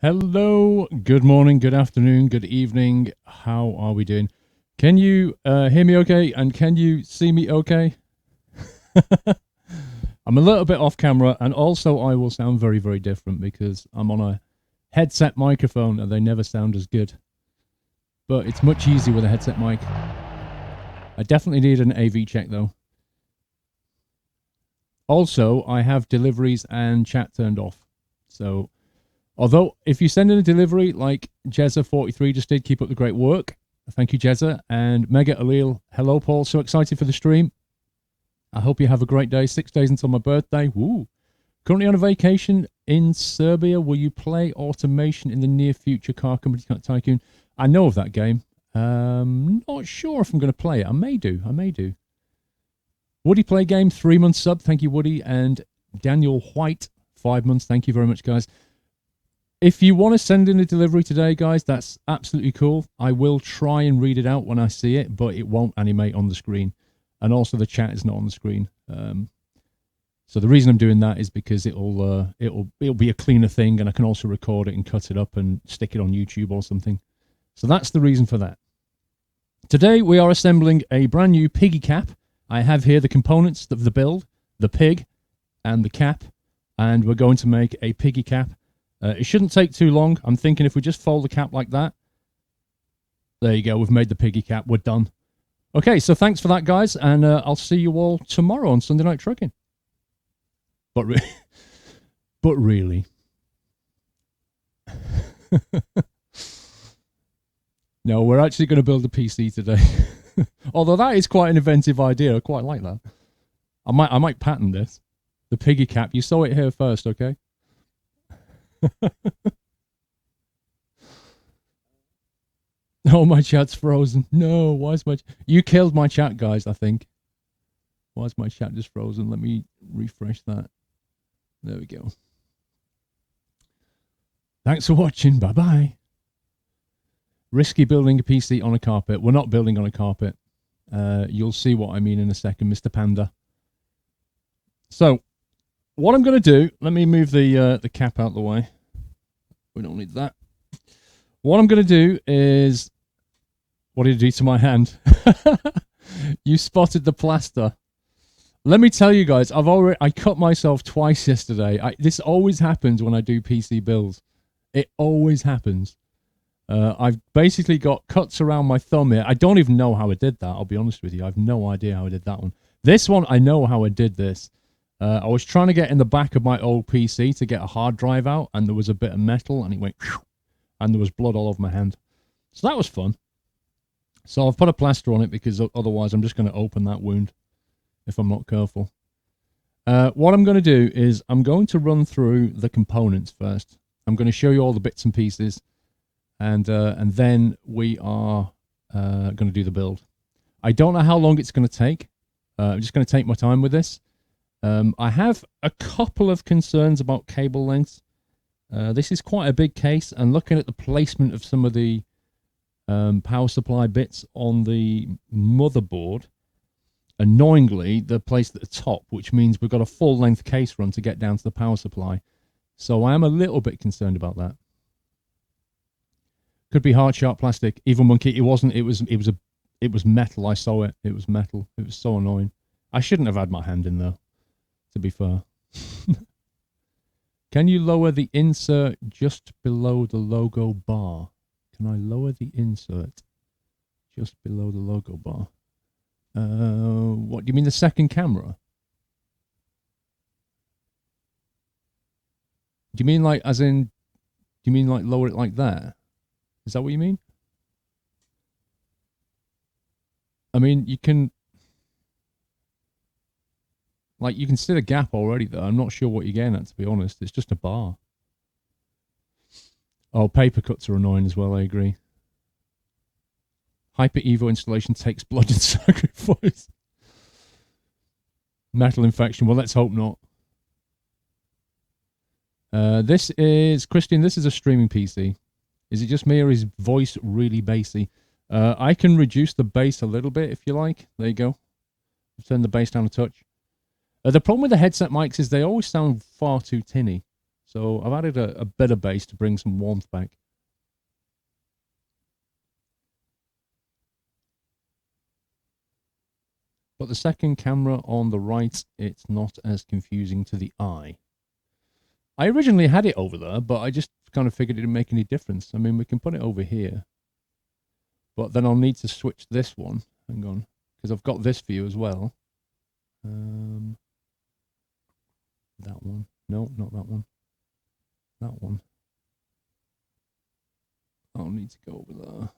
Hello, good morning, good afternoon, good evening. How are we doing? Can you hear me okay? And can you see me okay? I'm a little bit off camera, and also I will sound very, very different because I'm on a headset microphone and they never sound as good. But it's much easier with a headset mic. I definitely need an AV check though. Also, I have deliveries and chat turned off. So although, if you send in a delivery like Jezza43 just did, keep up the great work. Thank you, Jezza. And Mega Alil, hello, Paul. So excited for the stream. I hope you have a great day. 6 days until my birthday. Woo. Currently on a vacation in Serbia. Will you play automation in the near future, Car Company Tycoon? I know of that game. Not sure if I'm going to play it. I may do. Woody Play Game, 3 months sub. Thank you, Woody. And Daniel White, 5 months. Thank you very much, guys. If you want to send in a delivery today, guys, that's absolutely cool. I will try and read it out when I see it, but it won't animate on the screen. And also the chat is not on the screen. So the reason I'm doing that is because it'll be a cleaner thing, and I can also record it and cut it up and stick it on YouTube or something. So that's the reason for that. Today we are assembling a brand new piggy cap. I have here the components of the build, the pig and the cap, and we're going to make a piggy cap. It shouldn't take too long. I'm thinking if we just fold the cap like that. There you go. We've made the piggy cap. We're done. Okay, so thanks for that, guys. And I'll see you all tomorrow on Sunday Night Trucking. But really. No, we're actually going to build a PC today. Although that is quite an inventive idea. I quite like that. I might patent this. The piggy cap. You saw it here first, okay? Oh, my chat's frozen. No, why is you killed my chat, guys, I think. Why is my chat just frozen? Let me refresh that. There we go. Thanks for watching. Bye-bye. Risky building a PC on a carpet. We're not building on a carpet. You'll see what I mean in a second, Mr. Panda. So, what I'm going to do, let me move the cap out of the way. We don't need that. What I'm going to do is, what did you do to my hand? You spotted the plaster. Let me tell you guys, I cut myself twice yesterday. This always happens when I do PC builds. It always happens. I've basically got cuts around my thumb here. I don't even know how I did that. I'll be honest with you. I have no idea how I did that one. This one, I know how I did this. I was trying to get in the back of my old PC to get a hard drive out, and there was a bit of metal, and it went, and there was blood all over my hand. So that was fun. So I've put a plaster on it because otherwise I'm just going to open that wound if I'm not careful. What I'm going to do is I'm going to run through the components first. I'm going to show you all the bits and pieces, and then we are going to do the build. I don't know how long it's going to take. I'm just going to take my time with this. I have a couple of concerns about cable lengths. This is quite a big case, and looking at the placement of some of the power supply bits on the motherboard, annoyingly, they're placed at the top, which means we've got a full-length case run to get down to the power supply. So I am a little bit concerned about that. Could be hard, sharp plastic. Evil Monkey, it wasn't. It was metal. I saw it. It was metal. It was so annoying. I shouldn't have had my hand in there, to be fair. Can you lower the insert just below the logo bar? Can I lower the insert just below the logo bar? What, do you mean the second camera? Do you mean like, as in, do you mean like lower it like that? Is that what you mean? I mean, you can, like, you can see the gap already, though. I'm not sure what you're getting at, to be honest. It's just a bar. Oh, paper cuts are annoying as well, I agree. Hyper Evo installation takes blood and sacrifice. Metal infection. Well, let's hope not. This is, Christian, this is a streaming PC. Is it just me, or is voice really bassy? I can reduce the bass a little bit if you like. There you go. Turn the bass down a touch. The problem with the headset mics is they always sound far too tinny. So I've added a bit of base to bring some warmth back. But the second camera on the right, it's not as confusing to the eye. I originally had it over there, but I just kind of figured it didn't make any difference. I mean, we can put it over here. But then I'll need to switch this one. Hang on. Because I've got this view as well. That one. No, not that one. That one. I'll need to go over there.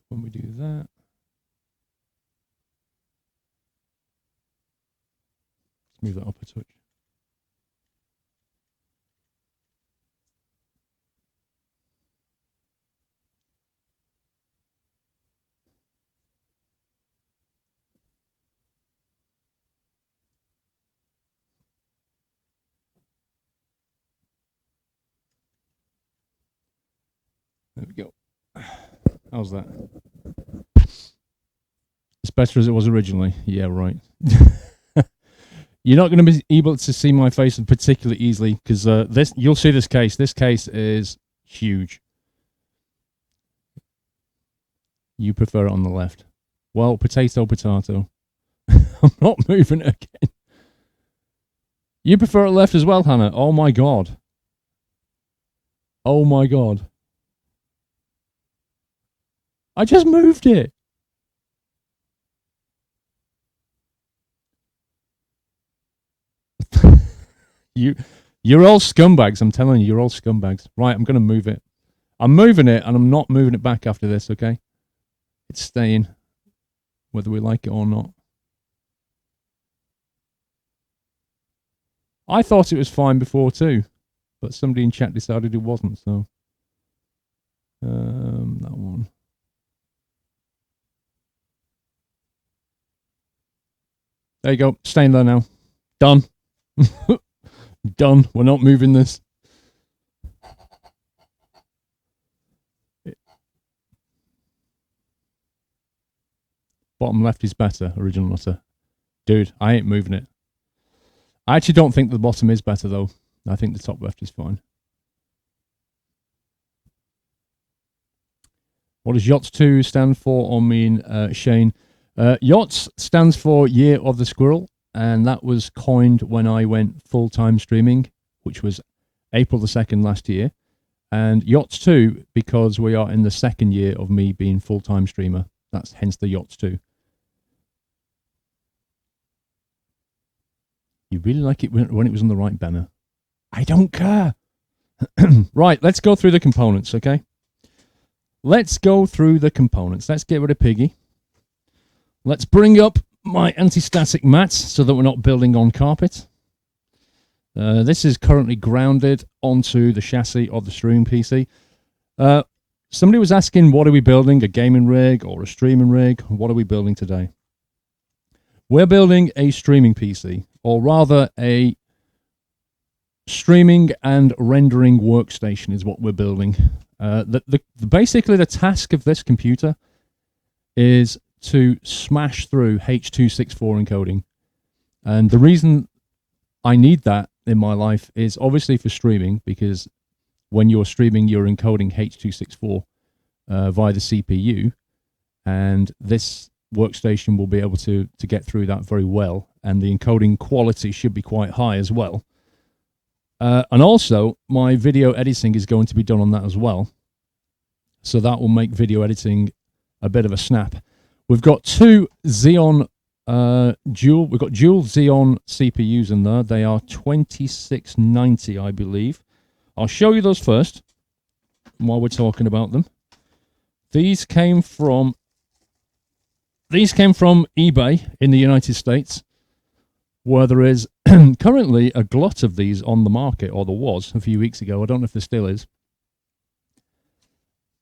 When we do that. Let's move that up a touch. There we go. How's that? As better as it was originally. Yeah, right. You're not going to be able to see my face particularly easily because this. You'll see this case. This case is huge. You prefer it on the left. Well, potato, potato. I'm not moving it again. You prefer it left as well, Hannah? Oh my god. Oh my god. I just moved it. You're all scumbags. I'm telling you, you're all scumbags. Right, I'm going to move it. I'm moving it, and I'm not moving it back after this, okay? It's staying, whether we like it or not. I thought it was fine before too, but somebody in chat decided it wasn't, so... that one. There you go. Staying there now. Done. Done. We're not moving this. Bottom left is better, original nutter. Dude, I ain't moving it. I actually don't think the bottom is better, though. I think the top left is fine. What does YOTS 2 stand for? I mean, Shane. YOTS stands for Year of the Squirrel, and that was coined when I went full-time streaming, which was April the 2nd last year. And YOTS 2, because we are in the second year of me being full-time streamer. That's hence the YOTS 2. You really like it when it was on the right banner. I don't care. Right, let's go through the components, okay? Let's go through the components. Let's get rid of Piggy. Let's bring up my anti-static mats so that we're not building on carpet. This is currently grounded onto the chassis of the streaming PC. Somebody was asking, what are we building? A gaming rig or a streaming rig? What are we building today? We're building a streaming PC, or rather a streaming and rendering workstation is what we're building. Basically, the task of this computer is to smash through H.264 encoding. And the reason I need that in my life is obviously for streaming, because when you're streaming, you're encoding H.264 via the CPU, and this workstation will be able to get through that very well, and the encoding quality should be quite high as well. And also, my video editing is going to be done on that as well, so that will make video editing a bit of a snap. We've got two Xeon we've got dual Xeon CPUs in there. They are 2690, I believe. I'll show you those first while we're talking about them. These came from eBay in the United States, where there is currently a glut of these on the market, or there was a few weeks ago. I don't know if there still is.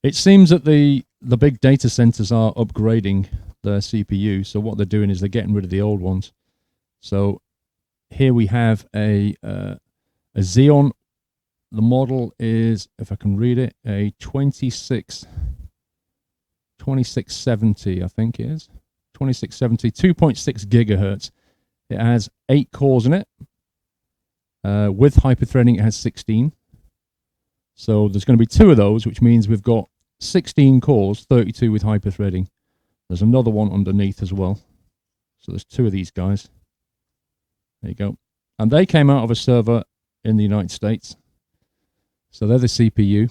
It seems that the big data centers are upgrading their CPU, so what they're doing is they're getting rid of the old ones. So here we have a Xeon. The model is, if I can read it, a 2670, I think it is. 2670, 2.6 gigahertz. It has 8 cores in it. With hyperthreading, it has 16. So there's going to be 2 of those, which means we've got 16 cores, 32 with hyperthreading. There's another one underneath as well. So there's 2 of these guys. There you go. And they came out of a server in the United States. So they're the CPU.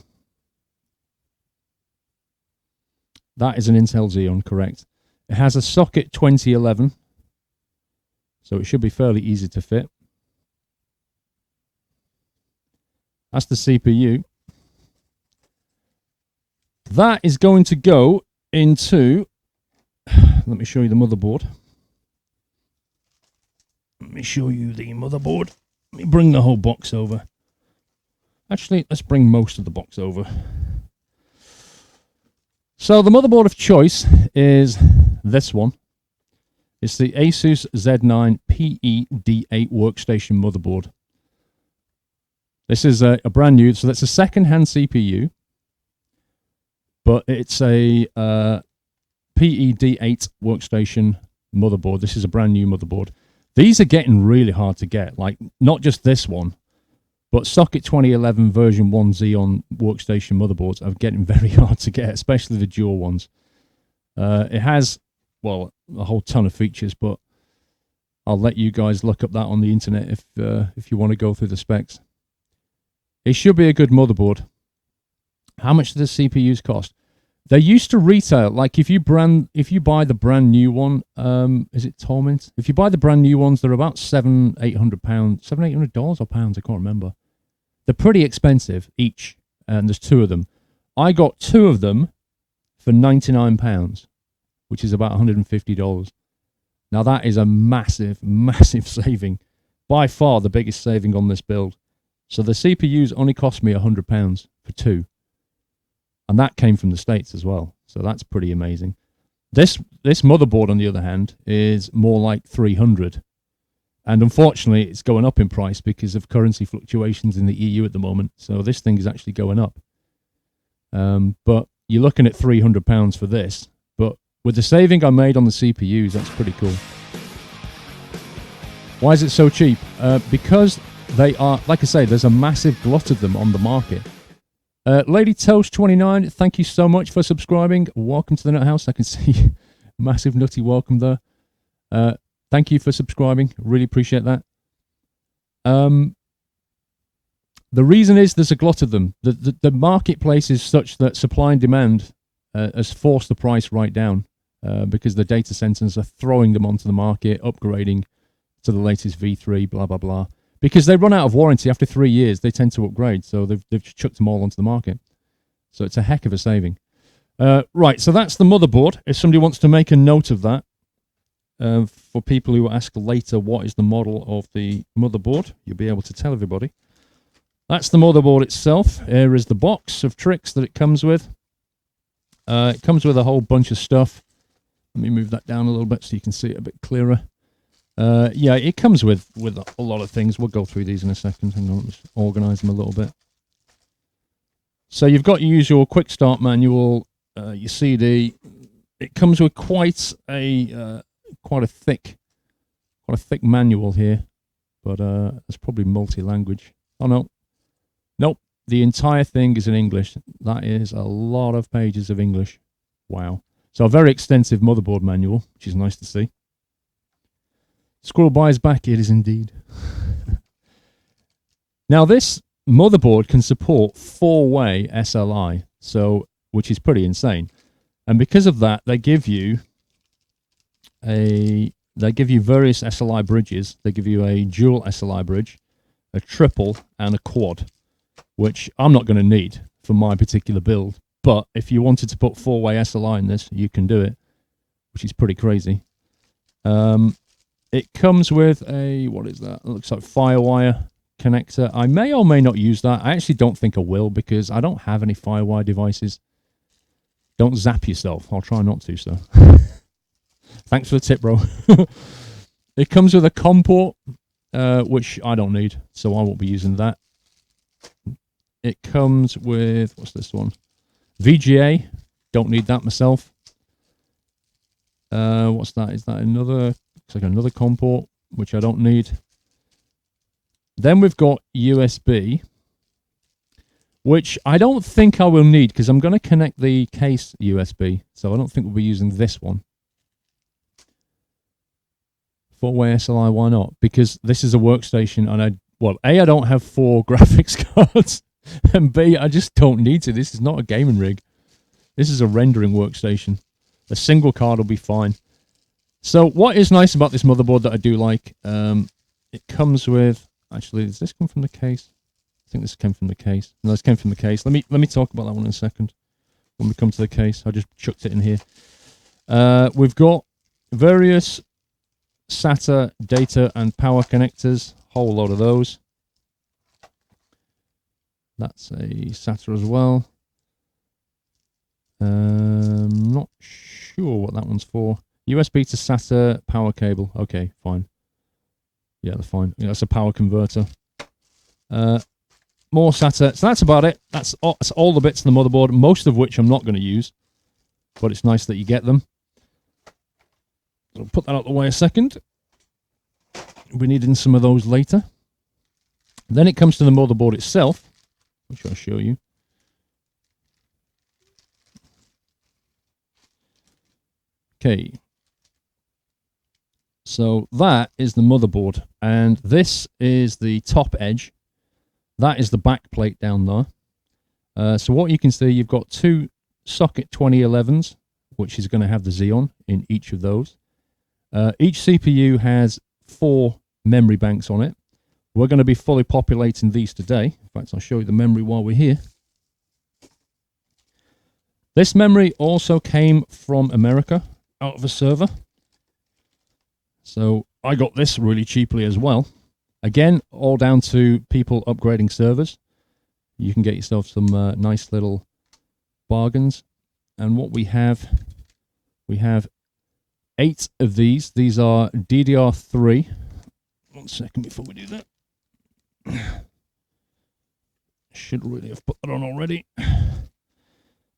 That is an Intel Xeon, correct. It has a socket 2011. So it should be fairly easy to fit. That's the CPU. That is going to go into... Let me show you the motherboard. Let me show you the motherboard. Let me bring the whole box over. Actually, let's bring most of the box over. So the motherboard of choice is this one. It's the Asus Z9 PE-D8 workstation motherboard. This is a brand new, so that's a second-hand CPU, but it's a PE-D8 workstation motherboard. This is a brand new motherboard. These are getting really hard to get, like not just this one, but socket 2011 version 1 Xeon workstation motherboards are getting very hard to get, especially the dual ones. It has, well, a whole ton of features, but I'll let you guys look up that on the internet if you want to go through the specs. It should be a good motherboard. How much do the CPUs cost? They used to retail, like if you buy the brand new one, is it Torment? If you buy the brand new ones, they're about £700-800, $700-800 or pounds, I can't remember. They're pretty expensive each, and there's 2 of them. I got 2 of them for £99, which is about $150. Now that is a massive, massive saving. By far the biggest saving on this build. So the CPUs only cost me £100 for 2. And that came from the States as well. So that's pretty amazing. This motherboard, on the other hand, is more like $300. And unfortunately, it's going up in price because of currency fluctuations in the EU at the moment. So this thing is actually going up. But you're looking at £300 for this. But with the saving I made on the CPUs, that's pretty cool. Why is it so cheap? Because they are, like I say, there's a massive glut of them on the market. Lady Toast 29, thank you so much for subscribing. Welcome to the Nut House. I can see massive nutty welcome there. Thank you for subscribing. Really appreciate that. The reason is there's a glut of them. The marketplace is such that supply and demand has forced the price right down because the data centers are throwing them onto the market, upgrading to the latest V3, blah, blah, blah. Because they run out of warranty after 3 years, they tend to upgrade. So they've chucked them all onto the market. So it's a heck of a saving. Right, so that's the motherboard. If somebody wants to make a note of that, for people who ask later what is the model of the motherboard, you'll be able to tell everybody. That's the motherboard itself. Here is the box of tricks that it comes with. It comes with a whole bunch of stuff. Let me move that down a little bit so you can see it a bit clearer. Yeah, it comes with a lot of things. We'll go through these in a second. Hang on, let's organise them a little bit. So you've got your usual quick start manual, your CD. It comes with quite a thick manual here, but it's probably multi-language. Oh no, nope. The entire thing is in English. That is a lot of pages of English. Wow. So a very extensive motherboard manual, which is nice to see. Squirrel buys back, it is indeed. Now this motherboard can support 4-way SLI, so which is pretty insane. And because of that, they give you various SLI bridges. They give you a dual SLI bridge, a triple, and a quad, which I'm not going to need for my particular build. But if you wanted to put 4-way SLI in this, you can do it, which is pretty crazy. It comes with a, what is that? It looks like Firewire connector. I may or may not use that. I actually don't think I will because I don't have any Firewire devices. Don't zap yourself. I'll try not to, so. Thanks for the tip, bro. It comes with a COM port, which I don't need, so I won't be using that. It comes with, what's this one? VGA. Don't need that myself. What's that? Is that another... It's like another COM port, which I don't need. Then we've got USB, which I don't think I will need because I'm going to connect the case USB. So I don't think we'll be using this one. 4-way SLI, why not? Because this is a workstation and I don't have 4 graphics cards, and B, I just don't need to. This is not a gaming rig. This is a rendering workstation. A single card will be fine. So what is nice about this motherboard that I do like, it comes with, actually, does this come from the case? I think this came from the case. No, this came from the case. Let me talk about that one in a second. When we come to the case, I just chucked it in here. We've got various SATA data and power connectors, whole lot of those. That's a SATA as well. Not sure what that one's for. USB to SATA power cable. Okay, fine. Yeah, they're fine. Yeah, that's a power converter. More SATA. So that's about it. That's all the bits in the motherboard, most of which I'm not going to use. But it's nice that you get them. I'll put that out the way a second. We're needing some of those later. Then it comes to the motherboard itself, which I'll show you. Okay. So that is the motherboard, and this is the top edge. That is the back plate down there. So what you can see, you've got 2 socket 2011s, which is going to have the Xeon in each of those. Each CPU has 4 memory banks on it. We're going to be fully populating these today. In fact, I'll show you the memory while we're here. This memory also came from America, out of a server. So I got this really cheaply as well. Again, all down to people upgrading servers. You can get yourself some nice little bargains. And what we have 8 of these. These are DDR3. 1 second before we do that. Should really have put that on already.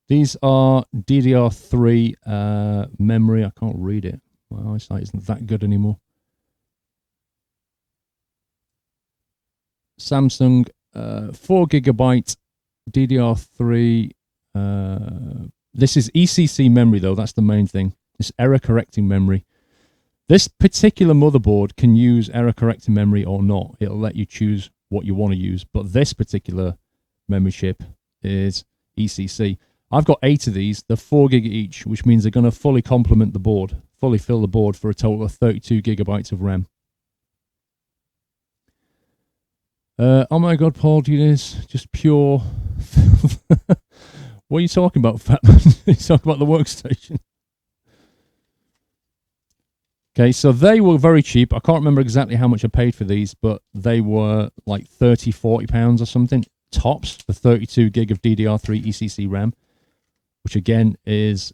These are DDR3 memory. I can't read it. My eyesight isn't that good anymore. Samsung 4GB DDR3. This is ECC memory though. That's the main thing. It's error correcting memory. This particular motherboard can use error correcting memory or not. It'll let you choose what you want to use. But this particular memory chip is ECC. I've got 8 of these. They're 4 gig each, which means they're going to fully complement the board, fully fill the board for a total of 32 gigabytes of RAM. Oh my God, Paul, it is just pure. What are you talking about, Fatman? You're talking about the workstation. Okay, so they were very cheap. I can't remember exactly how much I paid for these, but they were like £30-40 or something, tops, for 32 gig of DDR3 ECC RAM, which again is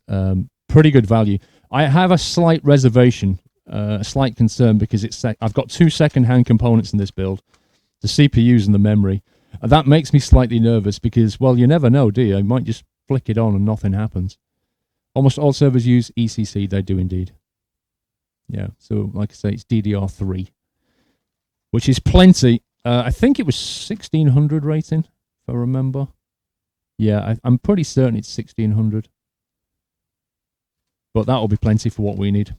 pretty good value. I have a slight reservation, a slight concern, because I've got 2 second-hand components in this build, the CPUs and the memory. And that makes me slightly nervous because, well, you never know, do you? You might just flick it on and nothing happens. Almost all servers use ECC. They do indeed. Yeah, so like I say, it's DDR3, which is plenty. I think it was 1600 rating, if I remember. Yeah, I'm pretty certain it's 1600. But that'll be plenty for what we need.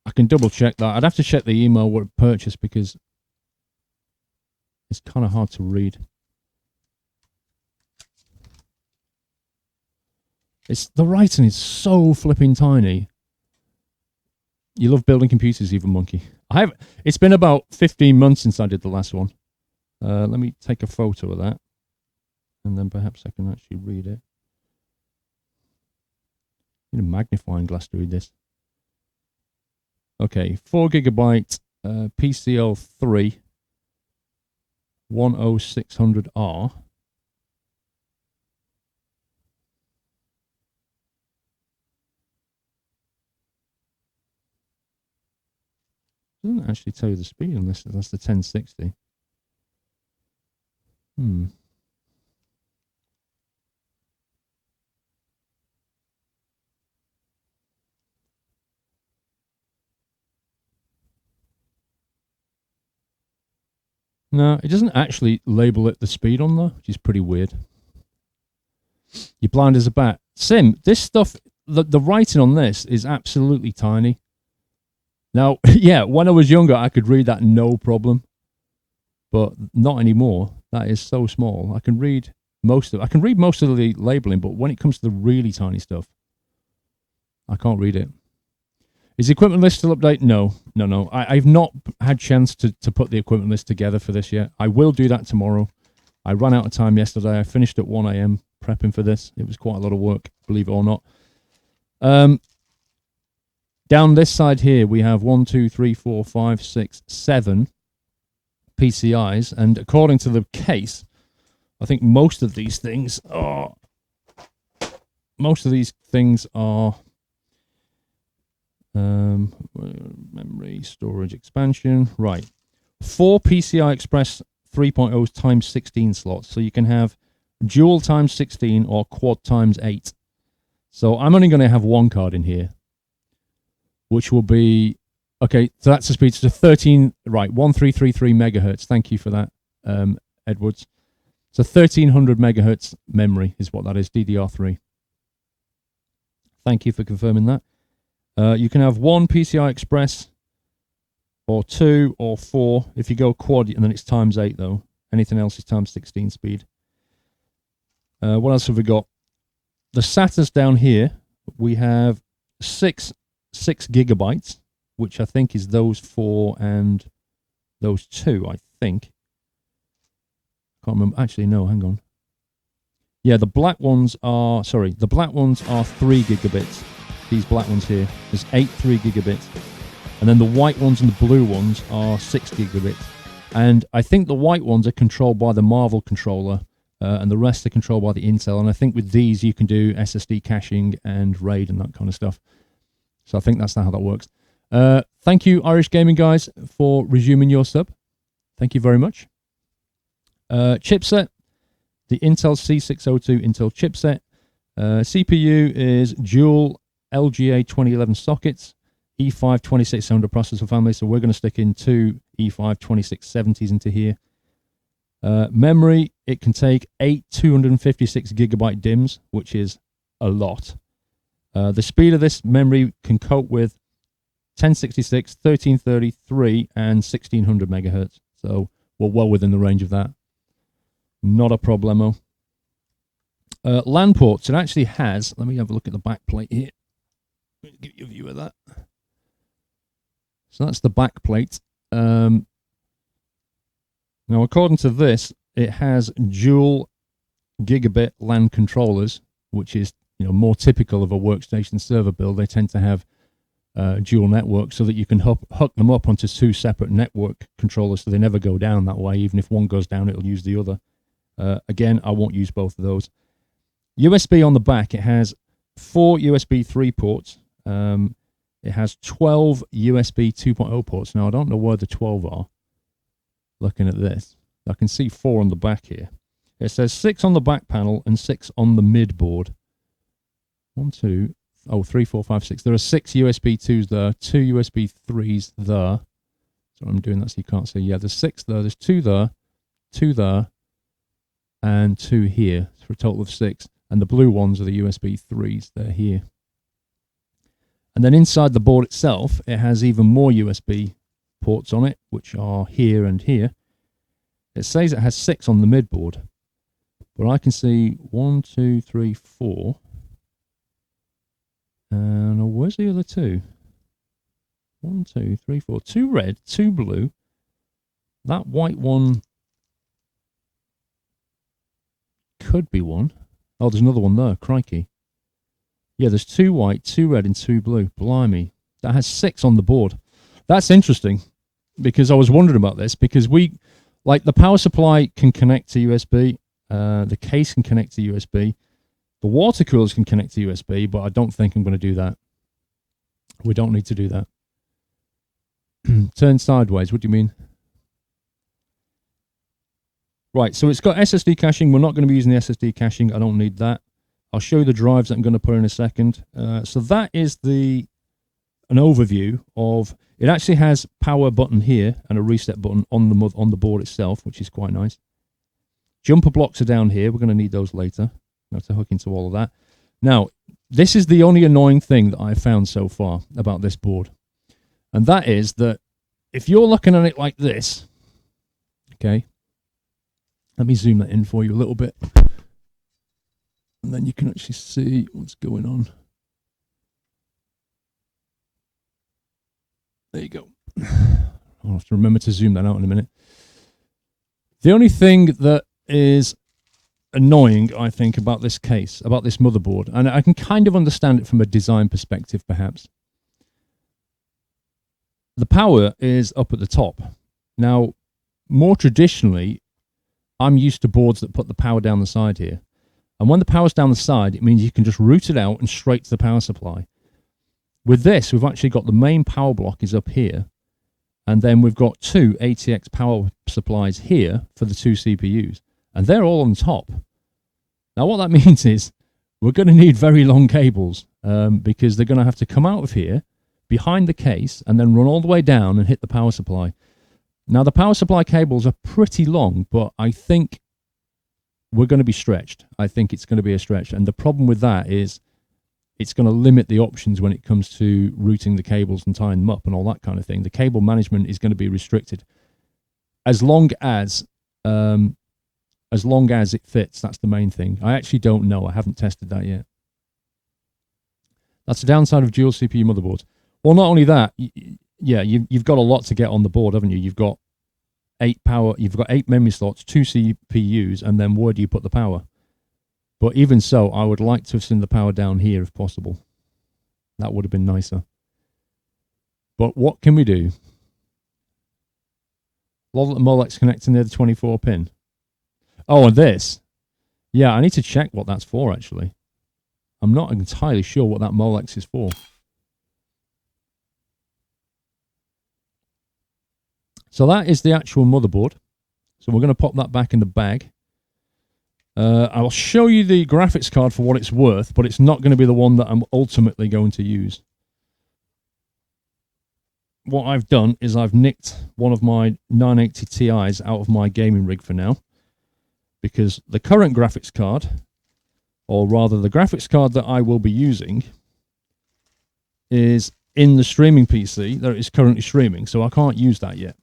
I can double check that. I'd have to check the email what it purchased because it's kind of hard to read. The writing is so flipping tiny. You love building computers, even Monkey. It's been about 15 months since I did the last one. Let me take a photo of that, and then perhaps I can actually read it. I need a magnifying glass to read this. Okay, 4 gigabyte PCL3 10600R. Doesn't actually tell you the speed on this. That's the 1060. No, it doesn't actually label it the speed on there, which is pretty weird. You're blind as a bat. Sim, this stuff, the writing on this is absolutely tiny. Now, yeah, when I was younger, I could read that no problem. But not anymore. That is so small. I can read most of the labeling, but when it comes to the really tiny stuff, I can't read it. Is the equipment list still update? No. I've not had chance to put the equipment list together for this yet. I will do that tomorrow. I ran out of time yesterday. I finished at 1 a.m. prepping for this. It was quite a lot of work, believe it or not. Down this side here, we have 1, 2, 3, 4, 5, 6, 7 PCIs, and according to the case, I think most of these things are memory, storage, expansion. Right, 4 PCI Express 3.0s times 16 slots, so you can have dual times 16 or quad times 8. So I'm only going to have one card in here, which will be, okay, so that's the speed. So 13, right, 1333 megahertz. Thank you for that, Edwards. So 1300 megahertz memory is what that is, DDR3. Thank you for confirming that. You can have 1 PCI Express, or 2, or 4. If you go quad, and then it's times 8, though. Anything else is times 16 speed. What else have we got? The SATAs down here, we have 6 gigabytes, which I think is those 4 and those 2, I think. Can't remember. Actually, no, hang on. Yeah, the black ones are 3 gigabits. These black ones here. There's 8 3 gigabits. And then the white ones and the blue ones are 6 gigabits. And I think the white ones are controlled by the Marvel controller, and the rest are controlled by the Intel. And I think with these, you can do SSD caching and RAID and that kind of stuff. So I think that's how that works. Thank you, Irish Gaming Guys, for resuming your sub. Thank you very much. Chipset, the Intel C602 Intel chipset. CPU is dual LGA 2011 sockets, E5 2600 processor family. So we're going to stick in 2 E5 2670s into here. Memory, it can take 8 256 gigabyte DIMMs, which is a lot. The speed of this memory can cope with 1066, 1333, and 1600 megahertz. So we're well within the range of that. Not a problemo. LAN ports, it actually has, let me have a look at the back plate here. Let me give you a view of that. So that's the back plate. Now, according to this, it has dual gigabit LAN controllers, which is more typical of a workstation server build. They tend to have dual network so that you can hook them up onto 2 separate network controllers, so they never go down that way. Even if one goes down, it'll use the other. Again, I won't use both of those. USB on the back, it has 4 USB 3 ports. It has 12 USB 2.0 ports. Now, I don't know where the 12 are. Looking at this, I can see 4 on the back here. It says 6 on the back panel and 6 on the mid board. 1, 2, 3, 4, 5, 6. There are 6 USB 2s there, 2 USB 3s there. So I'm doing that so you can't see. Yeah, there's 6 there. There's 2 there, 2 there, and 2 here, for a total of 6. And the blue ones are the USB 3s. They're here. And then inside the board itself, it has even more USB ports on it, which are here and here. It says it has 6 on the mid board, but I can see 1, 2, 3, 4. And where's the other 2? 1, 2, 3, 4. 2 red, 2 blue. That white one could be one. Oh, there's another one there. Crikey. Yeah, there's 2 white, 2 red, and 2 blue. Blimey. That has 6 on the board. That's interesting, because I was wondering about this, because the power supply can connect to USB, the case can connect to USB, the water coolers can connect to USB, but I don't think I'm going to do that. We don't need to do that. Turn sideways, what do you mean? Right, so it's got SSD caching. We're not going to be using the SSD caching. I don't need that. I'll show you the drives that I'm going to put in a second. So that is the an overview of. It actually has power button here and a reset button on the board itself, which is quite nice. Jumper blocks are down here. We're going to need those later. We have to hook into all of that. Now, this is the only annoying thing that I've found so far about this board, and that is that if you're looking at it like this, okay, let me zoom that in for you a little bit, and then you can actually see what's going on. There you go. I'll have to remember to zoom that out in a minute. The only thing that is annoying, I think, about this case, about this motherboard, and I can kind of understand it from a design perspective, perhaps. The power is up at the top. Now, more traditionally, I'm used to boards that put the power down the side here. And when the power's down the side, it means you can just route it out and straight to the power supply. With this, we've actually got the main power block is up here. And then we've got two ATX power supplies here for the two CPUs. And they're all on top. Now, what that means is we're going to need very long cables because they're going to have to come out of here, behind the case, and then run all the way down and hit the power supply. Now, the power supply cables are pretty long, but I think we're going to be stretched. I think it's going to be a stretch. And the problem with that is it's going to limit the options when it comes to routing the cables and tying them up and all that kind of thing. The cable management is going to be restricted as long as it fits. That's the main thing. I actually don't know. I haven't tested that yet. That's the downside of dual CPU motherboards. Well, not only that, yeah, you've got a lot to get on the board, haven't you? You've got 8 memory slots, 2 CPUs, and then where do you put the power? But even so, I would like to have seen the power down here if possible. That would have been nicer. But what can we do? Lol at Molex connecting near the 24 pin. Oh, and this. Yeah, I need to check what that's for, actually. I'm not entirely sure what that Molex is for. So that is the actual motherboard. So we're going to pop that back in the bag. I'll show you the graphics card for what it's worth, but it's not going to be the one that I'm ultimately going to use. What I've done is I've nicked one of my 980 Ti's out of my gaming rig for now, because the current graphics card, or rather the graphics card that I will be using, is in the streaming PC that is currently streaming, so I can't use that yet.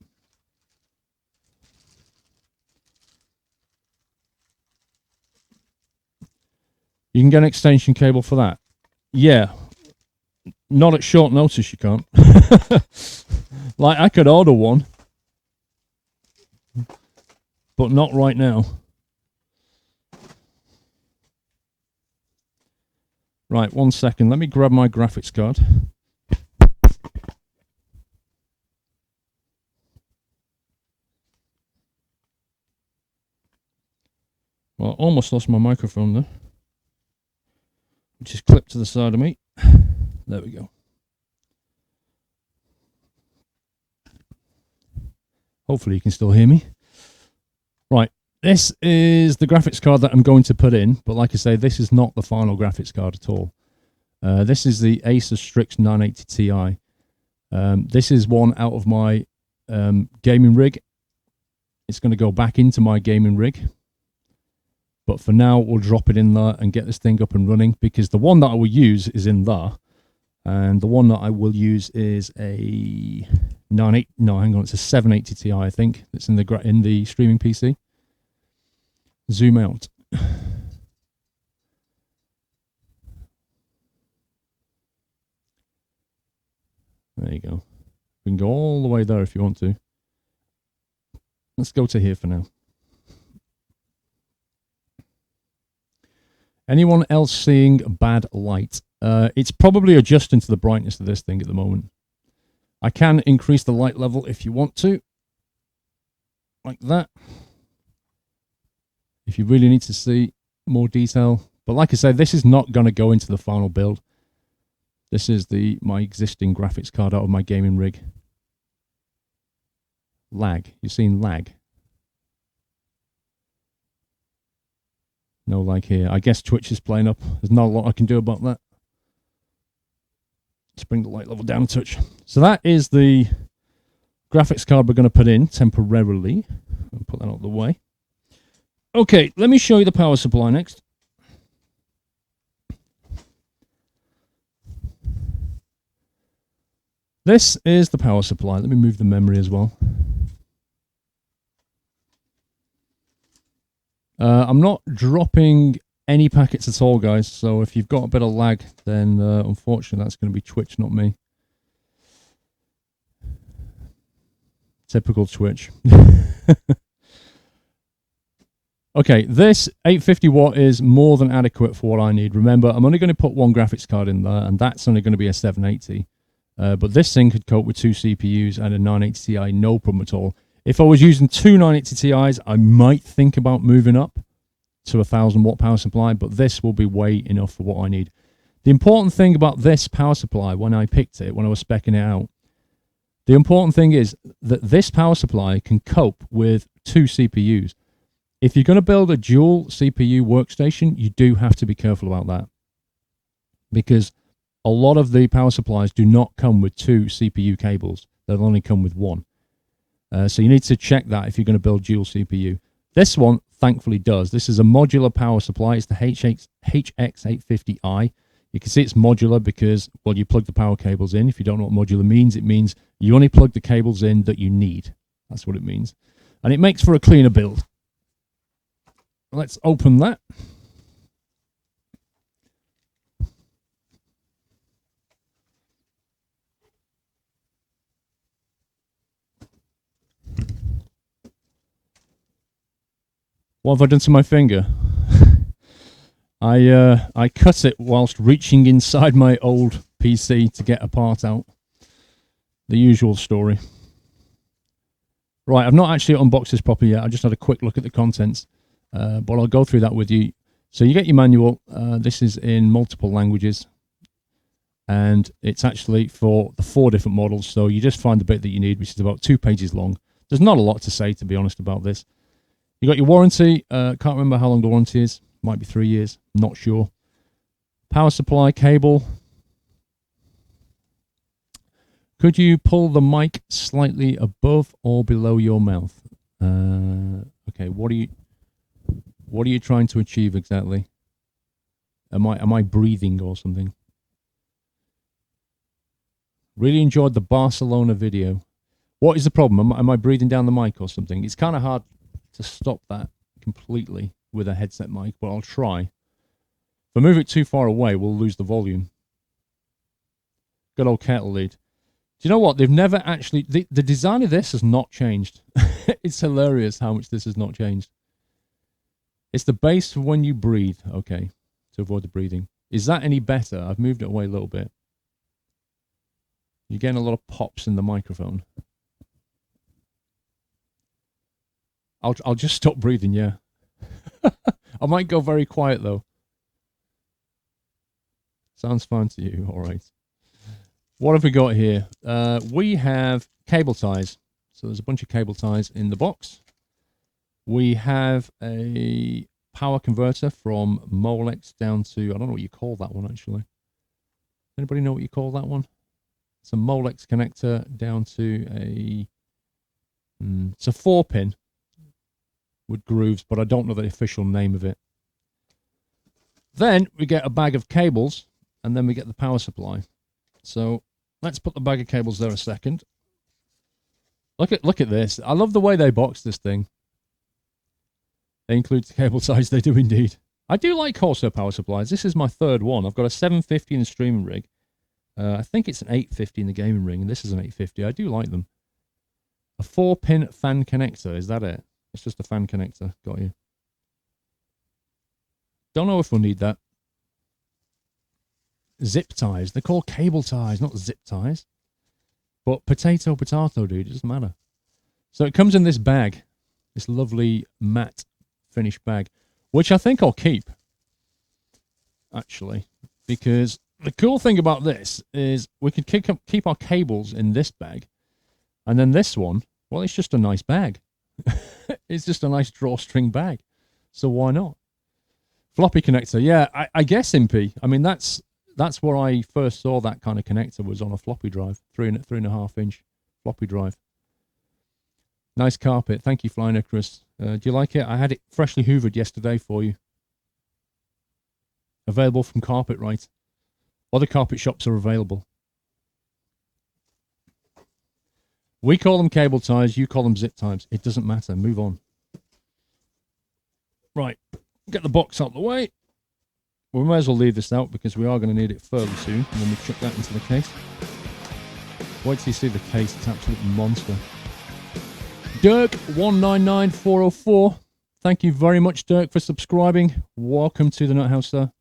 You can get an extension cable for that. Yeah. Not at short notice, you can't. Like, I could order one. But not right now. Right, 1 second. Let me grab my graphics card. Well, I almost lost my microphone there, which is clipped to the side of me. There we go. Hopefully you can still hear me. Right, this is the graphics card that I'm going to put in, but like I say, this is not the final graphics card at all. This is the Acer Strix 980 Ti. This is one out of my gaming rig. It's going to go back into my gaming rig. But for now, we'll drop it in there and get this thing up and running, because the one that I will use is in there. And the one that I will use is a 780 Ti, I think. That's in the streaming PC. Zoom out. There you go. We can go all the way there if you want to. Let's go to here for now. Anyone else seeing bad light? It's probably adjusting to the brightness of this thing at the moment. I can increase the light level if you want to. Like that. If you really need to see more detail. But like I said, this is not going to go into the final build. This is my existing graphics card out of my gaming rig. Lag. You've seen lag. No lag here. I guess Twitch is playing up. There's not a lot I can do about that. Let's bring the light level down a touch. So that is the graphics card we're going to put in temporarily. I'll put that out of the way. Okay, let me show you the power supply next. This is the power supply. Let me move the memory as well. I'm not dropping any packets at all, guys. So if you've got a bit of lag, then unfortunately that's going to be Twitch, not me. Typical Twitch. Okay, this 850 watt is more than adequate for what I need. Remember, I'm only going to put one graphics card in there, and that's only going to be a 780. But this thing could cope with 2 CPUs and a 980 Ti, no problem at all. If I was using 2 980 Ti's, I might think about moving up to a 1000 watt power supply, but this will be way enough for what I need. The important thing about this power supply, when I picked it, when I was speccing it out, the important thing is that this power supply can cope with 2 CPUs. If you're going to build a dual CPU workstation, you do have to be careful about that, because a lot of the power supplies do not come with 2 CPU cables. They'll only come with 1. So you need to check that if you're going to build dual CPU. This one, thankfully, does. This is a modular power supply. It's the HX850i. You can see it's modular because, well, you plug the power cables in. If you don't know what modular means, it means you only plug the cables in that you need. That's what it means. And it makes for a cleaner build. Let's open that. What have I done to my finger? I cut it whilst reaching inside my old PC to get a part out. The usual story. Right, I've not actually unboxed this properly yet. I just had a quick look at the contents. But I'll go through that with you. So you get your manual. This is in multiple languages. And it's actually for the 4 different models. So you just find the bit that you need, which is about 2 pages long. There's not a lot to say, to be honest, about this. You got your warranty. Can't remember how long the warranty is. Might be 3 years. Not sure. Power supply cable. Could you pull the mic slightly above or below your mouth? Okay, what are you trying to achieve exactly? Am I breathing or something? Really enjoyed the Barcelona video. What is the problem? Am I breathing down the mic or something? It's kind of hard to stop that completely with a headset mic, but I'll try. If I move it too far away, we'll lose the volume. Good old kettle lead. Do you know what? They've never actually... The design of this has not changed. It's hilarious how much this has not changed. It's the base for when you breathe. Okay, to avoid the breathing. Is that any better? I've moved it away a little bit. You're getting a lot of pops in the microphone. I'll just stop breathing, yeah. I might go very quiet, though. Sounds fine to you. All right. What have we got here? We have cable ties. So there's a bunch of cable ties in the box. We have a power converter from Molex down to, I don't know what you call that one, actually. Anybody know what you call that one? It's a Molex connector down to a... it's a 4-pin with grooves, but I don't know the official name of it. Then we get a bag of cables, and then we get the power supply. So let's put the bag of cables there a second. Look at this. I love the way they box this thing. They include the cable ties. They do indeed. I do like Corsair power supplies. This is my 3rd one. I've got a 750 in the streaming rig. I think it's an 850 in the gaming ring, and this is an 850. I do like them. A 4-pin fan connector. Is that it? It's just a fan connector. Got you. Don't know if we'll need that. Zip ties. They're called cable ties, not zip ties. But potato, dude. It doesn't matter. So it comes in this bag. This lovely matte finish bag, which I think I'll keep. Actually. Because the cool thing about this is we can keep our cables in this bag. And then this one, well, it's just a nice bag. It's just a nice drawstring bag. So why not? Floppy connector. Yeah, I guess, Impy. I mean, that's that's where I first saw that kind of connector, was on a floppy drive, 3.5 inch floppy drive. Nice carpet. Thank you, Flying Icarus. Do you like it? I had it freshly hoovered yesterday for you. Available from Carpet-Rite. Other carpet shops are available. We call them cable ties. You call them zip ties. It doesn't matter. Move on. Right. Get the box out of the way. We may as well leave this out because we are going to need it fairly soon. And then we chuck that into the case. Wait till you see the case. It's an absolute monster. Dirk199404. Thank you very much, Dirk, for subscribing. Welcome to the Nut House, sir.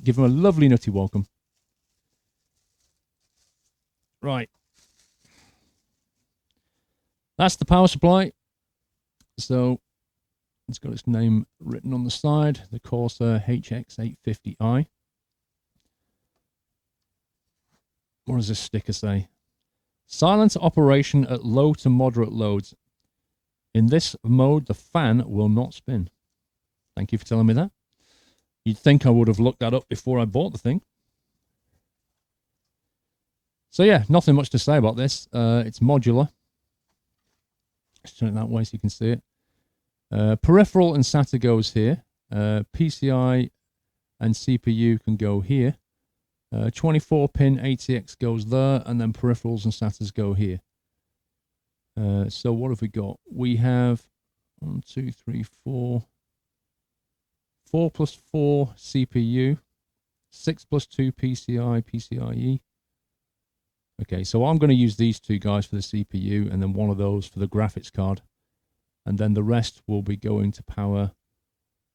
Give him a lovely nutty welcome. Right. That's the power supply. So it's got its name written on the side, the Corsair HX850i. What does this sticker say? Silent operation at low to moderate loads. In this mode, the fan will not spin. Thank you for telling me that. You'd think I would have looked that up before I bought the thing. So yeah, nothing much to say about this. It's modular. Let's turn it that way so you can see it. Peripheral and SATA goes here. PCI and CPU can go here. 24-pin ATX goes there, and then peripherals and SATAs go here. So what have we got? We have 1, 2, 3, 4. 4 plus 4 CPU. 6 plus 2 PCI, PCIe. Okay, so I'm going to use these two guys for the CPU, and then one of those for the graphics card. And then the rest will be going to power.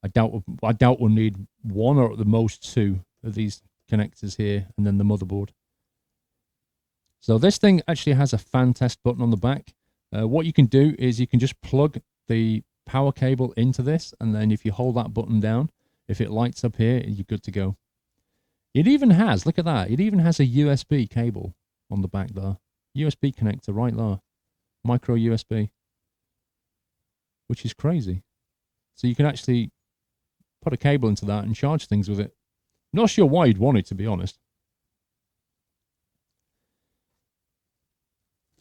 I doubt we'll need one or at the most two of these connectors here, and then the motherboard. So this thing actually has a fan test button on the back. What you can do is you can just plug the power cable into this, and then if you hold that button down, if it lights up here, you're good to go. It even has, look at that, it even has a USB cable on the back there. USB connector right there. Micro USB. Which is crazy. So you can actually put a cable into that and charge things with it. Not sure why you'd want it, to be honest.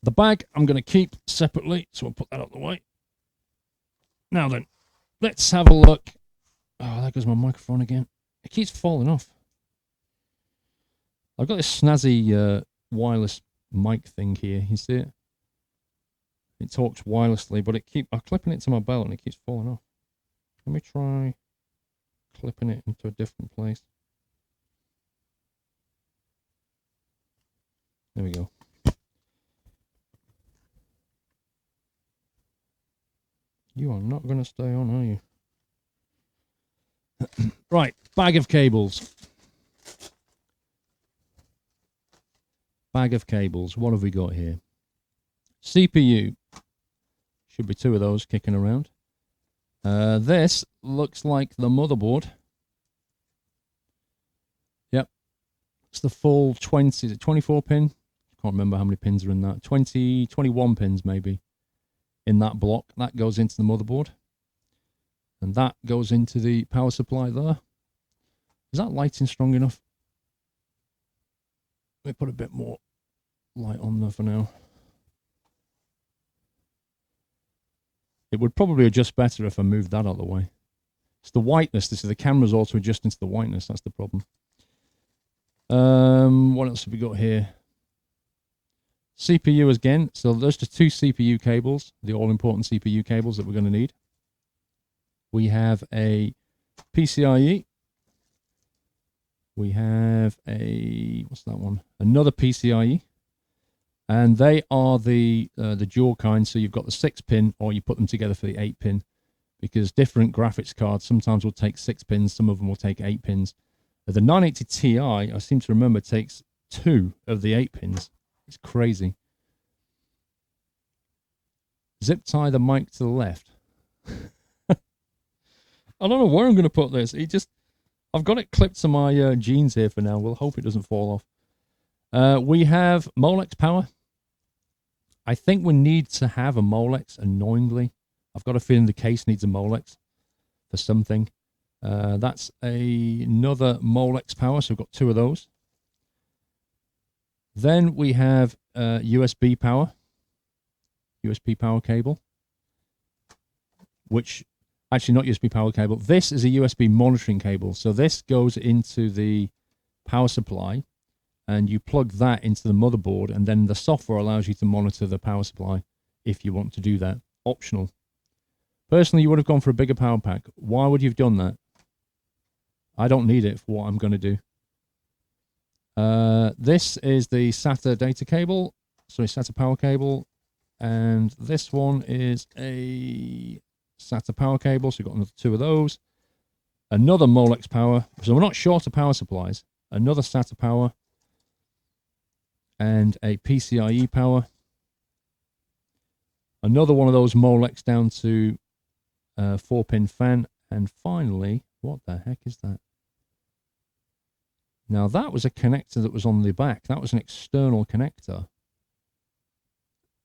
The bag I'm going to keep separately, so I'll put that out of the way. Now then, let's have a look. Oh, there goes my microphone again. It keeps falling off. I've got this snazzy wireless mic thing here. You see it? It talks wirelessly, but I'm clipping it to my belt and it keeps falling off. Let me try clipping it into a different place. There we go. You are not going to stay on, are you? Right, bag of cables. Bag of cables. What have we got here? CPU. Should be two of those kicking around. This looks like the motherboard. Yep. It's the full 20, is it 24 pin? Can't remember how many pins are in that. 21 pins maybe in that block. That goes into the motherboard. And that goes into the power supply there. Is that lighting strong enough? Let me put a bit more light on there for now. It would probably adjust better if I moved that out of the way. It's the whiteness. This is the camera's also adjusting to the whiteness. That's the problem. What else have we got here? CPU again. So there's just two CPU cables, the all-important CPU cables that we're going to need. We have a PCIe. We have a, what's that one? Another PCIe. And they are the dual kind. So you've got the 6-pin, or you put them together for the 8-pin, because different graphics cards sometimes will take 6 pins, some of them will take 8 pins. The 980 Ti, I seem to remember, takes 2 of the 8 pins. It's crazy. Zip tie the mic to the left. I don't know where I'm going to put this. I've got it clipped to my jeans here for now. We'll hope it doesn't fall off. We have Molex power. I think we need to have a Molex, annoyingly. I've got a feeling the case needs a Molex for something. That's another Molex power, so we've got 2 of those. Then we have USB power cable, which actually not USB power cable. This is a USB monitoring cable. So this goes into the power supply and you plug that into the motherboard, and then the software allows you to monitor the power supply if you want to do that. Optional. Personally, you would have gone for a bigger power pack. Why would you have done that? I don't need it for what I'm going to do. This is the SATA data cable. Sorry, SATA power cable. And this one is a SATA power cable. So we've got another 2 of those. Another Molex power. So we're not short of power supplies. Another SATA power. And a PCIe power. Another one of those Molex down to 4-pin fan. And finally, what the heck is that? Now that was a connector that was on the back. That was an external connector.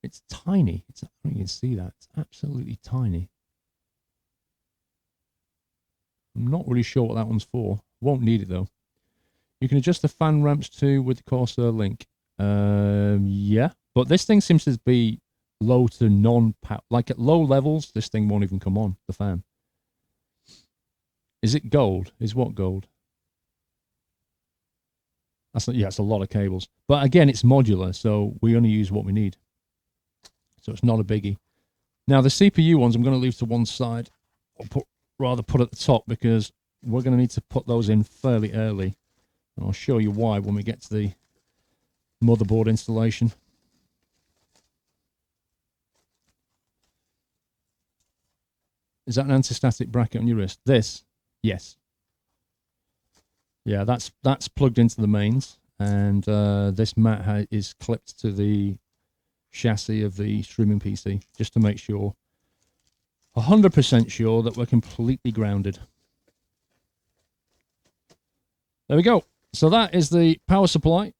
It's tiny. I don't think you can see that. It's absolutely tiny. I'm not really sure what that one's for. Won't need it though. You can adjust the fan ramps too with the Corsair link. Yeah, but this thing seems to be low to non-power. Like at low levels, this thing won't even come on, the fan. Is it gold? Is what gold? Yeah, it's a lot of cables. But again, it's modular, so we only use what we need. So it's not a biggie. Now, the CPU ones I'm going to leave to one side. Or rather put at the top, because we're going to need to put those in fairly early. And I'll show you why when we get to the motherboard installation. Is that an anti-static bracket on your wrist? This? Yes. Yeah, that's plugged into the mains, and this mat is clipped to the chassis of the streaming PC, just to make sure, 100% sure that we're completely grounded. There we go. So that is the power supply.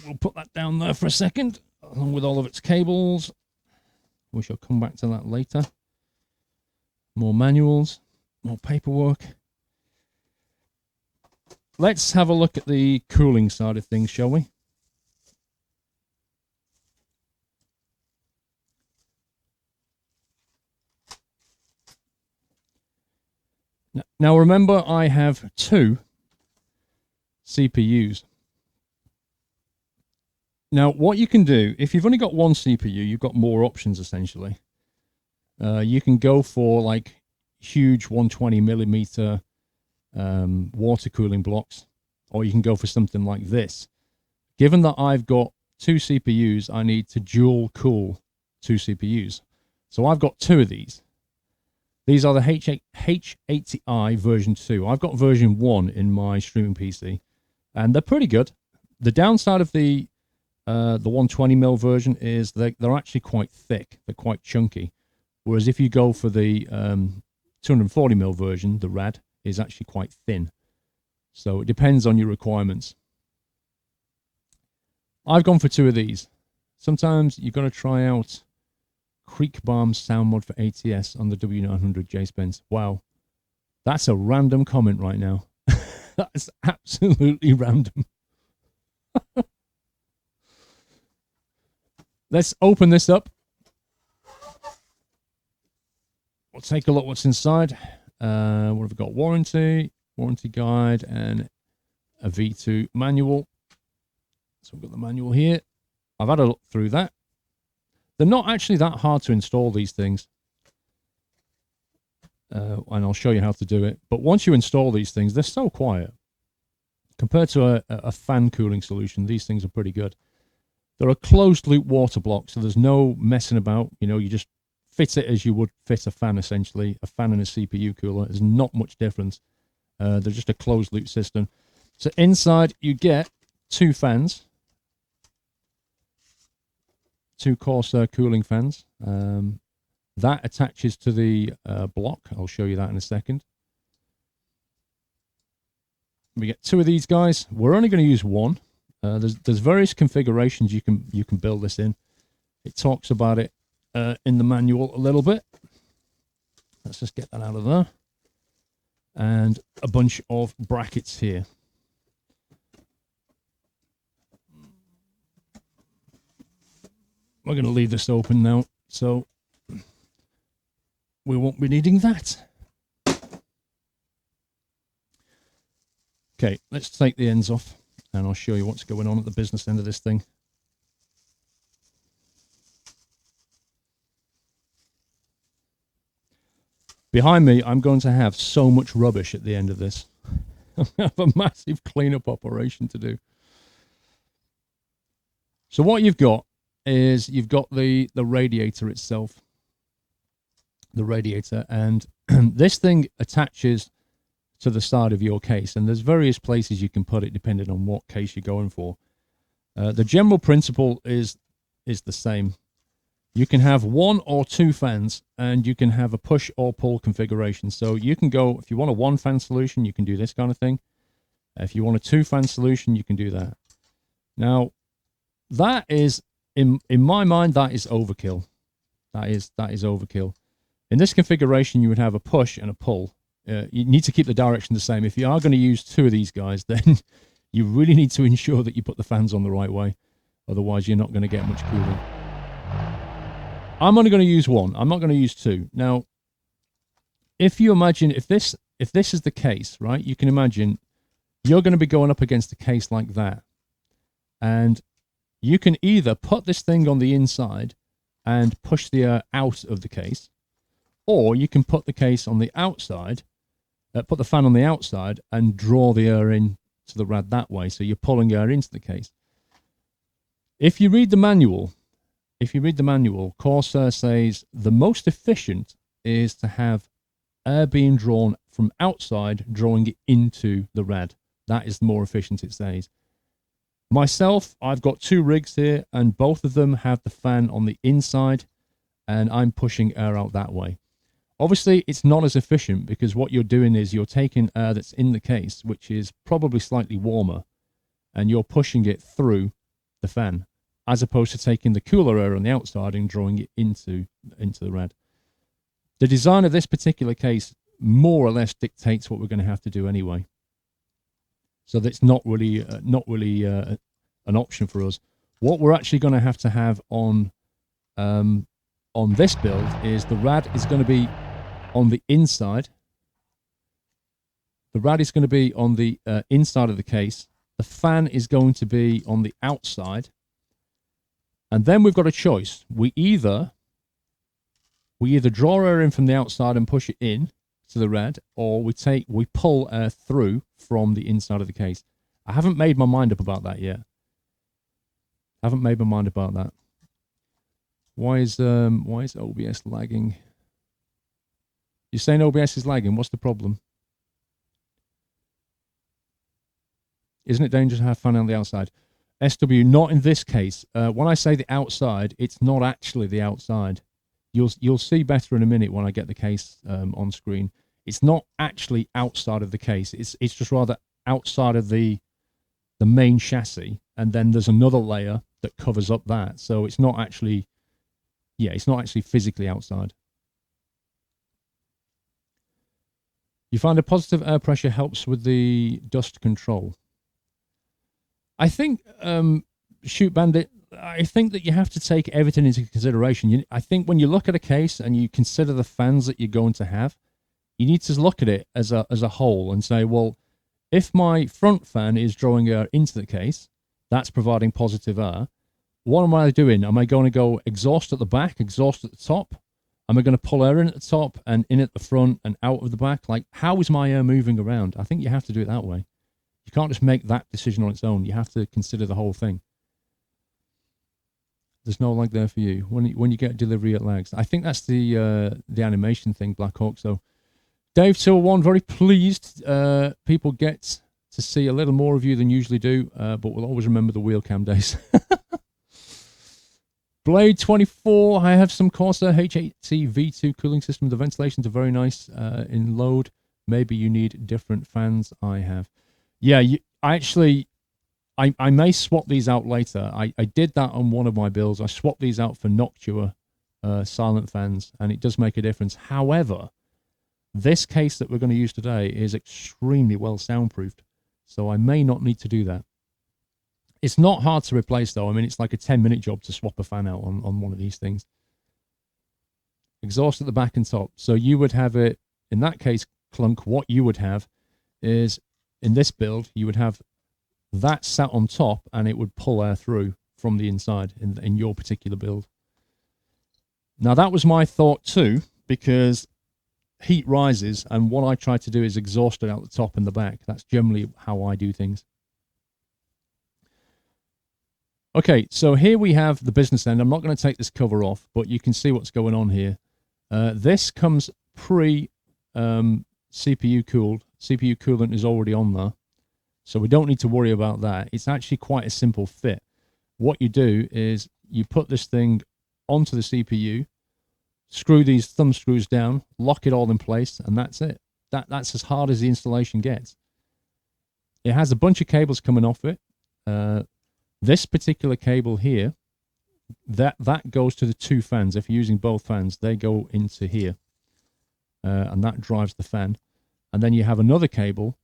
We'll put that down there for a second, along with all of its cables. We shall come back to that later. More manuals, more paperwork. Let's have a look at the cooling side of things, shall we? Now remember, I have 2 CPUs. Now, what you can do, if you've only got 1 CPU, you've got more options, essentially. You can go for, like, huge 120mm water cooling blocks, or you can go for something like this. Given that I've got 2 CPUs, I need to dual cool 2 CPUs. So I've got 2 of these. These are the H80i version 2. I've got version 1 in my streaming PC, and they're pretty good. The downside of the 120mm version is they're actually quite thick. They're quite chunky. Whereas if you go for the 240mm version, the RAD is actually quite thin. So it depends on your requirements. I've gone for 2 of these. Sometimes you've got to try out Creek Balm's sound mod for ATS on the W900 J Spence. Wow. That's a random comment right now. That's absolutely random. Let's open this up. We'll take a look what's inside. What have we got? Warranty guide, and a V2 manual. So we've got the manual here. I've had a look through that. They're not actually that hard to install, these things. And I'll show you how to do it. But once you install these things, they're so quiet. Compared to a fan cooling solution, these things are pretty good. They're a closed loop water block, so there's no messing about. You know, you just fit it as you would fit a fan, essentially. A fan and a CPU cooler. There's not much difference. They're just a closed loop system. So inside you get 2 fans. 2 Corsair cooling fans. That attaches to the block. I'll show you that in a second. We get 2 of these guys. We're only going to use 1. There's various configurations you can build this in. It talks about it in the manual a little bit. Let's just get that out of there. and a bunch of brackets here. We're going to leave this open now, so we won't be needing that. Okay, let's take the ends off, and I'll show you what's going on at the business end of this thing. Behind me, I'm going to have so much rubbish at the end of this. I have a massive cleanup operation to do. So what you've got is you've got the radiator itself. The radiator, and this thing attaches to the side of your case, and there's various places you can put it depending on what case you're going for. The general principle is the same. You can have 1 or 2 fans, and you can have a push or pull configuration. So you can go, if you want a 1-fan solution, you can do this kind of thing. If you want a 2-fan solution, you can do that. Now, that is, in my mind, that is overkill. That is overkill. In this configuration, you would have a push and a pull. You need to keep the direction the same. If you are going to use 2 of these guys, then you really need to ensure that you put the fans on the right way. Otherwise, you're not going to get much cooling. I'm only going to use 1. I'm not going to use 2. Now, if you imagine, if this is the case, right, you can imagine you're going to be going up against a case like that. And you can either put this thing on the inside and push the air out of the case, or you can put the case on the outside, put the fan on the outside and draw the air in to the rad that way. So you're pulling air into the case. If you read the manual, Corsair says the most efficient is to have air being drawn from outside, drawing it into the rad. That is more efficient, it says. Myself, I've got 2 rigs here, and both of them have the fan on the inside, and I'm pushing air out that way. Obviously, it's not as efficient because what you're doing is you're taking air that's in the case, which is probably slightly warmer, and you're pushing it through the fan, as opposed to taking the cooler air on the outside and drawing it into the rad. The design of this particular case more or less dictates what we're going to have to do anyway. So that's not really an option for us. What we're actually going to have on this build is the rad is going to be on the inside. The rad is going to be on the inside of the case. The fan is going to be on the outside. And then we've got a choice. We either draw air in from the outside and push it in to the rad, or we pull air through from the inside of the case. I haven't made my mind up about that yet. Why is OBS lagging? You're saying OBS is lagging. What's the problem? Isn't it dangerous to have fan on the outside? SW, not in this case. When I say the outside, it's not actually the outside. You'll see better in a minute when I get the case on screen. It's not actually outside of the case. It's just rather outside of the main chassis, and then there's another layer that covers up that. So it's not actually, it's not actually physically outside. You find a positive air pressure helps with the dust control. I think, Shoot Bandit, I think that you have to take everything into consideration. I think when you look at a case and you consider the fans that you're going to have, you need to look at it as a whole and say, well, if my front fan is drawing air into the case, that's providing positive air. What am I doing? Am I going to go exhaust at the back, exhaust at the top? Am I going to pull air in at the top and in at the front and out of the back? Like, how is my air moving around? I think you have to do it that way. You can't just make that decision on its own. You have to consider the whole thing. There's no lag there for you. When you get delivery, it lags. I think that's the animation thing, Black Hawk. So, Dave 201, very pleased. People get to see a little more of you than usually do, but we'll always remember the wheel cam days. Blade 24, I have some Corsair H80 V2 cooling system. The ventilations are very nice in load. Maybe you need different fans. I have. Yeah, I may swap these out later. I did that on one of my builds. I swapped these out for Noctua silent fans, and it does make a difference. However, This case that we're going to use today is extremely well soundproofed, so I may not need to do that. It's not hard to replace though. I mean, it's like a 10-minute job to swap a fan out on one of these things. Exhaust at the back and top. So you would have it, in that case, Clunk, what you would have is, in this build, you would have that sat on top and it would pull air through from the inside in your particular build. Now that was my thought too, because heat rises, and what I try to do is exhaust it out the top and the back. That's generally how I do things. Okay, so here we have the business end. I'm not going to take this cover off, but you can see what's going on here. This comes pre CPU cooled. CPU coolant is already on there, so we don't need to worry about that. It's actually quite a simple fit. What you do is you put this thing onto the CPU, screw these thumb screws down, lock it all in place, and that's it. That's as hard as the installation gets. It has a bunch of cables coming off it. This particular cable here, that goes to the two fans. If you're using both fans, they go into here, and that drives the fan. And then you have another cable,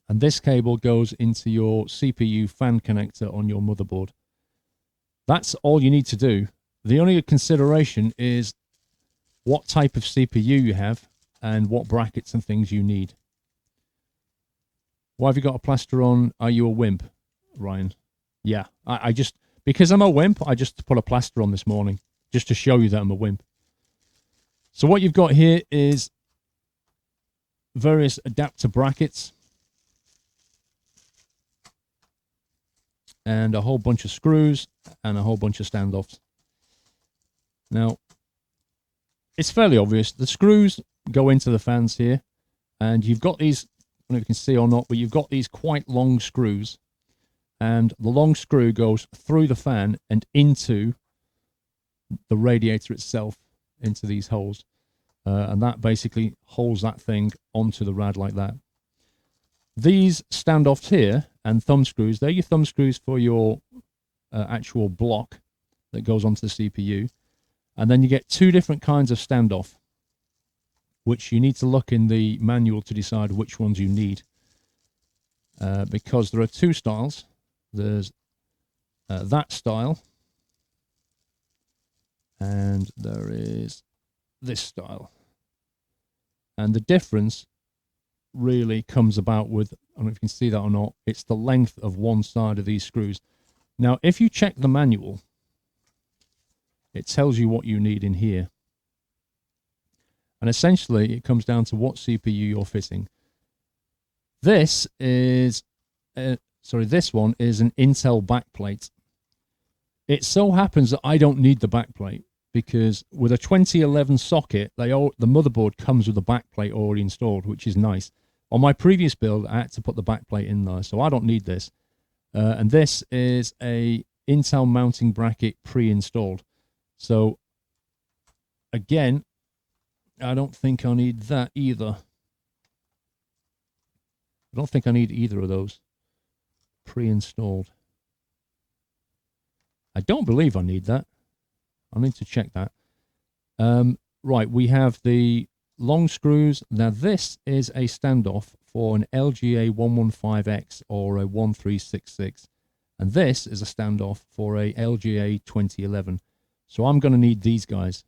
and this cable goes into your CPU fan connector on your motherboard. That's all you need to do. The only consideration is what type of CPU you have and what brackets and things you need. Why have you got a plaster on? Are you a wimp, Ryan? Yeah, I just, because I'm a wimp, I just put a plaster on this morning just to show you that I'm a wimp. So what you've got here is various adapter brackets and a whole bunch of screws and a whole bunch of standoffs. Now, it's fairly obvious. The screws go into the fans here, and you've got these, I don't know if you can see or not, but you've got these quite long screws, and the long screw goes through the fan and into the radiator itself, into these holes, and that basically holds that thing onto the rad like that. These standoffs here and thumb screws, they're your thumb screws for your actual block that goes onto the CPU. And then you get two different kinds of standoff, which you need to look in the manual to decide which ones you need. Because there are two styles. There's that style, and there is this style. And the difference really comes about with, I don't know if you can see that or not, it's the length of one side of these screws. Now, if you check the manual, it tells you what you need in here. And essentially, it comes down to what CPU you're fitting. This is, this one is an Intel backplate. It so happens that I don't need the backplate, because with a 2011 socket, the motherboard comes with a backplate already installed, which is nice. On my previous build, I had to put the backplate in there, so I don't need this. And this is a Intel mounting bracket pre-installed. So, again, I don't think I need that either. I don't think I need either of those pre-installed. I don't believe I need that. I need to check that. Right, we have the long screws. Now, this is a standoff for an LGA 115X or a 1366. And this is a standoff for a LGA 2011. So I'm going to need these guys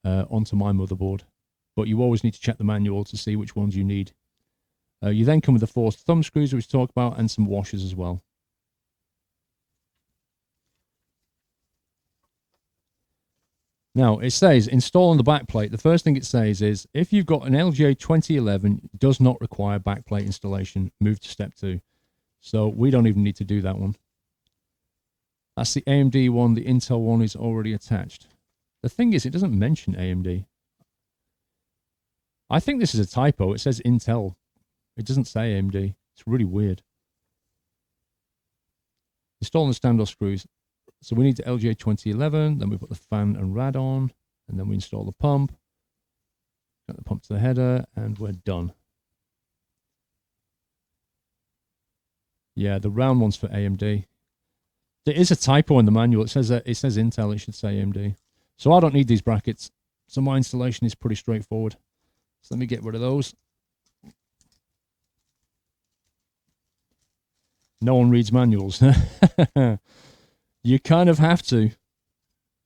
onto my motherboard. But you always need to check the manual to see which ones you need. You then come with the 4 thumb screws, which we talked about, and some washers as well. Now, it says, install on the backplate. The first thing it says is, if you've got an LGA 2011, it does not require backplate installation, move to step 2. So we don't even need to do that one. That's the AMD one. The Intel one is already attached. The thing is, it doesn't mention AMD. I think this is a typo. It says Intel. It doesn't say AMD. It's really weird. Installing the standoff screws. So we need the LGA 2011. Then we put the fan and rad on. And then we install the pump. Got the pump to the header. And we're done. Yeah, the round one's for AMD. There is a typo in the manual. It says Intel. It should say AMD. So I don't need these brackets. So my installation is pretty straightforward. So let me get rid of those. No one reads manuals. You kind of have to.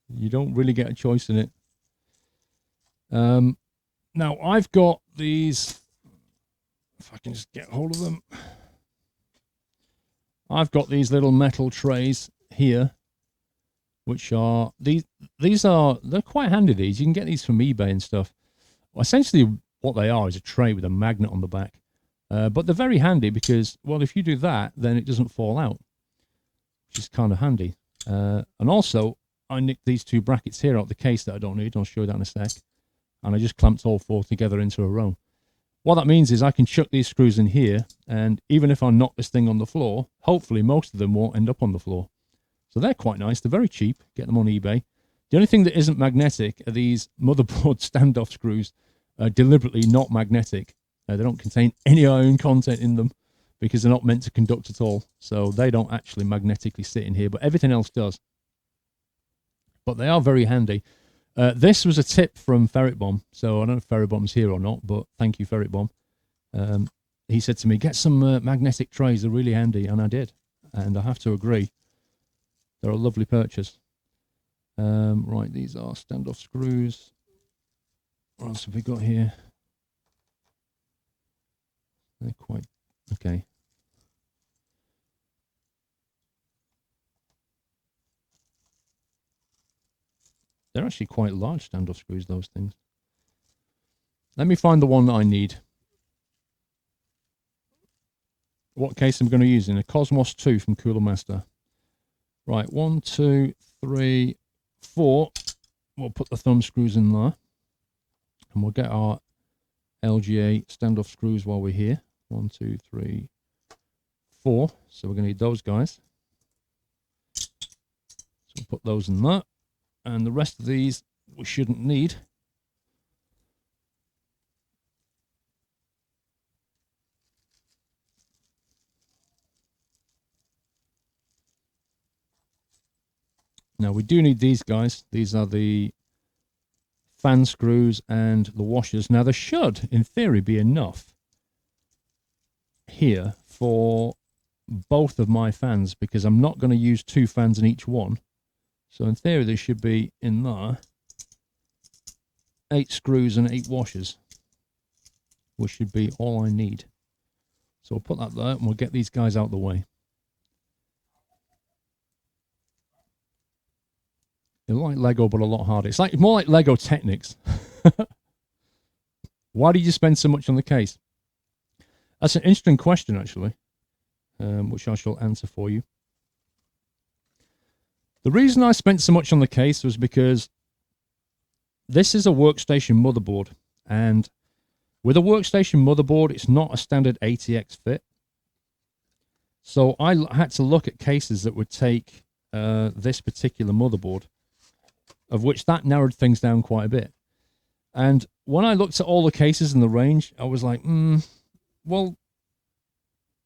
You don't really get a choice in it. Now, I've got these, if I can just get hold of them. I've got these little metal trays here, which are, they're quite handy, these. You can get these from eBay and stuff. Well, essentially, what they are is a tray with a magnet on the back. But they're very handy because, well, if you do that, then it doesn't fall out, which is kind of handy. And also, I nicked these two brackets here out the case that I don't need. I'll show you that in a sec. And I just clamped all four together into a row. What that means is I can chuck these screws in here, and even if I knock this thing on the floor, hopefully most of them won't end up on the floor. So they're quite nice. They're very cheap. Get them on eBay. The only thing that isn't magnetic are these motherboard standoff screws, deliberately not magnetic. They don't contain any iron content in them because they're not meant to conduct at all. So they don't actually magnetically sit in here, but everything else does. But they are very handy. This was a tip from Ferret Bomb. So I don't know if Ferret Bomb's here or not, but thank you, Ferret Bomb. He said to me, get some magnetic trays. They're really handy. And I did. And I have to agree. They're a lovely purchase. Right, these are standoff screws. What else have we got here? They're quite okay. They're actually quite large standoff screws, those things. Let me find the one that I need. What case I'm going to use in a Cosmos 2 from Cooler Master. Right, 1, 2, 3, 4. We'll put the thumb screws in there. And we'll get our LGA standoff screws while we're here. 1, 2, 3, 4. So we're going to need those guys. So we'll put those in there. And the rest of these we shouldn't need. Now we do need these guys. These are the fan screws and the washers. Now there should, in theory, be enough here for both of my fans because I'm not going to use 2 fans in each one. So in theory, there should be in there 8 screws and 8 washers, which should be all I need. So we'll put that there and we'll get these guys out of the way. They're like Lego, but a lot harder. It's like more like Lego Technics. Why did you spend so much on the case? That's an interesting question, actually, which I shall answer for you. The reason I spent so much on the case was because this is a workstation motherboard, and with a workstation motherboard, it's not a standard ATX fit. So I had to look at cases that would take this particular motherboard, of which that narrowed things down quite a bit. And when I looked at all the cases in the range, I was like, well,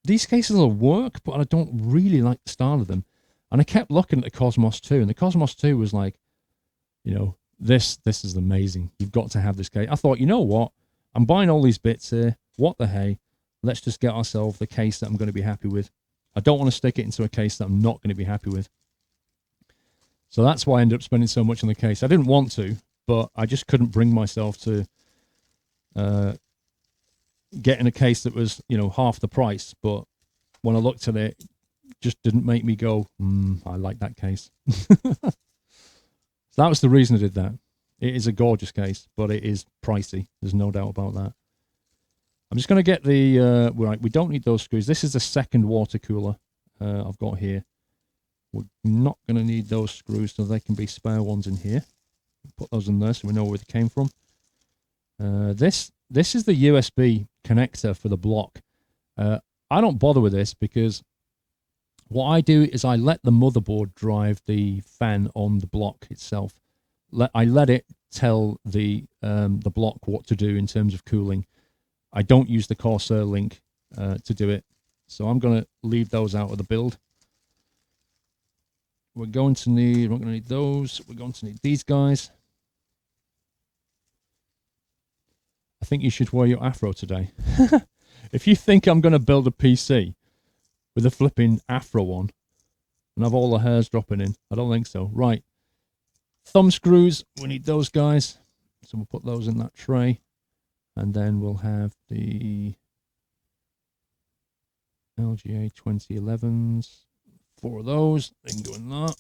these cases will work, but I don't really like the style of them. And I kept looking at the Cosmos 2, and the Cosmos 2 was like, you know, this is amazing. You've got to have this case. I thought, you know what? I'm buying all these bits here. What the hey? Let's just get ourselves the case that I'm going to be happy with. I don't want to stick it into a case that I'm not going to be happy with. So that's why I ended up spending so much on the case. I didn't want to, but I just couldn't bring myself to getting a case that was, you know, half the price. But when I looked at it, just didn't make me go, I like that case. So that was the reason I did that. It is a gorgeous case, but it is pricey. There's no doubt about that. I'm just going to get the, right, we don't need those screws. This is the second water cooler I've got here. We're not going to need those screws, so they can be spare ones in here. Put those in there so we know where they came from. This is the USB connector for the block. I don't bother with this because what I do is I let the motherboard drive the fan on the block itself. I let it tell the block what to do in terms of cooling. I don't use the Corsair link to do it, so I'm going to leave those out of the build. We're going to need those. We're going to need these guys. I think you should wear your afro today. If you think I'm going to build a PC with a flipping afro on and have all the hairs dropping in, I don't think so. Right. Thumb screws, we need those guys. So we'll put those in that tray. And then we'll have the LGA 2011s. 4 of those. They can go in that.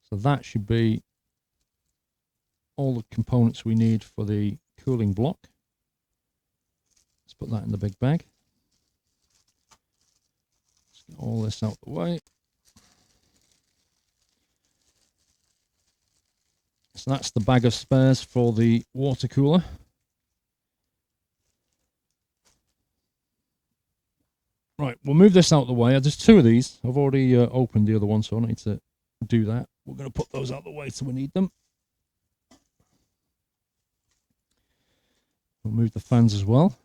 So that should be all the components we need for the cooling block. Let's put that in the big bag. Let's get all this out the way. So that's the bag of spares for the water cooler. Right, we'll move this out the way. There's 2 of these. I've already opened the other one, so I don't need to do that. We're going to put those out the way so we need them. We'll move the fans as well.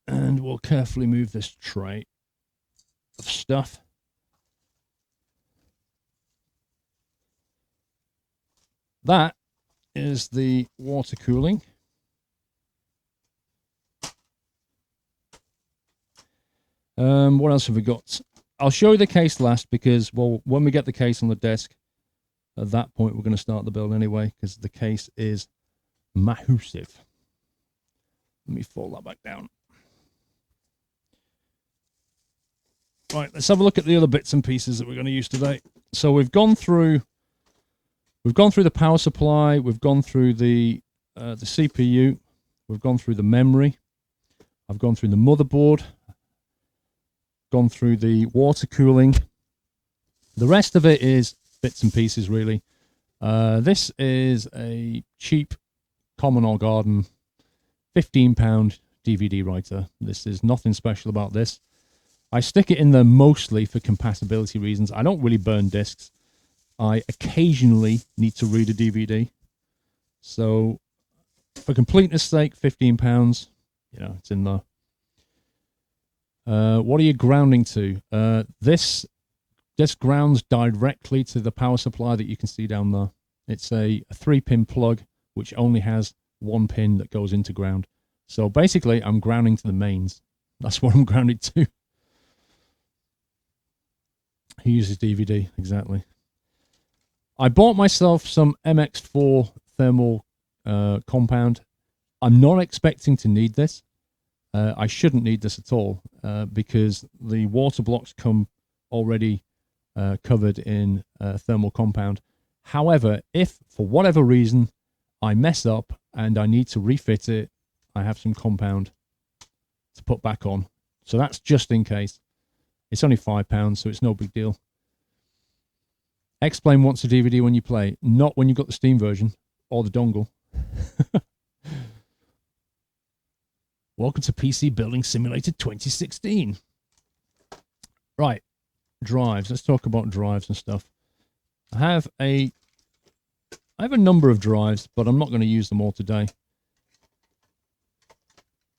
And we'll carefully move this tray of stuff. That is the water cooling. What else have we got? I'll show you the case last because, well, when we get the case on the desk, at that point we're going to start the build anyway because the case is massive. Let me fold that back down. Right, let's have a look at the other bits and pieces that we're going to use today. So we've gone through the power supply, we've gone through the CPU, we've gone through the memory, I've gone through the motherboard, gone through the water cooling. The rest of it is bits and pieces, really. This is a cheap Common or Garden £15 DVD writer. This is nothing special about this. I stick it in there mostly for compatibility reasons. I don't really burn discs. I occasionally need to read a DVD. So for completeness sake, £15, you know, it's in there. What are you grounding to? This grounds directly to the power supply that you can see down there. It's a 3-pin plug, which only has 1 pin that goes into ground. So basically, I'm grounding to the mains. That's what I'm grounded to. He uses DVD, exactly. I bought myself some MX4 thermal compound. I'm not expecting to need this. I shouldn't need this at all because the water blocks come already covered in thermal compound. However, if for whatever reason I mess up and I need to refit it, I have some compound to put back on. So that's just in case. It's only £5, so it's no big deal. X-Plane wants a DVD when you play, not when you've got the Steam version or the dongle. Welcome to PC Building Simulator 2016. Right, drives. Let's talk about drives and stuff. I have a number of drives, but I'm not going to use them all today.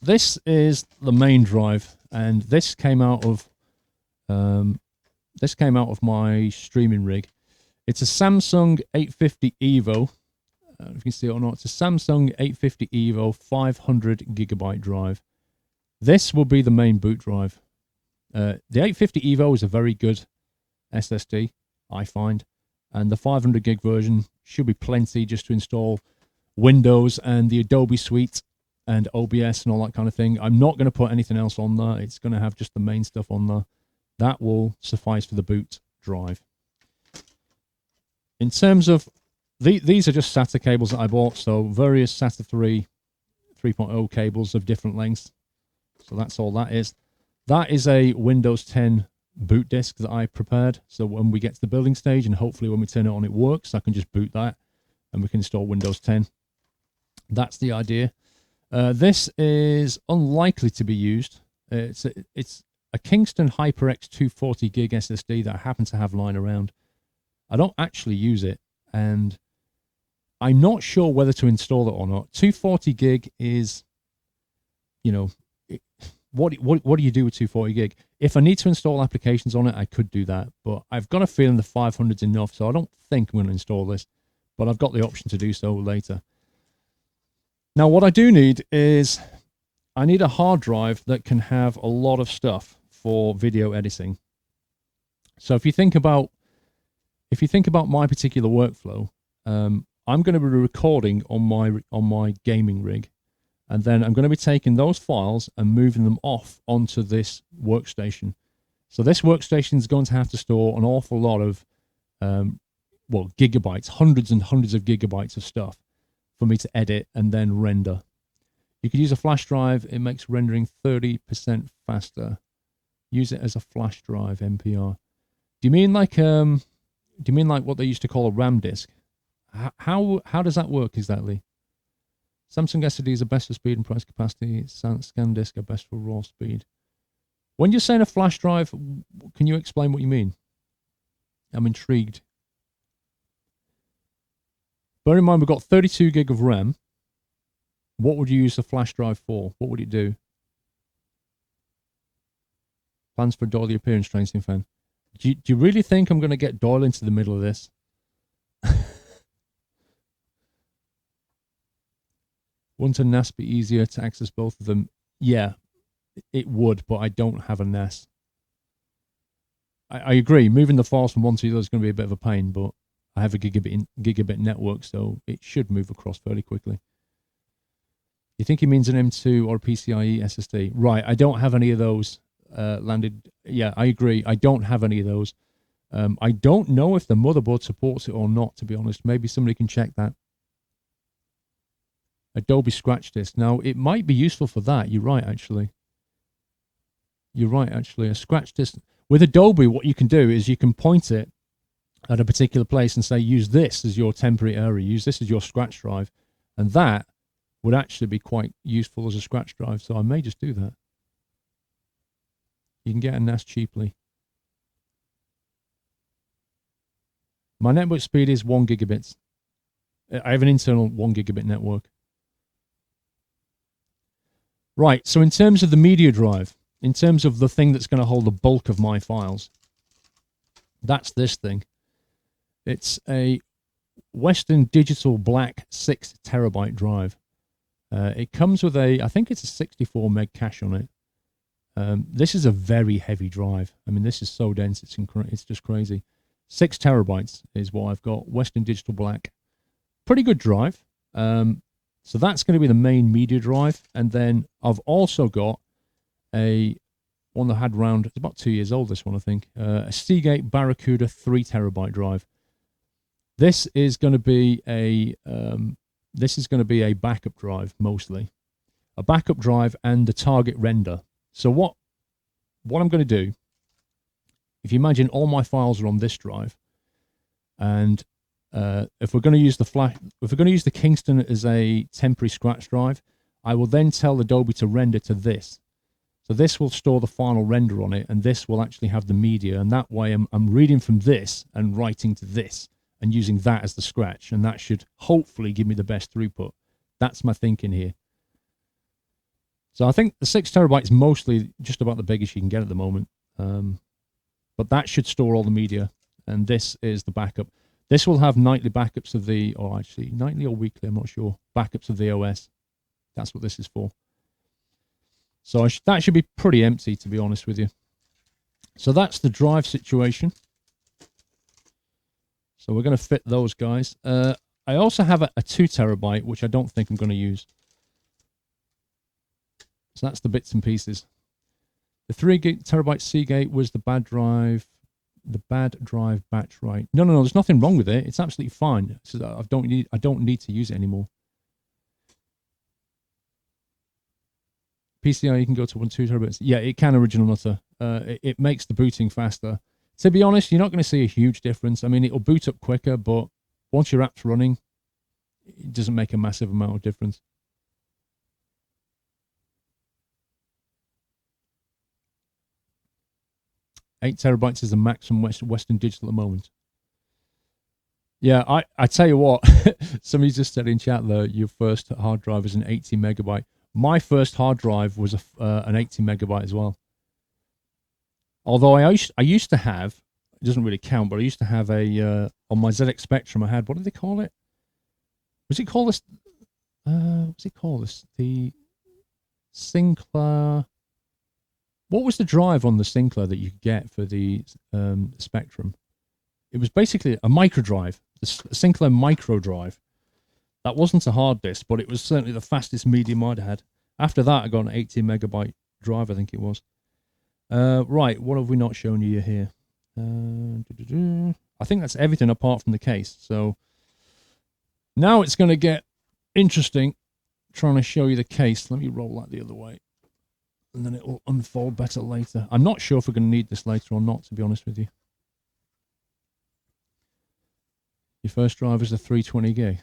This is the main drive, and this came out of my streaming rig. It's a Samsung 850 EVO. If you can see it or not, it's a Samsung 850 EVO 500 gigabyte drive. This will be the main boot drive. The 850 EVO is a very good SSD, I find, and the 500 gig version should be plenty just to install Windows and the Adobe Suite and OBS and all that kind of thing. I'm not going to put anything else on there. It's going to have just the main stuff on there. That will suffice for the boot drive. In terms of these are just SATA cables that I bought, so various SATA 3.0 cables of different lengths. So that's all that is. That is a Windows 10 boot disk that I prepared. So when we get to the building stage, and hopefully when we turn it on, it works, I can just boot that and we can install Windows 10. That's the idea. This is unlikely to be used. It's a Kingston HyperX 240 gig SSD that I happen to have lying around. I don't actually use it, and I'm not sure whether to install it or not. 240 gig is, you know, what do you do with 240 gig? If I need to install applications on it, I could do that, but I've got a feeling the 500's enough, so I don't think I'm going to install this, but I've got the option to do so later. Now, what I do need is I need a hard drive that can have a lot of stuff for video editing. So if you think about my particular workflow, I'm going to be recording on my gaming rig, and then I'm going to be taking those files and moving them off onto this workstation. So this workstation is going to have to store an awful lot of, gigabytes, hundreds and hundreds of gigabytes of stuff for me to edit and then render. You could use a flash drive. It makes rendering 30% faster. Use it as a flash drive, MPR. Do you mean like what they used to call a RAM disk? How does that work exactly? Samsung SSDs are best for speed and price capacity. Scan disk are best for raw speed. When you're saying a flash drive, can you explain what you mean? I'm intrigued. Bear in mind, we've got 32 gig of RAM. What would you use the flash drive for? What would it do? Plans for Doyle the appearance tracing fan. Do you really think I'm going to get Doyle into the middle of this? Wouldn't a NAS be easier to access both of them? Yeah, it would, but I don't have a NAS. I agree. Moving the files from one to the other is going to be a bit of a pain, but I have a gigabit network, so it should move across fairly quickly. You think he means an M2 or a PCIe SSD? Right, I don't have any of those landed. Yeah, I agree. I don't have any of those. I don't know if the motherboard supports it or not, to be honest. Maybe somebody can check that. Adobe Scratch Disk. Now, it might be useful for that. You're right, actually. A Scratch Disk. With Adobe, what you can do is you can point it at a particular place and say, use this as your temporary area. Use this as your scratch drive. And that would actually be quite useful as a scratch drive. So I may just do that. You can get a NAS cheaply. My network speed is 1 gigabit. I have an internal 1 gigabit network. Right, so in terms of the media drive, in terms of the thing that's going to hold the bulk of my files, that's this thing. It's a Western Digital Black 6 terabyte drive. It comes with I think it's a 64 meg cache on it. This is a very heavy drive. I mean, this is so dense, it's just crazy. 6 terabytes is what I've got. Western Digital Black. Pretty good drive. So that's going to be the main media drive. And then I've also got one that I had around, it's about 2 years old, this one, I think. A Seagate Barracuda 3 terabyte drive. This is going to be a backup drive, mostly. A backup drive and a target render. So what I'm going to do, if you imagine all my files are on this drive, and if we're going to use the Kingston as a temporary scratch drive, I will then tell Adobe to render to this. So this will store the final render on it, and this will actually have the media, and that way I'm reading from this and writing to this and using that as the scratch, and that should hopefully give me the best throughput. That's my thinking here. So I think the 6 terabytes is mostly just about the biggest you can get at the moment. But that should store all the media, and this is the backup. This will have nightly backups of nightly or weekly, I'm not sure, backups of the OS. That's what this is for. So that should be pretty empty, to be honest with you. So that's the drive situation. So we're going to fit those guys. I also have a 2 terabyte, which I don't think I'm going to use. So that's the bits and pieces. The 3 terabyte Seagate was the bad drive batch, right? No, there's nothing wrong with it. It's absolutely fine. So I don't need to use it anymore. PCI, you can go to 2 terabytes. Yeah, it can original nutter. It makes the booting faster. To be honest, you're not going to see a huge difference. I mean, it'll boot up quicker, but once your app's running, it doesn't make a massive amount of difference. Eight terabytes is the max from Western Digital at the moment. Yeah, I tell you what, somebody just said in chat there, your first hard drive is an 80 megabyte. My first hard drive was an 80 megabyte as well. Although I used to have, it doesn't really count, but I used to have a on my ZX Spectrum. I had, what did they call it? Was it called this? What's it called this? The Sinclair. What was the drive on the Sinclair that you could get for the Spectrum? It was basically a micro drive, the Sinclair micro drive. That wasn't a hard disk, but it was certainly the fastest medium I'd had. After that, I got an 80 megabyte drive, I think it was. Right, what have we not shown you here? I think that's everything apart from the case. So now it's going to get interesting trying to show you the case. Let me roll that the other way, and then it will unfold better later. I'm not sure if we're going to need this later or not, to be honest with you. Your first drive is a 320 gig.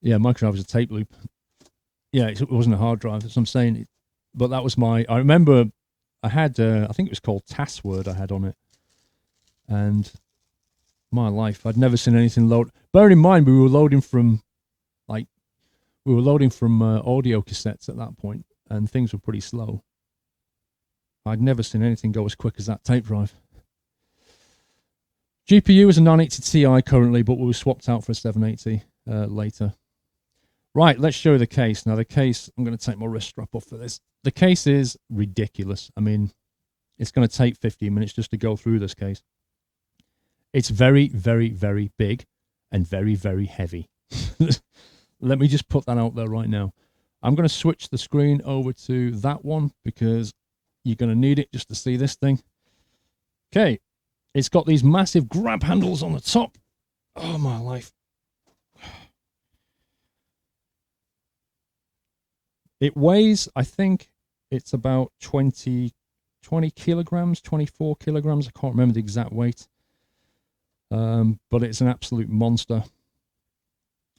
Yeah, my drive was a tape loop. Yeah, it wasn't a hard drive, that's what I'm saying. But that was my... I remember I had, I think it was called Tassword I had on it. And my life, I'd never seen anything load... Bear in mind, we were loading from audio cassettes at that point, and things were pretty slow. I'd never seen anything go as quick as that tape drive. GPU is a 980 Ti currently, but we were swapped out for a 780 later. Right, let's show you the case. Now the case, I'm going to take my wrist strap off for this. The case is ridiculous. I mean, it's going to take 15 minutes just to go through this case. It's very, very, very big and very, very heavy. Let me just put that out there right now. I'm going to switch the screen over to that one because you're going to need it just to see this thing. Okay, it's got these massive grab handles on the top. Oh, my life. It weighs, I think it's about 20 kilograms, 24 kilograms. I can't remember the exact weight. But it's an absolute monster.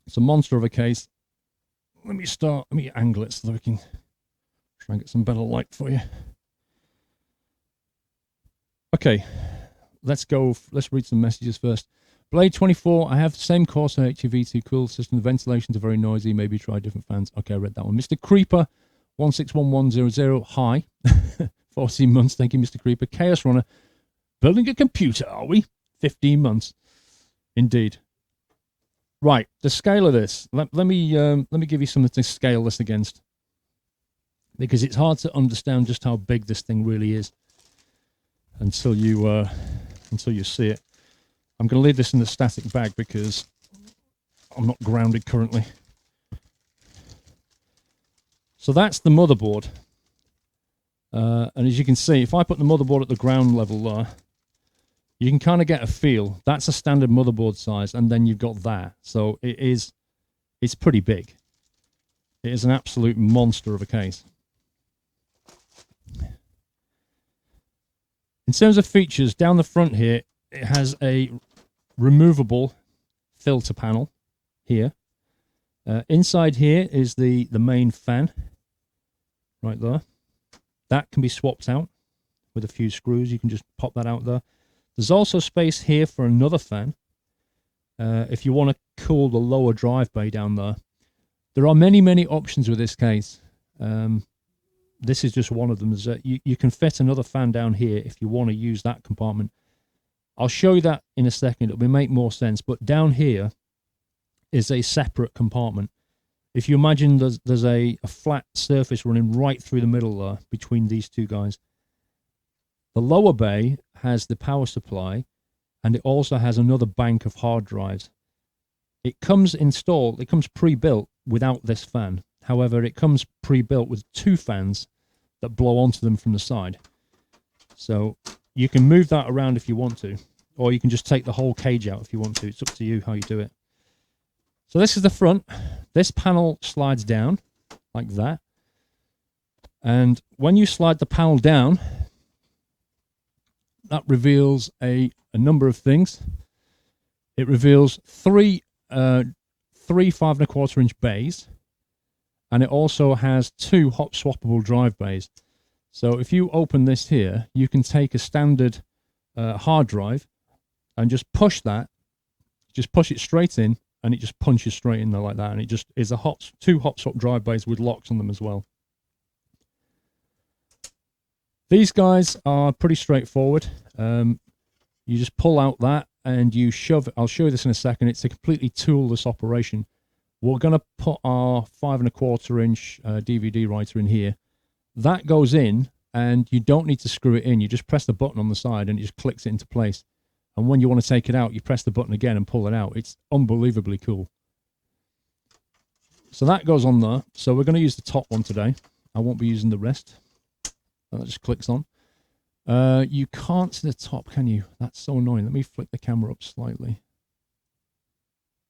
It's a monster of a case. Let me angle it so that we can try and get some better light for you. Okay, let's read some messages first. Blade 24, I have the same Corsair HEV2 cool system. The ventilations are very noisy. Maybe try different fans. Okay, I read that one. Mr. Creeper, 161100. Hi. 14 months. Thank you, Mr. Creeper. Chaos Runner. Building a computer, are we? 15 months. Indeed. Right, the scale of this. Let me give you something to scale this against, because it's hard to understand just how big this thing really is until you see it. I'm going to leave this in the static bag because I'm not grounded currently. So that's the motherboard. And as you can see, if I put the motherboard at the ground level there, you can kind of get a feel. That's a standard motherboard size, and then you've got that. So it's pretty big. It is an absolute monster of a case. In terms of features, down the front here, it has a removable filter panel here. Inside here is the main fan right there. That can be swapped out with a few screws. You can just pop that out there. There's also space here for another fan if you want to cool the lower drive bay down there. There are many, many options with this case. This is just one of them. You can fit another fan down here if you want to use that compartment. I'll show you that in a second. It will make more sense. But down here is a separate compartment. If you imagine there's a flat surface running right through the middle there between these two guys. The lower bay has the power supply, and it also has another bank of hard drives. It comes installed, it comes pre-built without this fan. However, it comes pre-built with two fans that blow onto them from the side. So you can move that around if you want to, or you can just take the whole cage out if you want to. It's up to you how you do it. So this is the front. This panel slides down like that. And when you slide the panel down, that reveals a number of things. It reveals three 5 1/4 inch bays, and it also has two hot swappable drive bays. So if you open this here, you can take a standard hard drive and just push it straight in, and it just punches straight in there like that, and it just is two hot swap drive bays with locks on them as well. These guys are pretty straightforward. You just pull out that and you shove it. I'll show you this in a second. It's a completely toolless operation. We're going to put our 5 1/4 inch DVD writer in here. That goes in, and you don't need to screw it in. You just press the button on the side and it just clicks it into place. And when you want to take it out, you press the button again and pull it out. It's unbelievably cool. So that goes on there. So we're going to use the top one today. I won't be using the rest. That just clicks on. You can't see the top, can you? That's so annoying. Let me flip the camera up slightly.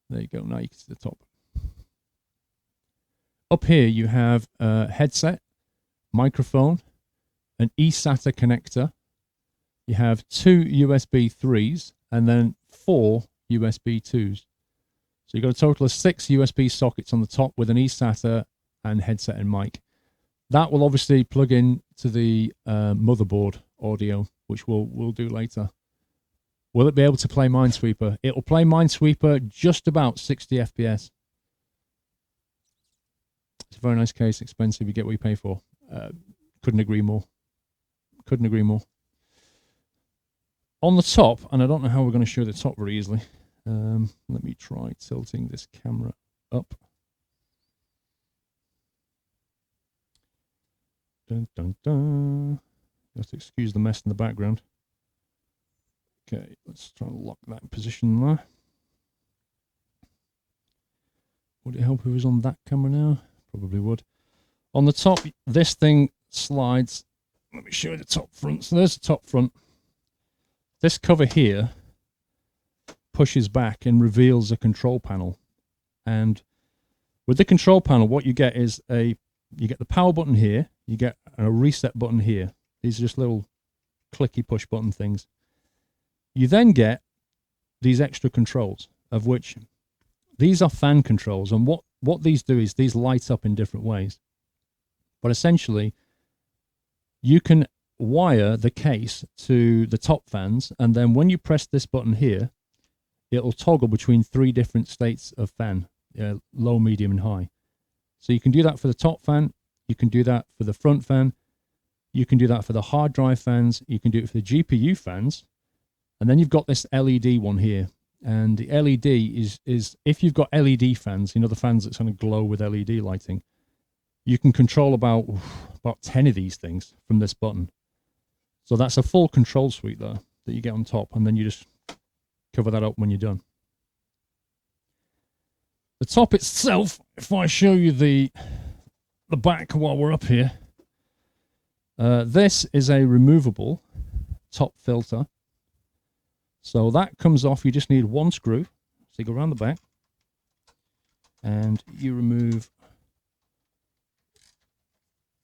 There you go. Now you can see the top. Up here you have a headset, microphone, an eSATA connector. You have 2 USB 3s and then 4 USB 2s. So you've got a total of 6 USB sockets on the top with an eSATA and headset and mic. That will obviously plug in to the motherboard audio, which we'll do later. Will it be able to play Minesweeper? It will play Minesweeper just about 60 FPS. It's a very nice case, expensive. You get what you pay for. Couldn't agree more. Couldn't agree more. On the top, and I don't know how we're going to show the top very easily. Let me try tilting this camera up. Dun, dun, dun. You have to excuse the mess in the background. Okay, let's try and lock that in position there. Would it help if it was on that camera now? Probably would. On the top, this thing slides. Let me show you the top front. So there's the top front. This cover here pushes back and reveals a control panel. And with the control panel, what you get is you get the power button here, you get a reset button here. These are just little clicky push button things. You then get these extra controls, of which these are fan controls. And what these do is these light up in different ways. But essentially, you can wire the case to the top fans, and then when you press this button here, it'll toggle between 3 different states of fan, low, medium, and high. So you can do that for the top fan, you can do that for the front fan, you can do that for the hard drive fans, you can do it for the GPU fans, and then you've got this LED one here. And the LED is if you've got LED fans, you know, the fans that kind of glow with LED lighting, you can control about 10 of these things from this button. So that's a full control suite there that you get on top, and then you just cover that up when you're done. The top itself, if I show you the back while we're up here, this is a removable top filter. So that comes off. You just need 1 screw. So you go around the back and you remove,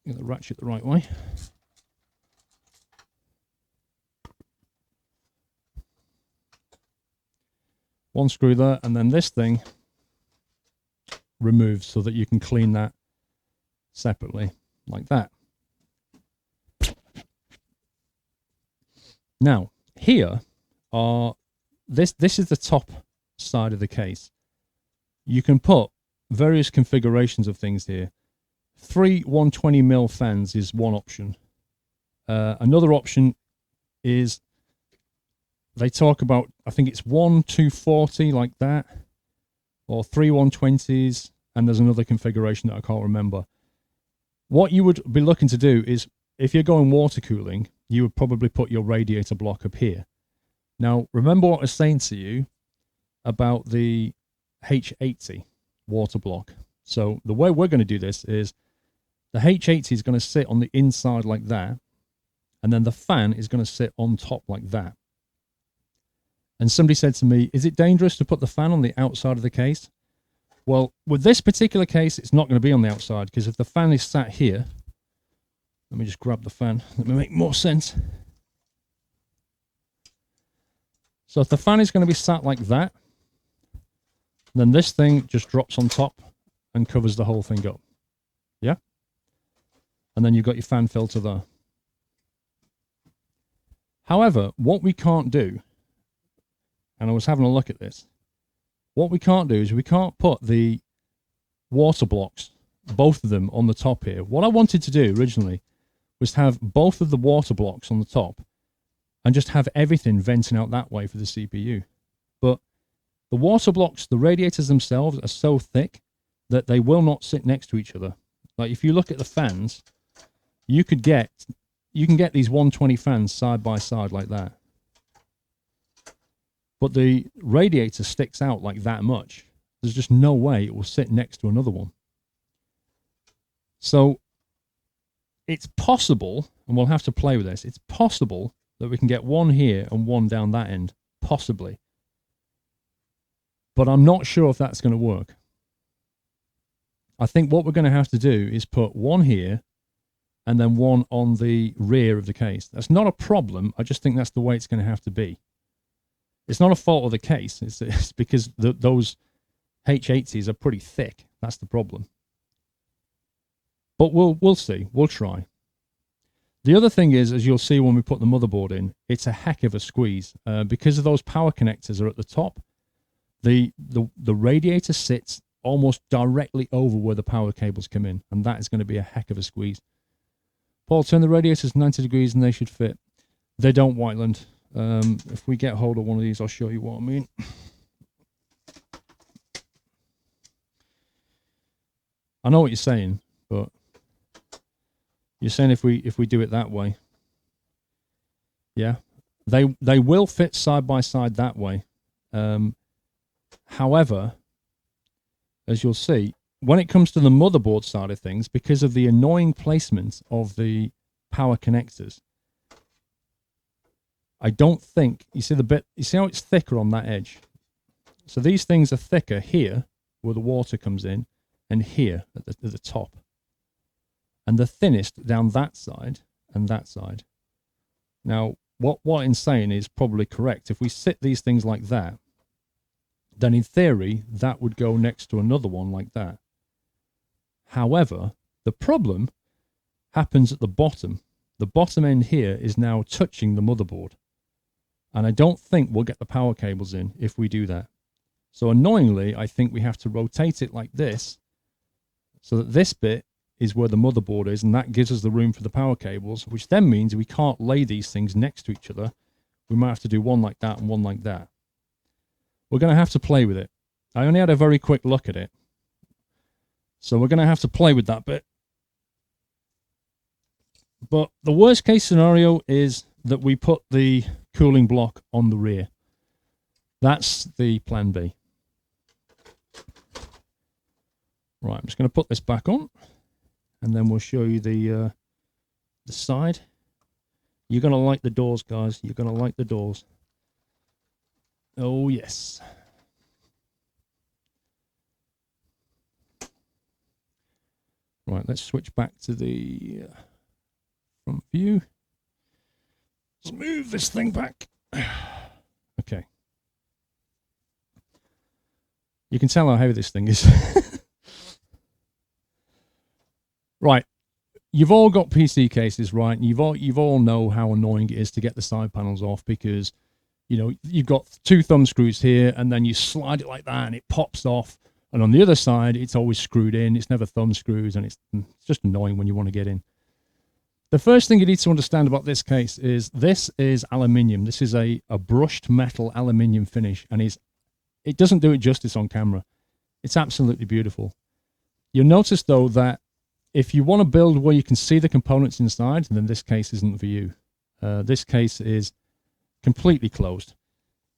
get the ratchet the right way. One screw there, and then this thing removes so that you can clean that separately like that. Now here are this is the top side of the case. You can put various configurations of things here. 3 120mm fans is one option. Another option is they talk about, I think it's 1 240 like that, or 3 120s, and there's another configuration that I can't remember. What you would be looking to do is, if you're going water cooling, you would probably put your radiator block up here. Now, remember what I was saying to you about the H80 water block. So the way we're going to do this is the H80 is going to sit on the inside like that, and then the fan is going to sit on top like that. And somebody said to me, is it dangerous to put the fan on the outside of the case? Well, with this particular case, it's not going to be on the outside, because if the fan is sat here, let me just grab the fan, let me make more sense. So if the fan is going to be sat like that, then this thing just drops on top and covers the whole thing up. Yeah? And then you've got your fan filter there. However, what we can't do, and I was having a look at this, what we can't do is we can't put the water blocks, both of them, on the top here. What I wanted to do originally was to have both of the water blocks on the top and just have everything venting out that way for the CPU. But the water blocks, the radiators themselves are so thick that they will not sit next to each other. Like if you look at the fans, you can get these 120 fans side by side like that. But the radiator sticks out like that much. There's just no way it will sit next to another one. So it's possible, and we'll have to play with this, it's possible that we can get one here and one down that end. Possibly. But I'm not sure if that's going to work. I think what we're going to have to do is put one here and then one on the rear of the case. That's not a problem. I just think that's the way it's going to have to be. It's not a fault of the case. It's because those H80s are pretty thick. That's the problem. But we'll see. We'll try. The other thing is, as you'll see when we put the motherboard in, it's a heck of a squeeze. Because of those power connectors are at the top, the radiator sits almost directly over where the power cables come in, and that is going to be a heck of a squeeze. Paul, turn the radiators 90 degrees and they should fit. They don't, Whiteland. If we get hold of one of these, I'll show you what I mean. I know what you're saying, but you're saying if we do it that way. Yeah, they will fit side by side that way. However, as you'll see, when it comes to the motherboard side of things, because of the annoying placement of the power connectors, I don't think, you see how it's thicker on that edge? So these things are thicker here, where the water comes in, and here at the top. And the thinnest down that side and that side. Now, what I'm saying is probably correct. If we sit these things like that, then in theory, that would go next to another one like that. However, the problem happens at the bottom. The bottom end here is now touching the motherboard. And I don't think we'll get the power cables in if we do that. So annoyingly, I think we have to rotate it like this, so that this bit is where the motherboard is, and that gives us the room for the power cables, which then means we can't lay these things next to each other. We might have to do one like that and one like that. We're going to have to play with it. I only had a very quick look at it. So we're going to have to play with that bit. But the worst case scenario is that we put the cooling block on the rear. That's the plan B. Right, I'm just going to put this back on, and then we'll show you the side. You're going to like the doors, guys. You're going to like the doors. Oh, yes. Right, let's switch back to the front view. Let's move this thing back. Okay. You can tell how heavy this thing is. Right. You've all got PC cases, right? And you've all know how annoying it is to get the side panels off, because you know, you've got two thumb screws here, and then you slide it like that and it pops off. And on the other side, it's always screwed in. It's never thumb screws, and it's just annoying when you want to get in. The first thing you need to understand about this case is this is aluminium. This is a brushed metal aluminium finish, and it doesn't do it justice on camera. It's absolutely beautiful. You'll notice, though, that if you want to build where you can see the components inside, then this case isn't for you. This case is completely closed.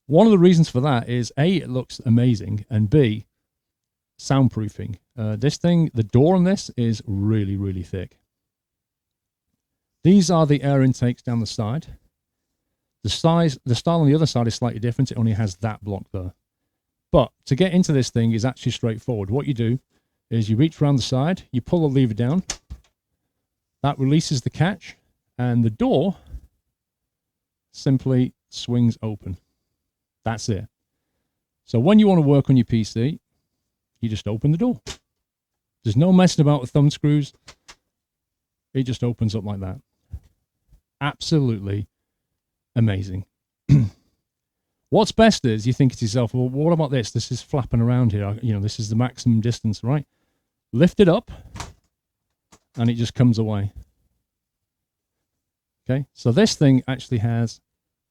One of the reasons for that is A, it looks amazing, and B, soundproofing. This thing, the door on this is really, really thick. These are the air intakes down the side. The style on the other side is slightly different. It only has that block there. But to get into this thing is actually straightforward. What you do is you reach around the side, you pull the lever down, that releases the catch, and the door simply swings open. That's it. So when you want to work on your PC, you just open the door. There's no messing about with thumb screws. It just opens up like that. Absolutely amazing. What's best is you think to yourself, well, what about this? This is flapping around here. You know, this is the maximum distance, right? Lift it up, and it just comes away. Okay, so this thing actually has,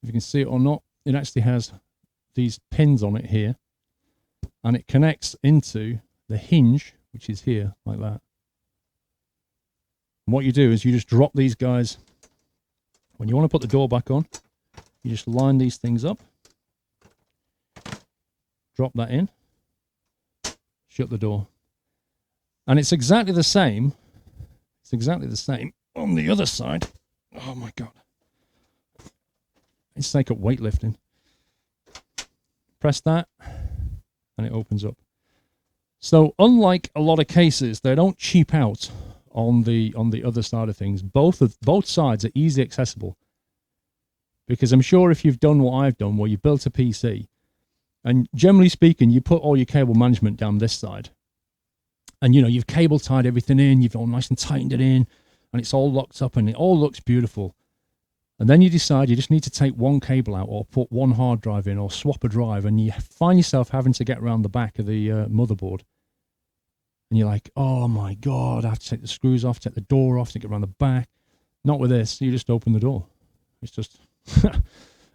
if you can see it or not, it actually has these pins on it here, and it connects into the hinge, which is here, like that. And what you do is you just drop these guys. When you want to put the door back on, you just line these things up. Drop that in, shut the door. And it's exactly the same. It's exactly the same on the other side. Oh my God. Let's take up weightlifting. Press that and it opens up. So unlike a lot of cases, they don't cheap out on the other side of things. Both sides are easily accessible. Because I'm sure if you've done what I've done, where you built a PC, and generally speaking, you put all your cable management down this side. And, you know, you've cable tied everything in, you've all nice and tightened it in, and it's all locked up and it all looks beautiful. And then you decide you just need to take one cable out or put one hard drive in or swap a drive, and you find yourself having to get around the back of the motherboard. And you're like, oh my God, I have to take the screws off, take the door off to get around the back. Not with this, you just open the door. It's just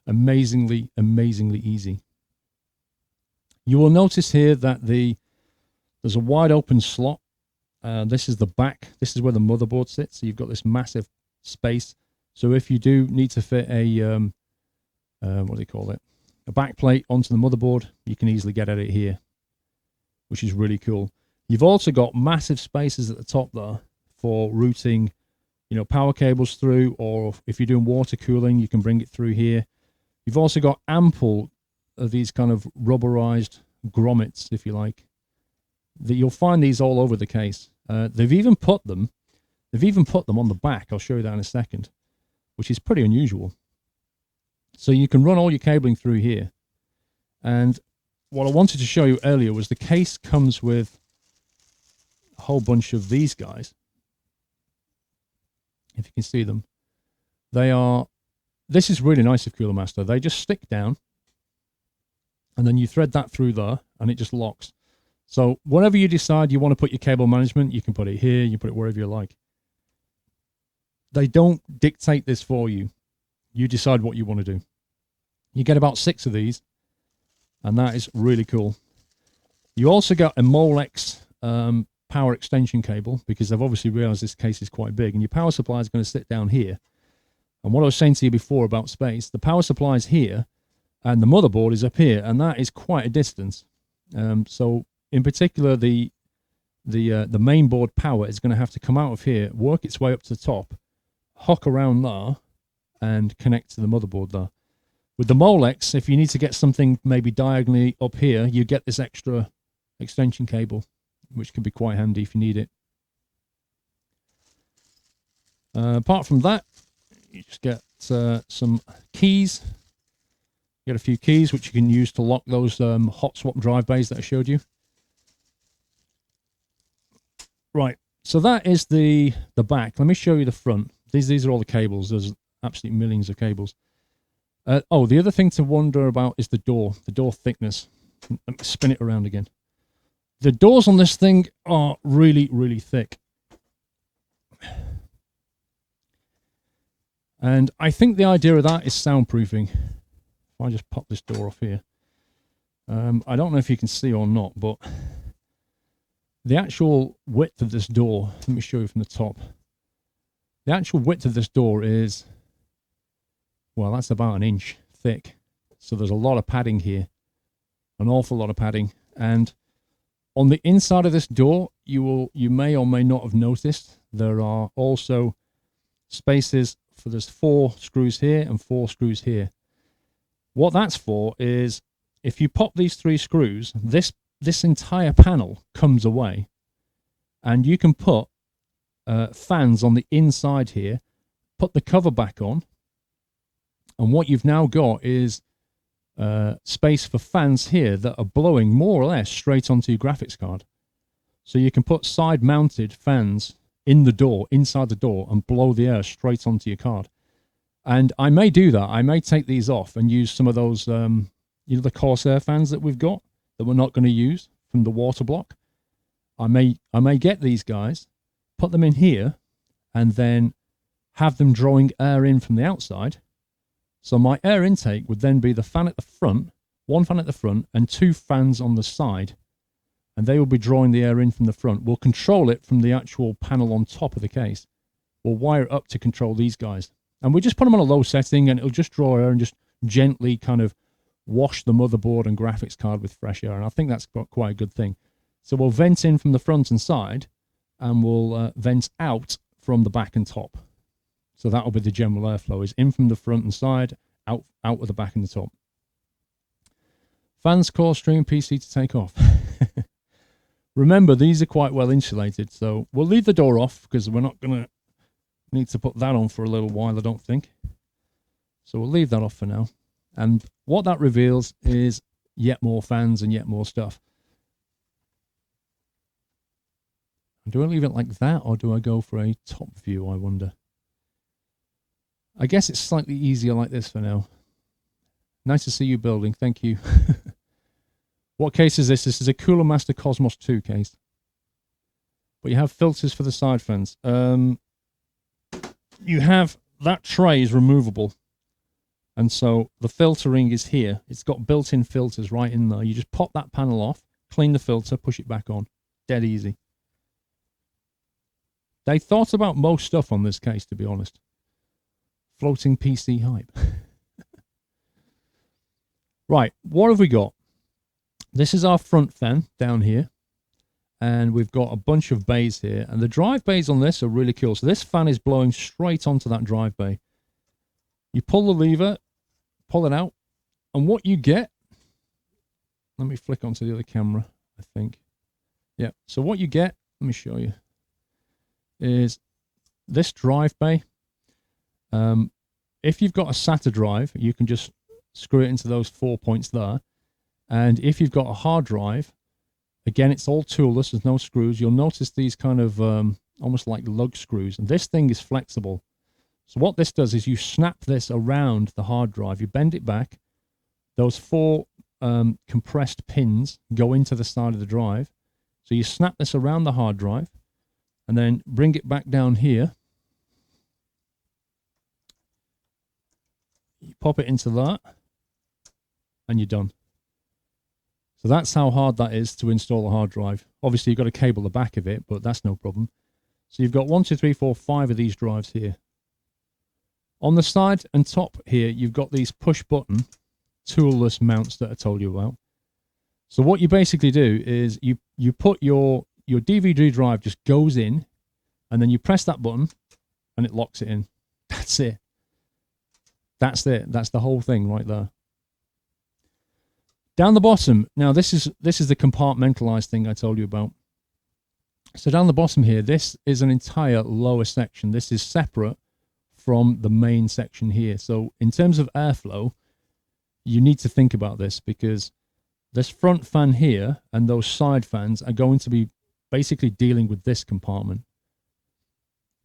amazingly, amazingly easy. You will notice here that there's a wide open slot. This is the back. This is where the motherboard sits. So you've got this massive space. So if you do need to fit a, what do you call it? A back plate onto the motherboard, you can easily get at it here, which is really cool. You've also got massive spaces at the top there for routing, you know, power cables through, or if you're doing water cooling, you can bring it through here. You've also got ample of these kind of rubberized grommets, if you like. You'll find these all over the case. They've even put them on the back. I'll show you that in a second, which is pretty unusual. So you can run all your cabling through here. And what I wanted to show you earlier was the case comes with a whole bunch of these guys. If you can see them. This is really nice of Cooler Master. They just stick down, and then you thread that through there, and it just locks. So whenever you decide you want to put your cable management, you can put it here, you put it wherever you like. They don't dictate this for you. You decide what you want to do. You get about 6 of these, and that is really cool. You also got a Molex power extension cable, because they've obviously realized this case is quite big, and your power supply is going to sit down here. And what I was saying to you before about space, the power supply is here, and the motherboard is up here, and that is quite a distance. So in particular, the main board power is going to have to come out of here, work its way up to the top, hook around there, and connect to the motherboard there. With the Molex, if you need to get something maybe diagonally up here, you get this extra extension cable, which can be quite handy if you need it. Apart from that, you just get some keys. You get a few keys which you can use to lock those hot swap drive bays that I showed you. Right, so that is the back. Let me show you the front. These are all the cables. There's absolutely millions of cables. Oh, the other thing to wonder about is the door thickness. Let me spin it around again. The doors on this thing are really, really thick. And I think the idea of that is soundproofing. If I just pop this door off here. I don't know if you can see or not, but the actual width of this door, let me show you from the top. The actual width of this door is, well, that's about 1 inch thick. So there's a lot of padding here, an awful lot of padding. And on the inside of this door, you may or may not have noticed, there are also spaces for, there's 4 screws here and 4 screws here. What that's for is, if you pop these 3 screws, this entire panel comes away, and you can put fans on the inside here, put the cover back on, and what you've now got is space for fans here that are blowing more or less straight onto your graphics card. So you can put side-mounted fans in the door, inside the door, and blow the air straight onto your card. And I may do that. I may take these off and use some of those you know, the Corsair fans that we've got that we're not going to use from the water block. I may get these guys, put them in here, and then have them drawing air in from the outside. So my air intake would then be the fan at the front, one fan at the front, and two fans on the side. And they will be drawing the air in from the front. We'll control it from the actual panel on top of the case. We'll wire it up to control these guys. And we just put them on a low setting, and it'll just draw air and just gently kind of wash the motherboard and graphics card with fresh air. And I think that's quite a good thing. So we'll vent in from the front and side, and we'll vent out from the back and top. So that'll be the general airflow, is in from the front and side, out with the back and the top. Fans, core, stream, PC to take off. Remember, these are quite well insulated, so we'll leave the door off because we're not going to need to put that on for a little while, I don't think. So we'll leave that off for now. And what that reveals is yet more fans and yet more stuff. Do I leave it like that, or do I go for a top view, I wonder? I guess it's slightly easier like this for now. Nice to see you building, thank you. What case is this? This is a Cooler Master Cosmos 2 case. But you have filters for the side fans. You have, that tray is removable. And so the filtering is here. It's got built-in filters right in there. You just pop that panel off, clean the filter, push it back on. Dead easy. They thought about most stuff on this case, to be honest. Floating PC hype. Right, what have we got? This is our front fan down here. And we've got a bunch of bays here. And the drive bays on this are really cool. So this fan is blowing straight onto that drive bay. You pull the lever, pull it out. And what you get... Let me flick onto the other camera, I think. Yeah, so what you get... Let me show you. Is this drive bay. If you've got a SATA drive, you can just screw it into those 4 points there. And if you've got a hard drive, again, it's all toolless, there's no screws. You'll notice these kind of almost like lug screws. And this thing is flexible. So what this does is you snap this around the hard drive. You bend it back. Those 4 compressed pins go into the side of the drive. So you snap this around the hard drive. And then bring it back down here. You pop it into that. And you're done. So that's how hard that is to install a hard drive. Obviously, you've got to cable the back of it, but that's no problem. So you've got 1, 2, 3, 4, 5 of these drives here. On the side and top here, you've got these push-button toolless mounts that I told you about. So what you basically do is you put your DVD drive just goes in, and then you press that button, and it locks it in. That's it. That's it. That's the whole thing right there. Down the bottom, now this is the compartmentalized thing I told you about. So down the bottom here, this is an entire lower section. This is separate from the main section here. So in terms of airflow, you need to think about this, because this front fan here and those side fans are going to be basically dealing with this compartment.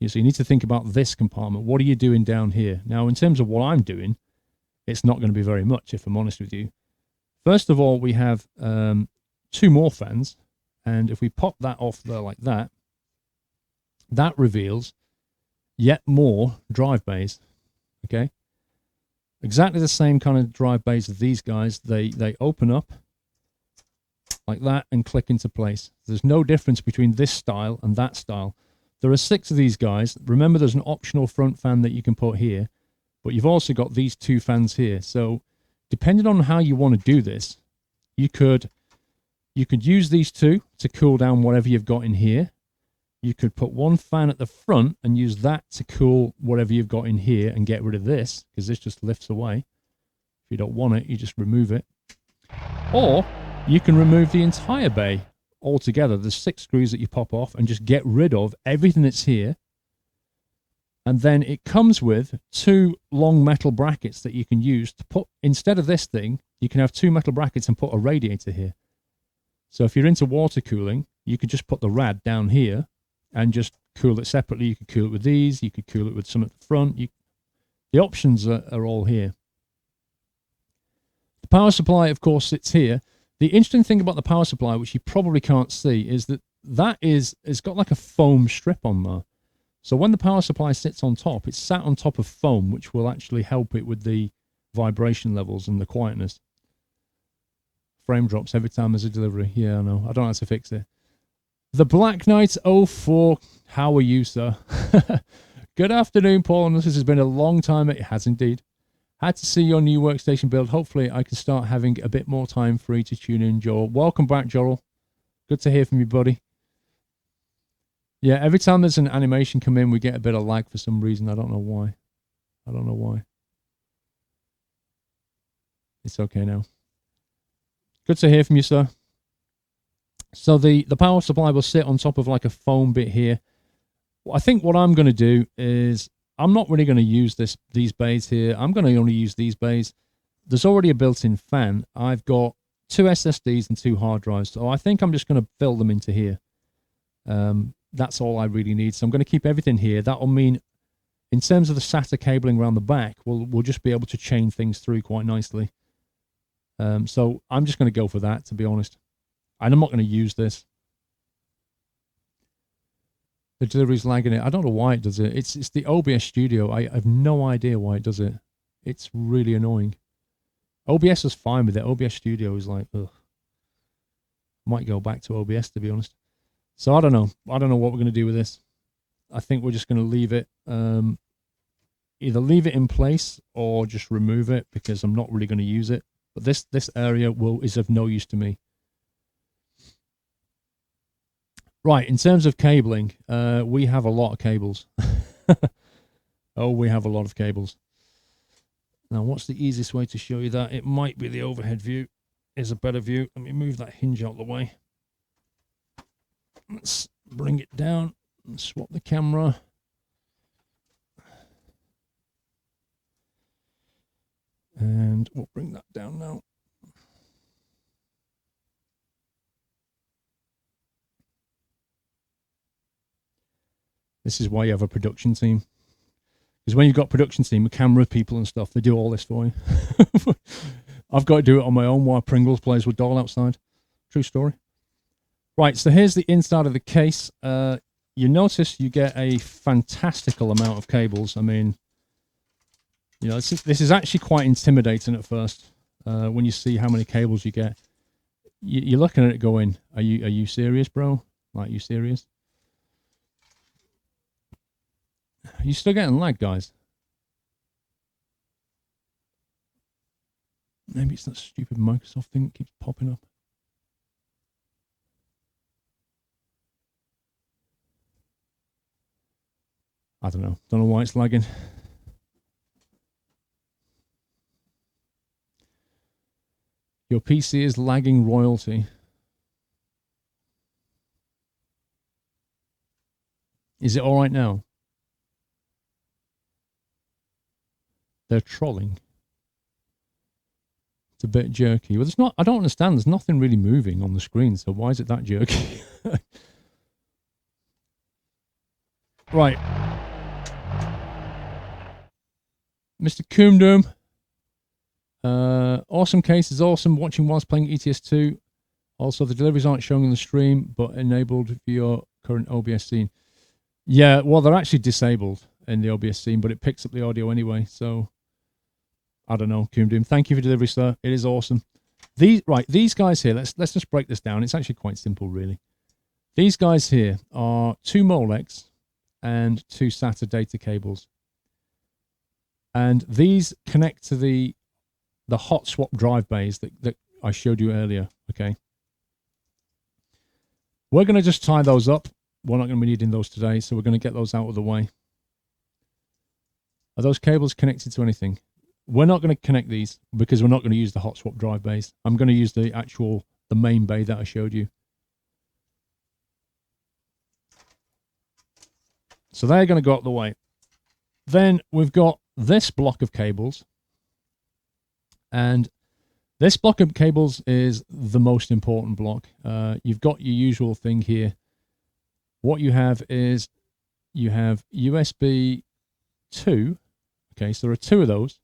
So you need to think about this compartment. What are you doing down here? Now, in terms of what I'm doing, it's not going to be very much, if I'm honest with you. First of all, we have 2 more fans. And if we pop that off there like that, that reveals yet more drive bays. Okay? Exactly the same kind of drive bays as these guys. They open up like that and click into place. There's no difference between this style and that style. There are 6 of these guys. Remember, there's an optional front fan that you can put here, but you've also got these 2 fans here. So depending on how you want to do this, you could use these 2 to cool down whatever you've got in here. You could put 1 fan at the front and use that to cool whatever you've got in here and get rid of this, because this just lifts away. If you don't want it, you just remove it. Or you can remove the entire bay altogether. There's 6 screws that you pop off and just get rid of everything that's here. And then it comes with 2 long metal brackets that you can use to put, instead of this thing, you can have 2 metal brackets and put a radiator here. So if you're into water cooling, you could just put the rad down here and just cool it separately. You could cool it with these. You could cool it with some at the front. The options are all here. The The power supply, of course, sits here. The interesting thing about the power supply, which you probably can't see, is that it's got like a foam strip on there. So when the power supply sits on top, it's sat on top of foam, which will actually help it with the vibration levels and the quietness. Frame drops every time there's a delivery. Yeah, I know. I don't know how to fix it. The Black Knight 04. How are you, sir? Good afternoon, Paul. This has been a long time. It has indeed. Had to see your new workstation build. Hopefully, I can start having a bit more time free to tune in, Joel. Welcome back, Joel. Good to hear from you, buddy. Yeah, every time there's an animation come in, we get a bit of lag for some reason. I don't know why. I don't know why. It's okay now. Good to hear from you, sir. So the power supply will sit on top of like a foam bit here. I think what I'm going to do is I'm not really going to use these bays here. I'm going to only use these bays. There's already a built-in fan. I've got 2 SSDs and 2 hard drives. So I think I'm just going to fill them into here. That's all I really need. So I'm going to keep everything here. That will mean in terms of the SATA cabling around the back, we'll just be able to chain things through quite nicely. So I'm just going to go for that, to be honest. And I'm not going to use this. The delivery's lagging it. I don't know why it does it. It's the OBS Studio. I have no idea why it does it. It's really annoying. OBS is fine with it. OBS Studio is like, ugh. Might go back to OBS, to be honest. So I don't know. I don't know what we're going to do with this. I think we're just going to leave it. Either leave it in place or just remove it because I'm not really going to use it. But this area is of no use to me. Right, in terms of cabling, we have a lot of cables. Oh, we have a lot of cables. Now, what's the easiest way to show you that? It might be the overhead view is a better view. Let me move that hinge out of the way. Let's bring it down and swap the camera. And we'll bring that down now. This is why you have a production team. Because when you've got a production team with camera people and stuff, they do all this for you. I've got to do it on my own while Pringles plays with Doll outside. True story. Right, so here's the inside of the case. You notice you get a fantastical amount of cables. I mean, you know, this is actually quite intimidating at first when you see how many cables you get. You're looking at it going, are you serious, bro? Like, you serious? Are you still getting lag, guys? Maybe it's that stupid Microsoft thing that keeps popping up. I don't know. Don't know why it's lagging. Your PC is lagging royalty. Is it all right now? They're trolling. It's a bit jerky. Well, it's not. I don't understand. There's nothing really moving on the screen, so why is it that jerky? Right. Mr. Coomdoom. Awesome case is awesome. Watching whilst playing ETS2. Also, the deliveries aren't showing on the stream, but enabled for your current OBS scene. Yeah, well, they're actually disabled in the OBS scene, but it picks up the audio anyway, so I don't know, Coomdoom. Thank you for delivery, sir. It is awesome. These guys here, let's just break this down. It's actually quite simple, really. These guys here are 2 Molex and 2 SATA data cables. And these connect to the hot swap drive bays that I showed you earlier, okay? We're going to just tie those up. We're not going to be needing those today, so we're going to get those out of the way. Are those cables connected to anything? We're not going to connect these because we're not going to use the hot swap drive bays. I'm going to use the main bay that I showed you. So they're going to go out the way. Then we've got this block of cables. And this block of cables is the most important block. You've got your usual thing here. What you have is you have USB 2. Okay, so there are 2 of those.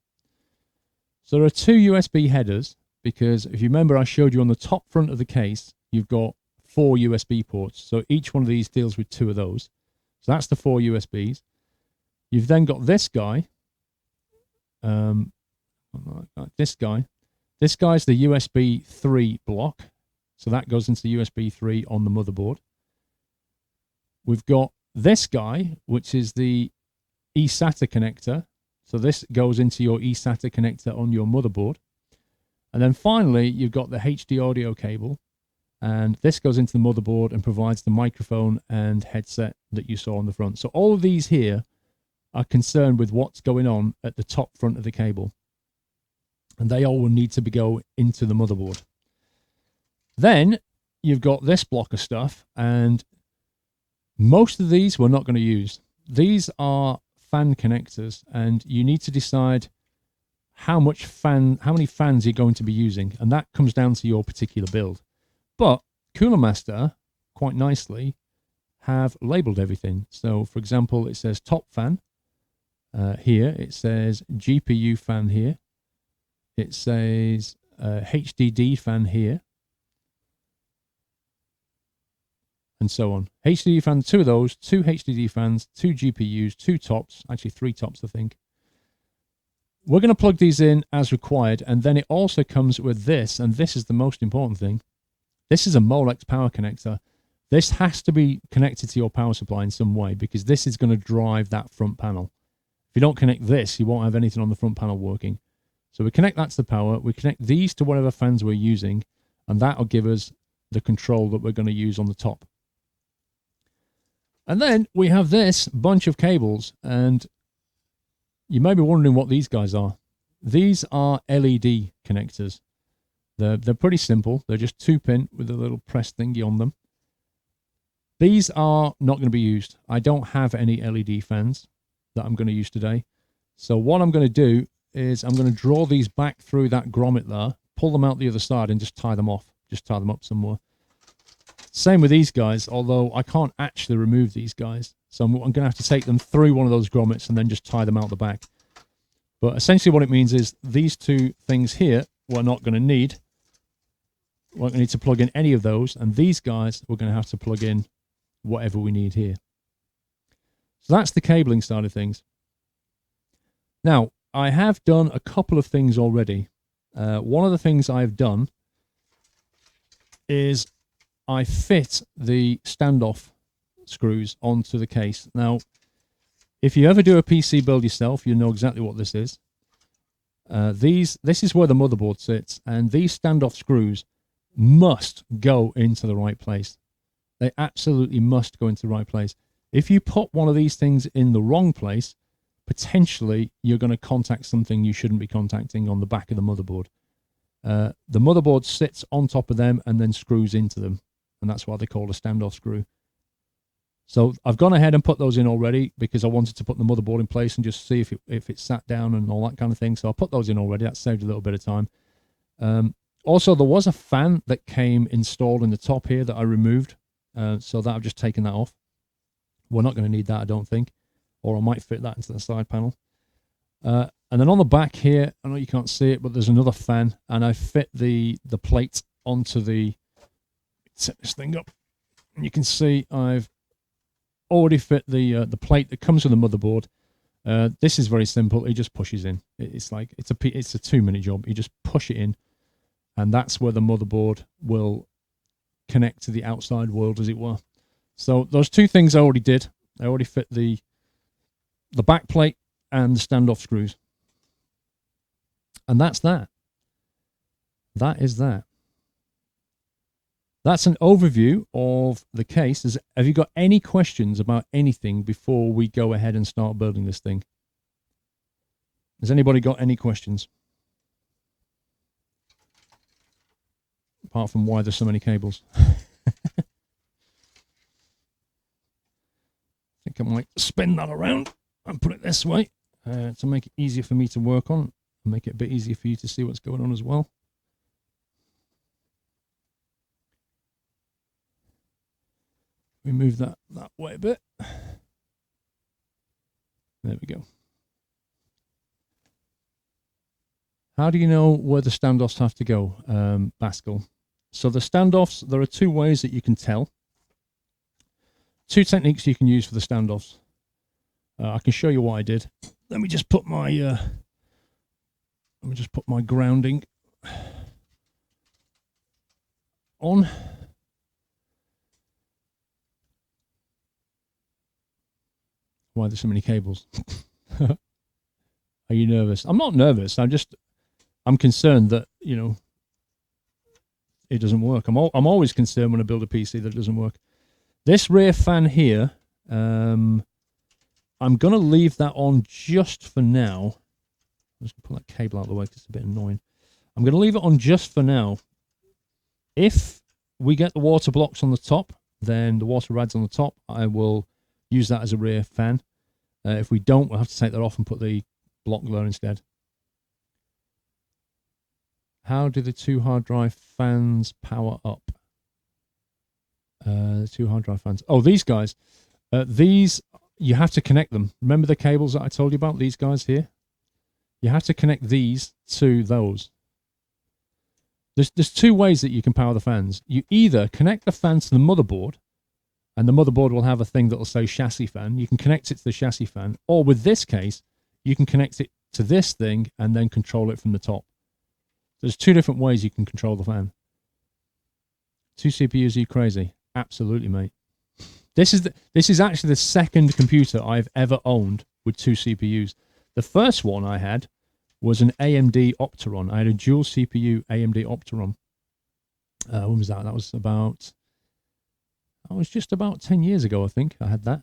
So there are 2 USB headers, because if you remember, I showed you on the top front of the case, you've got 4 USB ports. So each one of these deals with 2 of those. So that's the 4 USBs. You've then got this guy. This guy. This guy's the USB 3 block. So that goes into the USB 3 on the motherboard. We've got this guy, which is the eSATA connector. So this goes into your eSATA connector on your motherboard. And then finally, you've got the HD audio cable. And this goes into the motherboard and provides the microphone and headset that you saw on the front. So all of these here are concerned with what's going on at the top front of the cable. And they all will need to go into the motherboard. Then you've got this block of stuff, and most of these we're not going to use. These are fan connectors, and you need to decide how many fans you're going to be using, and that comes down to your particular build. But Cooler Master, quite nicely, have labeled everything. So, for example, it says top fan here. It says GPU fan here. It says HDD fan here. And so on. HDD fans, 2 of those, 2 HDD fans, 2 GPUs, 2 tops, actually 3 tops, I think. We're going to plug these in as required, and then it also comes with this, and this is the most important thing. This is a Molex power connector. This has to be connected to your power supply in some way, because this is going to drive that front panel. If you don't connect this, you won't have anything on the front panel working. So we connect that to the power, we connect these to whatever fans we're using, and that will give us the control that we're going to use on the top. And then we have this bunch of cables, and you may be wondering what these guys are. These are LED connectors. They're pretty simple. They're just 2-pin with a little press thingy on them. These are not going to be used. I don't have any LED fans that I'm going to use today. So what I'm going to do is I'm going to draw these back through that grommet there, pull them out the other side, and just tie them off. Just tie them up somewhere. Same with these guys, although I can't actually remove these guys. So I'm going to have to take them through one of those grommets and then just tie them out the back. But essentially what it means is these 2 things here we're not going to need. We're going to need to plug in any of those. And these guys we're going to have to plug in whatever we need here. So that's the cabling side of things. Now, I have done a couple of things already. One of the things I've done is I fit the standoff screws onto the case. Now, if you ever do a PC build yourself, you know exactly what this is. This is where the motherboard sits, and these standoff screws must go into the right place. They absolutely must go into the right place. If you put one of these things in the wrong place, potentially you're going to contact something you shouldn't be contacting on the back of the motherboard. The motherboard sits on top of them and then screws into them, and that's why they call a standoff screw. So I've gone ahead and put those in already because I wanted to put the motherboard in place and just see if it sat down and all that kind of thing. So I put those in already. That saved a little bit of time. Also, there was a fan that came installed in the top here that I removed. So that I've just taken that off. We're not going to need that, I don't think. Or I might fit that into the side panel. And then on the back here, I know you can't see it, but there's another fan. And I fit the plate onto the... Set this thing up. And you can see I've already fit the plate that comes with the motherboard. This is very simple. It just pushes in. It's a 2-minute job. You just push it in, and that's where the motherboard will connect to the outside world, as it were. So those 2 things I already did. I already fit the back plate and the standoff screws, and that's that. That is that. That's an overview of the case. Have you got any questions about anything before we go ahead and start building this thing? Has anybody got any questions? Apart from why there's so many cables. I think I might spin that around and put it this way to make it easier for me to work on and make it a bit easier for you to see what's going on as well. We move that way a bit. There we go. How do you know where the standoffs have to go, Baskel? So the standoffs, there are two ways that you can tell. Two techniques you can use for the standoffs. I can show you what I did. Let me just put my grounding on. Why are there so many cables? Are you nervous? I'm not nervous. I'm concerned that, you know, it doesn't work. I'm always concerned when I build a PC that it doesn't work. This rear fan here, I'm going to leave that on just for now. I'm just going to pull that cable out of the way because it's a bit annoying. I'm going to leave it on just for now. If we get the water blocks on the top, then the water rads on the top, I will use that as a rear fan. If we don't, we'll have to take that off and put the block there instead. How do the two hard drive fans power up? The two hard drive fans. Oh, these guys. These, you have to connect them. Remember the cables that I told you about? These guys here? You have to connect these to those. There's two ways that you can power the fans. You either connect the fan to the motherboard, and the motherboard will have a thing that will say chassis fan. You can connect it to the chassis fan. Or with this case, you can connect it to this thing and then control it from the top. There's two different ways you can control the fan. Two CPUs, are you crazy? Absolutely, mate. This is actually the second computer I've ever owned with two CPUs. The first one I had was an AMD Opteron. I had a dual CPU AMD Opteron. When was that? That was just about 10 years ago, I think I had that.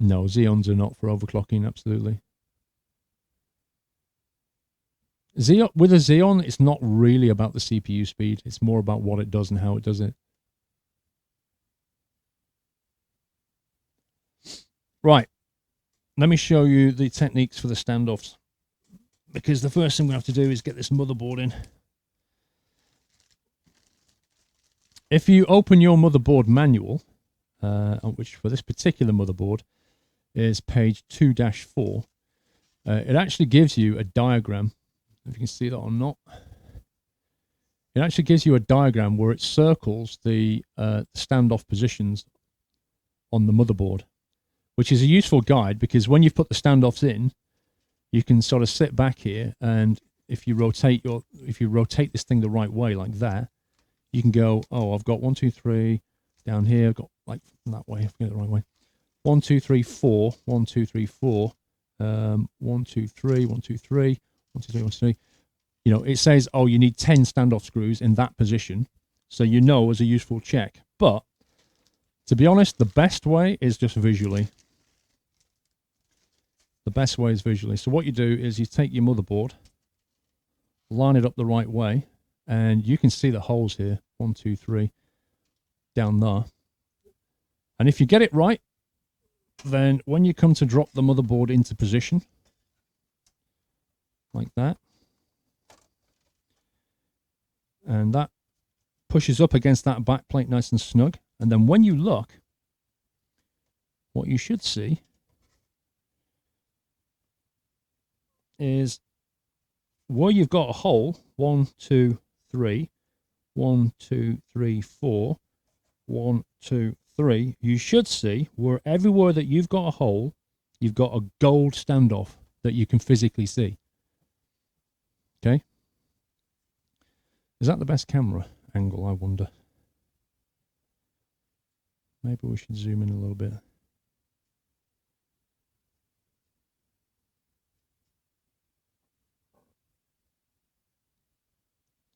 No, Xeons are not for overclocking, absolutely. With a Xeon, it's not really about the CPU speed. It's more about what it does and how it does it. Right. Let me show you the techniques for the standoffs. Because the first thing we have to do is get this motherboard in. If you open your motherboard manual, which for this particular motherboard is page 2-4, it actually gives you a diagram. If you can see that or not. It actually gives you a diagram where it circles the standoff positions on the motherboard, which is a useful guide because when you've put the standoffs in, you can sort of sit back here, and if you rotate this thing the right way like that, you can go, oh, I've got 1, 2, 3 down here. I've got like that way. I've got it the right way. 1, 2, 3, 4. 1, 2, 3, 4. 1, 2, 3. 1, 2, 3. 1, 2, 3, 1, 2, 3. You know, it says, oh, you need 10 standoff screws in that position. So you know as a useful check. But to be honest, the best way is just visually. The best way is visually. So what you do is you take your motherboard, line it up the right way, and you can see the holes here. 1, 2, 3 down there. And if you get it right, then when you come to drop the motherboard into position, like that, and that pushes up against that back plate nice and snug, and then when you look, what you should see is where you've got a hole, 1, 2, 3, 1, 2, 3, 4, 1, 2, 3, you should see where everywhere that you've got a hole, you've got a gold standoff that you can physically see. Okay? Is that the best camera angle, I wonder? Maybe we should zoom in a little bit.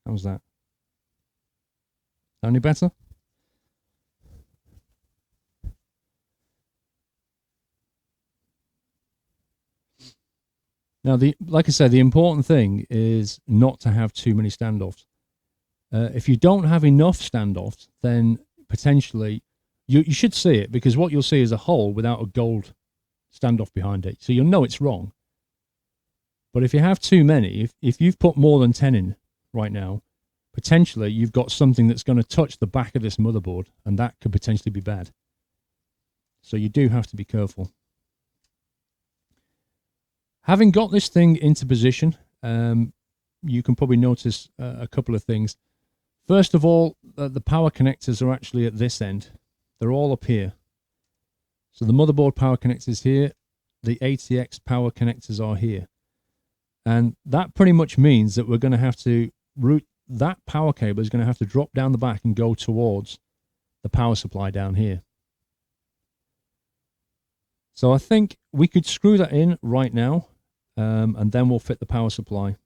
How's that? Any better? Now, like I said, the important thing is not to have too many standoffs. If you don't have enough standoffs, then potentially you should see it, because what you'll see is a hole without a gold standoff behind it. So you'll know it's wrong. But if you have too many, if you've put more than 10 in right now, potentially you've got something that's going to touch the back of this motherboard, and that could potentially be bad. So you do have to be careful. Having got this thing into position, you can probably notice a couple of things. First of all, the power connectors are actually at this end. They're all up here. So the motherboard power connectors here, the ATX power connectors are here. And that pretty much means that we're going to have to route that power cable is going to have to drop down the back and go towards the power supply down here. So I think we could screw that in right now, and then we'll fit the power supply,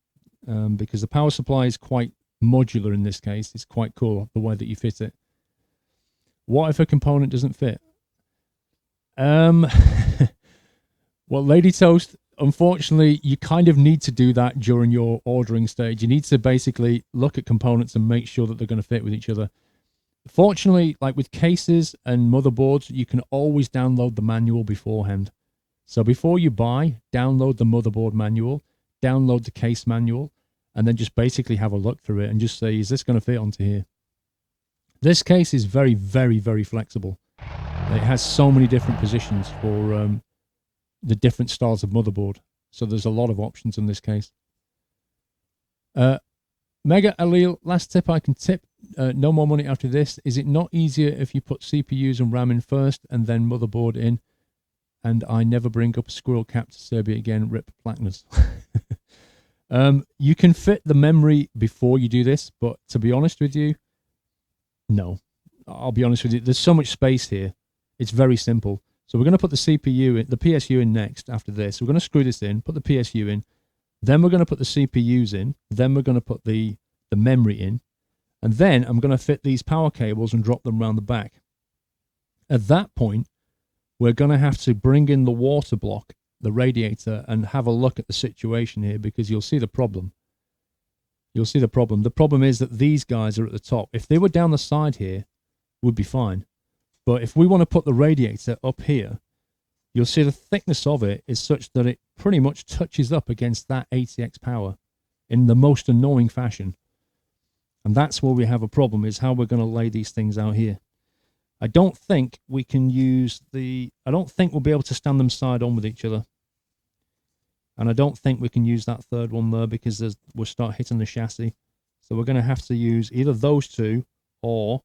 because the power supply is quite modular in this case. It's quite cool the way that you fit it. What if a component doesn't fit? Well, Lady Toast, unfortunately, you kind of need to do that during your ordering stage. You need to basically look at components and make sure that they're going to fit with each other. Fortunately, like with cases and motherboards, you can always download the manual beforehand. So before you buy, download the motherboard manual, download the case manual, and then just basically have a look through it and just say, is this going to fit onto here? This case is very, very, very flexible. It has so many different positions for the different styles of motherboard. So there's a lot of options in this case. Mega Alil, last tip I can tip, no more money after this. Is it not easier if you put CPUs and RAM in first and then motherboard in? And I never bring up a squirrel cap to Serbia again, rip Plackness. You can fit the memory before you do this, but to be honest with you, no. I'll be honest with you, there's so much space here. It's very simple. So we're going to put the CPU in, the PSU in next after this. We're going to screw this in, put the PSU in, then we're going to put the CPUs in, then we're going to put the memory in, and then I'm going to fit these power cables and drop them around the back. At that point, we're going to have to bring in the water block, the radiator, and have a look at the situation here, because you'll see the problem. You'll see the problem. The problem is that these guys are at the top. If they were down the side here, would be fine. But if we want to put the radiator up here, you'll see the thickness of it is such that it pretty much touches up against that ATX power in the most annoying fashion. And that's where we have a problem, is how we're going to lay these things out here. I don't think we can use I don't think we'll be able to stand them side on with each other. And I don't think we can use that third one there, because we'll start hitting the chassis. So we're going to have to use either those two or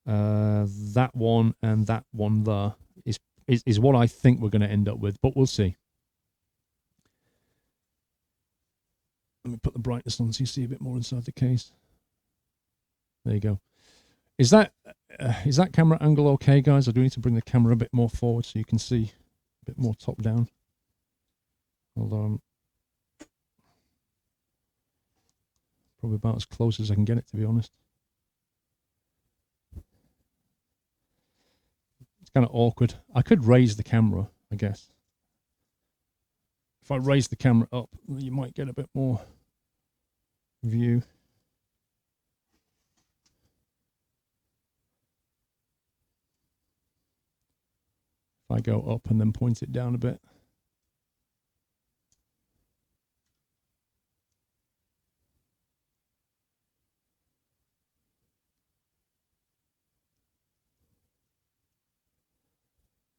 that one and that one there is what I think we're going to end up with, but we'll see. Let me put the brightness on so you see a bit more inside the case. There you go. Is that camera angle okay, guys? I do need to bring the camera a bit more forward so you can see a bit more top down. Hold on. Probably about as close as I can get it, to be honest. It's kind of awkward. I could raise the camera, I guess. If I raise the camera up, you might get a bit more view. If I go up and then point it down a bit.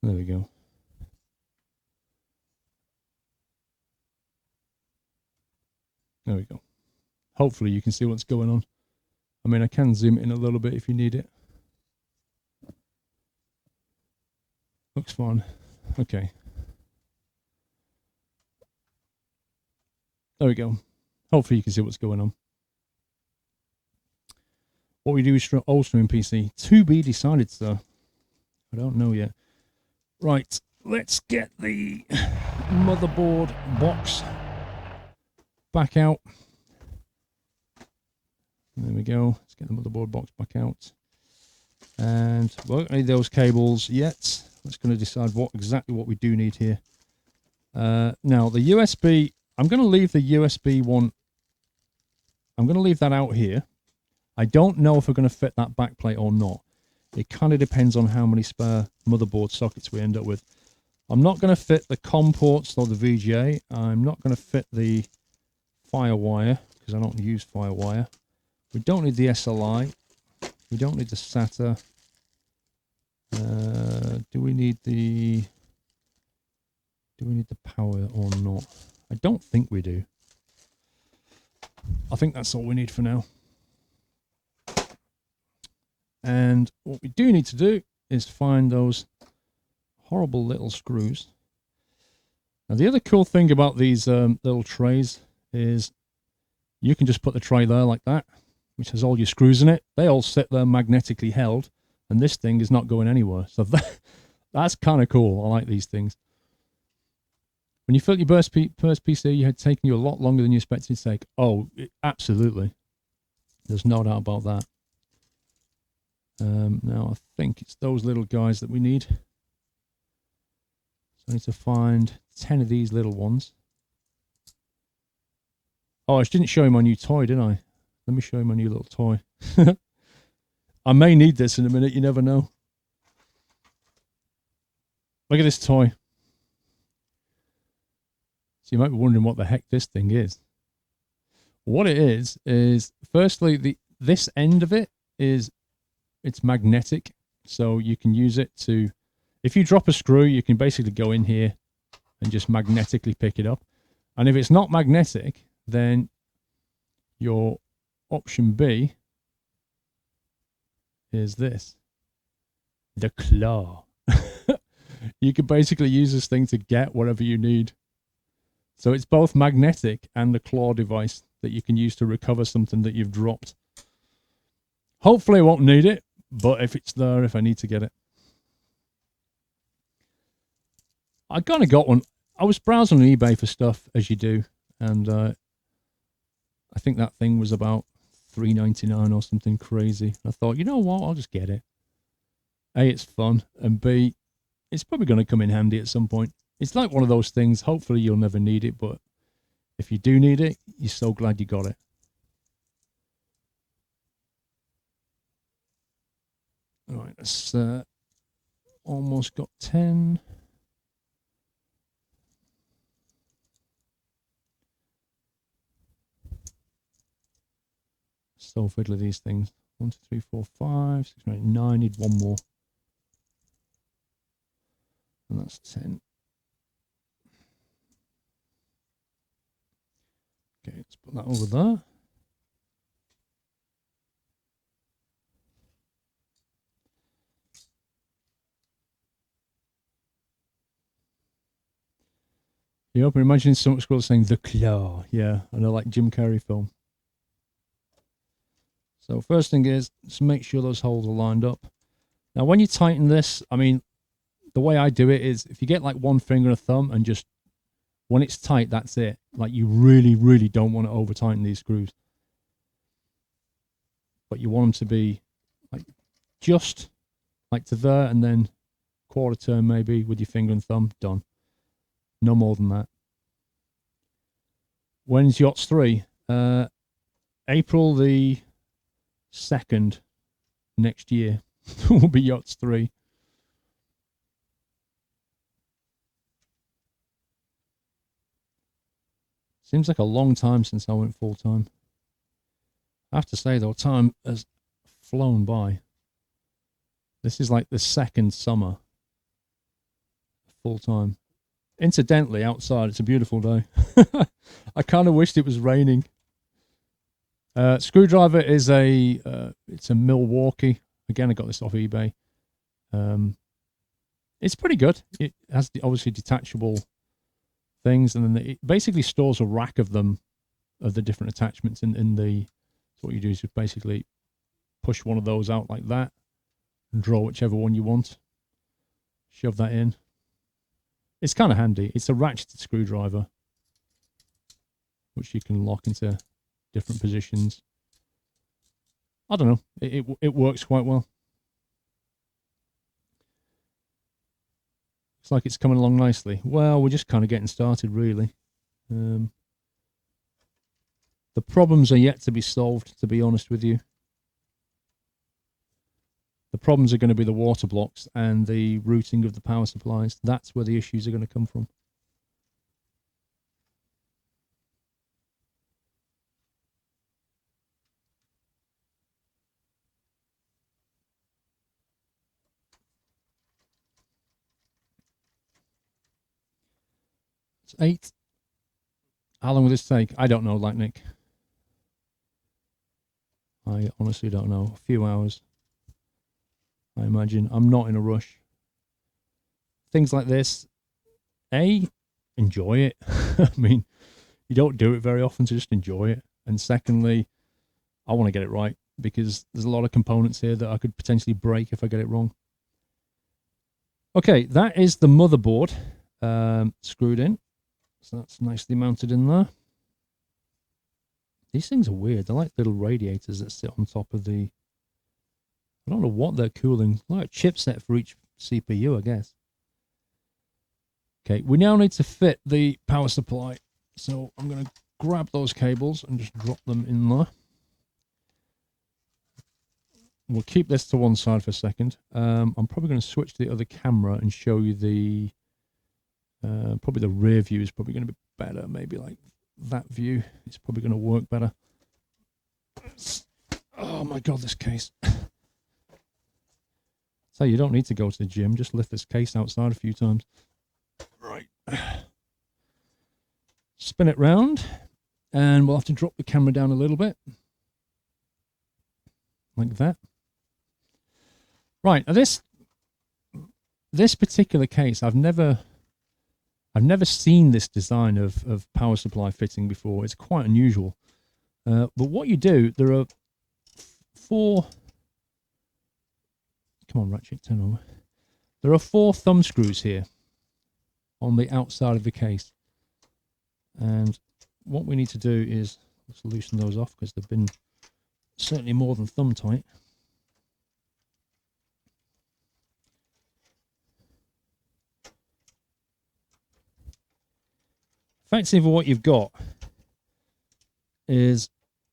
There we go. There we go. Hopefully you can see what's going on. I mean, I can zoom in a little bit if you need it. Looks fine. Okay. There we go. Hopefully you can see what's going on. What we do is all stream PC. To be decided, sir. I don't know yet. Right, let's get the motherboard box back out. There we go. Let's get the motherboard box back out. And we won't need those cables yet. Let's going to decide exactly what we do need here. Now, the USB, I'm going to leave the USB one. I'm going to leave that out here. I don't know if we're going to fit that backplate or not. It kind of depends on how many spare motherboard sockets we end up with. I'm not going to fit the COM ports or the VGA. I'm not going to fit the Firewire, because I don't use Firewire. We don't need the SLI. We don't need the SATA. Do we need Do we need the power or not? I don't think we do. I think that's all we need for now. And what we do need to do is find those horrible little screws. Now, the other cool thing about these little trays is you can just put the tray there like that, which has all your screws in it. They all sit there magnetically held, and this thing is not going anywhere. So that's kind of cool. I like these things. When you filled your first PC, you had taken you a lot longer than you expected to take. Oh, absolutely. There's no doubt about that. Now, I think it's those little guys that we need. So I need to find 10 of these little ones. Oh, I didn't show you my new toy, didn't I? Let me show you my new little toy. I may need this in a minute. You never know. Look at this toy. So you might be wondering what the heck this thing is. What it is firstly, this end of it it's magnetic. So you can use it to, if you drop a screw, you can basically go in here and just magnetically pick it up. And if it's not magnetic, then your option B is this, the claw. You can basically use this thing to get whatever you need. So it's both magnetic and a claw device that you can use to recover something that you've dropped. Hopefully I won't need it, but if it's there, if I need to get it. I kind of got one. I was browsing on eBay for stuff, as you do, and I think that thing was about $3.99 or something crazy. I thought, you know what, I'll just get it. A, it's fun, and B, it's probably going to come in handy at some point. It's like one of those things, hopefully you'll never need it, but if you do need it, you're so glad you got it. All right, that's almost got 10. So fiddly these things. 1, 2, 3, 4, 5, 6, 7, 8, 9. Need one more. And that's 10. Okay, let's put that over there. You open, imagine some squirrel saying the claw. Yeah, I know, like Jim Carrey film. So first thing is, just make sure those holes are lined up. Now, when you tighten this, I mean, the way I do it is if you get like one finger and a thumb and just, when it's tight, that's it. Like you really, really don't want to over tighten these screws. But you want them to be like just like to there and then quarter turn maybe with your finger and thumb, done. No more than that. When's Yachts 3? April the 2nd next year will be Yachts 3. Seems like a long time since I went full time. I have to say though, time has flown by. This is like the second summer full time. Incidentally, outside it's a beautiful day. I kind of wished it was raining. Screwdriver is it's a Milwaukee. Again, I got this off eBay. It's pretty good. It has obviously detachable things, and then it basically stores a rack of them, of the different attachments in the. So what you do is you basically push one of those out like that, and draw whichever one you want. Shove that in. It's kind of handy. It's a ratcheted screwdriver, which you can lock into different positions. I don't know. It works quite well. Looks like it's coming along nicely. Well, we're just kind of getting started, really. The problems are yet to be solved, to be honest with you. The problems are going to be the water blocks and the routing of the power supplies. That's where the issues are going to come from. It's 8. How long will this take? I don't know, like Nick. I honestly don't know. A few hours, I imagine. I'm not in a rush. Things like this, enjoy it. I mean, you don't do it very often, so just enjoy it. And secondly, I want to get it right because there's a lot of components here that I could potentially break if I get it wrong. Okay, that is the motherboard screwed in. So that's nicely mounted in there. These things are weird. They're like little radiators that sit on top of the... I don't know what they're cooling. Like a chipset for each CPU, I guess. Okay, we now need to fit the power supply. So I'm going to grab those cables and just drop them in there. We'll keep this to one side for a second. I'm probably going to switch to the other camera and show you the... probably the rear view is probably going to be better. Maybe like that view. It's probably going to work better. Oh my god, this case. So you don't need to go to the gym. Just lift this case outside a few times. Right. Spin it round. And we'll have to drop the camera down a little bit. Like that. Right. Now this particular case, I've never seen this design of power supply fitting before. It's quite unusual. But what you do, there are 4... Come on, Ratchet, turn over. There are 4 thumb screws here on the outside of the case. And what we need to do is let's loosen those off because they've been certainly more than thumb tight. Effectively, what you've got is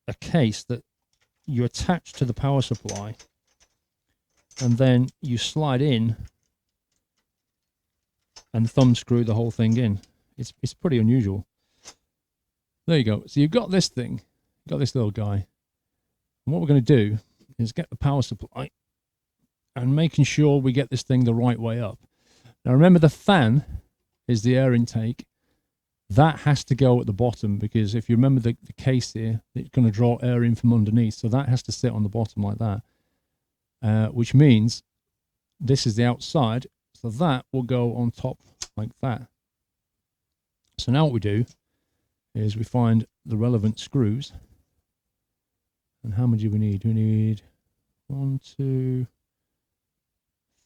a case that you attach to the power supply and then you slide in and thumb screw the whole thing in. It's pretty unusual. There you go. So you've got this thing, you've got this little guy. And what we're going to do is get the power supply and making sure we get this thing the right way up. Now remember, the fan is the air intake. That has to go at the bottom because if you remember the case here, it's going to draw air in from underneath. So that has to sit on the bottom like that, which means this is the outside. So that will go on top like that. So now what we do is we find the relevant screws. And how many do we need? We need 1, 2,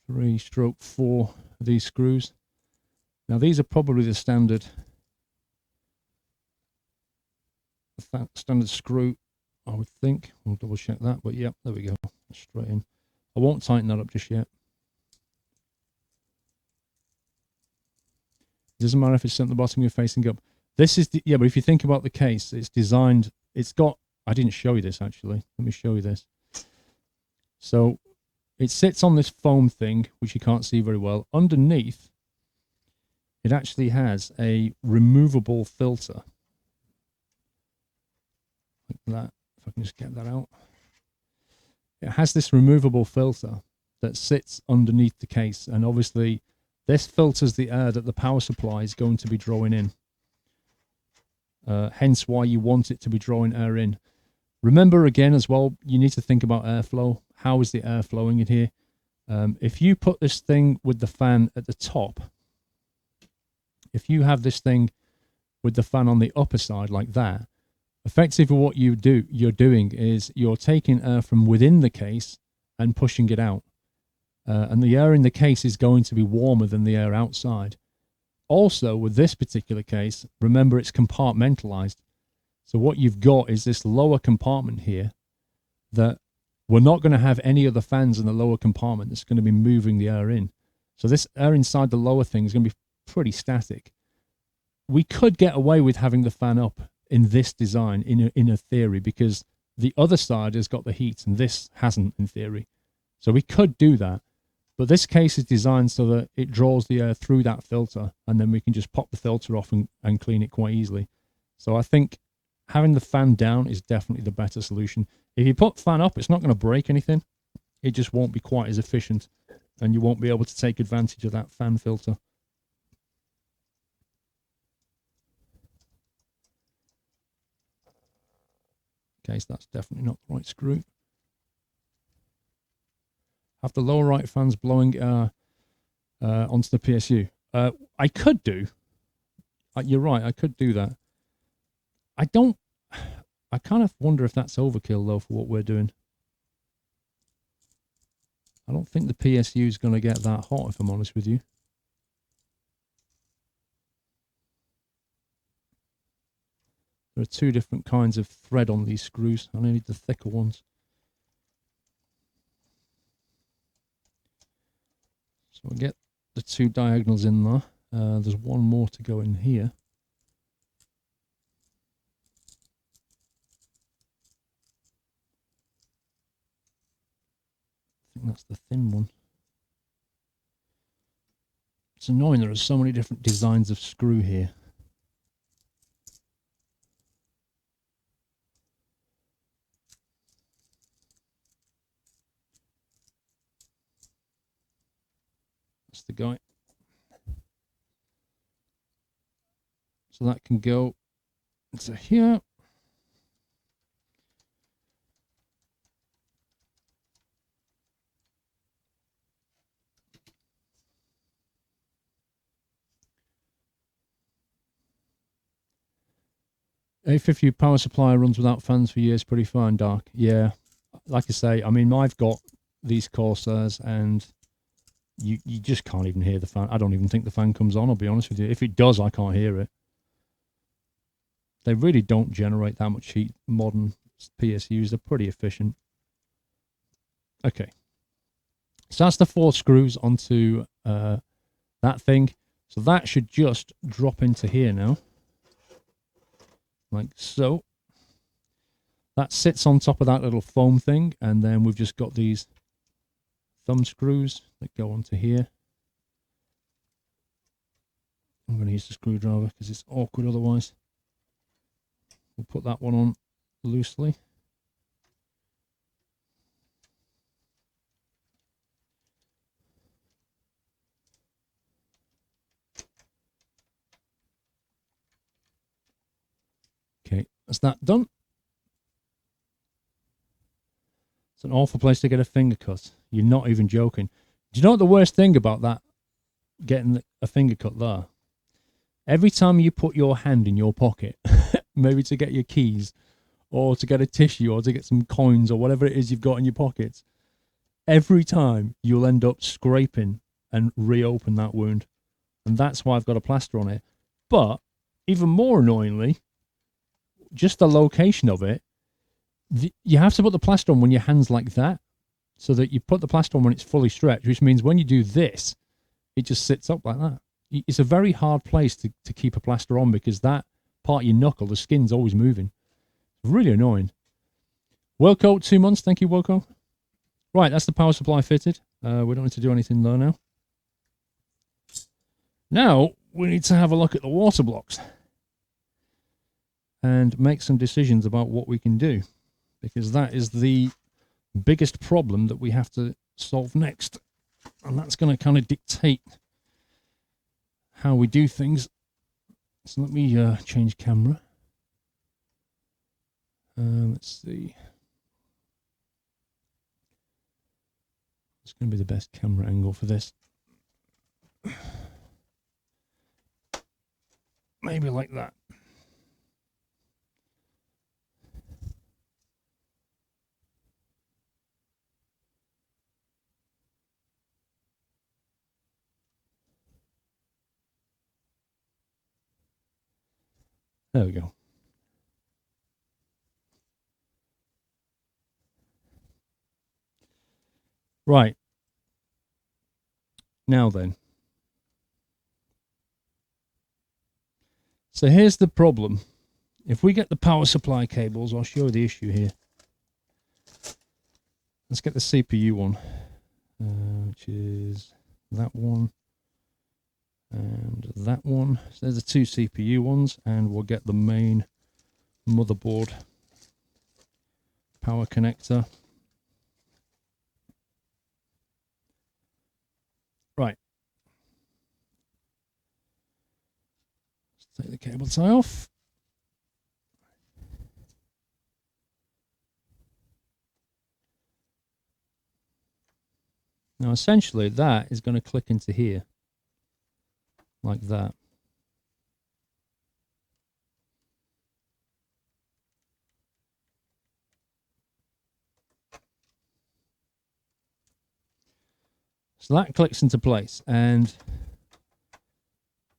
3, 4 of these screws. Now these are probably the standard screw, I would think. We'll double check that, but yeah, there we go. Straight in. I won't tighten that up just yet. It doesn't matter if it's at the bottom, you're facing up. This is the, yeah, but if you think about the case, it's designed, it's got, I didn't show you this actually. Let me show you this. So it sits on this foam thing, which you can't see very well. Underneath, it actually has a removable filter. Like that, if I can just get that out. It has this removable filter that sits underneath the case, and obviously this filters the air that the power supply is going to be drawing in. Hence why you want it to be drawing air in. Remember again as well, you need to think about airflow. How is the air flowing in here? If you put this thing with the fan at the top, if you have this thing with the fan on the upper side like that, effectively what you're doing is you're taking air from within the case and pushing it out. And the air in the case is going to be warmer than the air outside. Also, with this particular case, remember it's compartmentalized. So what you've got is this lower compartment here that we're not going to have any other fans in the lower compartment that's going to be moving the air in. So this air inside the lower thing is going to be pretty static. We could get away with having the fan up in this design in a theory, because the other side has got the heat and this hasn't in theory. So we could do that. But this case is designed so that it draws the air through that filter, and then we can just pop the filter off and clean it quite easily. So I think having the fan down is definitely the better solution. If you put fan up, it's not going to break anything. It just won't be quite as efficient, and you won't be able to take advantage of that fan filter. case, that's definitely not the right screw. Have the lower right fans blowing onto the PSU. I could do. You're right, I could do that. I kind of wonder if that's overkill, though, for what we're doing. I don't think the PSU is going to get that hot, if I'm honest with you. There are two different kinds of thread on these screws. I need the thicker ones. So we'll get the two diagonals in there. There's one more to go in here. I think that's the thin one. It's annoying there are so many different designs of screw here. That's the guy. So that can go into here. A50 power supply runs without fans for years, pretty fine, Dark. Yeah, like I say, I mean, I've got these Corsairs and you just can't even hear the fan. I don't even think the fan comes on, I'll be honest with you. If it does, I can't hear it. They really don't generate that much heat. Modern PSUs are pretty efficient. Okay. So that's the 4 screws onto that thing. So that should just drop into here now. Like so. That sits on top of that little foam thing. And then we've just got these thumb screws that go onto here. I'm going to use the screwdriver because it's awkward otherwise. We'll put that one on loosely. Okay, that's that done. It's an awful place to get a finger cut. You're not even joking. Do you know what the worst thing about that, getting a finger cut there? Every time you put your hand in your pocket, maybe to get your keys, or to get a tissue, or to get some coins, or whatever it is you've got in your pockets, every time you'll end up scraping and reopen that wound. And that's why I've got a plaster on it. But, even more annoyingly, just the location of it, you have to put the plaster on when your hand's like that, so that you put the plaster on when it's fully stretched, which means when you do this, it just sits up like that. It's a very hard place to keep a plaster on because that part of your knuckle, the skin's always moving. Really annoying. Wilco, 2 months. Thank you, Wilco. Right, that's the power supply fitted. We don't need to do anything there now. Now, we need to have a look at the water blocks and make some decisions about what we can do, because that is the biggest problem that we have to solve next, and that's going to kind of dictate how we do things. So let me change camera. Let's see. It's going to be the best camera angle for this. Maybe like that. There we go. Right. Now then. So here's the problem. If we get the power supply cables, I'll show you the issue here. Let's get the CPU one, which is that one and that one. So there's the 2 CPU ones, and we'll get the main motherboard power connector. Right. Let's take the cable tie off. Now essentially that is going to click into here like that. So that clicks into place, and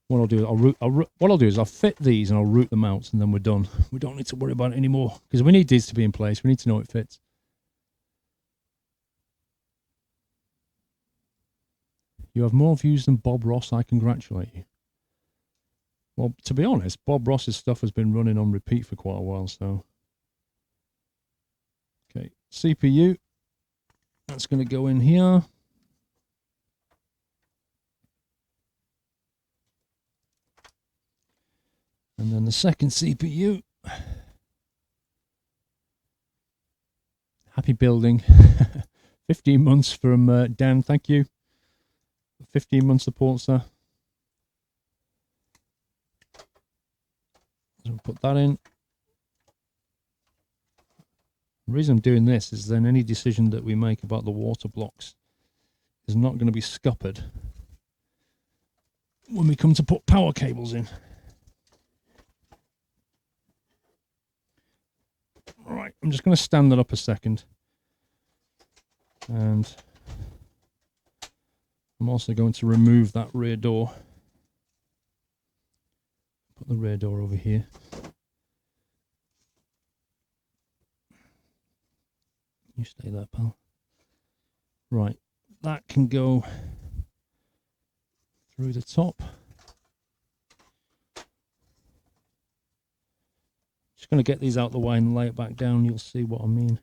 what I'll do is I'll fit these and I'll route them out, and then we're done. We don't need to worry about it anymore because we need these to be in place. We need to know it fits. You have more views than Bob Ross. I congratulate you. Well, to be honest, Bob Ross's stuff has been running on repeat for quite a while, so. Okay, CPU. That's going to go in here. And then the second CPU. Happy building. 15 months from Dan, thank you. 15 month support, sir. So we'll put that in. The reason I'm doing this is then any decision that we make about the water blocks is not going to be scuppered when we come to put power cables in. Right, I'm just going to stand that up a second. And I'm also going to remove that rear door. Put the rear door over here. You stay there, pal. Right, that can go through the top. Just going to get these out of the way and lay it back down. You'll see what I mean.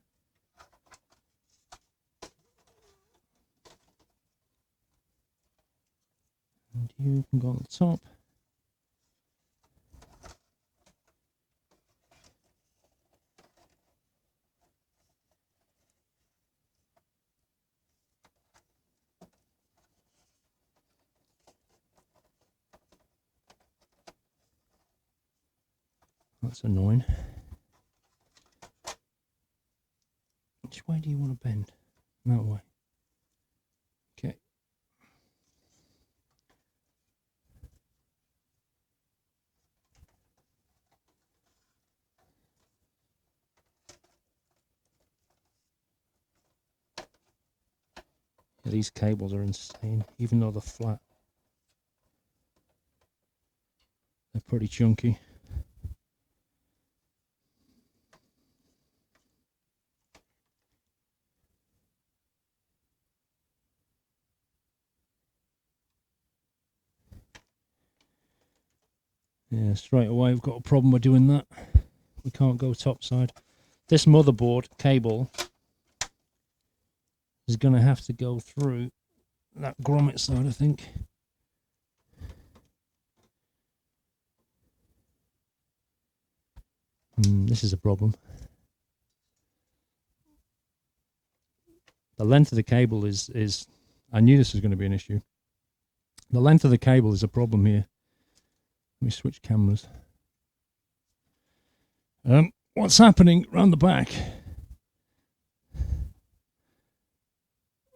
And you can go on the top. That's annoying. Which way do you want to bend? That way. Okay. Yeah, these cables are insane, even though they're flat. They're pretty chunky. Yeah, straight away we've got a problem with doing that. We can't go topside. This motherboard cable is going to have to go through that grommet side, I think. This is a problem. The length of the cable is I knew this was going to be an issue. The length of the cable is a problem here. Let me switch cameras. What's happening around the back?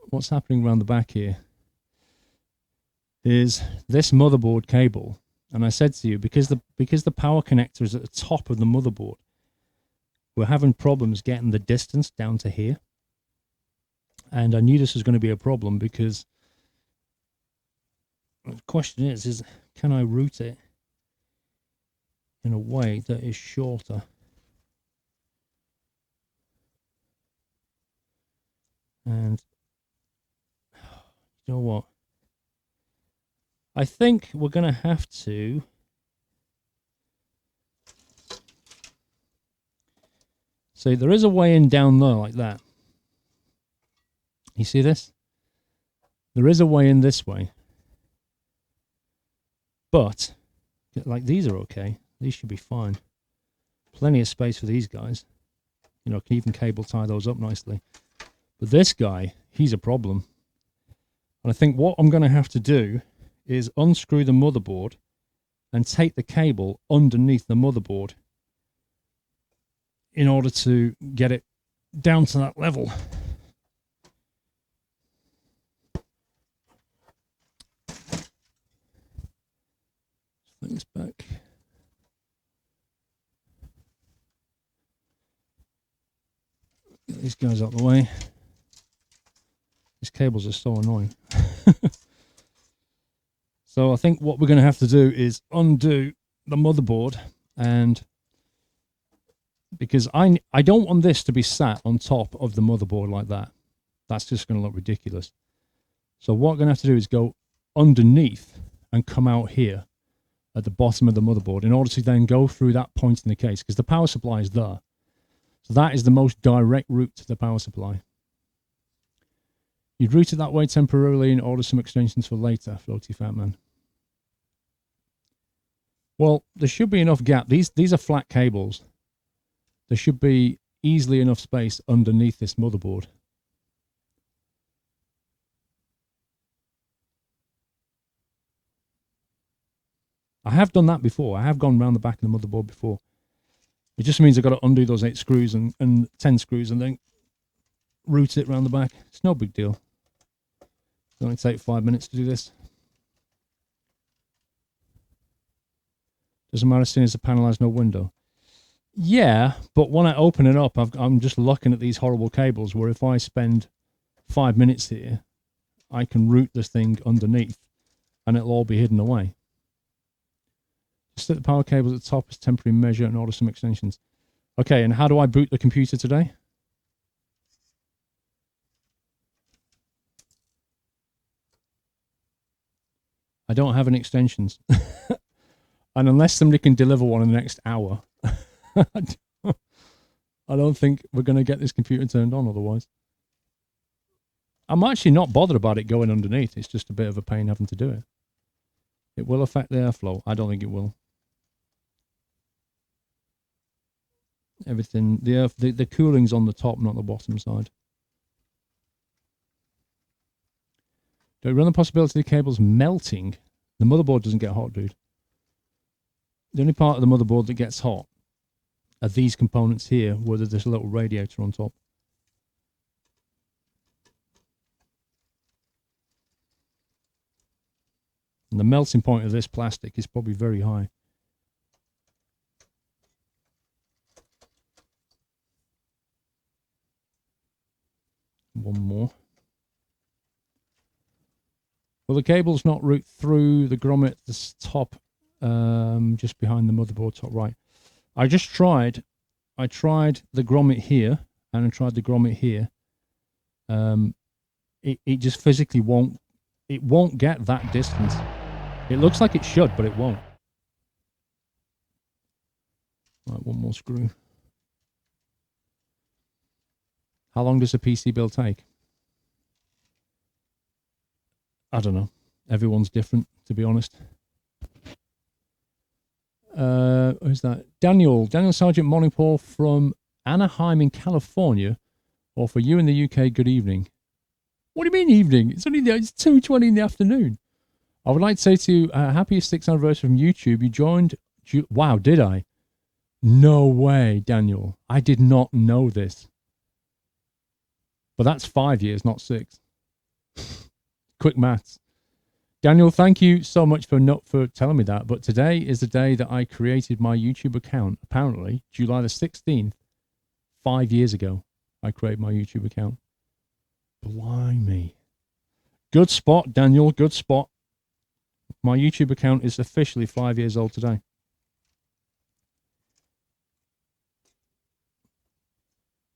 What's happening around the back here is this motherboard cable, and I said to you, because the power connector is at the top of the motherboard, we're having problems getting the distance down to here. And I knew this was going to be a problem because the question is can I route it in a way that is shorter? And you know what? I think we're going to have to see, there is a way in down there like that. You see this? There is a way in this way. But like these are okay. These should be fine. Plenty of space for these guys. You know, can even cable tie those up nicely. But this guy, he's a problem. And I think what I'm going to have to do is unscrew the motherboard and take the cable underneath the motherboard in order to get it down to that level. Bring this back. Get these guys out of the way. These cables are so annoying. So I think what we're going to have to do is undo the motherboard, and because I don't want this to be sat on top of the motherboard like that. That's just going to look ridiculous. So what we're going to have to do is go underneath and come out here at the bottom of the motherboard in order to then go through that point in the case, because the power supply is there. So that is the most direct route to the power supply. You'd route it that way temporarily and order some extensions for later, Floaty Fat Man. Well, there should be enough gap. These are flat cables. There should be easily enough space underneath this motherboard. I have done that before. I have gone around the back of the motherboard before. It just means I've got to undo those 8 screws and 10 screws and then route it around the back. It's no big deal. It'll only take 5 minutes to do this. Doesn't matter seeing as the panel has no window. Yeah, but when I open it up, I'm just looking at these horrible cables where if I spend 5 minutes here, I can route this thing underneath and it'll all be hidden away. Just set the power cables at the top as temporary measure and order some extensions. Okay, and how do I boot the computer today? I don't have any extensions. And unless somebody can deliver one in the next hour, I don't think we're going to get this computer turned on otherwise. I'm actually not bothered about it going underneath. It's just a bit of a pain having to do it. It will affect the airflow. I don't think it will. Everything, the cooling's on the top, not the bottom side. Don't run the possibility of the cables melting. The motherboard doesn't get hot, dude. The only part of the motherboard that gets hot are these components here, where there's a little radiator on top. And the melting point of this plastic is probably very high. One more. Well, the cable's not route through the grommet at the top, just behind the motherboard, top right. I tried the grommet here, and I tried the grommet here. It just physically won't get that distance. It looks like it should, but it won't. Right, one more screw. How long does a PC build take? I don't know. Everyone's different, to be honest. Who's that? Daniel Sergeant Monipore from Anaheim in California, or for you in the UK, good evening. What do you mean evening? It's 2:20 in the afternoon. I would like to say to you, happiest 6th anniversary from YouTube. You joined. Wow, did I? No way, Daniel. I did not know this. But that's 5 years, not 6. Quick maths. Daniel, thank you so much for telling me that. But today is the day that I created my YouTube account. Apparently, July the 16th, 5 years ago, I created my YouTube account. Blimey. Good spot, Daniel. Good spot. My YouTube account is officially 5 years old today.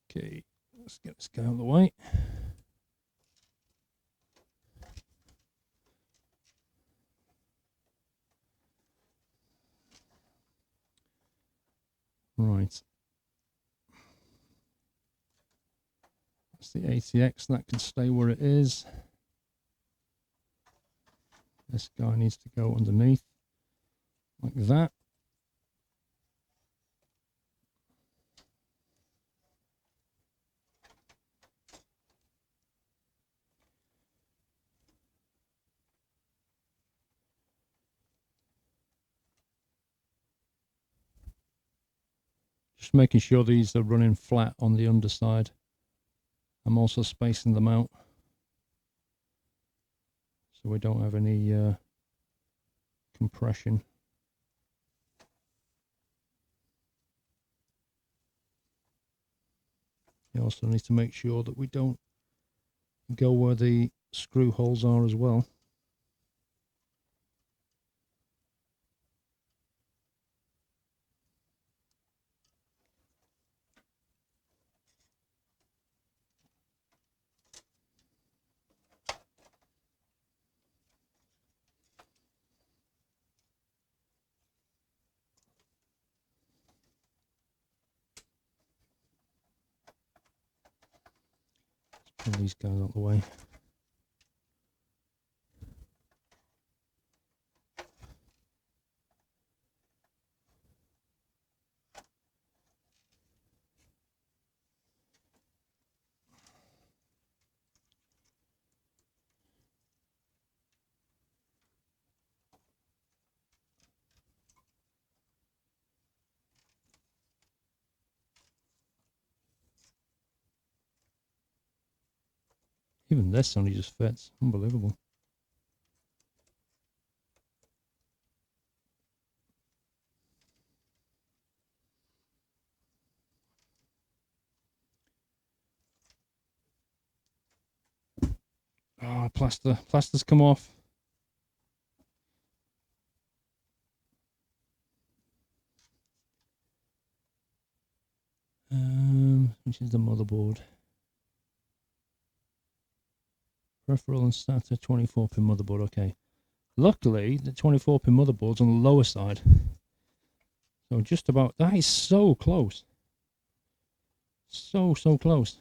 Okay, let's get this guy out of the way. Right. That's the ATX. That can stay where it is. This guy needs to go underneath like that. Just making sure these are running flat on the underside. I'm also spacing them out so we don't have any compression. You also need to make sure that we don't go where the screw holes are as well. Pull these guys out of the way. Even this only just fits. Unbelievable. Oh, plaster's come off. Which is the motherboard. Peripheral and SATA 24-pin motherboard. Okay. Luckily, the 24-pin motherboard's on the lower side. So just about... That is so close. So close.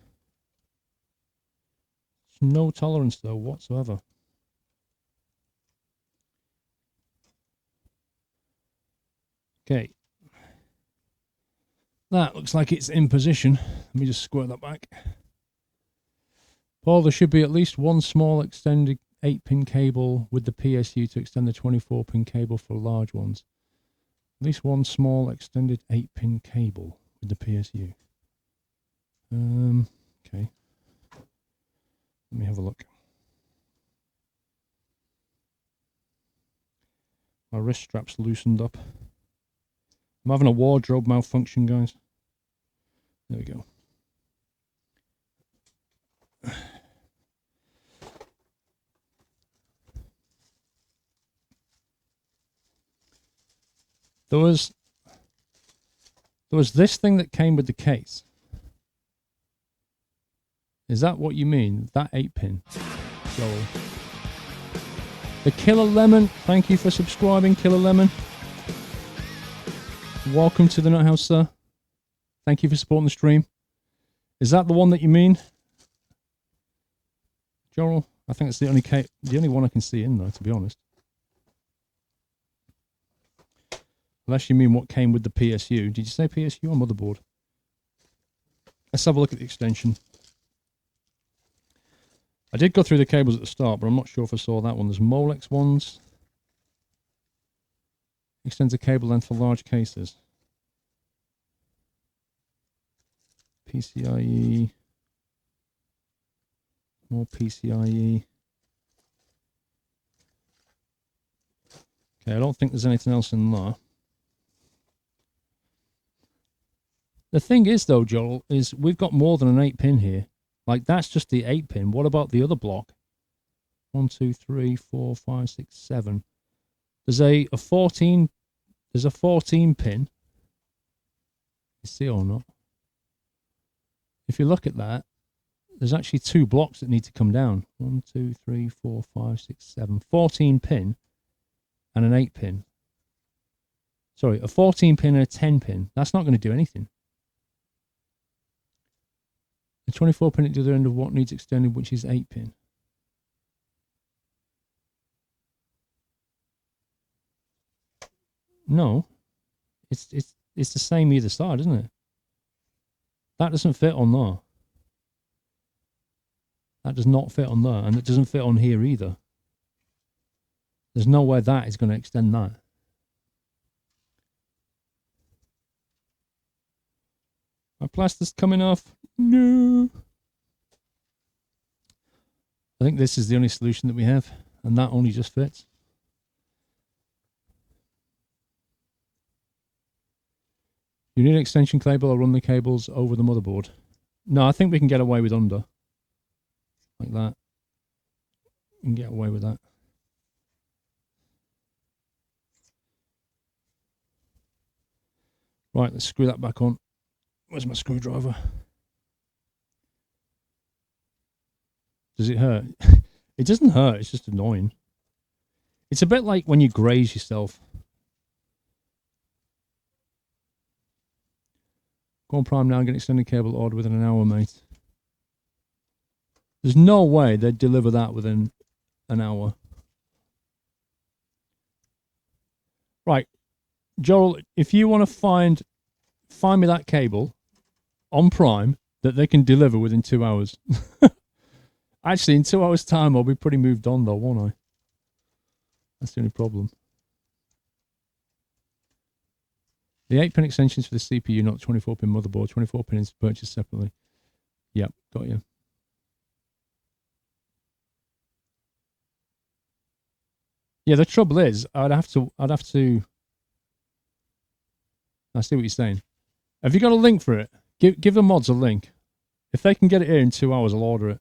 There's no tolerance, though, whatsoever. Okay. That looks like it's in position. Let me just square that back. Paul, there should be at least one small extended 8-pin cable with the PSU to extend the 24-pin cable for large ones. At least one small extended 8-pin cable with the PSU. Okay. Let me have a look. My wrist strap's loosened up. I'm having a wardrobe malfunction, guys. There we go. There was this thing that came with the case. Is that what you mean? That 8-pin? Joel. The Killer Lemon. Thank you for subscribing, Killer Lemon. Welcome to the Nut House, sir. Thank you for supporting the stream. Is that the one that you mean, Joel? I think it's the only one I can see in there, to be honest. Unless you mean what came with the PSU. Did you say PSU or motherboard? Let's have a look at the extension. I did go through the cables at the start, but I'm not sure if I saw that one. There's Molex ones. Extends a cable length for large cases. PCIe. More PCIe. Okay, I don't think there's anything else in there. The thing is, though, Joel, is we've got more than an 8-pin here. Like, that's just the 8-pin. What about the other block? 1, 2, 3, 4, 5, 6, 7. There's a 14. There's a 14-pin. You see or not? If you look at that, there's actually 2 blocks that need to come down. 1, 2, 3, 4, 5, 6, 7. 14-pin and an 8-pin. Sorry, a 14-pin and a 10-pin. That's not going to do anything. The 24-pin at the other end of what needs extended, which is 8-pin. No, it's the same either side, isn't it? That doesn't fit on there. That does not fit on there, and it doesn't fit on here either. There's no way that is going to extend that. My plaster's coming off. No. I think this is the only solution that we have, and that only just fits. You need an extension cable or run the cables over the motherboard. No, I think we can get away with under. Like that. We can get away with that. Right, let's screw that back on. Where's my screwdriver? Does it hurt? It doesn't hurt, it's just annoying. It's a bit like when you graze yourself. Go on Prime now and get extended cable order within an hour, mate. There's no way they'd deliver that within an hour. Right. Joel, if you want to find me that cable on Prime that they can deliver within 2 hours. Actually, in 2 hours' time, I'll be pretty moved on, though, won't I? That's the only problem. The 8-pin extensions for the CPU, not 24-pin motherboard. 24-pin is purchased separately. Yep, got you. Yeah, the trouble is, I'd have to. I see what you're saying. Have you got a link for it? Give the mods a link. If they can get it here in 2 hours, I'll order it.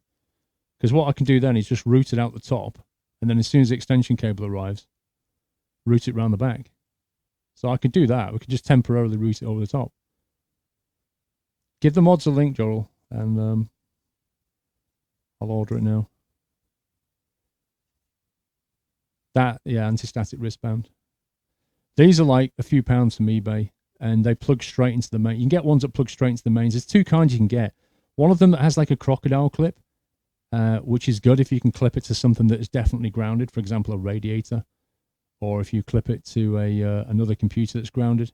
Because what I can do then is just route it out the top, and then as soon as the extension cable arrives, route it round the back. So I could do that. We could just temporarily route it over the top. Give the mods a link, Joel, and I'll order it now. That, yeah, anti-static wristband. These are like a few pounds from eBay, and they plug straight into the main. You can get ones that plug straight into the mains. There's two kinds you can get. One of them that has like a crocodile clip, which is good if you can clip it to something that is definitely grounded, for example, a radiator, or if you clip it to another computer that's grounded.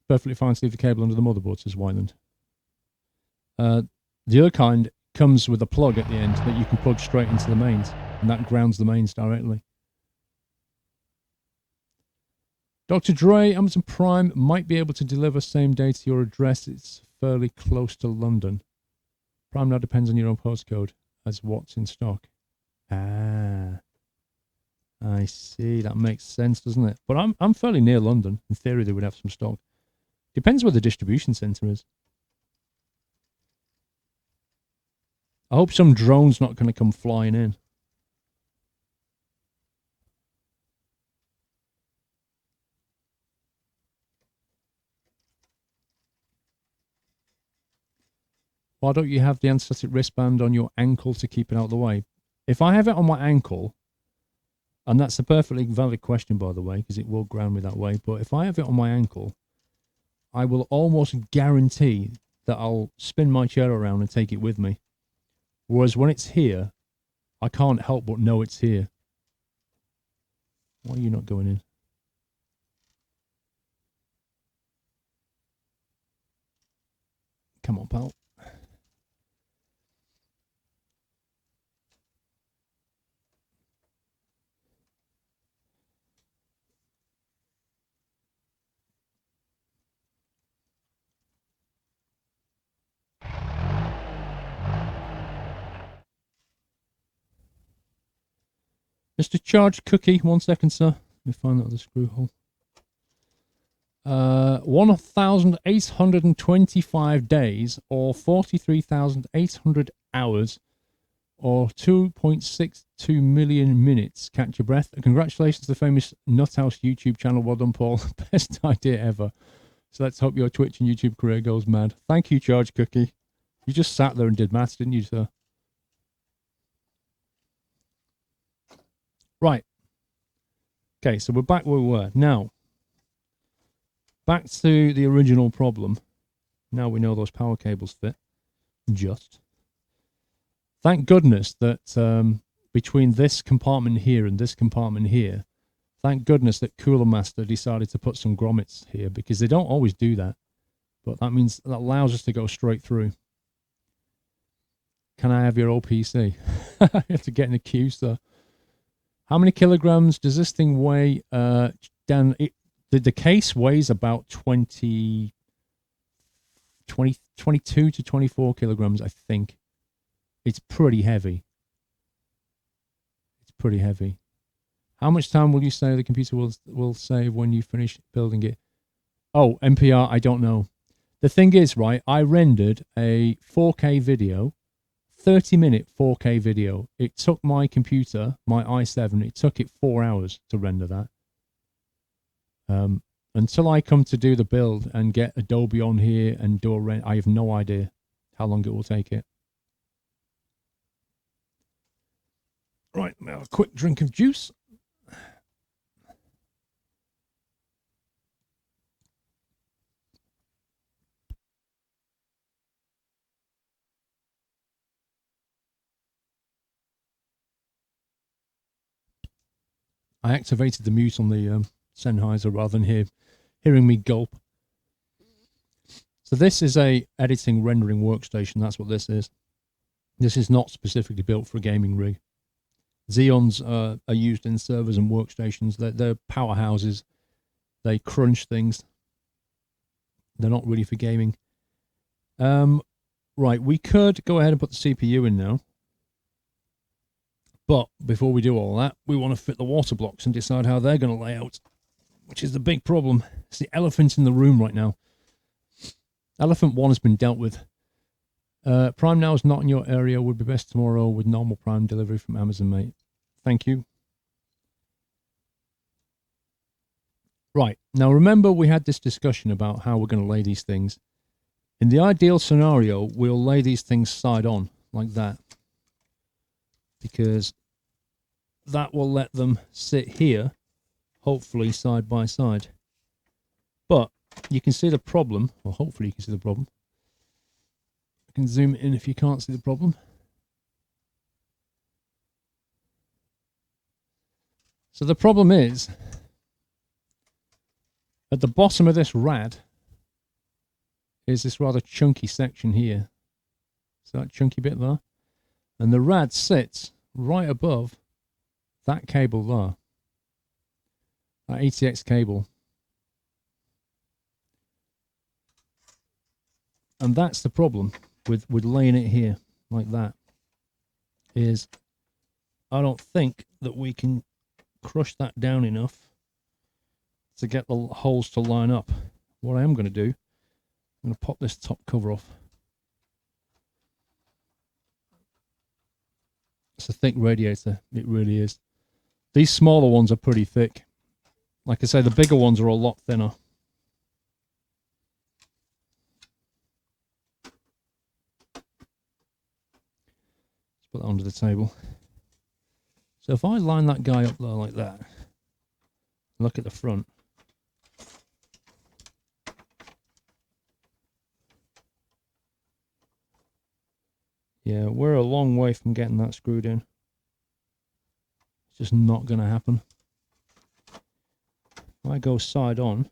Perfectly fine to leave the cable under the motherboard, says Wyland. The other kind comes with a plug at the end that you can plug straight into the mains, and that grounds the mains directly. Dr. Dre, Amazon Prime might be able to deliver same day to your address. It's fairly close to London. Prime now depends on your own postcode as what's in stock. Ah, I see. That makes sense, doesn't it? But I'm fairly near London. In theory, they would have some stock. Depends where the distribution centre is. I hope some drone's not going to come flying in. Why don't you have the anti-static wristband on your ankle to keep it out of the way? If I have it on my ankle, and that's a perfectly valid question, by the way, because it will ground me that way, but if I have it on my ankle, I will almost guarantee that I'll spin my chair around and take it with me. Whereas when it's here, I can't help but know it's here. Why are you not going in? Come on, pal. Mr. Charged Cookie, 1 second, sir. Let me find that other screw hole. 1,825 days, or 43,800 hours, or 2.62 million minutes. Catch your breath. And congratulations to the famous Nuthouse YouTube channel. Well done, Paul. Best idea ever. So let's hope your Twitch and YouTube career goes mad. Thank you, Charged Cookie. You just sat there and did maths, didn't you, sir? Right. Okay, so we're back where we were. Now, back to the original problem. Now we know those power cables fit. Just. Thank goodness that between this compartment here and this compartment here, thank goodness that Cooler Master decided to put some grommets here, because they don't always do that. But that means that allows us to go straight through. Can I have your OPC? I have to get in the queue, sir. How many kilograms does this thing weigh? Dan, the case weighs about 22 to 24 kilograms, I think. It's pretty heavy. It's pretty heavy. How much time will you say the computer will save when you finish building it? Oh, NPR, I don't know. The thing is, right, I rendered a 4K video, 30-minute 4K video. It took my computer, my i7, it took it 4 hours to render that. Until I come to do the build and get Adobe on here and do a render, I have no idea how long it will take it. Right, now a quick drink of juice. I activated the mute on the Sennheiser rather than hearing me gulp. So this is a editing rendering workstation. That's what this is. This is not specifically built for a gaming rig. Xeons are used in servers and workstations. They're powerhouses. They crunch things. They're not really for gaming. Right, we could go ahead and put the CPU in now. But before we do all that, we want to fit the water blocks and decide how they're going to lay out, which is the big problem. It's the elephant in the room right now. Elephant 1 has been dealt with. Prime now is not in your area. Would be best tomorrow with normal Prime delivery from Amazon, mate. Thank you. Right, now remember we had this discussion about how we're going to lay these things. In the ideal scenario, we'll lay these things side on, like that. Because that will let them sit here, hopefully side by side. But you can see the problem, or hopefully you can see the problem. I can zoom in if you can't see the problem. So the problem is, at the bottom of this rad is this rather chunky section here. See that chunky bit there? And the rad sits right above that cable there. That ATX cable. And that's the problem with laying it here like that. Is I don't think that we can crush that down enough to get the holes to line up. What I am going to do, I'm going to pop this top cover off. It's a thick radiator, it really is. These smaller ones are pretty thick. Like I say, the bigger ones are a lot thinner. Let's put that under the table. So if I line that guy up there like that, look at the front. Yeah, we're a long way from getting that screwed in. It's just not going to happen. If I go side on,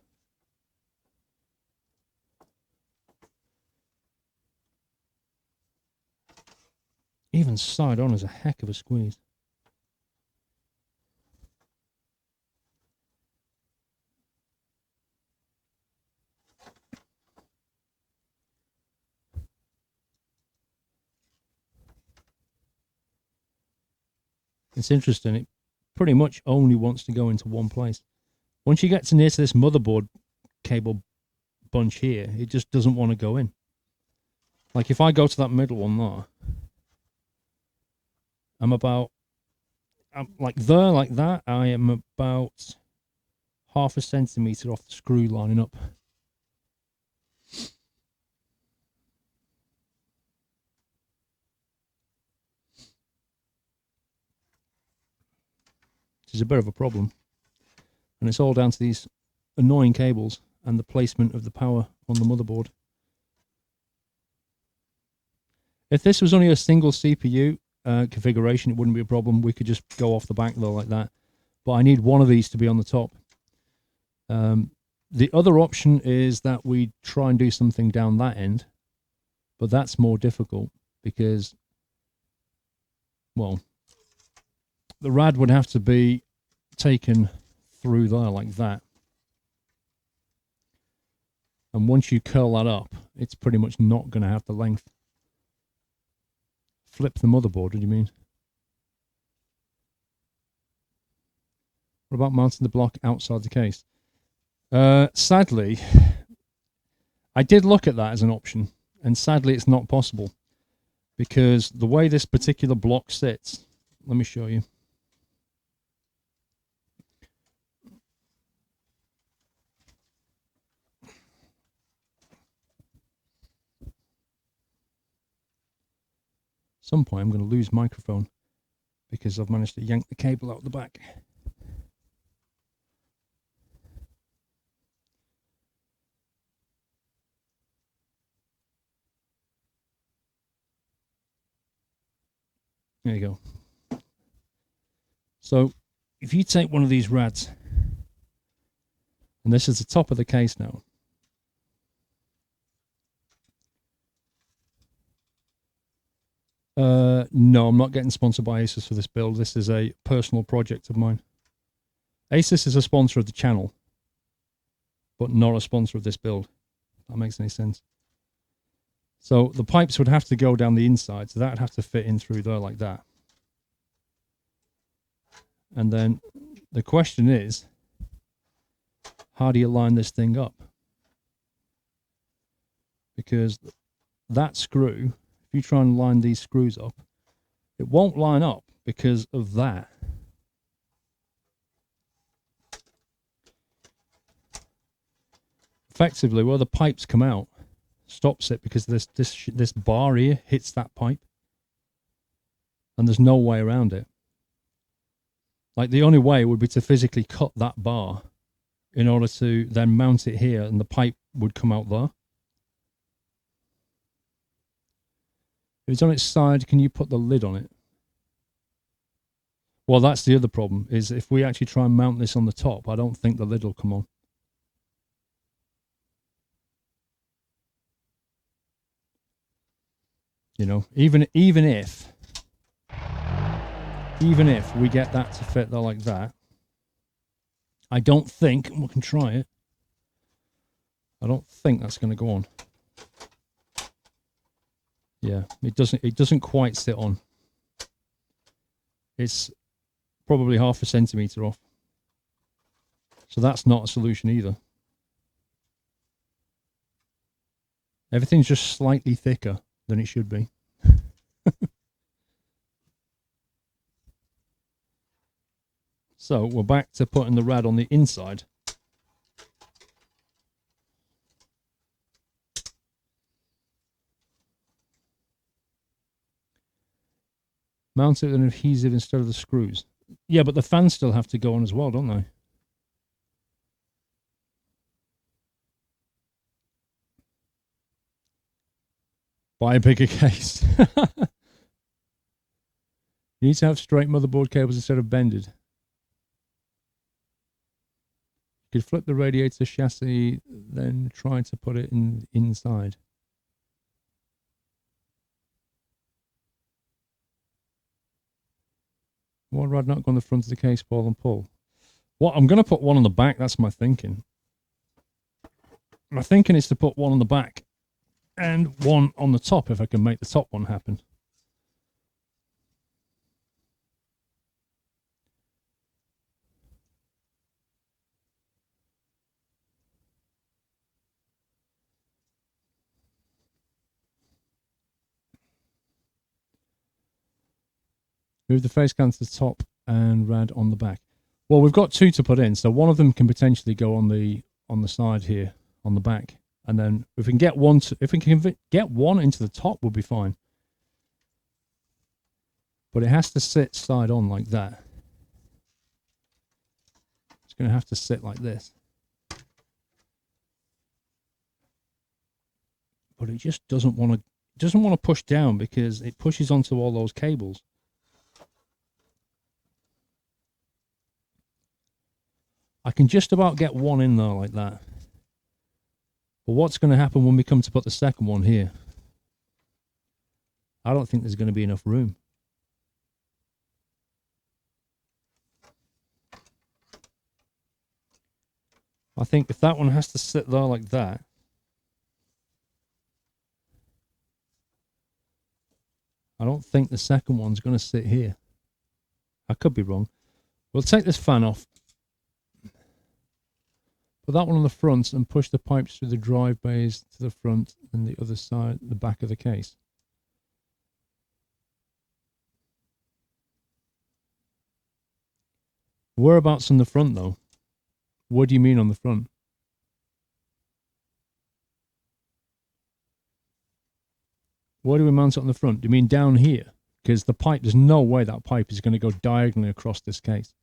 even side on is a heck of a squeeze. It's interesting, it pretty much only wants to go into one place. Once you get to near to this motherboard cable bunch here, it just doesn't want to go in. Like if I go to that middle one there, I'm like there, like that, I am about half a centimetre off the screw lining up. Which is a bit of a problem. And it's all down to these annoying cables and the placement of the power on the motherboard. If this was only a single CPU configuration, it wouldn't be a problem. We could just go off the back though like that. But I need one of these to be on the top. The other option is that we try and do something down that end. But that's more difficult because, well, the rad would have to be taken through there like that. And once you curl that up, it's pretty much not going to have the length. Flip the motherboard, what do you mean? What about mounting the block outside the case? Sadly, I did look at that as an option, and sadly it's not possible because the way this particular block sits, let me show you. At some point I'm going to lose microphone because I've managed to yank the cable out the back. There you go. So if you take one of these rads, and this is the top of the case now, no, I'm not getting sponsored by Asus for this build. This is a personal project of mine. Asus is a sponsor of the channel, but not a sponsor of this build. If that makes any sense. So the pipes would have to go down the inside, so that would have to fit in through there like that. And then the question is, how do you line this thing up? Because that screw, if you try and line these screws up, it won't line up because of that. Effectively, where the pipes come out stops it because this bar here hits that pipe, and there's no way around it. Like, the only way would be to physically cut that bar in order to then mount it here, and the pipe would come out there. If it's on its side, can you put the lid on it? Well, that's the other problem, is if we actually try and mount this on the top, I don't think the lid will come on. You know, even if we get that to fit there like that, I don't think, and we can try it, I don't think that's going to go on. Yeah, it doesn't quite sit on. It's probably 0.5 centimetre off. So that's not a solution either. Everything's just slightly thicker than it should be. So we're back to putting the rad on the inside. Mount it with an adhesive instead of the screws. Yeah, but the fans still have to go on as well, don't they? Buy a bigger case. You need to have straight motherboard cables instead of bended. You could flip the radiator chassis, then try to put it inside. Why rad not go on the front of the case, ball and pull? Well, I'm going to put one on the back. That's my thinking. My thinking is to put one on the back and one on the top if I can make the top one happen. Move the face cam to the top and rad on the back. Well, we've got two to put in, so one of them can potentially go on the side here, on the back, and then if we can get one, if we can get one into the top, we'll be fine. But it has to sit side on like that. It's going to have to sit like this. But it just doesn't want to push down because it pushes onto all those cables. I can just about get one in there like that. But what's going to happen when we come to put the second one here? I don't think there's going to be enough room. I think if that one has to sit there like that, I don't think the second one's going to sit here. I could be wrong. We'll take this fan off. Put that one on the front and push the pipes through the drive bays to the front and the other side, the back of the case. Whereabouts on the front, though? What do you mean on the front? Why do we mount it on the front? Do you mean down here? Because the pipe, there's no way that pipe is going to go diagonally across this case.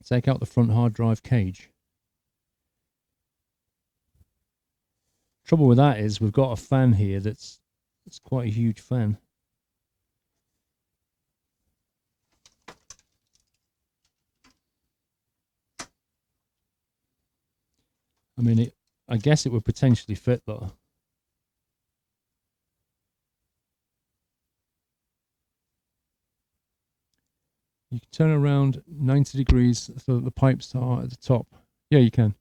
Take out the front hard drive cage. Trouble with that is we've got a fan here that's quite a huge fan. I mean, I guess it would potentially fit though. You can turn around 90 degrees so that the pipes are at the top. Yeah, you can.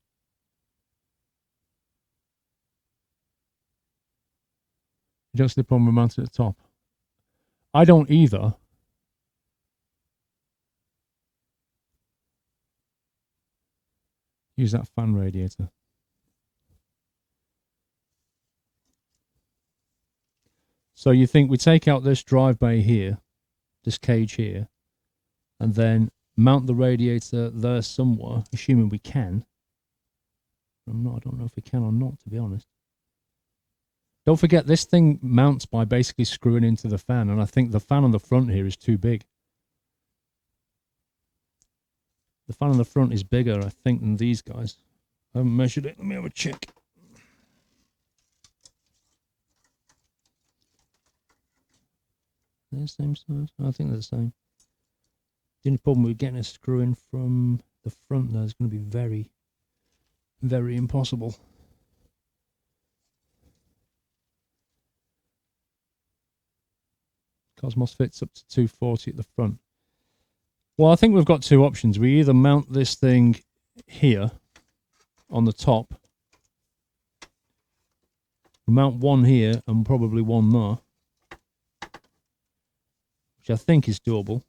You don't see the problem with mounting at the top. I don't either. Use that fan radiator. So you think we take out this drive bay here, this cage here, and then mount the radiator there somewhere, assuming we can. I don't know if we can or not, to be honest. Don't forget, this thing mounts by basically screwing into the fan, and I think the fan on the front here is too big. The fan on the front is bigger, I think, than these guys. I haven't measured it. Let me have a check. They're the same size? I think they're the same. The only problem with getting a screw in from the front there is going to be very, very impossible. Cosmos fits up to 240 at the front. Well, I think we've got two options. We either mount this thing here on the top. We mount one here and probably one there, which I think is doable.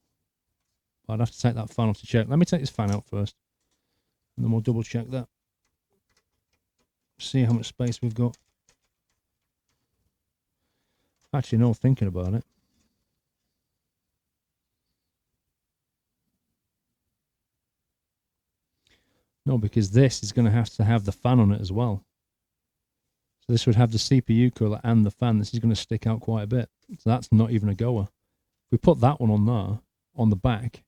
I'd have to take that fan off to check. Let me take this fan out first, and then we'll double check that. See how much space we've got. Actually, no, thinking about it. No, because this is going to have the fan on it as well. So this would have the CPU cooler and the fan. This is going to stick out quite a bit. So that's not even a goer. If we put that one on there, on the back,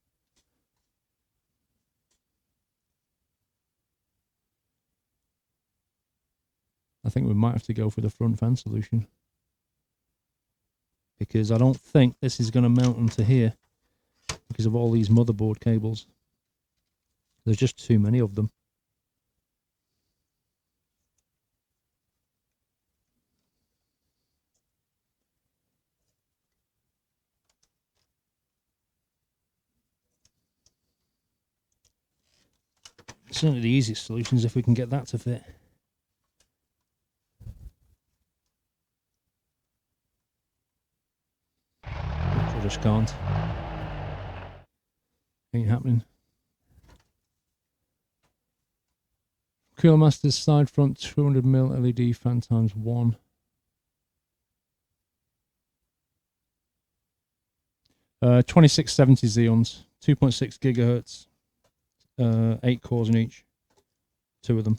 I think we might have to go for the front fan solution. Because I don't think this is going to mount onto here because of all these motherboard cables. There's just too many of them. Certainly the easiest solution is if we can get that to fit. I just can't. Ain't happening. Cooler Master's side front 200mm LED fan times 1. Uh, 2670 Xeons, 2.6 gigahertz, 8 cores in each, 2 of them.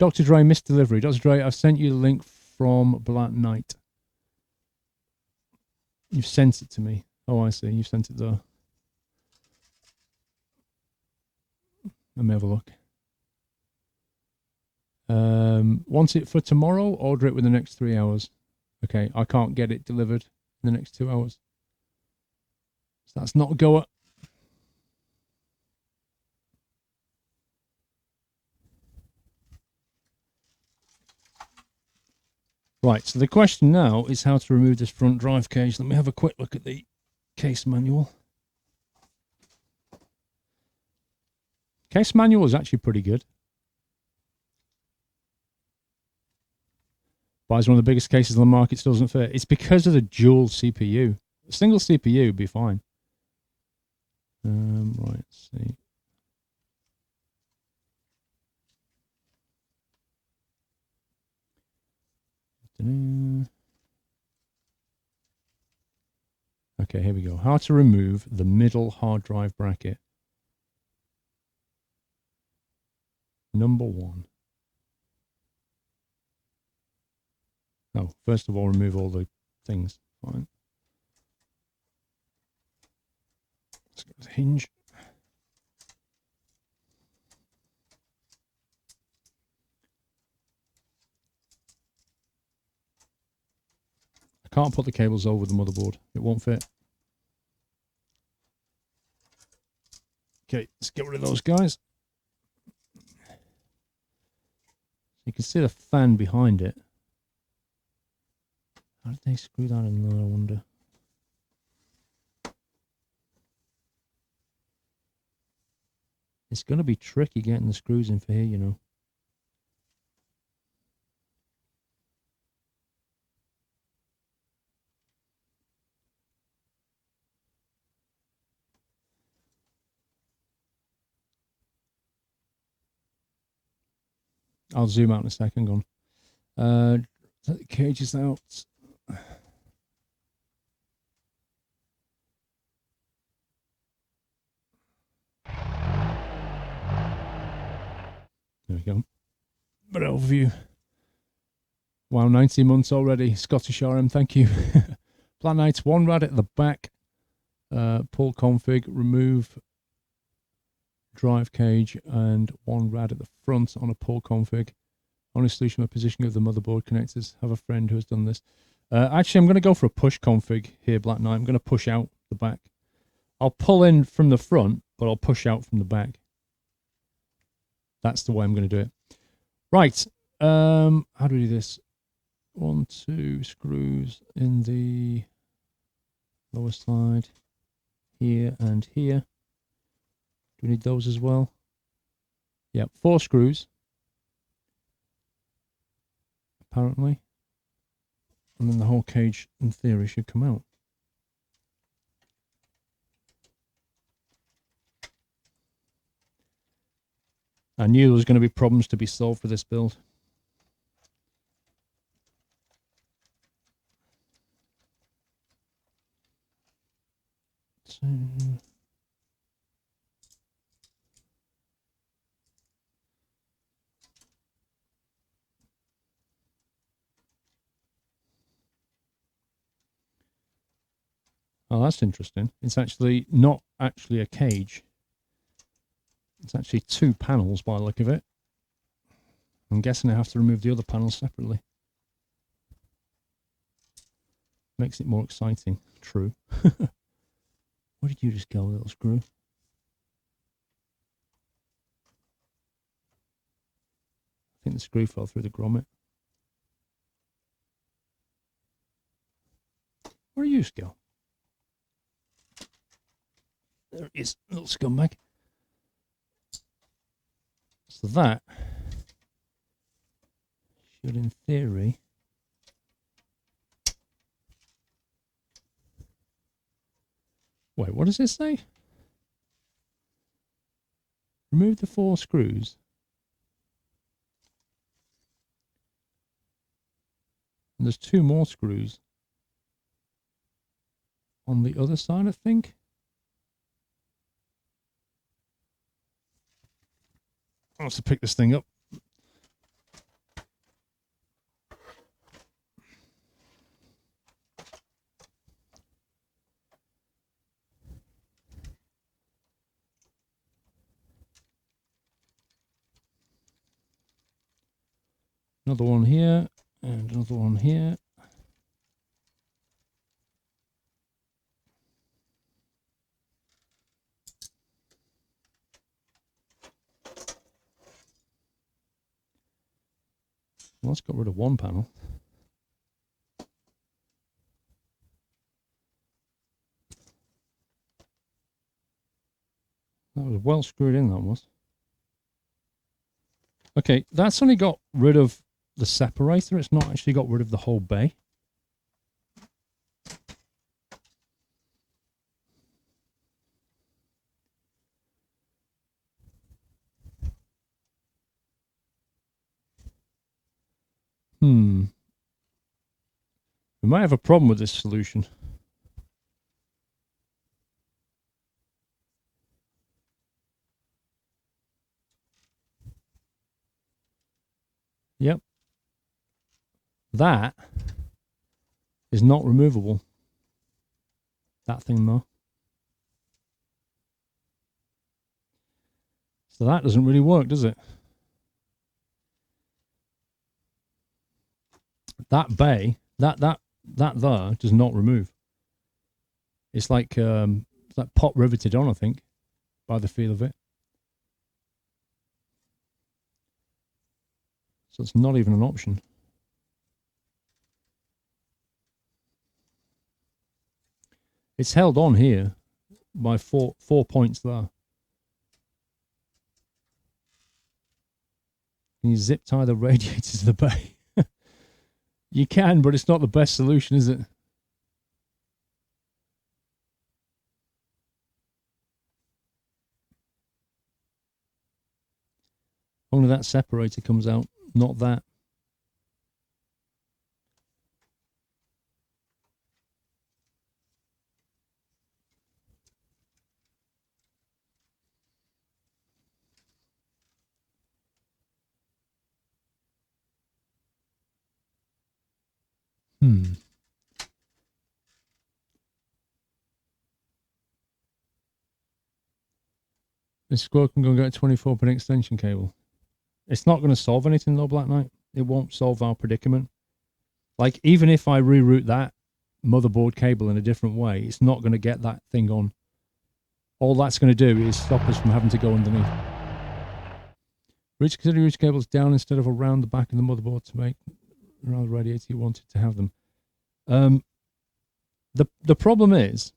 Dr. Dre missed delivery. Dr. Dre, I've sent you the link from Black Knight. You've sent it to me. Oh, I see. You've sent it there. Let me have a look. Want it for tomorrow? Order it within the next 3 hours. Okay, I can't get it delivered in the next 2 hours. So that's not a goer. Right, so the question now is how to remove this front drive cage. Let me have a quick look at the case manual. Case manual is actually pretty good. Buys one of the biggest cases on the market, still doesn't fit. It's because of the dual CPU. A single CPU would be fine. Right, let's see. Okay, here we go. How to remove the middle hard drive bracket. Number 1. Oh, first of all, remove all the things. Fine. Let's go to hinge. I can't put the cables over the motherboard. It won't fit. Okay, let's get rid of those guys. You can see the fan behind it. How did they screw that in there, I wonder? It's going to be tricky getting the screws in for here, you know. I'll zoom out in a second. Gone. Let the cages out. There we go. But overview. Wow, 90 months already. Scottish RM, thank you. Plan Nights, 1 rad at the back. Pull config, remove drive cage, and 1 rad at the front on a pull config. Only solution for positioning of the motherboard connectors. Have a friend who has done this. Actually, I'm going to go for a push config here, Black Knight. I'm going to push out the back. I'll pull in from the front, but I'll push out from the back. That's the way I'm going to do it. Right. How do we do this? 1, 2 screws in the lower side. Here and here. Do we need those as well? Yep, 4 screws. Apparently. And then the whole cage, in theory, should come out. I knew there was going to be problems to be solved for this build. So... Oh, that's interesting. It's actually not actually a cage. It's actually 2 panels by the look of it. I'm guessing I have to remove the other panels separately. Makes it more exciting. True. Where did you just go, little screw? I think the screw fell through the grommet. Where did you just go? There it is, little scumbag. So that should, in theory, wait, what does it say? Remove the 4 screws. And there's 2 more screws on the other side, I think. I'll have to pick this thing up. Another one here, and another one here. Well, let's get rid of 1 panel. That was well screwed in, that was. Okay, that's only got rid of the separator. It's not actually got rid of the whole bay. We might have a problem with this solution. Yep. That is not removable. That thing though. So that doesn't really work, does it? That bay, that there does not remove. It's like pot riveted on, I think, by the feel of it. So it's not even an option. It's held on here by four points there. Can you zip tie the radiators to the bay? You can, but it's not the best solution, is it? Only that separator comes out, not that. The Squirrel can go and get a 24-pin extension cable. It's not going to solve anything though, Black Knight. It won't solve our predicament. Like, even if I reroute that motherboard cable in a different way, it's not going to get that thing on. All that's going to do is stop us from having to go underneath. Consider router cables down instead of around the back of the motherboard to make around the radiator you wanted to have them. The problem is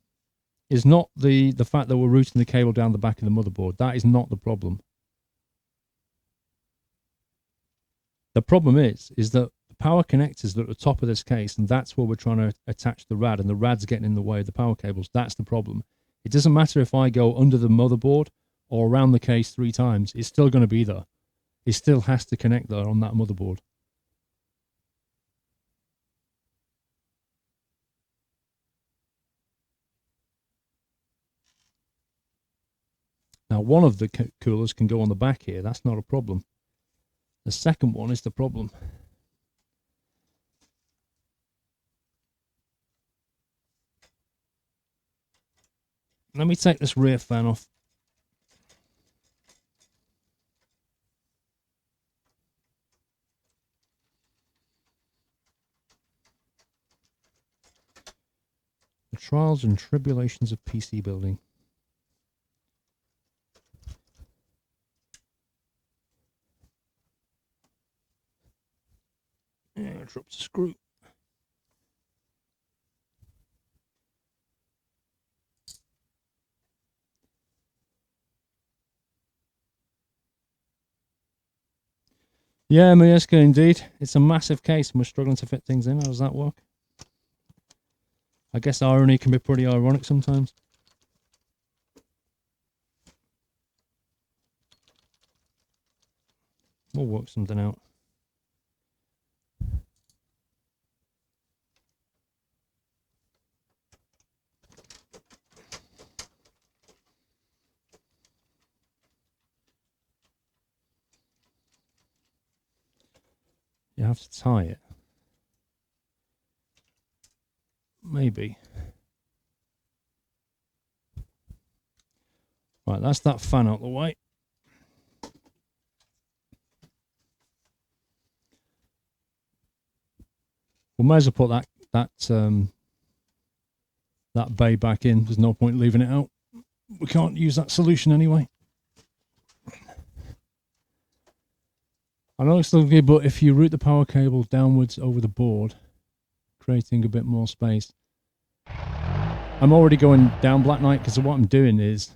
not the fact that we're routing the cable down the back of the motherboard. That is not the problem. The problem is that the power connectors are at the top of this case, and that's where we're trying to attach the rad, and the rad's getting in the way of the power cables. That's the problem. It doesn't matter if I go under the motherboard or around the case 3 times. It's still going to be there. It still has to connect there on that motherboard. Now, one of the coolers can go on the back here. That's not a problem. The second one is the problem. Let me take this rear fan off. The trials and tribulations of PC building. Yeah, dropped a screw. Yeah, Mieska, indeed. It's a massive case and we're struggling to fit things in. How does that work? I guess irony can be pretty ironic sometimes. We'll work something out. You have to tie it. Maybe. Right, that's that fan out the way. We may as well put that bay back in. There's no point leaving it out. We can't use that solution anyway. I know it's lovely, but if you route the power cable downwards over the board, creating a bit more space. I'm already going down, Black Knight, because what I'm doing is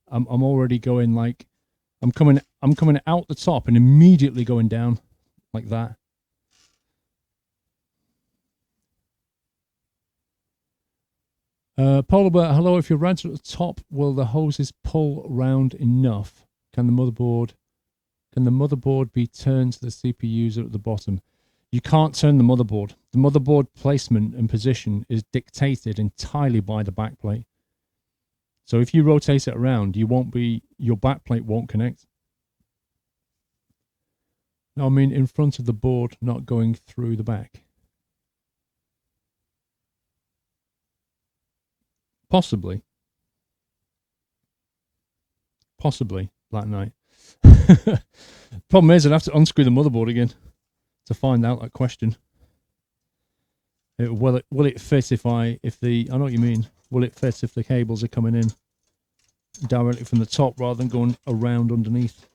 I'm already going I'm coming out the top and immediately going down like that. Polar Bear, hello. If your rads are at the top, will the hoses pull round enough? Can the motherboard be turned to the CPU user at the bottom? You can't turn the motherboard. The motherboard placement and position is dictated entirely by the backplate. So if you rotate it around, your backplate won't connect. No, I mean in front of the board, not going through the back. Possibly, Black Knight. Problem is, I'd have to unscrew the motherboard again to find out that question. Will it fit I know what you mean. Will it fit if the cables are coming in directly from the top rather than going around underneath?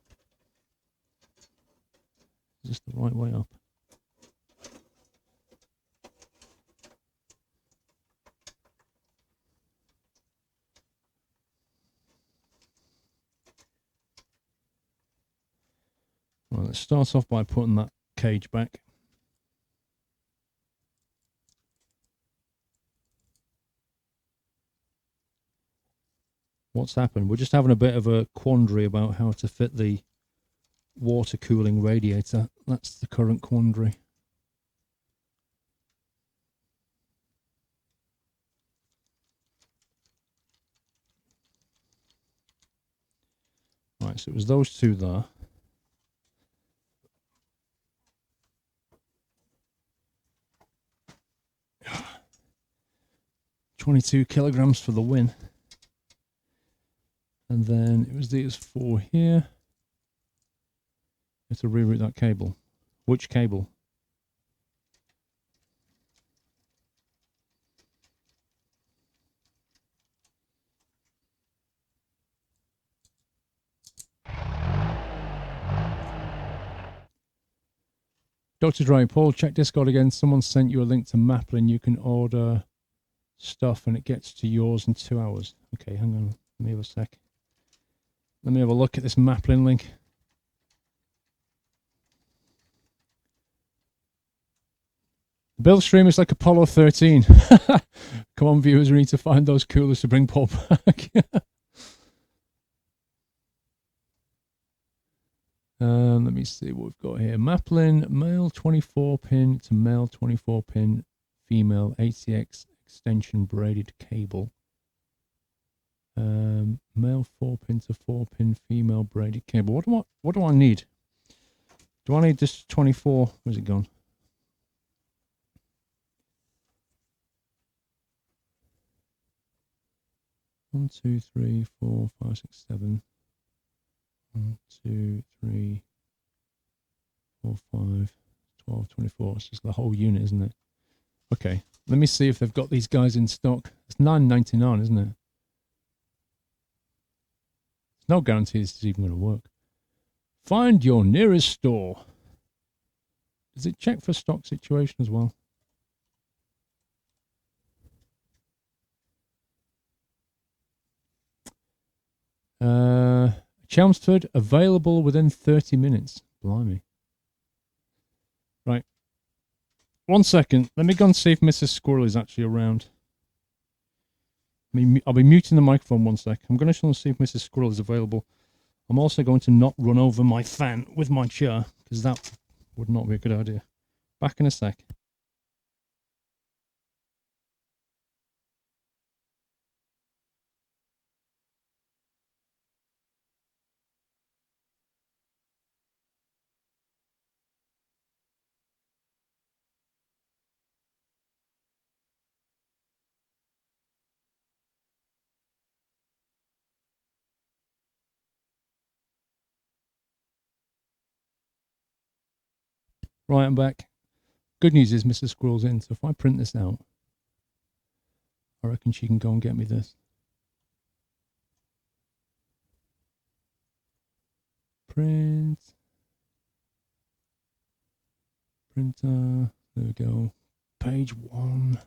Is this the right way up? Well, let's start off by putting that cage back. What's happened? We're just having a bit of a quandary about how to fit the water cooling radiator. That's the current quandary. Right, so it was those two there. 22 kilograms for the win. And then it was these four here. You have to reroute that cable. Which cable? Dr. Dry Paul, check Discord again. Someone sent you a link to Maplin. You can order stuff and it gets to yours in 2 hours. Okay, hang on. Let me have a sec. Let me have a look at this Maplin link. The build stream is like Apollo 13. Come on, viewers, we need to find those coolers to bring Paul back. Let me see what we've got here. Maplin, male 24 pin to male 24 pin, female ATX extension braided cable. Male 4 pin to 4 pin, female braided cable. What do I need? Do I need this 24? Where's it gone? One, two, three, 4, 5, 6, 7. 1, 2, 3, 4, 5, 12, 24. It's just the whole unit, isn't it? Okay, let me see if they've got these guys in stock. It's $9.99, isn't it? There's no guarantee this is even going to work. Find your nearest store. Does it check for stock situation as well? Chelmsford, available within 30 minutes. Blimey. Right. 1 second. Let me go and see if Mrs. Squirrel is actually around. I'll be muting the microphone 1 sec. I'm going to see if Mrs. Squirrel is available. I'm also going to not run over my fan with my chair, because that would not be a good idea. Back in a sec. Right, I'm back. Good news is Mrs. Squirrel's in, so if I print this out, I reckon she can go and get me this. Print. Printer. There we go. Page 1.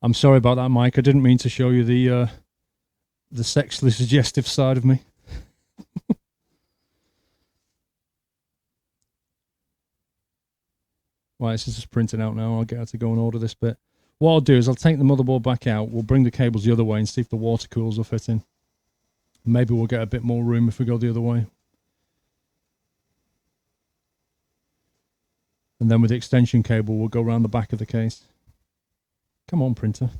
I'm sorry about that, Mike. I didn't mean to show you the sexually suggestive side of me. Right, this is just printing out now. I'll get her to go and order this bit. What I'll do is I'll take the motherboard back out. We'll bring the cables the other way and see if the water coolers will fit in. Maybe we'll get a bit more room if we go the other way. And then with the extension cable, we'll go around the back of the case. Come on, printer.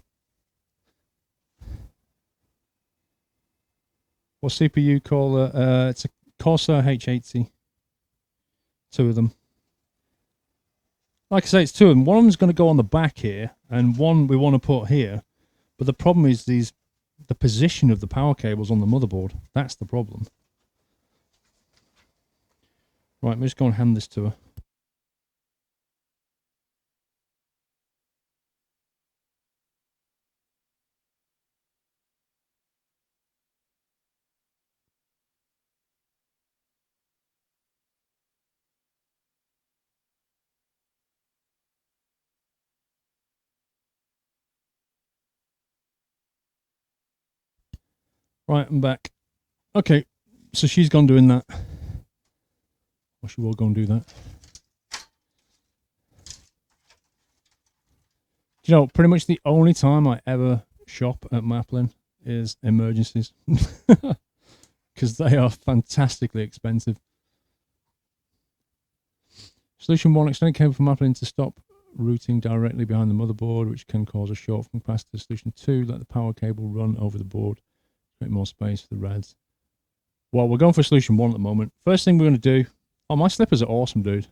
What CPU call it? It's a Corsair H80. Two of them. Like I say, it's two of them. One of them's going to go on the back here, and one we want to put here. But the problem is the position of the power cables on the motherboard. That's the problem. Right, I'm just going to hand this to her. Right, I'm back. Okay, so she's gone doing that. Or she will go and do that. You know, pretty much the only time I ever shop at Maplin is emergencies. Because they are fantastically expensive. Solution 1, extended cable from Maplin to stop routing directly behind the motherboard, which can cause a short from capacitor. Solution 2, let the power cable run over the board. Create more space for the rads. Well, we're going for solution 1 at the moment. First thing we're going to do... Oh, my slippers are awesome, dude.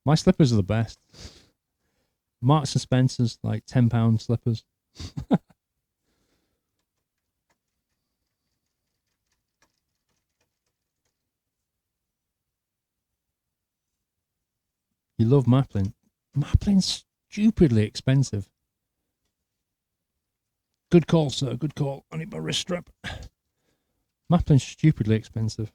My slippers are the best. Marks and Spencer's, like £10 slippers. You love Maplin. Maplin's stupidly expensive. Good call, sir. Good call. I need my wrist strap. Maplin's stupidly expensive.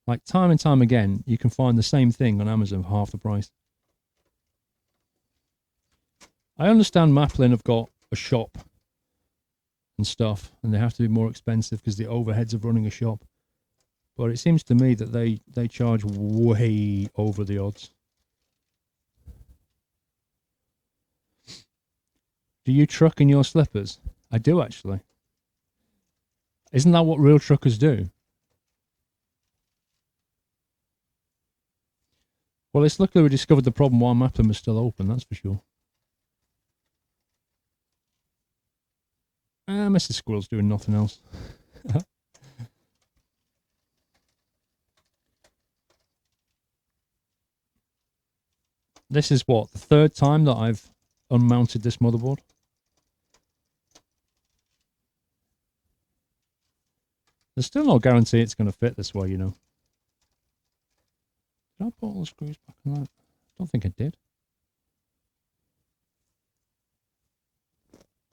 Like, time and time again, you can find the same thing on Amazon for half the price. I understand Maplin have got a shop and stuff, and they have to be more expensive because the overheads of running a shop. But it seems to me that they charge way over the odds. Do you truck in your slippers? I do, actually. Isn't that what real truckers do? Well, it's luckily we discovered the problem while Maplin was still open, that's for sure. Mr. Squirrel's doing nothing else. This is what, the third time that I've unmounted this motherboard? There's still no guarantee it's going to fit this way, you know. Did I put all the screws back on that? I don't think I did.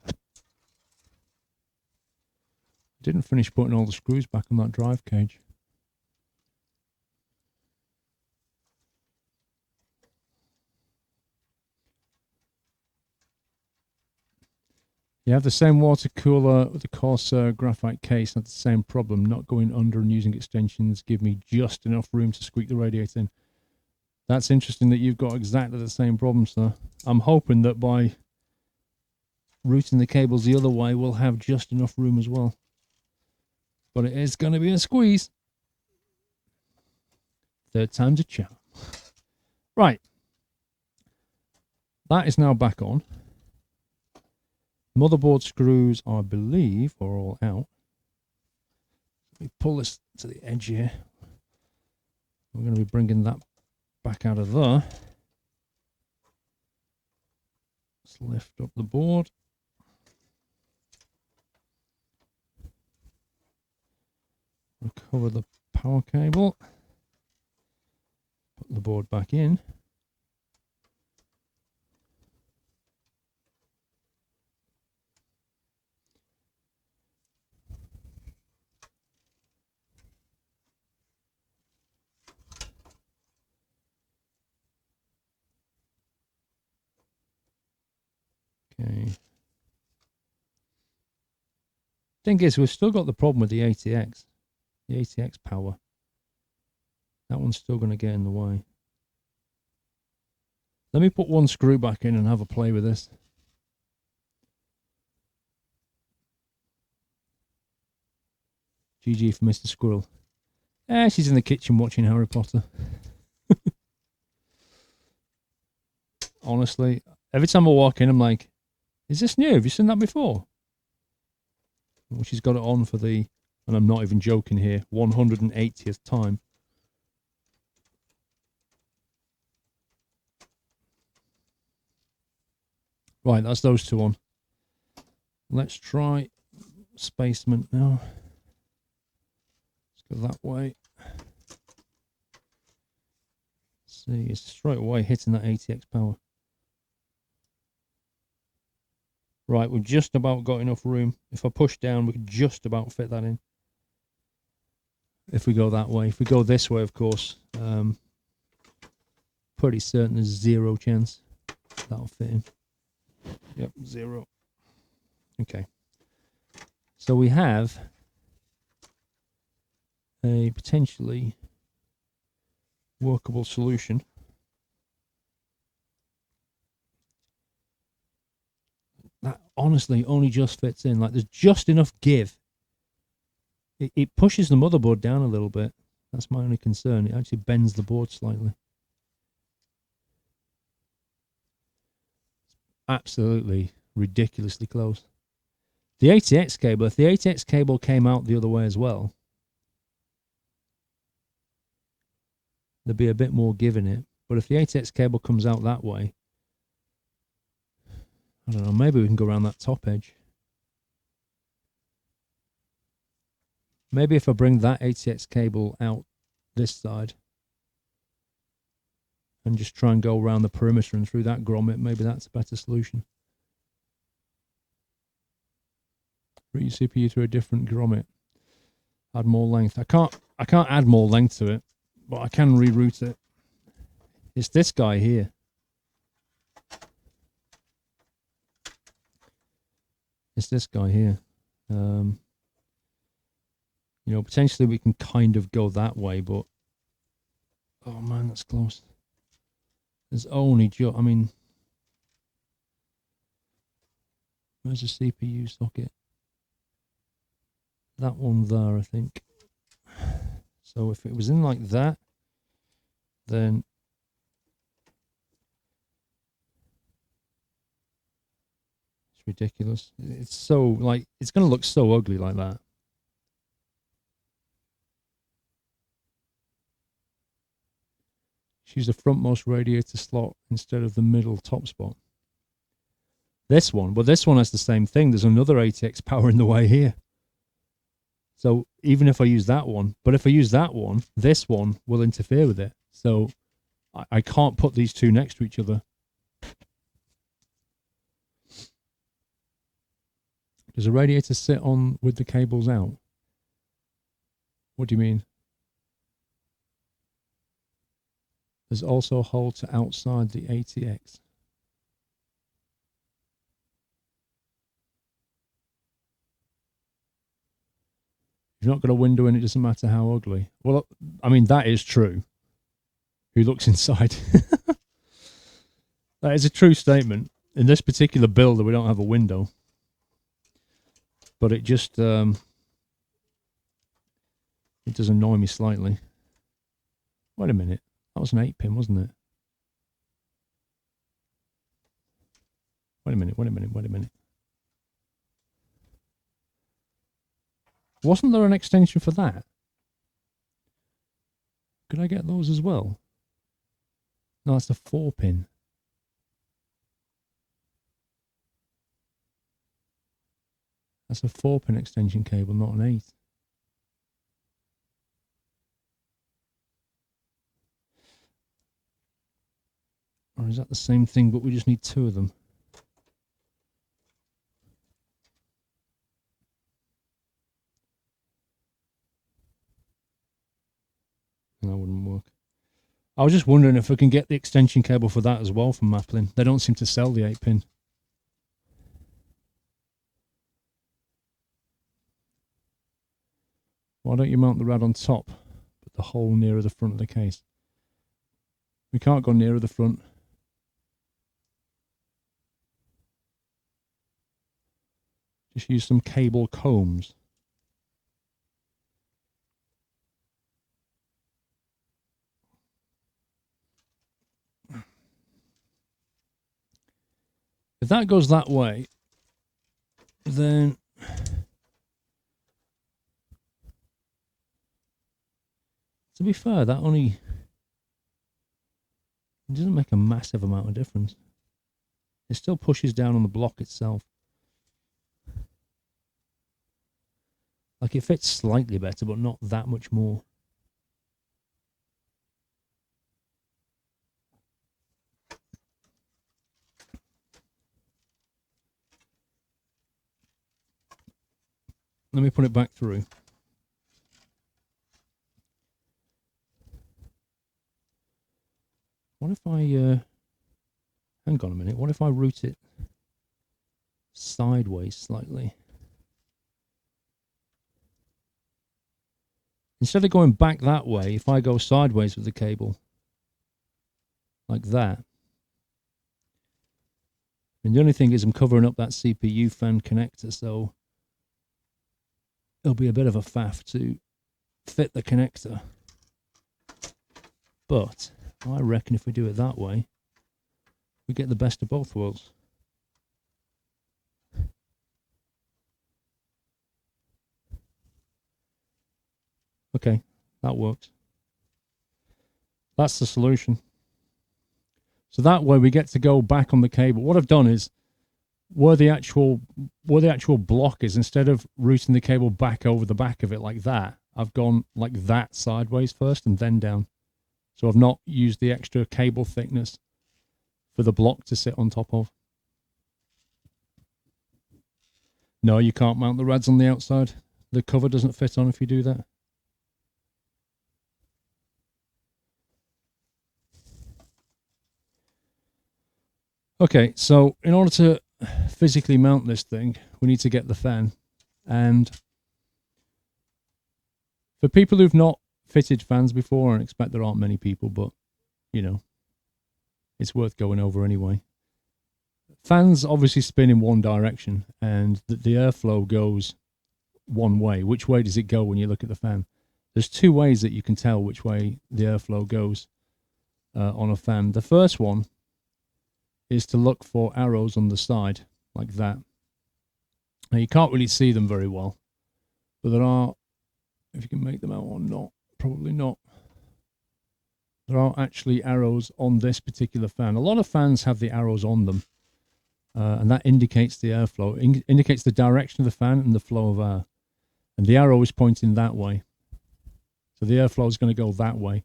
I didn't finish putting all the screws back on that drive cage. You have the same water cooler with the Corsair graphite case, had the same problem, not going under and using extensions give me just enough room to squeak the radiator in. That's interesting that you've got exactly the same problem, sir. I'm hoping that by routing the cables the other way, we'll have just enough room as well. But it is going to be a squeeze. Third time's a charm. Right. That is now back on. Motherboard screws, I believe, are all out. Let me pull this to the edge here. We're going to be bringing that back out of there. Let's lift up the board. Recover the power cable. Put the board back in. Okay. Thing is, we've still got the problem with the ATX power. That one's still going to get in the way. Let me put one screw back in and have a play with this. GG for Mr. Squirrel. She's in the kitchen watching Harry Potter. Honestly, every time I walk in, I'm like, is this new? Have you seen that before? Well, she's got it on for the, and I'm not even joking here, 180th time. Right, that's those two on. Let's try Spaceman now. Let's go that way. See, it's straight away hitting that ATX power. Right, we've just about got enough room. If I push down, we can just about fit that in. If we go that way. If we go this way, of course, pretty certain there's zero chance that'll fit in. Yep, zero. Okay. So we have a potentially workable solution. That honestly only just fits in. Like, there's just enough give. It pushes the motherboard down a little bit. That's my only concern. It actually bends the board slightly. Absolutely ridiculously close. The ATX cable, if the ATX cable came out the other way as well, there'd be a bit more give in it. But if the ATX cable comes out that way, I don't know, maybe we can go around that top edge. Maybe if I bring that ATX cable out this side and just try and go around the perimeter and through that grommet, maybe that's a better solution. Route your CPU through a different grommet. Add more length. I can't add more length to it, but I can reroute it. It's this guy here. It's this guy here. You know, potentially we can kind of go that way, but oh man, that's close. There's only I mean, where's the CPU socket? That one there, I think. So if it was in like that, then it's ridiculous. It's so, like, it's going to look so ugly like that. Use the frontmost radiator slot instead of the middle top spot. This one, but this one has the same thing. There's another ATX power in the way here. So even if I use that one, but if I use that one, this one will interfere with it. So I can't put these two next to each other. Does a radiator sit on with the cables out? What do you mean? There's also a hole to outside the ATX. You've not got a window in, it doesn't matter how ugly. Well, I mean, that is true. Who looks inside? That is a true statement. In this particular builder, we don't have a window. But it just, it does annoy me slightly. Wait a minute. That was an 8-pin, wasn't it? Wait a minute. Wasn't there an extension for that? Could I get those as well? No, that's a 4-pin. That's a 4-pin extension cable, not an 8. Or is that the same thing, but we just need 2 of them? That wouldn't work. I was just wondering if I can get the extension cable for that as well from Maplin. They don't seem to sell the 8-pin. Why don't you mount the rad on top, but the hole nearer the front of the case. We can't go nearer the front. Just use some cable combs. If that goes that way, then to be fair, that only doesn't make a massive amount of difference. It still pushes down on the block itself. Like it fits slightly better, but not that much more. Let me put it back through. What if I, hang on a minute, what if I route it sideways slightly? Instead of going back that way, if I go sideways with the cable, like that, and the only thing is I'm covering up that CPU fan connector, so it'll be a bit of a faff to fit the connector. But I reckon if we do it that way, we get the best of both worlds. Okay, that works. That's the solution. So that way we get to go back on the cable. What I've done is where the actual block is, instead of routing the cable back over the back of it like that, I've gone like that sideways first and then down. So I've not used the extra cable thickness for the block to sit on top of. No, you can't mount the rads on the outside. The cover doesn't fit on if you do that. Okay, so in order to physically mount this thing, we need to get the fan. And for people who've not fitted fans before, and I expect there aren't many people, but, you know, it's worth going over anyway. Fans obviously spin in one direction, and the airflow goes one way. Which way does it go when you look at the fan? There's two ways that you can tell which way the airflow goes on a fan. The first one is to look for arrows on the side, like that. Now, you can't really see them very well, but there are, if you can make them out or not, probably not. There are actually arrows on this particular fan. A lot of fans have the arrows on them, and that indicates the airflow, indicates the direction of the fan and the flow of air. And the arrow is pointing that way. So the airflow is going to go that way.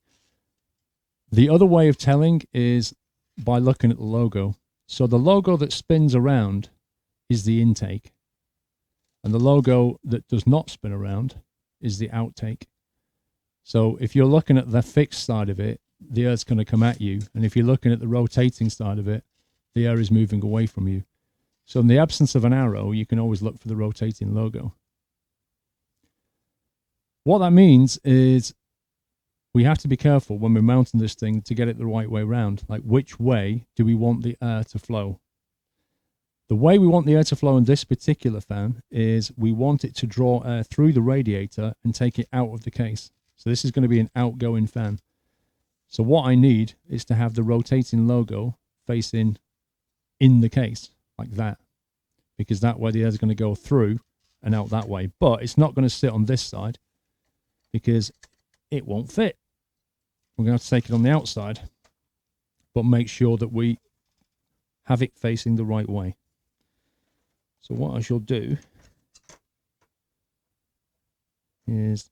The other way of telling is by looking at the logo. So the logo that spins around is the intake, and the logo that does not spin around is the outtake. So if you're looking at the fixed side of it, the air's going to come at you, and if you're looking at the rotating side of it, the air is moving away from you. So in the absence of an arrow, you can always look for the rotating logo. What that means is we have to be careful when we're mounting this thing to get it the right way round. Like, which way do we want the air to flow? The way we want the air to flow in this particular fan is we want it to draw air through the radiator and take it out of the case. So this is going to be an outgoing fan. So what I need is to have the rotating logo facing in the case, like that. Because that way the air is going to go through and out that way. But it's not going to sit on this side because it won't fit. We're going to have to take it on the outside, but make sure that we have it facing the right way. So what I shall do is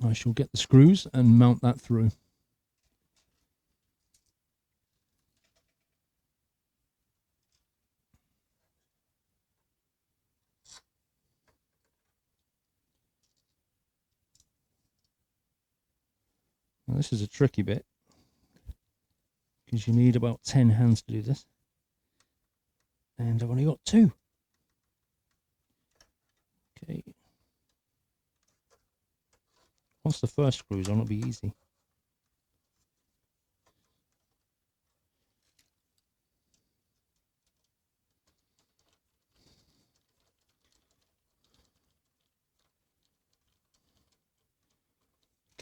I shall get the screws and mount that through. Now, this is a tricky bit because you need about 10 hands to do this, and I've only got 2. Okay. Once the first screw's on, it'll be easy.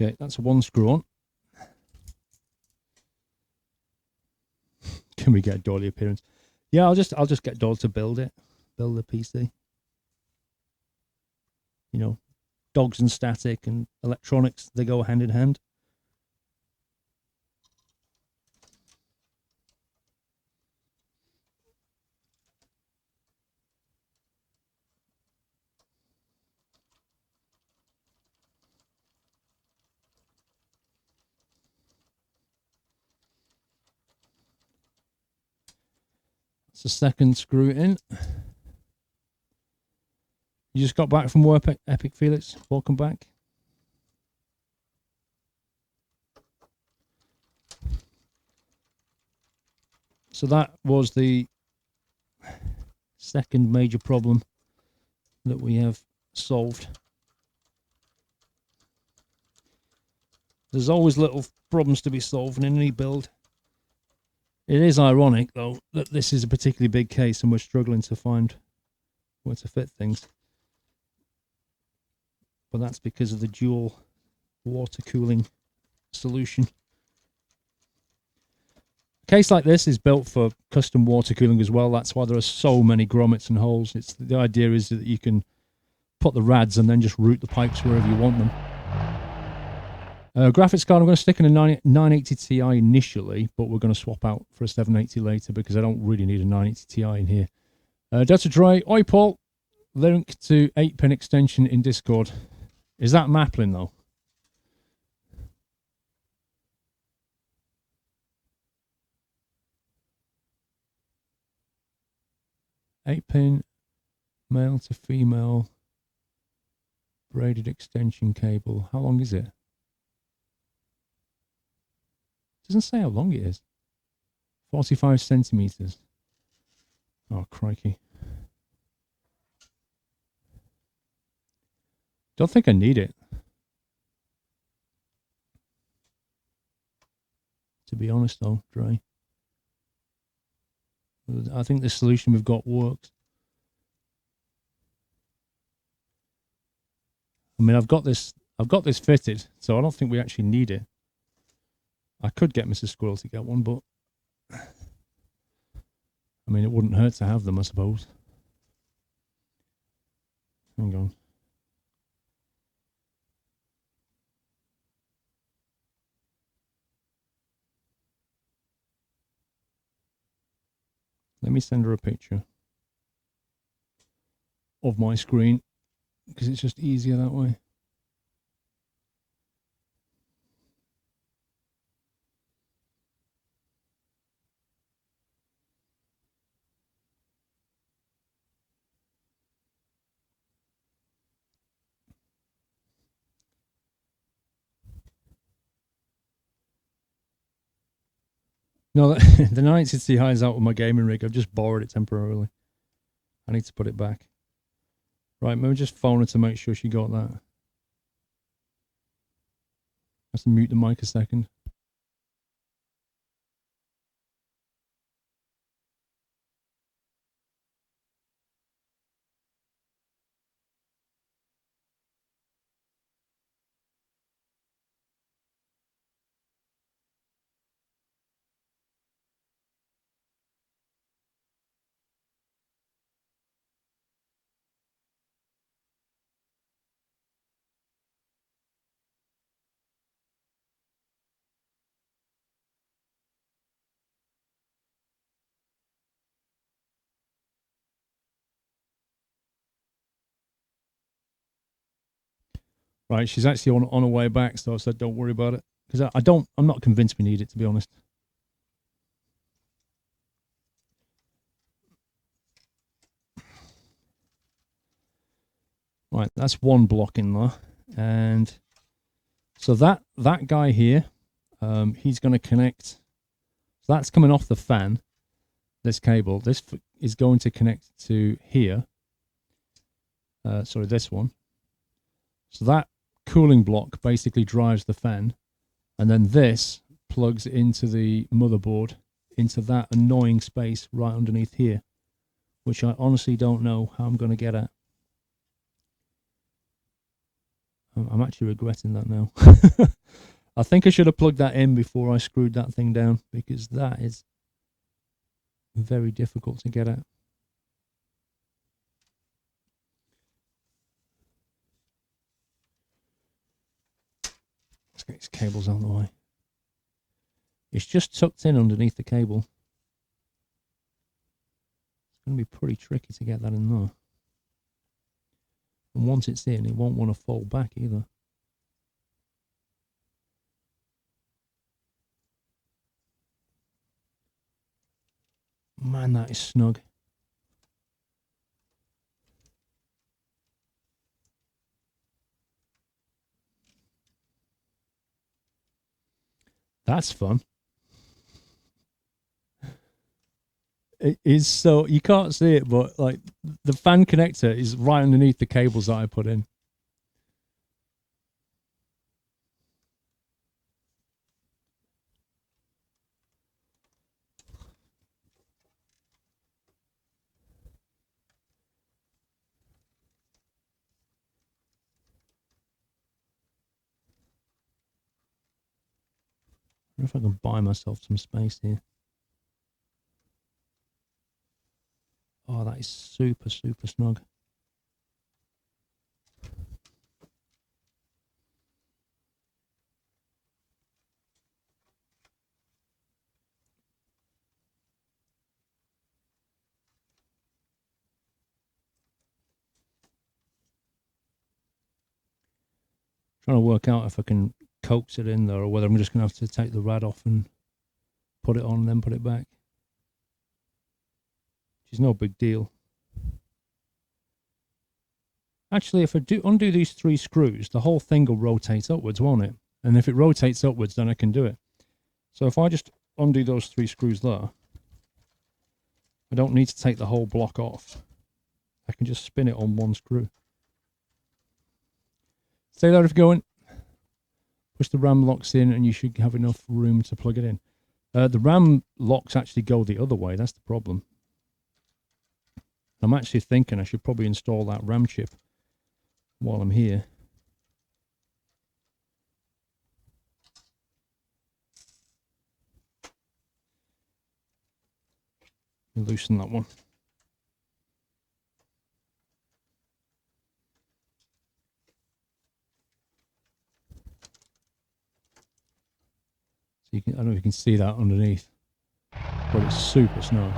Okay, that's one screw on. Can we get a dolly appearance? Yeah, I'll just get Doll to build the PC. You know, dogs and static and electronics, they go hand in hand. That's the second screw in. You just got back from work, Epic Felix. Welcome back. So that was the second major problem that we have solved. There's always little problems to be solved in any build. It is ironic, though, that this is a particularly big case and we're struggling to find where to fit things. But that's because of the dual water cooling solution. A case like this is built for custom water cooling as well. That's why there are so many grommets and holes. The idea is that you can put the rads and then just route the pipes wherever you want them. Graphics card, I'm going to stick in a 980 Ti initially, but we're going to swap out for a 780 later because I don't really need a 980 Ti in here. Delta Dre, oi Paul, link to 8-pin extension in Discord. Is that Maplin though? Eight-pin, male to female, braided extension cable. How long is it? Doesn't say how long it is. 45 centimeters. Oh, crikey. Don't think I need it, to be honest though, Dre. I think the solution we've got works. I mean, I've got this fitted, so I don't think we actually need it. I could get Mrs. Squirrel to get one, but I mean, it wouldn't hurt to have them, I suppose. Hang on. Let me send her a picture of my screen because it's just easier that way. No, the 960 Ti is out with my gaming rig. I've just borrowed it temporarily. I need to put it back. Right, maybe just phone her to make sure she got that. Let's mute the mic a second. Right, she's actually on her way back, so I said don't worry about it. Because I'm not convinced we need it, to be honest. Right, that's one block in there. And so that guy here, he's going to connect. So that's coming off the fan, this cable. This is going to connect to here. Sorry, this one. So that cooling block basically drives the fan, and then this plugs into the motherboard into that annoying space right underneath here, which I honestly don't know how I'm going to get at. I'm actually regretting that now. I think I should have plugged that in before I screwed that thing down, because that is very difficult to get at. Let's get these cables out of the way. It's just tucked in underneath the cable. It's going to be pretty tricky to get that in there. And once it's in, it won't want to fold back either. Man, that is snug. That's fun. It is so, you can't see it, but like the fan connector is right underneath the cables that I put in. I wonder if I can buy myself some space here. Oh, that is super, super snug. Trying to work out if I can coax it in there or whether I'm just going to have to take the rad off and put it on and then put it back. Which is no big deal. Actually, if I do undo these 3 screws, the whole thing will rotate upwards, won't it? And if it rotates upwards, then I can do it. So if I just undo those 3 screws there, I don't need to take the whole block off. I can just spin it on 1 screw. Stay there if you're going. Push the RAM locks in and you should have enough room to plug it in. The RAM locks actually go the other way. That's the problem. I'm actually thinking I should probably install that RAM chip while I'm here. Loosen that one. So you can, I don't know if you can see that underneath, but it's super snug.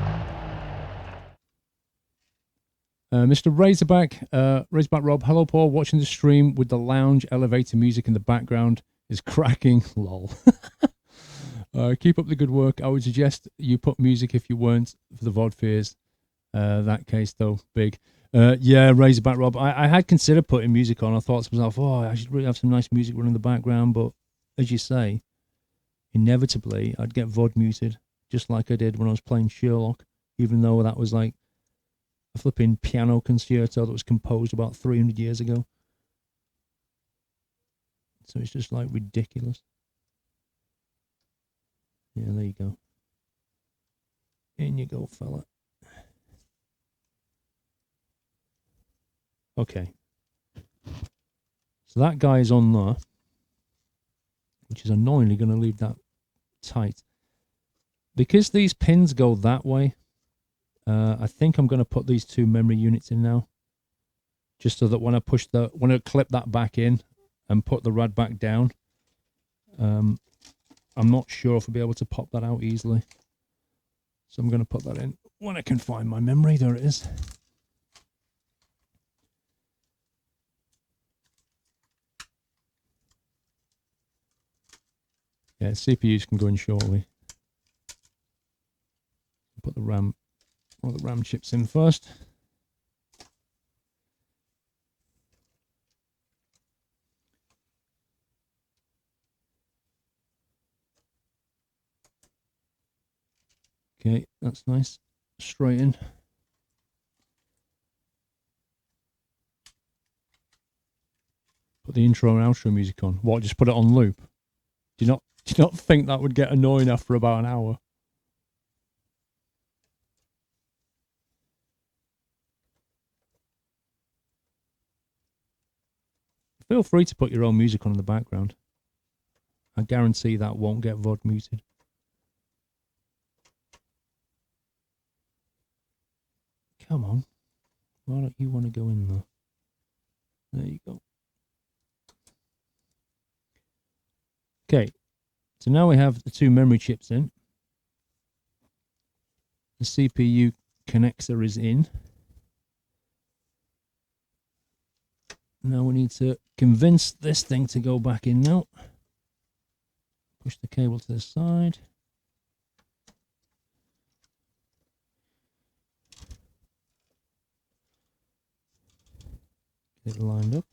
Mr. Razorback, Razorback Rob, hello Paul, watching the stream with the lounge elevator music in the background is cracking, lol. Keep up the good work. I would suggest you put music if you weren't for the VOD fears. That case though, big. Yeah, Razorback Rob, I had considered putting music on. I thought to myself, oh, I should really have some nice music running in the background, but as you say, inevitably I'd get VOD muted, just like I did when I was playing Sherlock, even though that was like a flipping piano concerto that was composed about 300 years ago. So it's just like ridiculous. Yeah, there you go. In you go, fella. Okay. So that guy is on there, which is annoyingly going to leave that tight. Because these pins go that way, I think I'm going to put these 2 memory units in now, just so that when I clip that back in and put the rad back down, I'm not sure if I'll be able to pop that out easily. So I'm going to put that in when I can find my memory. There it is. Yeah, CPUs can go in shortly. Put the RAM, all the RAM chips in first. Okay, that's nice. Straight in. Put the intro and outro music on. What, just put it on loop? Do you not think that would get annoying after about an hour? Feel free to put your own music on in the background. I guarantee that won't get VOD muted. Come on. Why don't you want to go in there? There you go. Okay. So now we have the two memory chips in. The CPU connector is in. Now we need to convince this thing to go back in now. Push the cable to the side. Get it lined up.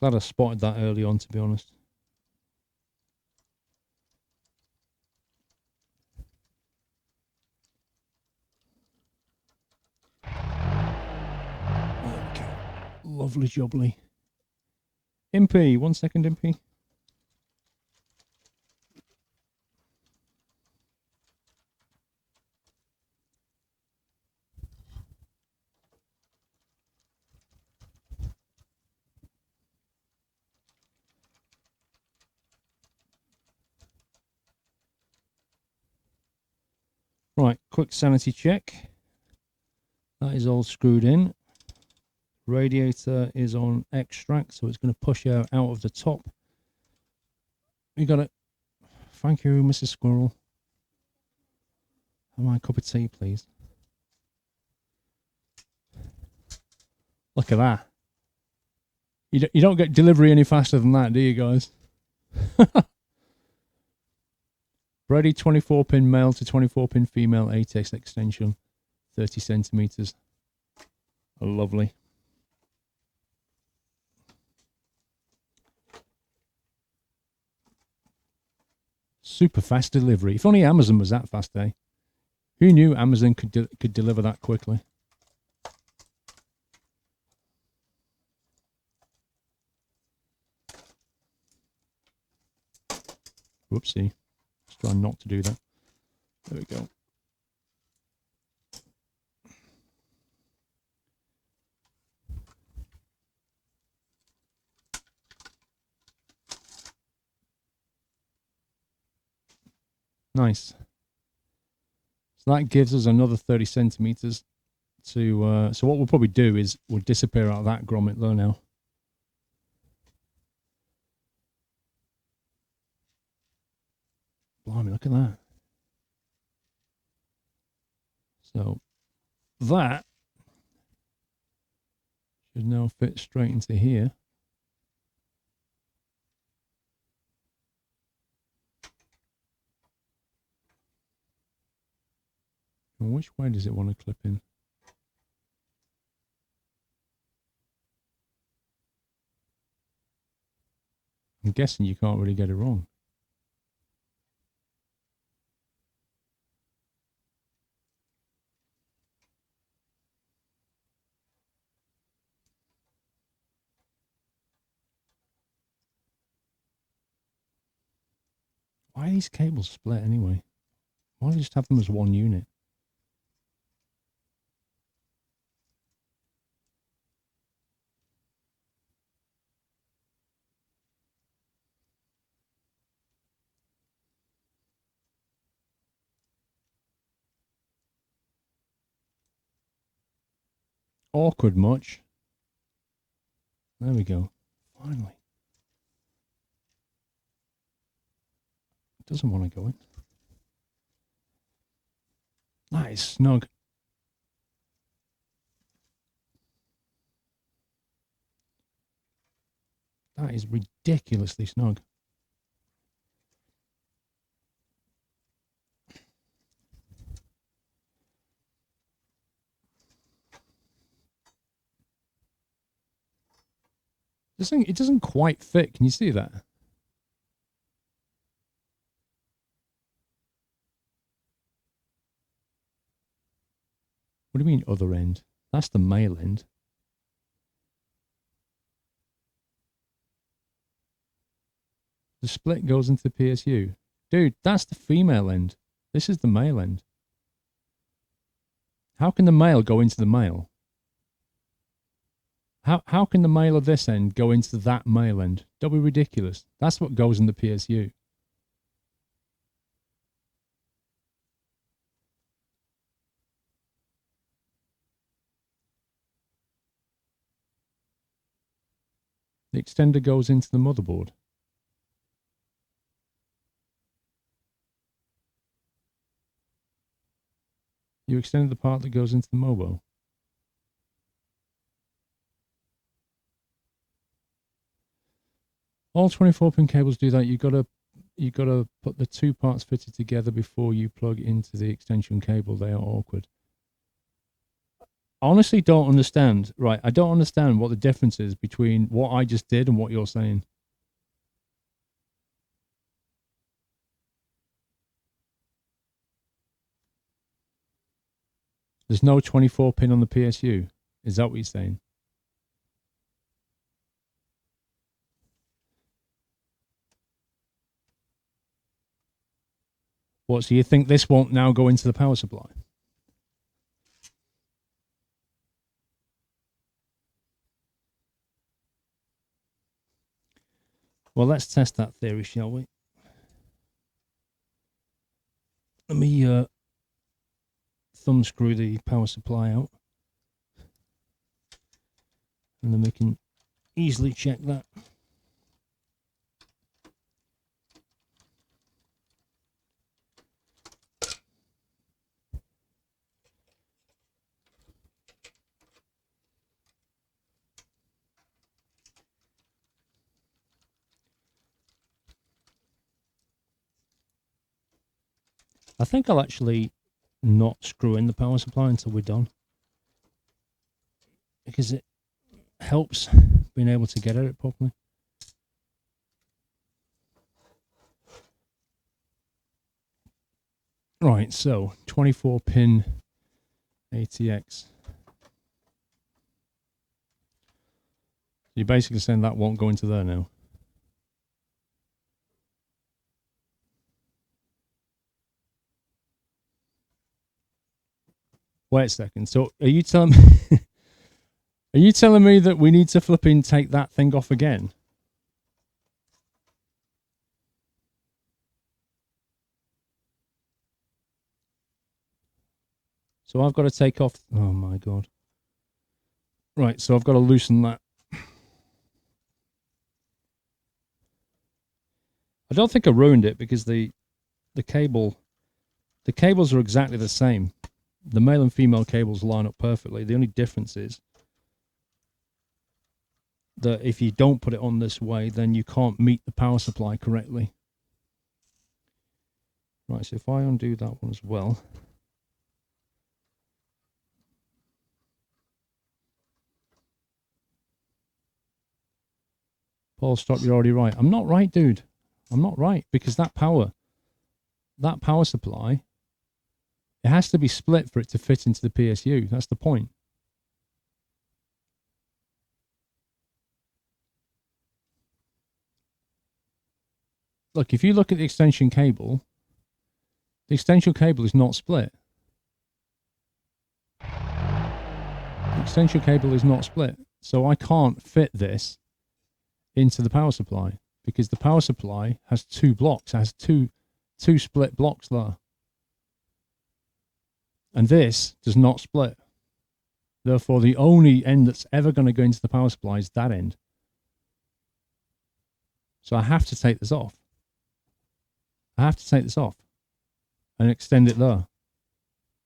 Glad I spotted that early on, to be honest. Okay. Lovely jubbly. Impy, 1 second, Impy. Right, quick sanity check. That is all screwed in. Radiator is on extract, so it's going to push air out of the top. We got it. Thank you, Mrs. Squirrel. Have my cup of tea, please. Look at that. You don't get delivery any faster than that, do you guys? Ready 24-pin male to 24-pin female ATEX extension, 30 centimeters. Lovely. Super fast delivery. If only Amazon was that fast, eh? Who knew Amazon could deliver that quickly? Whoopsie. Let's try not to do that. There we go. Nice. So that gives us another 30 centimeters to, so what we'll probably do is we'll disappear out of that grommet there now. Blimey, look at that. So that should now fit straight into here. And which way does it want to clip in? I'm guessing you can't really get it wrong. Why are these cables split anyway? Why don't you just have them as one unit? Awkward much. There we go. Finally. It doesn't want to go in. That is snug. That is ridiculously snug. This thing, it doesn't quite fit. Can you see that? What do you mean other end? That's the male end. The split goes into the PSU. Dude, that's the female end. This is the male end. How can the male go into the male? How can the male of this end go into that male end? That'll be ridiculous. That's what goes in the PSU. The extender goes into the motherboard. You extended the part that goes into the mobile. All 24-pin cables do that. You gotta put the two parts fitted together before you plug into the extension cable. They are awkward. I honestly don't understand. Right, I don't understand what the difference is between what I just did and what you're saying. There's no 24-pin on the PSU. Is that what you're saying? What, so you think this won't now go into the power supply? Well, let's test that theory, shall we? Let me thumb screw the power supply out. And then we can easily check that. I think I'll actually not screw in the power supply until we're done, because it helps being able to get at it properly. Right, so 24-pin ATX. You're basically saying that won't go into there now. Wait a second. So are you telling me are you telling me that we need to flipping take that thing off again? So I've got to take off. Oh my god. Right, so I've got to loosen that. I don't think I ruined it because the cables are exactly the same. The male and female cables line up perfectly. The only difference is that if you don't put it on this way, then you can't meet the power supply correctly. Right, so if I undo that one as well. Paul, stop, you're already right. I'm not right, dude. I'm not right, because that power supply, it has to be split for it to fit into the PSU. That's the point. Look, if you look at the extension cable is not split. The extension cable is not split. So I can't fit this into the power supply because the power supply has two blocks. It has two split blocks there. And this does not split. Therefore, the only end that's ever going to go into the power supply is that end. So I have to take this off. I have to take this off and extend it there.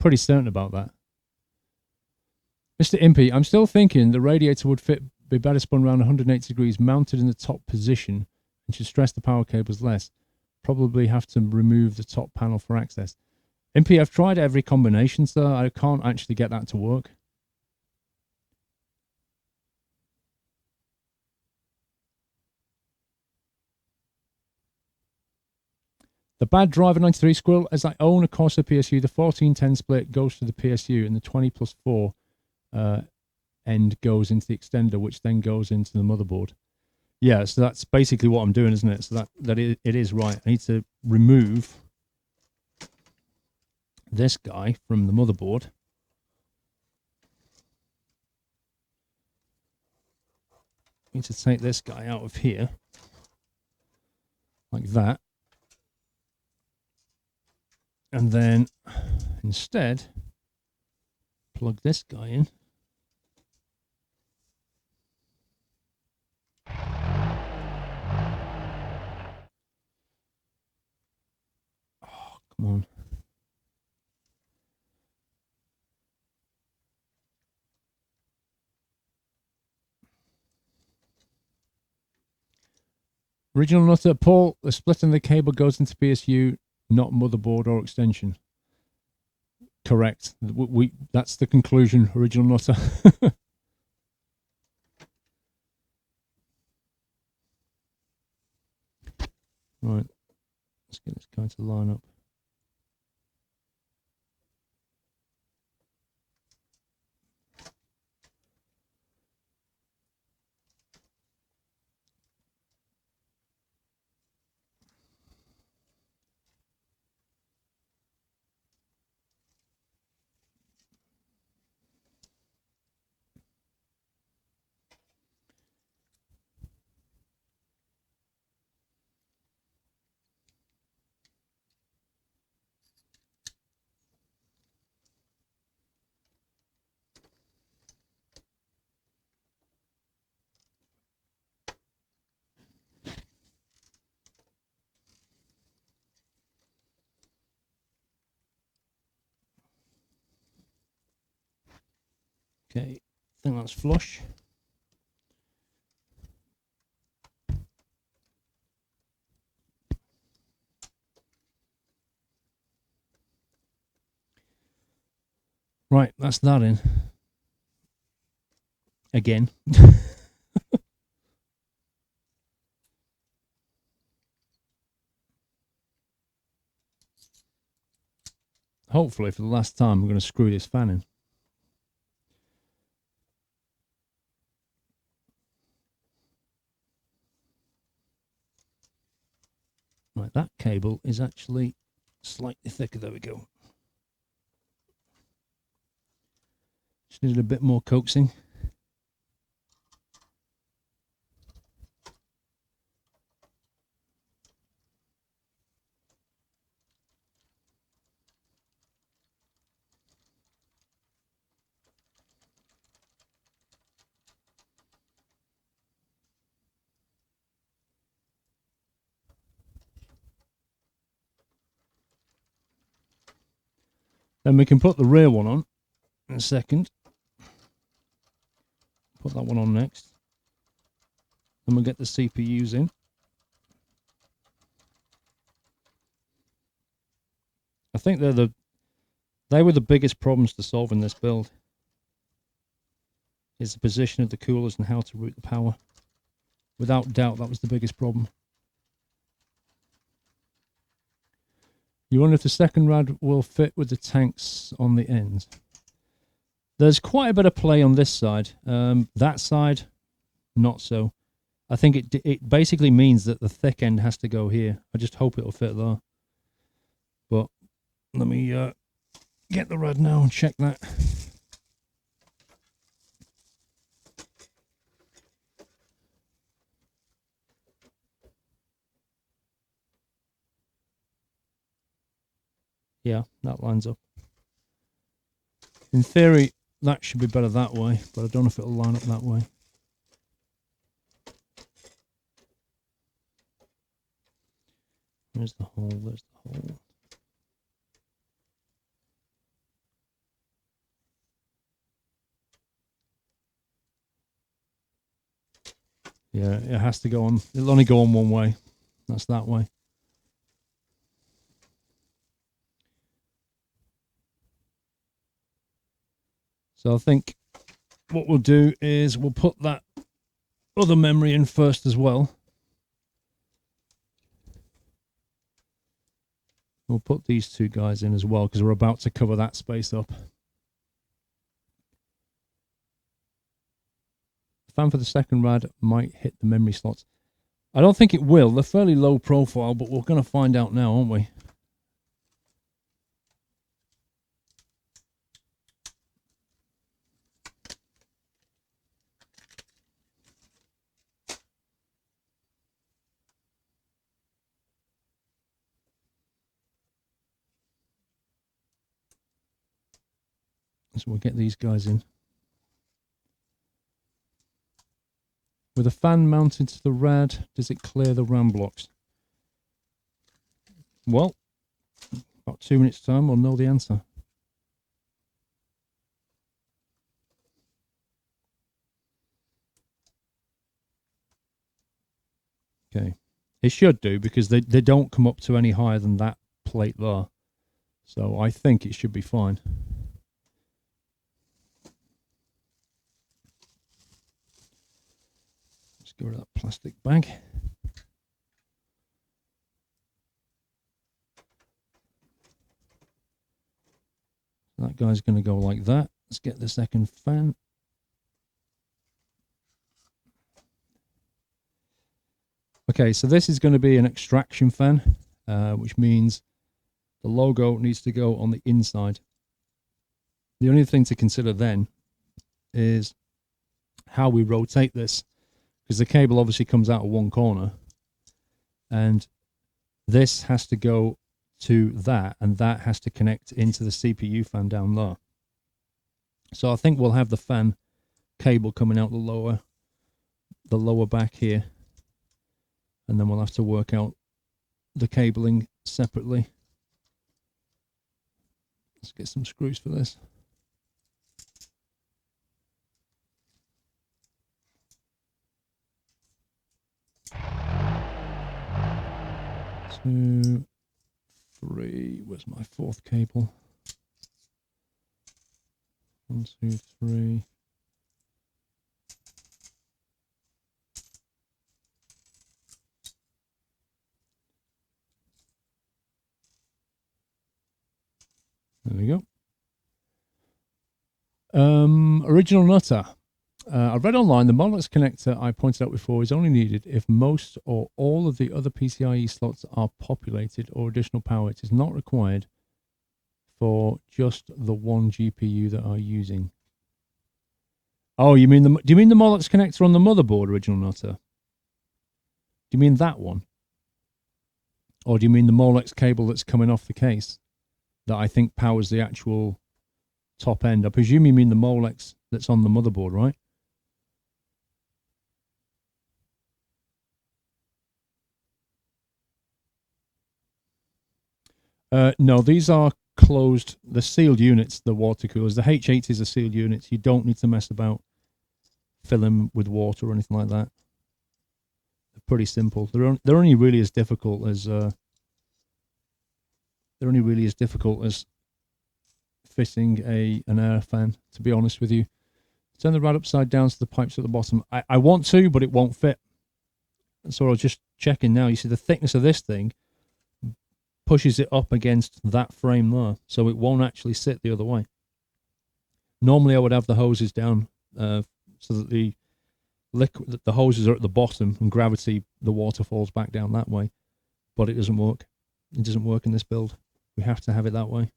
Pretty certain about that. Mr. Impey, I'm still thinking the radiator would be better spun around 180 degrees, mounted in the top position, and should stress the power cables less. Probably have to remove the top panel for access. Impey, I've tried every combination, sir. I can't actually get that to work. The bad driver 93 Squirrel, as I own a Corsa PSU, the 1410 split goes to the PSU and the 20+4 end goes into the extender, which then goes into the motherboard. Yeah, so that's basically what I'm doing, isn't it? So it is right. I need to remove this guy from the motherboard. I need to take this guy out of here, like that. And then instead, plug this guy in. Oh, come on. Original nutter, Paul, the split in the cable goes into PSU, not motherboard or extension. Correct. That's the conclusion, original nutter. Right. Let's get this guy to line up. Okay, I think that's flush. Right, that's that in. Again. Hopefully for the last time, I'm going to screw this fan in. Right, that cable is actually slightly thicker. There we go. Just needed a bit more coaxing. Then we can put the rear one on in a second. Put that one on next. Then we'll get the CPUs in. I think they were the biggest problems to solve in this build. Is the position of the coolers and how to route the power. Without doubt, that was the biggest problem. You wonder if the second rad will fit with the tanks on the ends. There's quite a bit of play on this side. That side, not so. I think it basically means that the thick end has to go here. I just hope it'll fit there. But let me get the rad now and check that. Yeah, that lines up. In theory, that should be better that way, but I don't know if it'll line up that way. There's the hole, there's the hole. Yeah, it has to go on. It'll only go on one way. That's that way. So I think what we'll do is we'll put that other memory in first as well. We'll put these two guys in as well because we're about to cover that space up. The fan for the second rad might hit the memory slots. I don't think it will. They're fairly low profile, but we're going to find out now, aren't we? So we'll get these guys in. With a fan mounted to the rad, does it clear the RAM blocks? Well, about 2 minutes time we'll know the answer. Okay. It should do because they don't come up to any higher than that plate there. So I think it should be fine. Let's get rid of that plastic bag. That guy's going to go like that. Let's get the second fan. Okay, so this is going to be an extraction fan, which means the logo needs to go on the inside. The only thing to consider then is how we rotate this, because the cable obviously comes out of one corner, and this has to go to that, and that has to connect into the CPU fan down there. So I think we'll have the fan cable coming out the lower back here, and then we'll have to work out the cabling separately. Let's get some screws for this. Two, three. Where's my fourth cable? 1, 2, 3. There we go. Original Nutter. I read online the Mailbox connector I pointed out before is only needed if most or all of the other PCIe slots are populated or additional power. It is not required for just the one GPU that are using. Oh, do you mean the Mailbox connector on the motherboard, Original Nutter? Do you mean that one? Or do you mean the Molex cable that's coming off the case that I think powers the actual top end? I presume you mean the Molex that's on the motherboard, right? No, these are closed. The sealed units, the water coolers. The H80s are sealed units. You don't need to mess about filling with water or anything like that. They're pretty simple. They're only really as difficult as fitting an air fan, to be honest with you. Turn the rad upside down so the pipe's at the bottom. I want to, but it won't fit. So I was just checking now. You see the thickness of this thing pushes it up against that frame there, so it won't actually sit the other way. Normally I would have the hoses down so that the hoses are at the bottom and gravity, the water falls back down that way, but it doesn't work. It doesn't work in this build. We have to have it that way.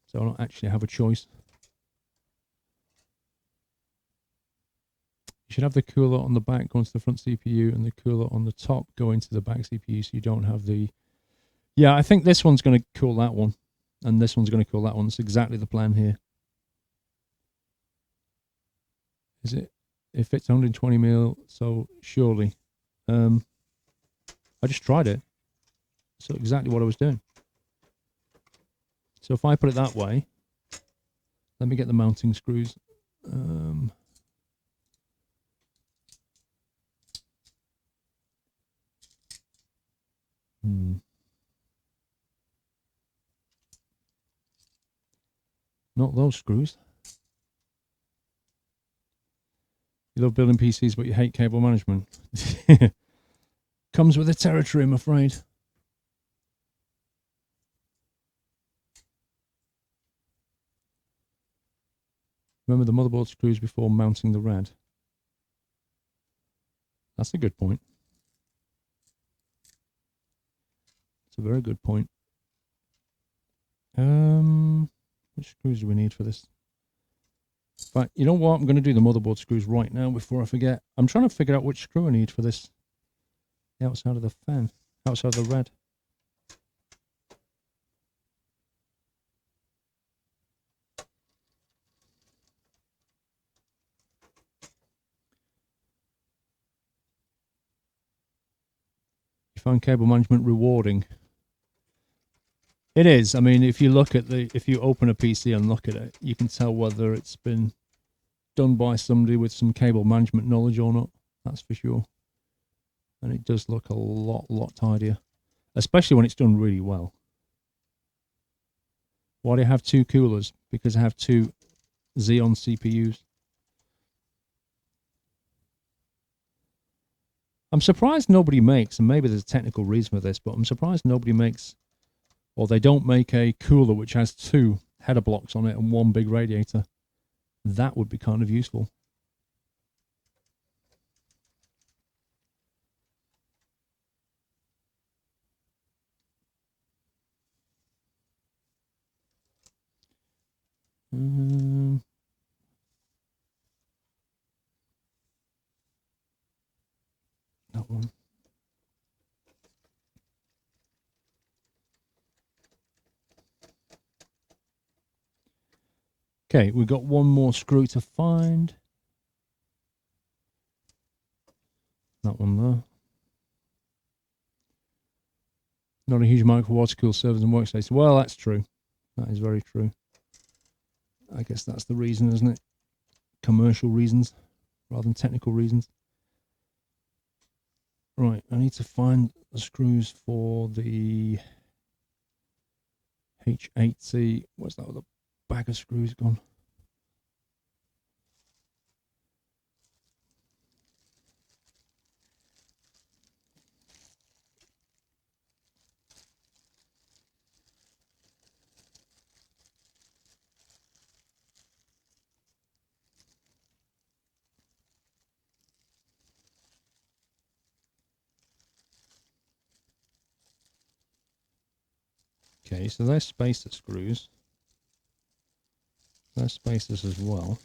So I don't actually have a choice. You should have the cooler on the back going to the front CPU and the cooler on the top going to the back CPU, so you don't have the... Yeah, I think this one's going to cool that one, and this one's going to cool that one. It's exactly the plan here. Is it? It fits 120 mil, so surely. I just tried it. So exactly what I was doing. So if I put it that way, let me get the mounting screws. Not those screws. You love building PCs, but you hate cable management. Comes with the territory, I'm afraid. Remember the motherboard screws before mounting the RAD. That's a good point. It's a very good point. Which screws do we need for this? But you know what? I'm going to do the motherboard screws right now before I forget. I'm trying to figure out which screw I need for this. The outside of the fan. Outside of the RAD. You find cable management rewarding. It is. I mean, if you look at if you open a PC and look at it, you can tell whether it's been done by somebody with some cable management knowledge or not. That's for sure. And it does look a lot tidier, especially when it's done really well. Why do I have two coolers? Because I have two Xeon CPUs. I'm surprised nobody makes, and maybe there's a technical reason for this, but I'm surprised nobody makes, or they don't make a cooler which has two header blocks on it and one big radiator. That would be kind of useful. That one. Okay, we've got one more screw to find. That one there. Not a huge amount for water cool servers and workstations. Well, that's true. That is very true. I guess that's the reason, isn't it? Commercial reasons rather than technical reasons. Right, I need to find the screws for the H8C. What's that other bag of screws gone? Okay, so there's spacer screws. There's spacers as well.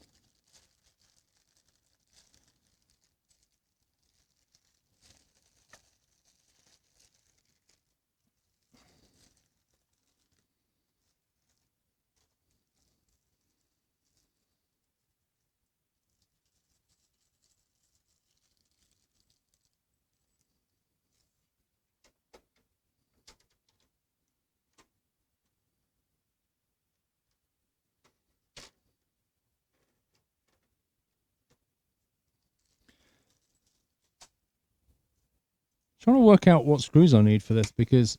Trying to work out what screws I need for this, because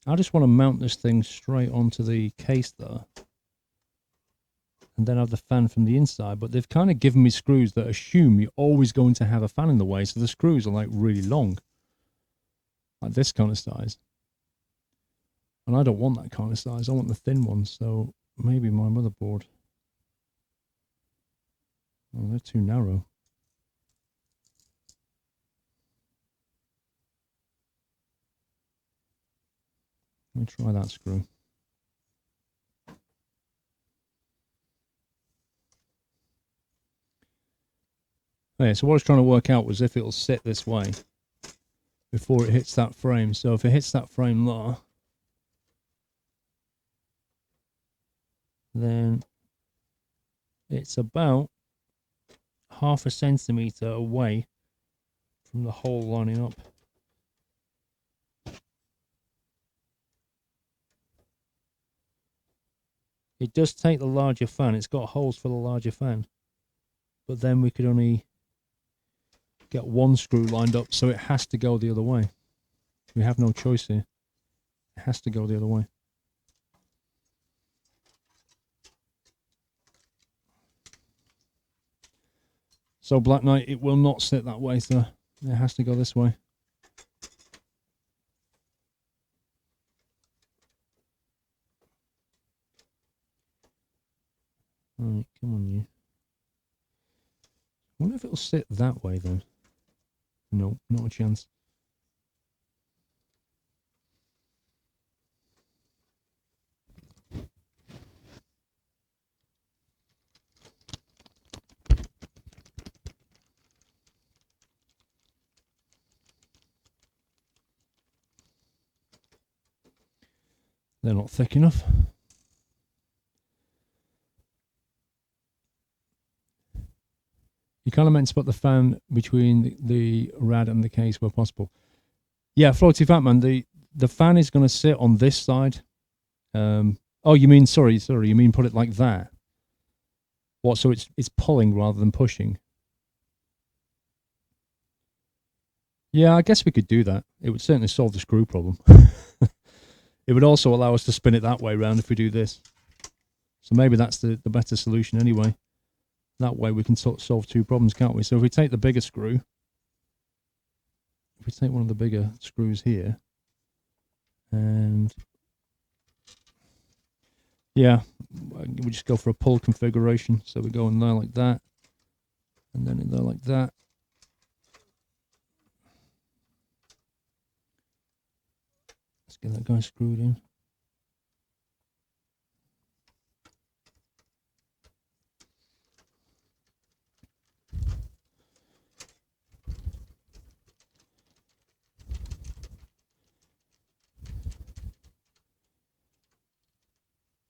I just want to mount this thing straight onto the case there and then have the fan from the inside, but they've kind of given me screws that assume you're always going to have a fan in the way, so the screws are like really long, like this kind of size, and I don't want that kind of size. I want the thin ones. So maybe my motherboard, oh, they're too narrow. Let me try that screw. Okay, so what I was trying to work out was if it'll sit this way before it hits that frame. So if it hits that frame there, then it's about 0.5 centimeter away from the hole lining up. It does take the larger fan. It's got holes for the larger fan, but then we could only get one screw lined up, so it has to go the other way. We have no choice here. It has to go the other way. So Black Knight, it will not sit that way, so it has to go this way. Right, come on, you. I wonder if it'll sit that way then. No, not a chance. They're not thick enough. You kind of meant to put the fan between the rad and the case where possible. Yeah, Floaty Fatman, the fan is going to sit on this side. Oh, you mean, sorry, you mean put it like that? What, so it's pulling rather than pushing? Yeah, I guess we could do that. It would certainly solve the screw problem. It would also allow us to spin it that way round if we do this. So maybe that's the better solution anyway. That way we can solve two problems, can't we? So if we take the bigger screw, if we take one of the bigger screws here, and yeah, we just go for a pull configuration. So we go in there like that, and then in there like that. Let's get that guy screwed in.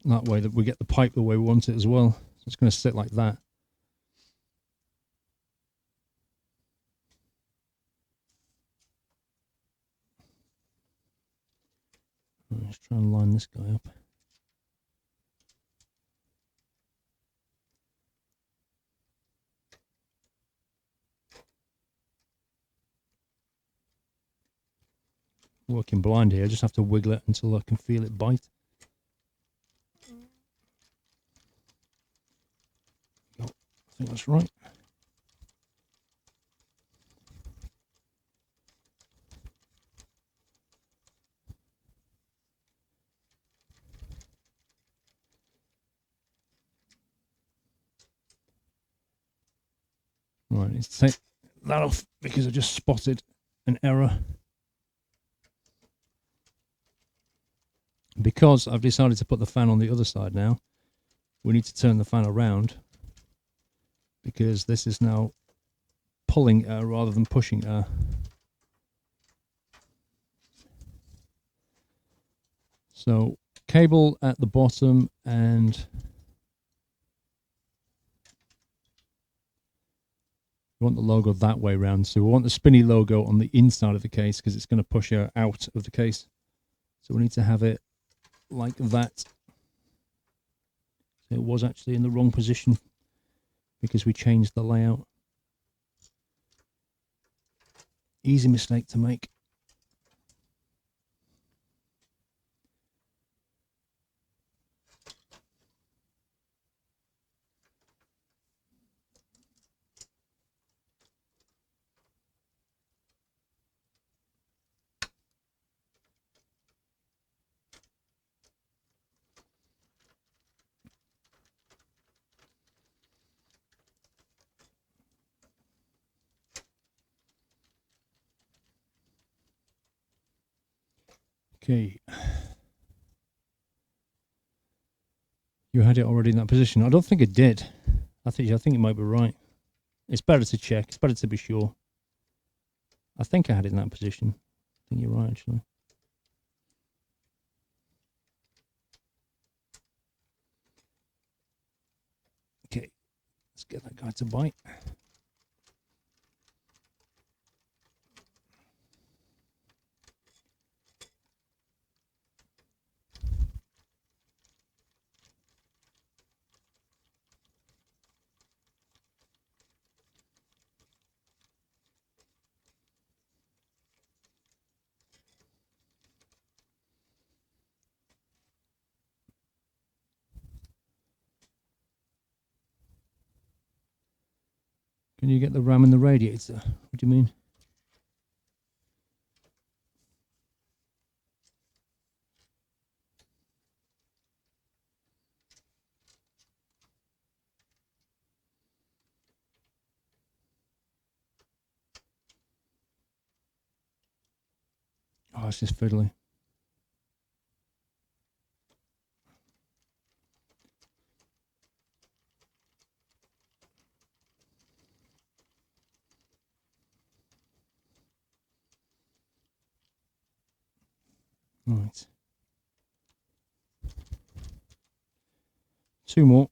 That way that we get the pipe the way we want it as well. So it's going to sit like that. Let's try and line this guy up. Working blind here, I just have to wiggle it until I can feel it bite. I think that's right. Right, let's take that off because I just spotted an error. Because I've decided to put the fan on the other side now, we need to turn the fan around because this is now pulling air rather than pushing air. So cable at the bottom, and we want the logo that way round. So we want the spinny logo on the inside of the case because it's going to push air out of the case. So we need to have it like that. So it was actually in the wrong position because we changed the layout. Easy mistake to make. Okay. You had it already in that position. I don't think it did. I think it might be right. It's better to check. It's better to be sure. I think I had it in that position. I think you're right, actually. Okay, let's get that guy to bite. Can you get the ram in the radiator? What do you mean? it's just fiddly. Right. 2 more.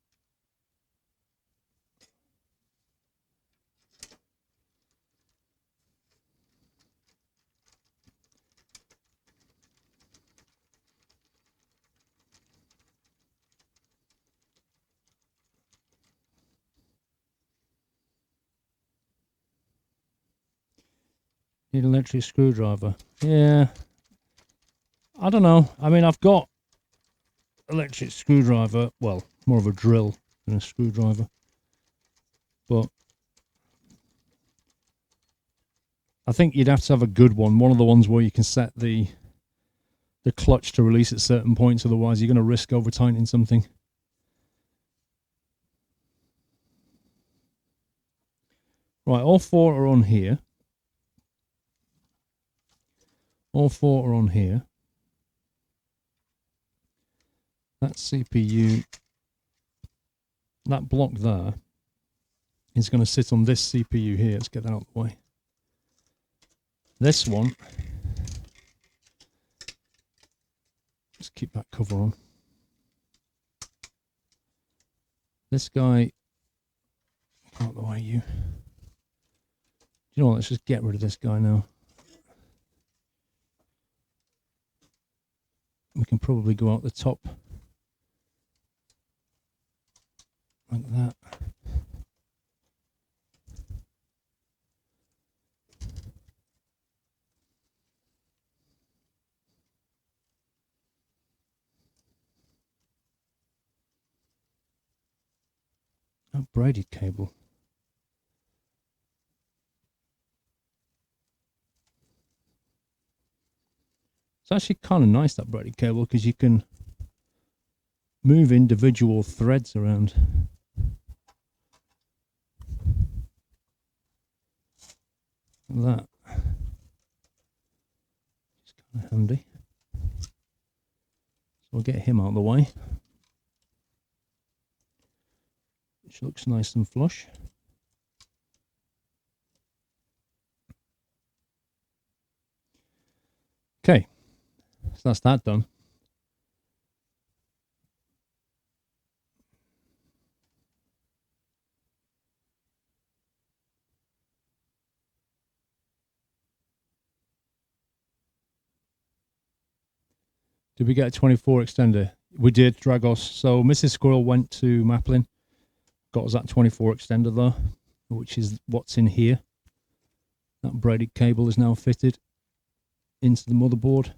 Need an electric screwdriver. Yeah. I don't know. I mean, I've got electric screwdriver. Well, more of a drill than a screwdriver. But I think you'd have to have a good one. One of the ones where you can set the clutch to release at certain points. Otherwise, you're going to risk over tightening something. Right, all 4 are on here. All 4 are on here. That CPU, that block there, is going to sit on this CPU here. Let's get that out of the way. This one, let's keep that cover on. This guy, out of the way, you. You know what, let's just get rid of this guy now. We can probably go out the top. Like that. Oh, braided cable. It's actually kind of nice, that braided cable, because you can move individual threads around. Like that. It's kind of handy. So we'll get him out of the way. Which looks nice and flush. Okay. So that's that done. Did we get a 24 extender? We did, Dragos. So Mrs. Squirrel went to Maplin, got us that 24 extender there, which is what's in here. That braided cable is now fitted into the motherboard.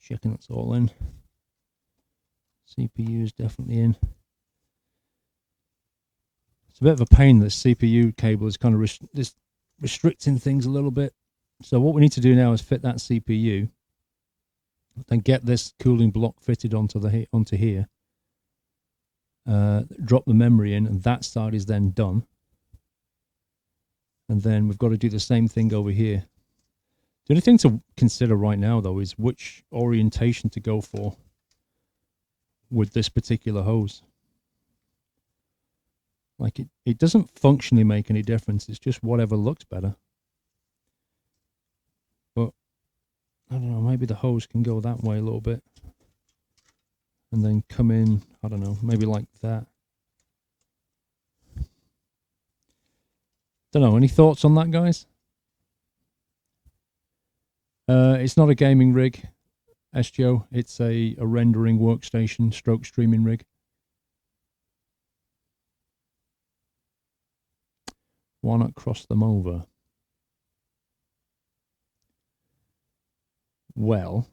Checking that's all in. CPU is definitely in. It's a bit of a pain. This CPU cable is kind of restricting things a little bit. So what we need to do now is fit that CPU, then get this cooling block fitted onto here. Drop the memory in, and that side is then done. And then we've got to do the same thing over here. The only thing to consider right now, though, is which orientation to go for with this particular hose. Like, it doesn't functionally make any difference. It's just whatever looks better. But, I don't know, maybe the hose can go that way a little bit. And then come in, I don't know, maybe like that. Don't know, any thoughts on that, guys? It's not a gaming rig, SGO. It's a rendering workstation, stroke streaming rig. Why not cross them over? Well,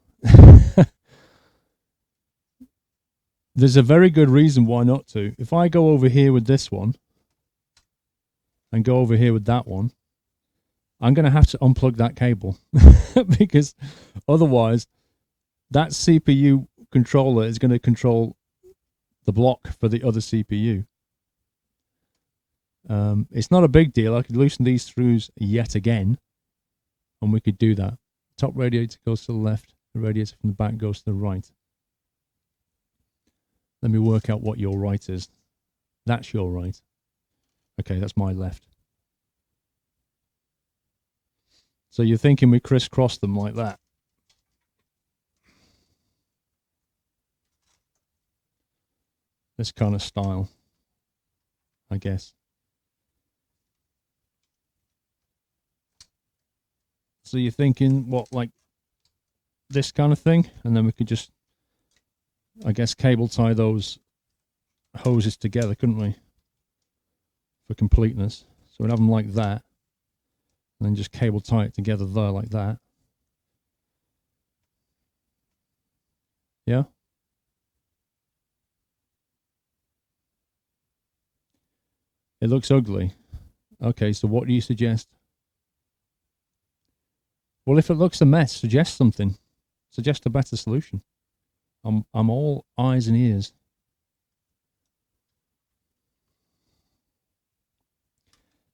there's a very good reason why not to. If I go over here with this one and go over here with that one, I'm going to have to unplug that cable because otherwise that CPU controller is going to control the block for the other CPU. It's not a big deal. I could loosen these screws yet again, and we could do that. Top radiator goes to the left. The radiator from the back goes to the right. Let me work out what your right is. That's your right. Okay, that's my left. So you're thinking we crisscross them like that? This kind of style, I guess. So you're thinking, what, like this kind of thing? And then we could just, I guess, cable tie those hoses together, couldn't we? For completeness. So we'd have them like that. And then just cable tie it together there like that. Yeah? It looks ugly. Okay, so what do you suggest? Well, if it looks a mess, suggest something. Suggest a better solution. I'm all eyes and ears.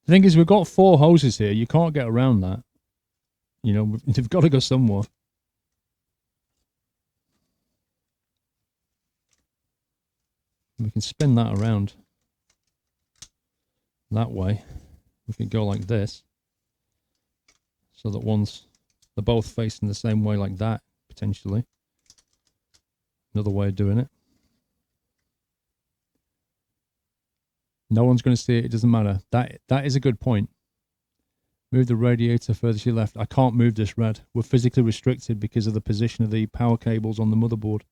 The thing is, we've got 4 hoses here. You can't get around that. You know, you've got to go somewhere. We can spin that around that way. We could go like this, so that they're both facing the same way like that, potentially. Another way of doing it. No one's going to see it. It doesn't matter. That is a good point. Move the radiator further to your left. I can't move this red. We're physically restricted because of the position of the power cables on the motherboard.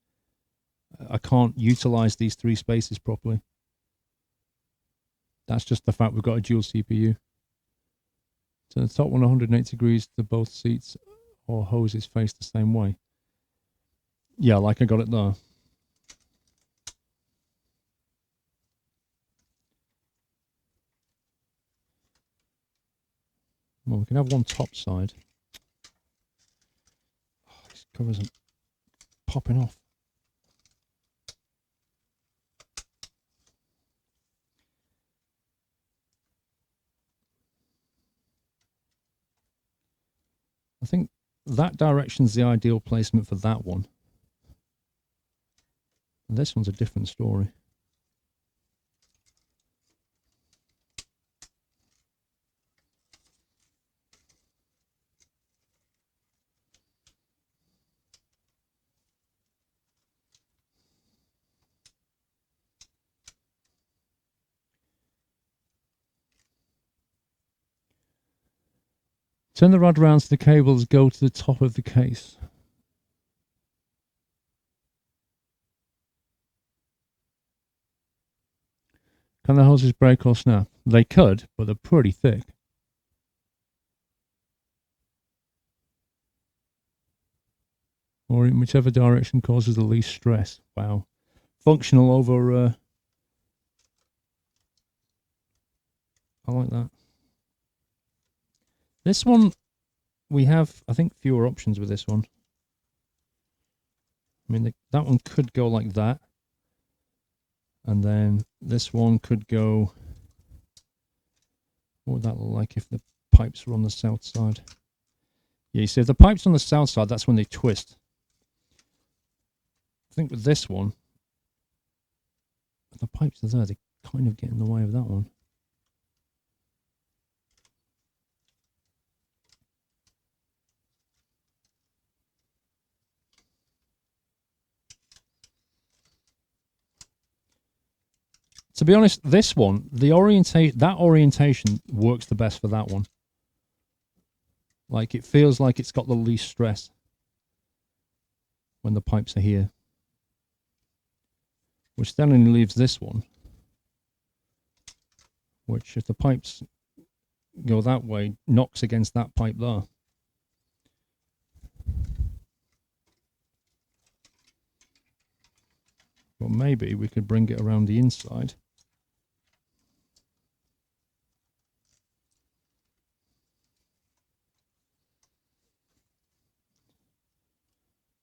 I can't utilize these 3 spaces properly. That's just the fact we've got a dual CPU. So the top one 180 degrees to both seats or hoses face the same way. Yeah, like I got it there. Well, we can have one top side. Oh, these covers are popping off. I think that direction's the ideal placement for that one. And this one's a different story. Turn the rod round so the cables go to the top of the case. Can the hoses break or snap? They could, but they're pretty thick. Or in whichever direction causes the least stress. Wow. Functional over... I like that. This one, we have, I think, fewer options with this one. I mean, that one could go like that. And then this one could go... What would that look like if the pipes were on the south side? Yeah, you see, if the pipe's on the south side, that's when they twist. I think with this one, if the pipes are there, they kind of get in the way of that one. To be honest, this one, that orientation works the best for that one. Like, it feels like it's got the least stress when the pipes are here. Which then only leaves this one, which, if the pipes go that way, knocks against that pipe there. But maybe we could bring it around the inside.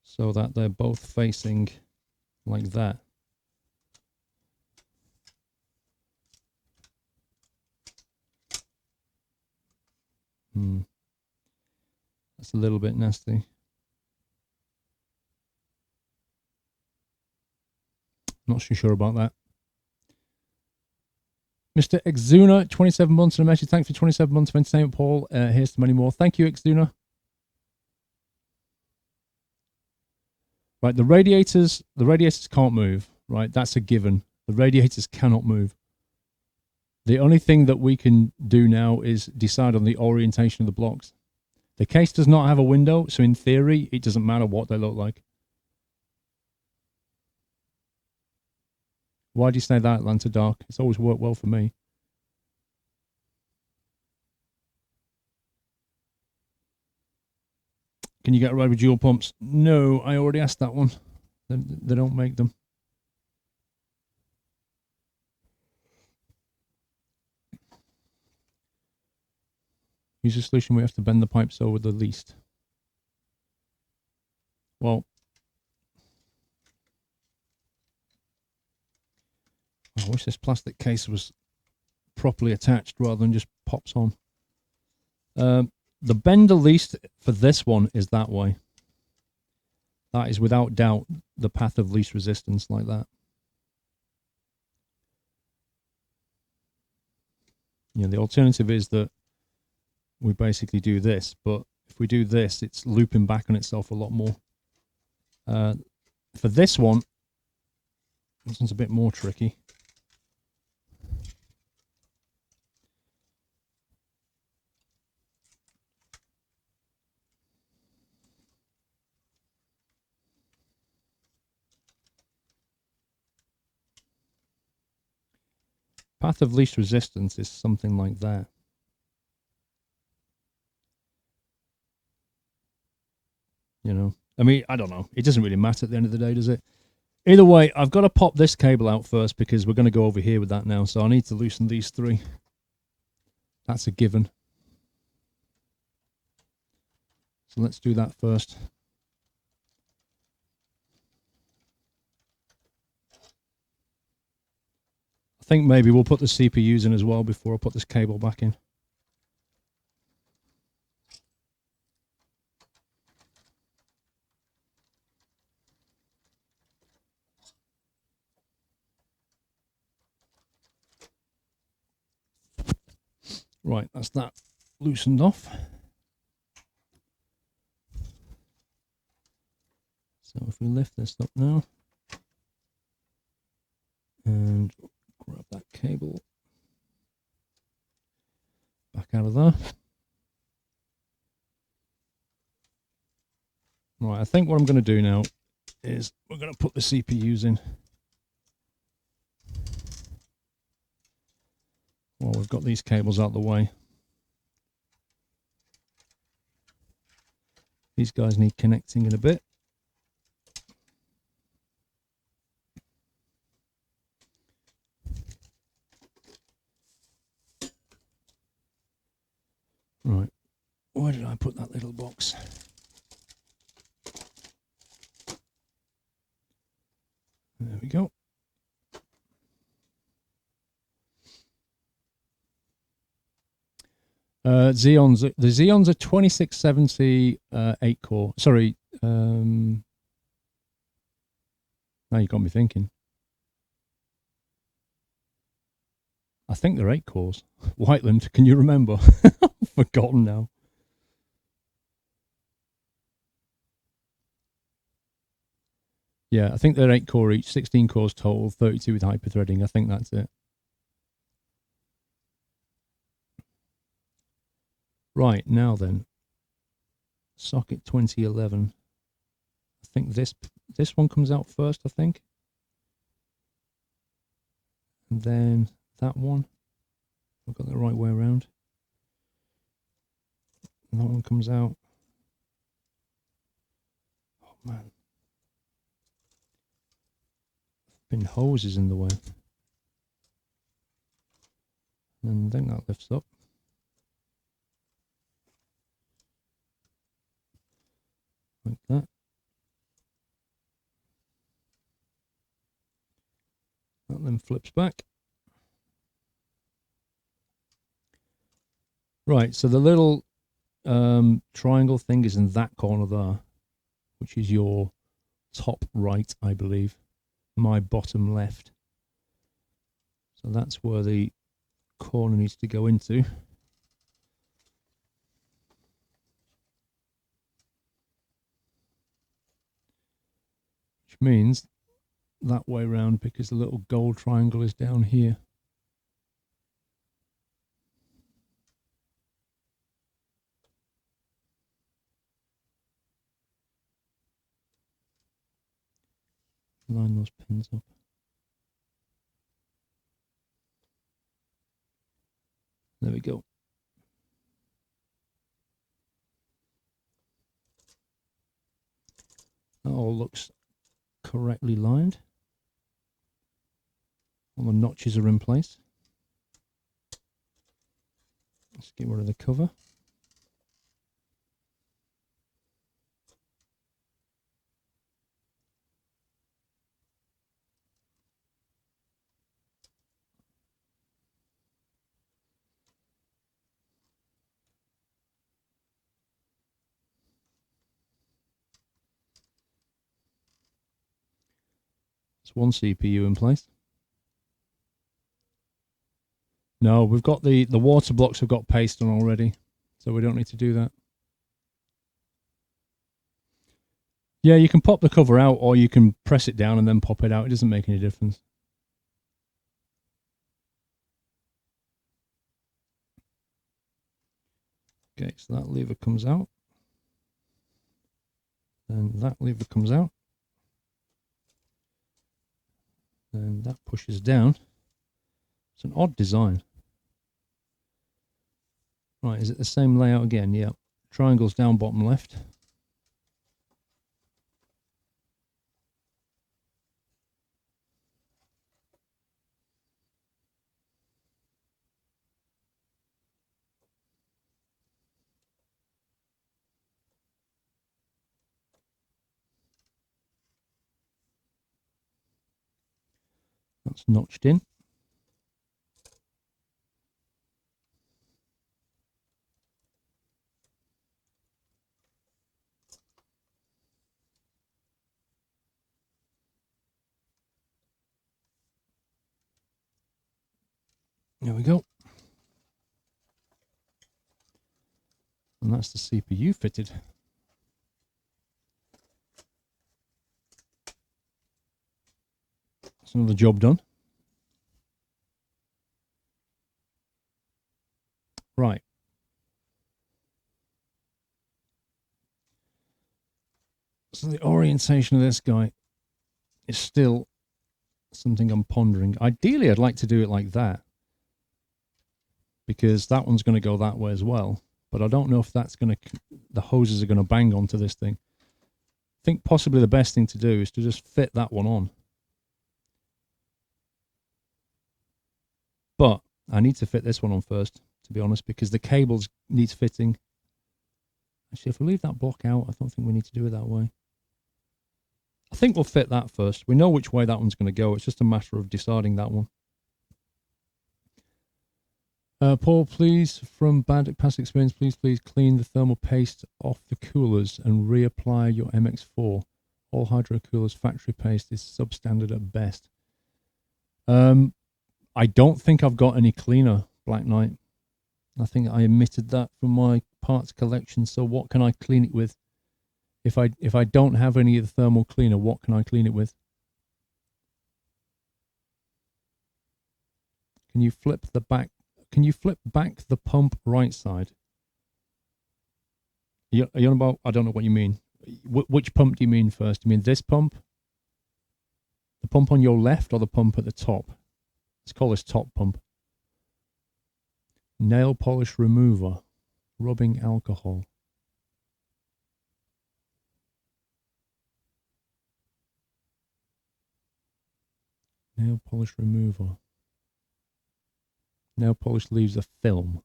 So that they're both facing like that. That's a little bit nasty. Not too sure about that. Mr. Exuna, 27 months and a message. Thanks for 27 months of entertainment, Paul. Here's to many more. Thank you, Exuna. Right, the radiators can't move, right? That's a given. The radiators cannot move. The only thing that we can do now is decide on the orientation of the blocks. The case does not have a window, so in theory, it doesn't matter what they look like. Why do you say that, Atlanta Dark? It's always worked well for me. Can you get a ride with dual pumps? No, I already asked that one. They don't make them. Use a solution we have to bend the pipes over the least. Well, I wish this plastic case was properly attached rather than just pops on. The bend the least for this one is that way. That is without doubt the path of least resistance, like that. You know, the alternative is that we basically do this, but if we do this, it's looping back on itself a lot more. For this one's a bit more tricky. Path of least resistance is something like that. You know, I mean, I don't know. It doesn't really matter at the end of the day, does it? Either way, I've got to pop this cable out first because we're going to go over here with that now. So I need to loosen these three. That's a given. So let's do that first. I think maybe we'll put the CPUs in as well before I put this cable back in. Right, that's that loosened off. So if we lift this up now and grab that cable back out of there. Right, I think what I'm going to do now is we're going to put the CPUs in. Well, we've got these cables out of the way. These guys need connecting in a bit. Right, where did I put that little box? There we go. Xeons. The Xeons are 2670 8 core. Sorry. Now you got me thinking. I think they're 8 cores. Whiteland, can you remember? I've forgotten now. Yeah, I think they're 8 core each, 16 cores total, 32 with hyperthreading. I think that's it. Right, now then. Socket 2011. I think this one comes out first, I think. And then that one. I've got the right way around. And that one comes out. Oh man. Been hoses in the way. And then that lifts up. Like that. That then flips back. Right, so the little triangle thing is in that corner there, which is your top right, I believe. My bottom left. So that's where the corner needs to go into. Which means that way round, because the little gold triangle is down here. Line those pins up. There we go. That all looks correctly lined. All the notches are in place. Let's get rid of the cover. It's one CPU in place. No, we've got the water blocks have got paste on already, so we don't need to do that. Yeah, you can pop the cover out, or you can press it down and then pop it out. It doesn't make any difference. Okay, so that lever comes out. Then that lever comes out. And that pushes down. It's an odd design. Right, is it the same layout again? Yeah. Triangles down bottom left. That's notched in. There we go. And that's the CPU fitted. That's another job done. Right. So the orientation of this guy is still something I'm pondering. Ideally, I'd like to do it like that, because that one's going to go that way as well. But I don't know if that's going to, the hoses are going to bang onto this thing. I think possibly the best thing to do is to just fit that one on. But I need to fit this one on first, to be honest, because the cables need fitting. Actually, if we leave that block out, I don't think we need to do it that way. I think we'll fit that first. We know which way that one's going to go. It's just a matter of deciding that one. Paul, please, from bad past experience, please clean the thermal paste off the coolers and reapply your MX4. All hydro coolers factory paste is substandard at best. I don't think I've got any cleaner, Black Knight. I think I omitted that from my parts collection. So what can I clean it with? If I don't have any of the thermal cleaner, what can I clean it with? Can you flip the back? Can you flip back the pump right side? Are you on about? I don't know what you mean. Which pump do you mean first? Do you mean this pump? The pump on your left or the pump at the top? Let's call this top pump. Nail polish remover. Rubbing alcohol. Nail polish remover. Nail polish leaves a film.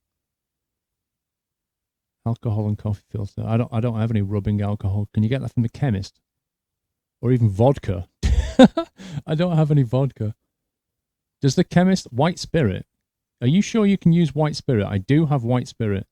Alcohol and coffee filter. I don't have any rubbing alcohol. Can you get that from the chemist? Or even vodka? I don't have any vodka. Does the chemist white spirit? Are you sure you can use white spirit? I do have white spirit.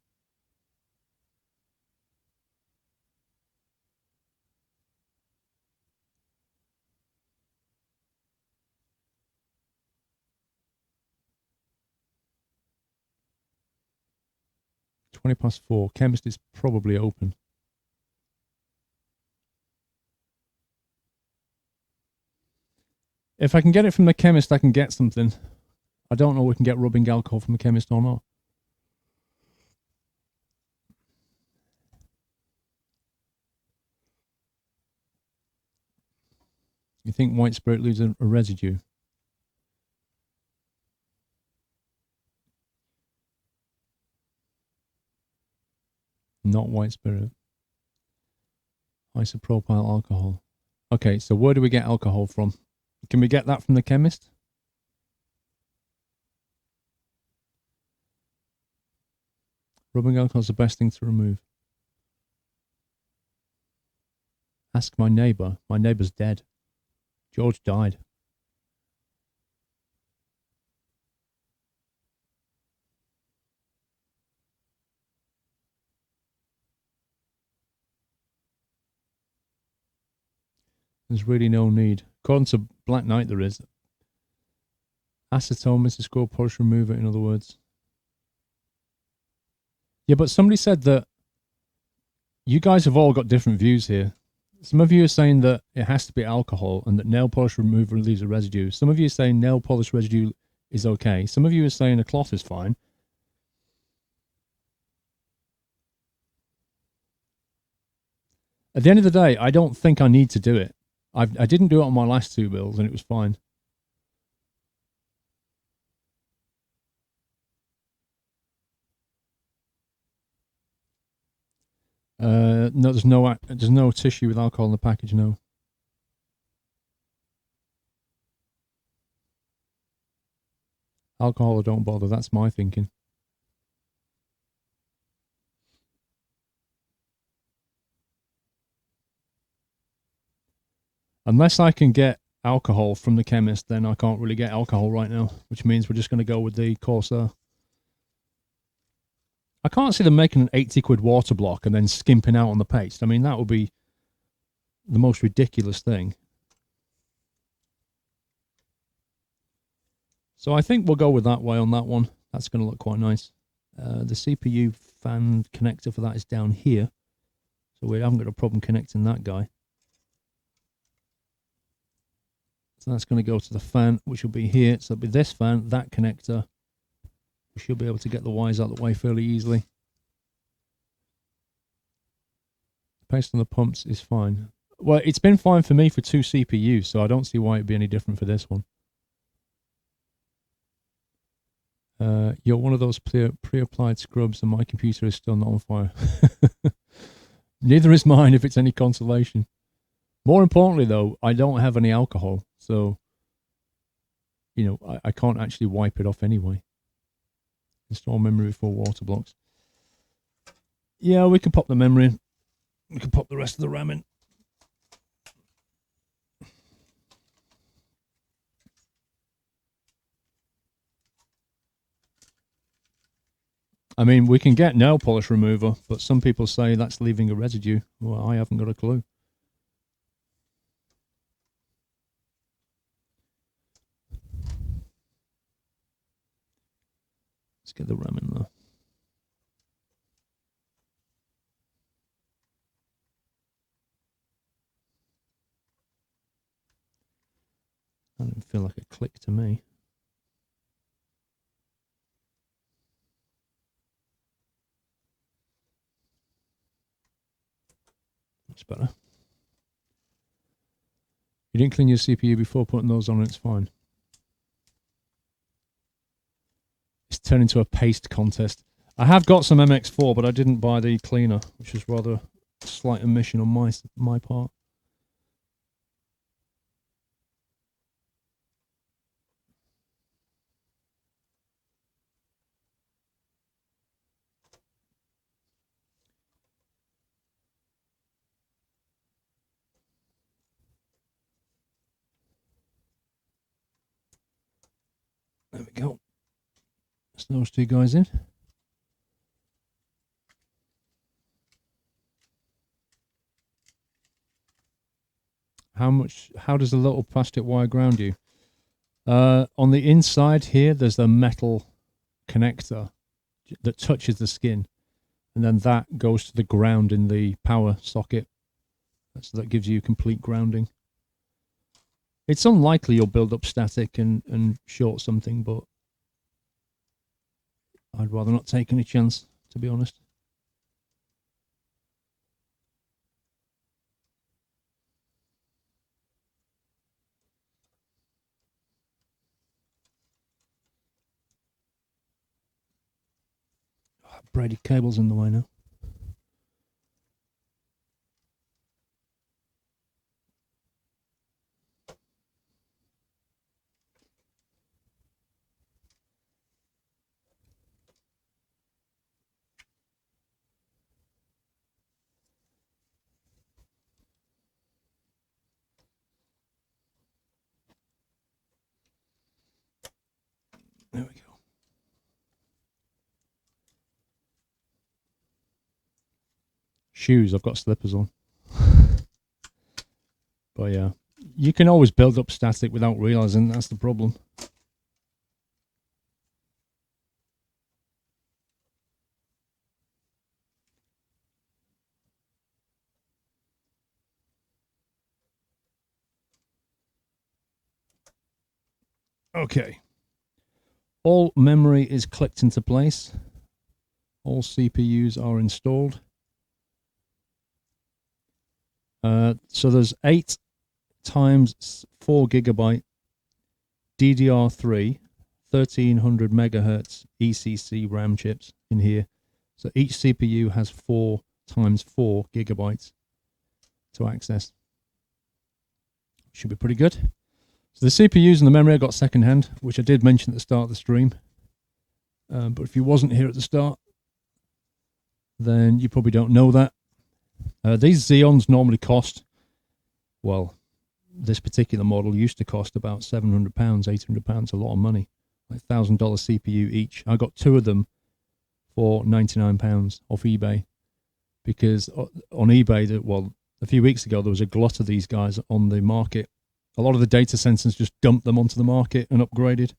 4:20. Chemist is probably open. If I can get it from the chemist, I can get something. I don't know if we can get rubbing alcohol from the chemist or not. You think white spirit leaves a residue? Not white spirit. Isopropyl alcohol. Okay, so where do we get alcohol from? Can we get that from the chemist? Rubbing alcohol is the best thing to remove. Ask my neighbour. My neighbour's dead. George died. There's really no need. According to Black Knight, there is. Acetone, Mrs. Squirrel, polish remover, in other words. Yeah, but somebody said that you guys have all got different views here. Some of you are saying that it has to be alcohol and that nail polish remover leaves a residue. Some of you are saying nail polish residue is okay. Some of you are saying a cloth is fine. At the end of the day, I don't think I need to do it. I didn't do it on my last 2 bills and it was fine. No, there's no tissue with alcohol in the package. No. Alcohol or don't bother. That's my thinking. Unless I can get alcohol from the chemist, then I can't really get alcohol right now, which means we're just going to go with the Corsair. I can't see them making an 80 quid water block and then skimping out on the paste. I mean, that would be the most ridiculous thing. So I think we'll go with that way on that one. That's going to look quite nice. The CPU fan connector for that is down here. So we haven't got a problem connecting that guy. So that's going to go to the fan, which will be here. So it'll be this fan, that connector. We should be able to get the wires out of the way fairly easily. Paste on the pumps is fine. Well, it's been fine for me for 2 CPUs, so I don't see why it'd be any different for this one. You're one of those pre-applied scrubs and my computer is still not on fire. Neither is mine, if it's any consolation. More importantly, though, I don't have any alcohol, so, you know, I can't actually wipe it off anyway. Install memory for water blocks. Yeah, we can pop the memory in. We can pop the rest of the RAM in. I mean, we can get nail polish remover, but some people say that's leaving a residue. Well, I haven't got a clue. Let's get the RAM in there. That didn't feel like a click to me. That's better. You didn't clean your CPU before putting those on, it's fine. It's turned into a paste contest. I have got some MX4, but I didn't buy the cleaner, which is rather a slight omission on my part. There we go. That's those 2 guys in. How does the little plastic wire ground you? On the inside here, there's a metal connector that touches the skin. and then that goes to the ground in the power socket. So that gives you complete grounding. It's unlikely you'll build up static and short something, but I'd rather not take any chance, to be honest. Braided cable's in the way now. There we go. Shoes, I've got slippers on. But yeah, you can always build up static without realizing that's the problem. Okay. All memory is clicked into place. All CPUs are installed. So there's 8 times 4 gigabyte DDR3 1300 megahertz ECC RAM chips in here. So each CPU has 4 times 4 gigabytes to access. Should be pretty good. So the CPUs and the memory I got secondhand, which I did mention at the start of the stream. But if you wasn't here at the start, then you probably don't know that. These Xeons normally cost, well, this particular model used to cost about £700, £800, a lot of money. Like $1,000 CPU each. I got 2 of them for £99 off eBay. Because on eBay, well, a few weeks ago, there was a glut of these guys on the market. A lot of the data centers just dumped them onto the market and upgraded.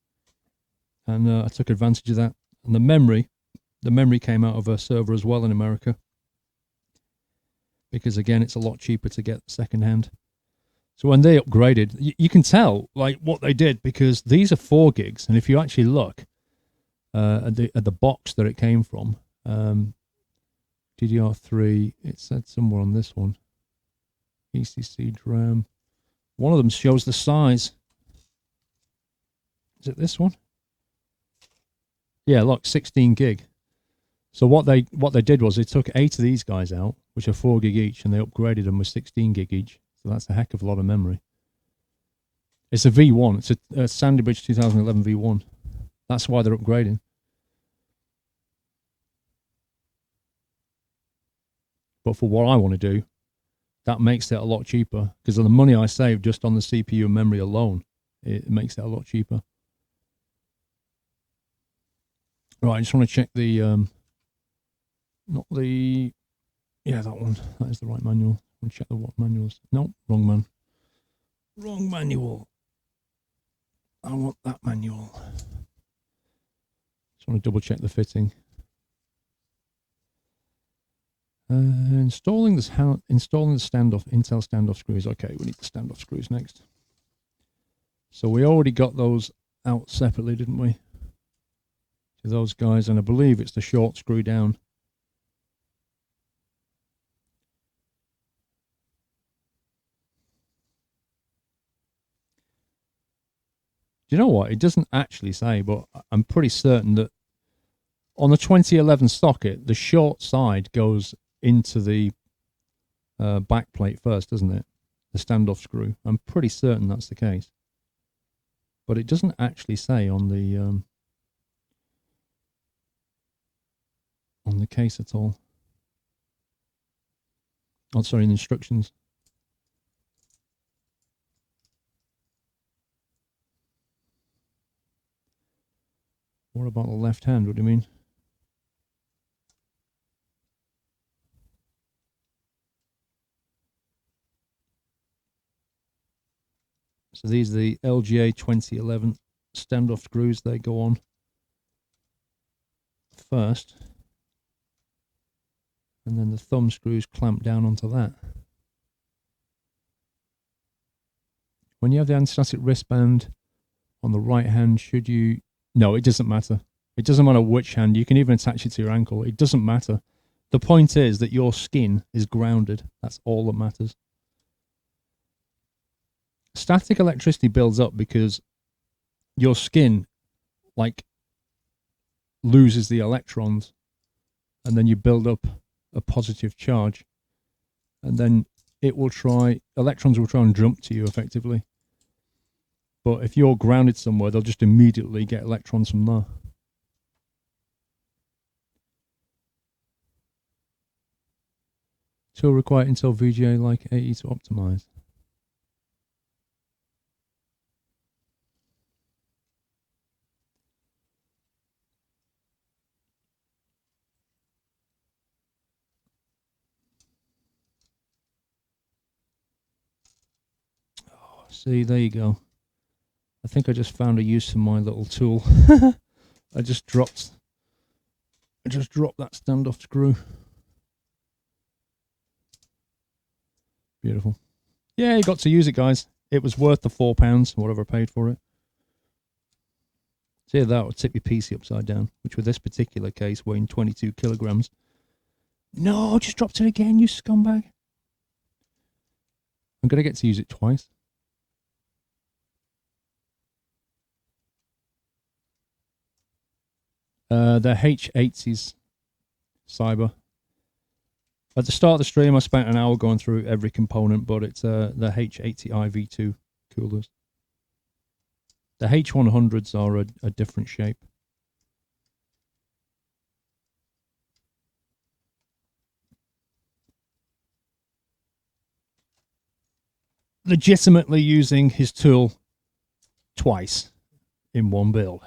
And I took advantage of that. And the memory came out of a server as well in America. Because again, it's a lot cheaper to get secondhand. So when they upgraded, you can tell like what they did, because these are 4 gigs. And if you actually look at the box that it came from, DDR3, it said somewhere on this one, ECC DRAM. One of them shows the size. Is it this one? Yeah, look, 16 gig. So what they did was they took 8 of these guys out, which are 4 gig each, and they upgraded them with 16 gig each. So that's a heck of a lot of memory. It's a V1. It's a Sandy Bridge 2011 V1. That's why they're upgrading. But for what I want to do, that makes it a lot cheaper, because of the money I saved just on the CPU and memory alone. It makes it a lot cheaper. Right, I just want to check the, not the, yeah, that one. That is the right manual. I want to check the what manuals. No, wrong man. Wrong manual. I want that manual. Just want to double check the fitting. Installing the standoff, Intel standoff screws. Okay, we need the standoff screws next. So we already got those out separately, didn't we? To those guys, and I believe it's the short screw down. Do you know what? It doesn't actually say, but I'm pretty certain that on the 2011 socket, the short side goes into the back plate first, doesn't it? The standoff screw. I'm pretty certain that's the case. But it doesn't actually say on the case at all. Oh, sorry, in the instructions. What about the left hand? What do you mean? So these are the LGA 2011 standoff screws. They go on first. And then the thumb screws clamp down onto that. When you have the anti-static wristband on the right hand, should you... No, it doesn't matter. It doesn't matter which hand. You can even attach it to your ankle. It doesn't matter. The point is that your skin is grounded. That's all that matters. Static electricity builds up because your skin, like, loses the electrons, and then you build up a positive charge, and then electrons will try and jump to you effectively. But if you're grounded somewhere, they'll just immediately get electrons from there. Tool required Intel VGA like 80 to optimize. Oh, see, there you go. I think I just found a use for my little tool. I just dropped that standoff screw. Beautiful. Yeah, you got to use it, guys. It was worth the £4, whatever I paid for it. See, that would tip your PC upside down, which with this particular case weighing 22 kilograms. No, just dropped it again, you scumbag. I'm going to get to use it twice. The H80s Cyber. At the start of the stream, I spent an hour going through every component, but it's the H80i V2 coolers. The H100s are a different shape. Legitimately using his tool twice in one build.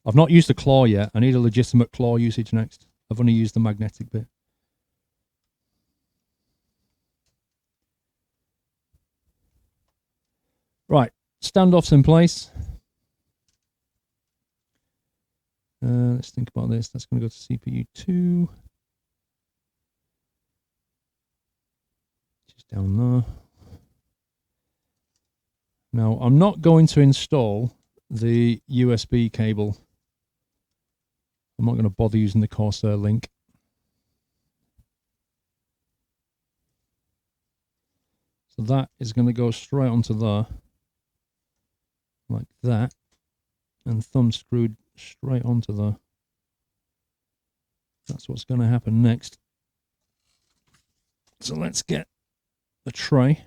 I've not used the claw yet. I need a legitimate claw usage next. I've only used the magnetic bit. Right, standoffs in place. Let's think about this. That's going to go to CPU 2. Just down there. Now, I'm not going to install the USB cable. I'm not going to bother using the Corsair link. So that is going to go straight onto there. Like that, and thumb screwed straight onto there. That's what's going to happen next. So let's get the tray.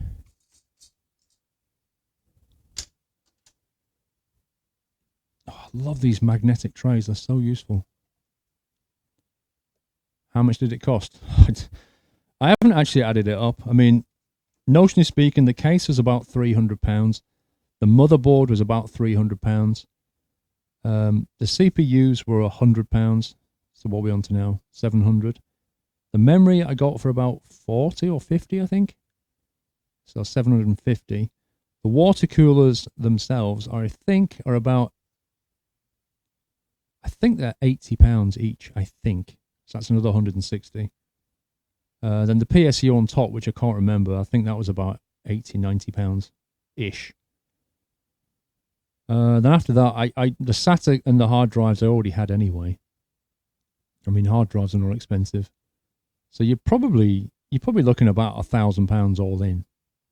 Oh, I love these magnetic trays. They're so useful. How much did it cost? I haven't actually added it up. I mean, notionally speaking, the case was about £300. The motherboard was about £300. The CPUs were £100. So what are we on to now? 700. The memory I got for about 40 or 50, I think. So 750. The water coolers themselves are, I think they're £80 each, I think. So that's another 160. Then the PSU on top, which I can't remember, I think that was about £80, £90-ish. Then after that, the SATA and the hard drives I already had anyway. I mean, hard drives are not expensive, so you're probably looking about £1,000 all in,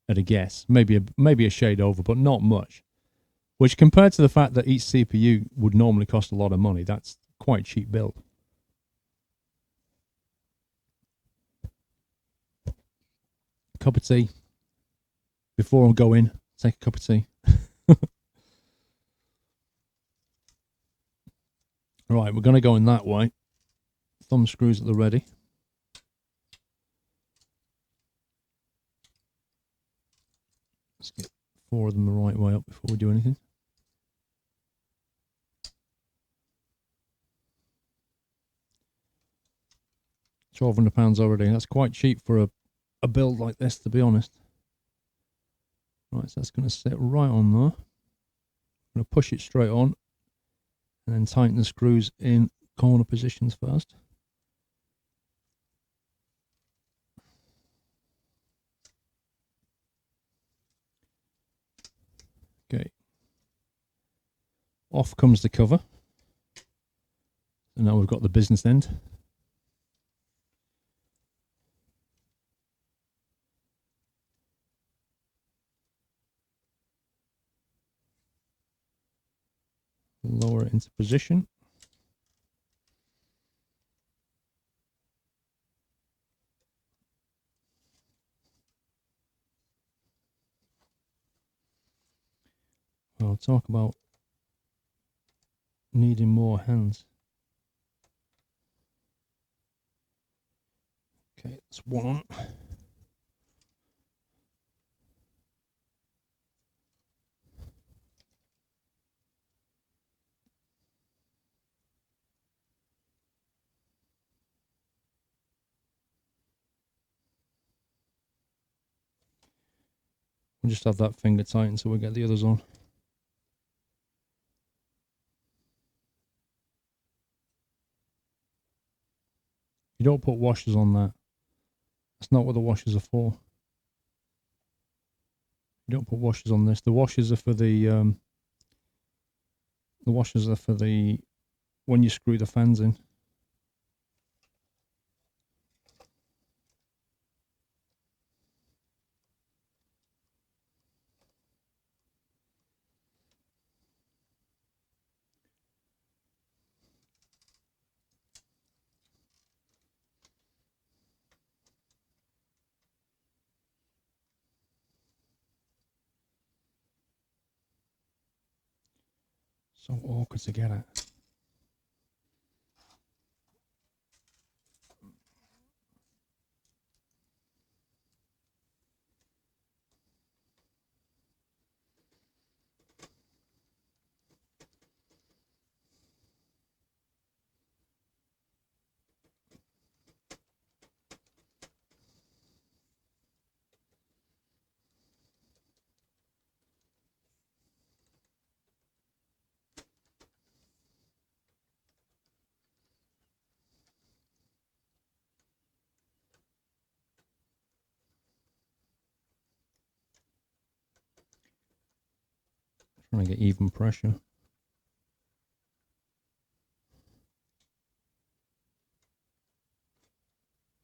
at a guess. Maybe a shade over, but not much. Which, compared to the fact that each CPU would normally cost a lot of money, that's quite a cheap build. Cup of tea. Before I go in, take a cup of tea. Right, we're going to go in that way. Thumb screws at the ready. Let's get 4 of them the right way up before we do anything. £1,200 already. That's quite cheap for a build like this, to be honest. Right, so that's going to sit right on there. I'm going to push it straight on. And then tighten the screws in corner positions first. Off comes the cover. And now we've got the business end. Lower it into position. I'll talk about needing more hands. Okay, that's one. We'll just have that finger tight until we get the others on. You don't put washers on that. That's not what the washers are for. You don't put washers on this. The washers are for the when you screw the fans in. So awkward to get at. Trying to get even pressure.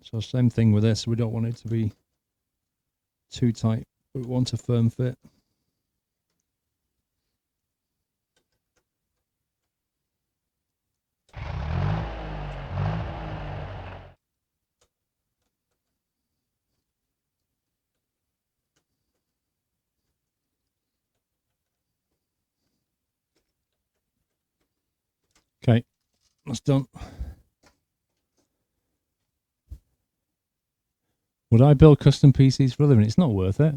So same thing with this. We don't want it to be too tight. We want a firm fit. Okay, that's done. Would I build custom PCs for a living? It's not worth it.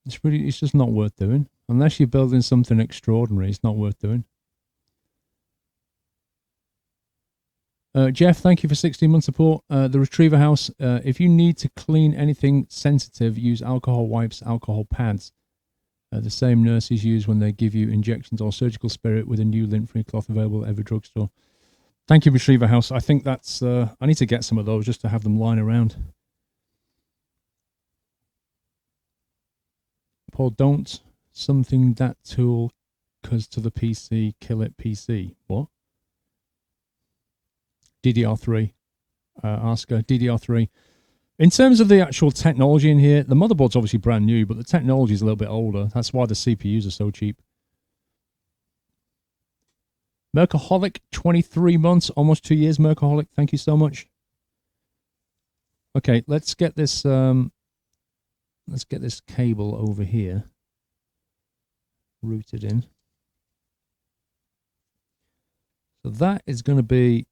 It's just not worth doing. Unless you're building something extraordinary, it's not worth doing. Jeff, thank you for 16-month support. The Retriever House, if you need to clean anything sensitive, use alcohol wipes, alcohol pads. The same nurses use when they give you injections or surgical spirit, with a new lint-free cloth available at every drugstore. Thank you, Retriever House. I think that's... I need to get some of those just to have them lying around. Paul, don't something that tool, because to the PC, kill it PC. What? DDR3. Asker, DDR3. In terms of the actual technology in here, the motherboard's obviously brand new, but the technology is a little bit older. That's why the CPUs are so cheap. Mercaholic, 23 months, almost 2 years, Mercaholic. Thank you so much. Okay, let's get this cable over here routed in. So that is going to be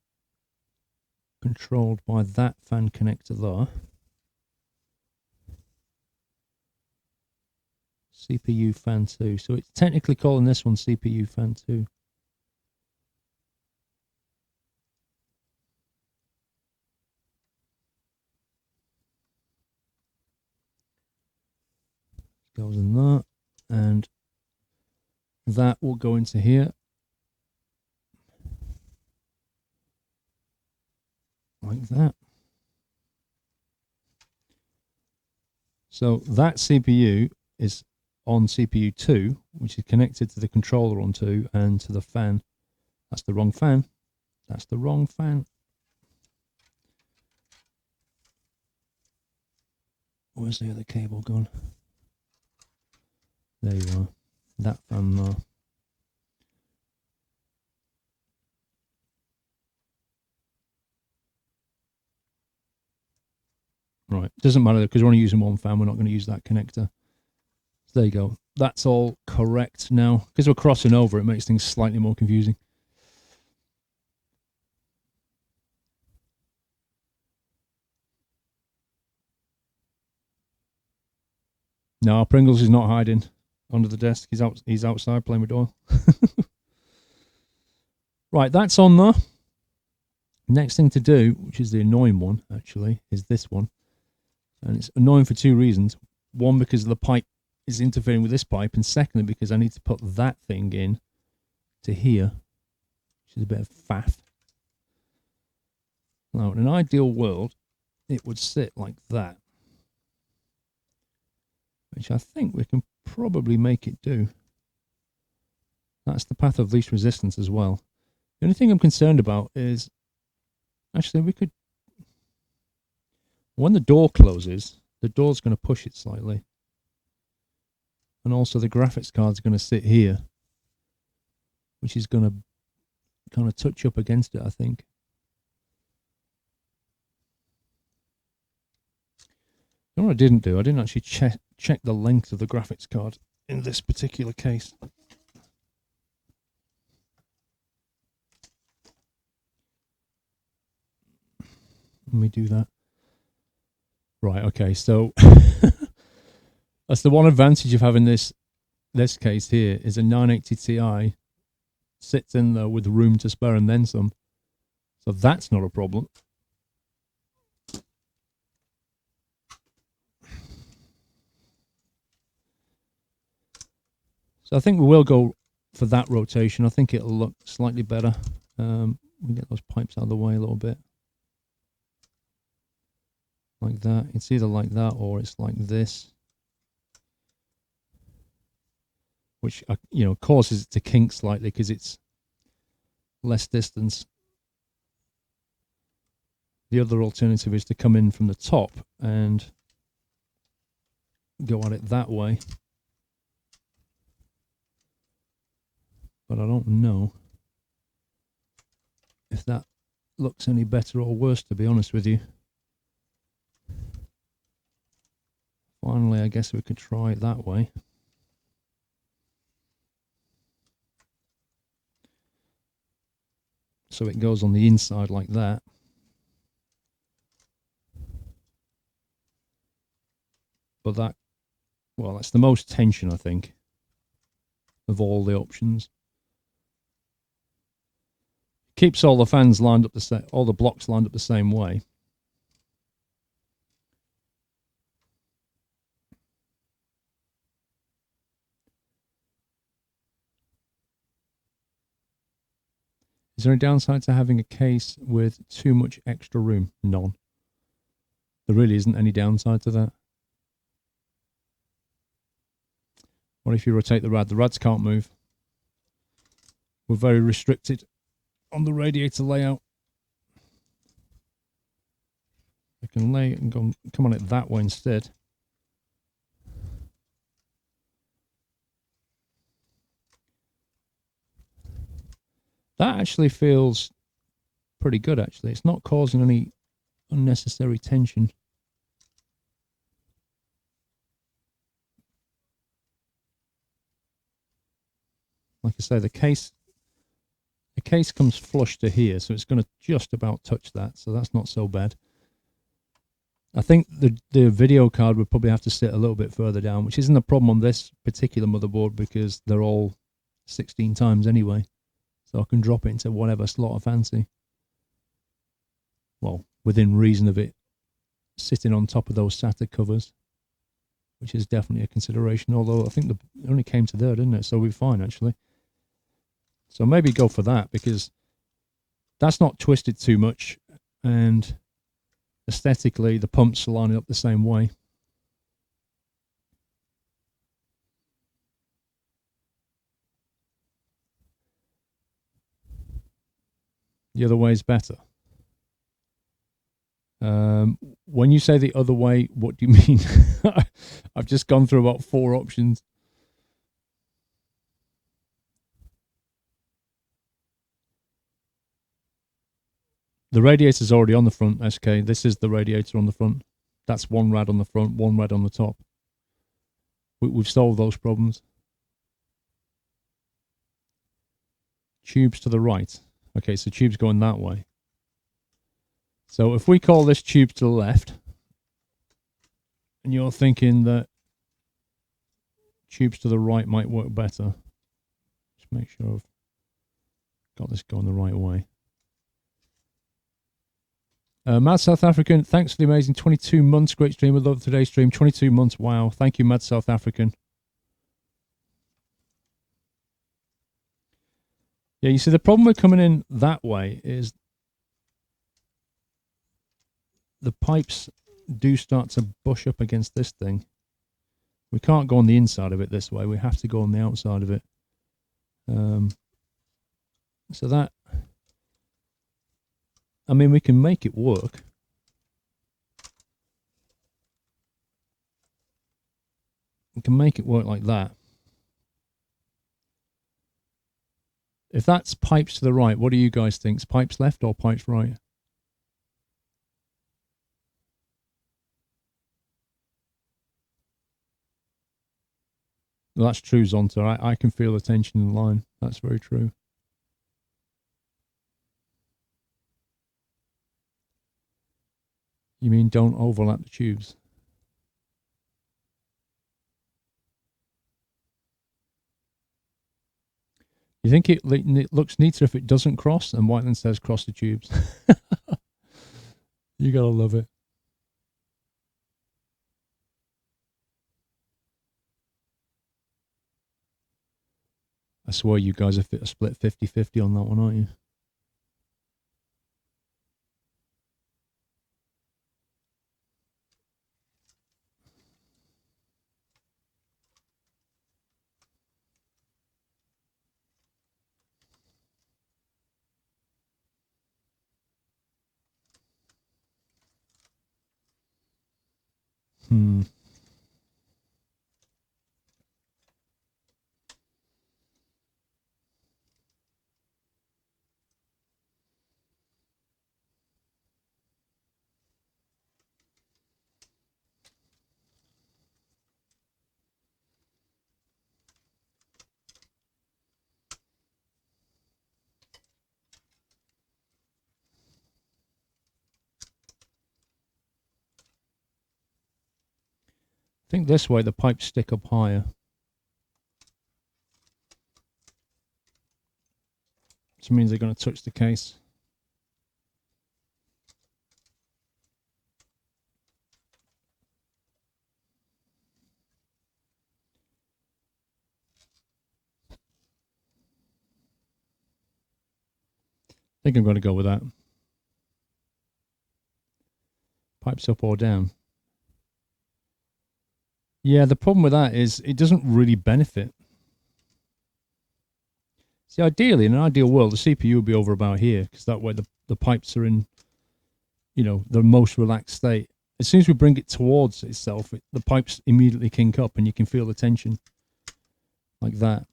controlled by that fan connector there. CPU fan 2. So it's technically calling this one CPU fan 2. Goes in that, and that will go into here. Like that. So that CPU is on CPU 2, which is connected to the controller on 2 and to the fan. That's the wrong fan. That's the wrong fan. Where's the other cable gone? There you are. That fan there. Right, doesn't matter because we're only using one fan. We're not going to use that connector. So there you go. That's all correct now. Because we're crossing over, it makes things slightly more confusing. No, Pringles is not hiding under the desk. He's outside playing with Doyle. Right, that's on there. Next thing to do, which is the annoying one, actually, is this one. And it's annoying for two reasons. One, because the pipe is interfering with this pipe, and secondly, because I need to put that thing in to here, which is a bit of faff. Now, in an ideal world, it would sit like that, which I think we can probably make it do. That's the path of least resistance as well. The only thing I'm concerned about is, actually, we could, when the door closes, the door's going to push it slightly. And also the graphics card's going to sit here, which is going to kind of touch up against it, I think. You know what I didn't do? I didn't actually check the length of the graphics card in this particular case. Let me do that. Right, okay, so that's the one advantage of having this case here, is a 980 Ti sits in there with room to spare and then some. So that's not a problem. So I think we will go for that rotation. I think it'll look slightly better. We get those pipes out of the way a little bit. Like that. It's either like that or it's like this. Which, you know, causes it to kink slightly because it's less distance. The other alternative is to come in from the top and go at it that way. But I don't know if that looks any better or worse, to be honest with you. Finally, I guess we could try it that way. So it goes on the inside like that. But that, well, that's the most tension, I think, of all the options. Keeps all the fans lined up the same, all the blocks lined up the same way. Is there a downside to having a case with too much extra room? None. There really isn't any downside to that. What if you rotate the rad? The rads can't move. We're very restricted on the radiator layout. I can lay it and come on it that way instead. That actually feels pretty good, actually. It's not causing any unnecessary tension. Like I say, the case comes flush to here, so it's going to just about touch that, so that's not so bad. I think the video card would probably have to sit a little bit further down, which isn't a problem on this particular motherboard because they're all 16 times anyway. So I can drop it into whatever slot I fancy. Well, within reason of it sitting on top of those SATA covers, which is definitely a consideration, although I think it only came to there, didn't it? So we're fine, actually. So maybe go for that, because that's not twisted too much, and aesthetically the pumps are lining up the same way. The other way is better. When you say the other way, what do you mean? I've just gone through about 4 options. The radiator's already on the front, SK. This is the radiator on the front. That's 1 rad on the front, 1 rad on the top. We've solved those problems. Tubes to the right. Okay, so tube's going that way. So if we call this tube to the left, and you're thinking that tubes to the right might work better, just make sure I've got this going the right way. Mad South African, thanks for the amazing 22 months. Great stream. I love today's stream. 22 months. Wow. Thank you, Mad South African. Yeah, you see, the problem with coming in that way is the pipes do start to bush up against this thing. We can't go on the inside of it this way. We have to go on the outside of it. So that, I mean, we can make it work. We can make it work like that. If that's pipes to the right, what do you guys think? Pipes left or pipes right? Well, that's true, Zonta. I can feel the tension in the line. That's very true. You mean don't overlap the tubes? You think it looks neater if it doesn't cross, and Whiteland says cross the tubes. You gotta love it. I swear you guys are split 50-50 on that one, aren't you? I think this way the pipes stick up higher. Which means they're going to touch the case. I think I'm going to go with that. Pipes up or down. Yeah, the problem with that is it doesn't really benefit. See, ideally, in an ideal world, the CPU would be over about here, because that way the pipes are in, you know, the most relaxed state. As soon as we bring it towards itself, the pipes immediately kink up, and you can feel the tension like that.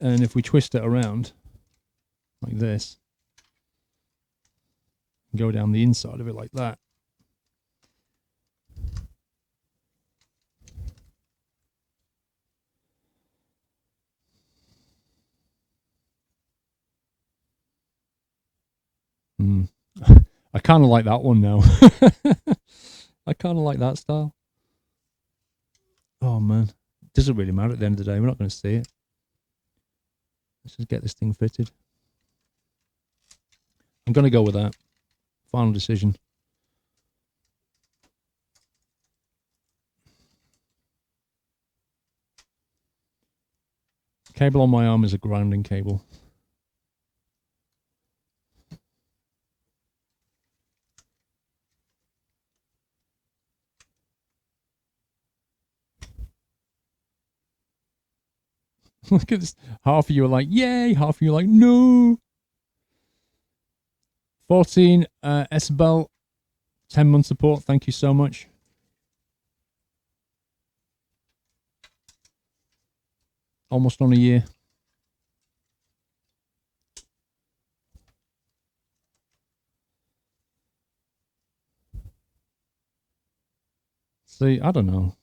And if we twist it around like this, go down the inside of it like that, I kind of like that one now. I kind of like that style. Oh, man. It doesn't really matter at the end of the day. We're not going to see it. Let's just get this thing fitted. I'm going to go with that. Final decision. Cable on my arm is a grounding cable. Look at this. Half of you are like, yay. Half of you are like, no. 14 Esbel, 10-month support. Thank you so much. Almost on a year. See, I don't know.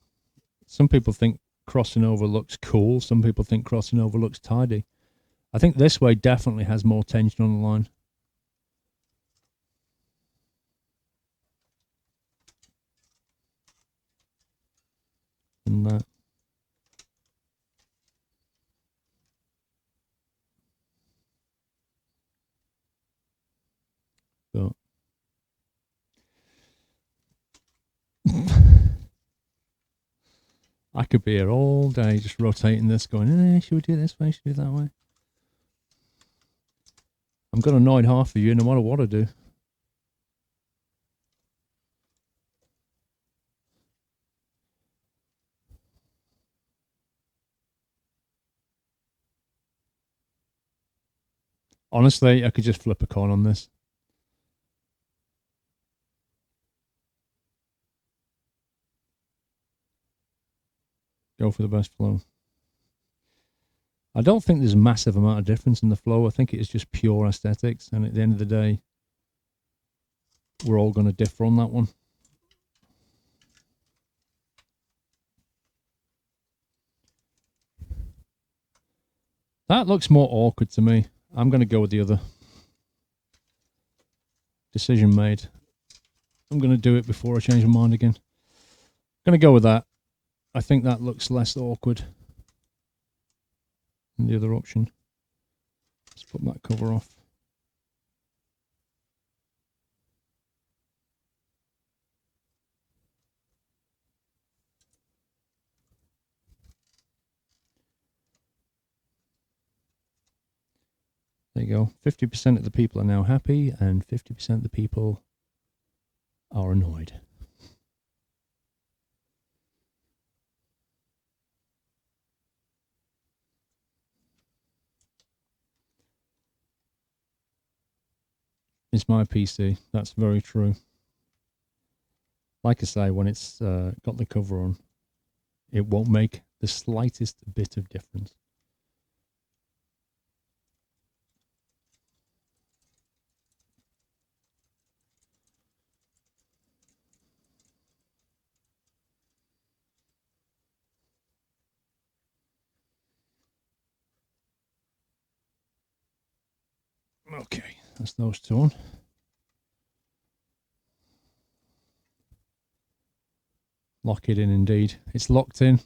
Some people think crossing over looks cool. Some people think crossing over looks tidy. I think this way definitely has more tension on the line. Than that. But I could be here all day just rotating this, going, should we do it this way? Should we do it that way? I'm going to annoy half of you no matter what I do. Honestly, I could just flip a coin on this. Go for the best flow. I don't think there's a massive amount of difference in the flow. I think it is just pure aesthetics. And at the end of the day, we're all going to differ on that one. That looks more awkward to me. I'm going to go with the other. Decision made. I'm going to do it before I change my mind again. I'm going to go with that. I think that looks less awkward than the other option. Let's put that cover off. There you go. 50% of the people are now happy and 50% of the people are annoyed. It's my PC. That's very true. Like I say, when it's got the cover on, it won't make the slightest bit of difference. Okay, that's those two on. Lock it in indeed. It's locked in.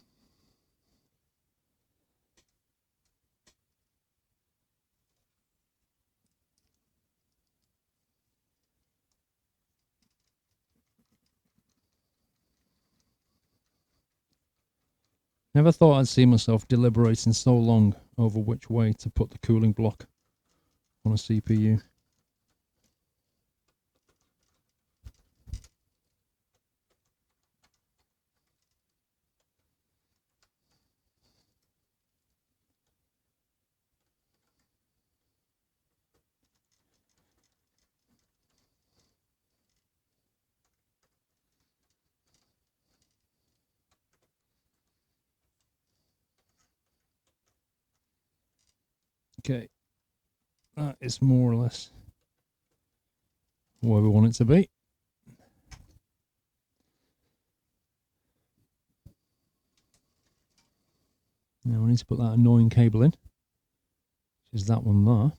Never thought I'd see myself deliberating so long over which way to put the cooling block on a CPU. Okay, that is more or less where we want it to be. Now we need to put that annoying cable in, which is that one there.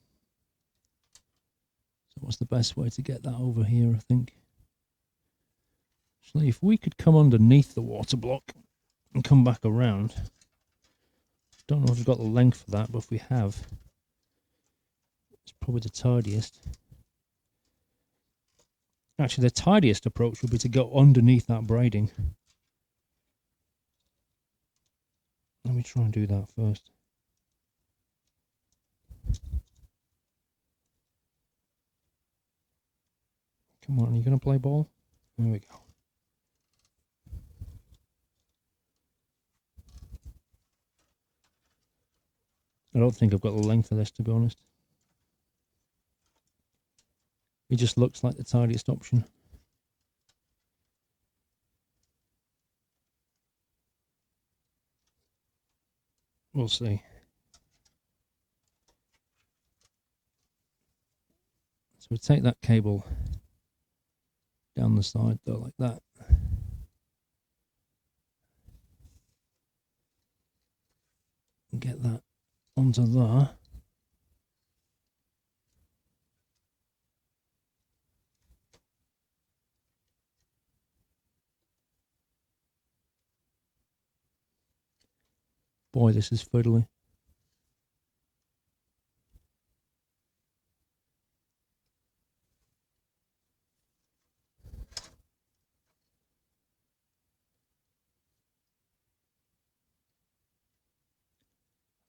So what's the best way to get that over here, I think? Actually, if we could come underneath the water block and come back around. Don't know if we've got the length for that, but if we have, it's probably the tidiest. Actually, the tidiest approach would be to go underneath that braiding. Let me try and do that first. Come on, are you going to play ball? There we go. I don't think I've got the length of this, to be honest. He just looks like the tidiest option. We'll see. So we take that cable down the side though, like that. And get that onto there. Boy, this is fiddly.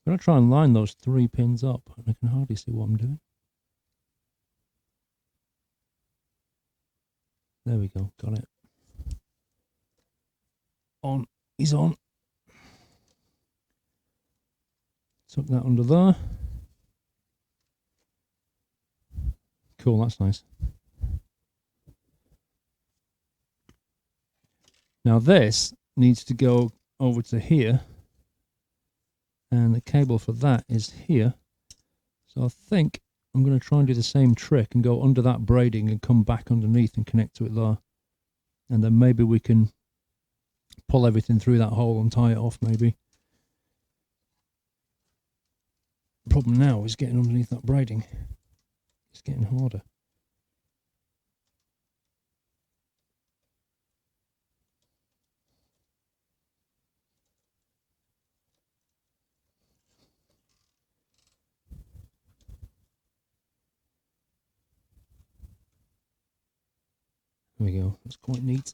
I'm going to try and line those 3 pins up, and I can hardly see what I'm doing. There we go, got it. On, he's on. Tuck that under there. Cool, that's nice. Now this needs to go over to here. And the cable for that is here. So I think I'm going to try and do the same trick and go under that braiding and come back underneath and connect to it there. And then maybe we can pull everything through that hole and tie it off maybe. The problem now is getting underneath that braiding. It's getting harder. There we go, that's quite neat.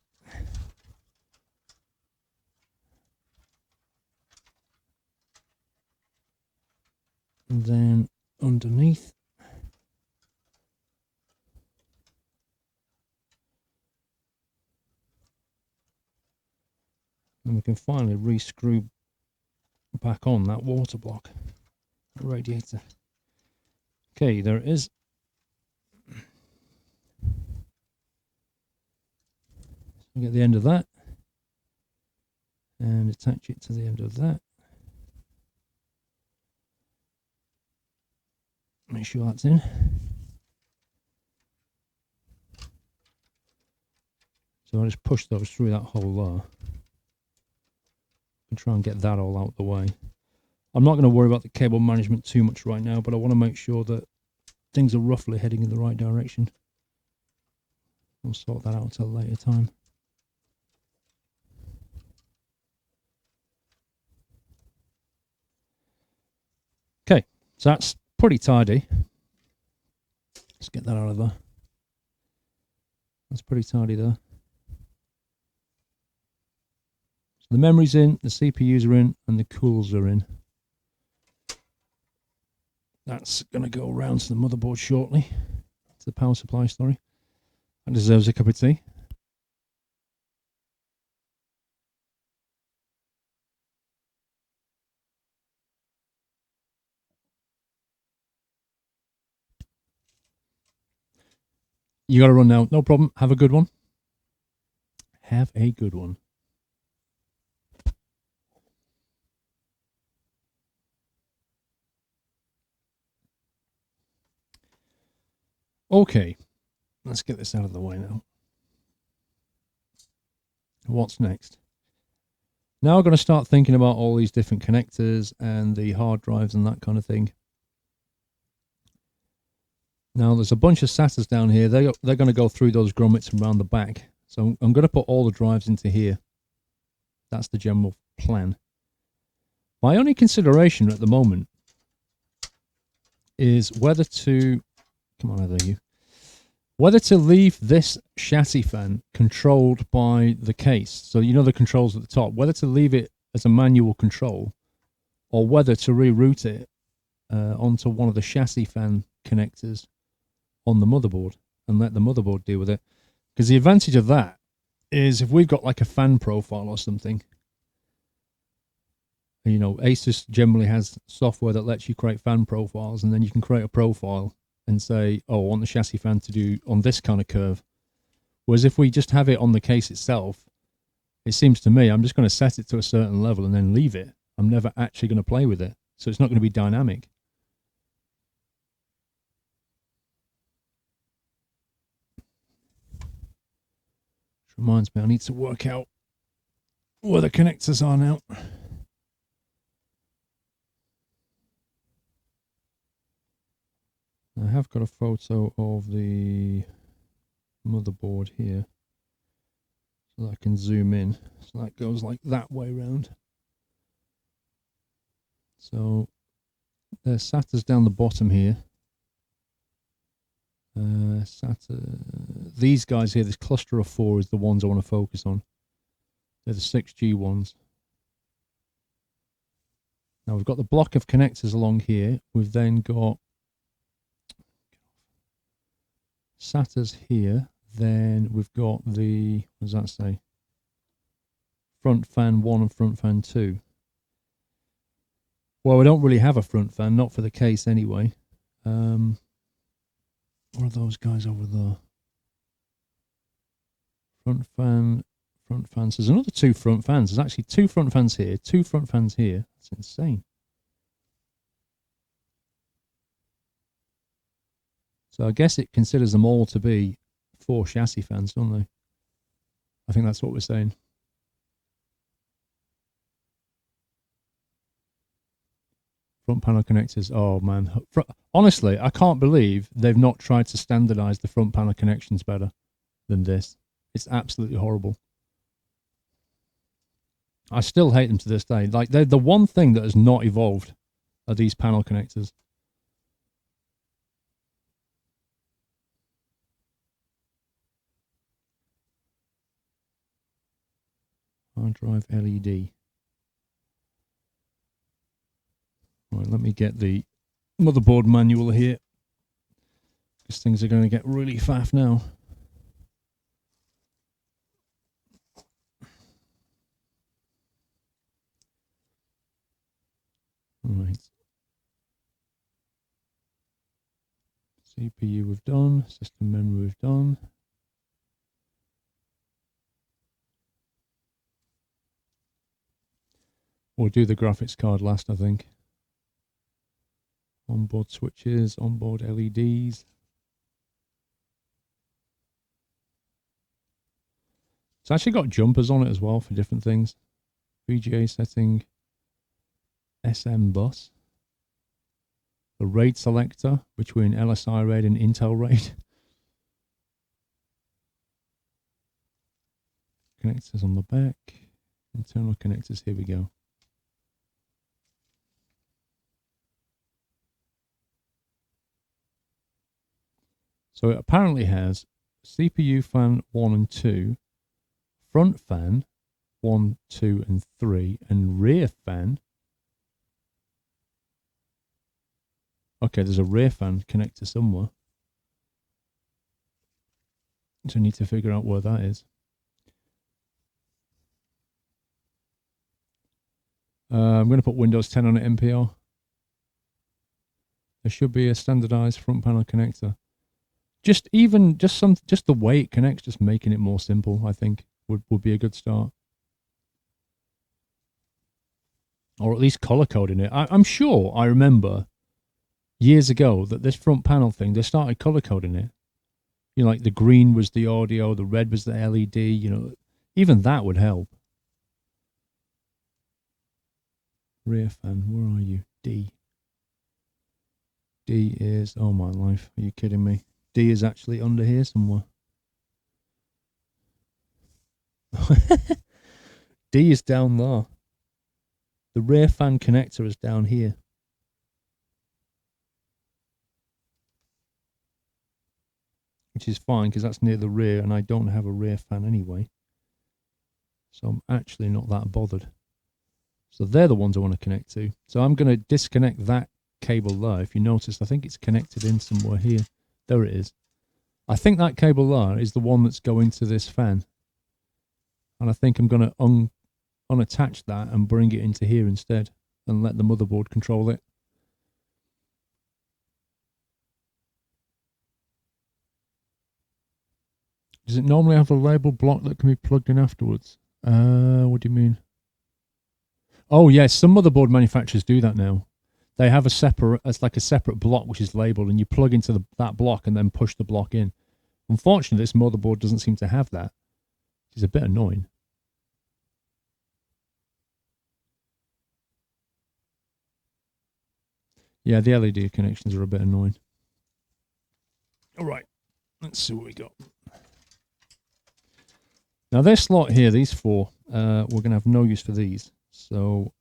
And then underneath, and we can finally re-screw back on that water block, that radiator. Okay, there it is. So get the end of that and attach it to the end of that. Make sure that's in. So I just push those through that hole there. And try and get that all out of the way. I'm not going to worry about the cable management too much right now, but I want to make sure that things are roughly heading in the right direction. We'll sort that out at a later time. Okay, so that's pretty tidy. Let's get that out of there. That's pretty tidy there. So the memory's in, the CPUs are in, and the cools are in. That's going to go around to the motherboard shortly. To the power supply, sorry. That deserves a cup of tea. You got to run now. No problem. Have a good one. Have a good one. Okay. Let's get this out of the way now. What's next? Now I'm going to start thinking about all these different connectors and the hard drives and that kind of thing. Now there's a bunch of SATAs down here. They're going to go through those grommets around the back. So I'm going to put all the drives into here. That's the general plan. My only consideration at the moment is whether to... Come on, Heather, you. Whether to leave this chassis fan controlled by the case. So you know the controls at the top. Whether to leave it as a manual control or whether to reroute it onto one of the chassis fan connectors on the motherboard and let the motherboard deal with it. Because the advantage of that is if we've got like a fan profile or something, you know, Asus generally has software that lets you create fan profiles, and then you can create a profile and say, oh, I want the chassis fan to do on this kind of curve. Whereas if we just have it on the case itself, it seems to me I'm just going to set it to a certain level and then leave it. I'm never actually going to play with it. So it's not going to be dynamic. Which reminds me, I need to work out where the connectors are now. I have got a photo of the motherboard here, so that I can zoom in. So that goes like that way round. So there's SATAs down the bottom here. SATA, these guys here, this cluster of 4 is the ones I want to focus on. They're the 6G ones. Now we've got the block of connectors along here. We've then got SATAs here. Then we've got the, what does that say? Front fan 1 and front fan 2. Well, we don't really have a front fan, not for the case anyway. What are those guys over there? Front fan, front fans. There's another 2 front fans. There's actually 2 front fans here, 2 front fans here. That's insane. So I guess it considers them all to be 4 chassis fans, don't they? I think that's what we're saying. Front panel connectors. Oh, man. Honestly, I can't believe they've not tried to standardize the front panel connections better than this. It's absolutely horrible. I still hate them to this day. Like, they're the one thing that has not evolved are these panel connectors. Hard drive LED. Right, let me get the motherboard manual here. Because things are going to get really faff now. Right. CPU we've done. System memory we've done. We'll do the graphics card last, I think. Onboard switches, onboard LEDs. It's actually got jumpers on it as well for different things. VGA setting, SM bus. The RAID selector between LSI RAID and Intel RAID. Connectors on the back. Internal connectors, here we go. So it apparently has CPU fan 1 and 2, front fan 1, 2 and 3, and rear fan. Okay, there's a rear fan connector somewhere. So I need to figure out where that is. I'm going to put Windows 10 on it, NPR. There should be a standardized front panel connector. Just the way it connects, just making it more simple, I think, would be a good start. Or at least color coding it. I'm sure I remember years ago that this front panel thing, they started color coding it. You know, like the green was the audio, the red was the LED, you know, even that would help. Rear fan, where are you? D. D is, oh my life, are you kidding me? D is actually under here somewhere. D is down there. The rear fan connector is down here. Which is fine because that's near the rear and I don't have a rear fan anyway. So I'm actually not that bothered. So they're the ones I want to connect to. So I'm going to disconnect that cable there. If you notice, I think it's connected in somewhere here. There it is. I think that cable there is the one that's going to this fan. And I think I'm going to unattach that and bring it into here instead and let the motherboard control it. Does it normally have a label block that can be plugged in afterwards? What do you mean? Oh yes, some motherboard manufacturers do that now. They have it's like a separate block which is labeled, and you plug into that block and then push the block in. Unfortunately, this motherboard doesn't seem to have that, which is a bit annoying. Yeah, the LED connections are a bit annoying. All right, let's see what we got. Now this lot here, these four, we're going to have no use for these. So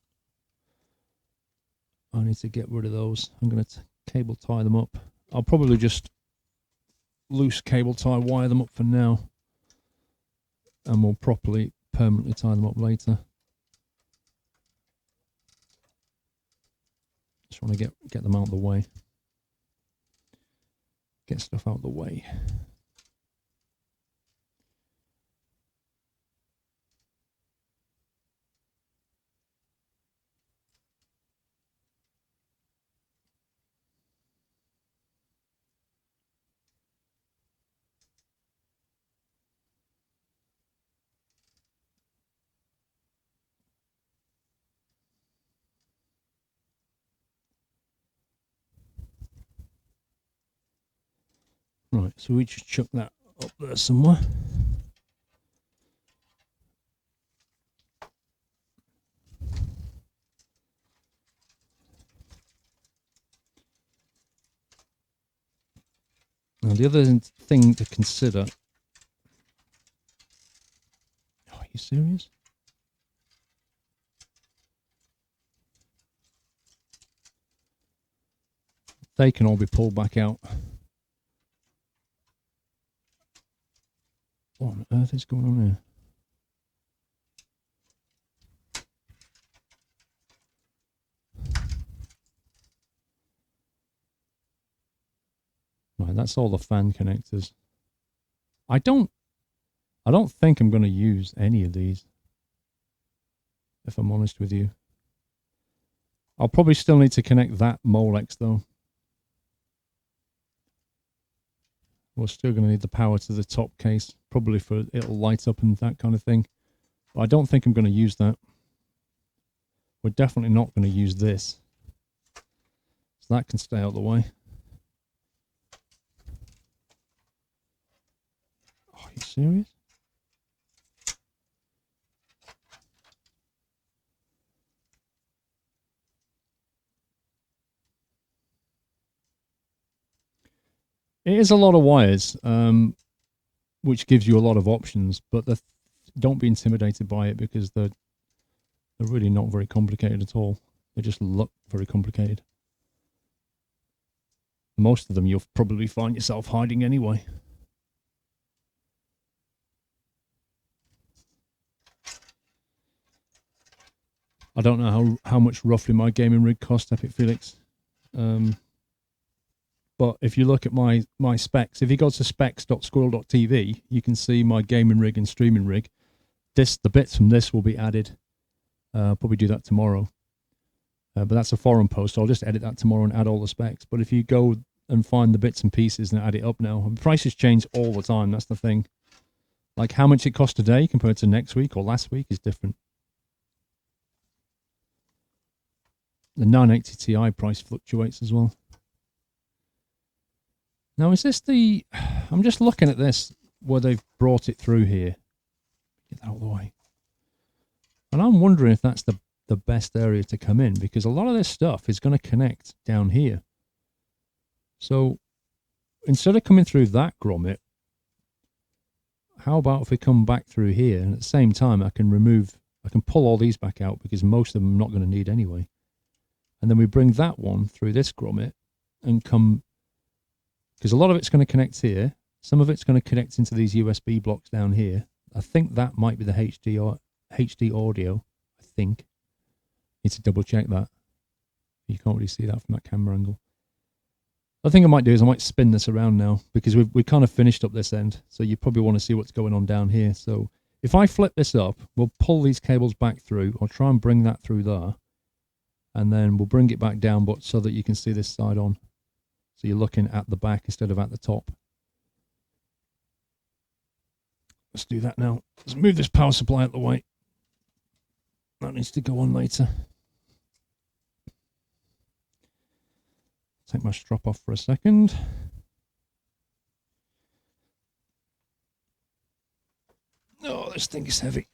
I need to get rid of those. I'm going to cable tie them up. I'll probably just loose cable tie wire them up for now. And we'll properly, permanently tie them up later. Just want to get them out of the way. Get stuff out of the way. Right, so we just chuck that up there somewhere. Now the other thing to consider... Oh, are you serious? They can all be pulled back out. What on earth is going on here? Right, that's all the fan connectors. I don't think I'm going to use any of these, if I'm honest with you. I'll probably still need to connect that Molex though. We're still going to need the power to the top case, probably for it'll light up and that kind of thing. But I don't think I'm going to use that. We're definitely not going to use this. So that can stay out of the way. Oh, are you serious? It is a lot of wires, which gives you a lot of options, but don't be intimidated by it because they're really not very complicated at all. They just look very complicated. Most of them you'll probably find yourself hiding anyway. I don't know how much roughly my gaming rig cost, Epic Felix. But if you look at my specs, if you go to specs.squirrel.tv, you can see my gaming rig and streaming rig. The bits from this will be added. I'll probably do that tomorrow. But that's a forum post, so I'll just edit that tomorrow and add all the specs. But if you go and find the bits and pieces and add it up now, prices change all the time, that's the thing. Like how much it cost today compared to next week or last week is different. The 980 Ti price fluctuates as well. Now, is this the... I'm just looking at this, where they've brought it through here. Get that out of the way. And I'm wondering if that's the best area to come in, because a lot of this stuff is going to connect down here. So, instead of coming through that grommet, how about if we come back through here, and at the same time I can pull all these back out, because most of them I'm not going to need anyway. And then we bring that one through this grommet and come... Because a lot of it's going to connect here. Some of it's going to connect into these USB blocks down here. I think that might be the HD audio. I think. Need to double check that. You can't really see that from that camera angle. The thing I might do is I might spin this around now, because we kind of finished up this end. So you probably want to see what's going on down here. So if I flip this up, we'll pull these cables back through. I'll try and bring that through there. And then we'll bring it back down, but so that you can see this side on. So you're looking at the back instead of at the top. let's do that now. Let's move this power supply out of the way. That needs to go on later. Take my strap off for a second. Oh, this thing is heavy.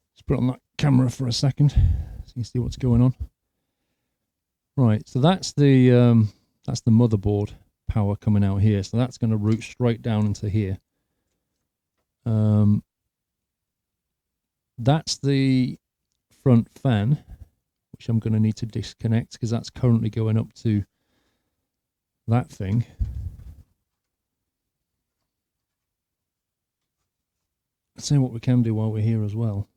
Let's put it on that camera for a second so you can see what's going on. Right, so that's the motherboard power coming out here. So that's going to route straight down into here. That's the front fan, which I'm going to need to disconnect because that's currently going up to that thing. Let's see what we can do while we're here as well.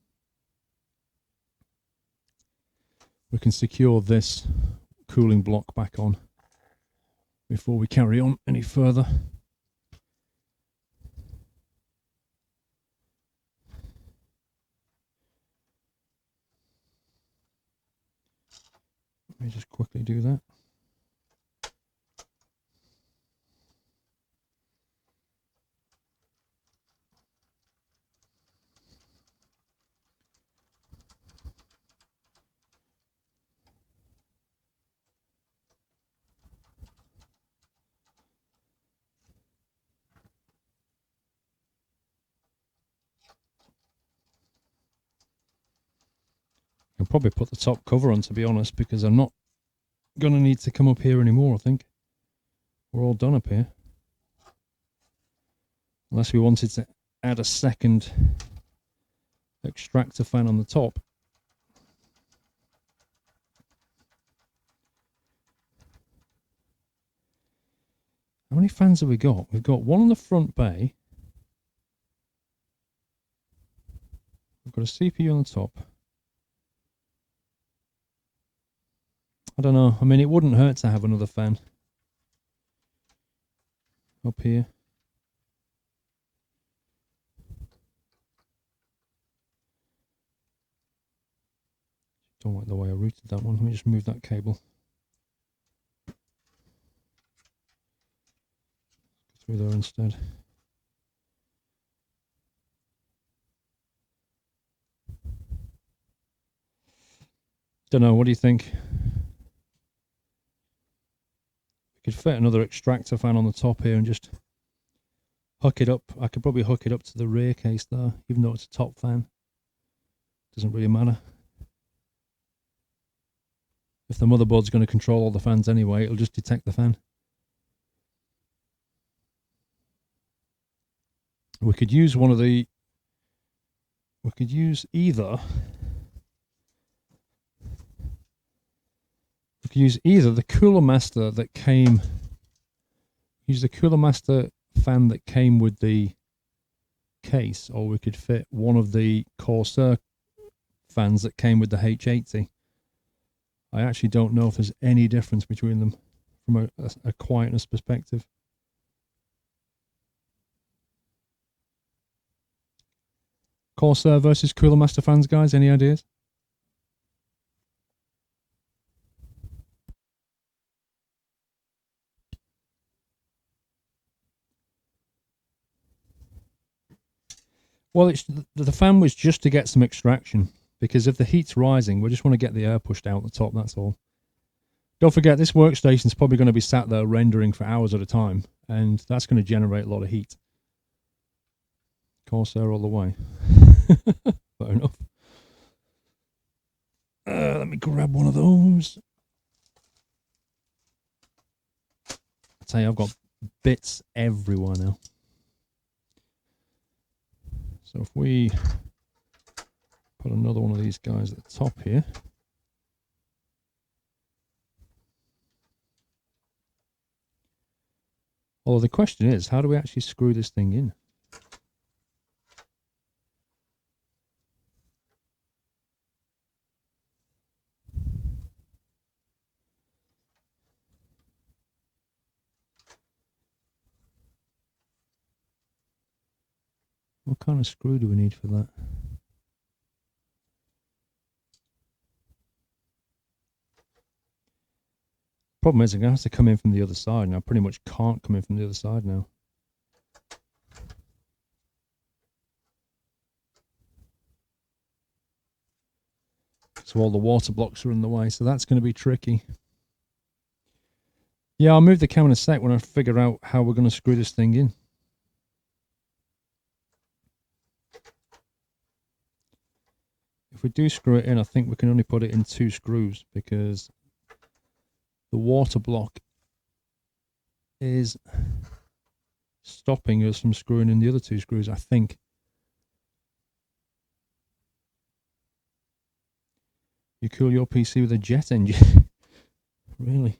We can secure this cooling block back on before we carry on any further. Let me just quickly do that. I'll probably put the top cover on, to be honest, because I'm not going to need to come up here anymore, I think. We're all done up here. Unless we wanted to add a second extractor fan on the top. How many fans have we got? We've got one on the front bay. We've got a CPU on the top. I don't know. I mean, it wouldn't hurt to have another fan up here. Don't like the way I routed that one. Let me just move that cable. Go through there instead. Don't know. What do you think? Could fit another extractor fan on the top here and just hook it up. I could probably hook it up to the rear case there, even though it's a top fan. Doesn't really matter. If the motherboard's going to control all the fans anyway, it'll just detect the fan. We could use one of the... We could use either... We could use either the Cooler Master that came... Use the Cooler Master fan that came with the case, or we could fit one of the Corsair fans that came with the H80. I actually don't know if there's any difference between them from a quietness perspective. Corsair versus Cooler Master fans, guys, any ideas? Well, the fan was just to get some extraction, because if the heat's rising, we just want to get the air pushed out the top, that's all. Don't forget, this workstation's probably going to be sat there rendering for hours at a time, and that's going to generate a lot of heat. Corsair all the way. Fair enough. Let me grab one of those. I tell you, I've got bits everywhere now. So if we put another one of these guys at the top here. Although the question is, how do we actually screw this thing in? What kind of screw do we need for that? Problem is, I'm going to have to come in from the other side, and I pretty much can't come in from the other side now. So all the water blocks are in the way, so that's going to be tricky. Yeah, I'll move the camera in a sec when I figure out how we're going to screw this thing in. If we do screw it in, I think we can only put it in 2 screws because the water block is stopping us from screwing in the other 2 screws, I think. You cool your PC with a jet engine? Really?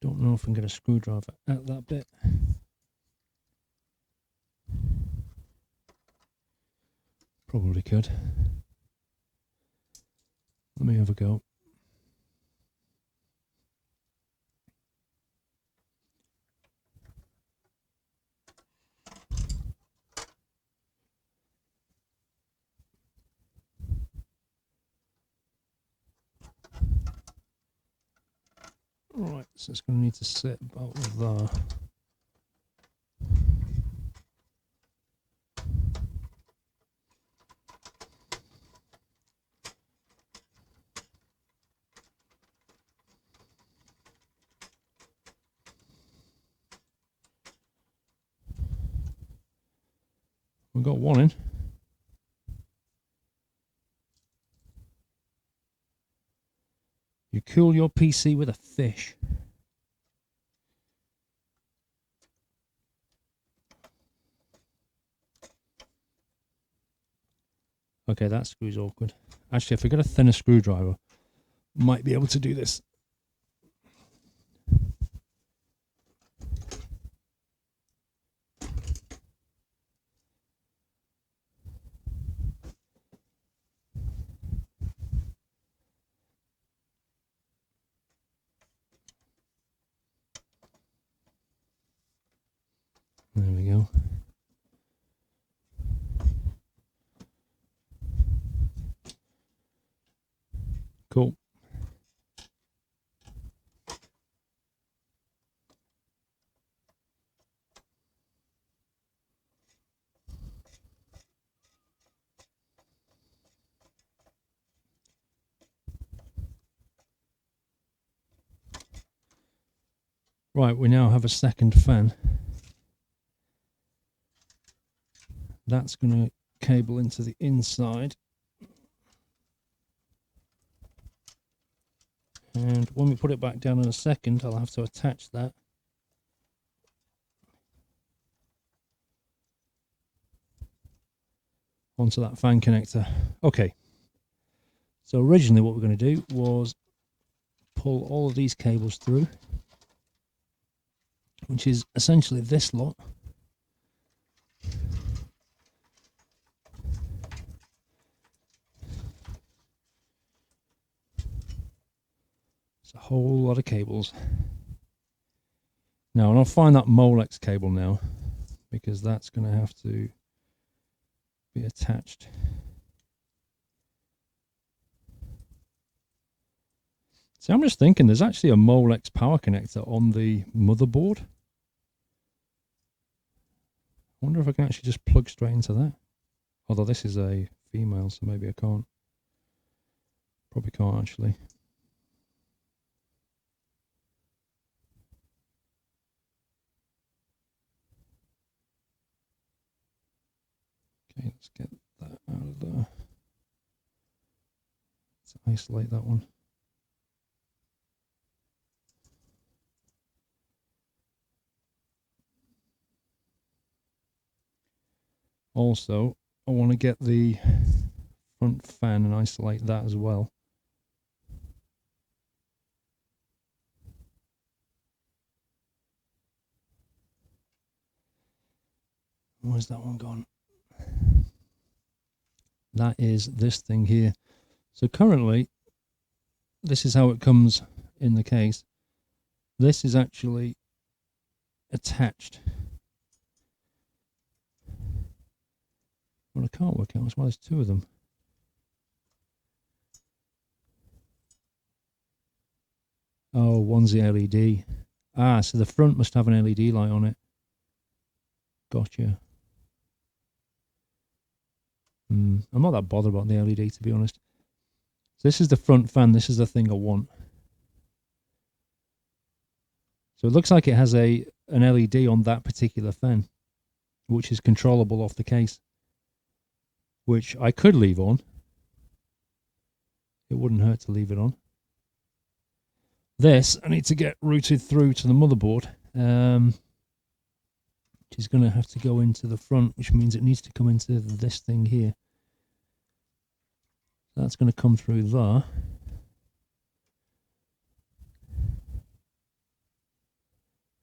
Don't know if I can get a screwdriver out that bit. Probably could. Let me have a go. Right, so it's going to need to sit about there. We've got one in. You cool your PC with a fish. Okay, that screw's awkward. Actually, if I get a thinner screwdriver, might be able to do this. There we go. Cool. Right, we now have a second fan. That's going to cable into the inside. And when we put it back down in a second, I'll have to attach that. Onto that fan connector. Okay. So originally what we're going to do was pull all of these cables through, which is essentially this lot. It's a whole lot of cables. Now, and I'll find that Molex cable now, because that's going to have to be attached. See, I'm just thinking there's actually a Molex power connector on the motherboard. I wonder if I can actually just plug straight into that. Although this is a female, so maybe I can't. Probably can't actually. Okay, let's get that out of there. Let's isolate that one. Also, I want to get the front fan and isolate that as well. Where's that one gone? That is this thing here. So currently, this is how it comes in the case. This is actually attached. Well, I can't work out why there's two of them. Oh, one's the LED. Ah, so the front must have an LED light on it. Gotcha. I'm not that bothered about the LED, to be honest. So this is the front fan. This is the thing I want. So it looks like it has an LED on that particular fan, which is controllable off the case, which I could leave on. It wouldn't hurt to leave it on. This, I need to get routed through to the motherboard, which is going to have to go into the front, which means it needs to come into this thing here. That's going to come through there.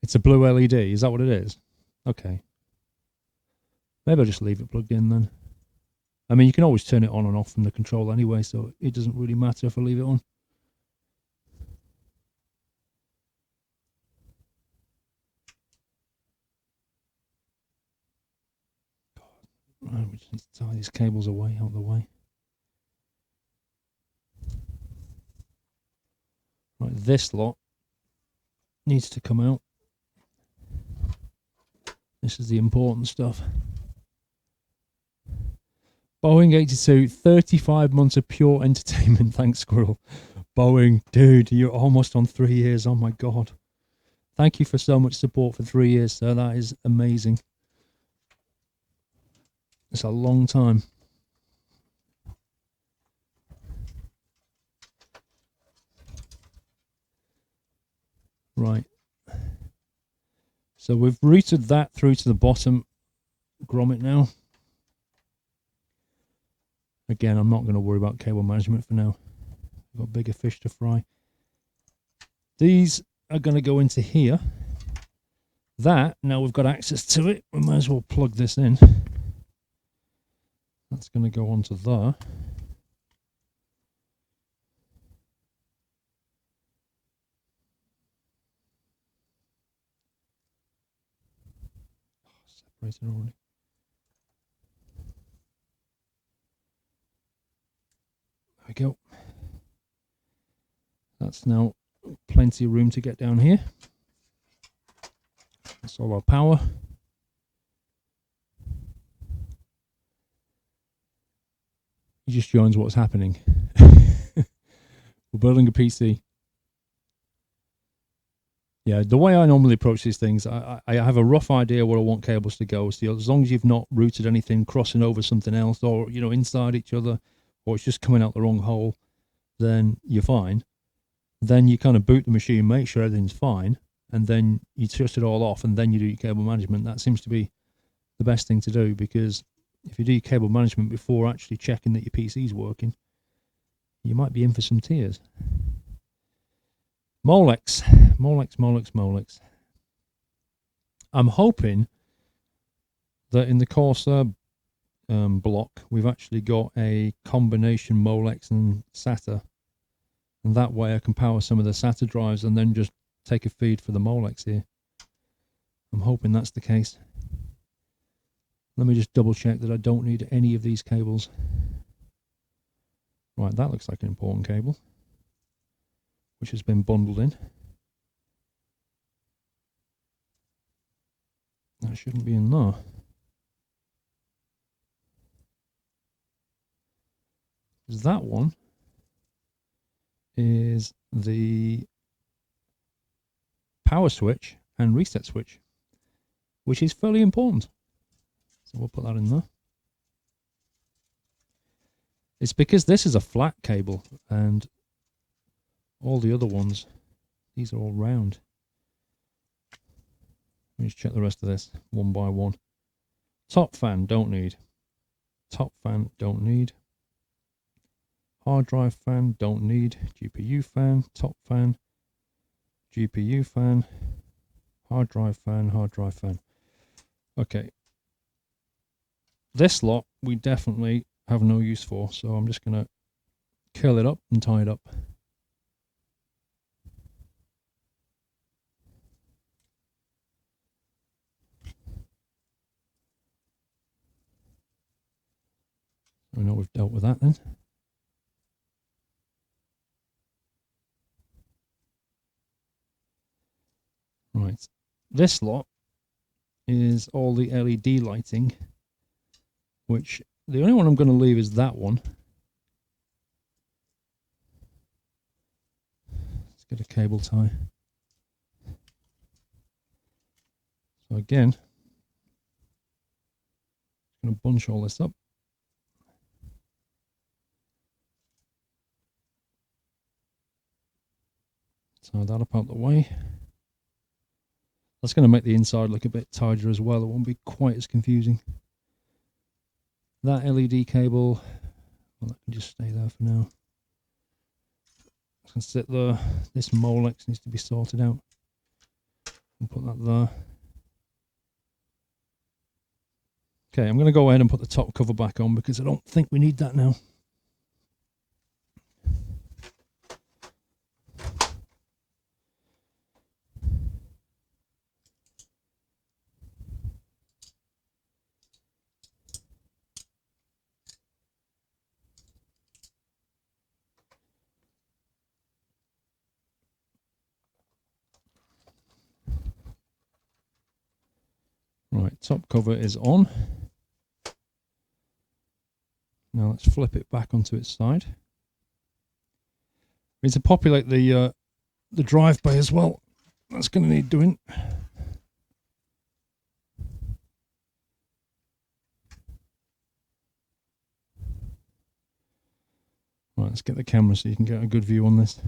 It's a blue LED, is that what it is? Okay. Maybe I'll just leave it plugged in then. I mean, you can always turn it on and off from the controller anyway, so it doesn't really matter if I leave it on. Right, we just need to tie these cables away, out of the way. Right, this lot needs to come out. This is the important stuff. Boeing 82, 35 months of pure entertainment. Thanks, Squirrel. Boeing, dude, you're almost on 3 years. Oh my God. Thank you for so much support for 3 years, sir. That is amazing. It's a long time. Right. So we've routed that through to the bottom grommet now. Again, I'm not going to worry about cable management for now. I've got bigger fish to fry. These are going to go into here. That, now we've got access to it, we might as well plug this in. That's going to go onto there. Separated already. There we go. That's now plenty of room to get down here. That's all our power. He just joins what's happening. We're building a PC. Yeah, the way I normally approach these things, I have a rough idea where I want cables to go. So as long as you've not routed anything crossing over something else, or inside each other, or it's just coming out the wrong hole, then you're fine. Then you kind of boot the machine, make sure everything's fine, and then you shut it all off, and then you do your cable management. That seems to be the best thing to do, because if you do your cable management before actually checking that your PC's working, you might be in for some tears. Molex. I'm hoping that in the Corsair block, we've actually got a combination Molex and SATA. And that way I can power some of the SATA drives and then just take a feed for the Molex here. I'm hoping that's the case. Let me just double check that I don't need any of these cables. Right, that looks like an important cable, which has been bundled in. That shouldn't be in there. That one is the power switch and reset switch, which is fairly important. So we'll put that in there. It's because this is a flat cable and all the other ones, these are all round. Let me just check the rest of this one by one. Top fan, don't need. Top fan, don't need. Hard drive fan, don't need. GPU fan, top fan, GPU fan, hard drive fan, hard drive fan. Okay. This lot we definitely have no use for, so I'm just going to curl it up and tie it up. I know we've dealt with that then. Right, this lot is all the LED lighting, which the only one I'm going to leave is that one. Let's get a cable tie. So again, I'm going to bunch all this up. Tie that up out the way. That's going to make the inside look a bit tidier as well. It won't be quite as confusing. That LED cable, well, that can just stay there for now. I can sit there. This Molex needs to be sorted out. I'll put that there. Okay, I'm going to go ahead and put the top cover back on because I don't think we need that now. Right, top cover is on. Now let's flip it back onto its side. We need to populate the drive bay as well. That's going to need doing. Right, let's get the camera so you can get a good view on this.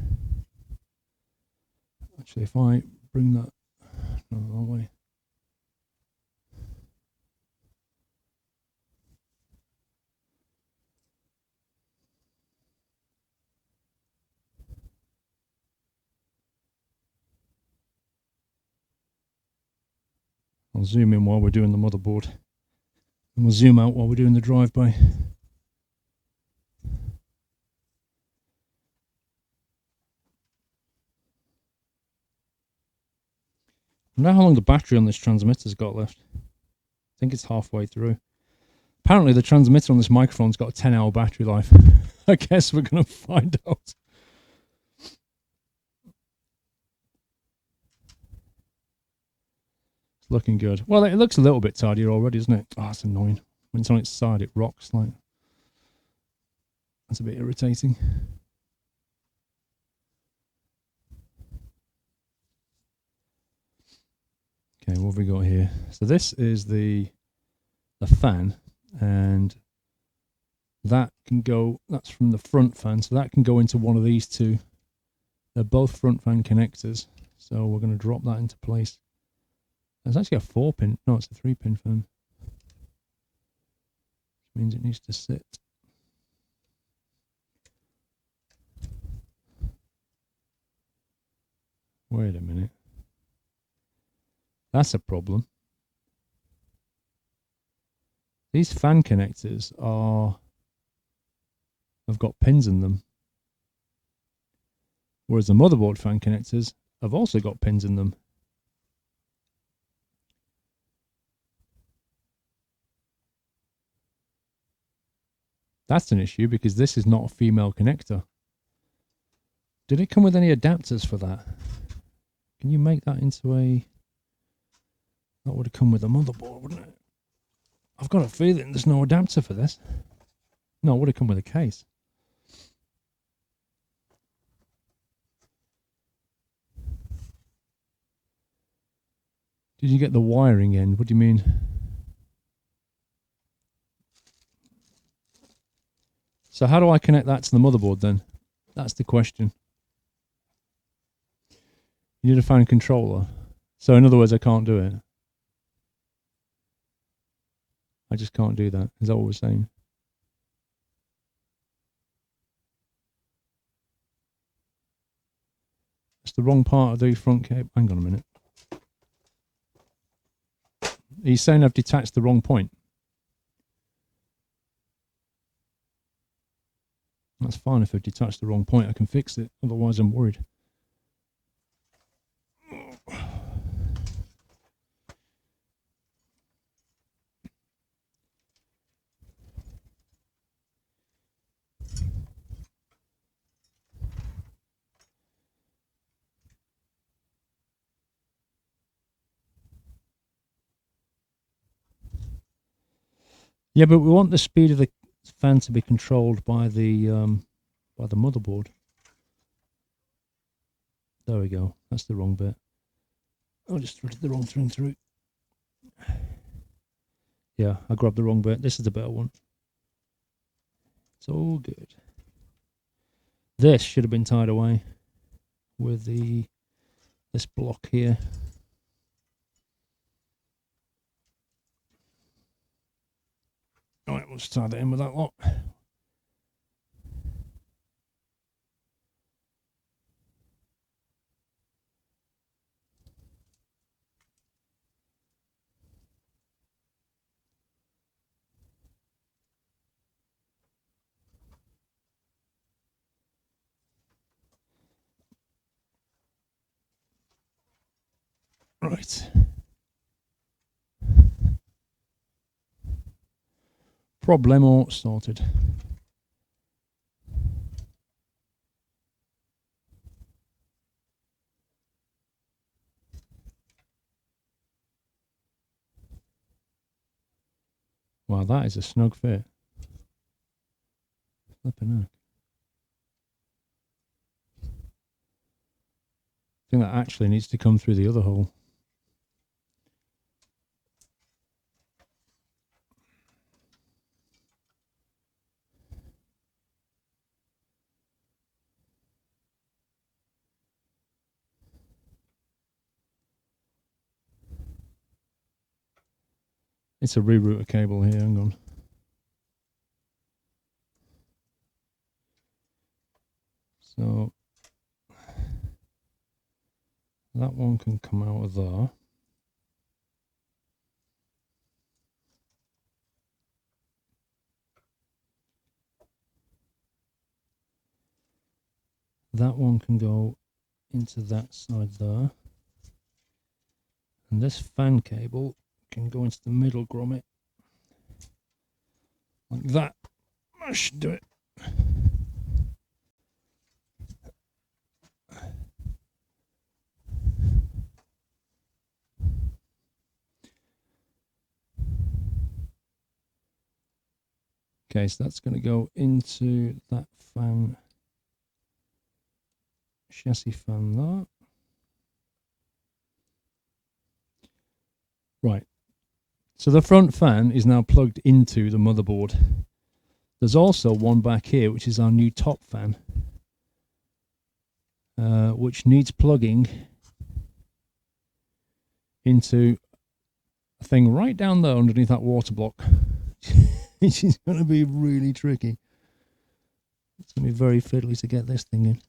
Actually, if I bring that the wrong way. I'll zoom in while we're doing the motherboard. And we'll zoom out while we're doing the drive-by. I don't know how long the battery on this transmitter's got left. I think it's halfway through. Apparently the transmitter on this microphone's got a 10-hour battery life. I guess we're going to find out. It's looking good. Well, it looks a little bit tidier already, isn't it? Oh, that's annoying. When it's on its side, it rocks. Like, that's a bit irritating. Okay, what have we got here? So this is the fan, and that can go, that's from the front fan, so that can go into one of these two. They're both front fan connectors, so we're going to drop that into place. There's actually a 4-pin, no, it's a 3-pin fan. Which means it needs to sit. Wait a minute. That's a problem. These fan connectors have got pins in them. Whereas the motherboard fan connectors have also got pins in them. That's an issue because this is not a female connector. Did it come with any adapters for that? Can you make that into a... That would have come with a motherboard, wouldn't it? I've got a feeling there's no adapter for this. No, it would have come with a case. Did you get the wiring end? What do you mean? So how do I connect that to the motherboard then? That's the question. You need a fan controller. So in other words, I can't do it. I just can't do that. Is that what we're saying? It's the wrong part of the front cable. Hang on a minute. He's saying I've detached the wrong point. That's fine. If I detach the wrong point, I can fix it. Otherwise, I'm worried. Yeah, but we want the speed of the fan to be controlled by the motherboard. There we go. That's the wrong bit. I just threaded the wrong thing through. Yeah, I grabbed the wrong bit. This is the better one. It's all good. This should have been tied away with this block here. Alright, we'll just tie that in with that lot. Right. Problemo sorted. Wow, that is a snug fit. Flipping heck. I think that actually needs to come through the other hole. It's a rerouter cable here, hang on. So that one can come out of there. That one can go into that side there. And this fan cable can go into the middle grommet. Like that. I should do it. Okay, so that's going to go into that fan, chassis fan there. Right. So the front fan is now plugged into the motherboard. There's also one back here, which is our new top fan, which needs plugging into a thing right down there underneath that water block. Which is going to be really tricky. It's going to be very fiddly to get this thing in.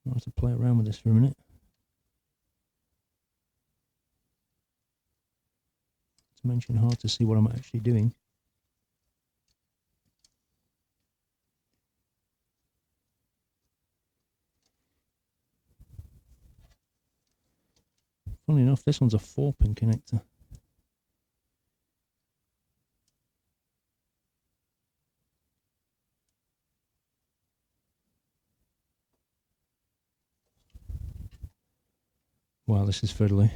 I'll have to play around with this for a minute. To mention hard to see what I'm actually doing. Funnily enough, this one's a 4-pin connector. Wow, this is fiddly.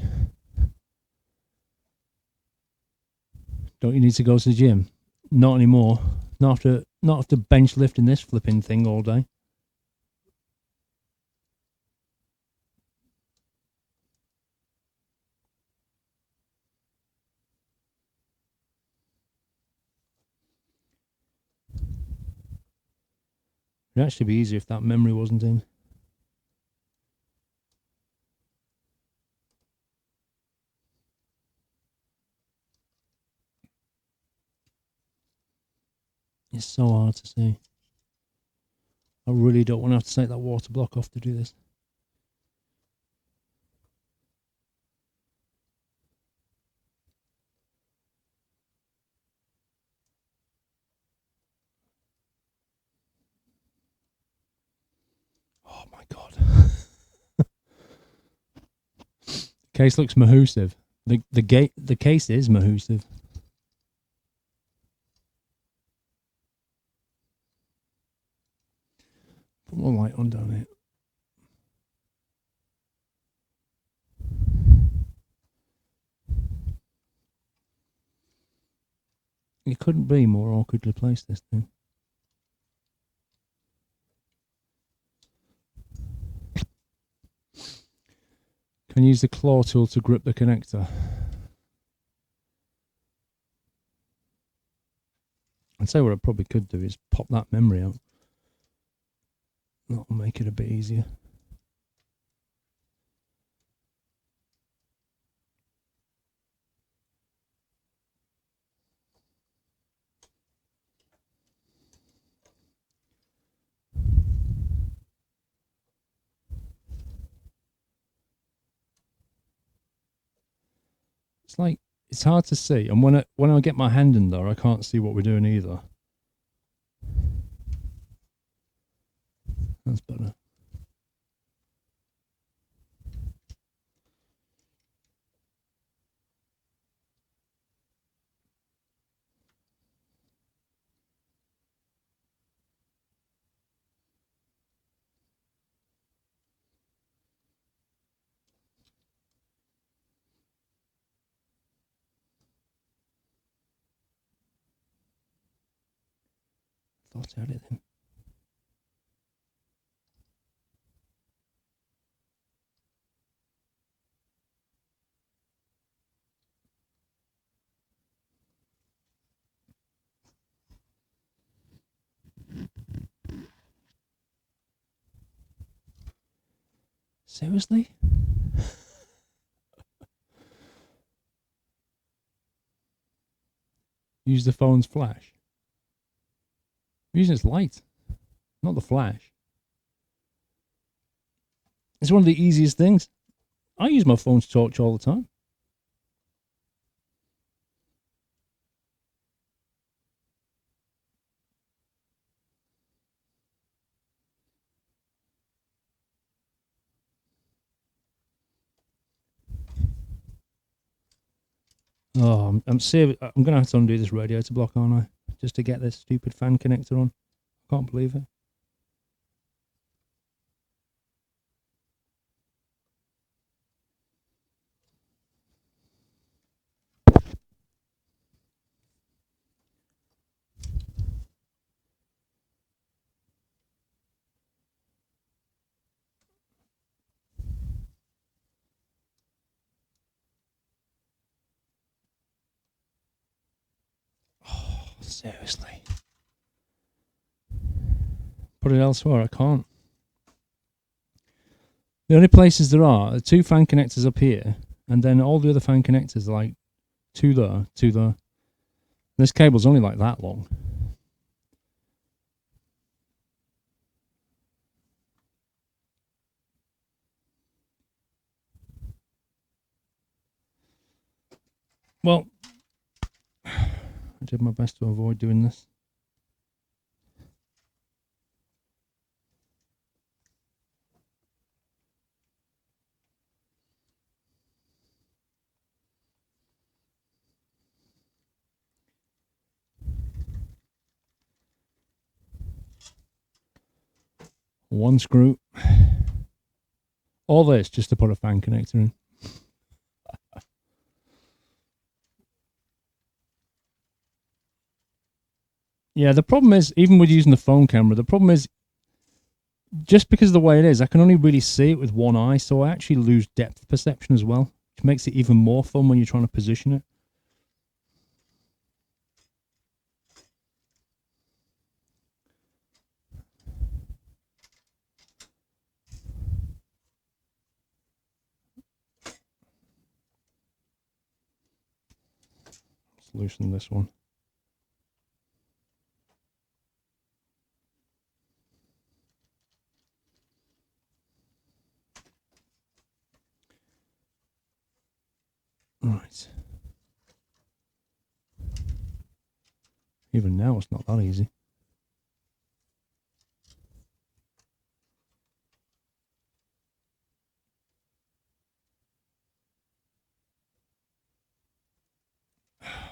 Don't you need to go to the gym? Not anymore. Not after bench lifting this flipping thing all day. It'd actually be easier if that memory wasn't in. It's so hard to see. I really don't want to have to take that water block off to do this. Case looks mahoosive. The case is mahoosive. Put more light on down here. It couldn't be more awkwardly placed, this thing. Can use the claw tool to grip the connector. I'd say what I probably could do is pop that memory out. That'll make it a bit easier. It's like, it's hard to see. And when I get my hand in there, I can't see what we're doing either. That's better. Thought I had it then. Seriously? Use the phone's flash. I'm using its light, not the flash. It's one of the easiest things. I use my phone's torch all the time. Oh, I'm serious. I'm going to have to undo this radiator block, aren't I? Just to get this stupid fan connector on. I can't believe it. Oh, seriously. Put it elsewhere. I can't. The only places there are 2 fan connectors up here, and then all the other fan connectors are like 2 there, 2 there. This cable's only like that long. Well, I did my best to avoid doing this. One screw. All this just to put a fan connector in. Yeah, the problem is, even with using the phone camera, the problem is, just because of the way it is, I can only really see it with one eye, so I actually lose depth perception as well, which makes it even more fun when you're trying to position it. Let's loosen this one. Right. Even now, it's not that easy.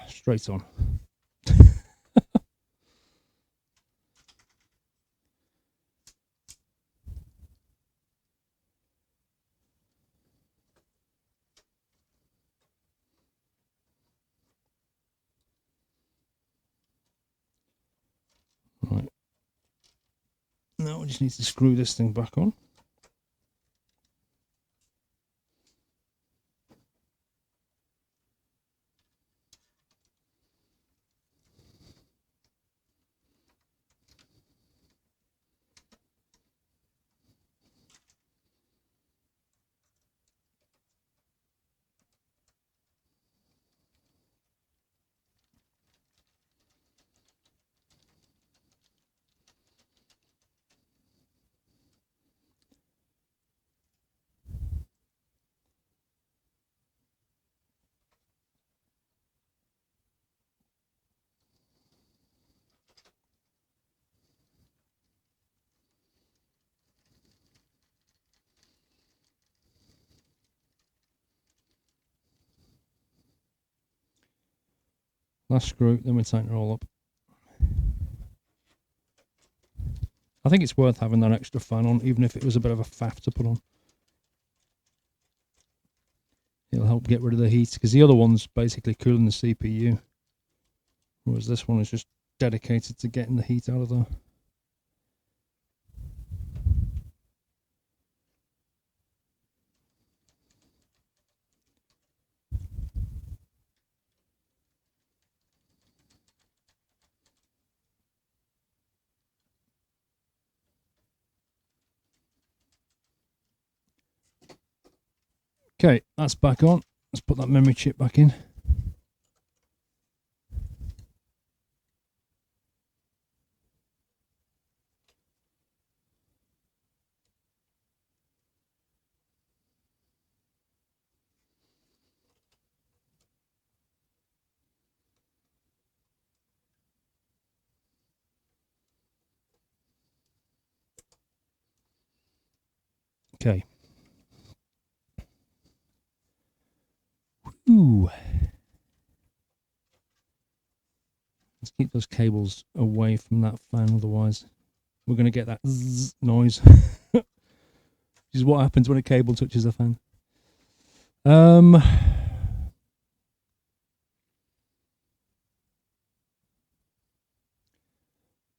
Straight on. Right. Now we just need to screw this thing back on. Last screw, then we tighten it all up. I think it's worth having that extra fan on, even if it was a bit of a faff to put on. It'll help get rid of the heat, because the other one's basically cooling the CPU, whereas this one is just dedicated to getting the heat out of there. Okay, that's back on. Let's put that memory chip back in. Okay. Ooh. Let's keep those cables away from that fan, otherwise we're going to get that zzz noise. Which is what happens when a cable touches a fan.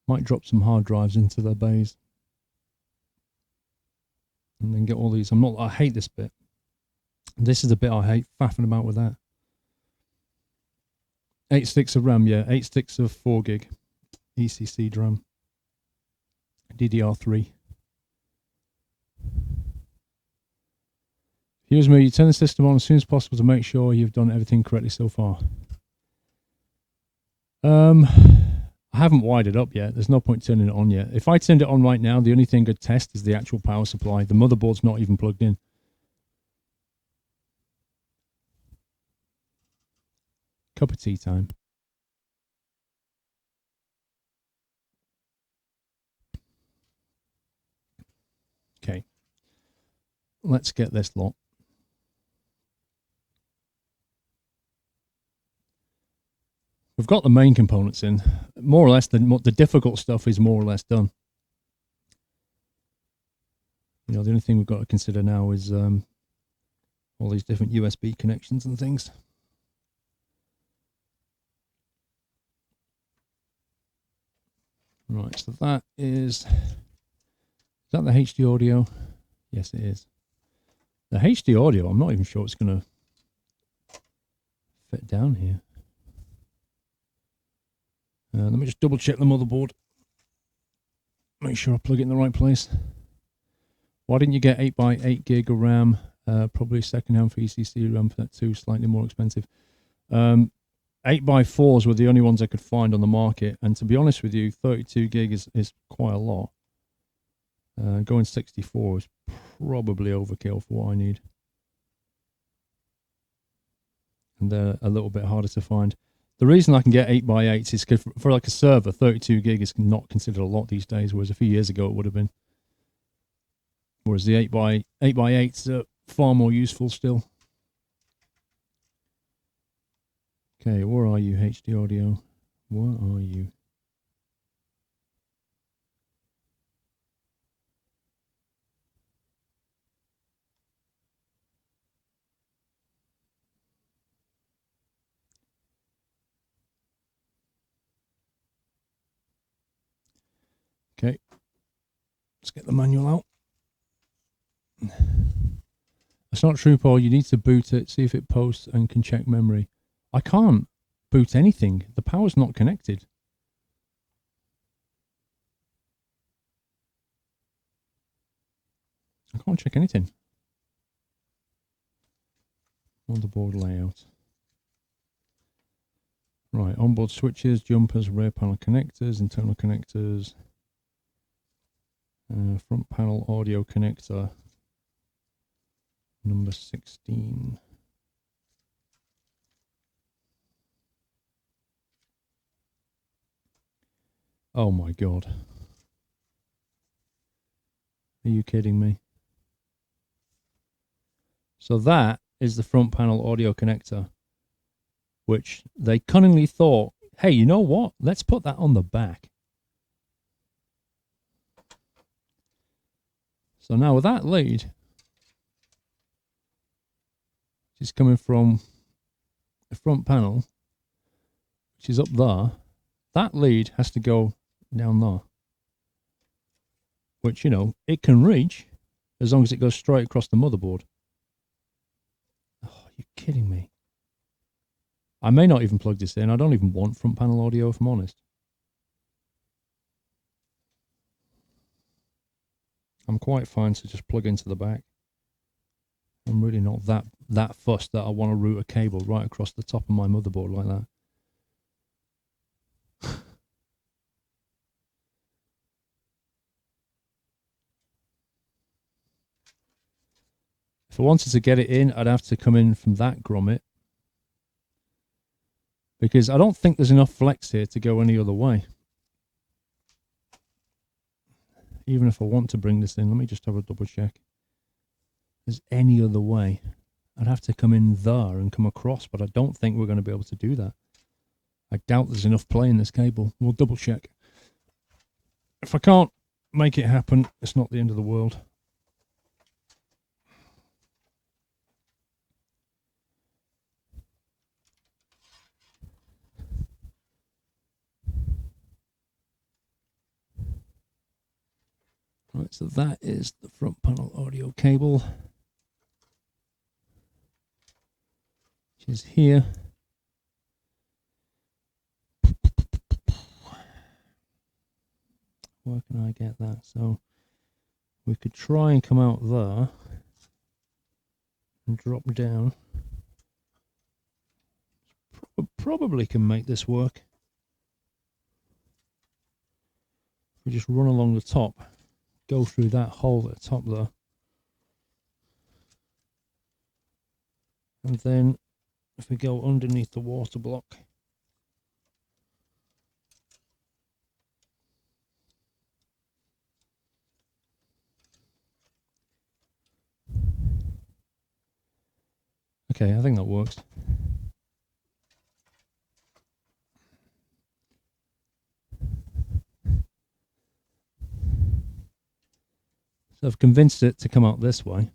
Might drop some hard drives into their bays. And then get all these. I hate this bit. This is the bit I hate, faffing about with that. 8 sticks of RAM, yeah. 8 sticks of 4 gig ECC RAM. DDR3. Here's me, you turn the system on as soon as possible to make sure you've done everything correctly so far. I haven't wired it up yet. There's no point turning it on yet. If I turned it on right now, the only thing I'd test is the actual power supply. The motherboard's not even plugged in. Cup of tea time. Okay. Let's get this lot. We've got the main components in. More or less, the difficult stuff is more or less done. You know, the only thing we've got to consider now is all these different USB connections and things. Right, so that is that the HD audio? Yes, it is. The HD audio, I'm not even sure it's going to fit down here. Let me just double check the motherboard. Make sure I plug it in the right place. Why didn't you get 8x8 gig of RAM? Probably second hand for ECC RAM for that too, slightly more expensive. 8x4s were the only ones I could find on the market, and to be honest with you, 32 gig is quite a lot. Going 64 is probably overkill for what I need. And they're a little bit harder to find. The reason I can get 8x8s is because for like a server, 32 gig is not considered a lot these days, whereas a few years ago it would have been. Whereas the 8x8s are far more useful still. Okay, where are you, HD audio? Where are you? Okay, let's get the manual out. It's not true, Paul. You need to boot it, see if it posts and can check memory. I can't boot anything. The power's not connected. I can't check anything. Motherboard layout. Right, onboard switches, jumpers, rear panel connectors, internal connectors, front panel audio connector, number 16. Oh my God. Are you kidding me? So that is the front panel audio connector, which they cunningly thought, hey, you know what? Let's put that on the back. So now with that lead, which is coming from the front panel, which is up there, that lead has to go down there. Which, you know, it can reach as long as it goes straight across the motherboard. Oh, you're kidding me. I may not even plug this in. I don't even want front panel audio, if I'm honest. I'm quite fine to just plug into the back. I'm really not that fussed that I want to route a cable right across the top of my motherboard like that. If I wanted to get it in, I'd have to come in from that grommet. Because I don't think there's enough flex here to go any other way. Even if I want to bring this in, let me just have a double check. If there's any other way, I'd have to come in there and come across, but I don't think we're going to be able to do that. I doubt there's enough play in this cable. We'll double check. If I can't make it happen, it's not the end of the world. Right, so that is the front panel audio cable, which is here. Where can I get that? So we could try and come out there and drop down. Probably can make this work. We just run along the top, go through that hole at the top there, and then if we go underneath the water block, okay, I think that works. So I've convinced it to come out this way.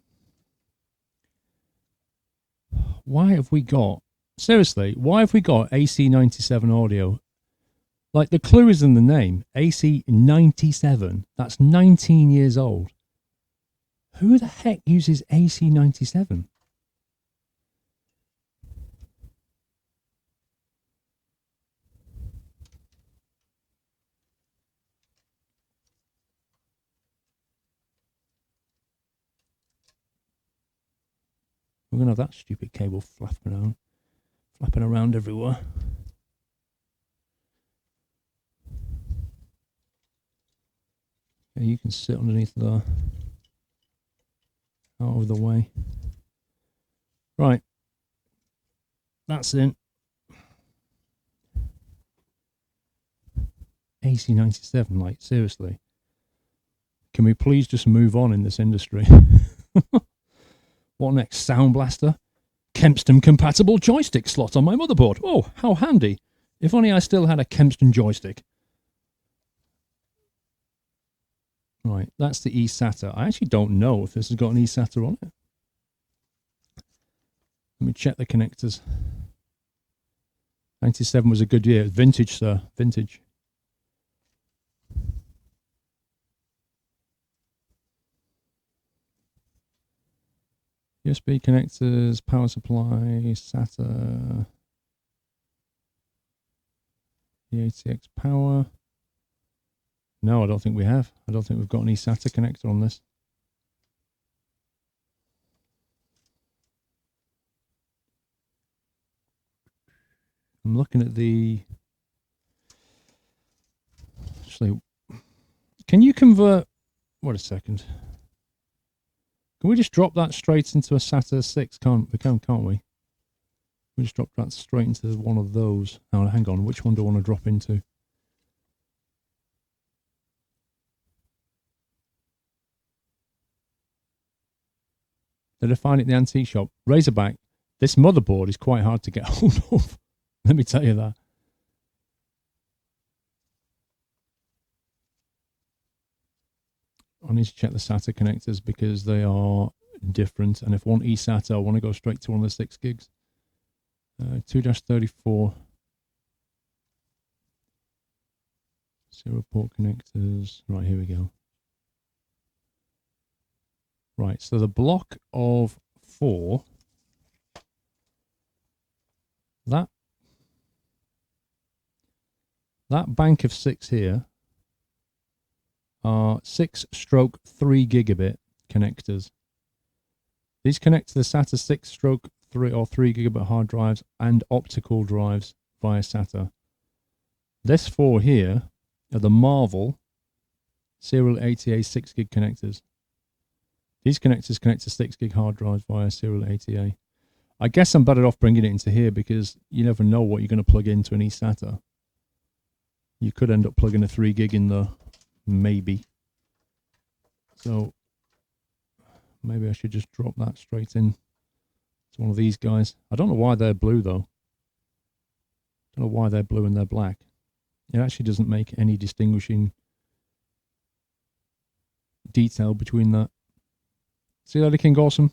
Why have we got, seriously, why have we got AC97 audio? Like, the clue is in the name, AC97. That's 19 years old. Who the heck uses AC97? We're going to have that stupid cable flapping around everywhere. Yeah, you can sit underneath there, out of the way. Right, that's in. AC97, like, seriously. Can we please just move on in this industry? What next? Sound Blaster? Kempston compatible joystick slot on my motherboard. Oh, how handy. If only I still had a Kempston joystick. Right, that's the eSATA. I actually don't know if this has got an eSATA on it. Let me check the connectors. 97 was a good year. Vintage, sir. Vintage. USB connectors, power supply, SATA, ATX power. No, I don't think we have. I don't think we've got any SATA connector on this. I'm looking at the... Actually, can you convert... Wait a second. Can we just drop that straight into a SATA 6? Can't we? We just drop that straight into one of those. Now, hang on. Which one do I want to drop into? Did I find it in the antique shop? Razorback. This motherboard is quite hard to get hold of. Let me tell you that. I need to check the SATA connectors because they are different. And if I want eSATA, I want to go straight to one of the 6 gigs. 2-34. 0 port connectors. Right, here we go. Right, so the block of 4, that bank of 6 here are 6/3 gigabit connectors. These connect to the SATA 6/3 or 3 gigabit hard drives and optical drives via SATA. This 4 here are the Marvel serial ATA 6 gig connectors. These connectors connect to 6 gig hard drives via serial ATA. I guess I'm better off bringing it into here because you never know what you're going to plug into an eSATA. You could end up plugging a 3 gig in there, maybe. So maybe I should just drop that straight in to one of these guys. I don't know why they're blue though. I don't know why they're blue and they're black. It actually doesn't make any distinguishing detail between that. See you later, King Awesome.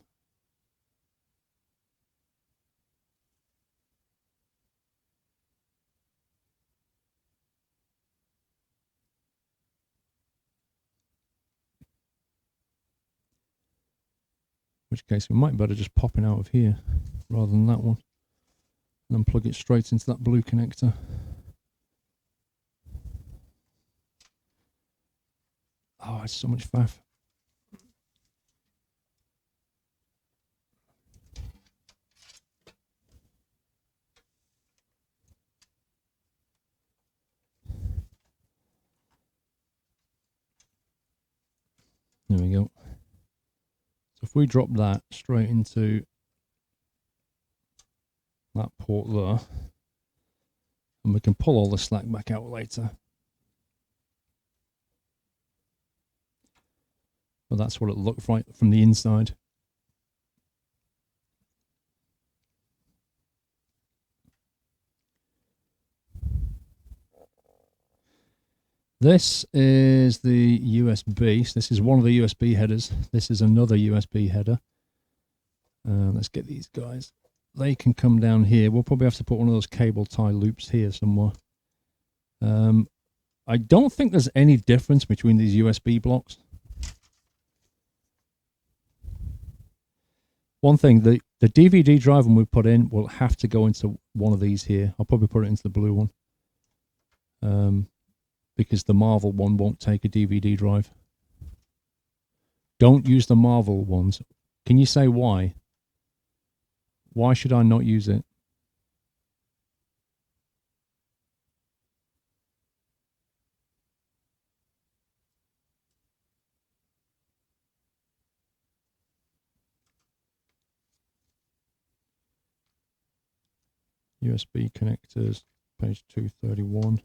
In which case we might better just pop it out of here rather than that one. And then plug it straight into that blue connector. Oh, it's so much faff. There we go. So if we drop that straight into that port there, and we can pull all the slack back out later. Well, that's what it looked like from the inside. This is the USB. So this is one of the USB headers. This is another USB header. Let's get these guys. They can come down here. We'll probably have to put one of those cable tie loops here somewhere. I don't think there's any difference between these USB blocks. One thing, the DVD drive when we put in will have to go into one of these here. I'll probably put it into the blue one. Because the Marvel one won't take a DVD drive. Don't use the Marvel ones. Can you say why? Why should I not use it? USB connectors, page 231.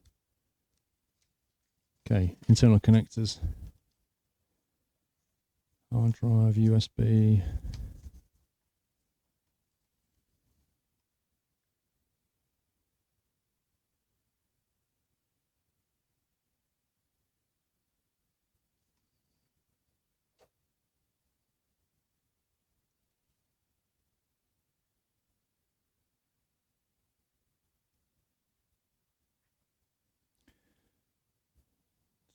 Okay, internal connectors. Hard drive, USB.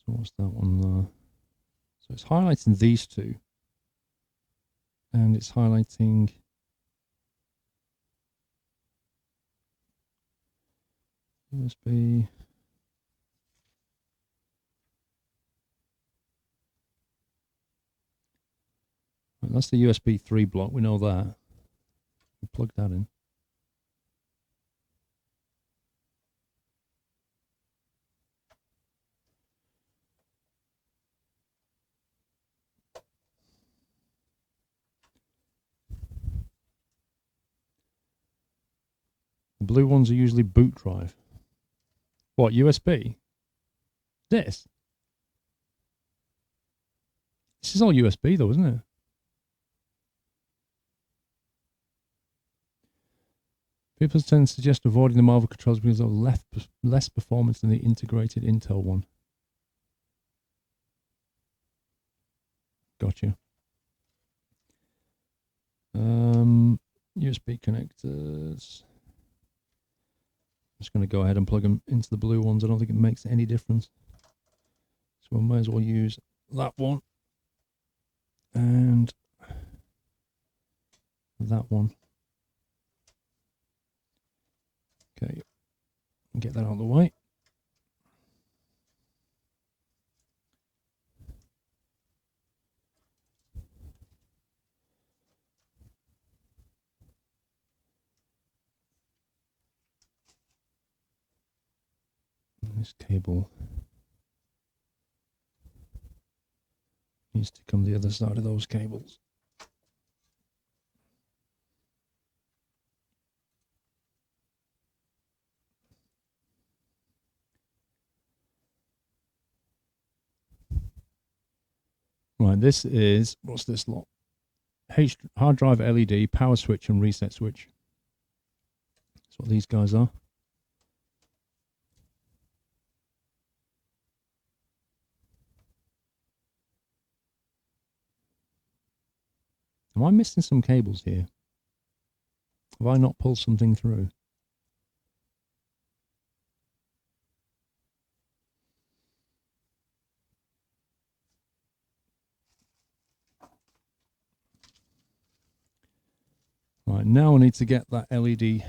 So what's that one there? So it's highlighting these two. And it's highlighting USB. Right, that's the USB 3 block. We know that. We plug that in. The blue ones are usually boot drive. What, USB? This is all USB though, isn't it? People tend to suggest avoiding the Marvel controls because they're less performance than the integrated Intel one. Gotcha. USB connectors. I'm just going to go ahead and plug them into the blue ones. I don't think it makes any difference. So we might as well use that one. And that one. Okay. Get that out of the way. This cable needs to come the other side of those cables. Right, this is, what's this lot? Hard drive LED, power switch and reset switch. That's what these guys are. Am I missing some cables here? Have I not pulled something through? Right, now I need to get that LED.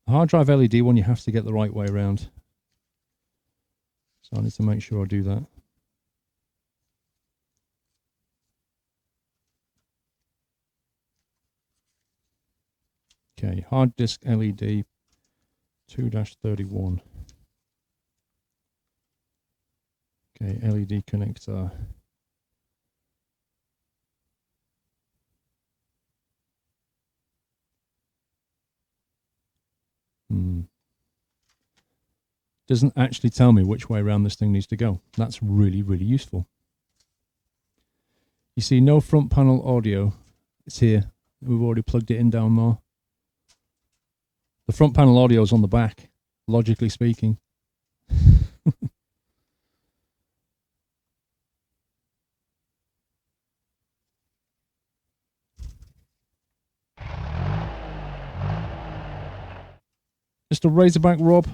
Hard drive LED one you have to get the right way around. So I need to make sure I do that. Okay, hard disk LED 2-31. Okay, LED connector. Doesn't actually tell me which way around this thing needs to go. That's really, really useful. You see, no front panel audio. It's here. We've already plugged it in down there. The front panel audio is on the back, logically speaking. Just a Razorback Rob.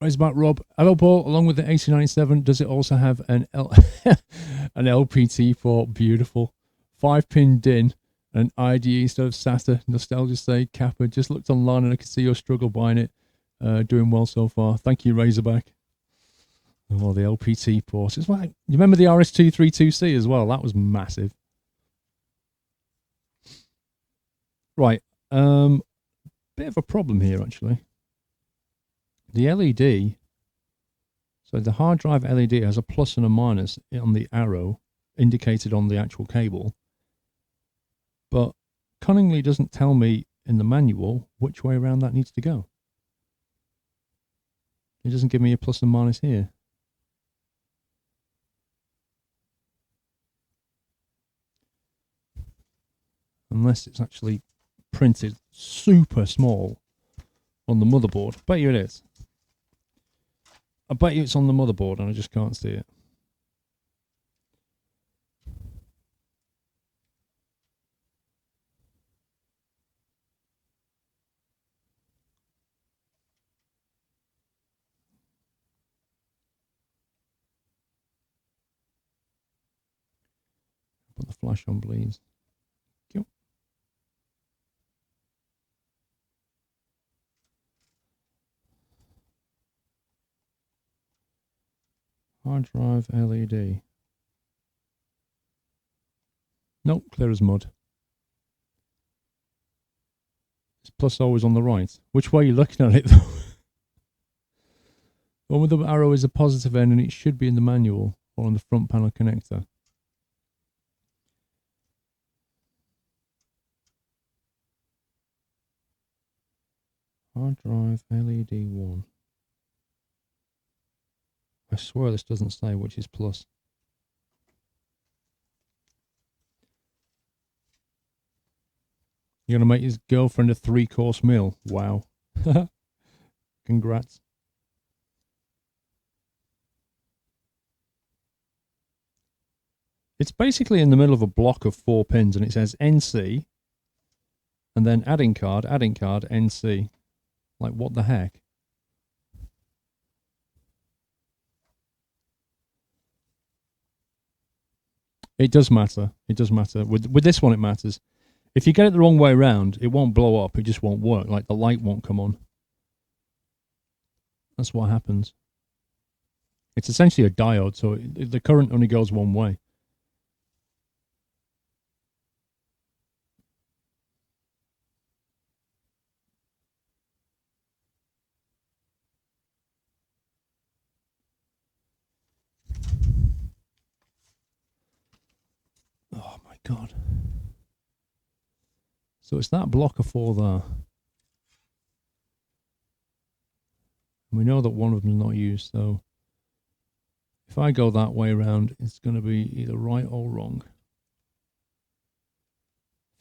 Razorback Rob. Hello, Paul. Along with the 8097, does it also have an an LPT port? Beautiful. 5-pin DIN. An IDE instead of SATA. Nostalgia say Kappa. Just looked online and I could see your struggle buying it. Doing well so far. Thank you, Razorback. Oh, the LPT port. It's like, you remember the RS232C as well? That was massive. Right. Bit of a problem here, actually. The LED, so the hard drive LED has a plus and a minus on the arrow indicated on the actual cable, but cunningly doesn't tell me in the manual which way around that needs to go. It doesn't give me a plus and minus here. Unless it's actually printed super small on the motherboard. I bet you it is. I bet you it's on the motherboard and I just can't see it. flash on, please. Thank you. Hard drive LED. Nope, clear as mud. Is plus always on the right? Which way are you looking at it though? The one with the arrow is a positive end and it should be in the manual or on the front panel connector. Hard drive LED 1. I swear this doesn't say which is plus. You're going to make his girlfriend a 3-course meal. Wow. Congrats. It's basically in the middle of a block of 4 pins and it says NC and then adding card, NC. Like, what the heck? It does matter. It does matter. With this one, it matters. If you get it the wrong way around, it won't blow up. It just won't work. Like, the light won't come on. That's what happens. It's essentially a diode, so the current only goes one way. Oh my God. So it's that block of 4 there. And we know that one of them is not used, so if I go that way around, it's going to be either right or wrong.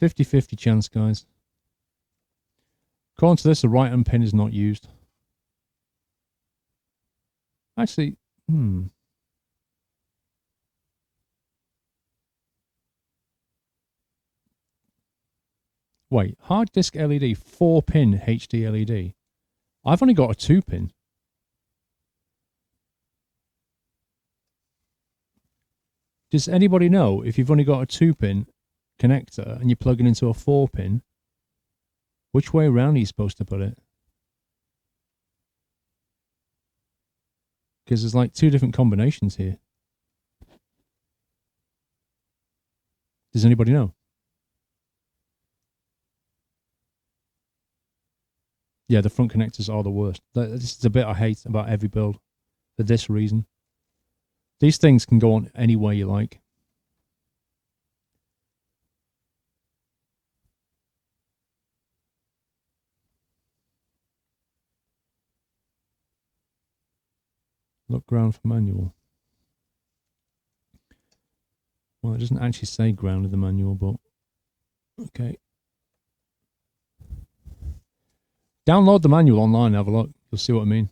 50-50 chance, guys. According to this, the right-hand pin is not used. Actually, Wait, hard disk LED, 4-pin HD LED. I've only got a 2-pin. Does anybody know if you've only got a 2-pin connector and you plug it into a 4-pin, which way around are you supposed to put it? Because there's like 2 different combinations here. Does anybody know? Yeah, the front connectors are the worst. This is a bit I hate about every build for this reason. These things can go on any way you like. Look ground for manual. Well, it doesn't actually say ground in the manual, but okay. Download the manual online and have a look. You'll see what I mean.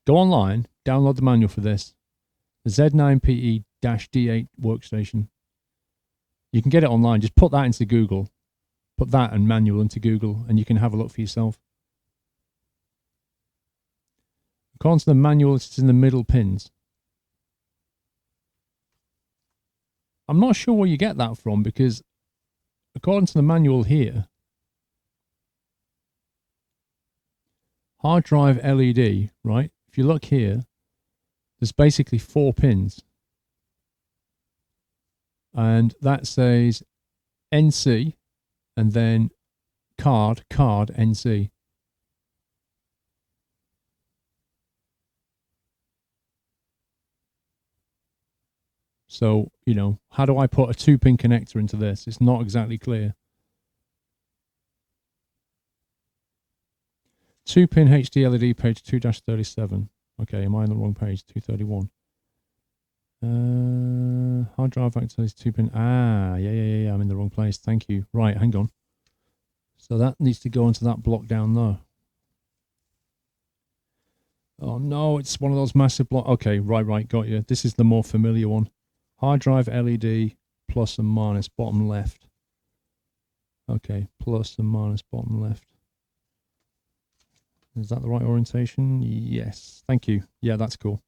Go online, download the manual for this. The Z9PE-D8 workstation. You can get it online. Just put that into Google. Put that and manual into Google and you can have a look for yourself. According to the manual, it's in the middle pins. I'm not sure where you get that from because according to the manual here, hard drive LED, right? If you look here, there's basically 4 pins. And that says NC and then card, NC. So, you know, how do I put a 2-pin connector into this? It's not exactly clear. 2-pin HD LED, page 2-37. Okay, am I on the wrong page? 231. Hard drive activates 2-pin. Ah, yeah. I'm in the wrong place. Thank you. Right, hang on. So that needs to go into that block down there. Oh no, it's one of those massive blocks. Okay, right, got you. This is the more familiar one. Hard drive LED, plus and minus, bottom left. Okay, plus and minus, bottom left. Is that the right orientation? Yes, thank you. Yeah, that's cool.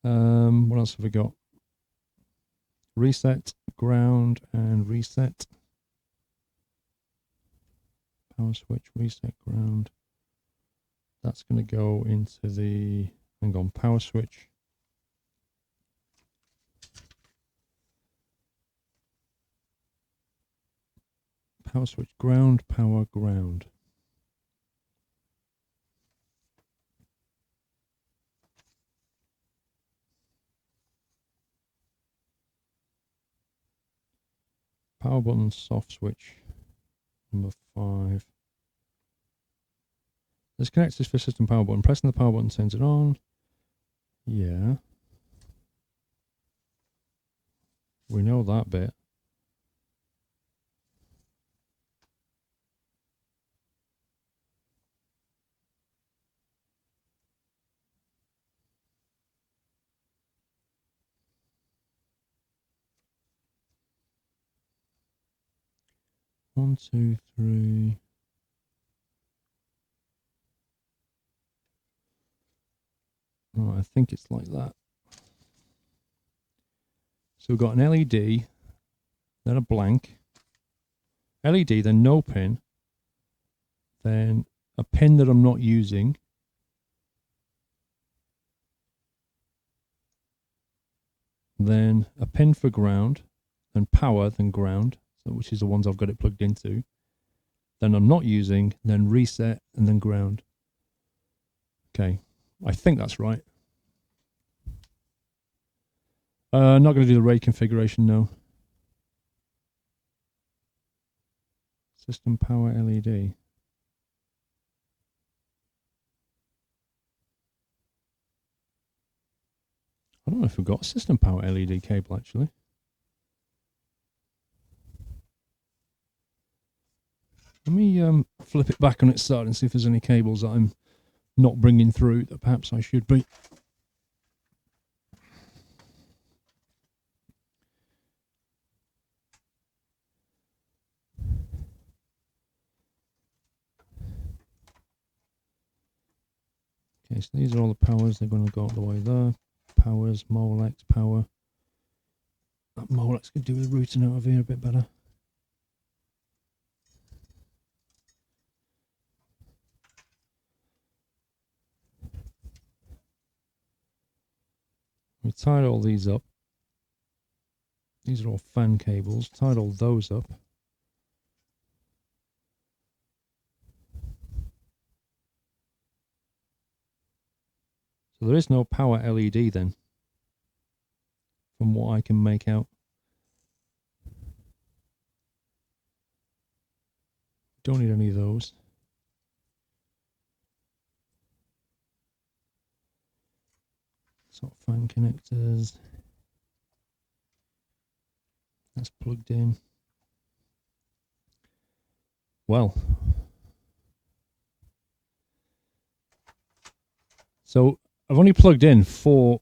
What else have we got? reset, ground, and reset. Power switch, reset, ground. That's going to go into the, hang on, power switch. Power switch, ground, power, ground. Power button, soft switch, number 5. Let's connect this for system power button. Pressing the power button turns it on. Yeah. We know that bit. One, two, three. Oh, I think it's like that. So we've got an LED, then a blank, LED, then no pin, then a pin that I'm not using, then a pin for ground, then power, then ground, so which is the ones I've got it plugged into, then I'm not using, then reset, and then ground. Okay, I think that's right. Not going to do the RAID configuration, no. System power LED. I don't know if we've got a system power LED cable, actually. Let me flip it back on its side and see if there's any cables that I'm not bringing through that perhaps I should be. Okay, so these are all the powers. They're going to go all the way there. Powers, Molex, power. That Molex could do with routing out of here a bit better. We tied all these up. These are all fan cables. Tied all those up. So there is no power LED then, from what I can make out. Don't need any of those. Sort of fan connectors. That's plugged in. Well. So I've only plugged in 4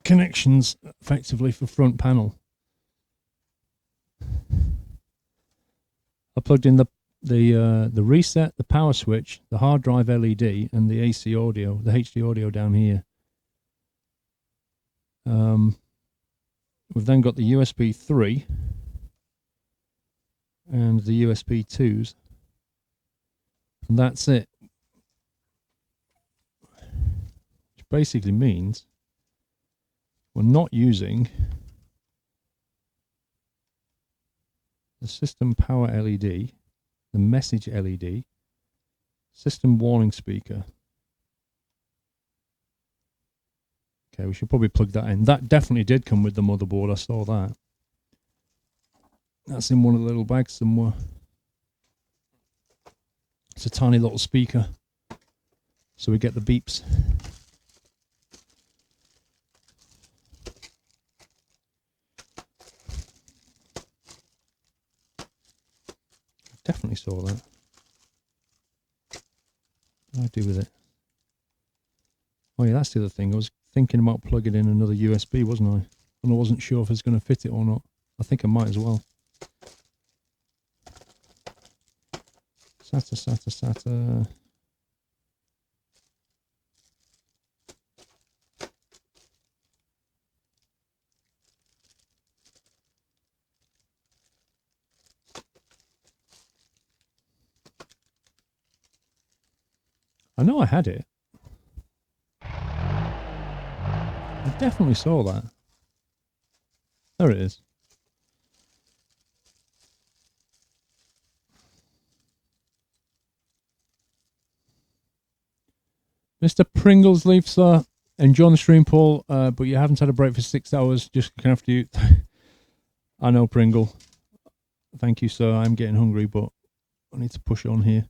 connections effectively for front panel. I plugged in the reset, the power switch, the hard drive LED, and the AC audio, the HD audio down here. We've then got the USB 3 and the USB 2s, and that's it. Which basically means we're not using the system power LED, the message LED, system warning speaker. Okay, we should probably plug that in. That definitely did come with the motherboard, I saw that. That's in one of the little bags somewhere. It's a tiny little speaker, so we get the beeps. Definitely saw that. What do I do with it? Oh yeah, that's the other thing. I was thinking about plugging in another USB, wasn't I? And I wasn't sure if it's going to fit it or not. I think I might as well. SATA. know I had it. I definitely saw that. There it is. Mr. Pringles Leaf, sir. Enjoying the stream, Paul, but you haven't had a break for 6 hours. Just looking after you. I know, Pringle. Thank you, sir. I'm getting hungry, but I need to push on here.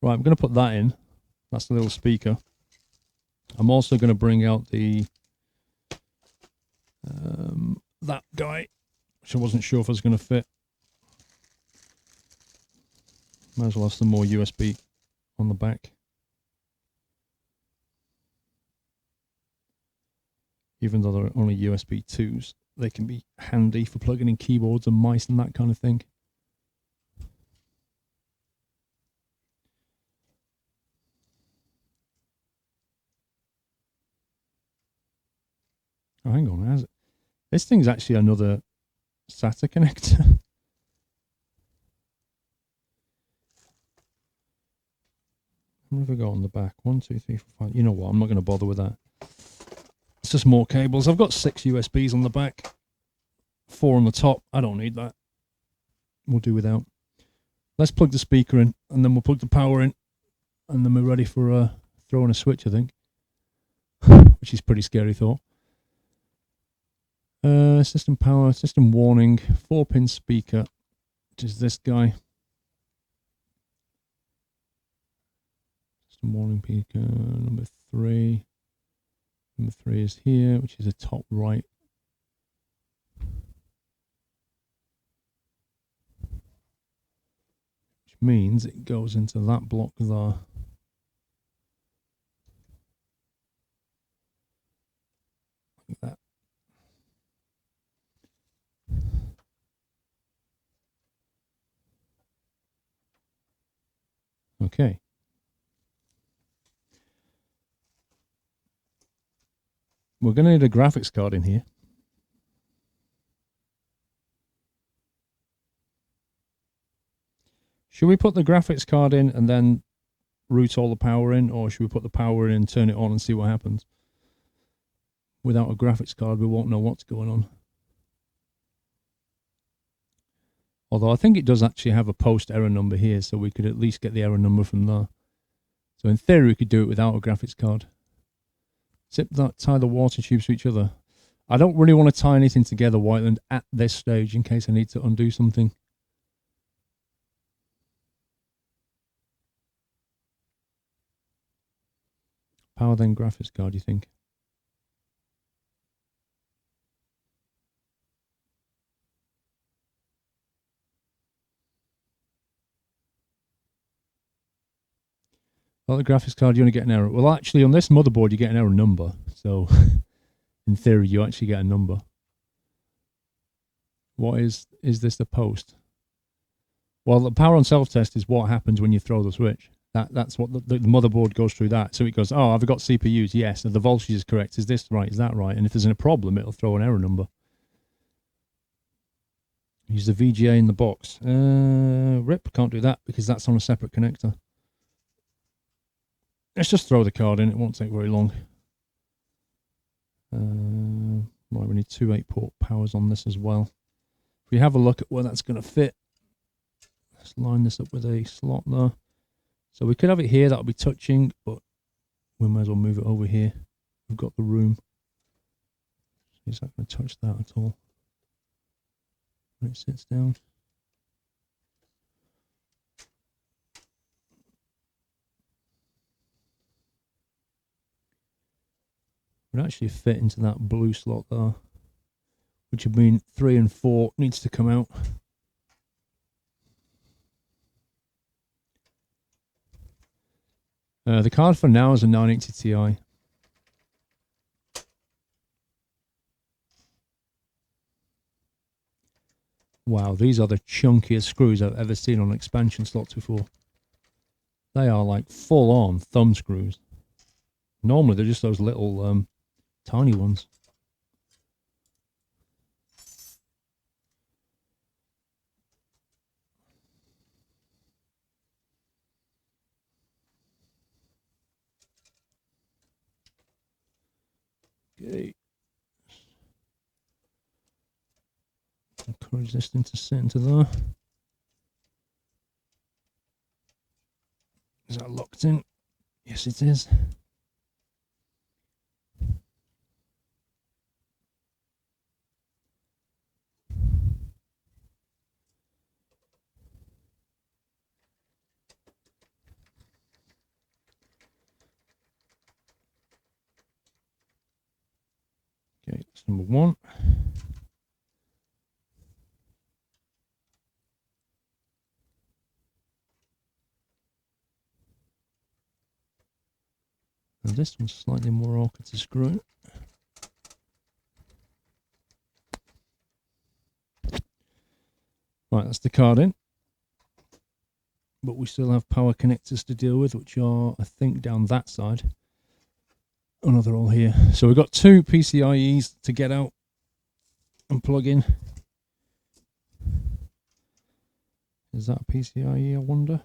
Right, I'm going to put that in. That's the little speaker. I'm also going to bring out the that guy, which I wasn't sure if I was going to fit. Might as well have some more USB on the back. Even though they're only USB 2s, they can be handy for plugging in keyboards and mice and that kind of thing. Oh, hang on. This thing's actually another SATA connector. What have I got on the back? 1, 2, 3, 4, 5. You know what? I'm not going to bother with that. It's just more cables. I've got 6 USBs on the back, 4 on the top. I don't need that. We'll do without. Let's plug the speaker in, and then we'll plug the power in, and then we're ready for throwing a switch, I think. Which is pretty scary thought. System power, system warning, 4-pin speaker, which is this guy. System warning speaker, number 3. Number 3 is here, which is the top right. Which means it goes into that block there. Like that. Okay. We're going to need a graphics card in here. Should we put the graphics card in and then route all the power in, or should we put the power in and turn it on and see what happens? Without a graphics card, we won't know what's going on. Although I think it does actually have a post error number here, so we could at least get the error number from there. So in theory, we could do it without a graphics card. Tie the water tubes to each other. I don't really want to tie anything together, Whiteland, at this stage in case I need to undo something. Power then graphics card, you think? Well, the graphics card, you only get an error. Well, actually, on this motherboard, you get an error number. So, in theory, you actually get a number. What is this the post? Well, the power on self-test is what happens when you throw the switch. That's what the motherboard goes through that. So it goes, oh, have I got CPUs? Yes. And the voltage is correct. Is this right? Is that right? And if there's a problem, it'll throw an error number. Use the VGA in the box. RIP, can't do that because that's on a separate connector. Let's just throw the card in. It won't take very long. Right, we need 2 8-port powers on this as well. If we have a look at where that's going to fit, let's line this up with a slot there. So we could have it here. That'll be touching, but we might as well move it over here. We've got the room. Is that going to touch that at all when it sits down? Would actually fit into that blue slot there, which would mean 3 and 4 needs to come out. The card for now is a 980 Ti. Wow, these are the chunkiest screws I've ever seen on expansion slots before. They are like full-on thumb screws. Normally they're just those little tiny ones. Okay. Encourage this thing to sit into there. Is that locked in? Yes, it is. Okay, that's number one. And this one's slightly more awkward to screw in. Right, that's the card in. But we still have power connectors to deal with, which are, I think, down that side. Oh no, they're all here. So we've got two PCIEs to get out and plug in. Is that a PCIe, I wonder?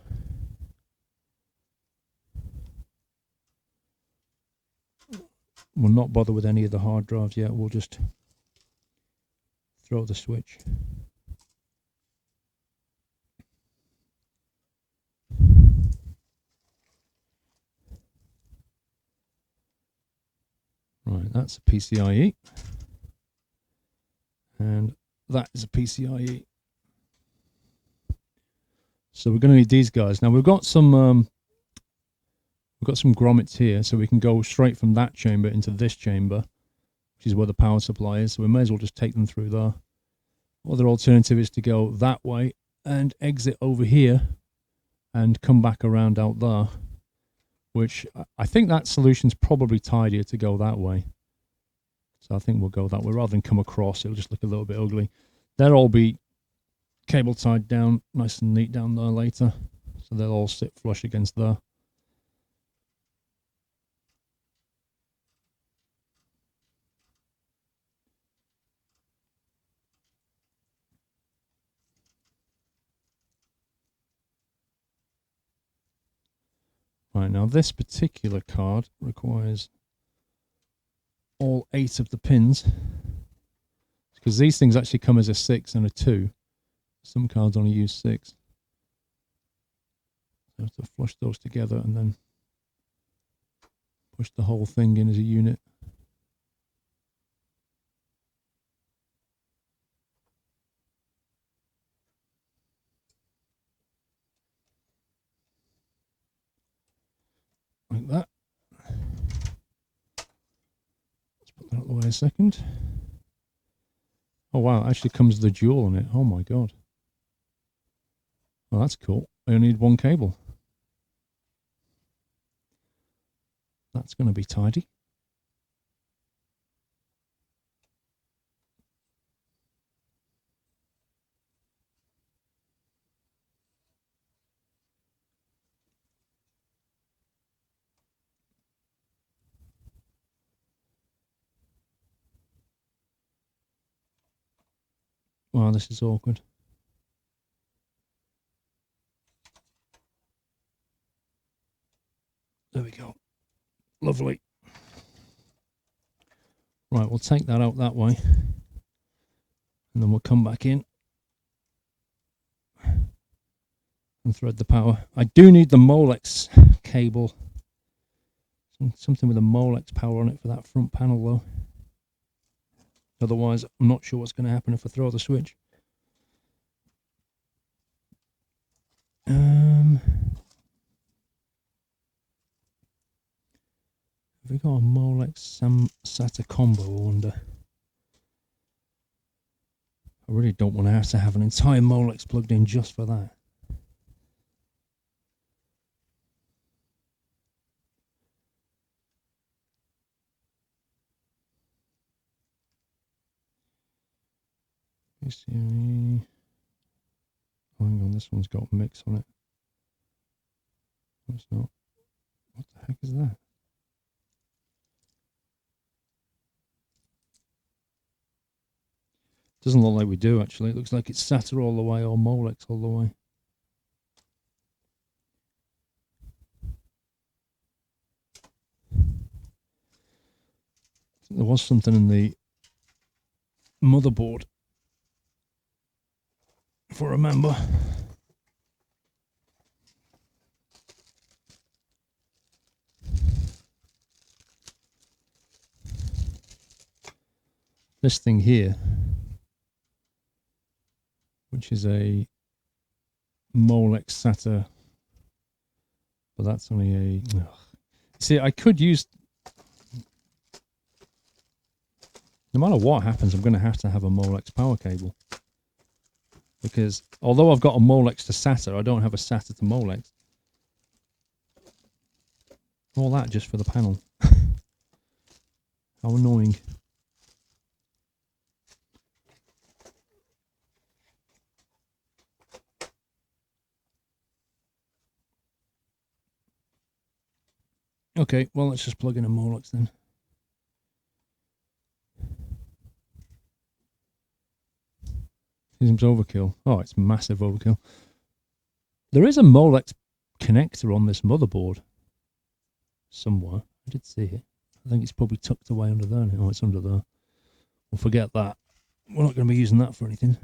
We'll not bother with any of the hard drives yet. We'll just throw the switch. Right, that's a PCIe. And that is a PCIe. So we're going to need these guys. Now we've got some grommets here, so we can go straight from that chamber into this chamber, which is where the power supply is. So we may as well just take them through there. Other alternative is to go that way and exit over here and come back around out there, which I think that solution's probably tidier to go that way. So I think we'll go that way rather than come across. It'll just look a little bit ugly. They'll all be cable tied down nice and neat down there later, so they'll all sit flush against there. Right, now this particular card requires all 8 of the pins, because these things actually come as a 6 and a 2. Some cards only use 6. You have to flush those together and then push the whole thing in as a unit. Like that. Let's put that out of the way a second. Oh wow, it actually comes with a jewel on it. Oh my god. Well, that's cool. I only need one cable. That's going to be tidy. Wow, this is awkward. There we go. Lovely. Right, we'll take that out that way. And then we'll come back in and thread the power. I do need the Molex cable. Something with a Molex power on it for that front panel though. Otherwise, I'm not sure what's going to happen if I throw the switch. Have we got a Molex SATA combo, I wonder? I really don't want to have an entire Molex plugged in just for that. PCIe. Oh, hang on, this one's got mix on it. It's not. What the heck is that? Doesn't look like we do, actually. It looks like it's SATA all the way or Molex all the way. There was something in the motherboard, if I remember. This thing here, which is a Molex SATA, but that's only a... Ugh. See, I could use... No matter what happens, I'm going to have a Molex power cable. Because although I've got a Molex to SATA, I don't have a SATA to Molex. All that just for the panel. How annoying. Okay, well, let's just plug in a Molex then. Seems overkill. Oh, it's massive overkill. There is a Molex connector on this motherboard somewhere. I did see it. I think it's probably tucked away under there. Oh, it's under there. We'll forget that. We're not going to be using that for anything.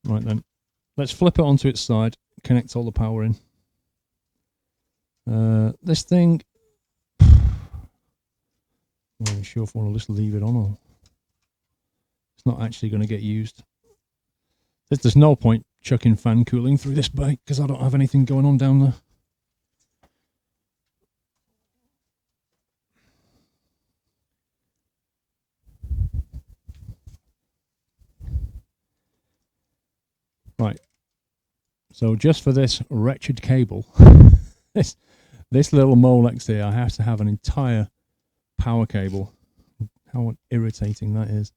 Right then, let's flip it onto its side, connect all the power in. This thing, I'm not even sure if I want to just leave it on or it's not actually going to get used. There's no point chucking fan cooling through this bike because I don't have anything going on down there. Right, so just for this wretched cable, this little Molex here, I have to have an entire power cable. How irritating that is.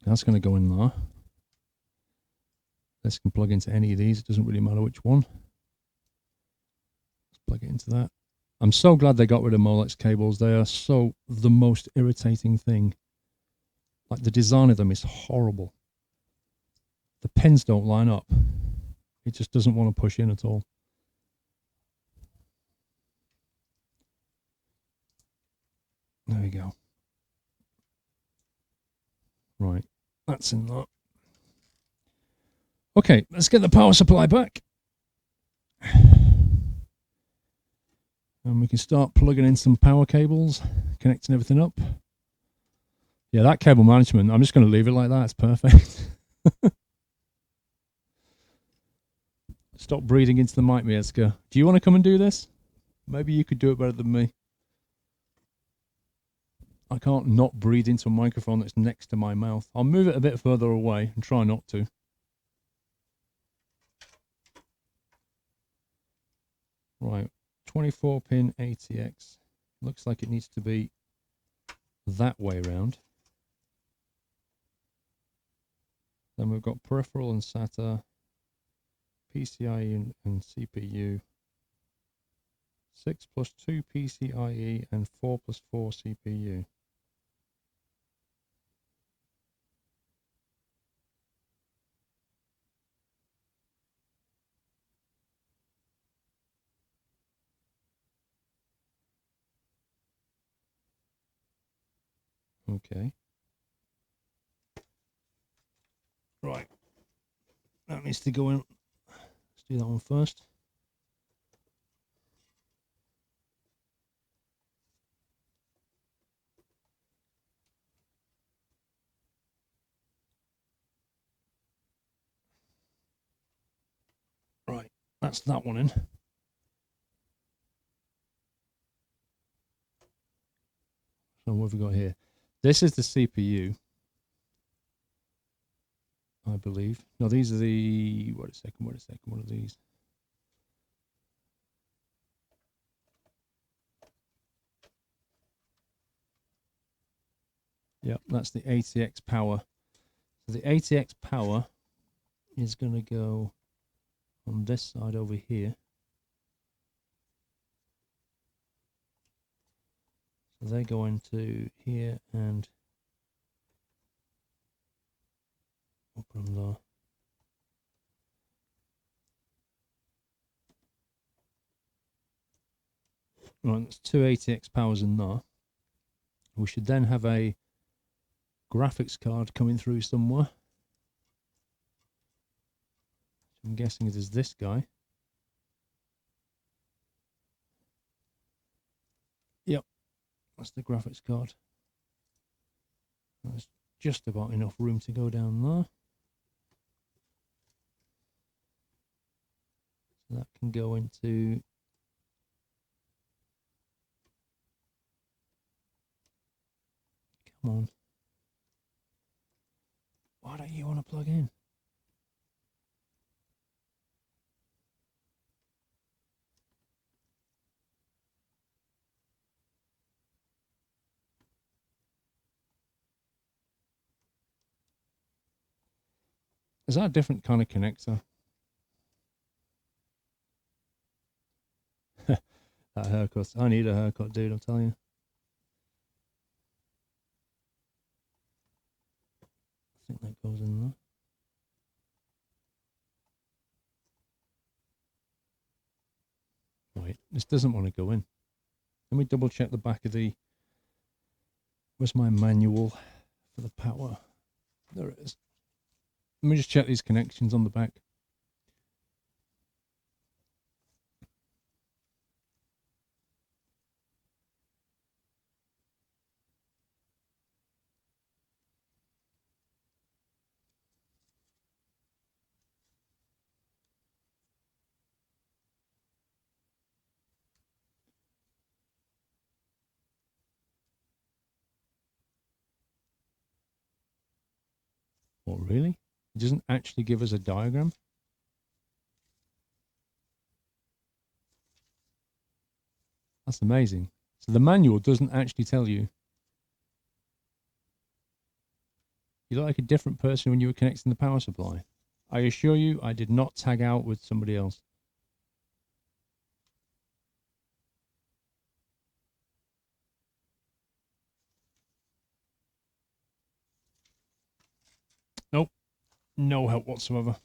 That's going to go in there. This can plug into any of these. It doesn't really matter which one. Let's plug it into that. I'm so glad they got rid of Molex cables. They are so the most irritating thing. Like, the design of them is horrible. The pins don't line up. It just doesn't want to push in at all. There we go. Right, that's in that. Okay, let's get the power supply back. And we can start plugging in some power cables, connecting everything up. Yeah, that cable management, I'm just going to leave it like that. It's perfect. Stop breathing into the mic, Mieska. Do you want to come and do this? Maybe you could do it better than me. I can't not breathe into a microphone that's next to my mouth. I'll move it a bit further away and try not to. Right, 24-pin ATX. Looks like it needs to be that way around. Then we've got peripheral and SATA, PCIe and CPU, 6+2 PCIe and 4+4 CPU. Okay. Right. That needs to go in. Let's do that one first. Right. That's that one in. So what have we got here? This is the CPU, I believe. No, these are the... Wait a second. What are these? Yep, that's the ATX power. So the ATX power is going to go on this side over here. So they go into here and we'll put them there. Right, that's two ATX powers in there. We should then have a graphics card coming through somewhere. I'm guessing it is this guy. Yep, that's the graphics card. There's just about enough room to go down there. So that can go into... Come on. Why don't you want to plug in? Is that a different kind of connector? That haircut. I need a haircut, dude, I'm telling you. I think that goes in there. Wait, this doesn't want to go in. Let me double check the back of the... Where's my manual for the power? There it is. Let me just check these connections on the back. What, really? It doesn't actually give us a diagram? That's amazing. So the manual doesn't actually tell you. You look like a different person when you were connecting the power supply. I assure you, I did not tag out with somebody else. Nope. No help whatsoever.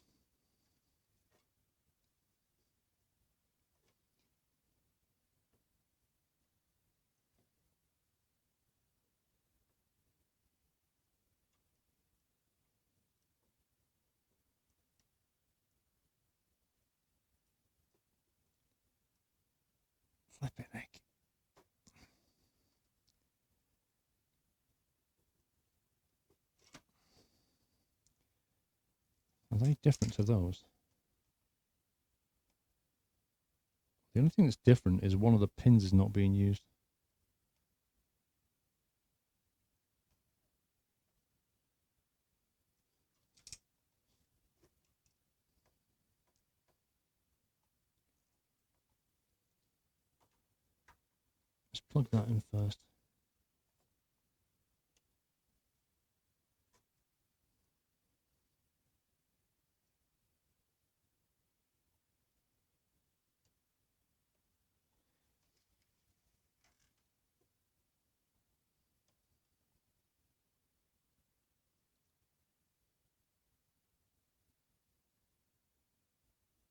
Flipping heck. Are they different to those? The only thing that's different is one of the pins is not being used. Let's plug that in first.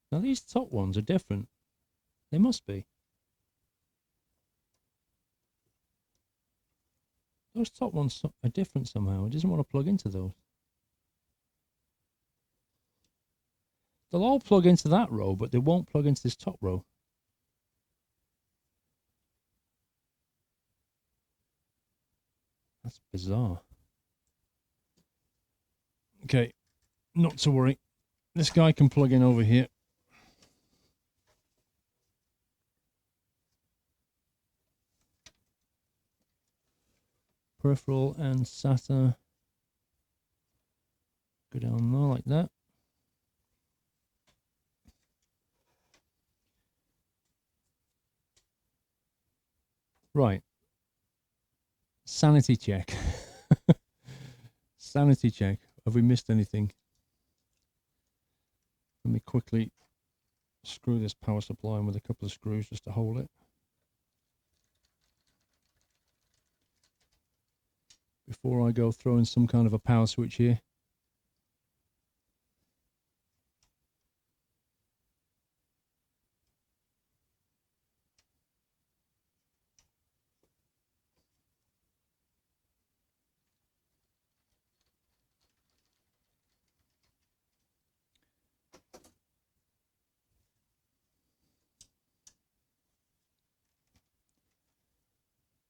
Now these top ones are different. They must be. Those top ones are different somehow. It doesn't want to plug into those. They'll all plug into that row, but they won't plug into this top row. That's bizarre. Okay, not to worry. This guy can plug in over here. Peripheral and SATA. Go down there like that. Right. Sanity check. Sanity check. Have we missed anything? Let me quickly screw this power supply in with a couple of screws just to hold it. before I go throwing some kind of a power switch here.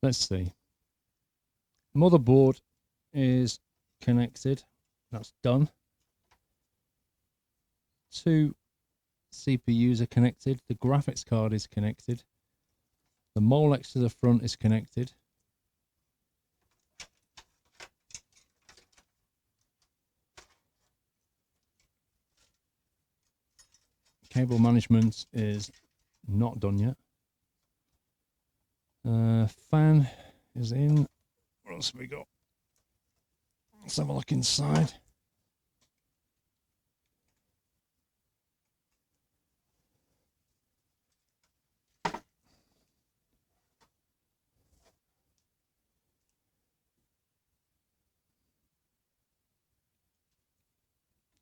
Let's see. Motherboard is connected. That's done. 2 CPUs are connected. The graphics card is connected. The Molex to the front is connected. Cable management is not done yet. Fan is in. What else have we got? Let's have a look inside.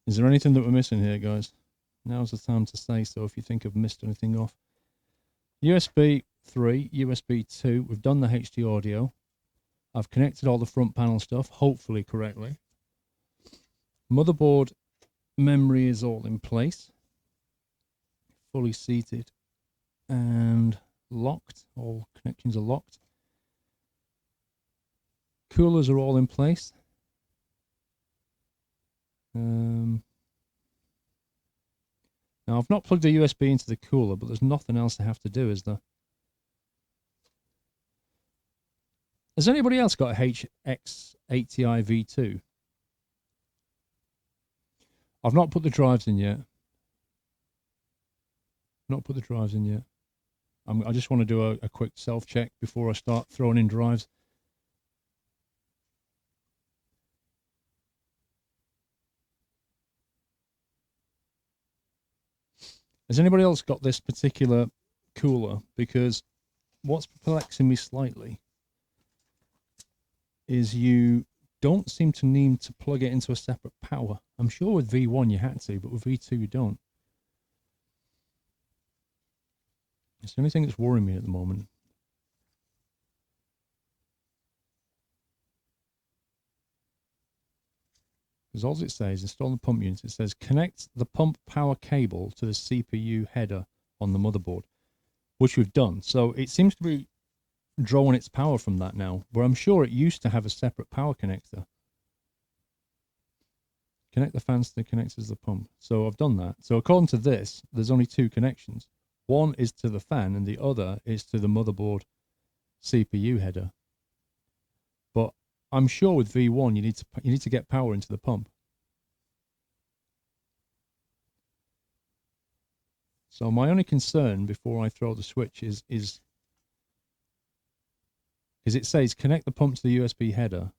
Is there anything that we're missing here, guys? Now's the time to say so if you think I've missed anything off. USB 3, USB 2. We've done the HD audio. I've connected all the front panel stuff, hopefully correctly. Motherboard memory is all in place. Fully seated and locked. All connections are locked. Coolers are all in place. Now, I've not plugged a USB into the cooler, but there's nothing else I have to do, is there? Has anybody else got a HX80i V2? I've not put the drives in yet. I just want to do a quick self-check before I start throwing in drives. Has anybody else got this particular cooler? Because what's perplexing me slightly is you don't seem to need to plug it into a separate power. I'm sure with V1 you had to, but with V2 you don't. It's the only thing that's worrying me at the moment. Because all it says, install the pump unit, it says connect the pump power cable to the CPU header on the motherboard, which we've done. So it seems to be drawing its power from that now, where I'm sure it used to have a separate power connector. Connect the fans to the connectors of the pump. So I've done that. So according to this, there's only 2 connections. One is to the fan and the other is to the motherboard CPU header. But I'm sure with V1 you need to get power into the pump. So my only concern before I throw the switch is it says connect the pump to the USB header.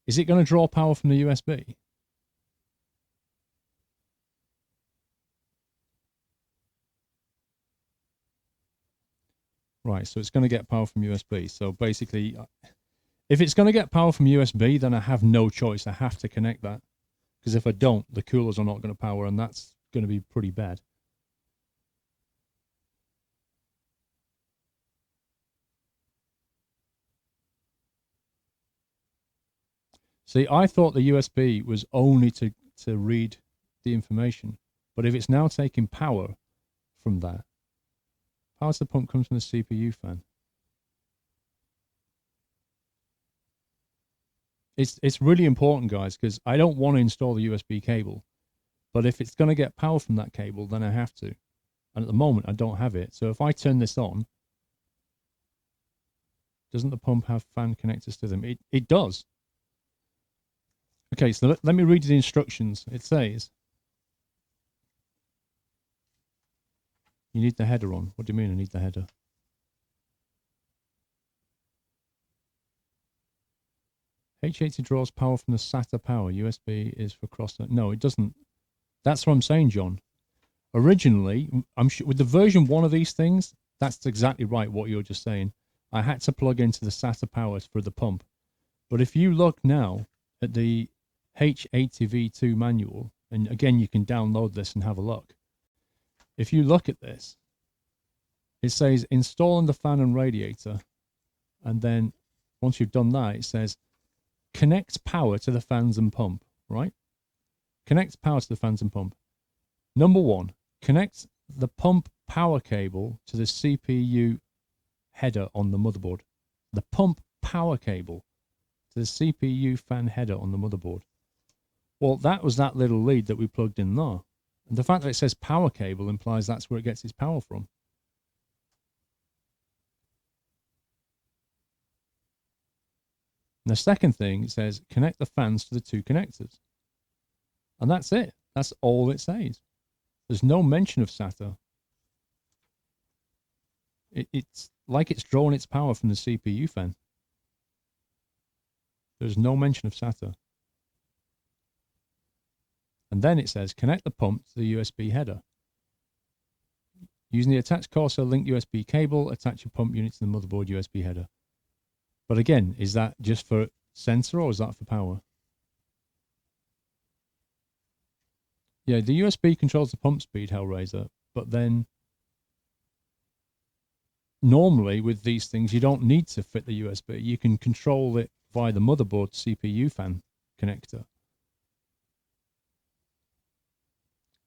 Is it going to draw power from the USB? Right, so it's going to get power from USB. So basically, if it's going to get power from USB, then I have no choice. I have to connect that. Because if I don't, the coolers are not going to power, and that's going to be pretty bad. See, I thought the USB was only to read the information. But if it's now taking power from that, power to the pump comes from the CPU fan. It's really important, guys, because I don't want to install the USB cable. But if it's going to get power from that cable, then I have to. And at the moment, I don't have it. So if I turn this on, doesn't the pump have fan connectors to them? It does. Okay, so let me read you the instructions. It says, you need the header on. What do you mean I need the header? H80 draws power from the SATA power. USB is for cross. No, it doesn't. That's what I'm saying, John. Originally, I'm sure with the version 1 of these things, that's exactly right what you're just saying. I had to plug into the SATA power for the pump. But if you look now at the H80V2 manual, and again, you can download this and have a look. If you look at this, it says installing the fan and radiator. And then once you've done that, it says connect power to the fans and pump, right? Connect power to the fans and pump. Number one, connect the pump power cable to the CPU header on the motherboard. The pump power cable to the CPU fan header on the motherboard. Well, that was that little lead that we plugged in there. And the fact that it says power cable implies that's where it gets its power from. And the second thing, it says connect the fans to the two connectors. And that's it. That's all it says. There's no mention of SATA. It's like it's drawing its power from the CPU fan. There's no mention of SATA. And then it says connect the pump to the USB header. Using the attached Corsair link USB cable, attach your pump unit to the motherboard USB header. But again, is that just for sensor or is that for power? Yeah, the USB controls the pump speed, Hellraiser, but then normally with these things, you don't need to fit the USB. You can control it via the motherboard CPU fan connector.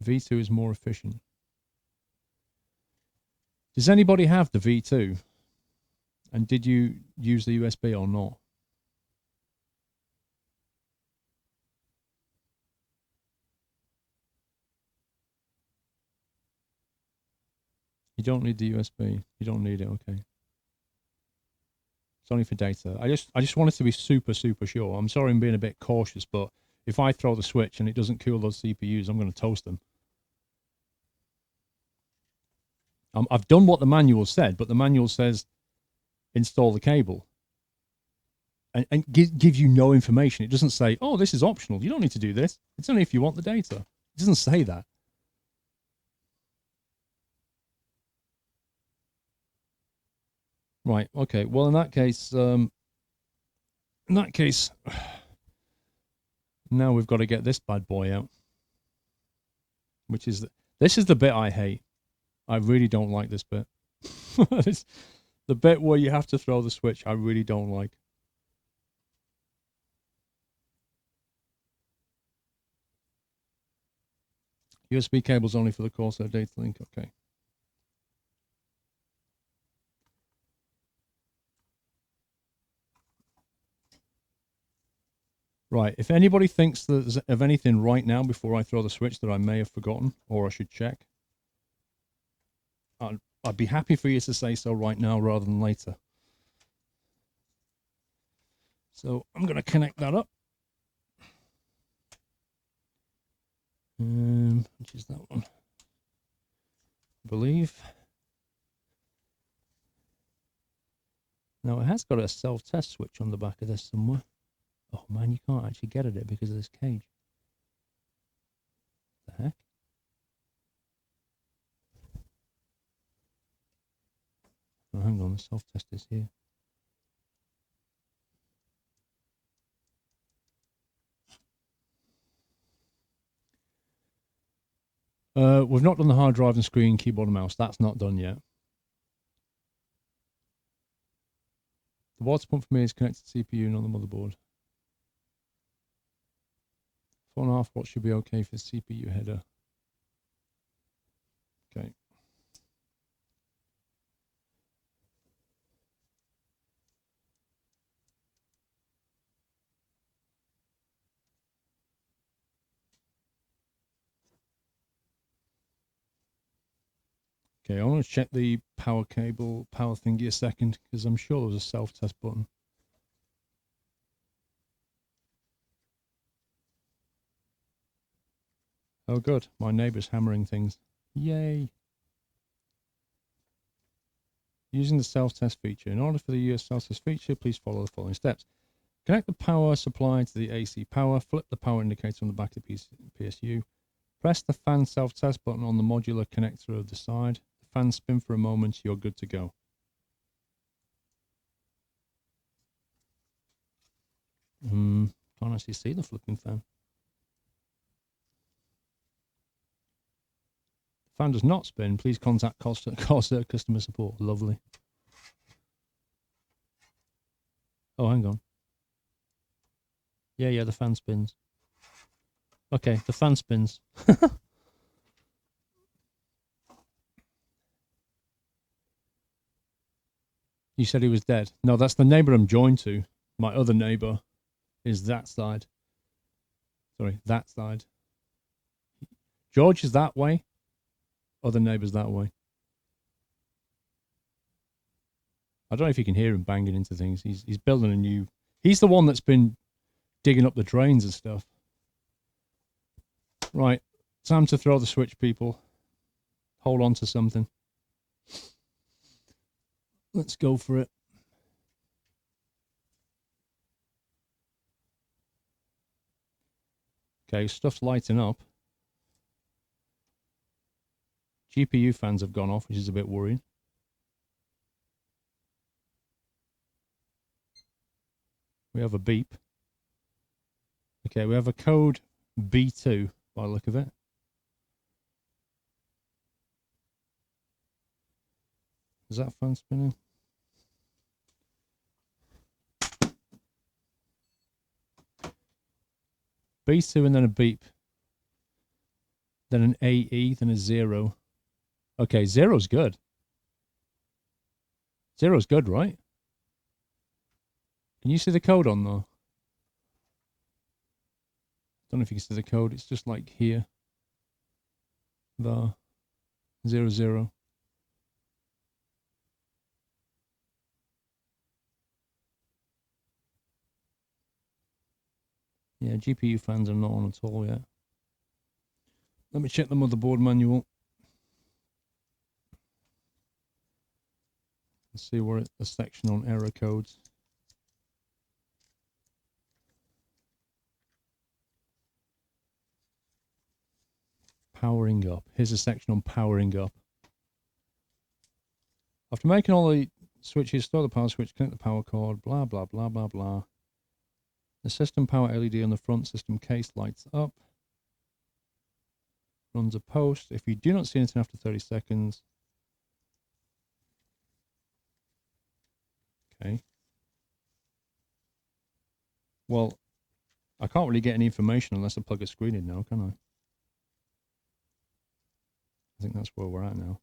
V2 is more efficient. Does anybody have the V2? And did you use the USB or not? You don't need the USB. You don't need it, okay. It's only for data. I just wanted to be super, super sure. I'm sorry I'm being a bit cautious, but if I throw the switch and it doesn't cool those CPUs, I'm going to toast them. I've done what the manual said, but the manual says install the cable. And give you no information. It doesn't say, oh, this is optional. You don't need to do this. It's only if you want the data. It doesn't say that. Right, okay. Well, in that case, now we've got to get this bad boy out. Which is, this is the bit I hate. I really don't like this bit. The bit where you have to throw the switch, I really don't like. USB cable's only for the Corsair data link, okay. Right, if anybody thinks there's of anything right now before I throw the switch that I may have forgotten or I should check, I'd be happy for you to say so right now rather than later. So I'm going to connect that up. Which is that one? I believe. Now it has got a self-test switch on the back of this somewhere. Oh man, you can't actually get at it because of this cage. What the heck? Oh, hang on, the self-test is here. We've not done the hard drive and screen, keyboard and mouse. That's not done yet. The water pump for me is connected to CPU, not the motherboard. 4.5 watts should be okay for the CPU header. Okay. Okay, I want to check the power cable, power thingy a second, because I'm sure there's a self-test button. Oh good, my neighbour's hammering things. Yay! Using the self-test feature. In order for the US self-test feature, please follow the following steps. Connect the power supply to the AC power, flip the power indicator on the back of the PSU, press the fan self-test button on the modular connector of the side. The fan spin for a moment, you're good to go. can't actually see the flipping fan. Fan does not spin. Please contact Corsair customer support. Lovely. Oh, hang on. Yeah, the fan spins. Okay, the fan spins. You said he was dead. No, that's the neighbour I'm joined to. My other neighbour is that side. Sorry, that side. George is that way. Other neighbour's that way. I don't know if you can hear him banging into things. He's building a new... He's the one that's been digging up the drains and stuff. Right, time to throw the switch, people. Hold on to something. Let's go for it. Okay, stuff's lighting up. GPU fans have gone off, which is a bit worrying. We have a beep. Okay, we have a code B2 by the look of it. Is that fan spinning? B2 and then a beep. Then an AE, then a 0. Okay, 0's good. 0's good, right? Can you see the code on there? Don't know if you can see the code. It's just like here. The 0, 0. Yeah, GPU fans are not on at all yet. Let me check the motherboard manual. Let's see where it's a section on error codes. Powering up. Here's a section on powering up. After making all the switches, store the power switch, connect the power cord, blah, blah, blah, blah, blah. The system power LED on the front system case lights up. Runs a post. If you do not see anything after 30 seconds. Okay. Well, I can't really get any information unless I plug a screen in now, can I? I think that's where we're at now.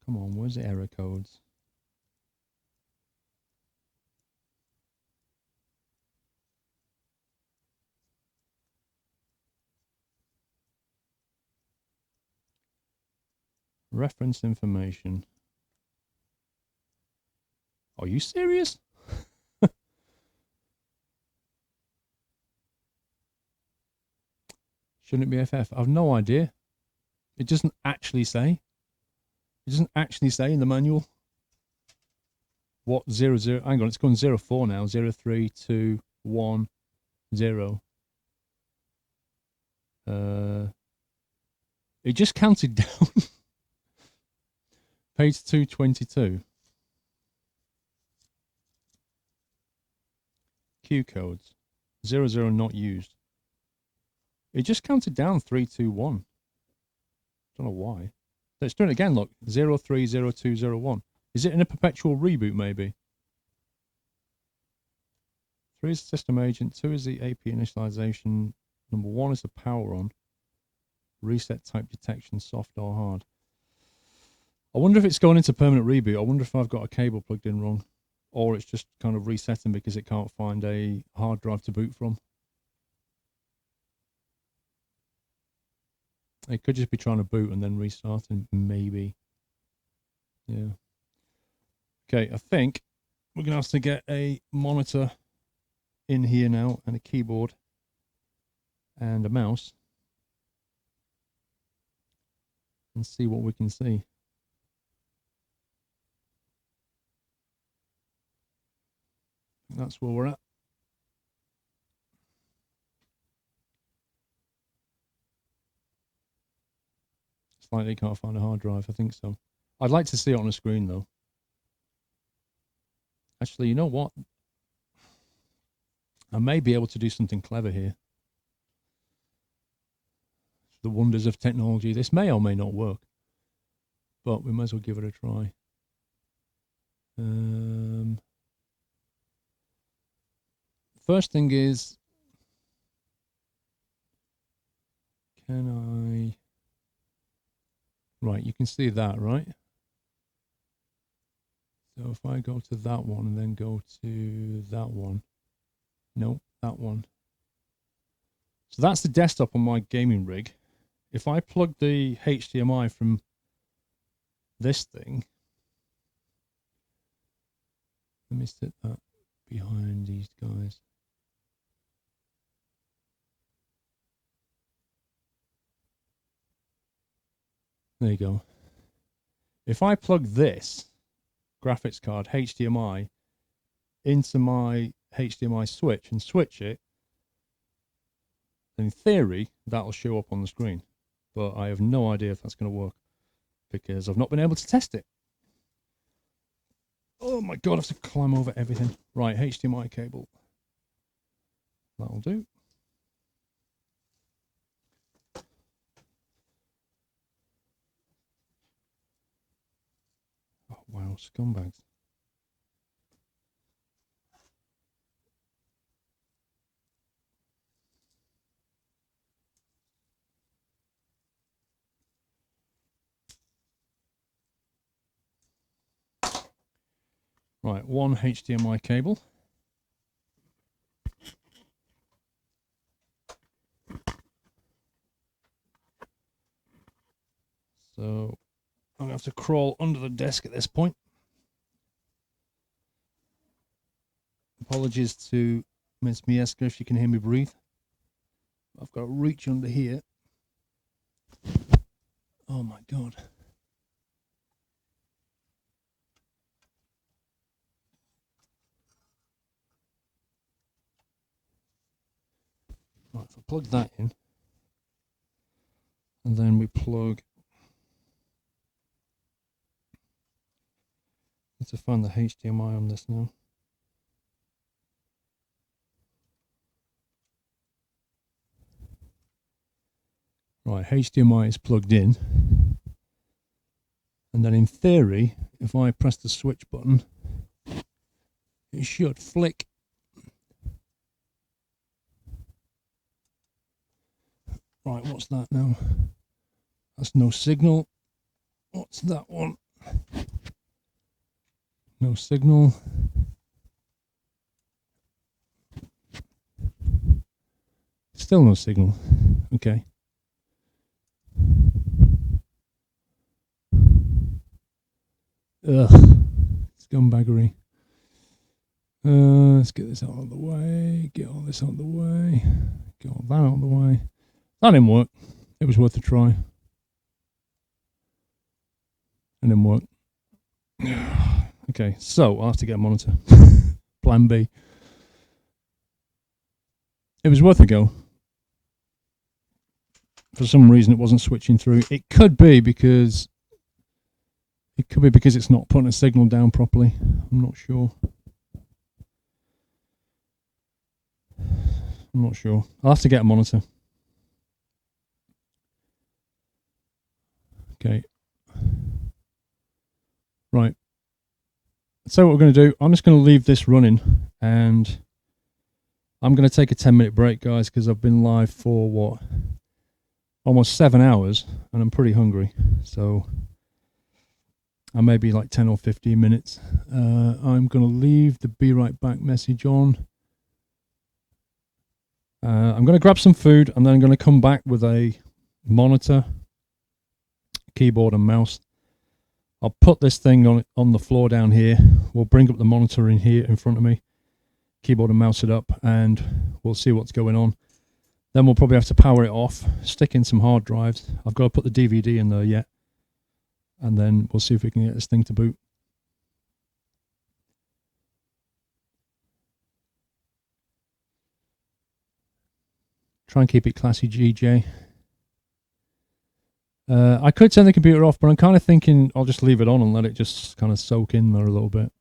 Come on, where's the error codes? Reference information. Are you serious? Shouldn't it be FF? I've no idea. It doesn't actually say. It doesn't actually say in the manual. What 0, 0? Hang on, it's gone 04 now. 0, 3, 2, 1, 0. It just counted down. Page 222. Q codes. 0, 0 not used. It just counted down 3, 2, 1. Don't know why. Let's do it again, look. 0, 3, 0, 2, 0, 1. Is it in a perpetual reboot, maybe? 3 is the system agent. 2 is the AP initialization. Number 1 is the power on. Reset type detection, soft or hard. I wonder if it's going into permanent reboot. I wonder if I've got a cable plugged in wrong. Or it's just kind of resetting because it can't find a hard drive to boot from. It could just be trying to boot and then restarting, maybe. Yeah. Okay, I think we're going to have to get a monitor in here now and a keyboard and a mouse and see what we can see. That's where we're at. Slightly can't find a hard drive, I think so. I'd like to see it on a screen though. Actually, you know what? I may be able to do something clever here. The wonders of technology. This may or may not work, but we might as well give it a try. First thing is, can I... Right, you can see that, right? So if I go to that one and then go to that one. No, that one. So that's the desktop on my gaming rig. If I plug the HDMI from this thing, let me sit that behind these guys. There you go. If I plug this graphics card HDMI into my HDMI switch and switch it, then in theory that'll show up on the screen. But I have no idea if that's going to work because I've not been able to test it. Oh my god, I have to climb over everything. Right, HDMI cable. That'll do. Oh wow, scumbags. Right, one HDMI cable. So I'm going to have to crawl under the desk at this point. Apologies to Miss Mieska if you can hear me breathe. I've got to reach under here. Oh my god. Right, so plug that in. And then we plug... Need to find the HDMI on this now. Right, HDMI is plugged in. And then in theory, if I press the switch button, it should flick. Right, what's that now? That's no signal. What's that one? No signal. Still no signal. Okay. Ugh. Scumbaggery. Let's get this out of the way. Get all this out of the way. Get all that out of the way. That didn't work. It was worth a try. It didn't work. Okay, so I'll have to get a monitor. Plan B. It was worth a go. For some reason it wasn't switching through. It could be because it's not putting a signal down properly. I'm not sure. I'll have to get a monitor. Okay. Right. So what we're going to do, I'm just going to leave this running and I'm going to take a 10-minute break, guys, because I've been live for what? Almost 7 hours and I'm pretty hungry. So I may be like 10 or 15 minutes. I'm going to leave the be right back message on. I'm going to grab some food and then I'm going to come back with a monitor, keyboard and mouse. I'll put this thing on the floor down here. We'll bring up the monitor in here in front of me, keyboard and mouse it up, and we'll see what's going on. Then we'll probably have to power it off, stick in some hard drives. I've got to put the DVD in there yet. And then we'll see if we can get this thing to boot. Try and keep it classy, GJ. I could turn the computer off, but I'm kind of thinking I'll just leave it on and let it just kind of soak in there a little bit.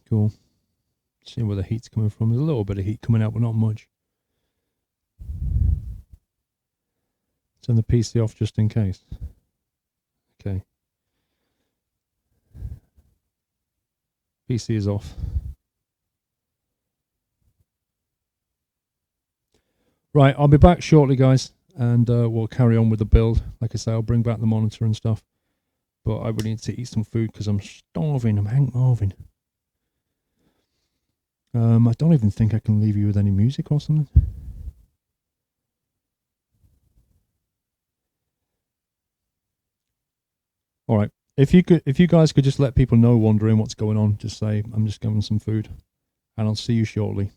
Cool. See where the heat's coming from. There's a little bit of heat coming out, but not much. Turn the PC off just in case. Okay. PC is off. Right, I'll be back shortly, guys, and we'll carry on with the build. Like I say, I'll bring back the monitor and stuff. But I really need to eat some food because I'm starving. I'm Hank Marvin. I don't even think I can leave you with any music or something. All right. If you guys could just let people know wondering what's going on, just say I'm just getting some food, and I'll see you shortly.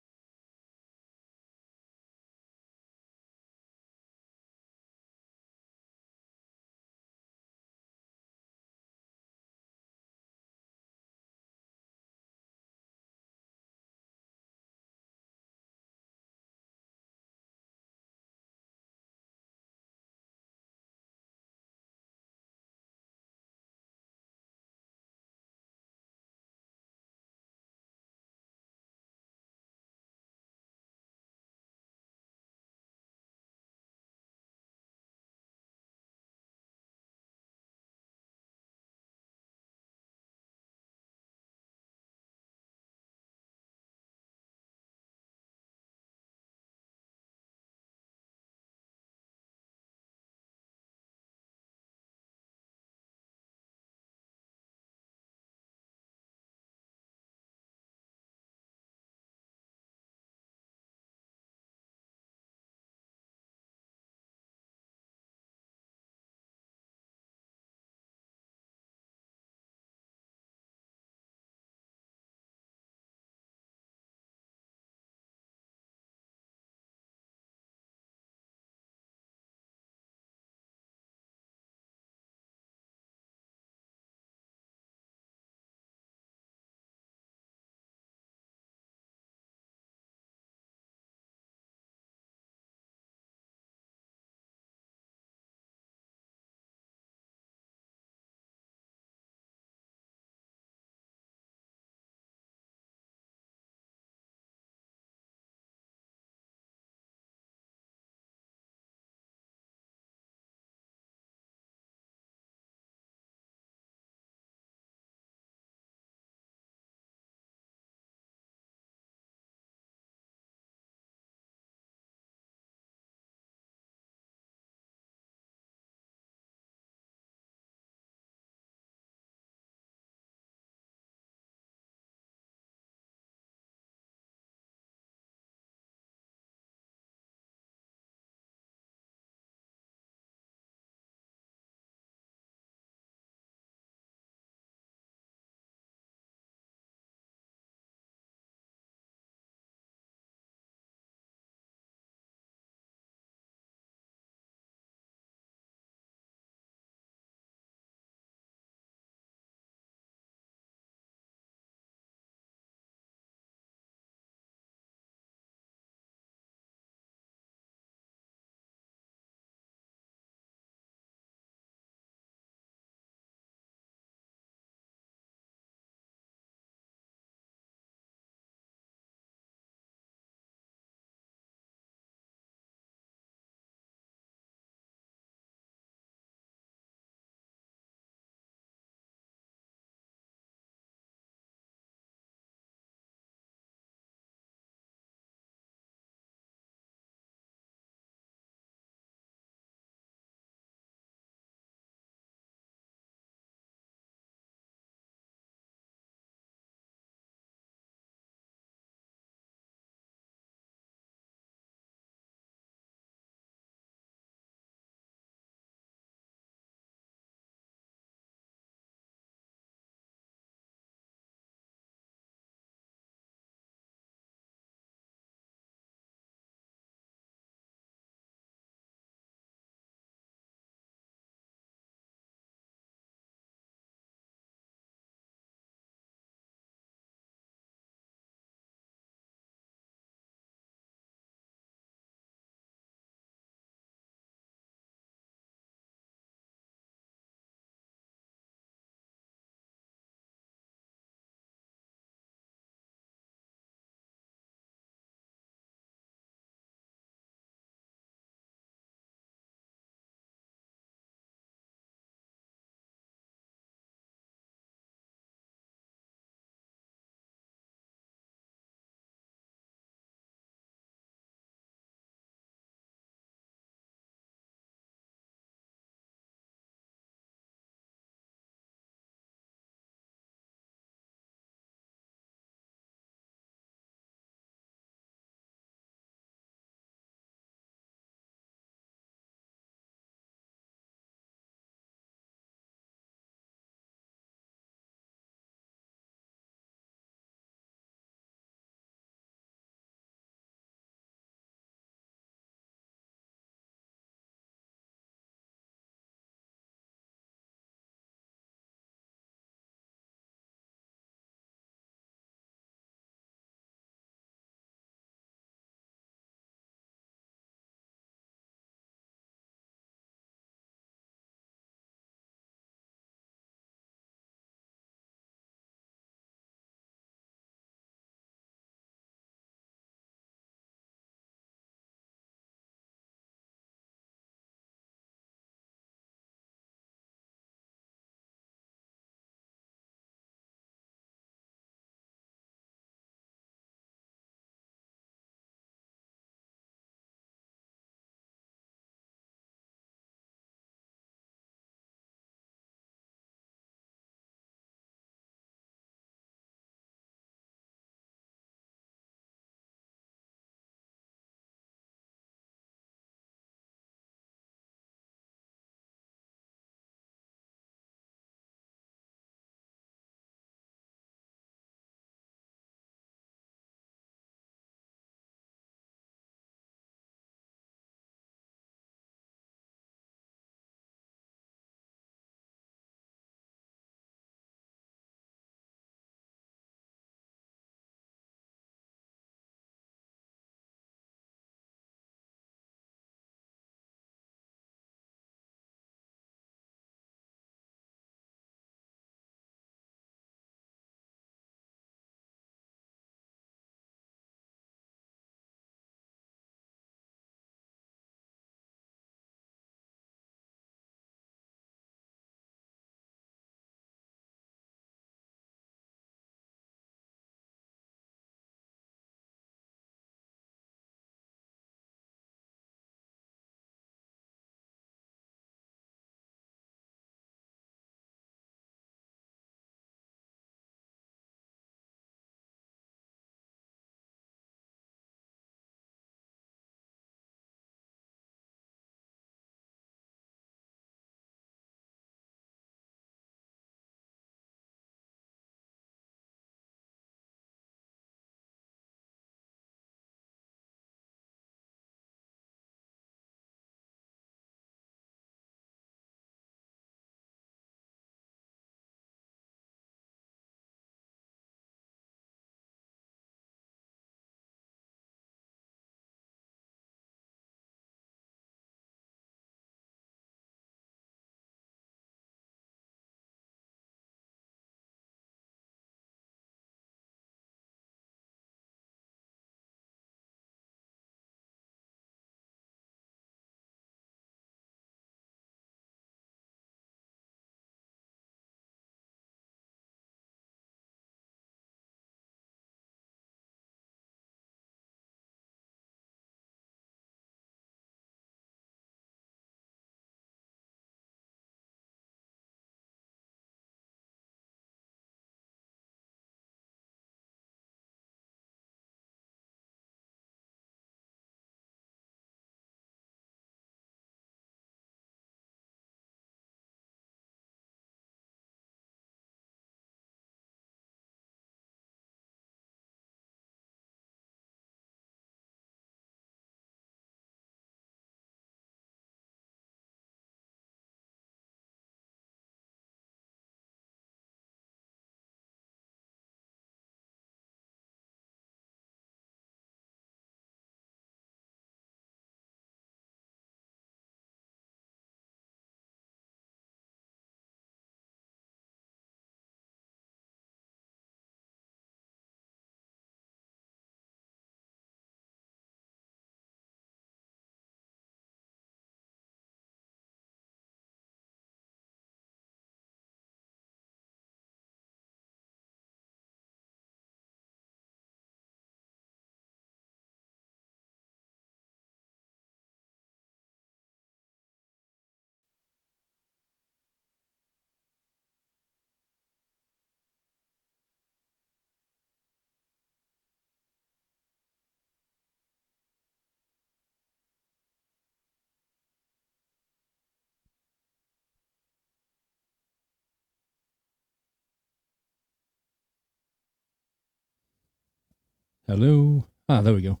Hello. There we go.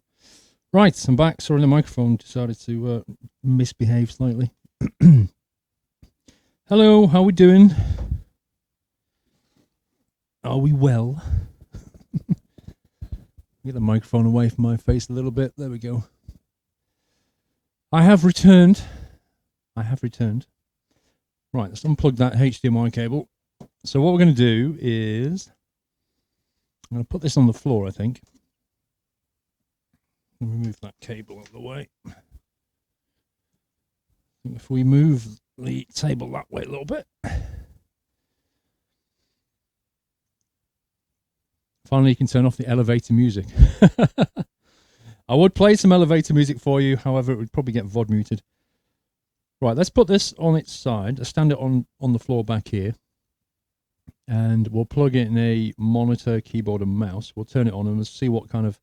Right, I'm back. Sorry, the microphone decided to misbehave slightly. Hello, how we doing? Are we well? Get the microphone away from my face a little bit. There we go. I have returned. Right, let's unplug that HDMI cable. So what we're going to do is, I'm going to put this on the floor, I think. Remove that cable out of the way. If we move the table that way a little bit. Finally, you can turn off the elevator music. I would play some elevator music for you, however, it would probably get VOD muted. Right, let's put this on its side. Let's stand it on the floor back here. And we'll plug in a monitor, keyboard, and mouse. We'll turn it on and we'll see what kind of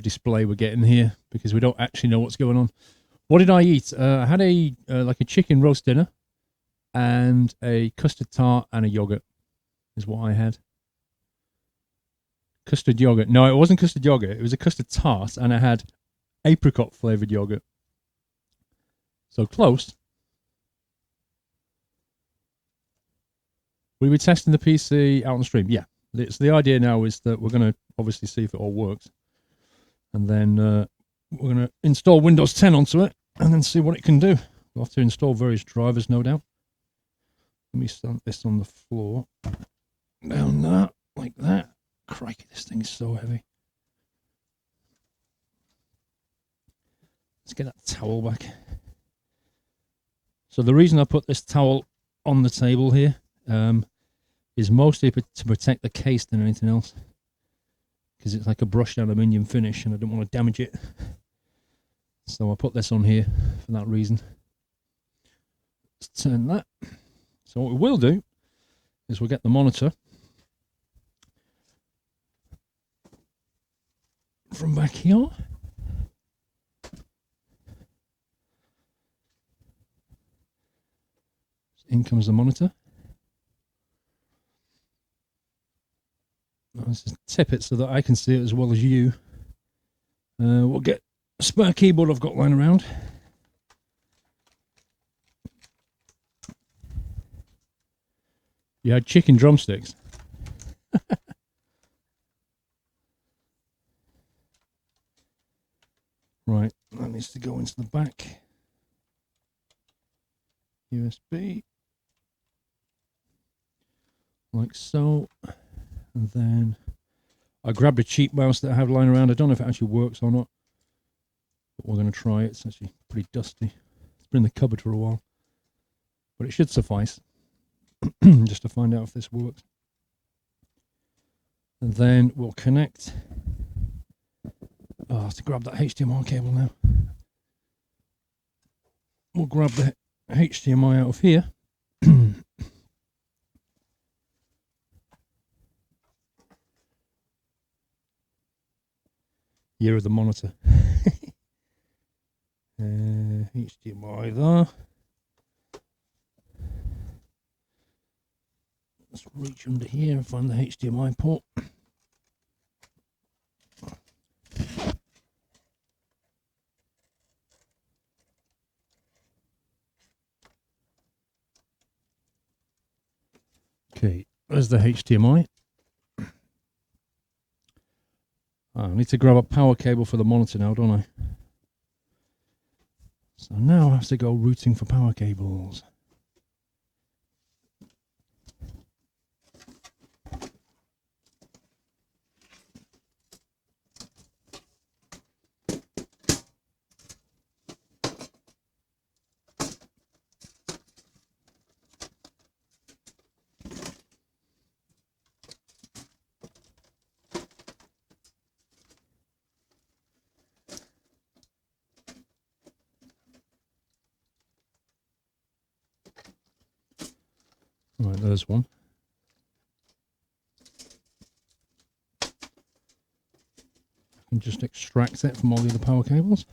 display we're getting here, because we don't actually know what's going on. What did I eat? I had a chicken roast dinner and a custard tart and a yogurt is what I had. Custard yogurt. No, it wasn't custard yogurt. It was a custard tart, and I had apricot flavored yogurt. So close. We were testing the PC out on the stream. Yeah. The idea now is that we're going to obviously see if it all works. And then we're going to install Windows 10 onto it and then see what it can do. We'll have to install various drivers, no doubt. Let me stamp this on the floor. Down that, like that. Crikey, this thing is so heavy. Let's get that towel back. So the reason I put this towel on the table here is mostly to protect the case than anything else, because it's like a brushed aluminium finish and I don't want to damage it. So I put this on here for that reason. Let's turn that. So what we will do is we'll get the monitor from back here. In comes the monitor. Let's just tip it so that I can see it as well as you. We'll get a spare keyboard I've got lying around. You had chicken drumsticks. Right, that needs to go into the back. USB. Like so. And then I grabbed a cheap mouse that I have lying around. I don't know if it actually works or not, but we're going to try it. It's actually pretty dusty. It's been in the cupboard for a while, but it should suffice just to find out if this works. And then we'll connect. Oh, I have to grab that HDMI cable now. We'll grab the HDMI out of here. Year of the monitor. HDMI there. Let's reach under here and find the HDMI port. Okay, there's the HDMI. I need to grab a power cable for the monitor now, don't I? So now I have to go routing for power cables. Right, there's one. I can just extract it from all the other power cables.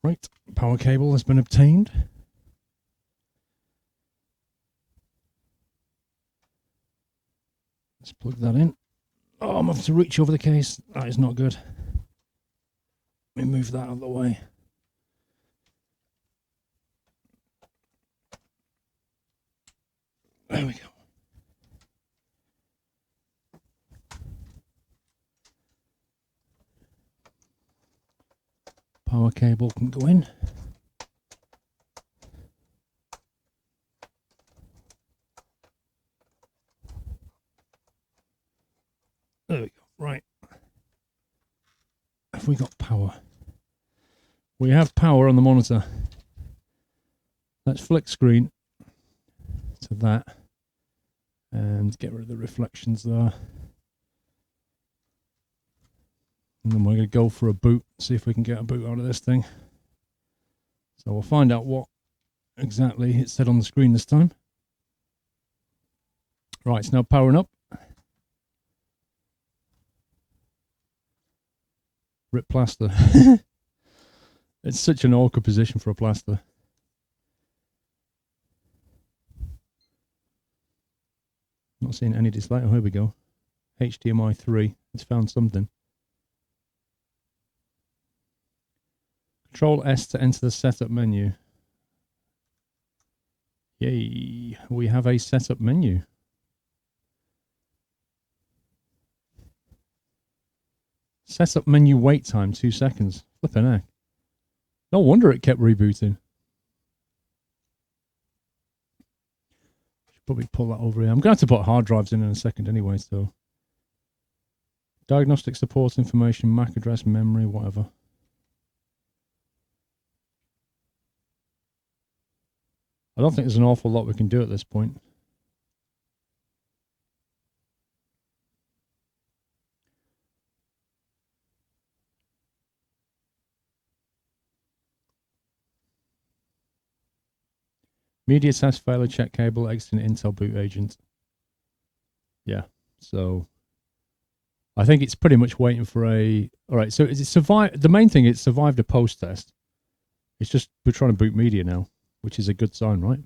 Right, power cable has been obtained. Let's plug that in. Oh, I'm having to reach over the case. That is not good. Let me move that out of the way. There we go. Power cable can go in. There we go. Right. Have we got power? We have power on the monitor. Let's flick screen to that and get rid of the reflections there. And then we're going to go for a boot, see if we can get a boot out of this thing. So we'll find out what exactly it said on the screen this time. Right, it's now powering up. Rip plaster. It's such an awkward position for a plaster. Not seeing any display. Oh, here we go. HDMI 3. It's found something. Control S to enter the setup menu. Yay. We have a setup menu. Setup menu wait time 2 seconds. Flipping heck. No wonder it kept rebooting. Should probably pull that over here. I'm going to have to put hard drives in a second anyway, so. Diagnostic support information, MAC address, memory, whatever. I don't think there's an awful lot we can do at this point. Media test failure, check cable, exiting Intel boot agent. Yeah, so I think it's pretty much waiting for a... Alright, so it survived... The main thing, it survived a post-test. It's just we're trying to boot media now, which is a good sign, right?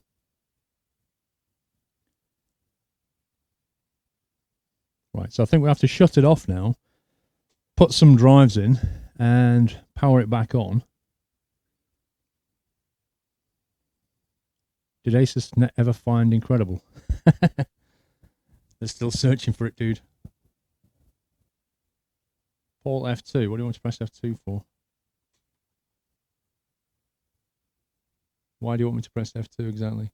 Right, so I think we have to shut it off now, put some drives in, and power it back on. Did Asus ever find incredible? They're still searching for it, dude. Paul F2. What do you want to press F2 for? Why do you want me to press F2 exactly?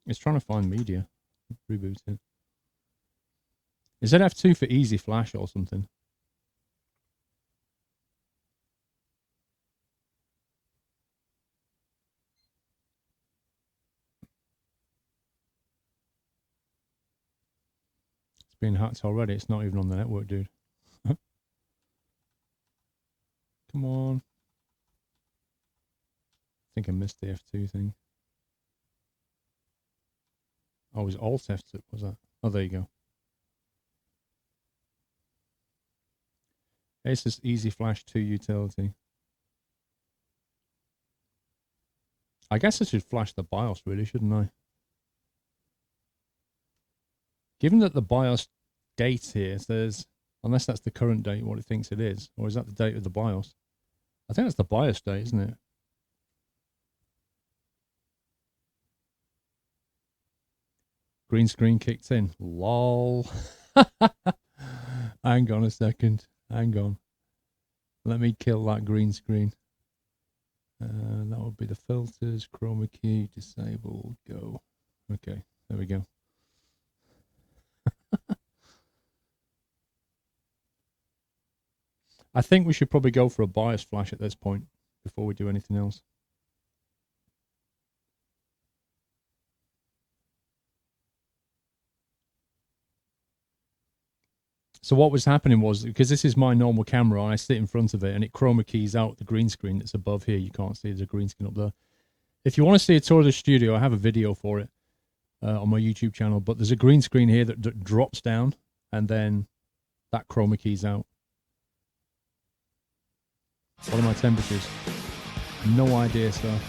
It's trying to find media. Reboot it. Is that F2 for easy flash or something? Being hacked already. It's not even on the network, dude. Come on. I think I missed the F2 thing. Oh, it was Alt F2, was that? Oh, there you go. Asus Easy Flash 2 utility. I guess I should flash the BIOS, really, shouldn't I? Given that the BIOS date here says, unless that's the current date, what it thinks it is, or is that the date of the BIOS? I think that's the BIOS date, isn't it? Green screen kicked in. Lol. Hang on a second. Hang on. Let me kill that green screen. That would be the filters, chroma key, disable, go. Okay, there we go. I think we should probably go for a BIOS flash at this point before we do anything else. So what was happening was, because this is my normal camera, I sit in front of it and it chroma keys out the green screen that's above here. You can't see there's a green screen up there. If you want to see a tour of the studio, I have a video for it on my YouTube channel, but there's a green screen here that drops down and then that chroma keys out. What are my temperatures? No idea, sir.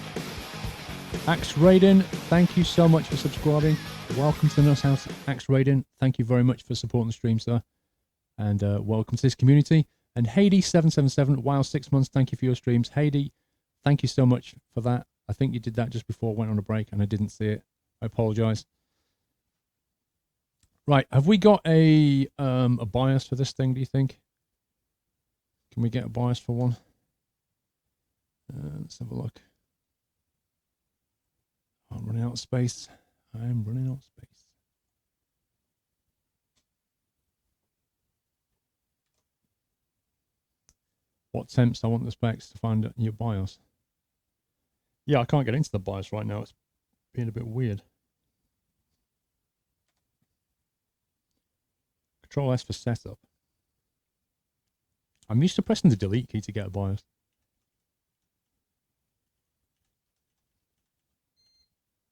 Axe Raiden, thank you so much for subscribing. welcome to the Nurse House Axe Raiding. Thank you very much for supporting the stream, sir. And welcome to this community. And Heidi777, wow, 6 months. Thank you for your streams. Heidi, thank you so much for that. I think you did that just before I went on a break and I didn't see it. I apologize. Right, have we got a bias for this thing, do you think? Can we get a bias for one? Let's have a look. I'm running out of space. I'm running out of space. What temps I want the specs to find your BIOS. Yeah, I can't get into the BIOS right now. It's being a bit weird. Control S for setup. I'm used to pressing the delete key to get a BIOS.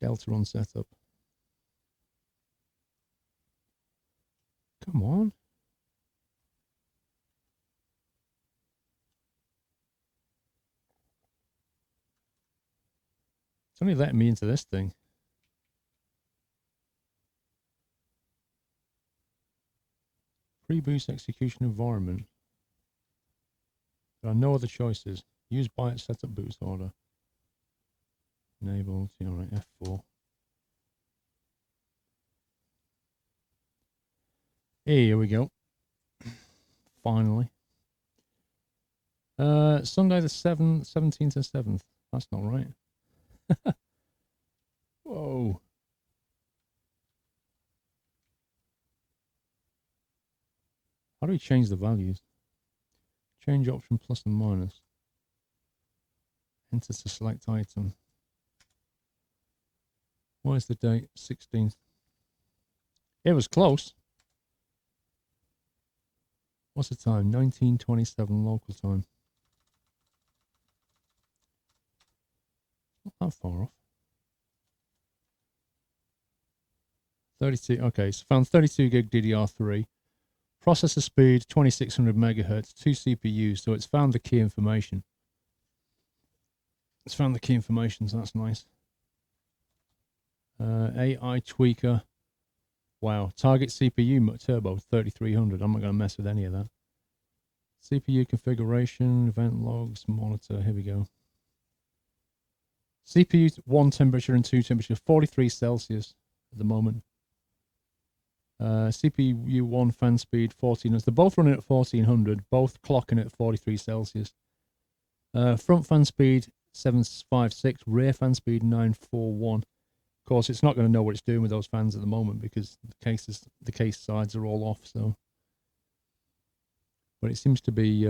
Delta on setup. Come on. It's only letting me into this thing. Pre-boost execution environment. There are no other choices. Use BIOS setup boost order. Enabled. Yeah, right, F4. Here we go. Finally. Sunday the 17th and 7th. That's not right. Whoa. How do we change the values? Change option plus and minus. Enter to select item. What is the date? 16th. It was close. What's the time? 19:27 local time. Not that far off. 32. Okay, so found 32 gig DDR3. Processor speed 2600 megahertz. 2 CPUs. So it's found the key information. It's found the key information, so that's nice. AI tweaker. Wow. Target CPU turbo 3300. I'm not going to mess with any of that. CPU configuration, event logs, monitor. Here we go. CPU 1 temperature and 2 temperature, 43 Celsius at the moment. CPU 1 fan speed 1400. They're both running at 1400, both clocking at 43 Celsius. Front fan speed 756, rear fan speed 941. Of course, it's not going to know what it's doing with those fans at the moment because the case sides are all off. So, but it seems to be.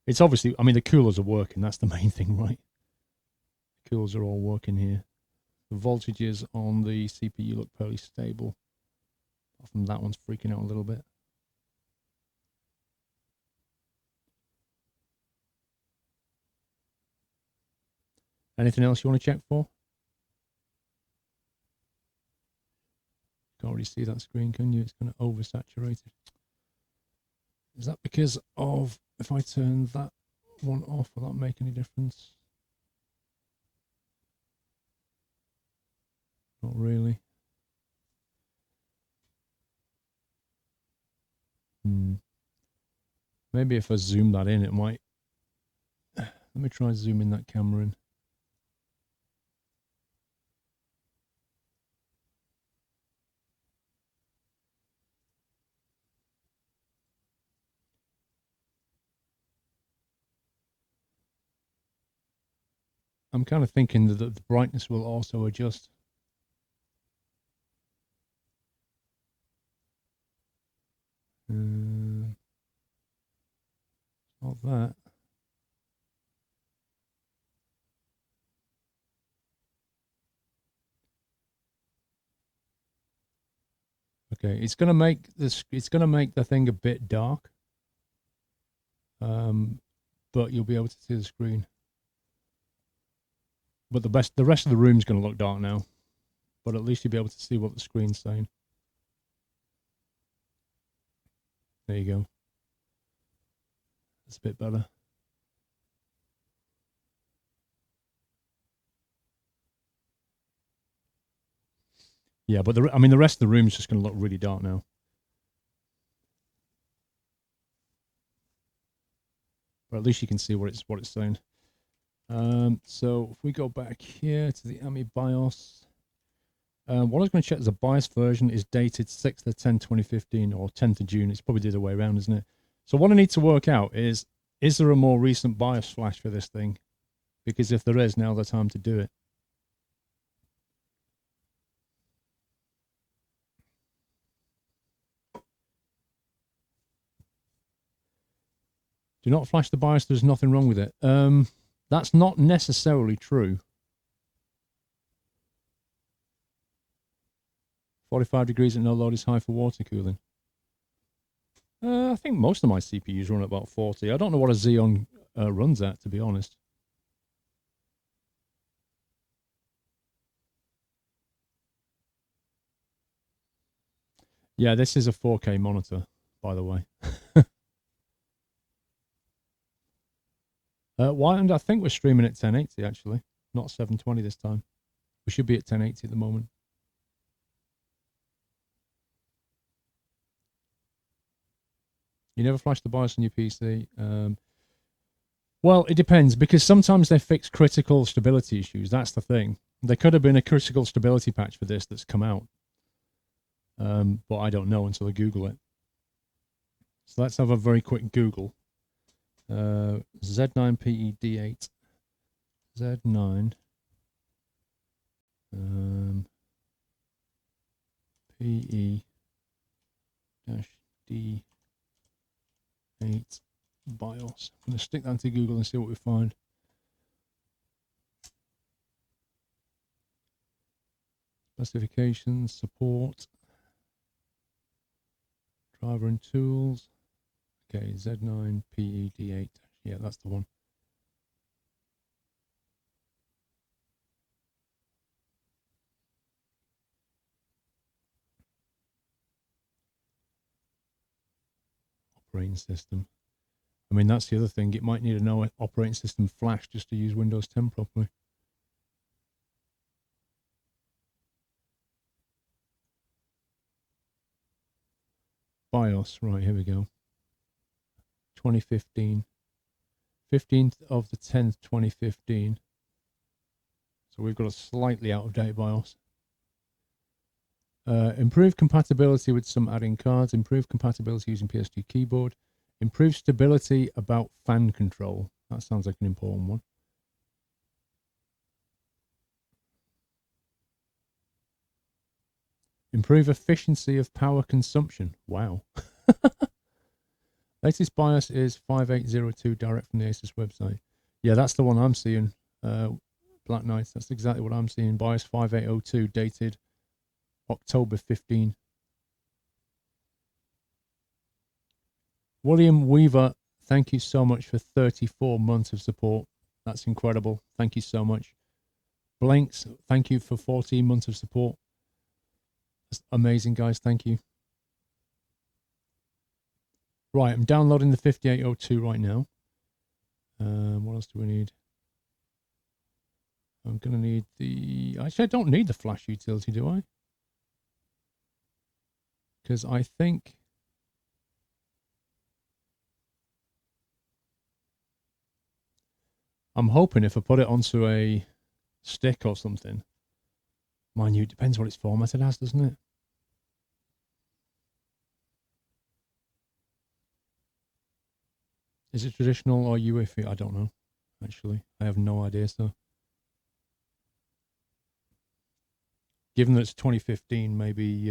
It's obviously. I mean, the coolers are working. That's the main thing, right? The coolers are all working here. The voltages on the CPU look fairly stable. Apart from that one's freaking out a little bit. Anything else you want to check for? Can't really see that screen, can you? It's kind of oversaturated. Is that because of if I turn that one off, will that make any difference? Not really. Maybe if I zoom that in, it might. Let me try zooming that camera in. I'm kind of thinking that the brightness will also adjust. Not that. Okay, it's gonna make this. It's gonna make the thing a bit dark. But you'll be able to see the screen. But the rest of the room's gonna look dark now. But at least you'll be able to see what the screen's saying. There you go. That's a bit better. Yeah, but I mean, the rest of the room is just going to look really dark now. But at least you can see what it's saying. So if we go back here to the AMI BIOS, what I was going to check is the BIOS version is dated 6th of 10, 2015 or 10th of June. It's probably the other way around, isn't it? So what I need to work out is there a more recent BIOS flash for this thing? Because if there is, now's the time to do it. Do not flash the BIOS, there's nothing wrong with it. That's not necessarily true. 45 degrees at no load is high for water cooling. I think most of my CPUs run at about 40. I don't know what a Xeon runs at, to be honest. Yeah, this is a 4K monitor, by the way. Why? And I think we're streaming at 1080 actually, not 720 this time. We should be at 1080 at the moment. You never flash the BIOS on your PC. Well, it depends, because sometimes they fix critical stability issues. That's the thing. There could have been a critical stability patch for this that's come out. But I don't know until I Google it. So let's have a very quick Google. Z9PED8. Z9 PE-D8 BIOS. I'm going to stick that into Google and see what we find. Specifications, support, driver and tools. Okay, Z9 PED8. Yeah, that's the one. Operating system. I mean, that's the other thing. It might need a no operating system flash just to use Windows 10 properly. BIOS, right, here we go. 2015. 15th of the 10th, 2015. So we've got a slightly out of date BIOS. Improved compatibility with some add-in cards. Improved compatibility using PS2 keyboard. Improved stability about fan control. That sounds like an important one. Improve efficiency of power consumption. Wow. Latest BIOS is 5802 direct from the Asus website. Yeah, that's the one I'm seeing. Black Knights. That's exactly what I'm seeing. BIOS 5802 dated October 15. William Weaver, thank you so much for 34 months of support. That's incredible. Thank you so much. Blanks, thank you for 14 months of support. That's amazing, guys. Thank you. Right, I'm downloading the 5802 right now. What else do we need? I'm going to need the... Actually, I don't need the flash utility, do I? Because I think... I'm hoping if I put it onto a stick or something... Mind you, it depends what it's formatted as, doesn't it? Is it traditional or UEFI? I don't know, actually. I have no idea, so. Given that it's 2015, maybe...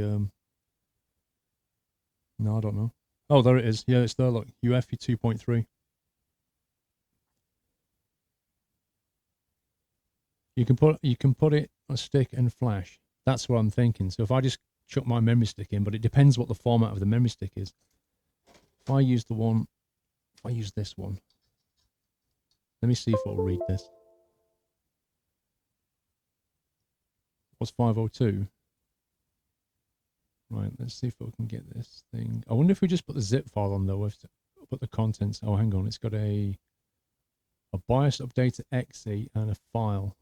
No, I don't know. Oh, there it is. Yeah, it's there, look. UEFI 2.3. You can put it on a stick and flash. That's what I'm thinking. So if I just chuck my memory stick in, but it depends what the format of the memory stick is. If I use this one, let me see if it'll read this. What's 502? Right, let's see if we can get this thing. I wonder if we just put the zip file on though. We have to put the contents. Oh, hang on. It's got a BIOS update exe and a file.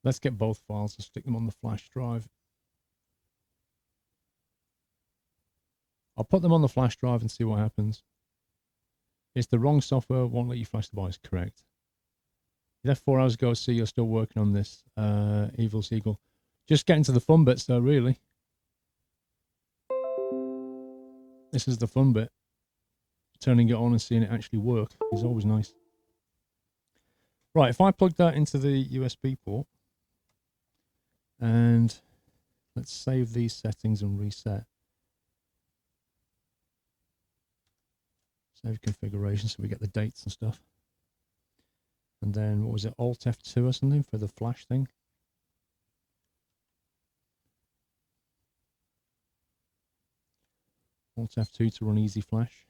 Let's get both files and stick them on the flash drive. I'll put them on the flash drive and see what happens. It's the wrong software, won't let you flash the BIOS, correct. You left 4 hours ago, so you're still working on this, Evil Seagull. Just getting to the fun bits though, really. This is the fun bit. Turning it on and seeing it actually work is always nice. Right, if I plug that into the USB port, and let's save these settings and reset. Save configuration so we get the dates and stuff. And then, what was it, Alt F2 or something for the flash thing? Alt F2 to run Easy Flash.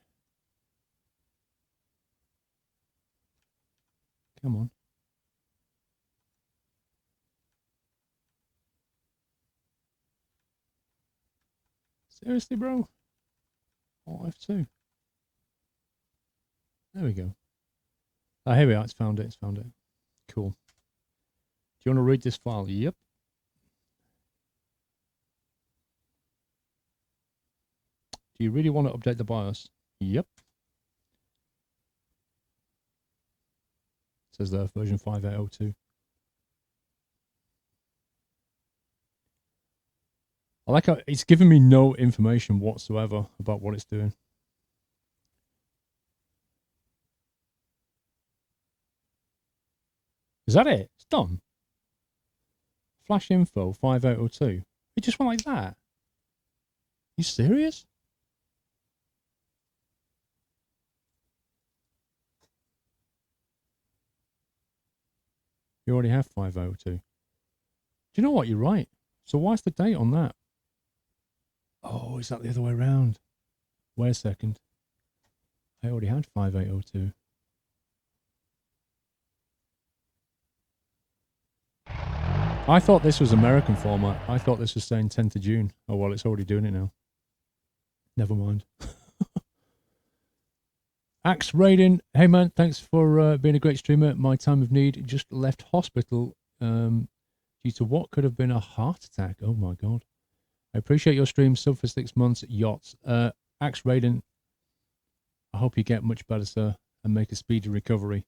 Come on. Seriously, bro? Alt F2. There we go. Ah, here we are. It's found it. It's found it. Cool. Do you want to read this file? Yep. Do you really want to update the BIOS? Yep. It says there, version 5802. I like how it's giving me no information whatsoever about what it's doing. Is that it? It's done. Flash info 5802. It just went like that. You serious? You already have 502. Do you know what? You're right. So why's the date on that? Oh, is that the other way around? Wait a second. I already had 5802. I thought this was American format. I thought this was saying 10th of June. Oh, well, it's already doing it now. Never mind. Axe Raiden. Hey, man, thanks for being a great streamer. My time of need. Just left hospital due to what could have been a heart attack. Oh, my God. I appreciate your stream. Sub for 6 months. Yachts. Axe Raiden, I hope you get much better, sir, and make a speedy recovery.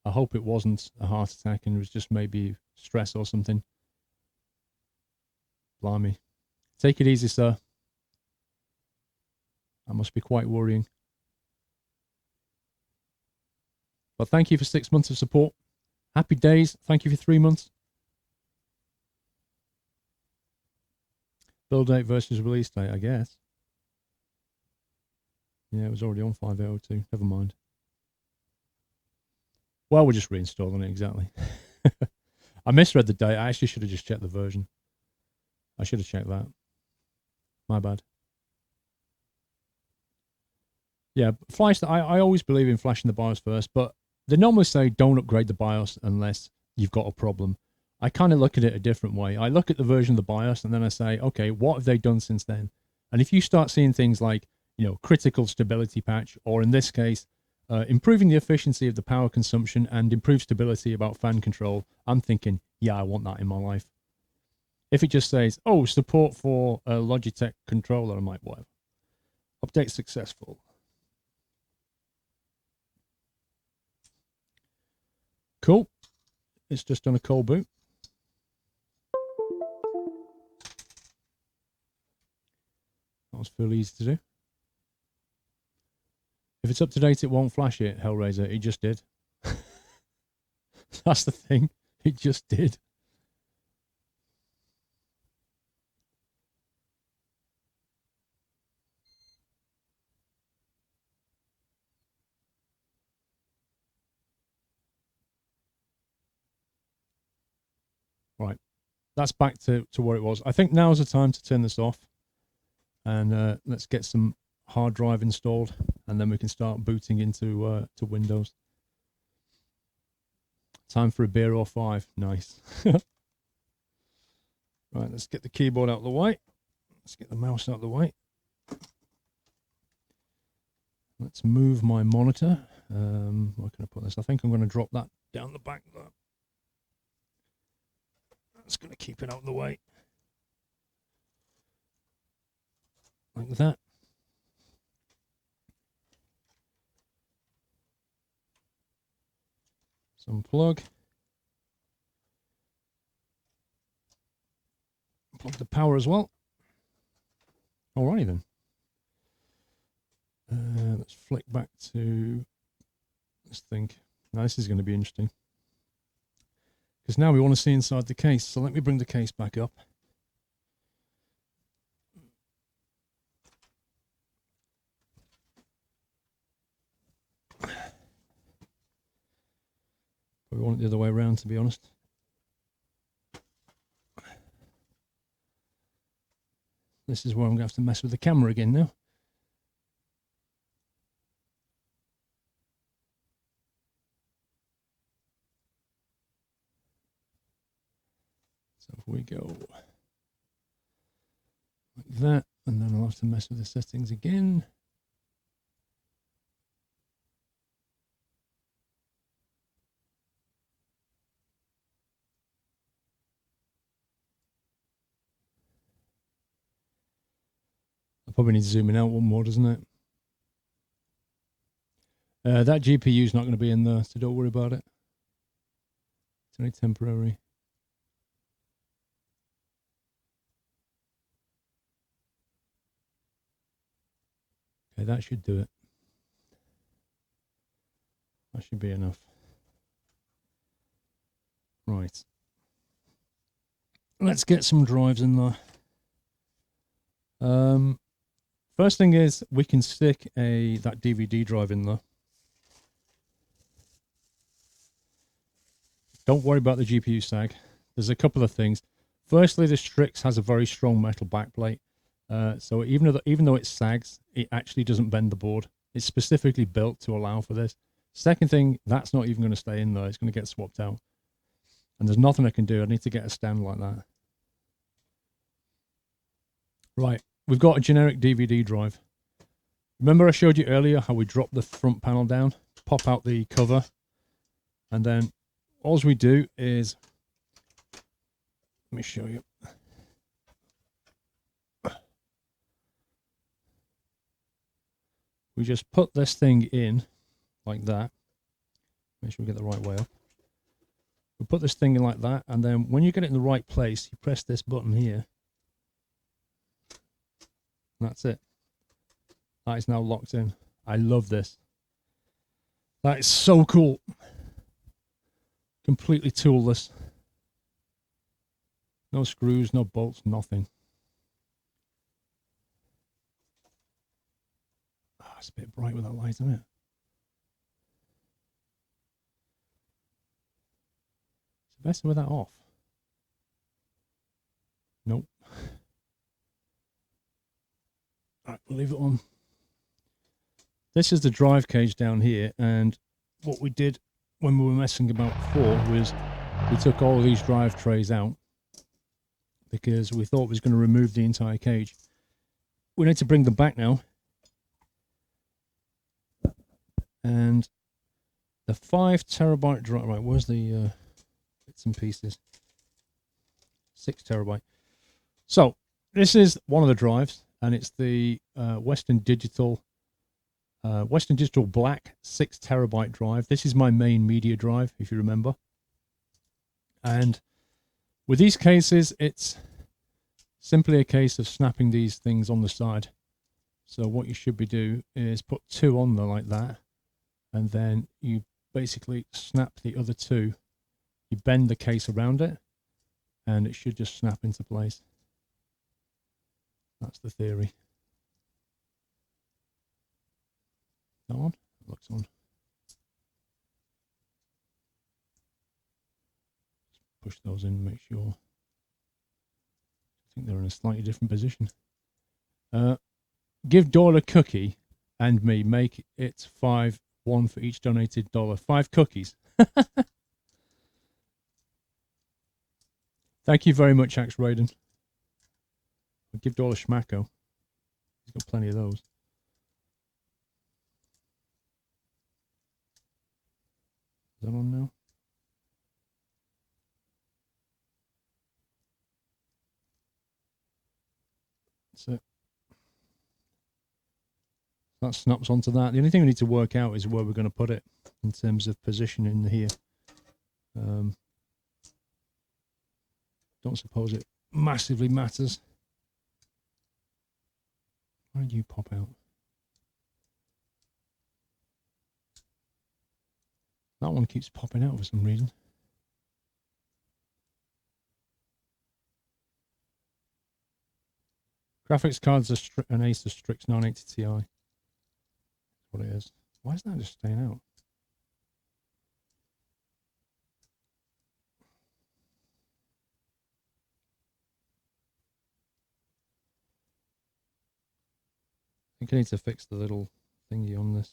I hope it wasn't a heart attack and it was just maybe stress or something. Blimey. Take it easy, sir. That must be quite worrying. But thank you for 6 months of support. Happy days. Thank you for 3 months. Build date versus release date, I guess. Yeah, it was already on 5802. Never mind. Well, we're just reinstalling it, exactly. I misread the date. I actually should have just checked the version. I should have checked that. My bad. Yeah, flash. I always believe in flashing the BIOS first, but they normally say don't upgrade the BIOS unless you've got a problem. I kind of look at it a different way. I look at the version of the BIOS and then I say, okay, what have they done since then? And if you start seeing things like, critical stability patch, or in this case, improving the efficiency of the power consumption and improve stability about fan control, I'm thinking, yeah, I want that in my life. If it just says, oh, support for a Logitech controller, I'm like, whatever. Update successful. Cool. It's just done a cold boot. That was fairly easy to do. If it's up to date, it won't flash it, Hellraiser. It just did. That's the thing. It just did. Right. That's back to where it was. I think now's the time to turn this off. And let's get some hard drive installed. And then we can start booting into to Windows. Time for a beer or 5. Nice. Right, let's get the keyboard out of the way. Let's get the mouse out of the way. Let's move my monitor. Where can I put this? I think I'm going to drop that down the back there. That's going to keep it out of the way. Like that. Some plug. Plug the power as well. Alrighty then. Let's flick back to this thing. Now this is going to be interesting. Because now we want to see inside the case. So let me bring the case back up. We want it the other way around, to be honest. This is where I'm going to have to mess with the camera again now. So if we go like that, and then I'll have to mess with the settings again. I probably need to zoom in out one more, doesn't it? That GPU is not going to be in there, so don't worry about it. It's only temporary. Okay, that should do it. That should be enough. Right. Let's get some drives in there. First thing is we can stick that DVD drive in there. Don't worry about the GPU sag. There's a couple of things. Firstly, the Strix has a very strong metal backplate. So even though it sags, it actually doesn't bend the board. It's specifically built to allow for this. Second thing, that's not even going to stay in there. It's going to get swapped out. And there's nothing I can do. I need to get a stand like that. Right, we've got a generic DVD drive. Remember I showed you earlier how we drop the front panel down, pop out the cover, and then all we do is, let me show you. We just put this thing in like that. Make sure we get the right way up. We put this thing in like that, and then when you get it in the right place, you press this button here. And that's it. That is now locked in. I love this. That is so cool. Completely toolless. No screws, no bolts, nothing. Oh, it's a bit bright with that light, isn't it? It's better with that off. Nope. Alright, we'll leave it on. This is the drive cage down here, and what we did when we were messing about before was we took all of these drive trays out because we thought it was going to remove the entire cage. We need to bring them back now. And the 5 terabyte drive, right, where's the bits and pieces? 6 terabyte. So this is one of the drives, and it's the Western Digital Black 6 terabyte drive. This is my main media drive, if you remember. And with these cases, it's simply a case of snapping these things on the side. So what you should be doing is put 2 on there like that, and then you basically snap the other 2. You bend the case around it, and it should just snap into place. That's the theory. On? It looks on. Just push those in, make sure. I think they're in a slightly different position. Give Doyle a cookie and me. Make it 5, 1 for each donated dollar. 5 cookies. Thank you very much, Axe Raiden. I'll give Doyle a schmacko. He's got plenty of those. Is that on now? That's it. That snaps onto that. The only thing we need to work out is where we're going to put it in terms of position in here. Don't suppose it massively matters. Why did you pop out? That one keeps popping out for some reason. Graphics cards are an Asus Strix 980 Ti. That's what it is. Why is that just staying out? I think I need to fix the little thingy on this.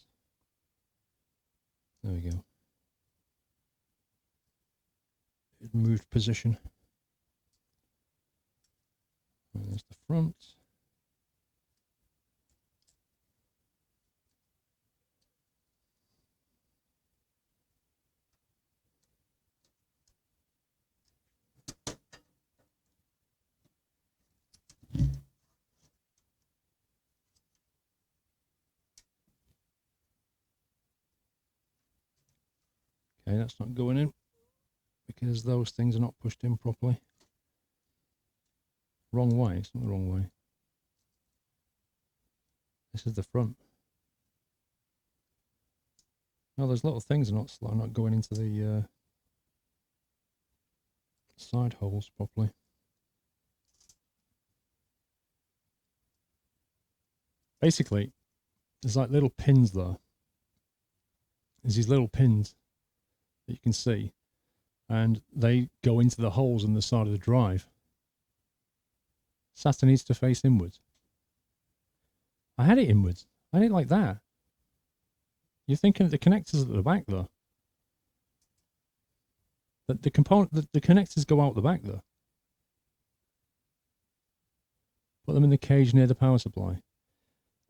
There we go. It moved position. And there's the front. Okay, that's not going in because those things are not pushed in properly. Wrong way, it's not the wrong way. This is the front. No, those little things are not going into the side holes properly. Basically, there's like little pins there. There's these little pins that you can see, and they go into the holes in the side of the drive. SATA needs to face inwards. I had it inwards. I had it like that. You're thinking the connectors at the back there. But the connectors go out the back there. Put them in the cage near the power supply.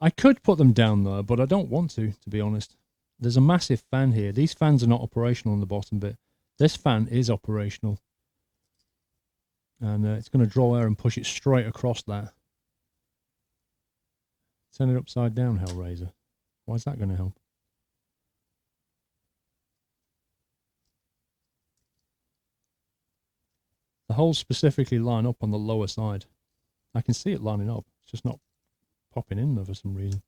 I could put them down there, but I don't want to be honest. There's a massive fan here. These fans are not operational on the bottom bit. This fan is operational. And it's going to draw air and push it straight across that. Turn it upside down, Hellraiser. Why is that going to help? The holes specifically line up on the lower side. I can see it lining up. It's just not popping in there for some reason.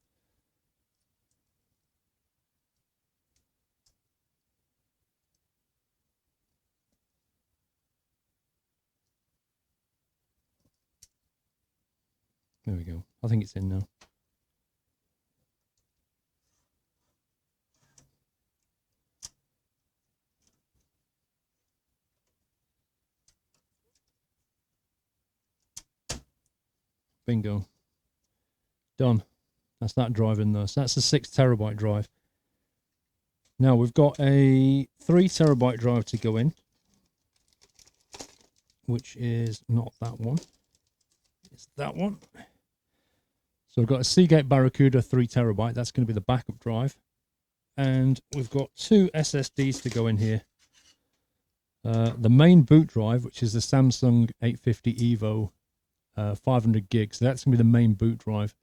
There we go. I think it's in now. Bingo. Done. That's that drive in there. So that's a 6 terabyte drive. Now we've got a 3 terabyte drive to go in, which is not that one. It's that one. So we've got a Seagate Barracuda 3 terabyte. That's going to be the backup drive. And we've got 2 SSDs to go in here. The main boot drive, which is the Samsung 850 EVO 500 gigs. So that's going to be the main boot drive.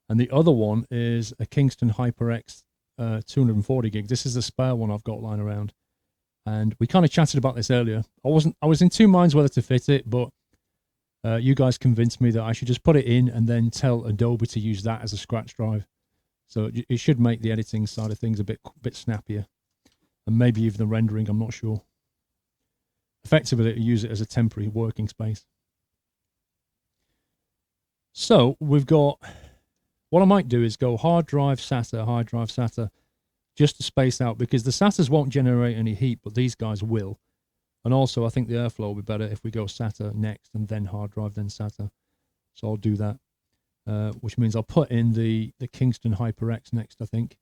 And the other one is a Kingston HyperX 240 gigs. This is the spare one I've got lying around. And we kind of chatted about this earlier. I was in two minds whether to fit it, but you guys convinced me that I should just put it in and then tell Adobe to use that as a scratch drive. So it should make the editing side of things a bit snappier. And maybe even the rendering, I'm not sure. Effectively, use it as a temporary working space. So we've got, what I might do is go hard drive SATA, just to space out, because the SATAs won't generate any heat, but these guys will. And also, I think the airflow will be better if we go SATA next and then hard drive, then SATA. So I'll do that, which means I'll put in the Kingston HyperX next, I think.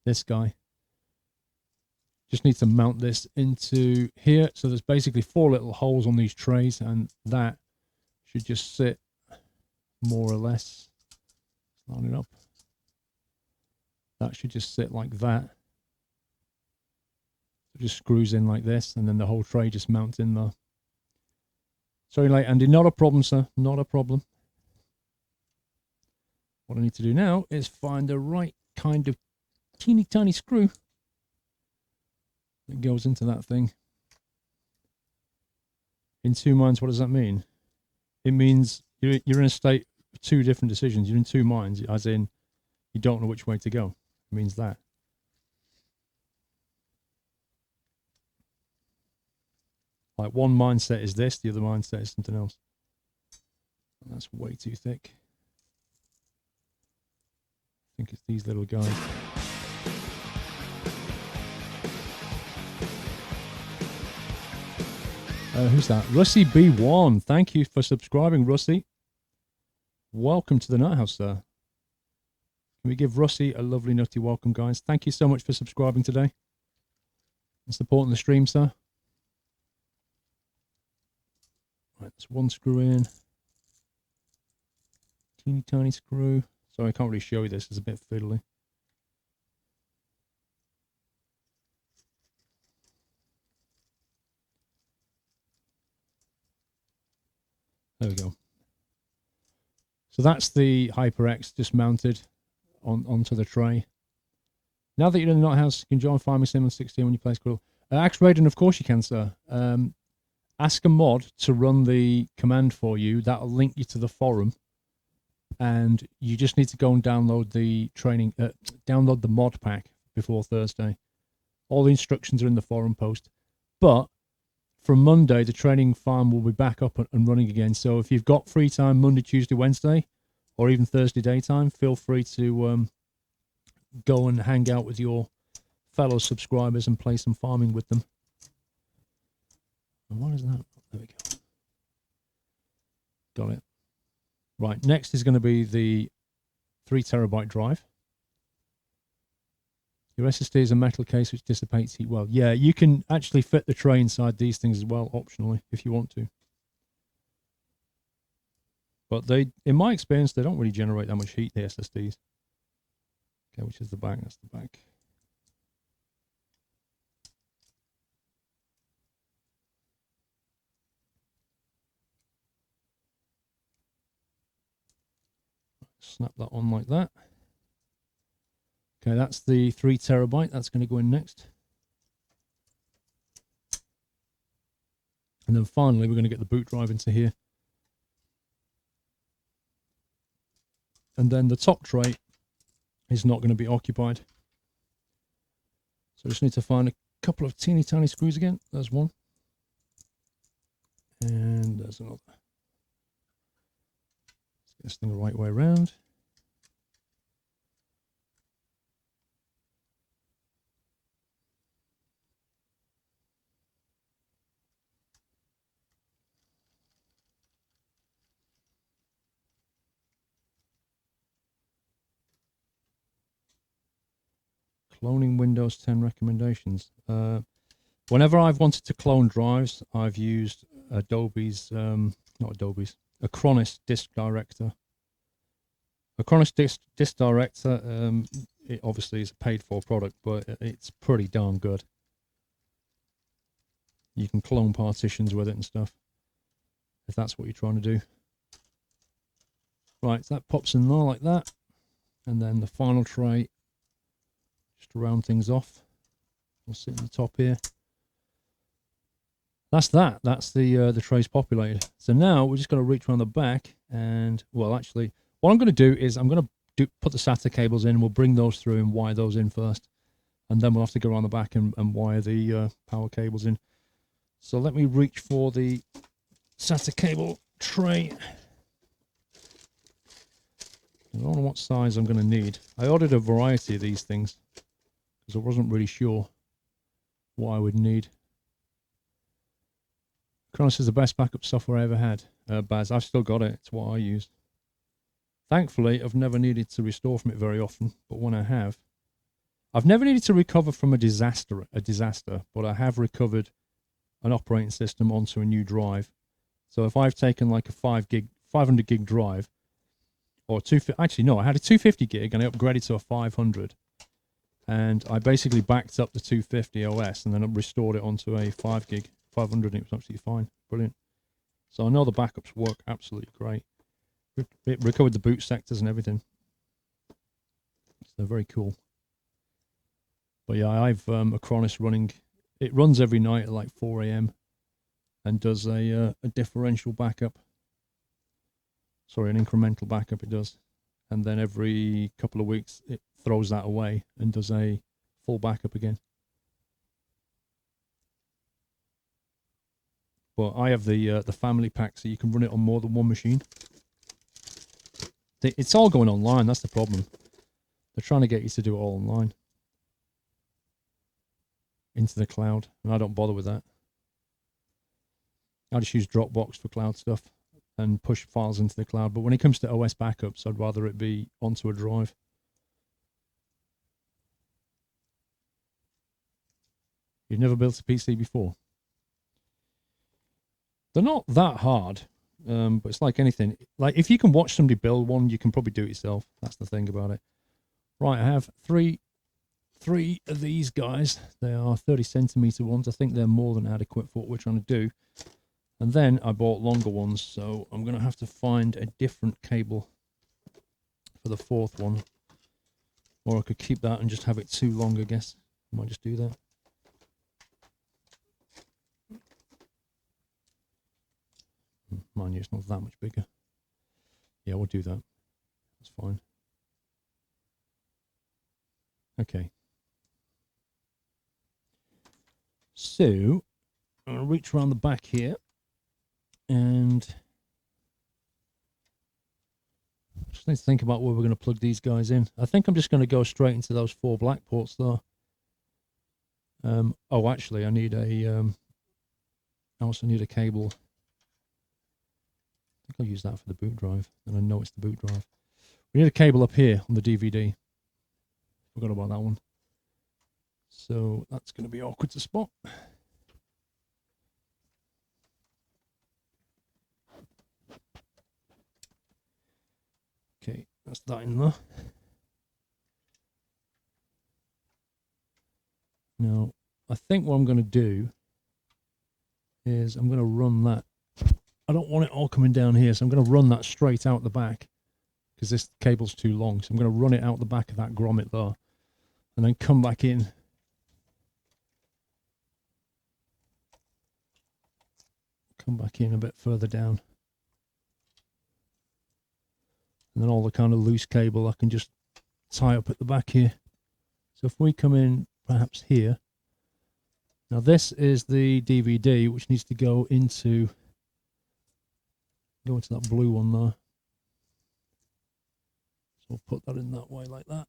This guy. Just need to mount this into here. So there's basically 4 little holes on these trays, and that should just sit more or less. Line it up. That should just sit like that. It just screws in like this, and then the whole tray just mounts in there. Sorry, late Andy, not a problem, sir. Not a problem. What I need to do now is find the right kind of teeny tiny screw that goes into that thing. In two minds, what does that mean? It means you're in a state of two different decisions. You're in two minds, as in you don't know which way to go. It means that. Like one mindset is this, the other mindset is something else. That's way too thick. I think it's these little guys. Who's that? Russie B1. Thank you for subscribing, Russie. Welcome to the Night House, sir. Can we give Russie a lovely nutty welcome, guys? Thank you so much for subscribing today and supporting the stream, sir. Right, that's one screw in. Teeny tiny screw. Sorry, I can't really show you this. It's a bit fiddly. There we go. So that's the HyperX just mounted onto the tray. Now that you're in the Night House, you can join Farming Sim on 16 when you play Squirrel. Ask Raiden, of course you can, sir. Ask a mod to run the command for you. That'll link you to the forum. And you just need to go and download the training, download the mod pack before Thursday. All the instructions are in the forum post. But from Monday, the training farm will be back up and running again. So if you've got free time Monday, Tuesday, Wednesday, or even Thursday daytime, feel free to go and hang out with your fellow subscribers and play some farming with them. And what is that? There we go. Got it. Right, next is going to be the 3 terabyte drive. Your SSD is a metal case which dissipates heat well. Yeah, you can actually fit the tray inside these things as well, optionally, if you want to. But they, in my experience, they don't really generate that much heat, the SSDs. Okay, which is the back? That's the back. Snap that on like that. Okay, that's the 3 terabyte. That's going to go in next. And then finally, we're going to get the boot drive into here. And then the top tray is not going to be occupied. So I just need to find a couple of teeny tiny screws again. There's one. And there's another. Let's get this thing the right way around. Cloning Windows 10 recommendations. Whenever I've wanted to clone drives, I've used Adobe's, not Adobe's, Acronis Disk Director. Acronis Disk Director, it obviously is a paid-for product, but it's pretty darn good. You can clone partitions with it and stuff, if that's what you're trying to do. Right, so that pops in there like that. And then the final tray, just to round things off, we'll sit in the top here. That's that. That's the trays populated. So now we're just going to reach around the back and, well, actually, what I'm going to do is I'm going to put the SATA cables in. We'll bring those through and wire those in first. And then we'll have to go around the back and wire the power cables in. So let me reach for the SATA cable tray. I don't know what size I'm going to need. I ordered a variety of these things because I wasn't really sure what I would need. Acronis is the best backup software I ever had. Baz, I've still got it. It's what I use. Thankfully, I've never needed to restore from it very often, but when I have, I've never needed to recover from a disaster, but I have recovered an operating system onto a new drive. So if I've taken like a 500 gig drive, or actually no, I had a 250 gig and I upgraded to a 500, and I basically backed up the 250 OS and then I restored it onto a 500 and it was absolutely fine. Brilliant. So I know the backups work absolutely great. It recovered the boot sectors and everything. So they're very cool. But yeah, I've Acronis running. It runs every night at like 4 a.m. and does a differential backup. Sorry, an incremental backup it does. And then every couple of weeks it throws that away and does a full backup again. But I have the family pack, so you can run it on more than one machine. It's all going online, that's the problem. They're trying to get you to do it all online. Into the cloud, and I don't bother with that. I just use Dropbox for cloud stuff and push files into the cloud. But when it comes to OS backups, I'd rather it be onto a drive. You've never built a PC before? They're not that hard, but it's like anything. Like if you can watch somebody build one, you can probably do it yourself. That's the thing about it. Right, I have three of these guys. They are 30 centimeter ones. I think they're more than adequate for what we're trying to do. And then I bought longer ones, so I'm going to have to find a different cable for the fourth one. Or I could keep that and just have it too long, I guess. I might just do that. Mind you, it's not that much bigger. Yeah, we'll do that. That's fine. Okay. So, I'm going to reach around the back here and just need to think about where we're going to plug these guys in. I think I'm just going to go straight into those 4 black ports there. Oh, actually, I need I also need a cable. I think I'll use that for the boot drive, and I know it's the boot drive. We need a cable up here on the DVD. Forgot about that one. So that's going to be awkward to spot. Okay, that's that in there. Now, I think what I'm going to do is I'm going to run that. I don't want it all coming down here, so I'm going to run that straight out the back because this cable's too long. So I'm going to run it out the back of that grommet there and then come back in. Come back in a bit further down. And then all the kind of loose cable I can just tie up at the back here. So if we come in perhaps here. Now this is the DVD which needs to go into that blue one there. So we'll put that in that way like that.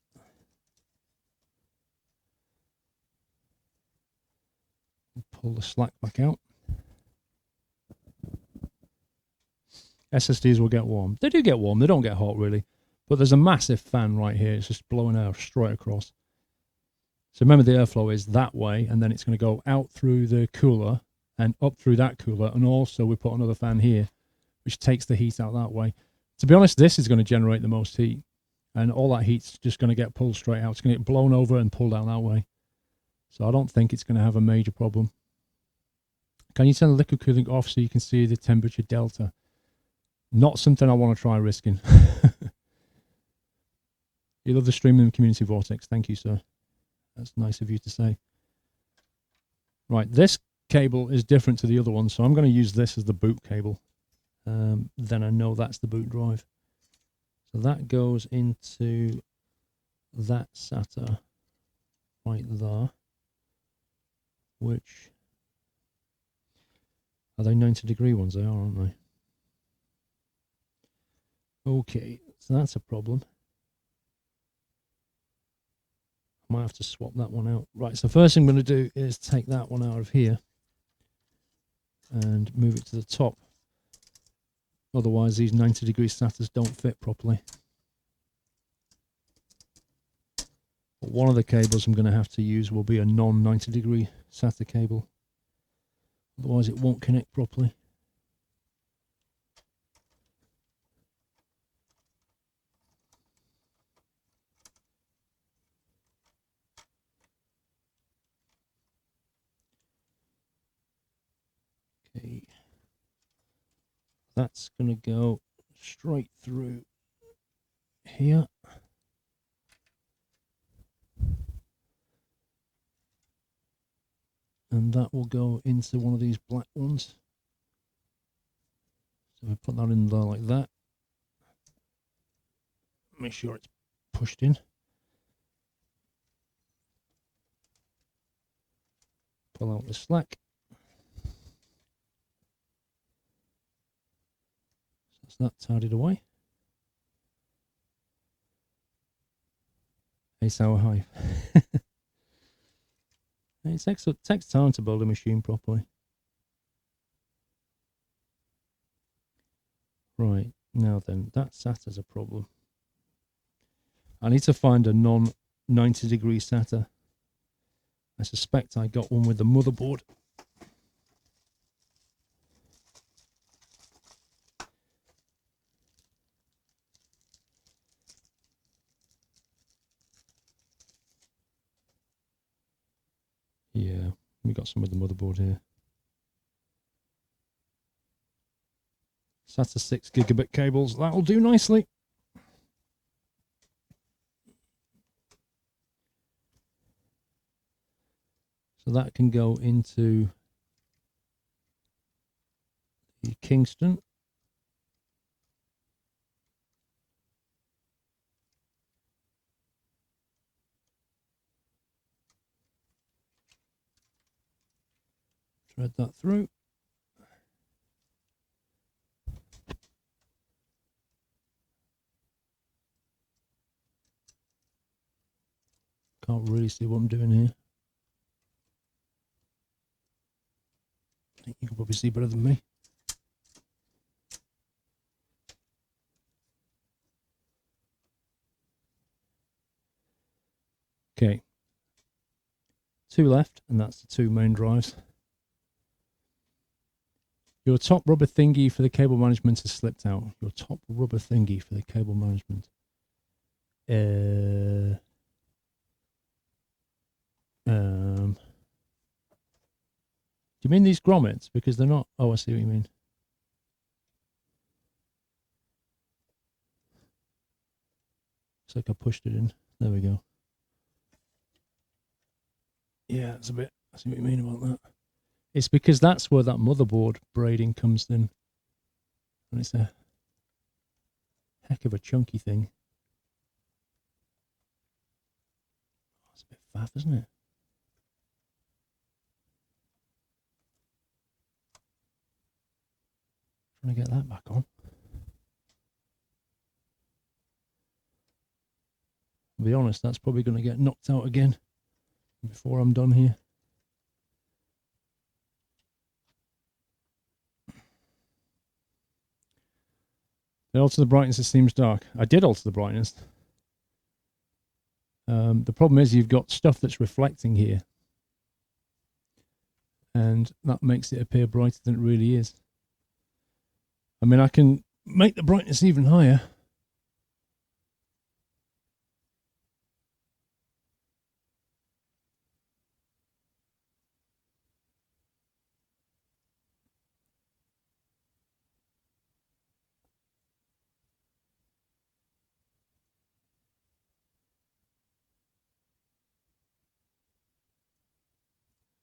And pull the slack back out. SSDs will get warm. They do get warm. They don't get hot, really. But there's a massive fan right here. It's just blowing air straight across. So remember, the airflow is that way, and then it's going to go out through the cooler and up through that cooler. And also, we put another fan here, which takes the heat out that way. To be honest, this is going to generate the most heat. And all that heat's just going to get pulled straight out. It's going to get blown over and pulled out that way. So I don't think it's going to have a major problem. Can you turn the liquid cooling off so you can see the temperature delta? Not something I want to try risking. You love the streaming community, Vortex. Thank you, sir. That's nice of you to say. Right, this cable is different to the other one, so I'm going to use this as the boot cable. Then I know that's the boot drive. So that goes into that SATA right there, which are they 90-degree ones? They are, aren't they? Okay, so that's a problem. I might have to swap that one out. Right, so first thing I'm going to do is take that one out of here and move it to the top. Otherwise, these 90-degree SATAs don't fit properly. But one of the cables I'm going to have to use will be a non-90-degree SATA cable. Otherwise, it won't connect properly. Okay, that's going to go straight through here. And that will go into one of these black ones. So I put that in there like that. Make sure it's pushed in. Pull out the slack. So that's that tidied away. Hey, sour hive. It takes time to build a machine properly. Right, now then, that SATA's a problem. I need to find a non-90 degree SATA. I suspect I got one with the motherboard. Yeah, we got some with the motherboard here. SATA 6 gigabit cables, that'll do nicely. So that can go into the Kingston. Thread that through. Can't really see what I'm doing here. I think you can probably see better than me. Okay. 2 left, and that's the 2 main drives. Your top rubber thingy for the cable management has slipped out. Your top rubber thingy for the cable management. Do you mean these grommets? Because they're not... Oh, I see what you mean. Looks like I pushed it in. There we go. Yeah, it's a bit... I see what you mean about that. It's because that's where that motherboard braiding comes in. And it's a heck of a chunky thing. Oh, it's a bit faff, isn't it? Trying to get that back on. To be honest, that's probably going to get knocked out again before I'm done here. They alter the brightness, it seems dark. I did alter the brightness. The problem is you've got stuff that's reflecting here. And that makes it appear brighter than it really is. I mean, I can make the brightness even higher.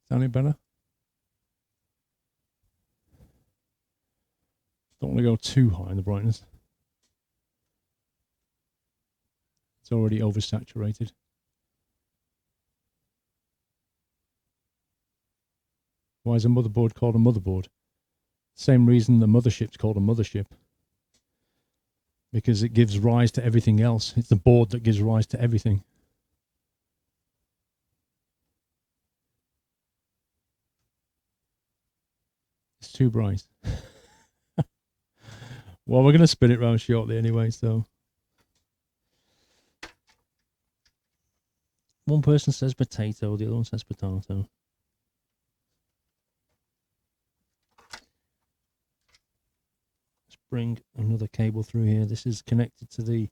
Sound any better? Don't want to go too high in the brightness. It's already oversaturated. Why is a motherboard called a motherboard? Same reason the mothership's called a mothership. Because it gives rise to everything else. It's the board that gives rise to everything. It's too bright. Well, we're going to spin it round shortly anyway, so. One person says potato, the other one says potato. Let's bring another cable through here. This is connected to the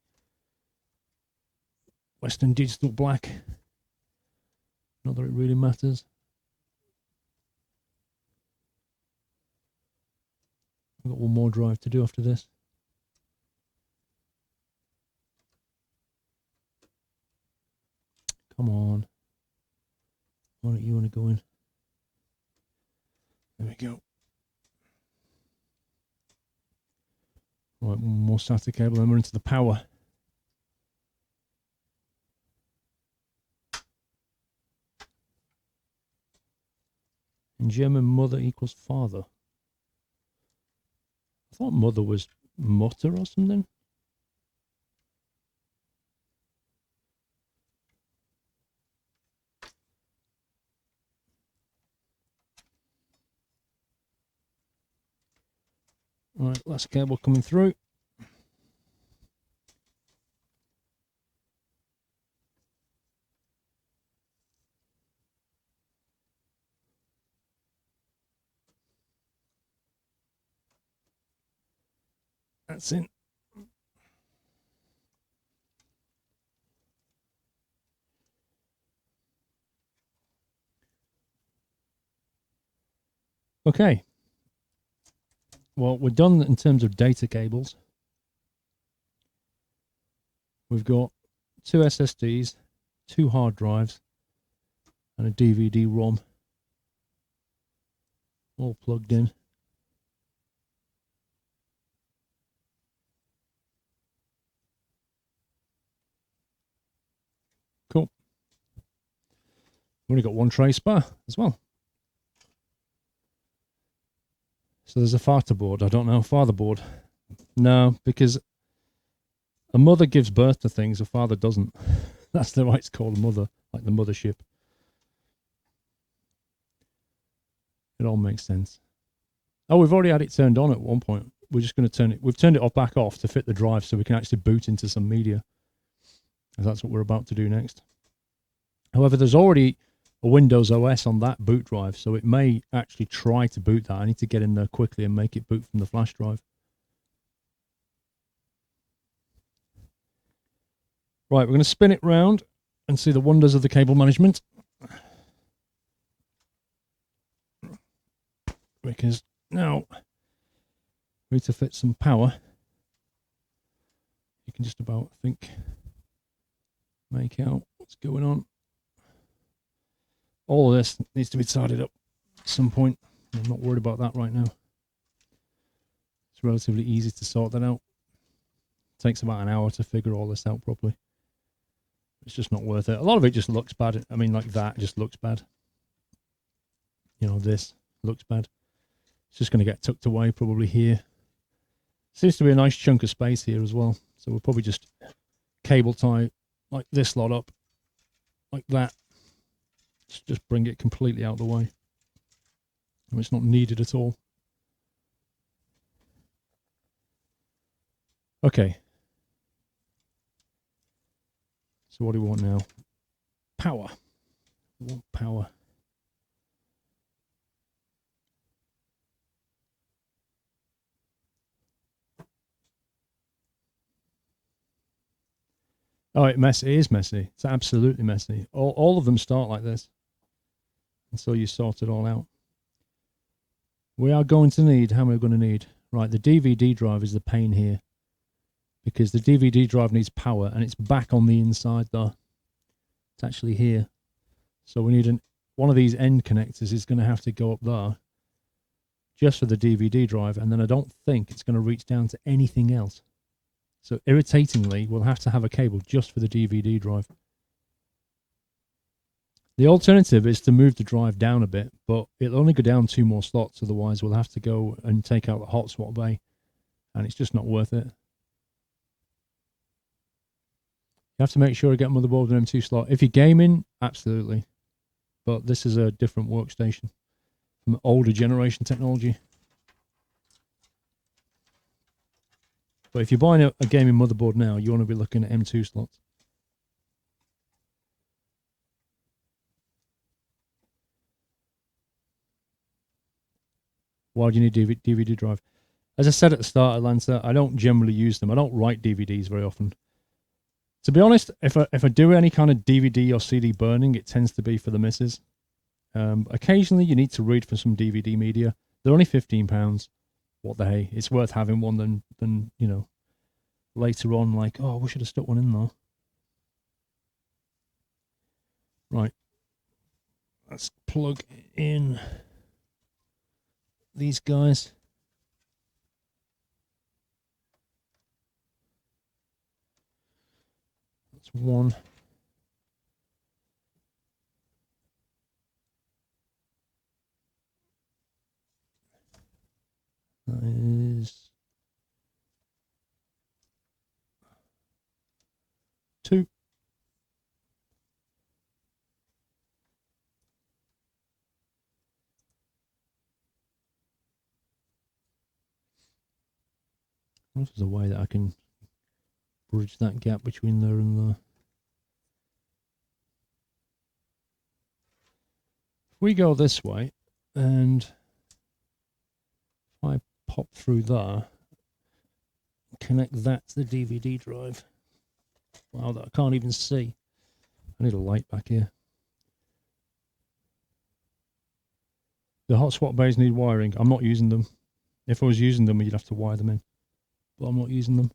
Western Digital Black. Not that it really matters. I've got one more drive to do after this. Come on. Why don't you want to go in? There we go. Right, one more SATA cable, then we're into the power. In German, mother equals father. I thought mother was Mutter or something. Right, last cable coming through. That's in. Okay. Well, we're done in terms of data cables. We've got 2 SSDs, 2 hard drives, and a DVD-ROM all plugged in. Cool. We've only got 1 tray spare as well. So there's a FATA board. I don't know, father board. No, because a mother gives birth to things, a father doesn't. That's why it's called a mother, like the mothership. It all makes sense. Oh, we've already had it turned on at one point. We're just going to turn it. We've turned it back off to fit the drive so we can actually boot into some media. Because that's what we're about to do next. However, there's already a Windows OS on that boot drive, so it may actually try to boot that. I need to get in there quickly and make it boot from the flash drive. Right, we're going to spin it round and see the wonders of the cable management. Because now we need to fit some power. You can just about, I think, make out what's going on. All of this needs to be tidied up at some point. I'm not worried about that right now. It's relatively easy to sort that out. It takes about an hour to figure all this out properly. It's just not worth it. A lot of it just looks bad. I mean, like that just looks bad. You know, this looks bad. It's just going to get tucked away probably here. Seems to be a nice chunk of space here as well. So we'll probably just cable tie like this lot up. Like that. Just bring it completely out of the way. And it's not needed at all. Okay. So what do we want now? Power. We want power. Oh, it is messy. It's absolutely messy. All of them start like this. And so you sort it all out. We are going to need, how am I going to need? Right, the DVD drive is the pain here. Because the DVD drive needs power and it's back on the inside though. It's actually here. So we need one of these end connectors is going to have to go up there. Just for the DVD drive. And then I don't think it's going to reach down to anything else. So irritatingly, we'll have to have a cable just for the DVD drive. The alternative is to move the drive down a bit, but it'll only go down 2 more slots. Otherwise, we'll have to go and take out the hot swap bay, and it's just not worth it. You have to make sure you get motherboard with an M2 slot. If you're gaming, absolutely. But this is a different workstation from older generation technology. But if you're buying a gaming motherboard now, you want to be looking at M2 slots. Why do you need DVD drive? As I said at the start, Atlanta, I don't generally use them. I don't write DVDs very often. To be honest, if I do any kind of DVD or CD burning, it tends to be for the missus. Occasionally, you need to read for some DVD media. They're only £15. What the hey? It's worth having one than you know, later on, like, oh, we should have stuck one in there. Right. Let's plug in these guys. That's one. That is two. What is a way that I can bridge that gap between there and there? If we go this way, and if I pop through there, connect that to the DVD drive. Wow, that I can't even see. I need a light back here. The hot swap bays need wiring. I'm not using them. If I was using them, you'd have to wire them in. But I'm not using them.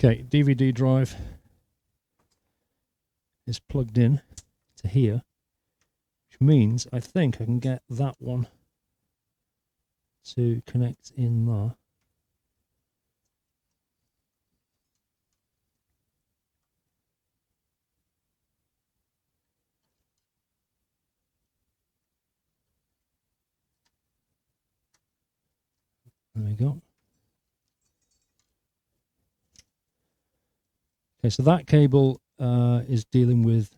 Okay, DVD drive is plugged in to here, which means I think I can get that one to connect in there. There we go. Okay, so that cable is dealing with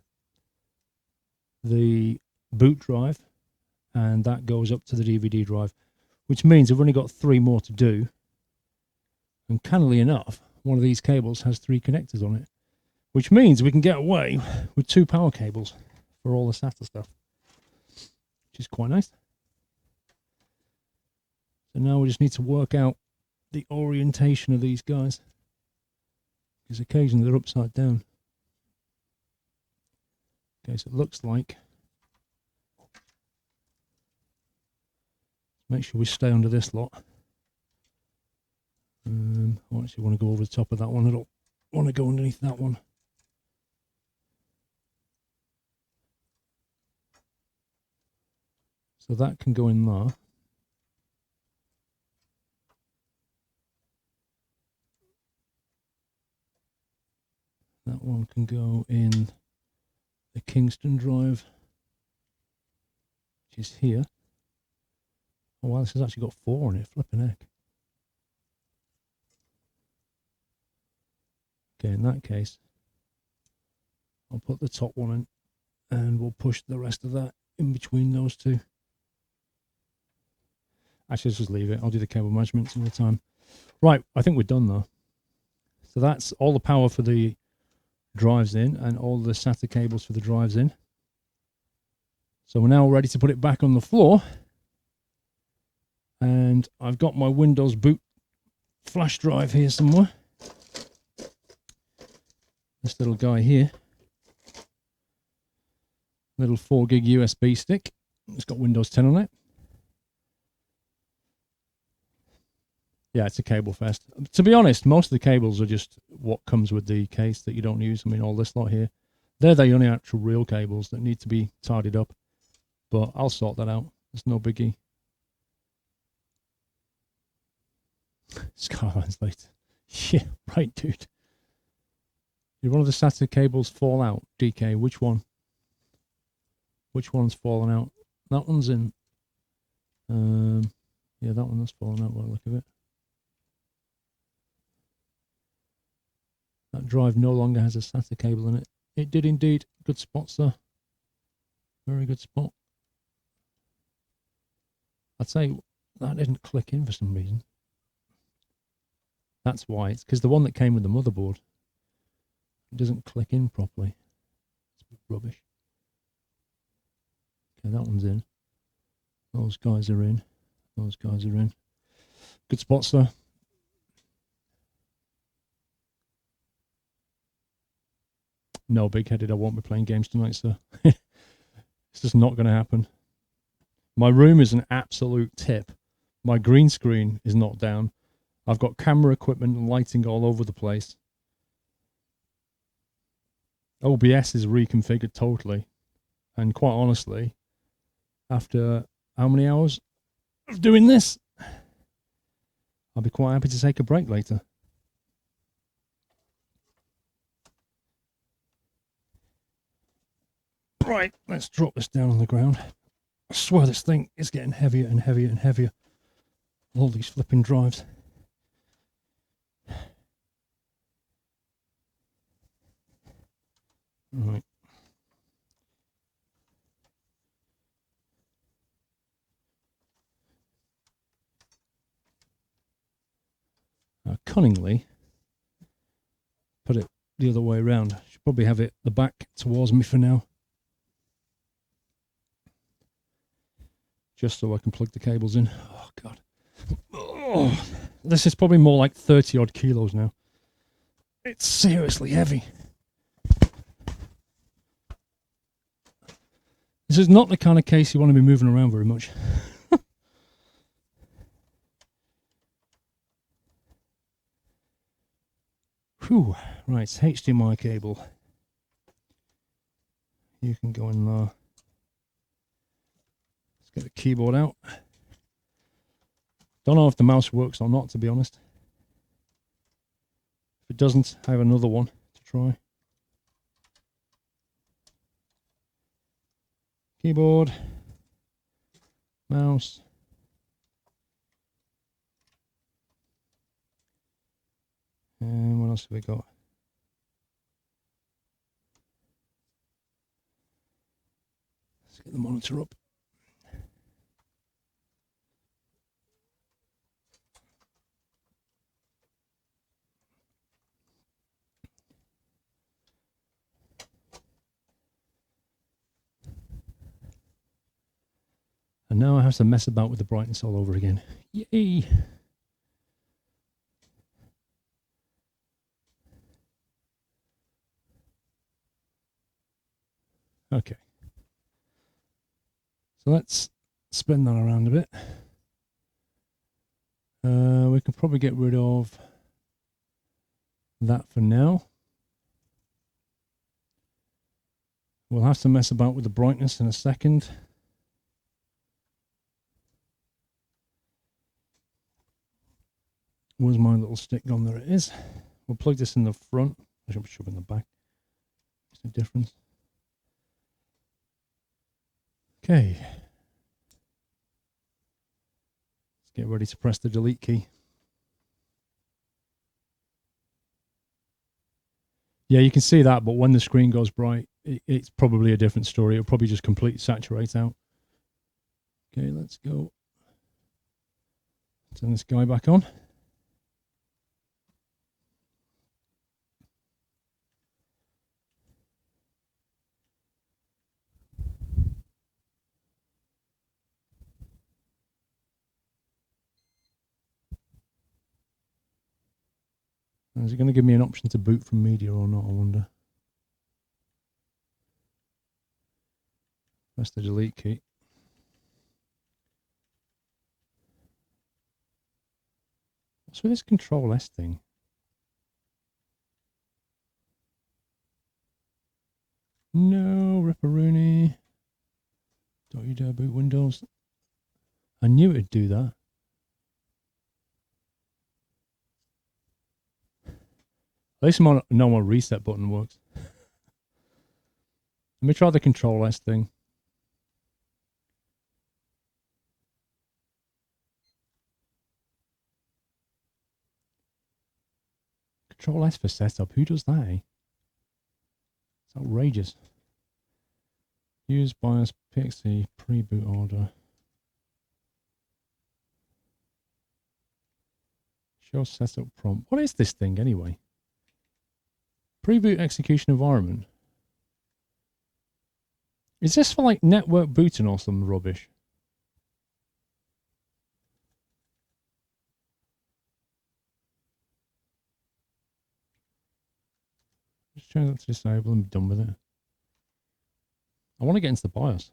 the boot drive, and that goes up to the DVD drive, which means I've only got 3 more to do. And cannily enough, one of these cables has 3 connectors on it, which means we can get away with 2 power cables for all the SATA stuff, which is quite nice. So now we just need to work out the orientation of these guys, because occasionally they're upside down. Okay, so it looks like, make sure we stay under this lot. I actually want to go over the top of that one. I don't want to go underneath that one. So that can go in there. That one can go in the Kingston drive, which is here. Oh wow, this has actually got 4 on it, flipping heck. Okay, in that case, I'll put the top one in, and we'll push the rest of that in between those 2. Actually, let's just leave it. I'll do the cable measurements all the time. Right, I think we're done though. So that's all the power for the drives in, and all the SATA cables for the drives in. So we're now ready to put it back on the floor. And I've got my Windows boot flash drive here somewhere. This little guy here. Little 4 gig USB stick. It's got Windows 10 on it. Yeah, it's a cable fest. To be honest, most of the cables are just what comes with the case that you don't use. I mean, all this lot here, they're the only actual real cables that need to be tidied up. But I'll sort that out. It's no biggie. Scarline's late. Yeah, right, dude. Did one of the SATA cables fall out? DK, which one? Which one's fallen out? That one's in. Yeah, that one has fallen out by the look of it. That drive no longer has a SATA cable in it. It did indeed. Good spot, sir. Very good spot. I'd say that didn't click in for some reason. That's why. It's because the one that came with the motherboard, it doesn't click in properly. It's rubbish. Okay, that one's in. Those guys are in. Those guys are in. Good spot, sir. No, big-headed, I won't be playing games tonight, sir. It's just not going to happen. My room is an absolute tip. My green screen is not down. I've got camera equipment and lighting all over the place. OBS is reconfigured totally. And quite honestly, after how many hours? of doing this. I'll be quite happy to take a break later. Right, let's drop this down on the ground. I swear this thing is getting heavier and heavier and heavier. All these flipping drives. Right. Cunningly put it the other way around. Should probably have it the back towards me for now. Just so I can plug the cables in. Oh, God. Oh, this is probably more like 30 odd kilos now. It's seriously heavy. This is not the kind of case you want to be moving around very much. Whew. Right, HDMI cable. You can go in there. Let's get the keyboard out. Don't know if the mouse works or not, to be honest. If it doesn't, I have another one to try. Keyboard. Mouse. And what else have we got? Let's get the monitor up. And now I have to mess about with the brightness all over again. Yay! Okay. So let's spin that around a bit. We can probably get rid of that for now. We'll have to mess about with the brightness in a second. Where's my little stick gone? There it is. We'll plug this in the front. I should shove it in the back. Makes no difference. Okay. Let's get ready to press the delete key. Yeah, you can see that, but when the screen goes bright, it's probably a different story. It'll probably just completely saturate out. Okay, let's go. Turn this guy back on. Is it going to give me an option to boot from media or not, I wonder? Press the delete key. What's with this Control S thing? No, Ripperoonie. Don't you dare boot Windows. I knew it'd do that. At least I know my reset button works. Let me try the Control S thing. Control S for setup. Who does that, eh? It's outrageous. Use BIOS PXE pre-boot order. Show setup prompt. What is this thing anyway? Pre-boot execution environment. Is this for like network booting or some rubbish? Just change that to disable and be done with it. I want to get into the BIOS.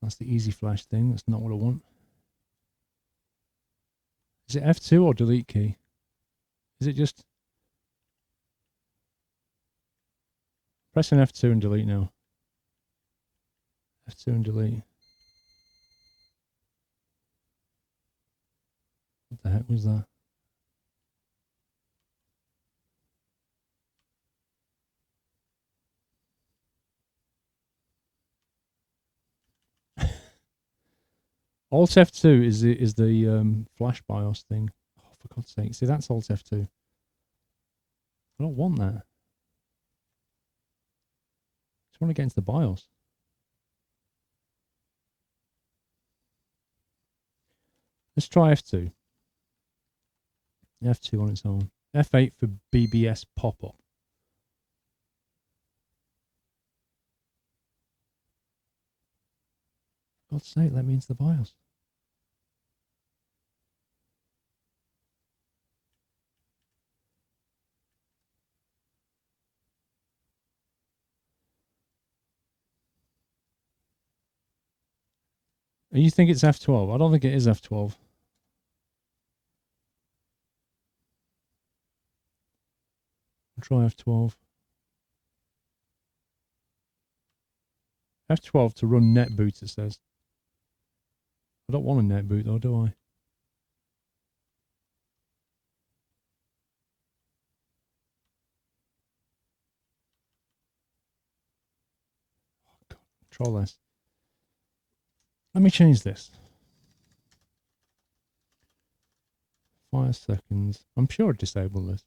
That's the easy flash thing. That's not what I want. Is it F2 or delete key? Is it just... Pressing F2 and delete now. F2 and delete. What the heck was that? Alt F2 is the flash BIOS thing. Oh, for God's sake! See, that's Alt F2. I don't want that. I just want to get into the BIOS. Let's try F2. F2 on its own. F8 for BBS pop-up. For God's sake, let me into the BIOS. You think it's F12? I don't think it is F12. Try F12. F12 to run netboot, it says. I don't want a netboot though, do I? Oh, God. Control S. Let me change this. 5 seconds. I'm sure I disabled this.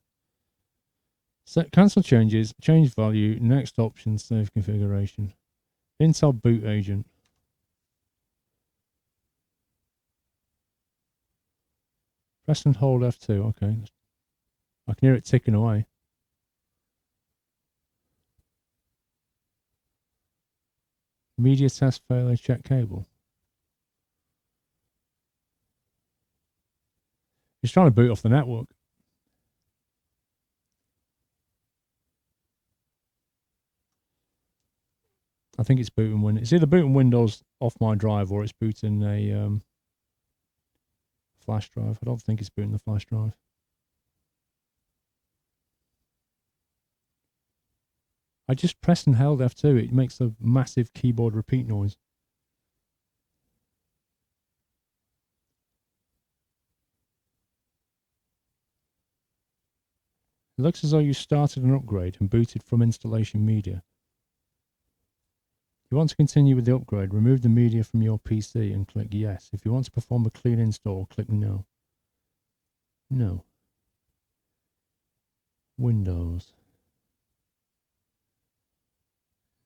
Set cancel changes, change value, next option, save configuration. Intel boot agent. Press and hold F2. Okay. I can hear it ticking away. Media test failure, check cable. It's trying to boot off the network. I think it's booting Windows. It's either booting Windows off my drive or it's booting a flash drive. I don't think it's booting the flash drive. I just pressed and held F2. It makes a massive keyboard repeat noise. It looks as though you started an upgrade and booted from installation media. If you want to continue with the upgrade, remove the media from your PC and click yes. If you want to perform a clean install, click no. No. Windows.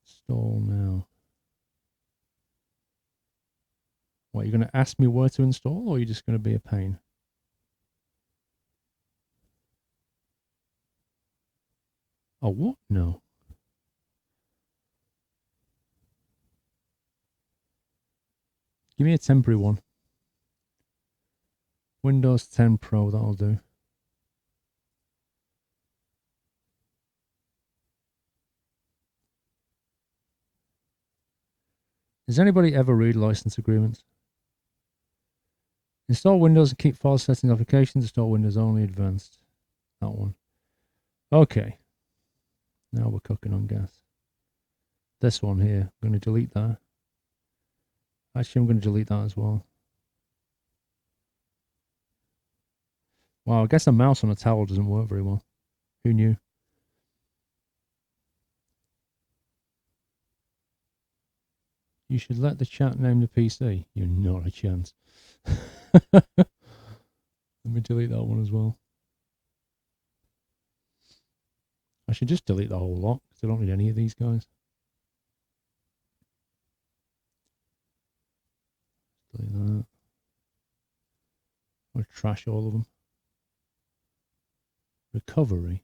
Install now. What, you're going to ask me where to install, or are you just going to be a pain? Oh, what? No. Give me a temporary one. Windows 10 Pro, that'll do. Does anybody ever read license agreements? Install Windows and keep file settings applications. Install Windows only advanced. That one. Okay. Now we're cooking on gas. This one here. I'm going to delete that. Actually, I'm going to delete that as well. Wow, I guess a mouse on a towel doesn't work very well. Who knew? You should let the chat name the PC. You're not a chance. Let me delete that one as well. I should just delete the whole lot because I don't need any of these guys. Delete that. I'll trash all of them. Recovery.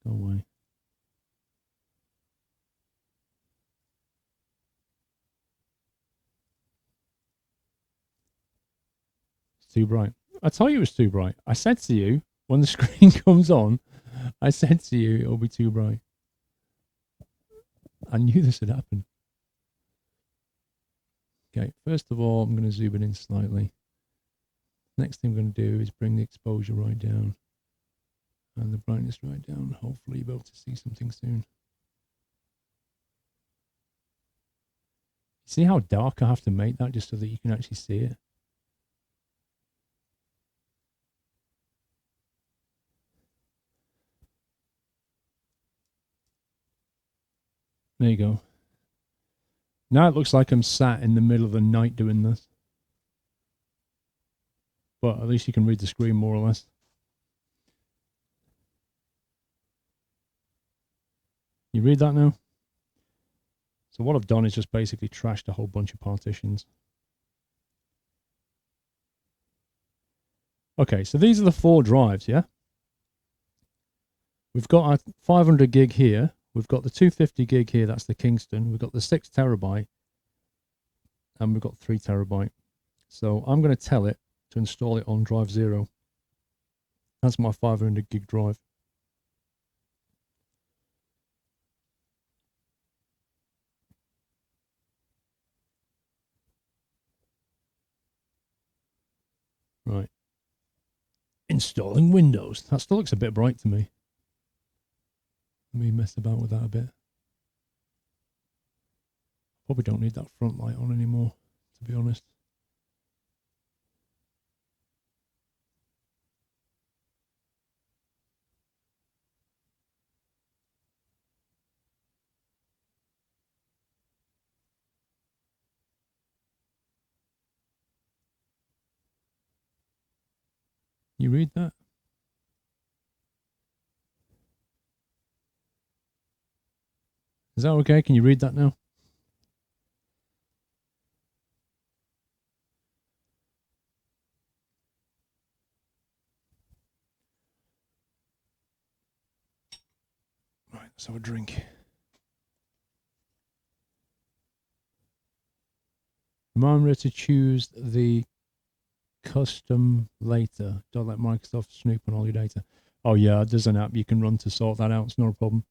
Go away. It's too bright. I told you it was too bright. I said to you, when the screen comes on, I said to you, it'll be too bright. I knew this would happen. Okay, first of all, I'm going to zoom it in slightly. Next thing I'm going to do is bring the exposure right down. And the brightness right down. Hopefully you'll be able to see something soon. See how dark I have to make that just so that you can actually see it? There you go. Now it looks like I'm sat in the middle of the night doing this. But at least you can read the screen more or less. You read that now? So what I've done is just basically trashed a whole bunch of partitions. Okay, so these are the 4 drives, yeah? We've got our 500 gig here. We've got the 250 gig here, that's the Kingston. We've got the 6 terabyte. And we've got 3 terabyte. So I'm going to tell it to install it on drive 0. That's my 500 gig drive. Right. Installing Windows. That still looks a bit bright to me. Let me mess about with that a bit. Probably don't need that front light on anymore, to be honest. You read that? Is that okay? Can you read that now? Right, let's have a drink. Remember to choose the custom later. Don't let Microsoft snoop on all your data. Oh yeah, there's an app you can run to sort that out. It's not a problem.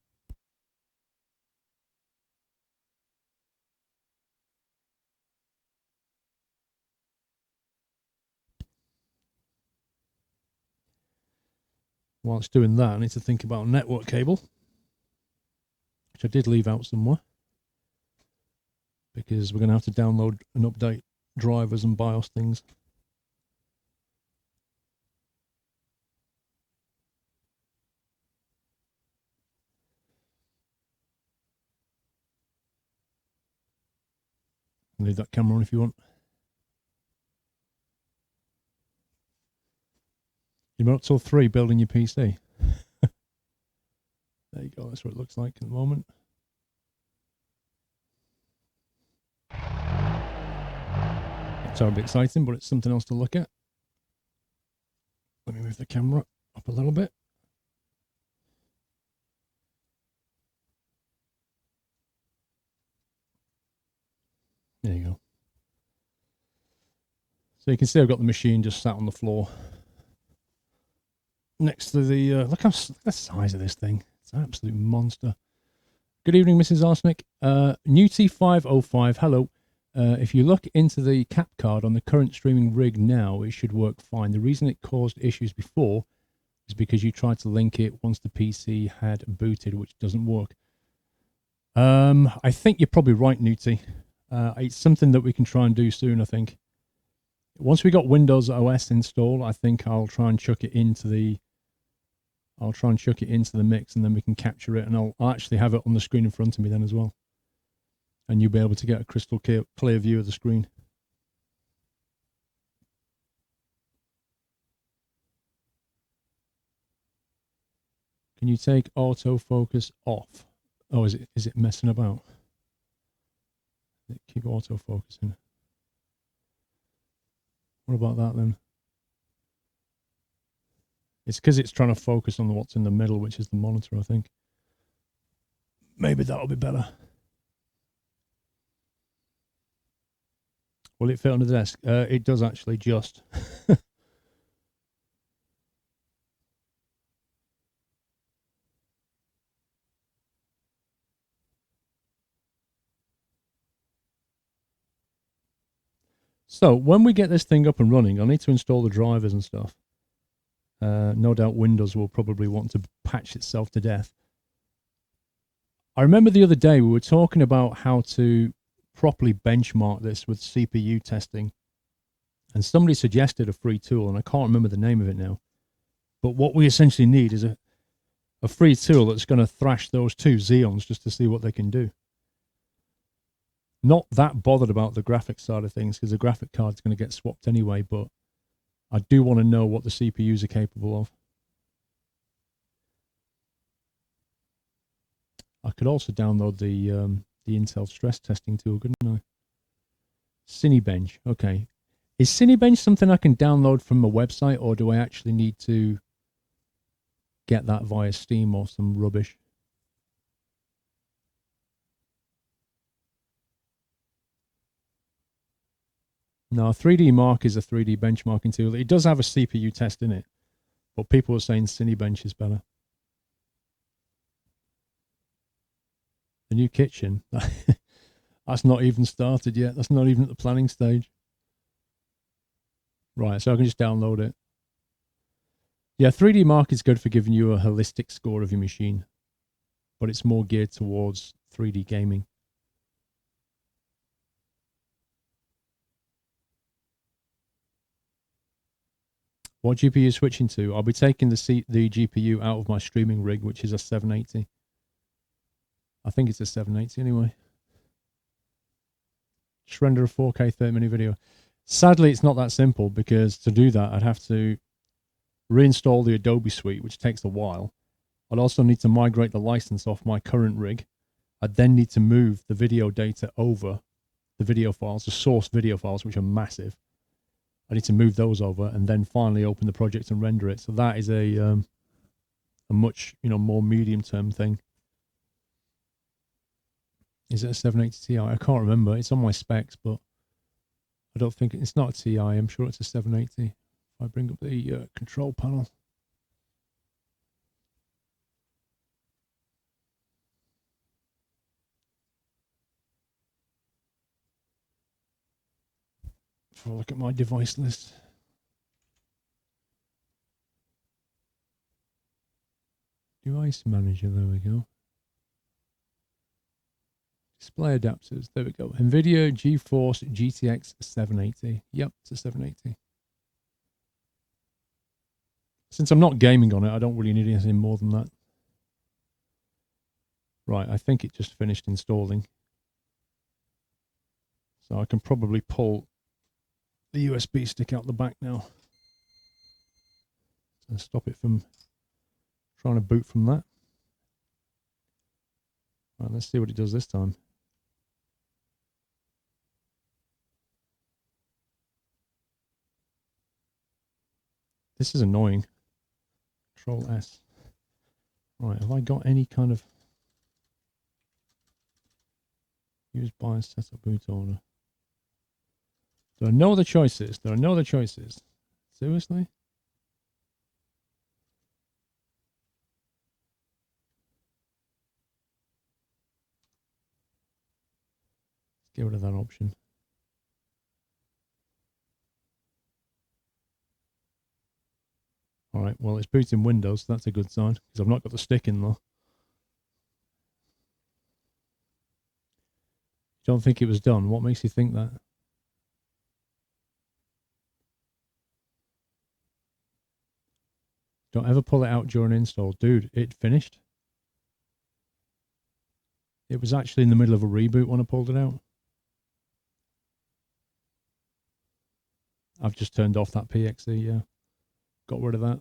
While it's doing that, I need to think about a network cable, which I did leave out somewhere, because we're going to have to download and update drivers and BIOS things. Leave that camera on if you want. You're up till 3 building your PC. There you go. That's what it looks like at the moment. Not terribly exciting, but it's something else to look at. Let me move the camera up a little bit. There you go. So you can see I've got the machine just sat on the floor next to the, look the size of this thing. It's an absolute monster. Good evening, Mrs. Arsenic. Newty505, hello. If you look into the cap card on the current streaming rig now, it should work fine. The reason it caused issues before is because you tried to link it once the PC had booted, which doesn't work. I think you're probably right, Newty. It's something that we can try and do soon, I think. Once we got Windows OS installed, I think I'll try and chuck it into the mix, and then we can capture it, and I'll actually have it on the screen in front of me then as well. And you'll be able to get a crystal clear view of the screen. Can you take autofocus off? Oh, is it messing about? Keep autofocusing. What about that then? It's because it's trying to focus on what's in the middle, which is the monitor, I think. Maybe that'll be better. Will it fit on the desk? It does actually just. So when we get this thing up and running, I need to install the drivers and stuff. No doubt Windows will probably want to patch itself to death. I remember the other day we were talking about how to properly benchmark this with CPU testing. And somebody suggested a free tool, and I can't remember the name of it now. But what we essentially need is a free tool that's going to thrash those two Xeons just to see what they can do. Not that bothered about the graphics side of things because the graphic card's going to get swapped anyway, but I do want to know what the CPUs are capable of. I could also download the Intel stress testing tool, couldn't I? Cinebench, okay. Is Cinebench something I can download from a website, or do I actually need to get that via Steam or some rubbish? No, 3D Mark is a 3D benchmarking tool. It does have a CPU test in it, but people are saying Cinebench is better. The new kitchen, that's not even started yet. That's not even at the planning stage. Right, so I can just download it. Yeah, 3D Mark is good for giving you a holistic score of your machine, but it's more geared towards 3D gaming. What GPU are you switching to? I'll be taking the GPU out of my streaming rig, which is a 780. I think it's a 780 anyway. Just render a 4K 30-minute video. Sadly, it's not that simple because to do that, I'd have to reinstall the Adobe suite, which takes a while. I'd also need to migrate the license off my current rig. I'd then need to move the video data over, the video files, the source video files, which are massive. I need to move those over and then finally open the project and render it. So that is a much more medium-term thing. Is it a 780 Ti? I can't remember. It's on my specs, but I don't think it's not a Ti. I'm sure it's a 780. If I bring up the control panel. If I look at my device list. Device manager, there we go. Display adapters, there we go. NVIDIA GeForce GTX 780. Yep, it's a 780. Since I'm not gaming on it, I don't really need anything more than that. Right, I think it just finished installing. So I can probably pull the USB stick out the back now. So stop it from trying to boot from that. Right, let's see what it does this time. This is annoying. Control S. Right, have I got any kind of use BIOS setup boot order? There are no other choices. There are no other choices. Seriously? Let's get rid of that option. All right, well, it's booting Windows, so that's a good sign, because I've not got the stick in though. Don't think it was done. What makes you think that? Don't ever pull it out during install. Dude, it finished. It was actually in the middle of a reboot when I pulled it out. I've just turned off that PXE, yeah. Got rid of that.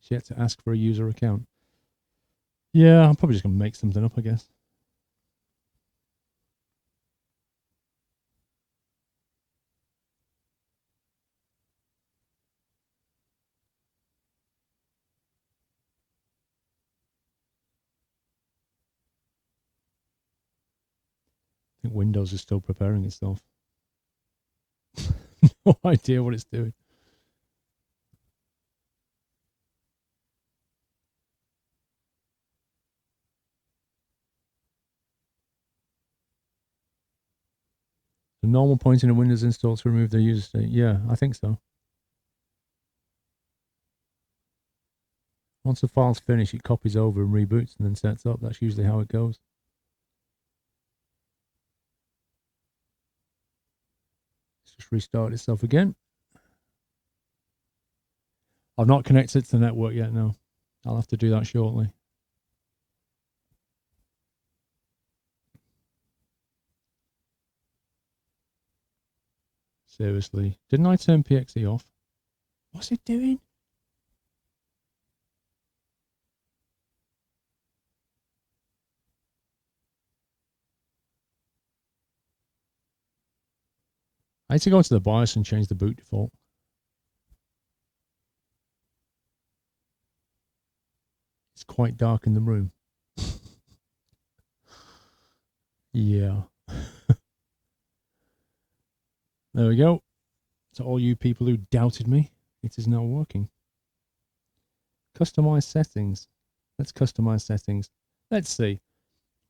She had to ask for a user account. Yeah, I'm probably just going to make something up, I guess. I think Windows is still preparing itself. No idea what it's doing. The normal point in a Windows install to remove the user state. Yeah, I think so. Once the file's finished, it copies over and reboots and then sets up. That's usually how it goes. Let's just restart itself again. I've not connected to the network yet, no. I'll have to do that shortly. Seriously. Didn't I turn PXE off? What's it doing? I had to go into the BIOS and change the boot default. It's quite dark in the room. Yeah. There we go. To all you people who doubted me, it is now working. Customize settings. Let's customize settings. Let's see.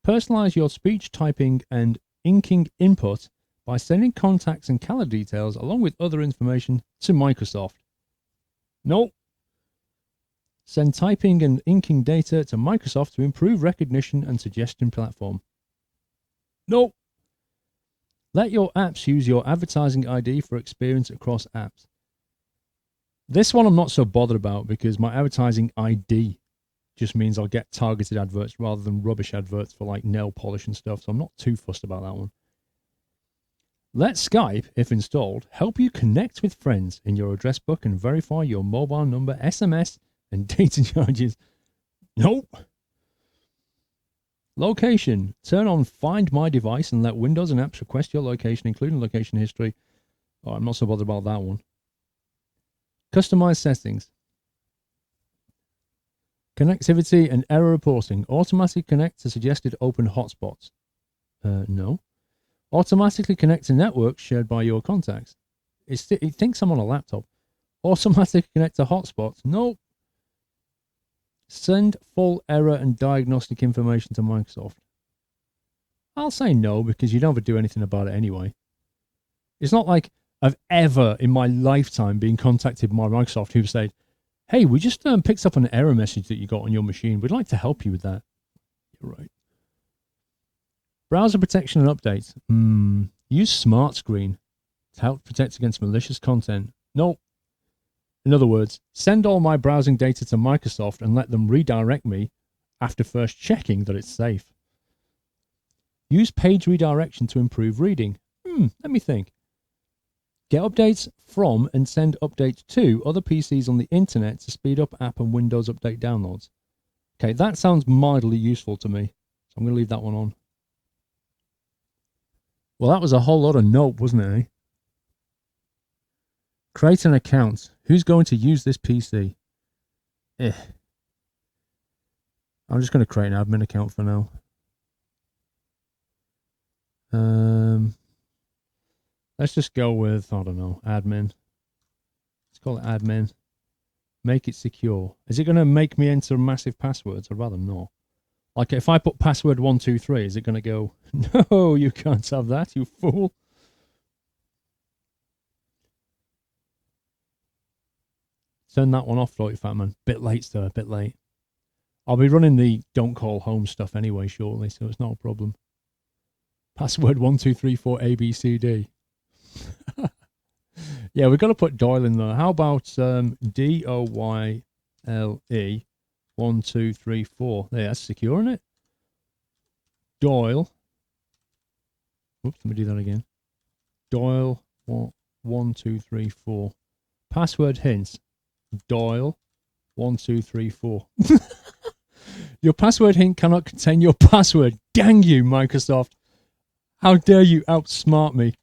Personalize your speech, typing, and inking input by sending contacts and calendar details along with other information to Microsoft. Nope. Send typing and inking data to Microsoft to improve recognition and suggestion platform. Nope. Let your apps use your advertising ID for experience across apps. This one I'm not so bothered about because my advertising ID just means I'll get targeted adverts rather than rubbish adverts for like nail polish and stuff, so I'm not too fussed about that one. Let Skype, if installed, help you connect with friends in your address book and verify your mobile number, SMS, and data charges. Nope. Location. Turn on Find My Device and let Windows and apps request your location, including location history. Oh, I'm not so bothered about that one. Customize settings. Connectivity and error reporting. Automatically connect to suggested open hotspots. No. Automatically connect to networks shared by your contacts. It thinks I'm on a laptop. Automatically connect to hotspots. Nope. Send full error and diagnostic information to Microsoft. I'll say no because you never do anything about it anyway. It's not like I've ever in my lifetime been contacted by Microsoft who said, hey, we just picked up an error message that you got on your machine. We'd like to help you with that. You're right. Browser protection and updates. Use Smart Screen to help protect against malicious content. Nope. In other words, send all my browsing data to Microsoft and let them redirect me after first checking that it's safe. Use page redirection to improve reading. Let me think. Get updates from and send updates to other PCs on the internet to speed up app and Windows Update downloads. Okay, that sounds mildly useful to me, so I'm going to leave that one on. Well, that was a whole lot of nope, wasn't it, eh? Create an account. Who's going to use this PC? I'm just going to create an admin account for now. Let's just go with, I don't know, admin. Let's call it admin. Make it secure. Is it going to make me enter massive passwords? I'd rather not. Like if I put password 123, is it going to go, no, you can't have that, you fool? Turn that one off, Floaty Fat Man. Bit late, sir, bit late. I'll be running the don't call home stuff anyway shortly, so it's not a problem. Password 1234 ABCD. Yeah, we've got to put Doyle in there. How about DOYLE 1234? There, that's secure, isn't it? Doyle. Oops, let me do that again. Doyle 1234. Password hints. Doyle 1234. Your password hint cannot contain your password. Dang you, Microsoft. How dare you outsmart me?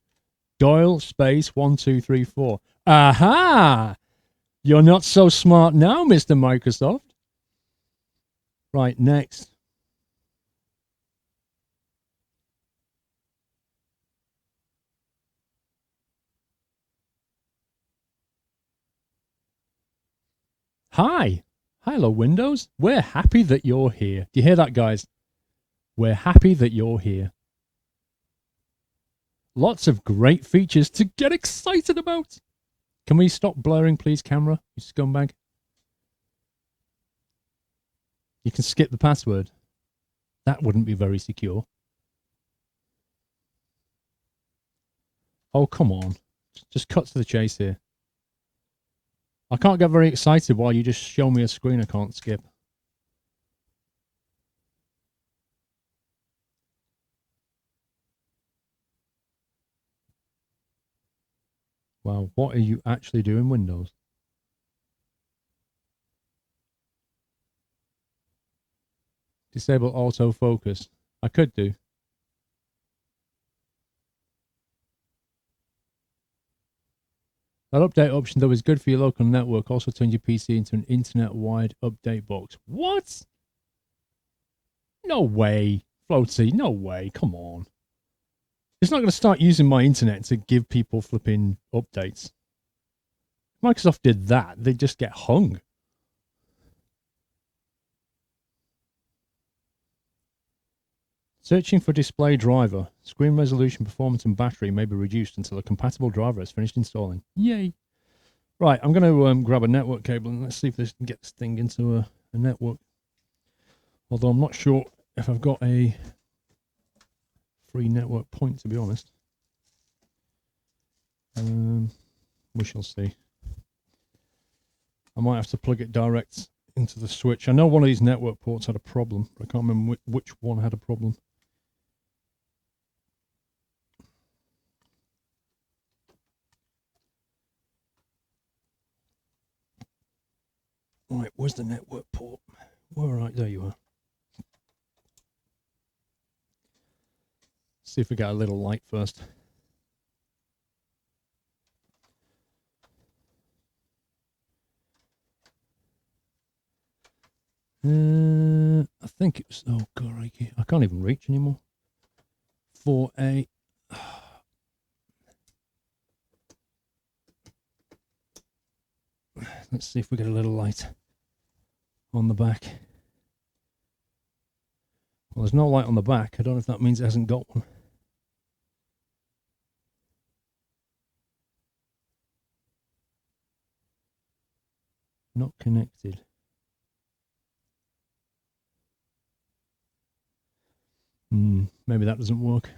Doyle space 1234. Aha! You're not so smart now, Mr. Microsoft. Right, next. Hi. Hello, Windows. We're happy that you're here. Do you hear that, guys? We're happy that you're here. Lots of great features to get excited about. Can we stop blurring, please, camera, you scumbag? You can skip the password. That wouldn't be very secure. Oh, come on. Just cut to the chase here. I can't get very excited while you just show me a screen I can't skip. Wow, what are you actually doing, Windows? Disable autofocus. I could do. That update option, though, is good for your local network. Also turns your PC into an internet-wide update box. What? No way. Floaty, no way. Come on. It's not going to start using my internet to give people flipping updates. Microsoft did that. They just get hung. Searching for display driver. Screen resolution, performance, and battery may be reduced until a compatible driver is finished installing. Yay. Right, I'm going to grab a network cable and let's see if this can get this thing into a network. Although I'm not sure if I've got a free network point, to be honest. We shall see. I might have to plug it direct into the switch. I know one of these network ports had a problem, but I can't remember which one had a problem. Right, where's the network port? All right, there you are. See if we get a little light first. I think it was, oh god, I can't even reach anymore. For a let's see if we get a little light on the back. Well, there's no light on the back. I don't know if that means it hasn't got one. Not connected. Maybe that doesn't work.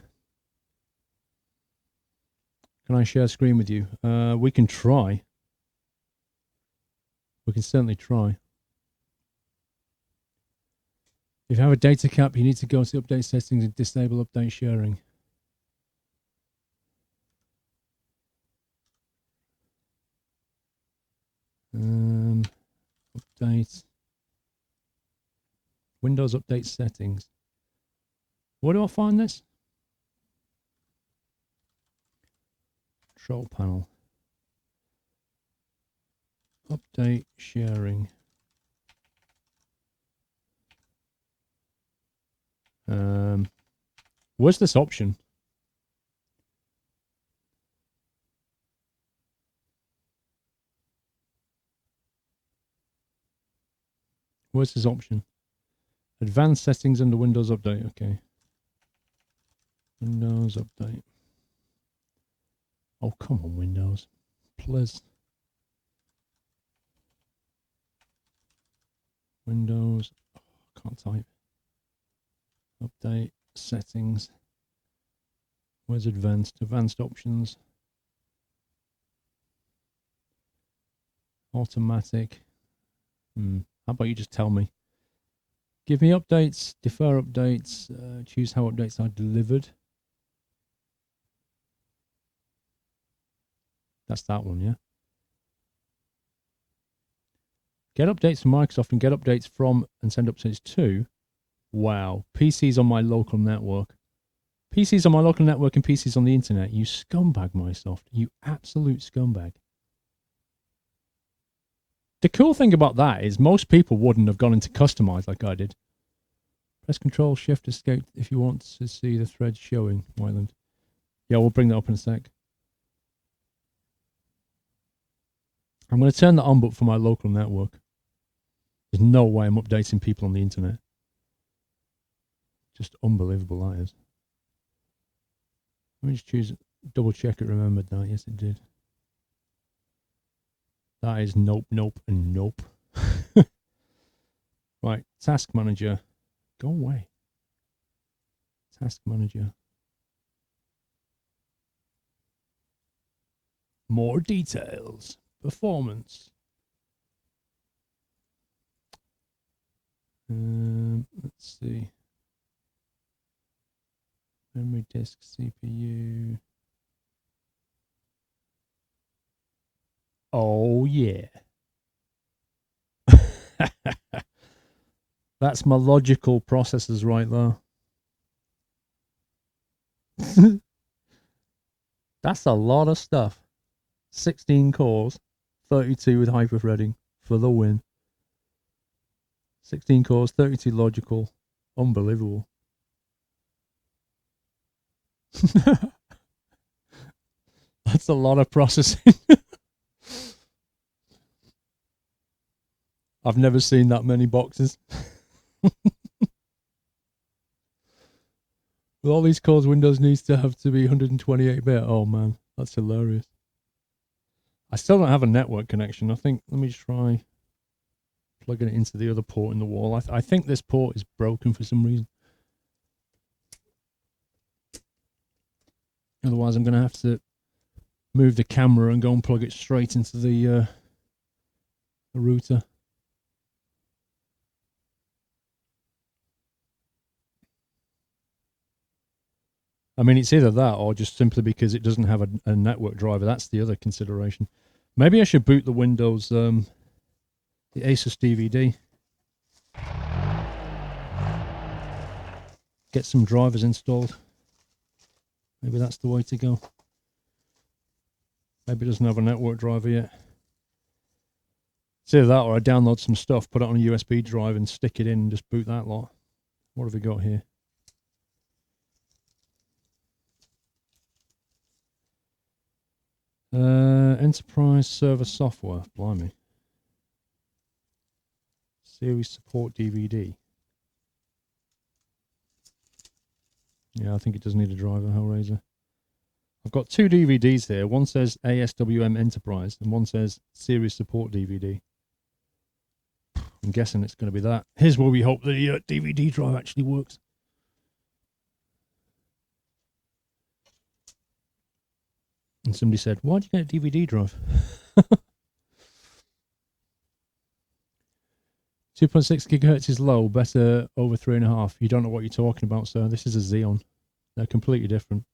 Can I share screen with you? We can try. We can certainly try. If you have a data cap, you need to go to update settings and disable update sharing. Update. Windows update settings. Where do I find this? Control panel. Update sharing. Where's this option? Where's this option? Advanced settings under Windows Update. Okay. Windows Update. Oh, come on, Windows. Please. Windows. Oh, can't type. Update settings. Where's advanced? Advanced options. Automatic. How about you just tell me? Give me updates, defer updates, choose how updates are delivered. That's that one, yeah? Get updates from Microsoft and get updates from and send updates to. Wow. PCs on my local network. PCs on my local network and PCs on the internet. You scumbag, Microsoft. You absolute scumbag. The cool thing about that is most people wouldn't have gone into customize like I did. Press Control Shift Escape if you want to see the thread showing, Wyland. Yeah, we'll bring that up in a sec. I'm going to turn that on, but for my local network. There's no way I'm updating people on the internet. Just unbelievable, that is. Let me just choose Double check it remembered that. Yes, it did. That is nope, nope, and nope. Right, task manager. Go away. Task manager. More details. Performance. Let's see. Memory disk, CPU. Oh, yeah. That's my logical processors right there. That's a lot of stuff. 16 cores, 32 with hyperthreading for the win. 16 cores, 32 logical. Unbelievable. That's a lot of processing. I've never seen that many boxes. With all these cores, Windows needs to have to be 128-bit. Oh man, that's hilarious. I still don't have a network connection. I think, let me try plugging it into the other port in the wall. I think this port is broken for some reason. Otherwise, I'm going to have to move the camera and go and plug it straight into the router. I mean, it's either that or just simply because it doesn't have a network driver. That's the other consideration. Maybe I should boot the Windows, the Asus DVD. Get some drivers installed. Maybe that's the way to go. Maybe it doesn't have a network driver yet. It's either that or I download some stuff, put it on a USB drive and stick it in and just boot that lot. What have we got here? Enterprise server software. Blimey. Series support DVD. Yeah, I think it does need a driver, Hellraiser. I've got two DVDs here. One says ASWM Enterprise and one says Series Support DVD. I'm guessing it's going to be that. Here's where we hope the DVD drive actually works. And somebody said, why'd you get a DVD drive? 2.6 gigahertz is low, better over 3.5. You don't know what you're talking about, sir. This is a Xeon. They're completely different.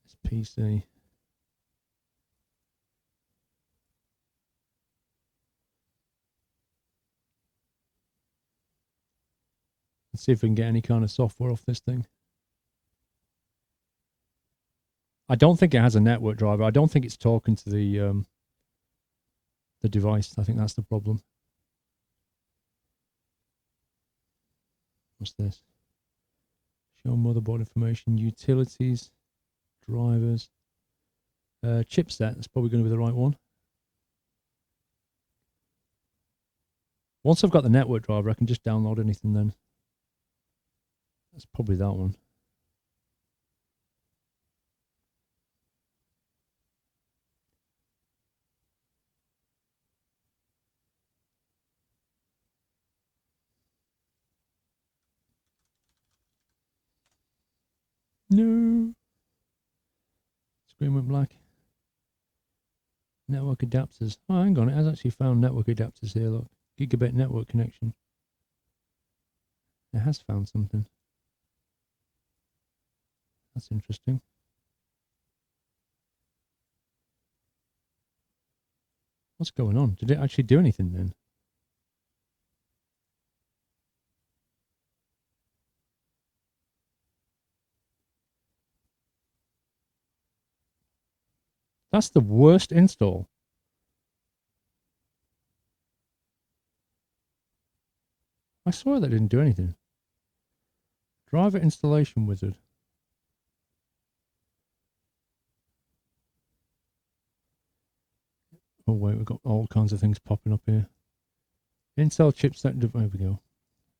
It's PC. Let's see if we can get any kind of software off this thing. I don't think it has a network driver. I don't think it's talking to the device. I think that's the problem. What's this? Show motherboard information, utilities, drivers, chipset. That's probably going to be the right one. Once I've got the network driver, I can just download anything then. That's probably that one. No. Screen went black. Network adapters. Oh, hang on. It has actually found network adapters here. Look. Gigabit network connection. It has found something. That's interesting. What's going on? Did it actually do anything then? That's the worst install. I swear that didn't do anything. Driver installation wizard. Oh wait, we've got all kinds of things popping up here. Intel chipset. There we go.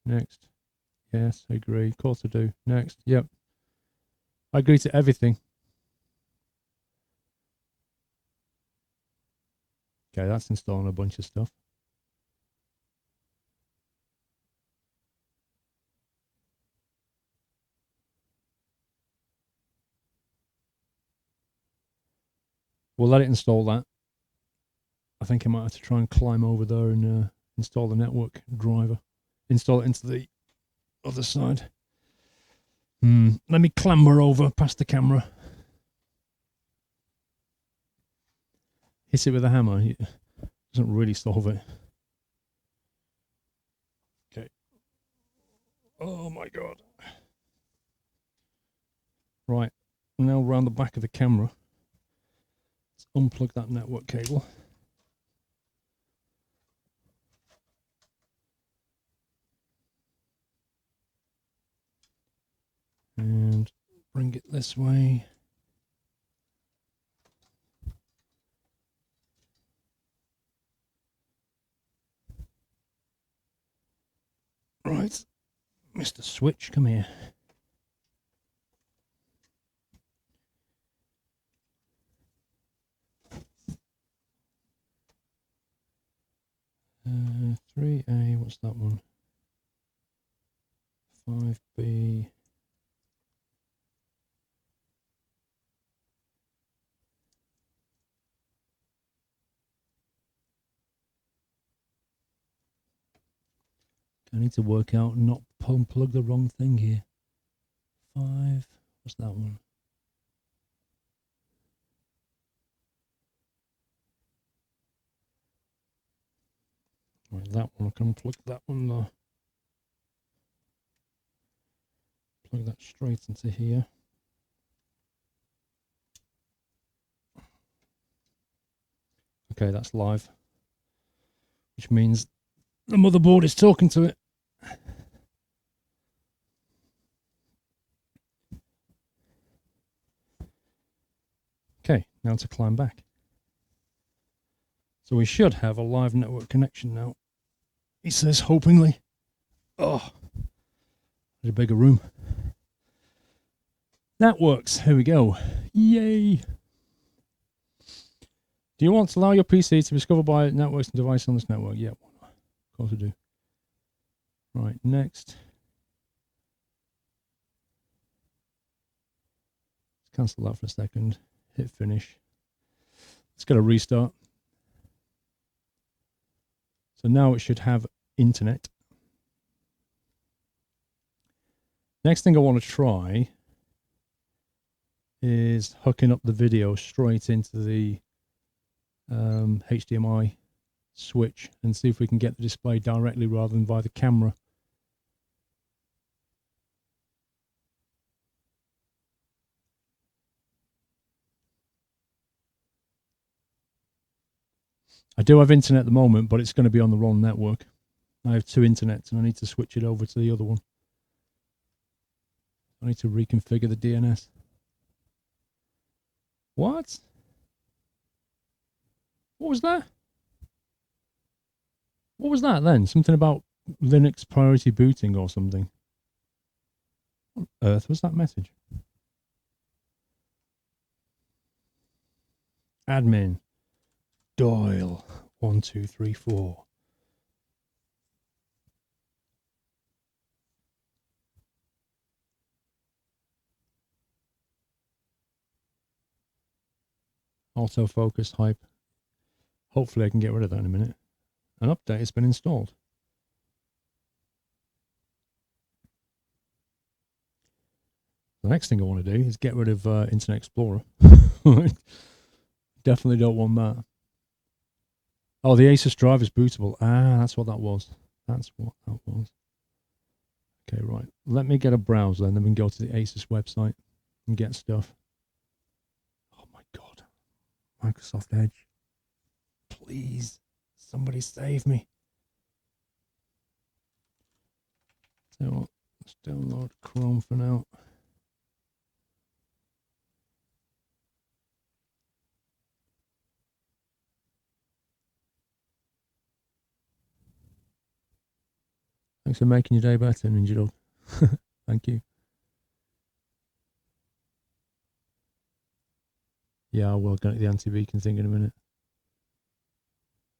Next. Yes, I agree. Of course I do. Next. Yep. I agree to everything. Okay, that's installing a bunch of stuff. We'll let it install that. I think I might have to try and climb over there and install the network driver. Install it into the other side. Let me clamber over past the camera. Hit it with a hammer. It doesn't really solve it. Okay. Oh my god. Right. Now round the back of the camera. Let's unplug that network cable. And bring it this way. Right. Mr. Switch, come here. Uh, 3A, what's that one? 5B. I need to work out and not unplug the wrong thing here. 5, what's that one? Right, that one, I can unplug that one though. Plug that straight into here. Okay, that's live. Which means the motherboard is talking to it. Okay, now to climb back. So we should have a live network connection now. He says, hopingly. Oh, there's a bigger room. That works. Here we go. Yay. Do you want to allow your PC to be discovered by networks and devices on this network? Yeah, of course I do. Right, next. Let's cancel that for a second. Hit finish. Let's get a restart. So now it should have internet. Next thing I want to try is hooking up the video straight into the HDMI switch and see if we can get the display directly rather than via the camera. I do have internet at the moment, but it's going to be on the wrong network. I have 2 internets and I need to switch it over to the other one. I need to reconfigure the DNS. What? What was that? What was that then? Something about Linux priority booting or something. What on earth was that message? Admin. Doyle. 1, 2, 3, 4. Autofocus hype. Hopefully I can get rid of that in a minute. An update has been installed. The next thing I want to do is get rid of Internet Explorer. Definitely don't want that. Oh, the Asus drive is bootable. Ah, that's what that was. That's what that was. Okay, right. Let me get a browser and then we can go to the Asus website and get stuff. Oh my God. Microsoft Edge. Please, somebody save me. So what? Let's download Chrome for now. Thanks for making your day better, Ninja Dog. Thank you. Yeah, I will get the anti-beacon thing in a minute.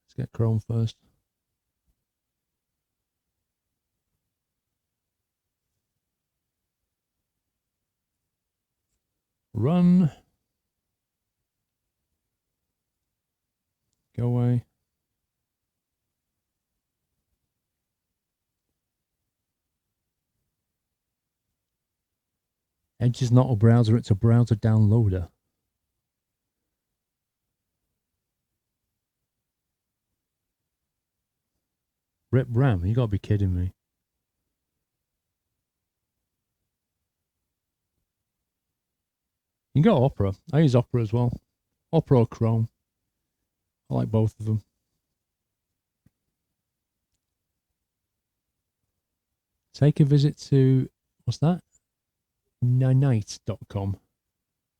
Let's get Chrome first. Run. Go away. Edge is not a browser, it's a browser downloader. Rip RAM, you gotta be kidding me. You can go Opera. I use Opera as well. Opera or Chrome. I like both of them. Take a visit to, what's that? Ninite.com.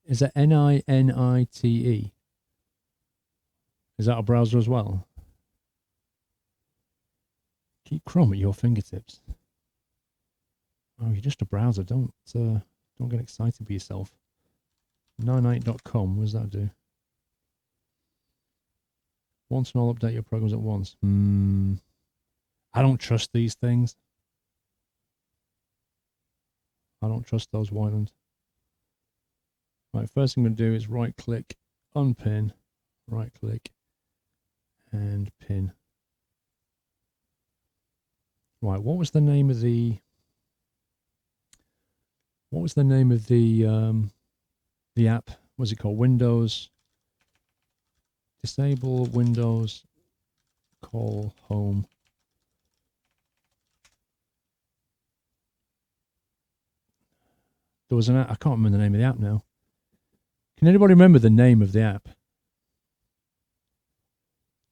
Is it Ninite? Is that a browser as well? Keep Chrome at your fingertips. Oh, you're just a browser. Don't get excited by yourself. Ninite.com. What does that do? Once and all, update your programs at once. I don't trust these things. I don't trust those Wyland. Right, first thing I'm going to do is right click, unpin, right click, and pin. Right, what was the name of the app? What's it called? Windows. Disable Windows Call Home. There was an app. I can't remember the name of the app now. Can anybody remember the name of the app?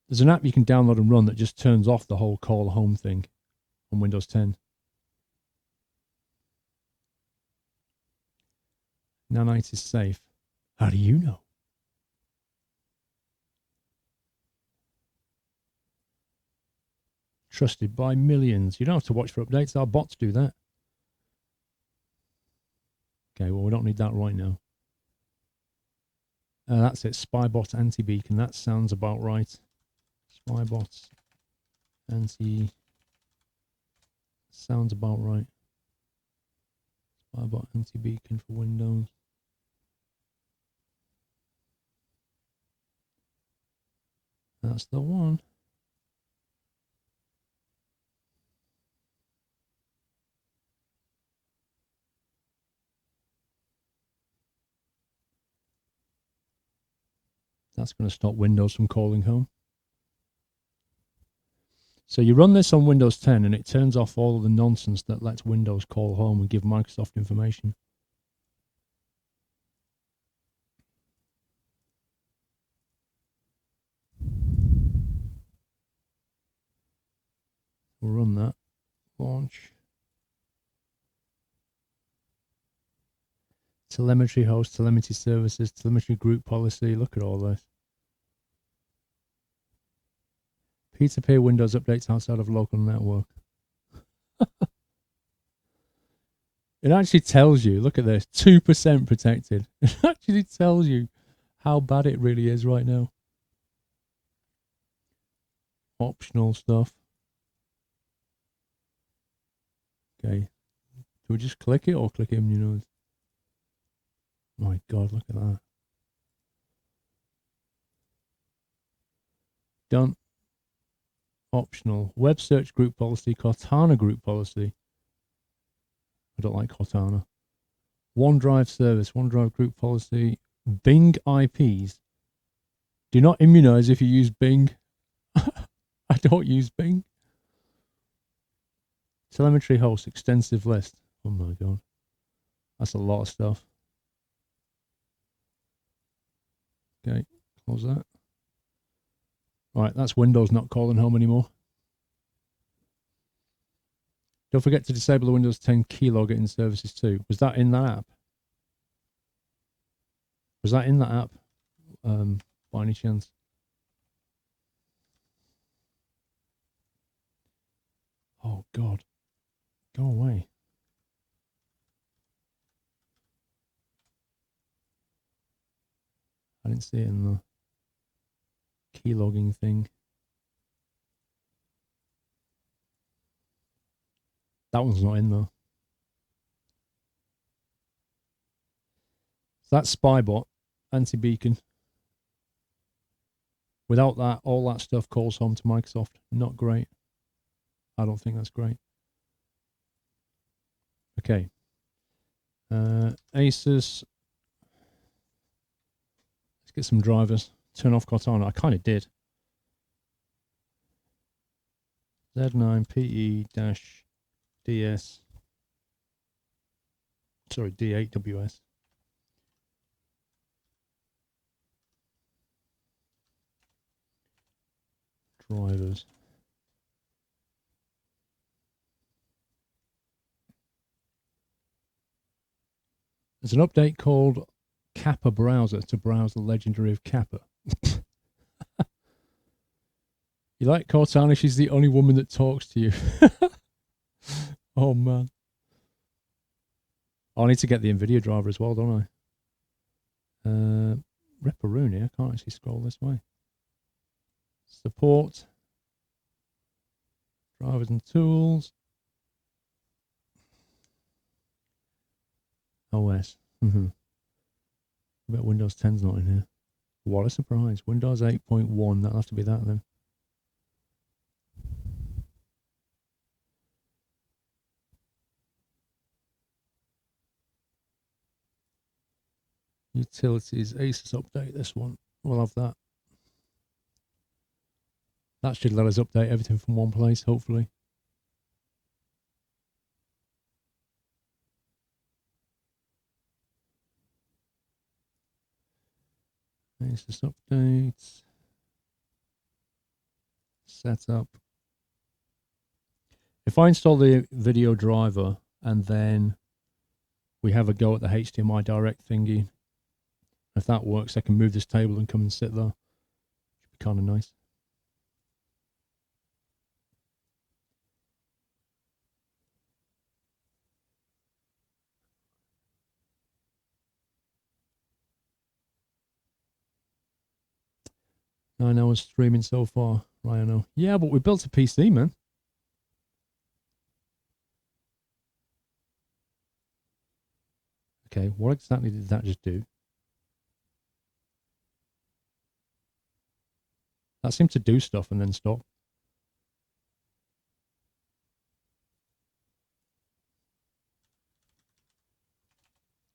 There's an app you can download and run that just turns off the whole Call Home thing on Windows 10. Nanite is safe. How do you know? Trusted by millions. You don't have to watch for updates. Our bots do that. Okay, well, we don't need that right now. That's it. Spybot anti-beacon. That sounds about right. Spybot anti... Sounds about right. Spybot anti-beacon for Windows. That's the one. That's going to stop Windows from calling home. So you run this on Windows 10 and it turns off all of the nonsense that lets Windows call home and give Microsoft information. We'll run that. Launch. Telemetry host, telemetry services, telemetry group policy. Look at all this. Peer-to-peer Windows updates outside of local network. It actually tells you, look at this, 2% protected. It actually tells you how bad it really is right now. Optional stuff. Okay. Do we just click it or click it in your nose? My God, look at that. Done. Optional. Web search group policy, Cortana group policy. I don't like Cortana. OneDrive service, OneDrive group policy. Bing IPs. Do not immunize if you use Bing. I don't use Bing. Telemetry host, extensive list. Oh my God. That's a lot of stuff. Okay, close that. Right, that's Windows not calling home anymore. Don't forget to disable the Windows 10 keylogger in services too. Was that in that app? Was that in that app? By any chance? Oh God. Go away. I didn't see it in the keylogging thing. That one's not in though. So that's Spybot, anti-beacon. Without that, all that stuff calls home to Microsoft. Not great. I don't think that's great. Okay. Asus. Let's get some drivers. Turn off Cortana. I kind of did. Z9PE-DS. Sorry, D8WS. Drivers. There's an update called Kappa Browser to browse the legendary of Kappa. You like Cortana? She's the only woman that talks to you. Oh, man. I need to get the NVIDIA driver as well, don't I? Reparuni, I can't actually scroll this way. Support. Drivers and tools. OS. I bet Windows 10's not in here. What a surprise. Windows 8.1. That'll have to be that then. Utilities. Asus update. This one. We'll have that. That should let us update everything from one place, hopefully. Asus updates. Setup. If I install the video driver and then we have a go at the HDMI direct thingy, if that works, I can move this table and come and sit there. Should be kind of nice. I know it's streaming so far, right? I know. Yeah, but we built a PC, man. Okay, what exactly did that just do? That seemed to do stuff and then stop.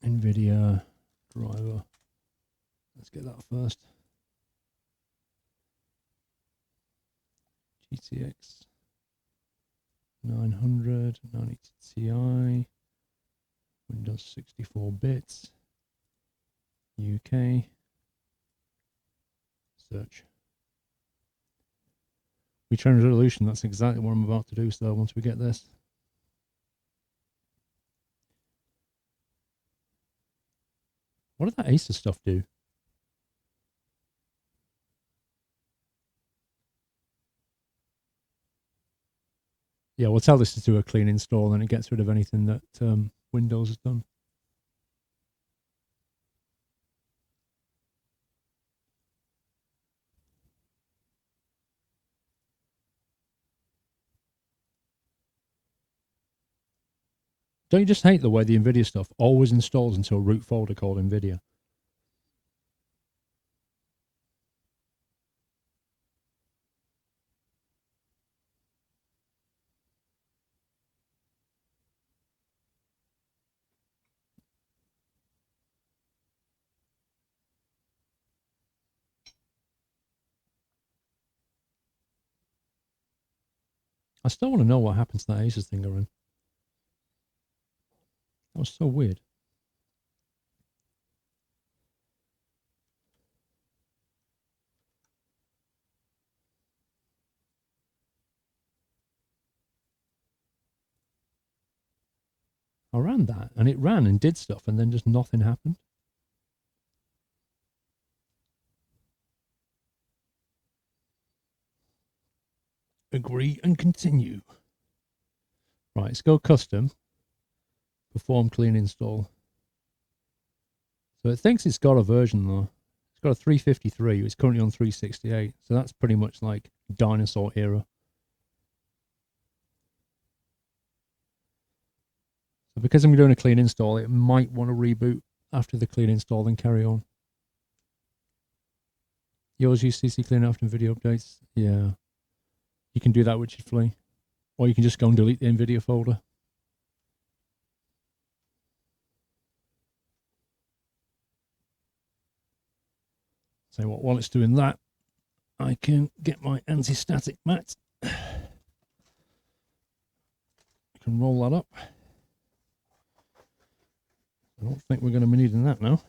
NVIDIA driver. Let's get that first. GTX 900, 980 Ti, Windows 64 bits, UK, search. Retrain resolution, that's exactly what I'm about to do, so once we get this. What did that Acer stuff do? Yeah, we'll tell this to do a clean install and it gets rid of anything that Windows has done. Don't you just hate the way the NVIDIA stuff always installs into a root folder called NVIDIA? I still want to know what happens to that Asus thing around. That was so weird. I ran that and it ran and did stuff and then just nothing happened. Agree and continue. Right, let's go custom, perform clean install. So it thinks it's got a version though. It's got a 353, it's currently on 368. So that's pretty much like dinosaur era. So because I'm doing a clean install, it might want to reboot after the clean install and carry on. Yours use CC clean after video updates? Yeah. You can do that, which is free. Or you can just go and delete the NVIDIA folder. So while it's doing that, I can get my anti-static mat. I can roll that up. I don't think we're going to be needing that now.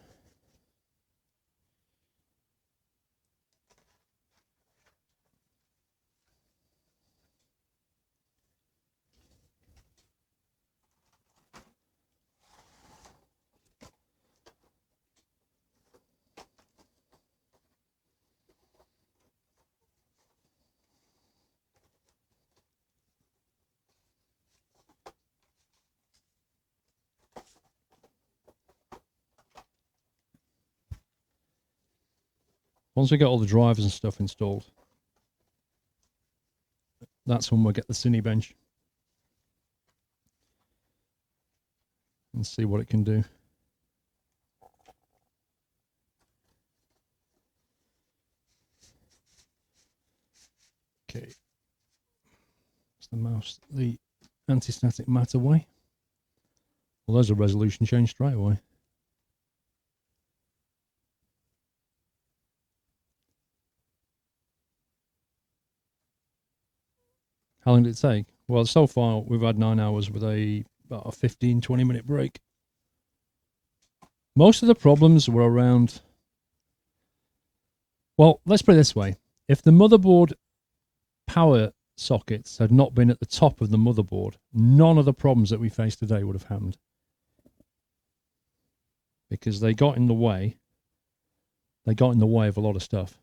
Once we get all the drivers and stuff installed, that's when we'll get the Cine bench and see what it can do. Okay. It's the mouse, the anti-static mat away. Well, there's a resolution change straight away. How long did it take? Well, so far we've had 9 hours with about a 15-20 minute break. Most of the problems were around, well, let's put it this way. If the motherboard power sockets had not been at the top of the motherboard, none of the problems that we face today would have happened. Because they got in the way. They got in the way of a lot of stuff.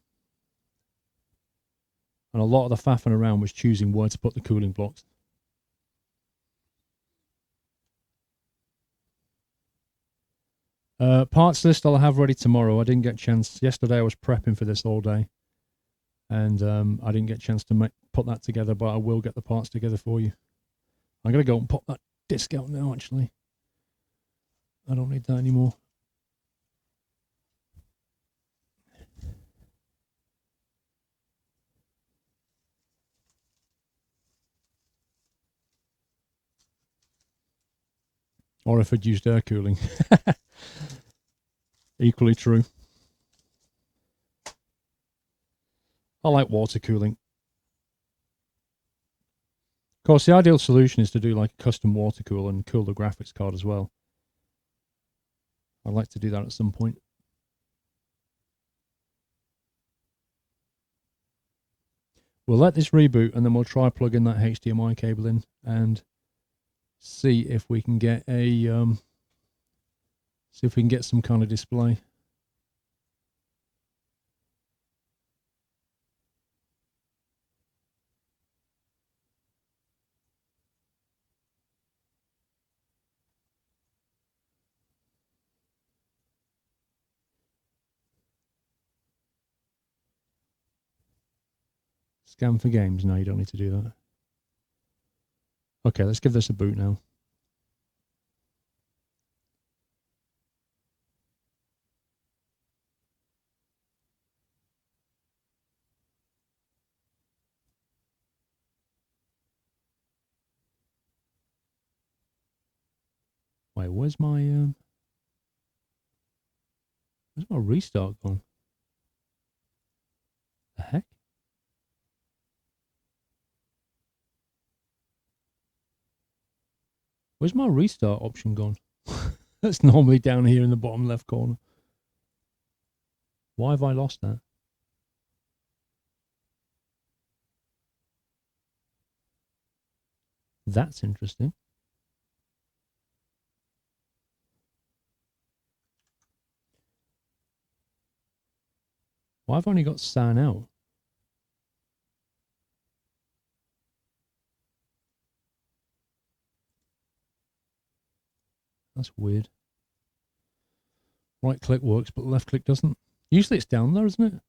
And a lot of the faffing around was choosing where to put the cooling blocks. Parts list I'll have ready tomorrow. I didn't get a chance. Yesterday I was prepping for this all day. And I didn't get a chance to put that together, but I will get the parts together for you. I'm going to go and pop that disc out now, actually. I don't need that anymore. Or if I'd used air cooling. Equally true. I like water cooling. Of course, the ideal solution is to do like a custom water cooler and cool the graphics card as well. I'd like to do that at some point. We'll let this reboot and then we'll try plugging that HDMI cable in and see if we can get some kind of display. Scan for games. No, you don't need to do that. Okay, let's give this a boot now. Wait, where's my restart gone? The heck? Where's my restart option gone? That's normally down here in the bottom left corner. Why have I lost that? That's interesting. Why have I only got SAN out? That's weird. Right click works, but left click doesn't. Usually it's down there, isn't it?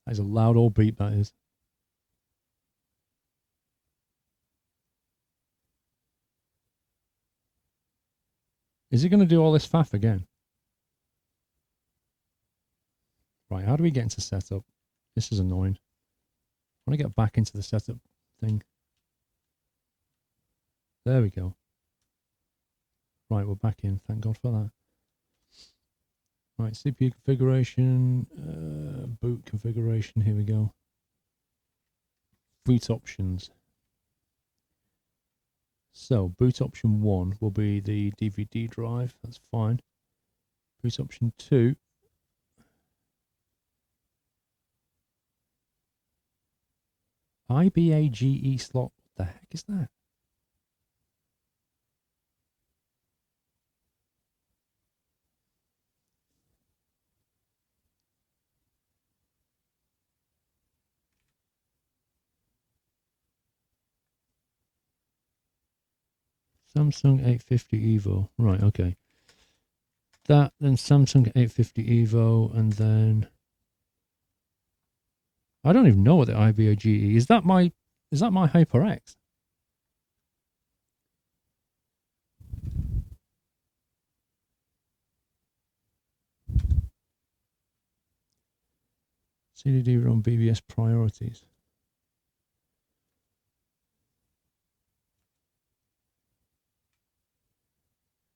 That is a loud old beep, that is. Is it going to do all this faff again? Right, how do we get into setup? This is annoying. I want to get back into the setup thing. There we go. Right, we're back in. Thank God for that. Right, CPU configuration, boot configuration. Here we go. Boot options. So, boot option 1 will be the DVD drive. That's fine. Boot option 2. IBAGE slot. What the heck is that? Samsung 850 Evo. Right, okay. That, then Samsung 850 Evo, and then I don't even know what the IBAGE is. That my HyperX? CDD-ROM BBS priorities.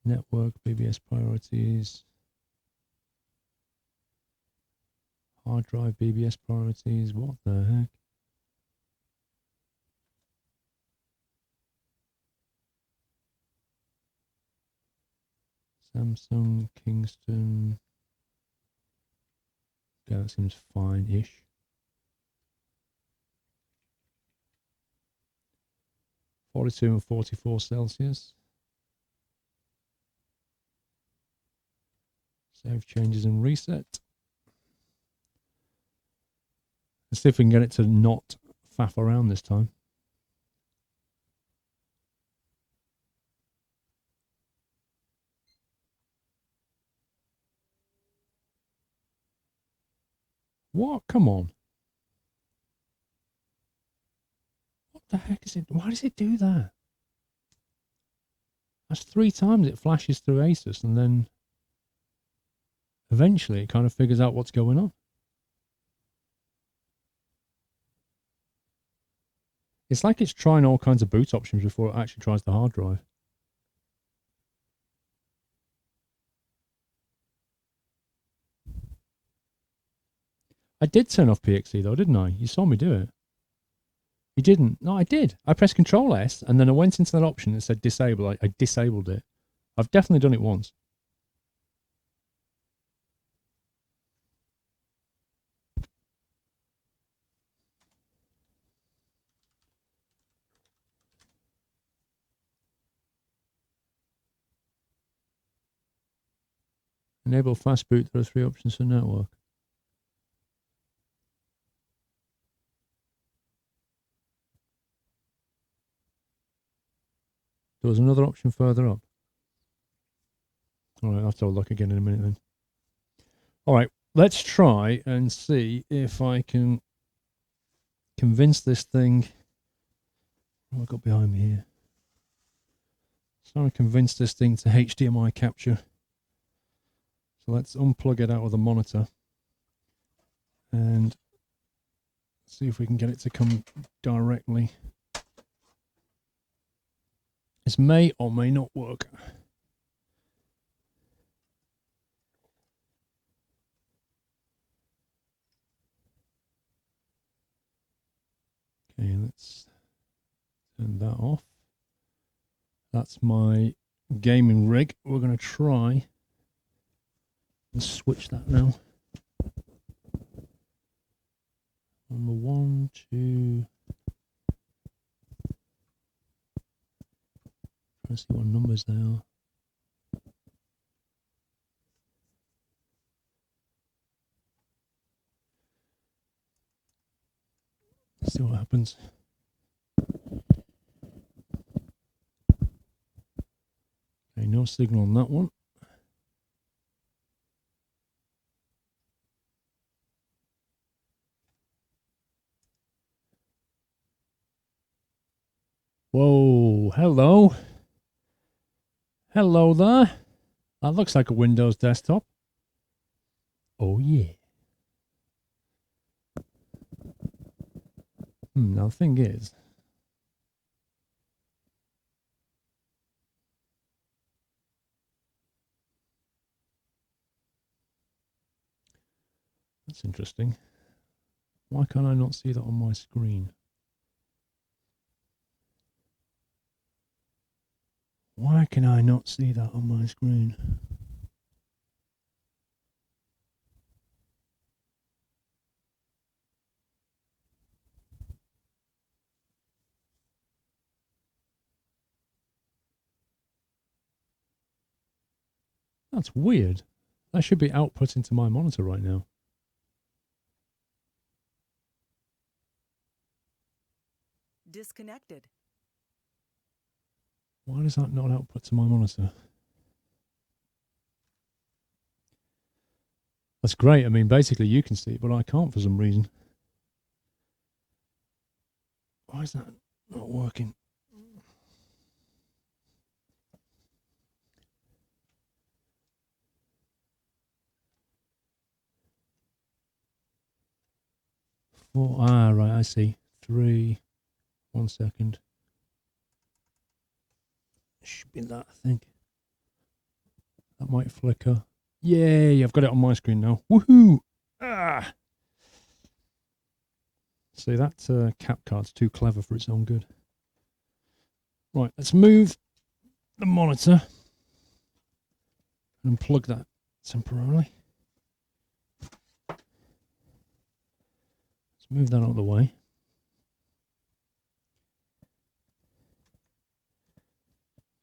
Network BBS priorities. Hard drive BBS priorities. What the heck? Samsung, Kingston. Okay, that seems fine-ish. -42 and 44 Celsius. Save changes and reset. Let's see if we can get it to not faff around this time. What? Come on. What the heck is it? Why does it do that? That's 3 times it flashes through Asus, and then eventually it kind of figures out what's going on. It's like it's trying all kinds of boot options before it actually tries the hard drive. I did turn off PXE though, didn't I? You saw me do it. You didn't? No, I did. I pressed Control S and then I went into that option that said disable. I disabled it. I've definitely done it once. Enable fast boot. There are 3 options for network. There was another option further up. All right, I'll have to have a look again in a minute then. All right, let's try and see if I can convince this thing. What have I got behind me here? Trying to convince this thing to HDMI capture. So let's unplug it out of the monitor and see if we can get it to come directly. This may or may not work. Okay, let's turn that off. That's my gaming rig. We're going to try and switch that now. Number 1, 2. Trying to see what numbers they are. see what happens. Okay, no signal on that one. Whoa, hello. Hello there. That looks like a Windows desktop. Oh, yeah. Now the thing is, that's interesting. Why can't I not see that on my screen? Why can I not see that on my screen? That's weird. That should be output into my monitor right now. Disconnected. Why does that not output to my monitor? That's great. I mean, basically you can see it, but I can't for some reason. Why is that not working? Right, I see. 3. 1 second. Should be that, I think. That might flicker. Yay, I've got it on my screen now. Woohoo! Ah! See, that cap card's too clever for its own good. Right, let's move the monitor and unplug that temporarily. Let's move that out of the way.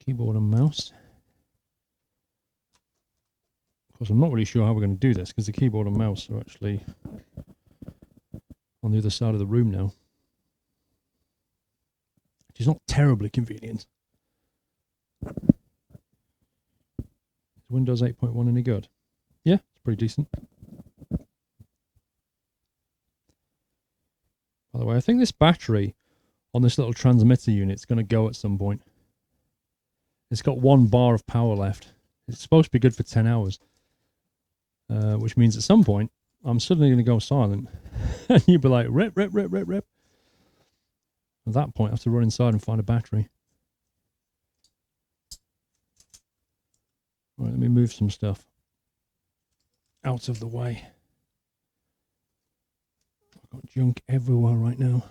Keyboard and mouse. Of course, I'm not really sure how we're going to do this because the keyboard and mouse are actually on the other side of the room now. Which is not terribly convenient. Is Windows 8.1 any good? Yeah, it's pretty decent. By the way, I think this battery on this little transmitter unit is going to go at some point. It's got 1 bar of power left. It's supposed to be good for 10 hours. Which means at some point, I'm suddenly going to go silent. And you'll be like, rip, rip, rip, rip, rip. At that point, I have to run inside and find a battery. All right, let me move some stuff out of the way. I've got junk everywhere right now.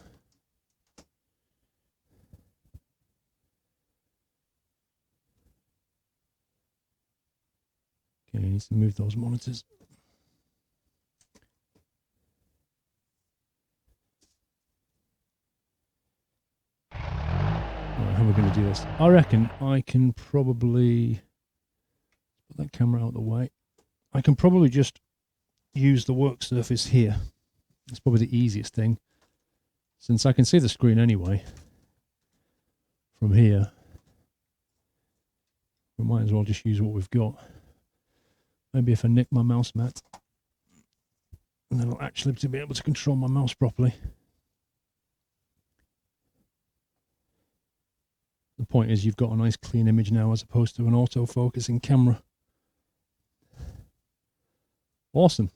Okay, I need to move those monitors. Right, how are we going to do this? I reckon I can probably put that camera out of the way. I can probably just use the work surface here. It's probably the easiest thing. Since I can see the screen anyway from here, we might as well just use what we've got. Maybe if I nick my mouse mat, and then I'll actually be able to control my mouse properly. The point is you've got a nice clean image now as opposed to an auto-focusing camera. Awesome.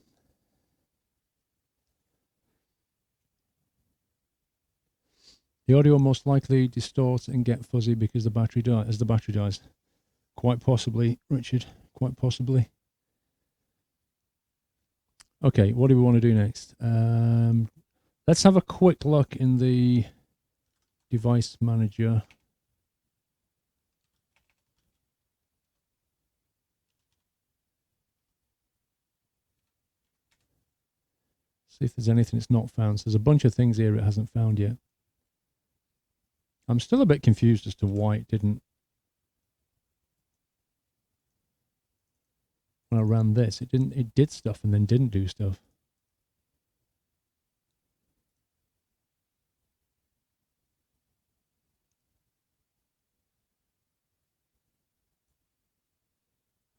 The audio will most likely distort and get fuzzy because the battery dies. Quite possibly, Richard. Quite possibly. Okay, what do we want to do next? Let's have a quick look in the device manager. See if there's anything it's not found. So there's a bunch of things here it hasn't found yet. I'm still a bit confused as to why it didn't. When I ran this, it did stuff and then didn't do stuff.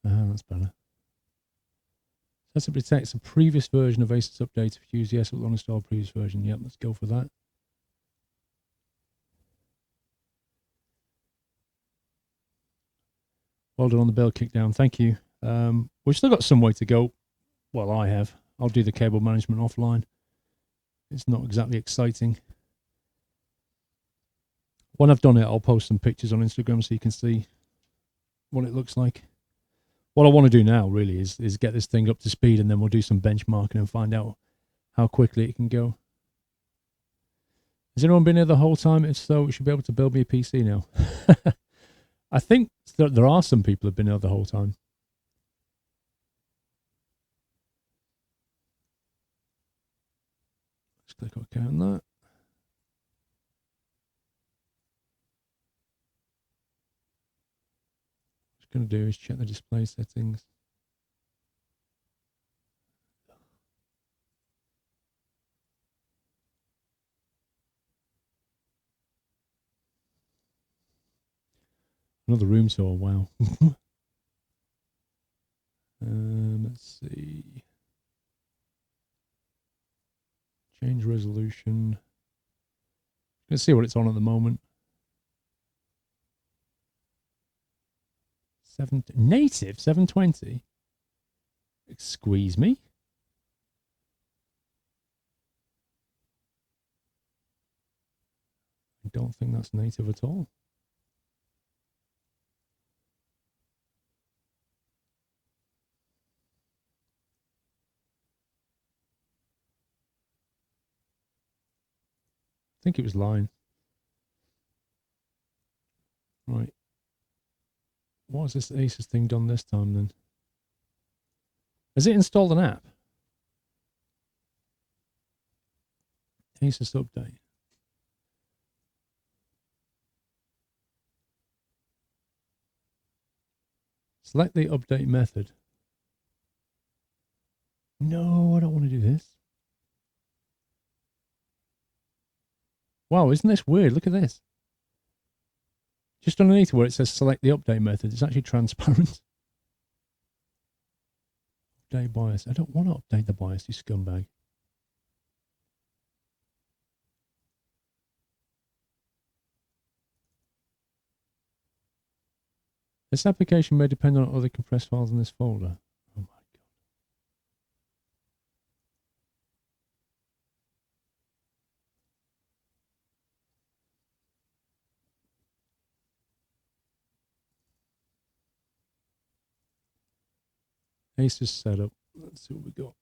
That's better. That protects a previous version of Asus Update. If used, yes, it will uninstall previous version. Yep, let's go for that. Well done on the bell kick down. Thank you. We've still got some way to go. Well, I have. I'll do the cable management offline. It's not exactly exciting. When I've done it, I'll post some pictures on Instagram so you can see what it looks like. What I want to do now, really, is get this thing up to speed, and then we'll do some benchmarking and find out how quickly it can go. Has anyone been here the whole time? If so, we should be able to build me a PC now. I think there are some people who have been here the whole time. Let's click OK on that. What I'm going to do is check the display settings. Another room tour, wow. Let's see. Change resolution. Let's see what it's on at the moment. Native 720. Squeeze me. I don't think that's native at all. I think it was line. Right. What has this Asus thing done this time then? Has it installed an app? Asus update. Select the update method. No, I don't want to do this. Wow, isn't this weird? Look at this. Just underneath where it says select the update method, it's actually transparent. Update BIOS. I don't want to update the BIOS, you scumbag. This application may depend on other compressed files in this folder. Oh my god. Asus setup. Let's see what we got.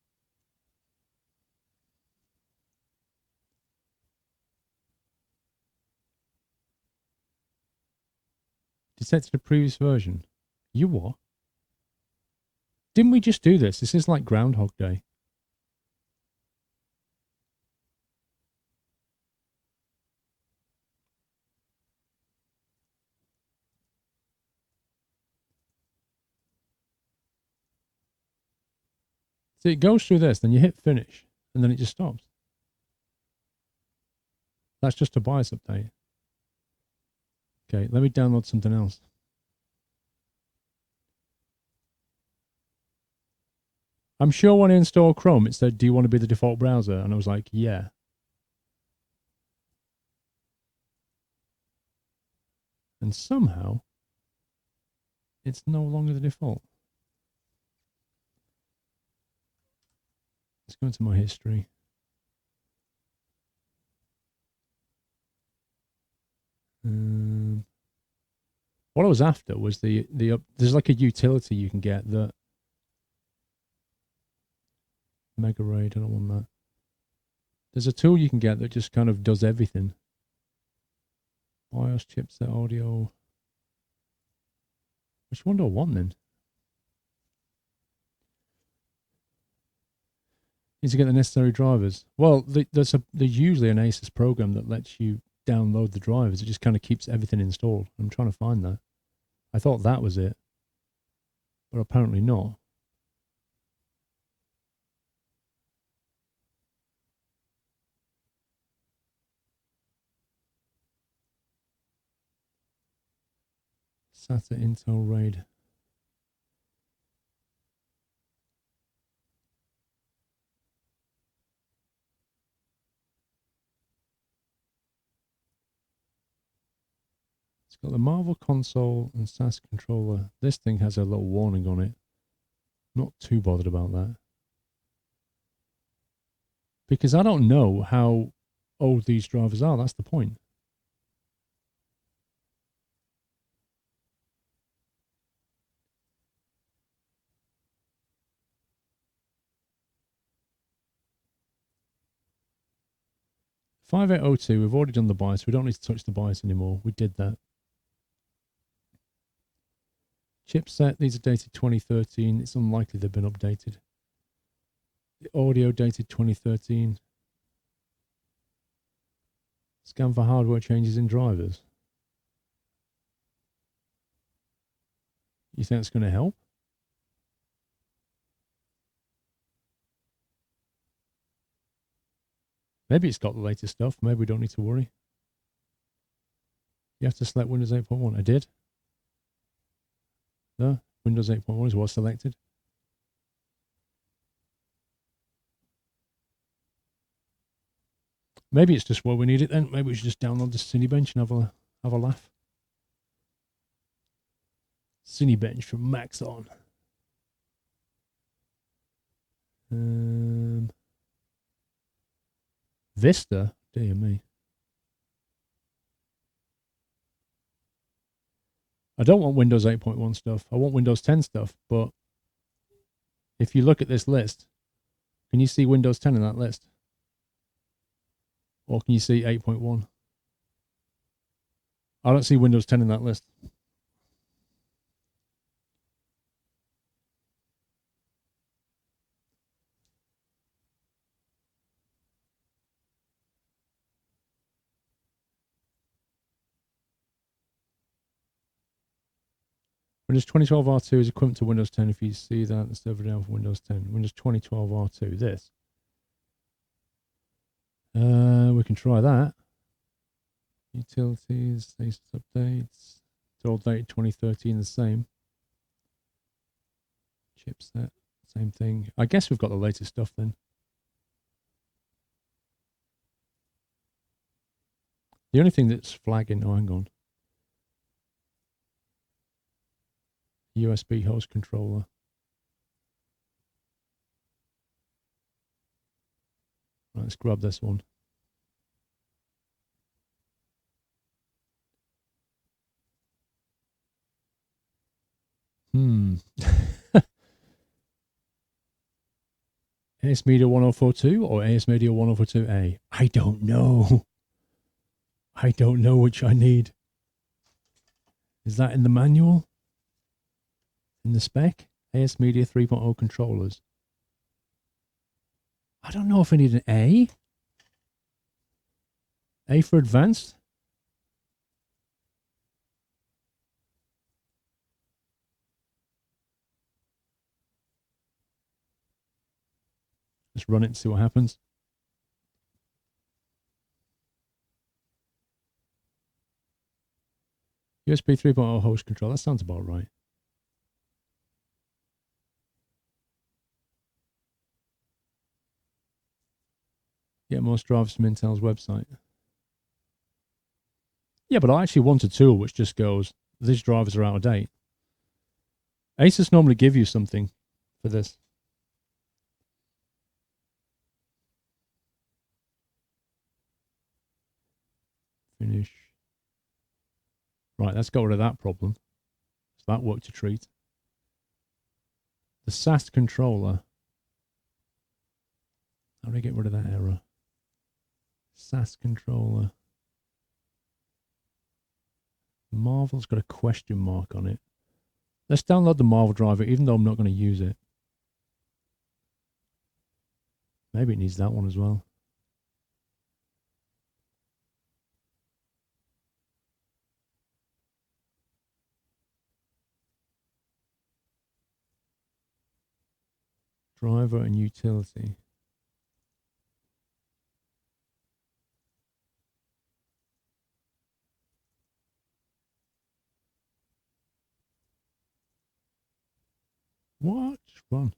Detected a previous version. You what? Didn't we just do this? This is like Groundhog Day. So it goes through this, then you hit finish, and then it just stops. That's just a BIOS update. Okay, let me download something else. I'm sure when I installed Chrome, it said, do you want to be the default browser? And I was like, yeah. And somehow, it's no longer the default. Let's go into my history. What I was after was there's like a utility you can get that Mega Raid. I don't want that. There's a tool you can get that just kind of does everything. BIOS, chipset, audio. Which one do I want then? Need to get the necessary drivers. Well, there's usually an Asus program that lets you download the drivers. It just kind of keeps everything installed. I'm trying to find that. I thought that was it, but apparently not. SATA Intel RAID. It's got the Marvel console and SAS controller. This thing has a little warning on it. Not too bothered about that. Because I don't know how old these drivers are. That's the point. $5802, we've already done the BIOS. We don't need to touch the BIOS anymore. We did that. Chipset, these are dated 2013. It's unlikely they've been updated. The audio dated 2013. Scan for hardware changes in drivers. You think that's going to help? Maybe it's got the latest stuff. Maybe we don't need to worry. You have to select Windows 8.1. I did. No, Windows 8.1 is what selected. Maybe it's just what we need it then. Maybe we should just download the Cinebench and have a laugh. Cinebench from Maxon. Vista? Dear me. I don't want Windows 8.1 stuff. I want Windows 10 stuff. But if you look at this list, can you see Windows 10 in that list? Or can you see 8.1? I don't see Windows 10 in that list. Windows 2012 R2 is equivalent to Windows 10. If you see that, the server down for Windows 10. Windows 2012 R2, this. We can try that. Utilities, status updates. It's all dated 2013, the same. Chipset, same thing. I guess we've got the latest stuff then. The only thing that's flagging, oh, hang on. USB host controller. Right, let's grab this one. AS Media 1042 or AS Media 1042A? I don't know. I don't know which I need. Is that in the manual? In the spec? AS Media 3.0 controllers. I don't know if I need an A. A for advanced? Let's run it and see what happens. USB 3.0 host control. That sounds about right. Get most drivers from Intel's website. Yeah, but I actually want a tool which just goes, these drivers are out of date. Asus normally give you something for this. Finish. Right, let's get rid of that problem. So that worked a treat. The SAS controller. How do I get rid of that error? SAS controller. Marvel's got a question mark on it. Let's download the Marvel driver, even though I'm not going to use it. Maybe it needs that one as well. Driver and utility. What? Run.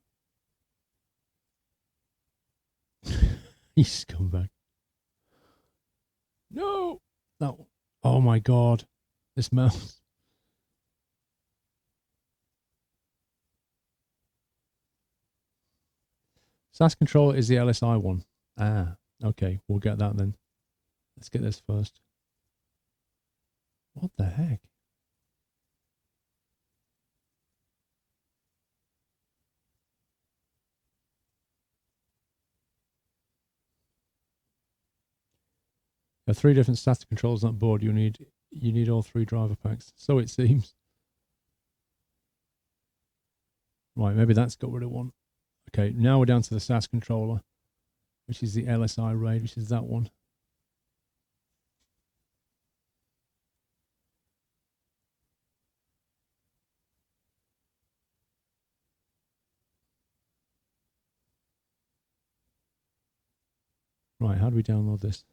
He's come back. No. No. Oh my God. This mouse. SAS controller is the LSI one. Ah, okay. We'll get that then. Let's get this first. What the heck? There are 3 different SATA controllers on that board. You need all 3 driver packs. So it seems. Right, maybe that's got rid of one. Okay, now we're down to the SAS controller, which is the LSI RAID, which is that one. Right, how do we download this?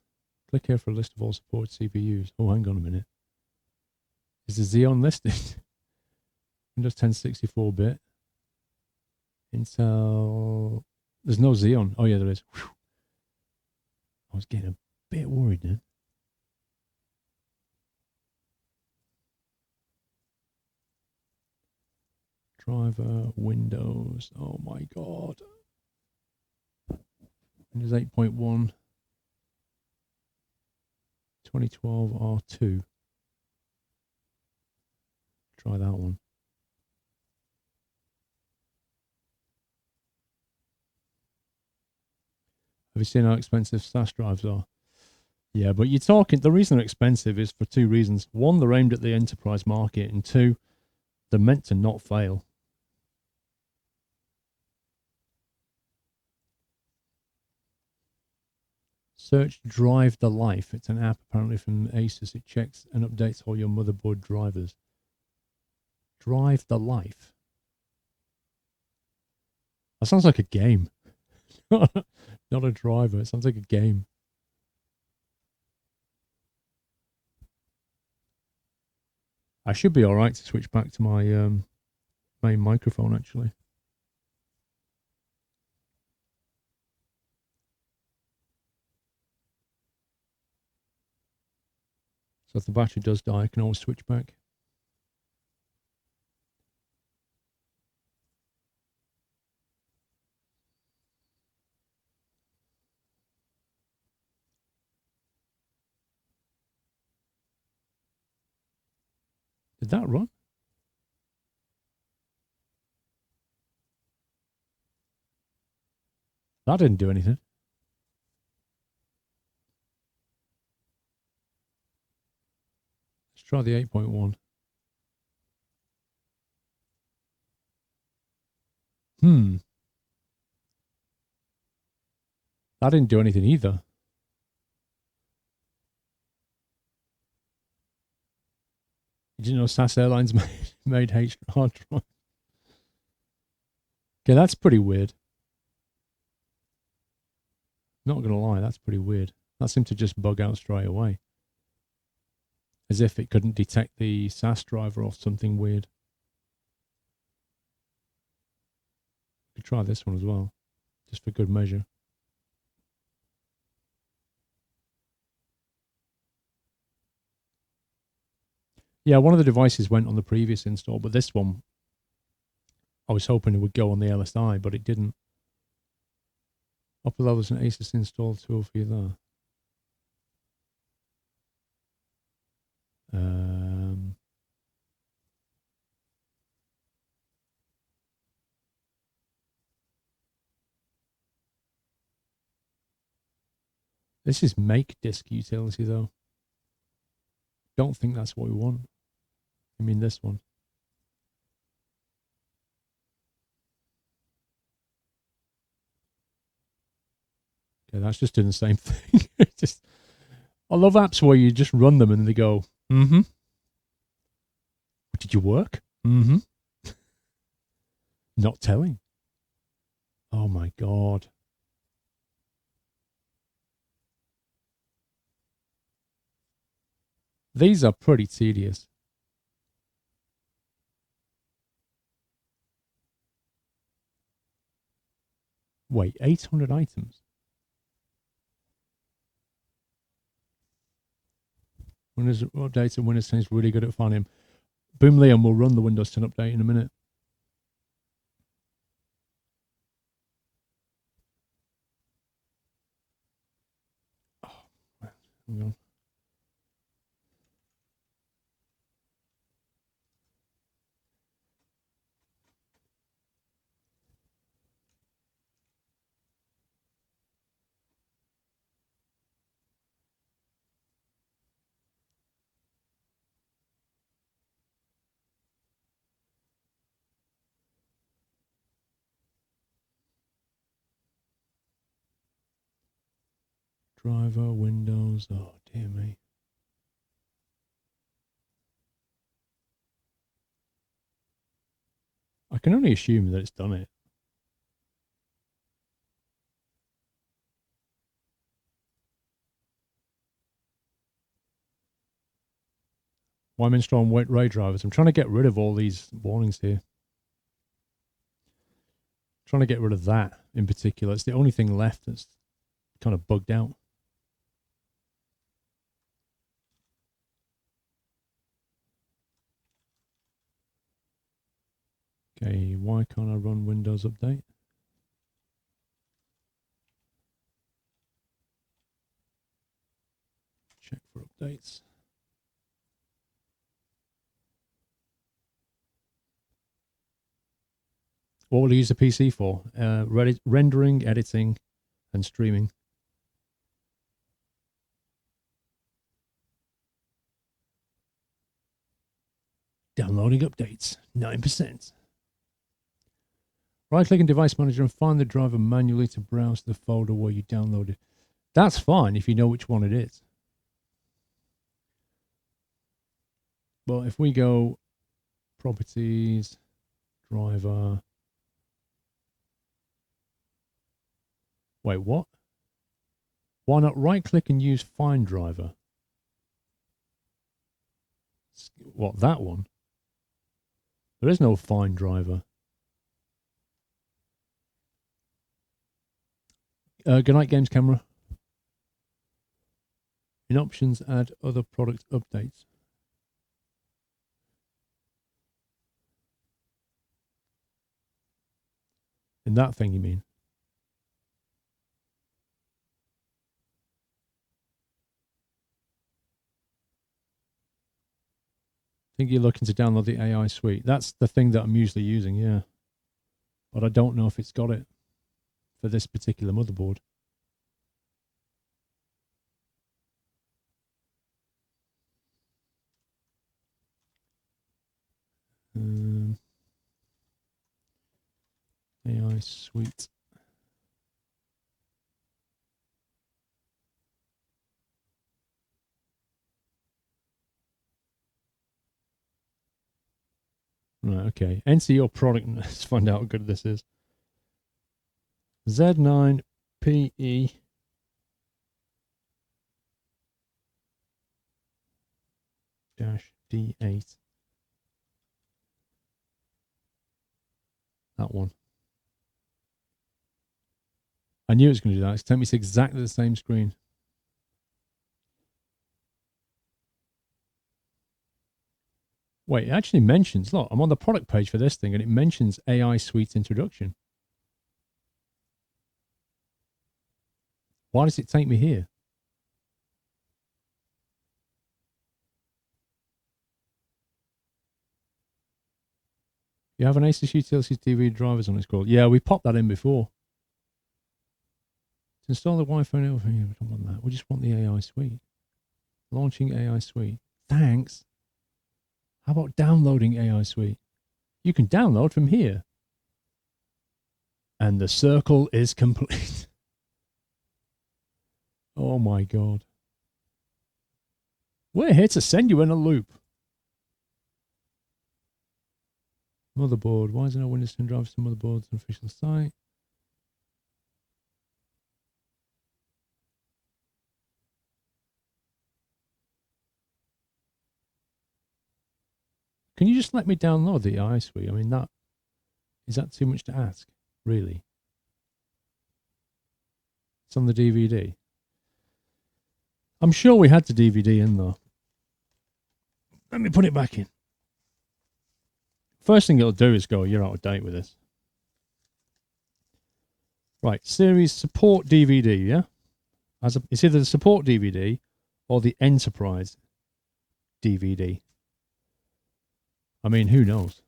Click here for a list of all supported CPUs. Oh, hang on a minute. Is the Xeon listed? Windows 10 64-bit. Intel. There's no Xeon. Oh, yeah, there is. Whew. I was getting a bit worried then. Driver, Windows. Oh, my God. Windows 8.1. 2012 R2. Try that one. Have you seen how expensive SAS drives are? Yeah, but you're talking, the reason they're expensive is for 2 reasons. 1, they're aimed at the enterprise market, and 2, they're meant to not fail. Search Drive the Life. It's an app apparently from Asus. It checks and updates all your motherboard drivers. Drive the Life. That sounds like a game. Not a driver. It sounds like a game. I should be all right to switch back to my main microphone, actually. So if the battery does die, I can always switch back. Did that run? That didn't do anything. Let's try the 8.1. That didn't do anything either. Did you know SAS Airlines made hard drive? Okay, that's pretty weird. Not going to lie, that's pretty weird. That seemed to just bug out straight away. As if it couldn't detect the SAS driver or something weird. Could try this one as well, just for good measure. Yeah, one of the devices went on the previous install, but this one, I was hoping it would go on the LSI, but it didn't. Upper levels and Asus install tool for you there. This is make disk utility though. Don't think that's what we want. I mean this one. Okay, that's just doing the same thing. I love apps where you just run them and they go, mm-hmm. Did you work? Mm-hmm. Not telling. Oh my God. These are pretty tedious. Wait, 800 items? Windows updates and Windows 10 is really good at finding him. Boom Liam will run the Windows 10 update in a minute. Oh, hang on. Driver, Windows, oh dear me. I can only assume that it's done it. Wyman Strong RAID drivers. I'm trying to get rid of all these warnings here. Trying to get rid of that in particular. It's the only thing left that's kind of bugged out. Okay, why can't I run Windows Update? Check for updates. What will I use the PC for? Rendering, editing, and streaming. Downloading updates, 9%. Right-click in Device Manager and find the driver manually to browse the folder where you downloaded. That's fine if you know which one it is. But if we go Properties, Driver... Wait, what? Why not right-click and use Find Driver? What, that one? There is no Find Driver. Good night, Games Camera. In Options, add other product updates. In that thing, you mean? I think you're looking to download the AI suite. That's the thing that I'm usually using, yeah. But I don't know if it's got it for this particular motherboard. AI suite. Right, okay. Enter your product. Let's find out how good this is. Z9PE -D8. That one. I knew it was going to do that. It's telling me it's exactly the same screen. Wait, it actually mentions, look, I'm on the product page for this thing and it mentions AI Suite introduction. Why does it take me here? You have an Asus Utilities DVD drivers on, it's called. Yeah, we popped that in before. To install the Wi-Fi network, we don't want that. We just want the AI Suite. Launching AI Suite. Thanks. How about downloading AI Suite? You can download from here. And the circle is complete. Oh my God. We're here to send you in a loop. Motherboard. Why is there no Windows 10 drivers to motherboards on official site? Can you just let me download the AI Suite? I mean, is that too much to ask? Really? It's on the DVD. I'm sure we had the DVD in though. Let me put it back in. First thing it'll do is go, you're out of date with this. Right, series support DVD, yeah? It's either the support DVD or the enterprise DVD. I mean, who knows?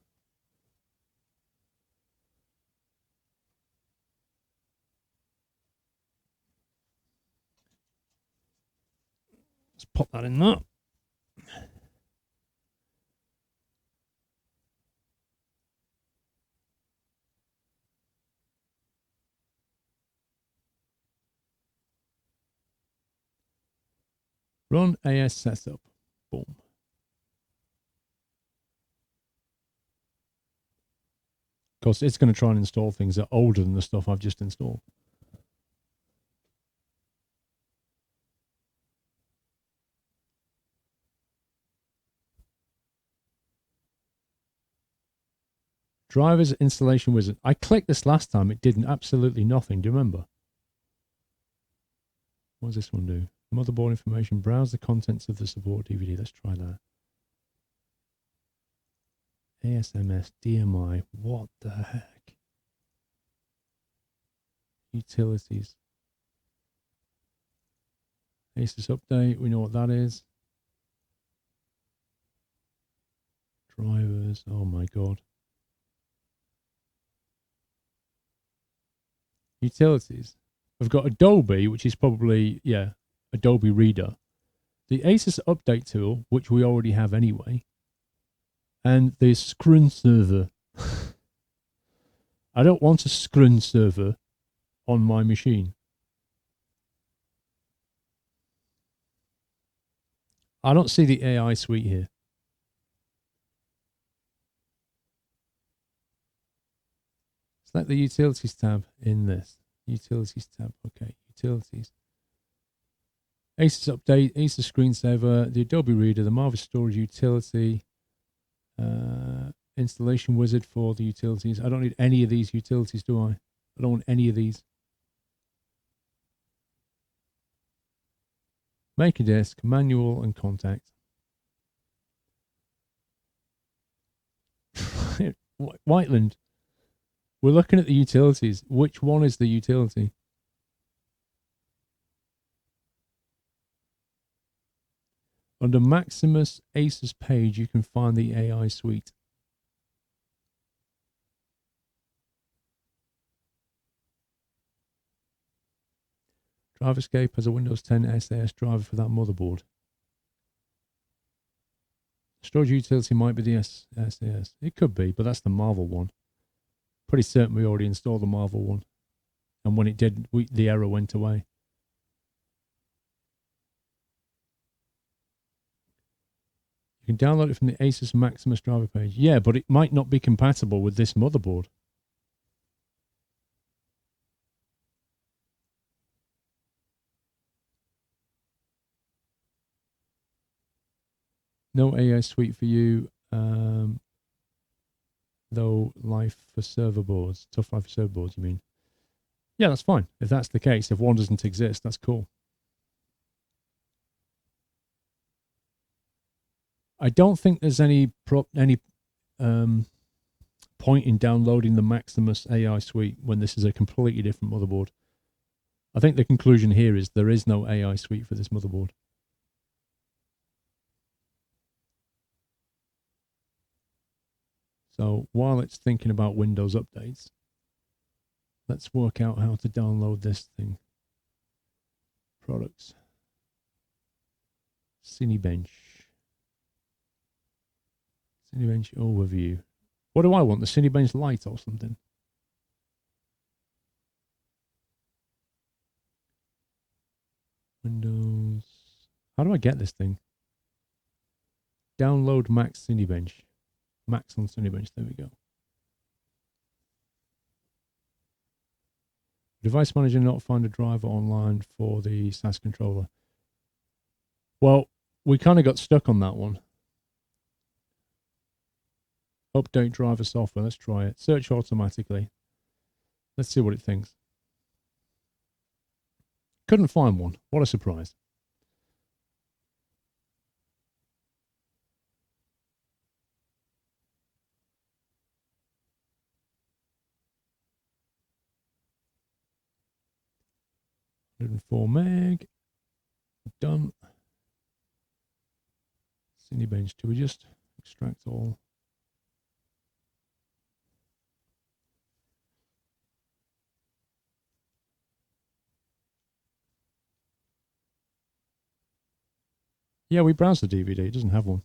Let's pop that in there. Run AS setup. Boom. Of course, it's going to try and install things that are older than the stuff I've just installed. Drivers installation wizard. I clicked this last time. It did absolutely nothing. Do you remember? What does this one do? Motherboard information. Browse the contents of the support DVD. Let's try that. ASMS, DMI. What the heck? Utilities. Asus update. We know what that is. Drivers. Oh my God. Utilities. We've got Adobe, which is probably, yeah, Adobe Reader. The Asus update tool, which we already have anyway. And the screen server. I don't want a screen server on my machine. I don't see the AI suite here. Select the utilities tab in this. Utilities tab. Okay, utilities. Asus update, Asus screensaver, the Adobe Reader, the Marvis storage utility, installation wizard for the utilities. I don't need any of these utilities, do I? I don't want any of these. Make a disk, manual, and contact. Whiteland. We're looking at the utilities. Which one is the utility? Under Maximus Asus page, you can find the AI suite. DriveEscape has a Windows 10 SAS driver for that motherboard. Storage utility might be the SAS. It could be, but that's the Marvel one. Pretty certain we already installed the Marvel one. And when it did, the error went away. You can download it from the Asus Maximus driver page. Yeah, but it might not be compatible with this motherboard. No AI suite for you. Though life for server boards. Tough life for server boards, you mean? Yeah, that's fine. If that's the case, if one doesn't exist, that's cool. I don't think there's any point in downloading the Maximus AI suite when this is a completely different motherboard. I think the conclusion here is there is no AI suite for this motherboard. So while it's thinking about Windows updates, let's work out how to download this thing. Products. Cinebench. Cinebench overview. What do I want? The Cinebench Lite or something? Windows. How do I get this thing? Download Max Cinebench. Max on Cinebench. There we go. Device manager not find a driver online for the SAS controller. Well, we kind of got stuck on that one. Update driver software. Let's try it. Search automatically. Let's see what it thinks. Couldn't find one. What a surprise. 104 meg. Done. Cinebench. Do we just extract all? Yeah, we browsed the DVD. It doesn't have one.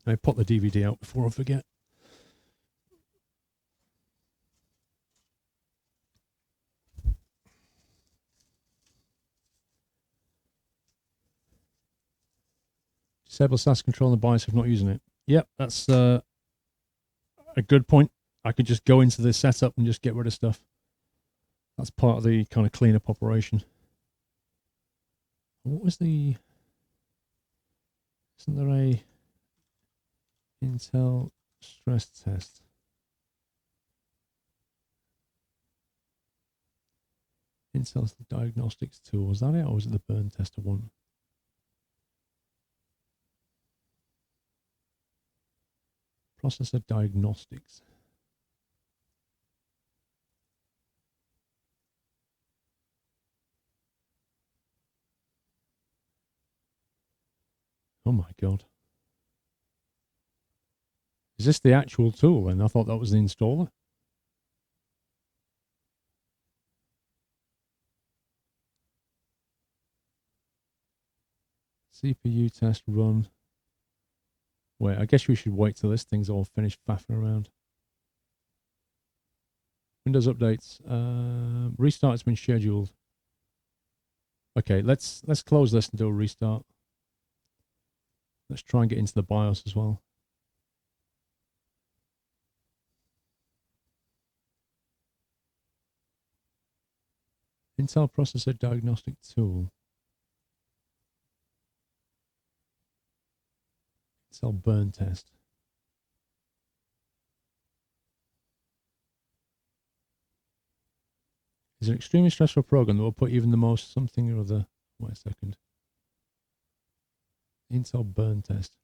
I put the DVD out before I forget. Disable SAS control on the BIOS if not using it. Yep, that's a good point. I could just go into the setup and just get rid of stuff. That's part of the kind of cleanup operation. What was the... Isn't there a Intel stress test? Intel's the diagnostics tool. Was that it, or was it the burn tester one? Processor diagnostics. Oh my god. Is this the actual tool then? I thought that was the installer. CPU test run. Wait, I guess we should wait till this thing's all finished faffing around. Windows updates. Restart's been scheduled. Okay, let's close this and do a restart. Let's try and get into the BIOS as well. Intel processor diagnostic tool. Intel burn test. It's an extremely stressful program that will put even the most something or other. Wait a second. Intel burn test.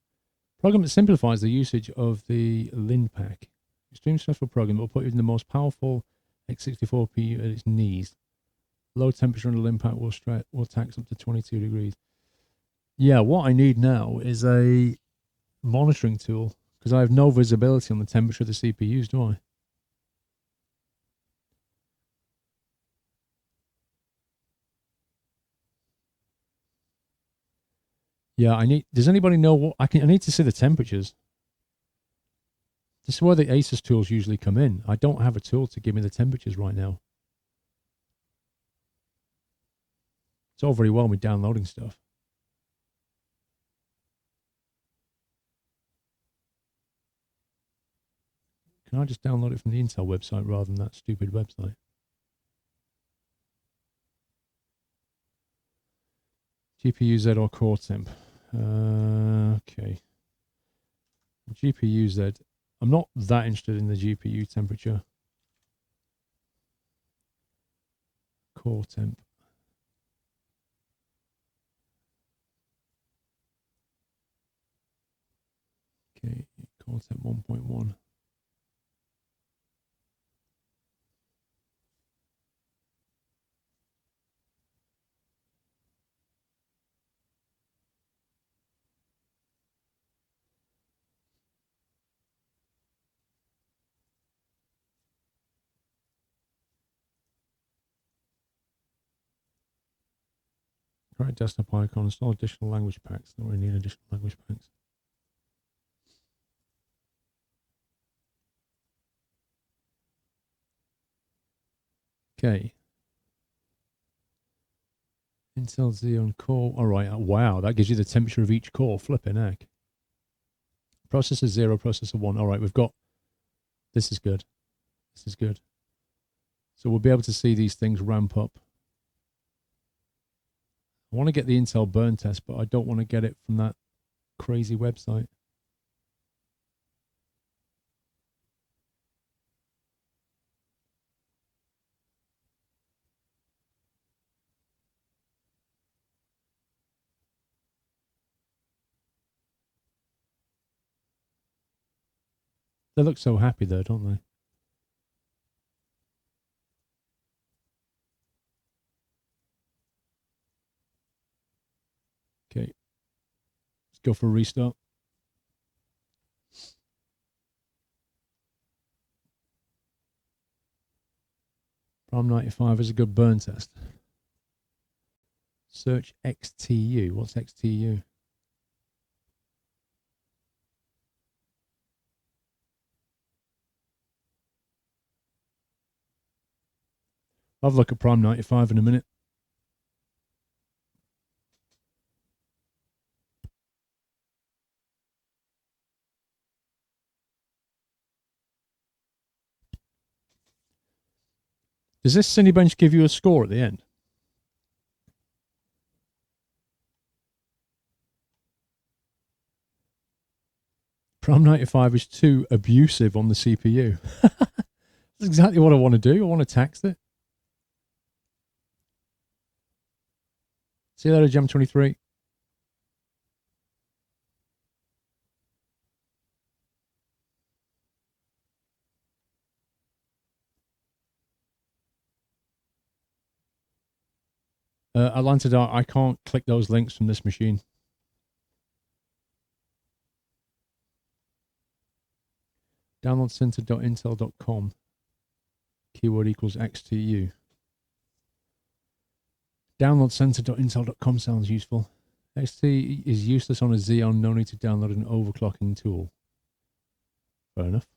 Program that simplifies the usage of the LinPack. Extremely stressful program that will put even the most powerful x64 PU at its knees. Low temperature on the LinPack will tax up to 22 degrees. Yeah, what I need now is a monitoring tool because I have no visibility on the temperature of the CPUs, do I? Yeah, I need. Does anybody know what I need to see the temperatures. This is where the Asus tools usually come in. I don't have a tool to give me the temperatures right now. It's all very well with downloading stuff. Can I just download it from the Intel website rather than that stupid website? GPU Z or core temp? Okay. GPU Z. I'm not that interested in the GPU temperature. Core temp. Okay, core temp 1.1. Right, desktop icon. Install additional language packs. Don't really need additional language packs. Okay. Intel Xeon core. All right. Wow, that gives you the temperature of each core. Flipping heck. Processor 0, processor 1. All right, we've got. This is good. This is good. So we'll be able to see these things ramp up. I want to get the Intel burn test, but I don't want to get it from that crazy website. They look so happy though, don't they? Okay. Let's go for a restart. Prime 95 is a good burn test. Search XTU. What's XTU? I'll have a look at Prime 95 in a minute. Does this Cinebench give you a score at the end? Prime 95 is too abusive on the CPU. That's exactly what I want to do. I want to tax it. See you later, Jam 23. Atlanta Dark, I can't click those links from this machine. Downloadcenter.intel.com. Keyword equals XTU. Downloadcenter.intel.com sounds useful. XT is useless on a Xeon. No need to download an overclocking tool. Fair enough.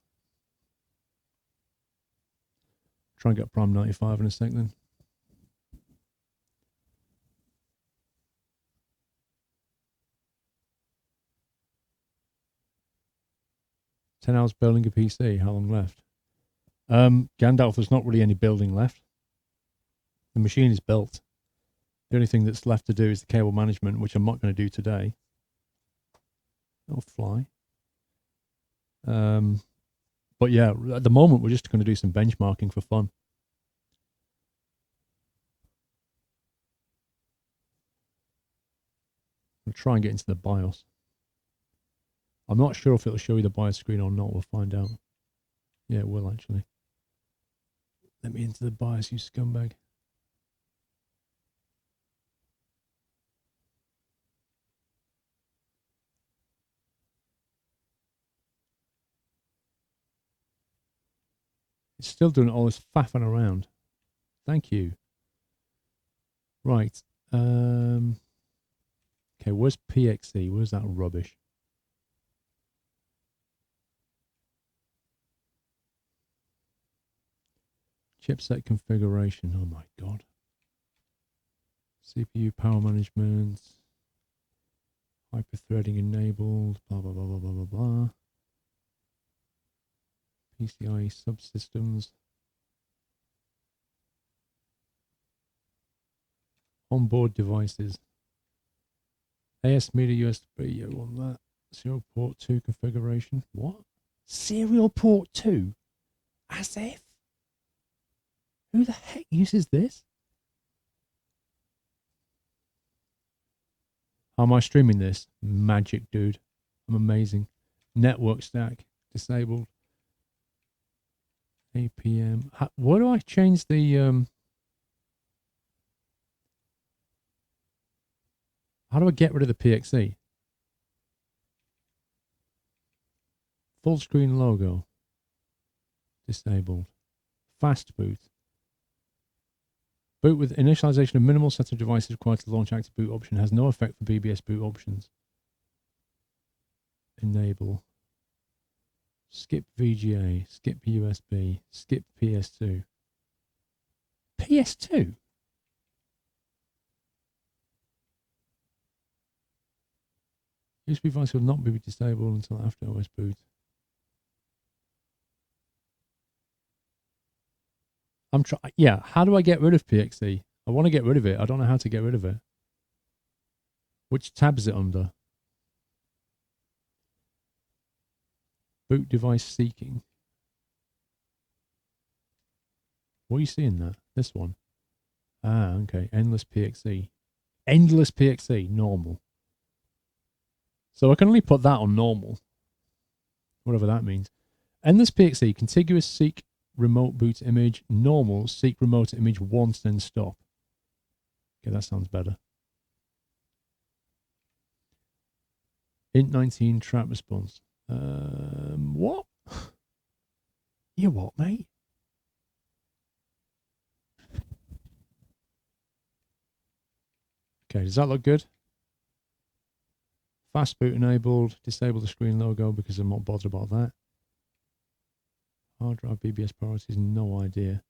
Try and get Prime 95 in a sec then. $10 hours building a PC. How long left? Gandalf, there's not really any building left. The machine is built. The only thing that's left to do is the cable management, which I'm not going to do today. It'll fly. But yeah, at the moment, we're just going to do some benchmarking for fun. I'll try and get into the BIOS. I'm not sure if it'll show you the BIOS screen or not. We'll find out. Yeah, it will actually. Let me into the BIOS, you scumbag. It's still doing all this faffing around. Thank you. Right. Okay, where's PXE? Where's that rubbish? Chipset configuration. Oh my god. CPU power management. Hyper-threading enabled. Blah, blah, blah, blah, blah, blah, blah. PCIe subsystems. Onboard devices. AS media USB. You want that. Serial port 2 configuration. What? Serial port 2? As if? Who the heck uses this? How am I streaming this? Magic, dude. I'm amazing. Network stack. Disabled. APM. What do I change the... How do I get rid of the PXE? Full screen logo. Disabled. Fast boot. Boot with initialization of minimal set of devices required to launch active boot option has no effect for BBS boot options. Enable. Skip VGA. Skip USB. Skip PS2. PS2? USB device will not be disabled until after OS boot. Yeah, how do I get rid of PXE? I want to get rid of it. I don't know how to get rid of it. Which tab is it under? Boot device seeking. What are you seeing there? This one. Ah, okay. Endless PXE. Endless PXE. Normal. So I can only put that on normal. Whatever that means. Endless PXE, contiguous seek remote boot image, normal, seek remote image once, then stop. Okay, that sounds better. int19 trap response. What? You what, mate? Okay, does that look good? Fast boot enabled. Disable the screen logo because I'm not bothered about that. Hard drive BBS priorities, no idea.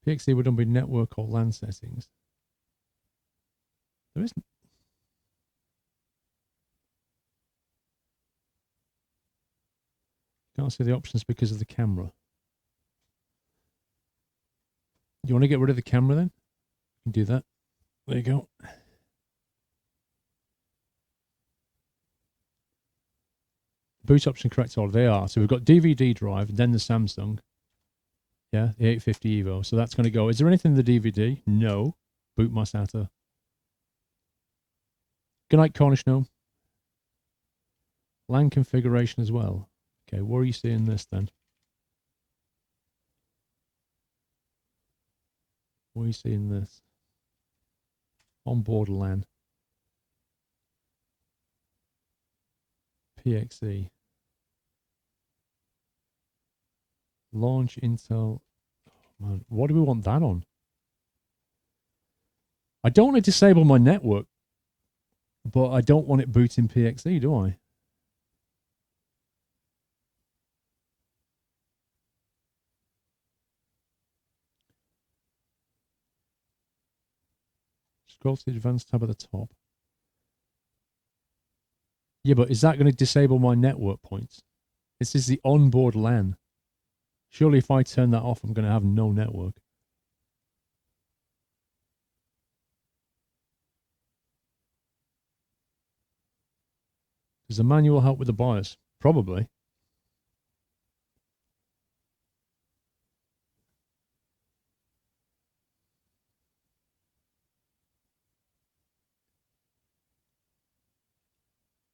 PXE would be network or LAN settings. There isn't. Can't see the options because of the camera. You want to get rid of the camera then? You can do that. There you go. Boot option correct order. They are. So we've got DVD drive, then the Samsung. Yeah, the 850 Evo. So that's going to go. Is there anything in the DVD? No. Boot my SATA. Good night, Cornish Gnome. LAN configuration as well. Okay, where are you seeing this then? Where are you seeing this? Onboard LAN. PXE. Launch Intel. Oh, man, what do we want that on? I don't want to disable my network, but I don't want it booting PXE, do I? Scroll to the advanced tab at the top. Yeah, but is that going to disable my network points? This is the onboard LAN. Surely if I turn that off, I'm going to have no network. Does the manual help with the BIOS? Probably.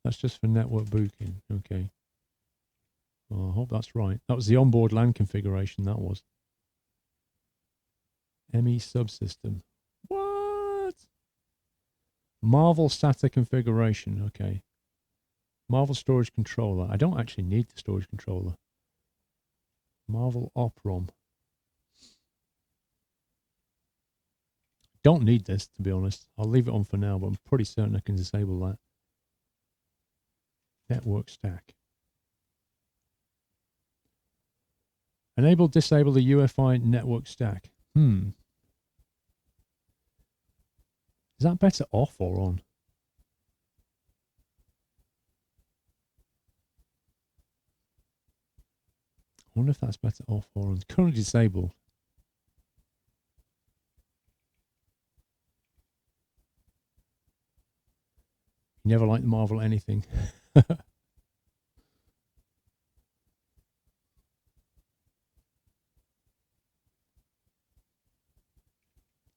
That's just for network booting. Okay. Well, I hope that's right. That was the onboard LAN configuration, that was. ME subsystem. What? Marvel SATA configuration. Okay. Marvel storage controller. I don't actually need the storage controller. Marvel OpROM. Don't need this, to be honest. I'll leave it on for now, but I'm pretty certain I can disable that. Network stack. Enable, disable the UEFI network stack. Is that better off or on? I wonder if that's better off or on. Currently disabled. You never like the Marvel anything.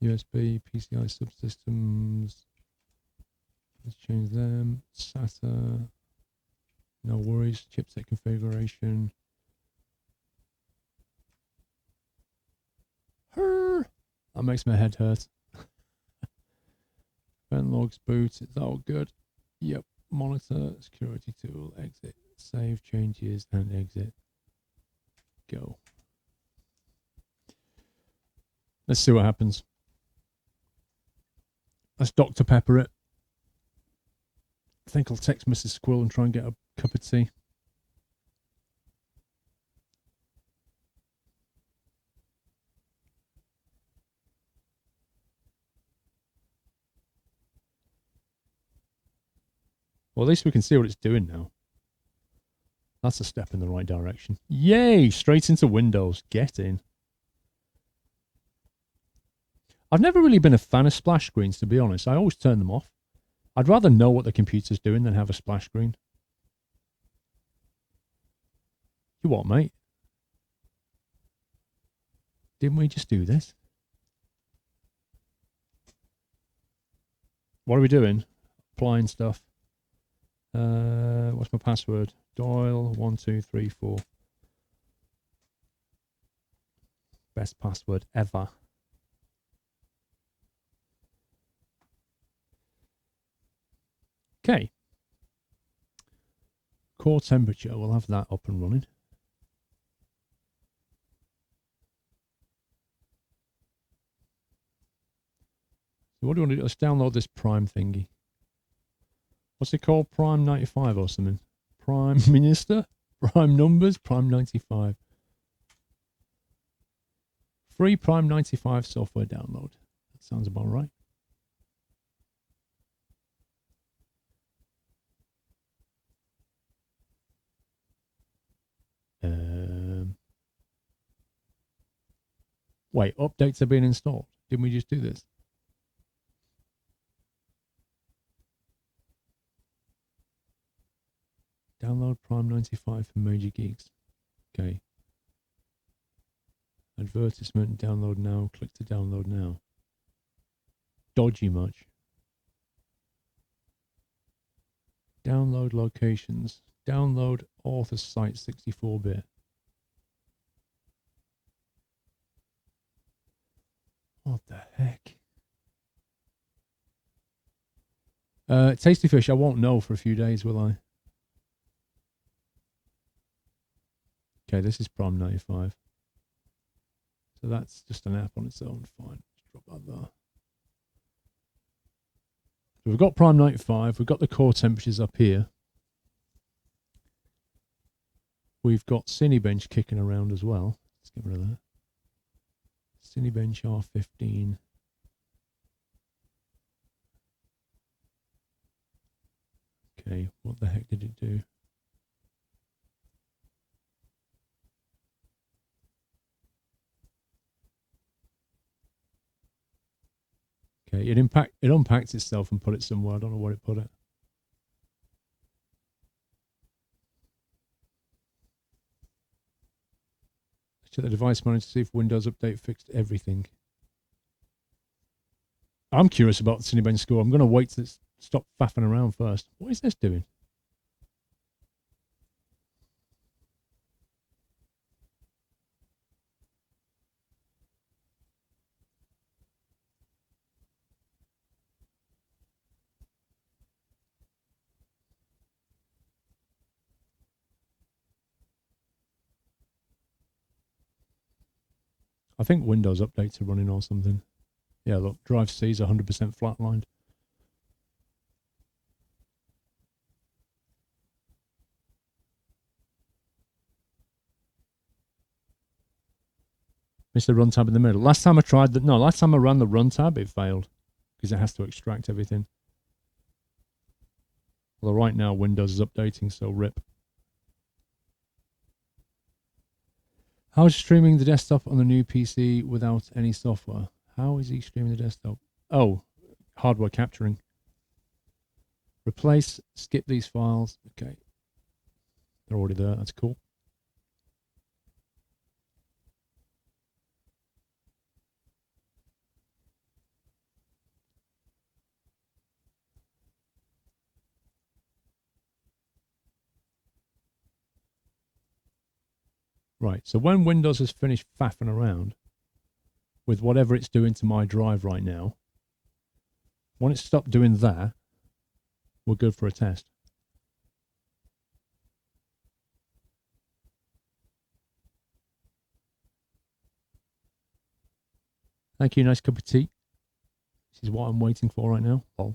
USB, PCI subsystems. Let's change them. SATA. No worries. Chipset configuration. That makes my head hurt. Event logs, boot. It's all good. Yep. Monitor, security tool, exit, save changes, and exit. Go. Let's see what happens. Let's Dr. Pepper it. I think I'll text Mrs. Squirrel and try and get a cup of tea. Well, at least we can see what it's doing now. That's a step in the right direction. Yay! Straight into Windows. Get in. I've never really been a fan of splash screens, to be honest. I always turn them off. I'd rather know what the computer's doing than have a splash screen. You what, mate? Didn't we just do this? What are we doing? Applying stuff. What's my password? Doyle 1234. Best password ever. Okay. Core temperature, we'll have that up and running. So what do we want to do? Let's download this Prime thingy. What's it called? Prime 95 or something? Prime Minister? Prime Numbers? Prime 95. Free Prime 95 software download. That sounds about right. Wait, updates are being installed. Didn't we just do this? Download Prime 95 for Major Geeks. Okay. Advertisement, download now. Click to download now. Dodgy much. Download locations. Download author site 64-bit. What the heck? Tasty Fish, I won't know for a few days, will I? Okay, this is Prime 95. So that's just an app on its own. Fine. Just drop that there. So we've got Prime 95. We've got the core temperatures up here. We've got Cinebench kicking around as well. Let's get rid of that. Cinebench R15. Okay, what the heck did it do? Okay, it unpacked itself and put it somewhere. I don't know where it put it. Let's check the device manager to see if Windows Update fixed everything. I'm curious about the Cinebench score. I'm going to wait to stop faffing around first. What is this doing? I think Windows updates are running or something. Yeah, look, Drive C is 100% flatlined. Missed the run tab in the middle. Last time I ran the run tab, it failed because it has to extract everything. Although right now Windows is updating, so rip. How's streaming the desktop on the new PC without any software? How is he streaming the desktop? Oh, hardware capturing. Replace, skip these files. Okay. They're already there. That's cool. Right, so when Windows has finished faffing around with whatever it's doing to my drive right now, when it's stopped doing that, we're good for a test. Thank you, nice cup of tea. This is what I'm waiting for right now. Oh.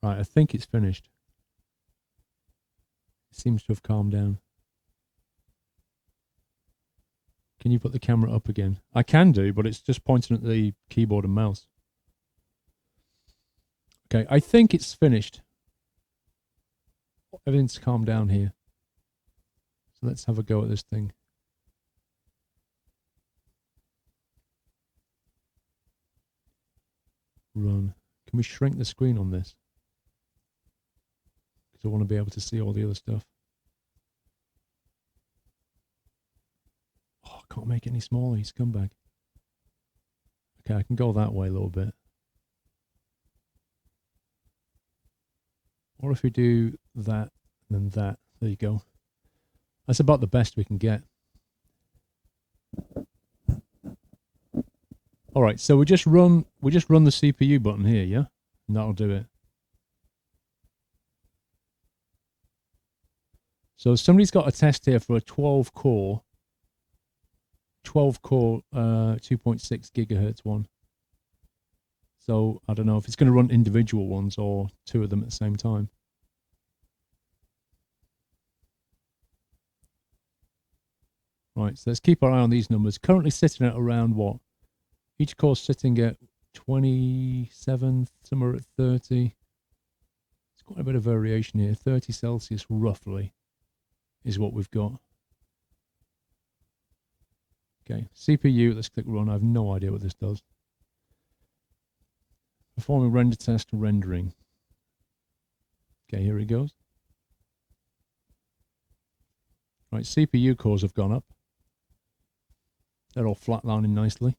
Right, I think it's finished. It seems to have calmed down. Can you put the camera up again? I can do, but it's just pointing at the keyboard and mouse. Okay, I think it's finished. Everything's calmed down here. So let's have a go at this thing. Run. Can we shrink the screen on this? Because I want to be able to see all the other stuff. Oh, I can't make it any smaller, you scumbag. Okay, I can go that way a little bit. Or if we do that, then that. There you go. That's about the best we can get. All right, so we just run the CPU button here, yeah, and that'll do it. So somebody's got a test here for a 12 core 2.6 gigahertz one. So I don't know if it's going to run individual ones or two of them at the same time. Right, so let's keep our eye on these numbers. Currently sitting at around what? Each core sitting at 27, somewhere at 30. It's quite a bit of variation here. 30 Celsius roughly is what we've got. Okay, CPU, let's click run. I have no idea what this does. Performing render test rendering. Okay, here it goes. Right, CPU cores have gone up. They're all flatlining nicely.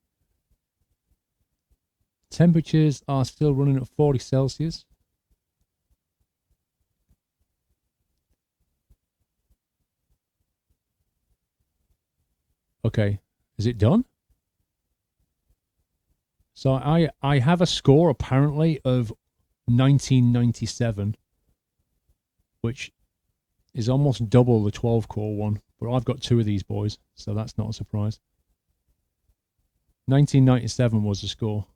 Temperatures are still running at 40 Celsius. Okay, is it done? So I have a score apparently of 1997, which is almost double the 12 core one, but I've got two of these boys, so that's not a surprise. 1997 was the score.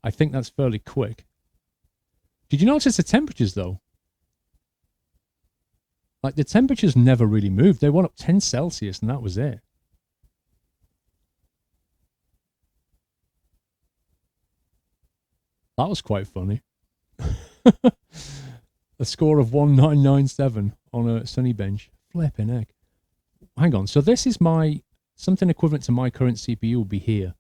I think that's fairly quick. Did you notice the temperatures though? Like the temperatures never really moved. They went up 10 Celsius and that was it. That was quite funny. A score of 1997 on a Sunny Bench. Flipping heck. Hang on. So this is something equivalent to my current CPU will be here.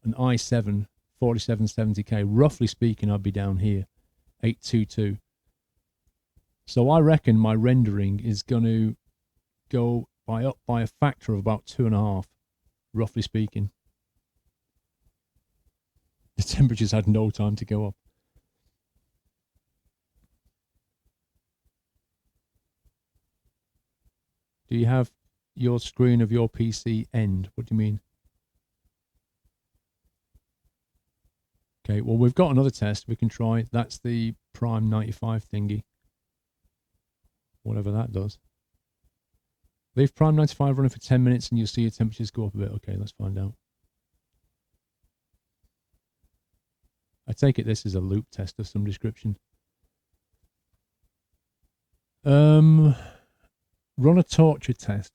An i7 4770K. Roughly speaking, I'd be down here. 822. So I reckon my rendering is going to go up by a factor of about 2.5, roughly speaking. The temperatures had no time to go up. Do you have your screen of your PC end? What do you mean? Okay, well, we've got another test we can try. That's the Prime 95 thingy. Whatever that does. Leave Prime 95 running for 10 minutes and you'll see your temperatures go up a bit. Okay, let's find out. I take it this is a loop test of some description. Run a torture test.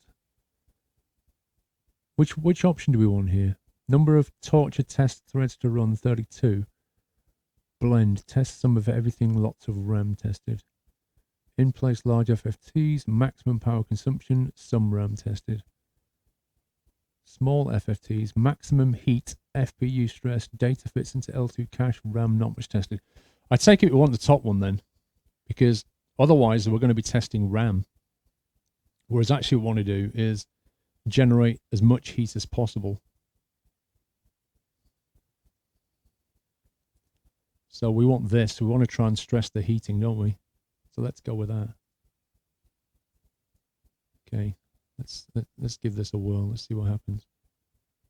Which option do we want here? Number of torture test threads to run, 32. Blend, test some of everything, lots of RAM tested. In place large FFTs, maximum power consumption, some RAM tested. Small FFTs, maximum heat, FPU stress, data fits into L2 cache, RAM not much tested. I take it we want the top one then, because otherwise we're going to be testing RAM. Whereas actually what we want to do is generate as much heat as possible. So we want this. We want to try and stress the heating, don't we? So let's go with that. Okay, let's give this a whirl. Let's see what happens.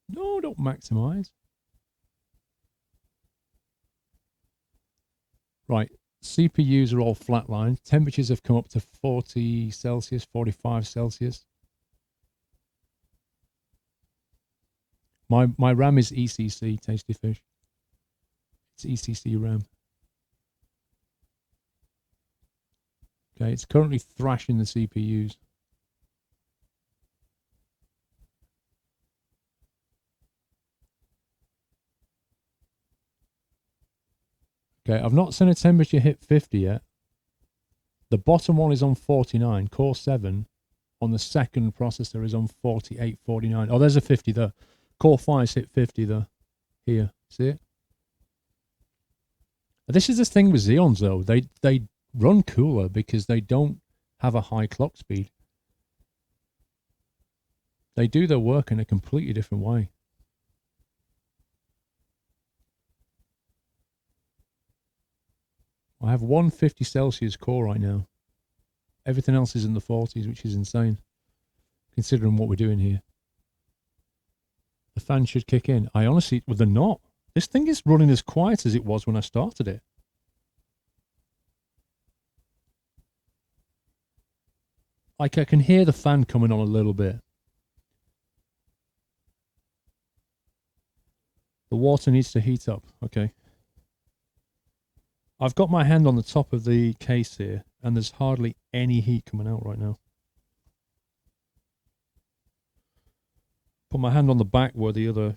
No, don't maximize. Right, CPUs are all flatlined. Temperatures have come up to 40 Celsius, 45 Celsius. My RAM is ECC, Tasty Fish. It's ECC RAM. Okay, it's currently thrashing the CPUs. Okay, I've not seen a temperature hit 50 yet. The bottom one is on 49, Core 7. On the second processor is on 48, 49. Oh, there's a 50 there. Core 5's hit 50 there. Here, see it? This is the thing with Xeons though. They run cooler because they don't have a high clock speed. They do their work in a completely different way. I have 150 Celsius core right now. Everything else is in the 40s, which is insane, considering what we're doing here. The fan should kick in. I honestly, well, they're not. This thing is running as quiet as it was when I started it. Like I can hear the fan coming on a little bit. The water needs to heat up. Okay. I've got my hand on the top of the case here, and there's hardly any heat coming out right now. Put my hand on the back where the other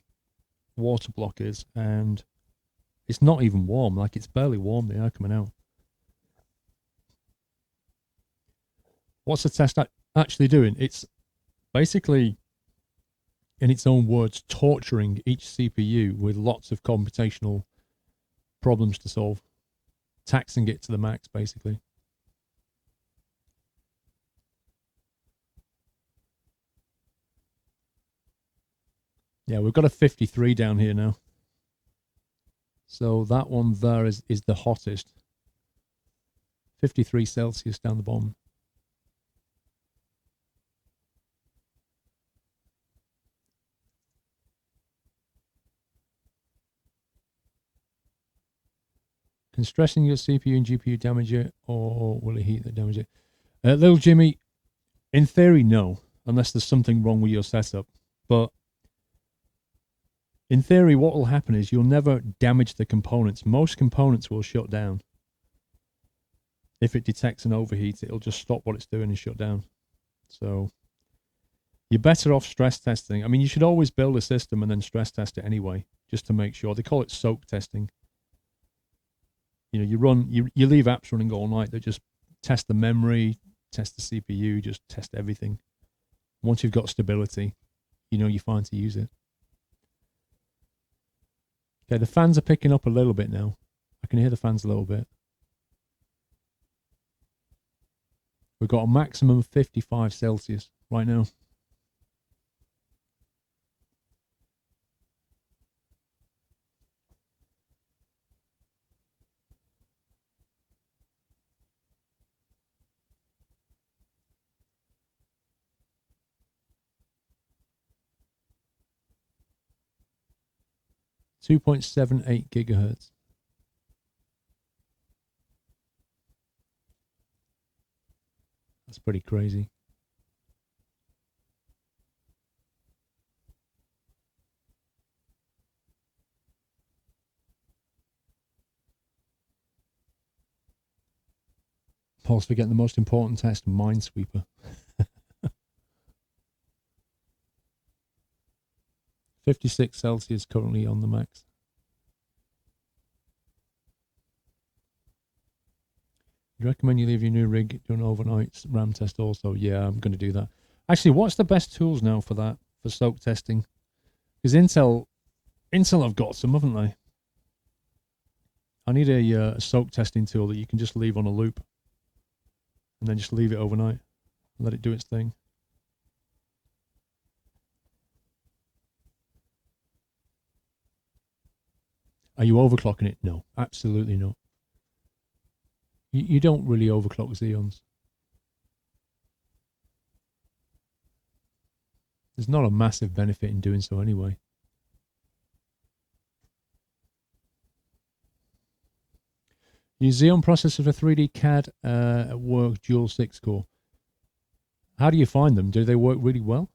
water block is, and it's not even warm. Like, it's barely warm, the air coming out. What's the test actually doing? It's basically, in its own words, torturing each CPU with lots of computational problems to solve. Taxing it to the max, basically. Yeah, we've got a 53 down here now. So that one there is the hottest. 53 Celsius down the bottom. Can stressing your CPU and GPU damage it, or will it heat that damage it? Little Jimmy, in theory, no, unless there's something wrong with your setup. But in theory, what will happen is you'll never damage the components. Most components will shut down. If it detects an overheat, it'll just stop what it's doing and shut down. So you're better off stress testing. I mean, you should always build a system and then stress test it anyway, just to make sure. They call it soak testing. You know, you leave apps running all night. They just test the memory, test the CPU, just test everything. Once you've got stability, you know you're fine to use it. Okay, the fans are picking up a little bit now. I can hear the fans a little bit. We've got a maximum of 55 Celsius right now. .78 gigahertz. That's pretty crazy. Paul's forgetting the most important test, Minesweeper. 56 Celsius currently on the max. You recommend you leave your new rig, do an overnight RAM test also? Yeah, I'm going to do that. Actually, what's the best tools now for that, for soak testing? Because Intel have got some, haven't they? I need a soak testing tool that you can just leave on a loop and then just leave it overnight and let it do its thing. Are you overclocking it? No, absolutely not. You don't really overclock Xeons. There's not a massive benefit in doing so anyway. Use Xeon processor for 3D CAD at work, dual 6-core. How do you find them? Do they work really well?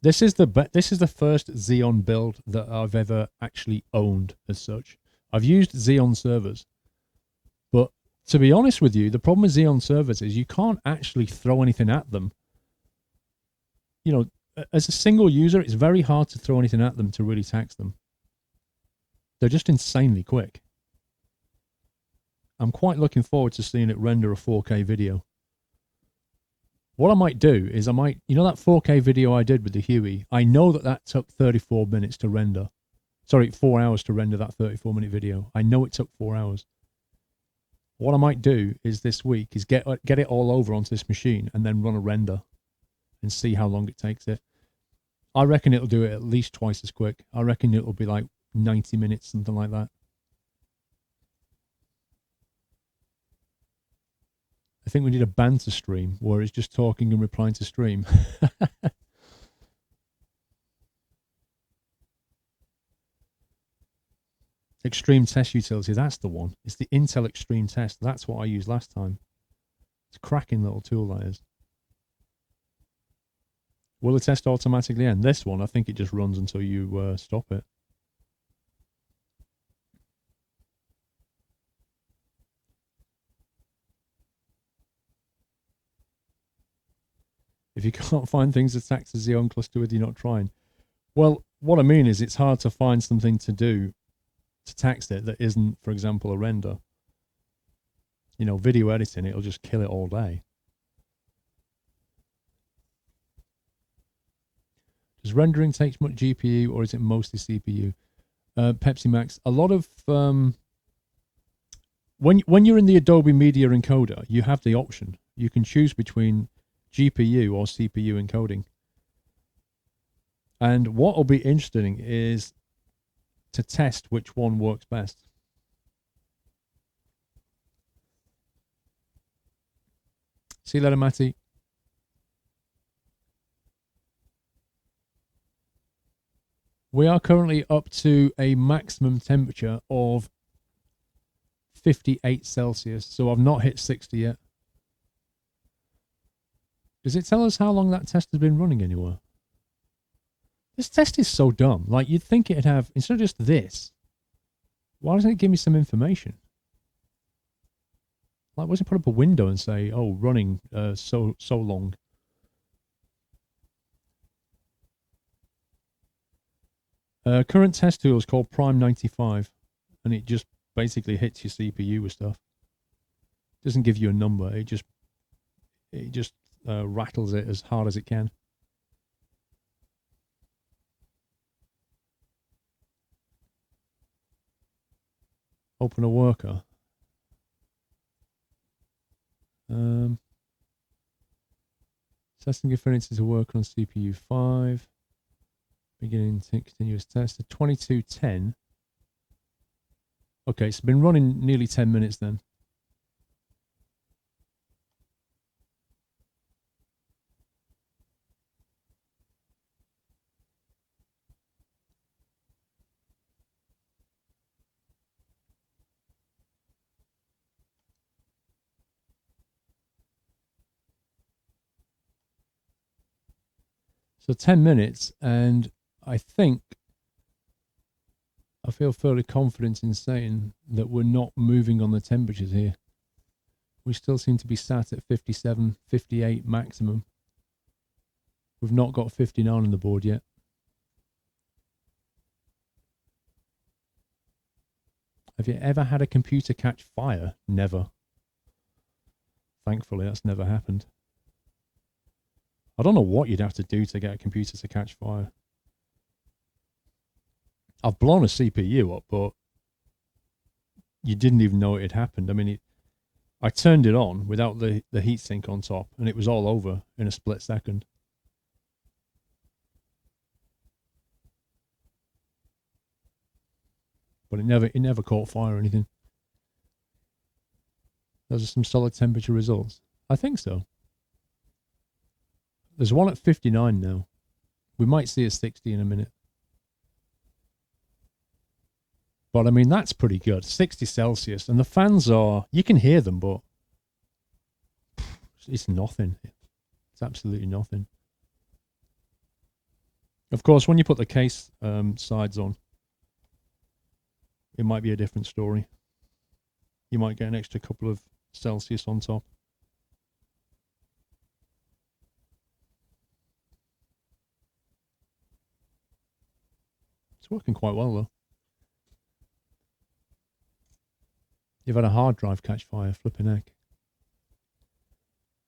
This is the first Xeon build that I've ever actually owned as such. I've used Xeon servers, but to be honest with you, the problem with Xeon servers is you can't actually throw anything at them. You know, as a single user, it's very hard to throw anything at them to really tax them. They're just insanely quick. I'm quite looking forward to seeing it render a 4K video. What I might do is you know that 4K video I did with the Huey? I know that took 34 minutes to render. Sorry, 4 hours to render that 34-minute video. I know it took 4 hours. What I might do is this week is get it all over onto this machine and then run a render and see how long it takes it. I reckon it'll do it at least twice as quick. I reckon it'll be like 90 minutes, something like that. I think we need a banter stream where it's just talking and replying to stream. Extreme Test Utility, that's the one. It's the Intel Extreme Test. That's what I used last time. It's a cracking little tool, that is. Will the test automatically end? This one, I think it just runs until you stop it. If you can't find things to tax as the own cluster with, you're not trying. Well, what I mean is it's hard to find something to do to tax it that isn't, for example, a render. You know, video editing, it'll just kill it all day. Does rendering take much GPU or is it mostly CPU? Pepsi Max, a lot of when you're in the Adobe Media Encoder, you have the option. You can choose between GPU or CPU encoding. And what will be interesting is to test which one works best. See you later, Matty. We are currently up to a maximum temperature of 58 Celsius, so I've not hit 60 yet. Does it tell us how long that test has been running anywhere? This test is so dumb. Like, you'd think it'd have, instead of just this, why doesn't it give me some information? Like, why doesn't it put up a window and say, oh, running so long? Current test tool is called Prime 95, and it just basically hits your CPU with stuff. It doesn't give you a number. It just rattles it as hard as it can. Open a worker. Testing affinity to work on CPU 5. Beginning continuous test at 2210. Okay, it's been running nearly 10 minutes then. So 10 minutes, and I feel fairly confident in saying that we're not moving on the temperatures here. We still seem to be sat at 57, 58 maximum. We've not got 59 on the board yet. Have you ever had a computer catch fire? Never. Thankfully, that's never happened. I don't know what you'd have to do to get a computer to catch fire. I've blown a CPU up, but you didn't even know it had happened. I mean, I turned it on without the heatsink on top, and it was all over in a split second. But it never caught fire or anything. Those are some solid temperature results. I think so. There's one at 59 now. We might see a 60 in a minute. But I mean, that's pretty good. 60 Celsius. And the fans are, you can hear them, but it's nothing. It's absolutely nothing. Of course, when you put the case sides on, it might be a different story. You might get an extra couple of Celsius on top. It's working quite well, though. You've had a hard drive catch fire, flipping heck.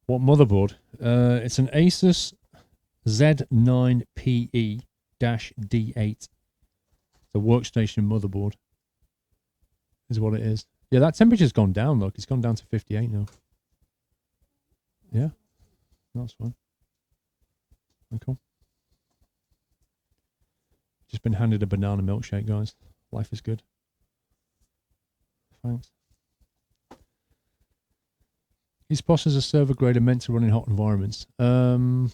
What motherboard? It's an Asus Z9PE-D8. It's a workstation motherboard. Is what it is. Yeah, that temperature's gone down, look. It's gone down to 58 now. Yeah, that's fine. Okay. Just been handed a banana milkshake, guys. Life is good. Thanks. These processors are server grade and meant to run in hot environments. Well,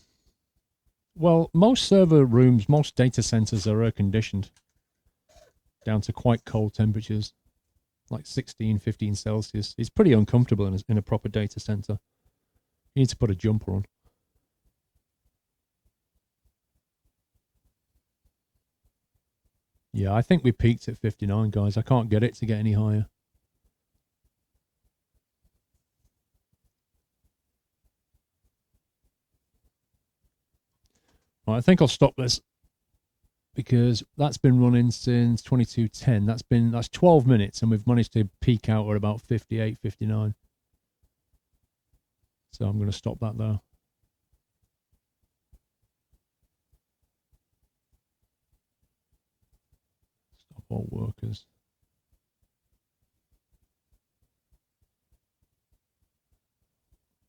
most server rooms, most data centers are air conditioned. down to quite cold temperatures, like 16, 15 Celsius. It's pretty uncomfortable in a proper data center. You need to put a jumper on. Yeah, I think we peaked at 59, guys. I can't get it to get any higher. Right, I think I'll stop this because that's been running since 22:10. That's 12 minutes, and we've managed to peak out at about 58, 59. So I'm going to stop that there. Stop all workers.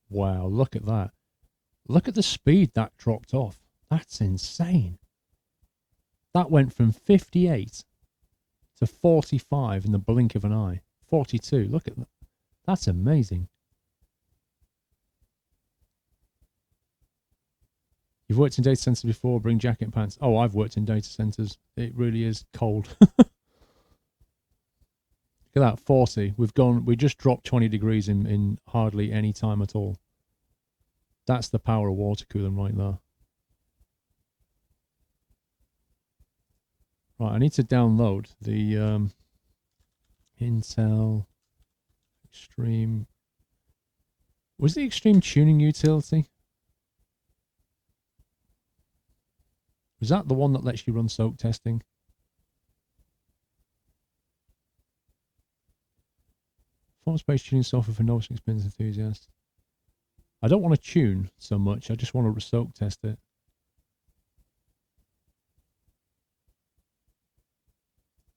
Wow, look at that. Look at the speed that dropped off. That's insane. That went from 58 to 45 in the blink of an eye. 42. Look at that. That's amazing. You've worked in data centers before, bring jacket and pants. Oh, I've worked in data centers. It really is cold. Look at that, 40. We just dropped 20 degrees in hardly any time at all. That's the power of water cooling right there. Right, I need to download the Intel Extreme. Was the Extreme Tuning Utility? Was that the one that lets you run soak testing? Performance-based tuning software for novice and experienced enthusiasts. I don't want to tune so much. I just want to soak test it.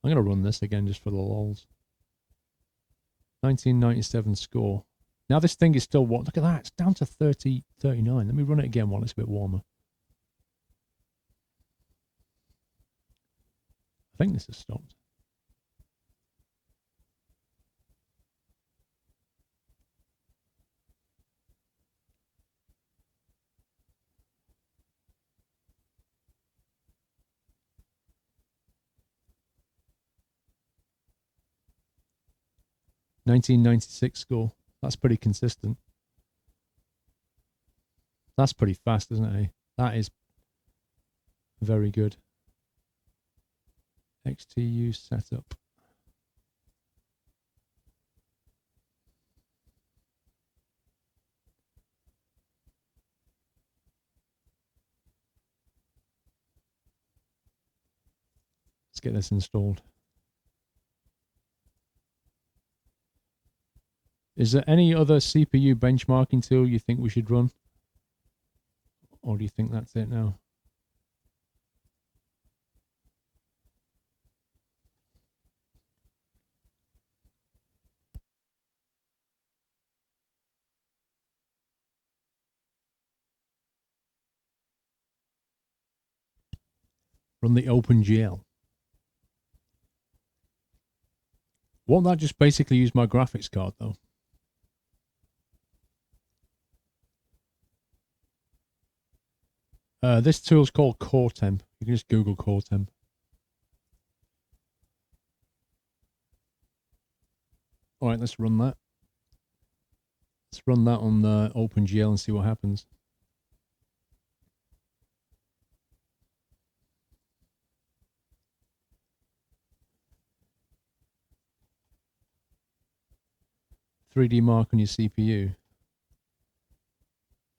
I'm going to run this again just for the lols. 1997 score. Now this thing is still what? Look at that. It's down to 30, 39. Let me run it again while it's a bit warmer. I think this has stopped. $19.96 score. That's pretty consistent. That's pretty fast, isn't it? That is very good. XTU setup. Let's get this installed. Is there any other CPU benchmarking tool you think we should run? Or do you think that's it now? Run the OpenGL. Won't that just basically use my graphics card though? This tool's called Core Temp. You can just Google Core Temp. All right, let's run that. Let's run that on OpenGL and see what happens. .3D Mark on your CPU.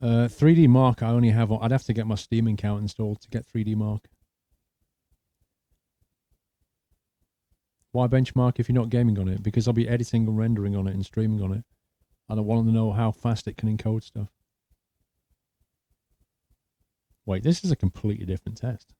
3D Mark I only have on. I'd have to get my Steam account installed to get 3D Mark. Why benchmark if you're not gaming on it? Because I'll be editing and rendering on it and streaming on it. And I want to know how fast it can encode stuff. Wait, this is a completely different test.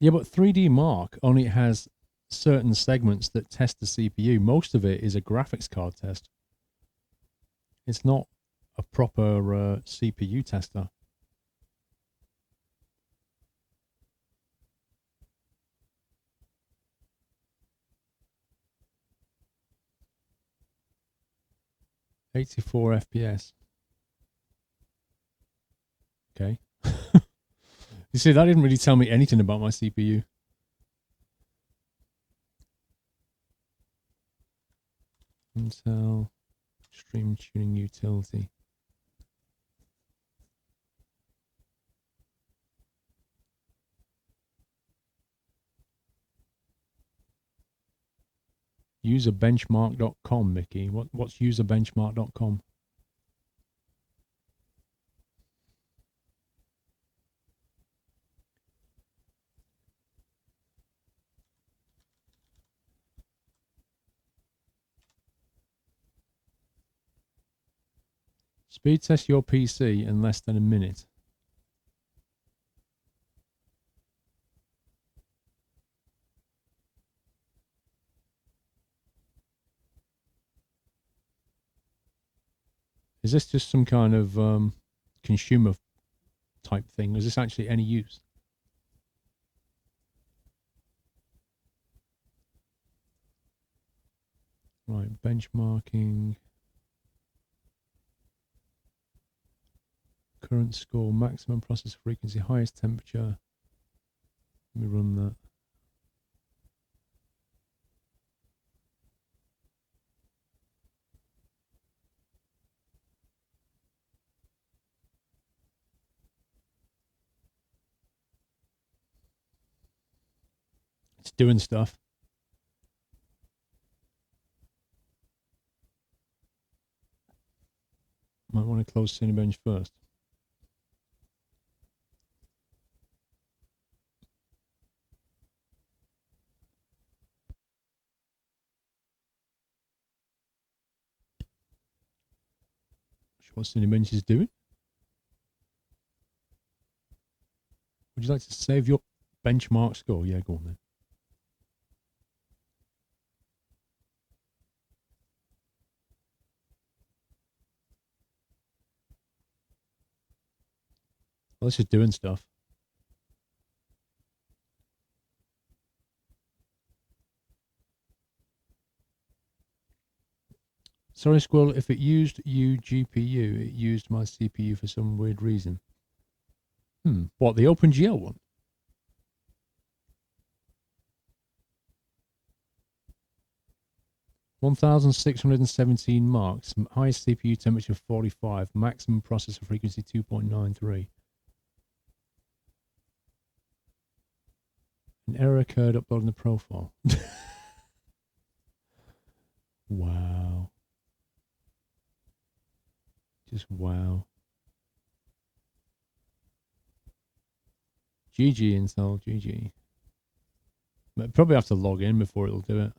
Yeah, but 3D Mark only has certain segments that test the CPU. Most of it is a graphics card test. It's not a proper CPU tester. .84 FPS. Okay. You see, that didn't really tell me anything about my CPU. Intel Stream Tuning Utility. Userbenchmark.com, Mickey. What's userbenchmark.com? Speed test your PC in less than a minute. Is this just some kind of consumer type thing? Is this actually any use? Right, benchmarking. Current score, maximum processor frequency, highest temperature. Let me run that. It's doing stuff. Might want to close Cinebench first. What Cinebench is doing? Would you like to save your benchmark score? Yeah, go on then. Well, this is doing stuff. Sorry, Squirrel, if it used GPU, it used my CPU for some weird reason. What, the OpenGL one? (1,617 marks), highest CPU temperature 45, maximum processor frequency 2.93. An error occurred uploading the profile. Wow. Just wow. GG, Intel, GG. But probably have to log in before it'll do it.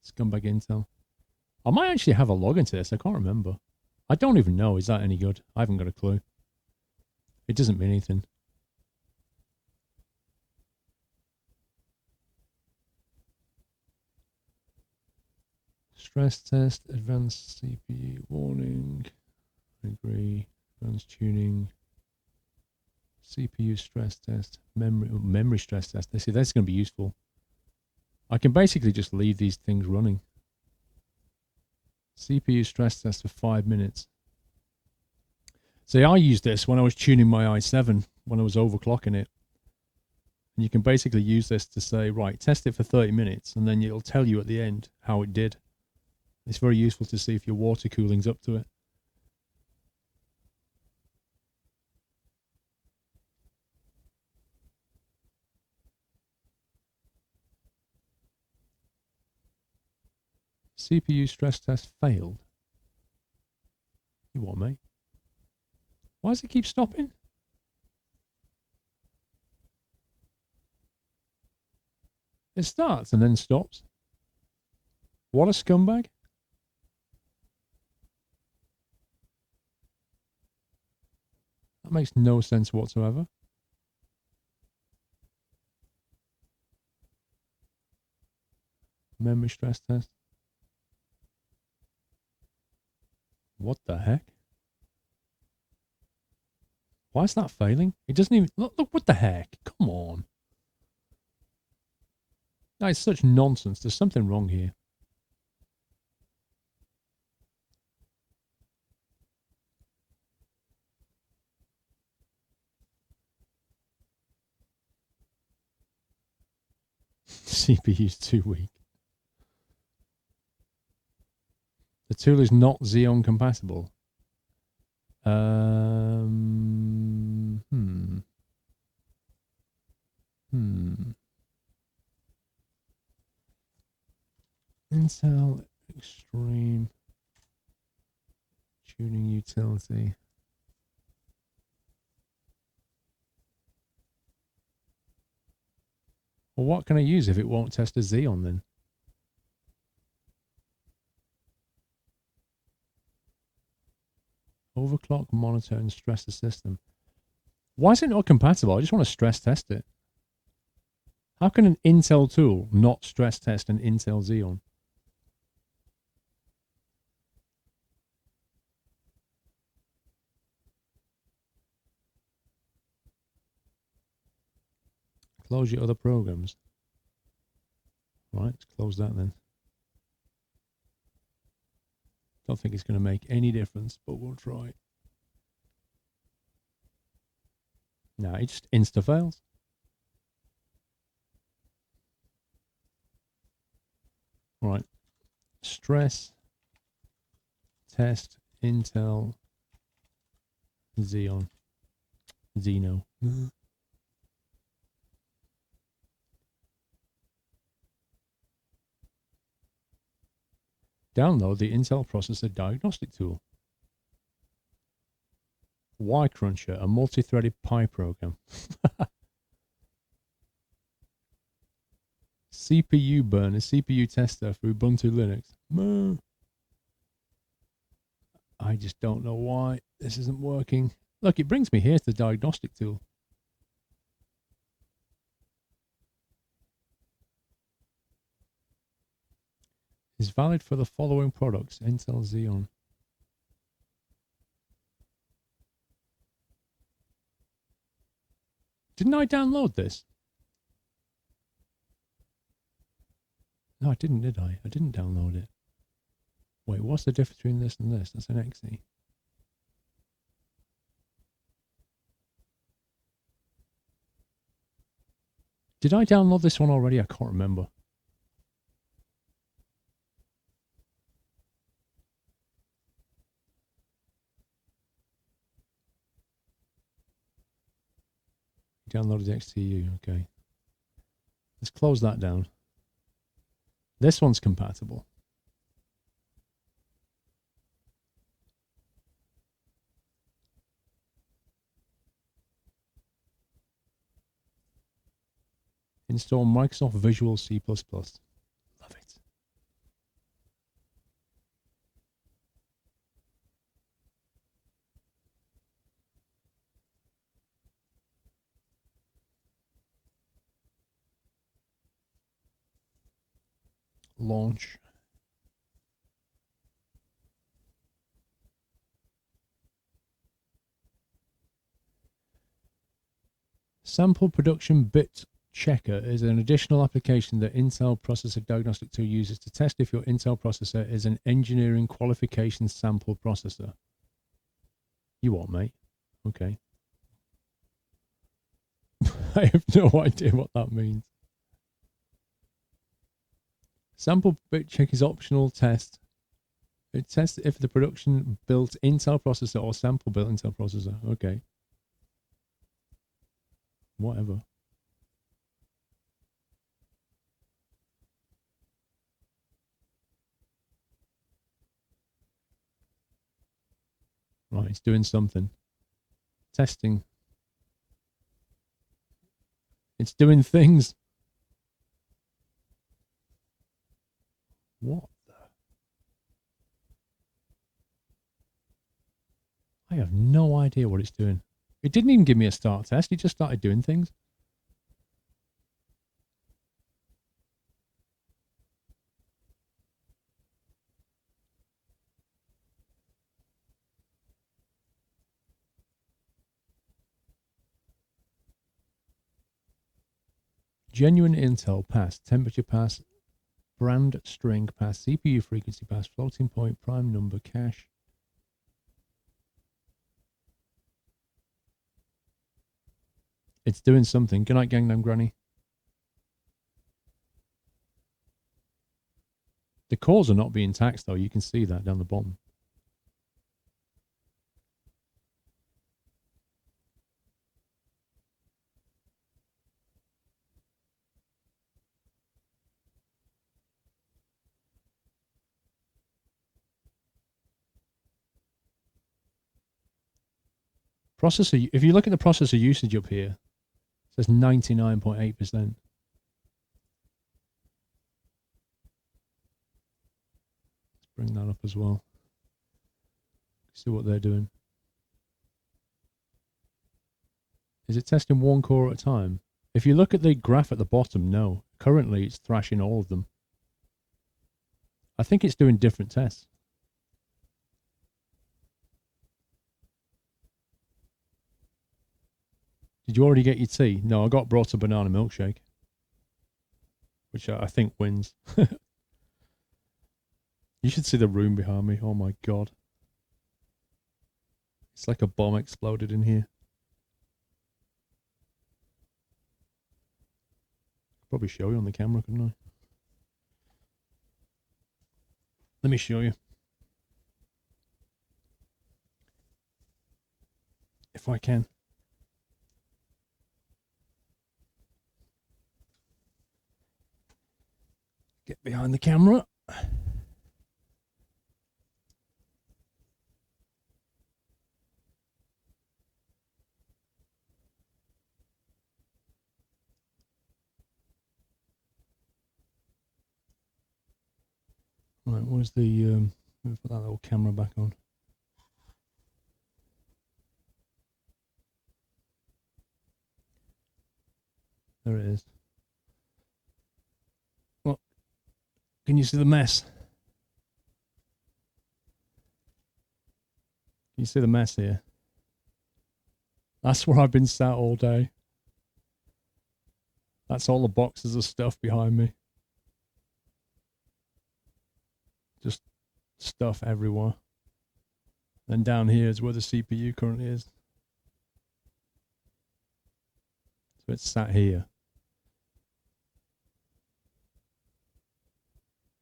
Scumbag Intel. I might actually have a login to this. I can't remember. I don't even know. Is that any good? I haven't got a clue. It doesn't mean anything. Stress test, advanced CPU warning. Agree. Advanced tuning. CPU stress test. Memory stress test. See, that's going to be useful. I can basically just leave these things running. CPU stress test for 5 minutes. See, I used this when I was tuning my i7, when I was overclocking it. And you can basically use this to say, right, test it for 30 minutes, and then it'll tell you at the end how it did. It's very useful to see if your water cooling's up to it. CPU stress test failed. You what, mate? Why does it keep stopping? It starts and then stops. What a scumbag. That makes no sense whatsoever. Memory stress test. What the heck? Why is that failing? It doesn't even... Look, what the heck? Come on. That is such nonsense. There's something wrong here. CPU's too weak. The tool is not Xeon compatible. Intel Extreme Tuning Utility. Well, what can I use if it won't test a Xeon then? Overclock, monitor, and stress the system. Why is it not compatible? I just want to stress test it. How can an Intel tool not stress test an Intel Xeon? Close your other programs. Right, let's close that then. Don't think it's going to make any difference, but we'll try. No, it just insta-fails. Right. Stress test Intel Xeon. Xeno. Download the Intel Processor Diagnostic Tool. Y-Cruncher, a multi-threaded Pi program. CPU burner, CPU tester for Ubuntu Linux. I just don't know why this isn't working. Look, it brings me here to the diagnostic tool. Is valid for the following products. Intel Xeon. Didn't I download this? No, I didn't, did I? I didn't download it. Wait, what's the difference between this and this? That's an XE. Did I download this one already? I can't remember. Downloaded the XTU, okay. Let's close that down. This one's compatible. Install Microsoft Visual C++. Love it. Launch. Sample Production Bit Checker is an additional application that Intel Processor Diagnostic Tool uses to test if your Intel processor is an engineering qualification sample processor. You what, mate? Okay. I have no idea what that means. Sample bit check is optional test. It tests if the production built Intel processor or sample built Intel processor. Okay. Whatever. Right, it's doing something. Testing. It's doing things. What the? I have no idea what it's doing. It didn't even give me a start test. It just started doing things. Genuine Intel pass, temperature pass, brand string pass, CPU frequency pass, floating point, prime number, cache. It's doing something. Good night, Gangnam Granny. The cores are not being taxed, though. You can see that down the bottom. Processor, if you look at the processor usage up here, it says 99.8%. Bring that up as well. See what they're doing. Is it testing one core at a time? If you look at the graph at the bottom, no. Currently, it's thrashing all of them. I think it's doing different tests. Did you already get your tea? No, I got brought a banana milkshake, which I think wins. You should see the room behind me. Oh my God. It's like a bomb exploded in here. Probably show you on the camera, couldn't I? Let me show you. If I can. Get behind the camera. Right, where's the, let me put that little camera back on. There it is. Well, can you see the mess? Can you see the mess here? That's where I've been sat all day. That's all the boxes of stuff behind me. Just stuff everywhere. Then down here is where the CPU currently is. So it's sat here.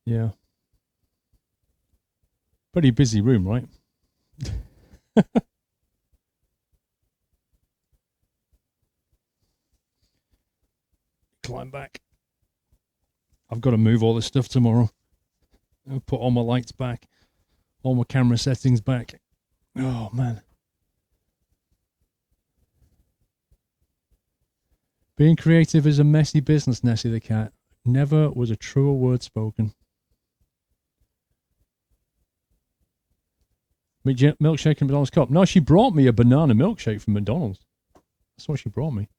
Yeah. Pretty busy room, right? Climb back. I've got to move all this stuff tomorrow. I'll put all my lights back. All my camera settings back. Oh, man. Being creative is a messy business, Nessie the cat. Never was a truer word spoken. Milkshake and McDonald's cup. No, she brought me a banana milkshake from McDonald's. That's what she brought me.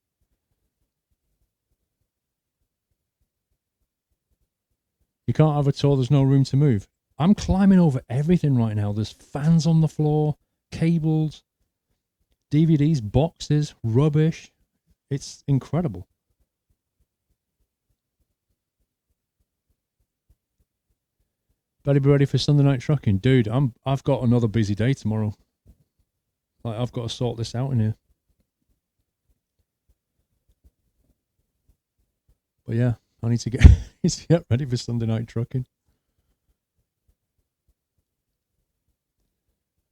You can't have a tour, there's no room to move. I'm climbing over everything right now. There's fans on the floor, cables, DVDs, boxes, rubbish. It's incredible. Better be ready for Sunday night trucking. Dude, I've got another busy day tomorrow. Like, I've got to sort this out in here. But yeah, I need to get ready for Sunday night trucking.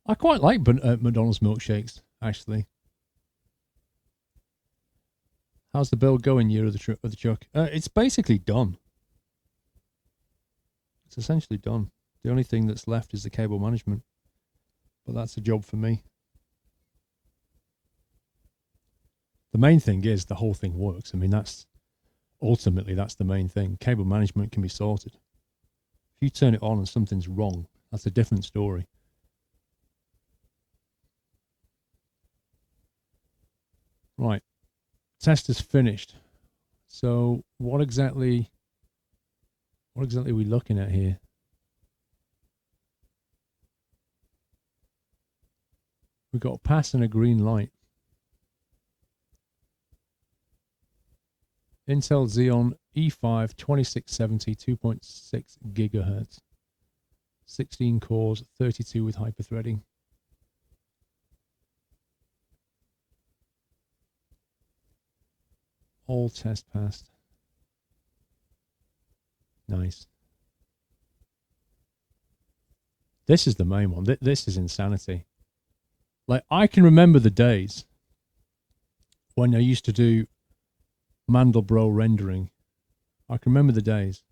I quite like McDonald's milkshakes, actually. How's the build going, year of the truck? It's basically done. It's essentially done. The only thing that's left is the cable management. But that's a job for me. The main thing is the whole thing works. I mean, ultimately that's the main thing. Cable management can be sorted. If you turn it on and something's wrong, that's a different story. Right. Test is finished. So what exactly are we looking at here? We've got a pass and a green light. Intel Xeon E5 2670 2.6 gigahertz. 16 cores, 32 with hyperthreading. All test passed. Nice. This is the main one. This is insanity. Like, I can remember the days when I used to do Mandelbrot rendering. I can remember the days.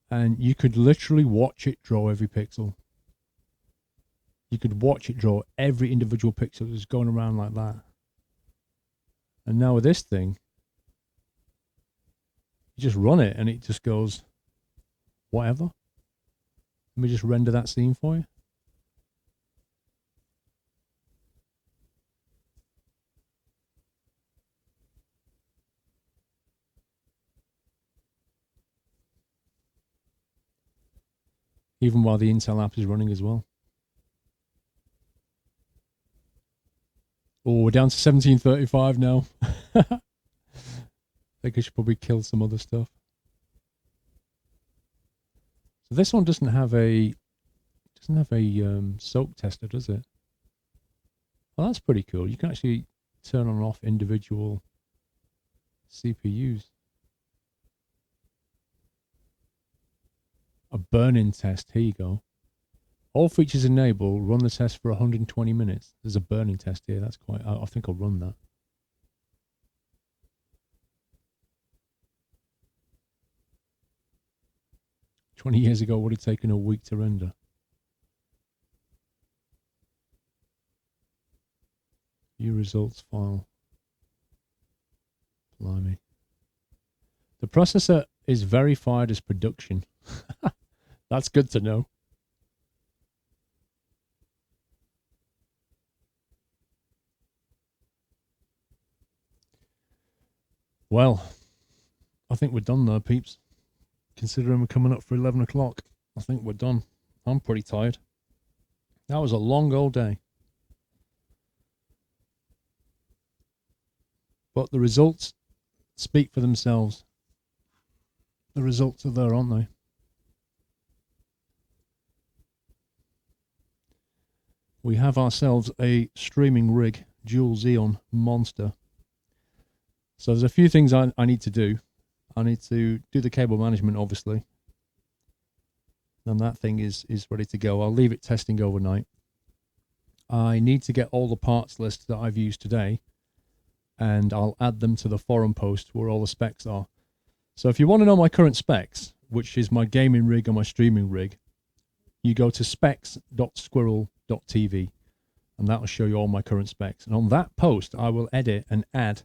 And you could literally watch it draw every pixel. You could watch it draw every individual pixel that was going around like that. And now with this thing, you just run it and it just goes, whatever. Let me just render that scene for you. Even while the Intel app is running as well. Oh, we're down to 1735 now. I think I should probably kill some other stuff. So this one doesn't have a soak tester, does it? Well, that's pretty cool. You can actually turn on and off individual CPUs. A burn-in test. Here you go. All features enabled. Run the test for 120 minutes. There's a burn-in test here. That's quite... I think I'll run that. "20 years ago would have taken a week to render." View results file. Blimey. The processor is verified as production. That's good to know. Well, I think we're done there, peeps. Considering we're coming up for 11 o'clock, I think we're done. I'm pretty tired. That was a long old day. But the results speak for themselves. The results are there, aren't they? We have ourselves a streaming rig, dual Xeon monster. So there's a few things I need to do. I need to do the cable management, obviously. And that thing is ready to go. I'll leave it testing overnight. I need to get all the parts lists that I've used today, and I'll add them to the forum post where all the specs are. So if you want to know my current specs, which is my gaming rig and my streaming rig, you go to specs.squirrel.tv, and that will show you all my current specs. And on that post, I will edit and add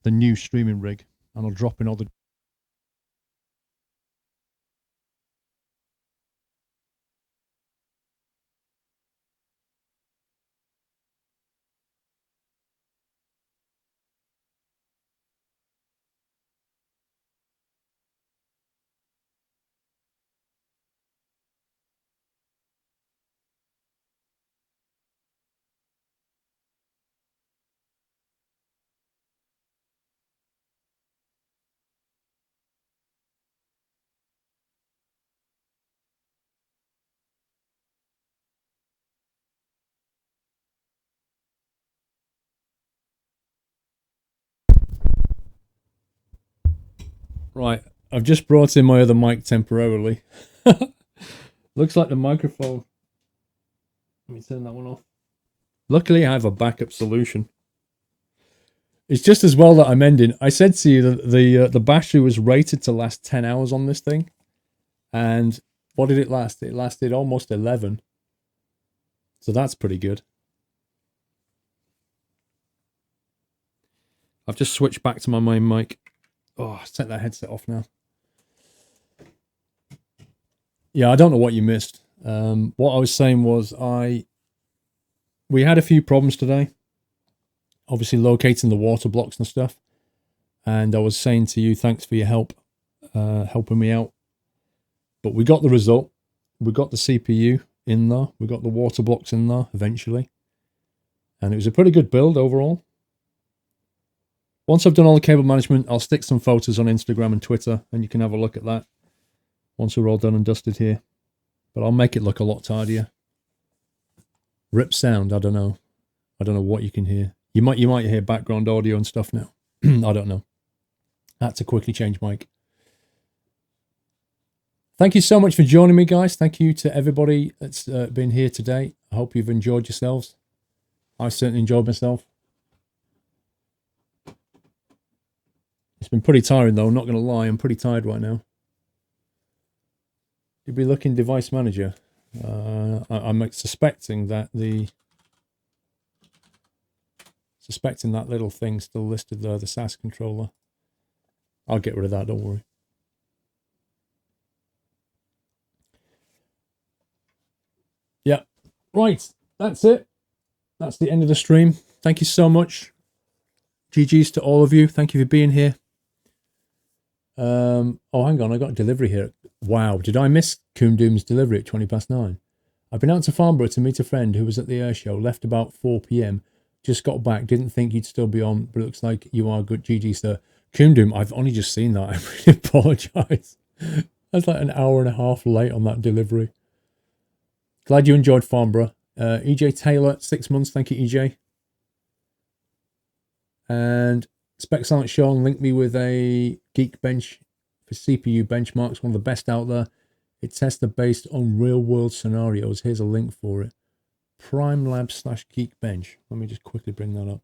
the new streaming rig, and I'll drop in all the... Right, I've just brought in my other mic temporarily. Looks like the microphone... Let me turn that one off. Luckily, I have a backup solution. It's just as well that I'm ending. I said to you that the battery was rated to last 10 hours on this thing. And what did it last? It lasted almost 11. So that's pretty good. I've just switched back to my main mic. Oh, take that headset off now. Yeah, I don't know what you missed. What I was saying was we had a few problems today. Obviously locating the water blocks and stuff. And I was saying to you, thanks for your help, helping me out. But we got the result. We got the CPU in there. We got the water blocks in there eventually. And it was a pretty good build overall. Once I've done all the cable management, I'll stick some photos on Instagram and Twitter, and you can have a look at that once we're all done and dusted here. But I'll make it look a lot tidier. Rip sound, I don't know. I don't know what you can hear. You might hear background audio and stuff now. I don't know. I had to quickly change mic. Thank you so much for joining me, guys. Thank you to everybody that's been here today. I hope you've enjoyed yourselves. I certainly enjoyed myself. It's been pretty tiring, though. I'm not going to lie. I'm pretty tired right now. You'll be looking device manager. I'm suspecting that that little thing still listed there, the SAS controller. I'll get rid of that, don't worry. Yeah, right. That's it. That's the end of the stream. Thank you so much. GG's to all of you. Thank you for being here. Oh, hang on. I got a delivery here. Wow. Did I miss Coom Doom's delivery at 9:20? I've been out to Farnborough to meet a friend who was at the air show. Left about 4 p.m. Just got back. Didn't think you'd still be on, but it looks like you are good. GG, sir. Coom Doom, I've only just seen that. I really apologise. I was like an hour and a half late on that delivery. Glad you enjoyed Farnborough. EJ Taylor, 6 months. Thank you, EJ. And Spec Silent Sean linked me with a Geekbench for CPU benchmarks, one of the best out there. It's tested based on real world scenarios. Here's a link for it. Prime Labs /Geekbench. Let me just quickly bring that up.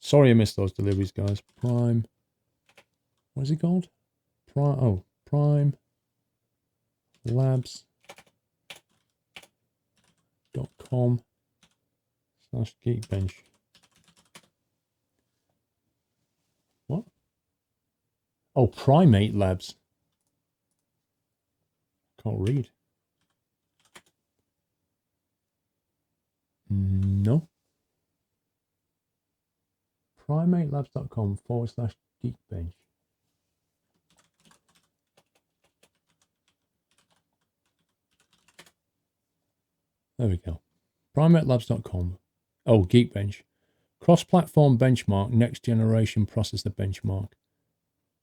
Sorry I missed those deliveries, guys. Prime. What is it called? Prime Labs.com/Geekbench. What? Oh, Primate Labs. Can't read. No. PrimateLabs.com/Geekbench. There we go. PrimateLabs.com. Oh, Geekbench. Cross-platform benchmark, next generation processor benchmark.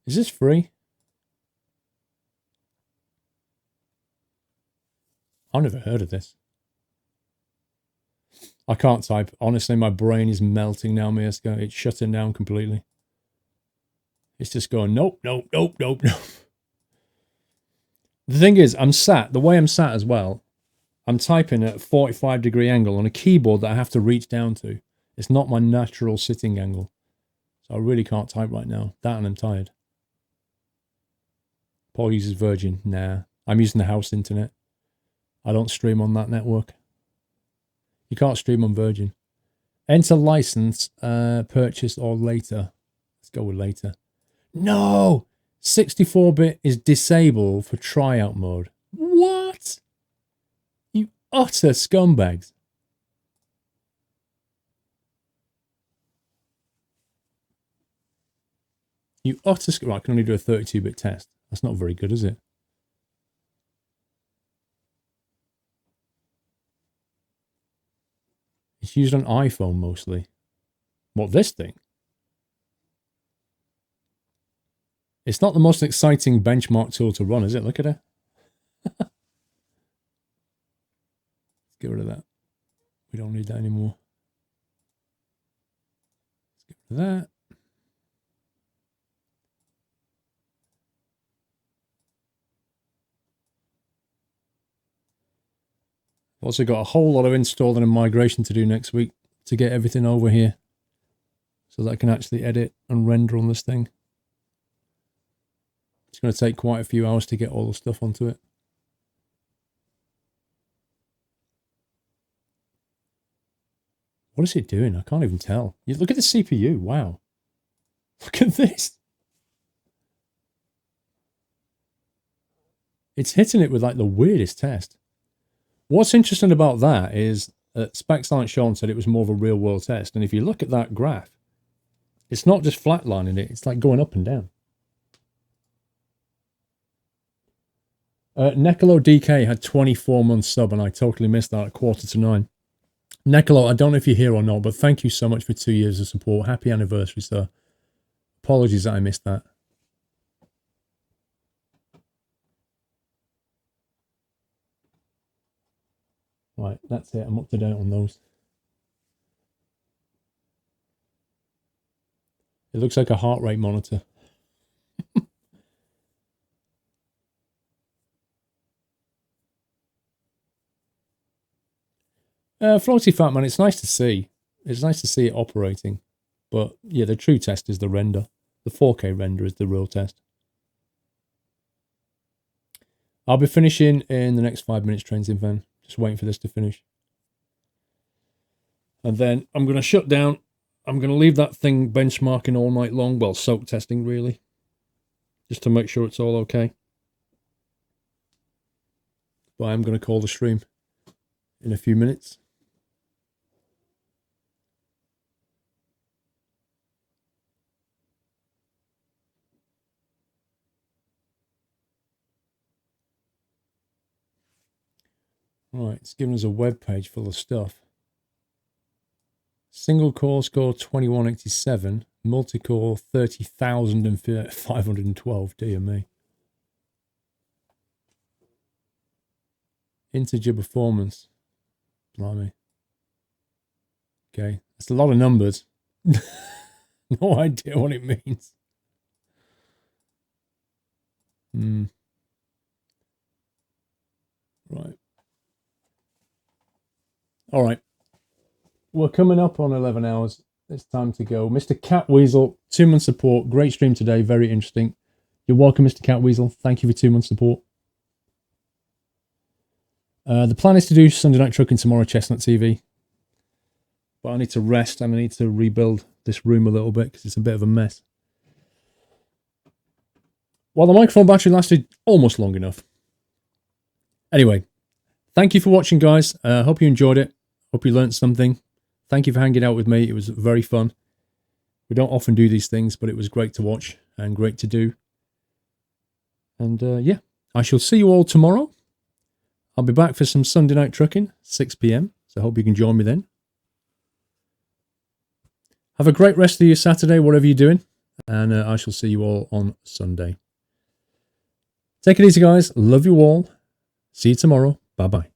Is this free? I've never heard of this. I can't type. Honestly, my brain is melting now, Miaska. It's shutting down completely. It's just going, nope, nope, nope, nope, nope. The thing is, the way I'm sat as well, I'm typing at a 45-degree angle on a keyboard that I have to reach down to. It's not my natural sitting angle. So I really can't type right now. That and I'm tired. Paul uses Virgin. Nah. I'm using the house internet. I don't stream on that network. You can't stream on Virgin. Enter license, purchase or later. Let's go with later. No! 64-bit is disabled for tryout mode. What? You utter scumbags. You utter right, I can only do a 32-bit test. That's not very good, is it? It's used on iPhone mostly. What, this thing? It's not the most exciting benchmark tool to run, is it? Look at it. Let's get rid of that. We don't need that anymore. Let's get rid of that. Also got a whole lot of installing and migration to do next week to get everything over here so that I can actually edit and render on this thing. It's going to take quite a few hours to get all the stuff onto it. What is it doing? I can't even tell. You look at the CPU. Wow. Look at this. It's hitting it with like the weirdest test. What's interesting about that is Spec Silent Sean said it was more of a real world test. And if you look at that graph, it's not just flatlining it. It's like going up and down. Necolo DK had 24 months sub and I totally missed that at 8:45. Necolo, I don't know if you're here or not, but thank you so much for 2 years of support. Happy anniversary, sir. Apologies that I missed that. Right, that's it. I'm up to date on those. It looks like a heart rate monitor. Floaty Fat Man, it's nice to see. It's nice to see it operating. But yeah, the true test is the render. The 4K render is the real test. I'll be finishing in the next 5 minutes, Trains in Van. Just waiting for this to finish. And then I'm going to shut down. I'm going to leave that thing benchmarking all night long. Well, soak testing, really. Just to make sure it's all okay. But I'm going to call the stream in a few minutes. Right, it's given us a web page full of stuff. Single core score 2187, multi-core 30,512, dear me. Integer performance, blimey. Okay, that's a lot of numbers. No idea what it means. Right. All right. We're coming up on 11 hours. It's time to go. Mr. Cat Weasel, 2 months support. Great stream today. Very interesting. You're welcome, Mr. Cat Weasel. Thank you for 2 months support. The plan is to do Sunday Night Trucking tomorrow, Chestnut TV. But I need to rest and I need to rebuild this room a little bit because it's a bit of a mess. Well, the microphone battery lasted almost long enough. Anyway, thank you for watching, guys. Hope you enjoyed it. Hope you learned something. Thank you for hanging out with me. It was very fun. We don't often do these things, but it was great to watch and great to do. And yeah, I shall see you all tomorrow. I'll be back for some Sunday Night Trucking, 6 p.m. So I hope you can join me then. Have a great rest of your Saturday, whatever you're doing. And I shall see you all on Sunday. Take it easy, guys. Love you all. See you tomorrow. Bye-bye.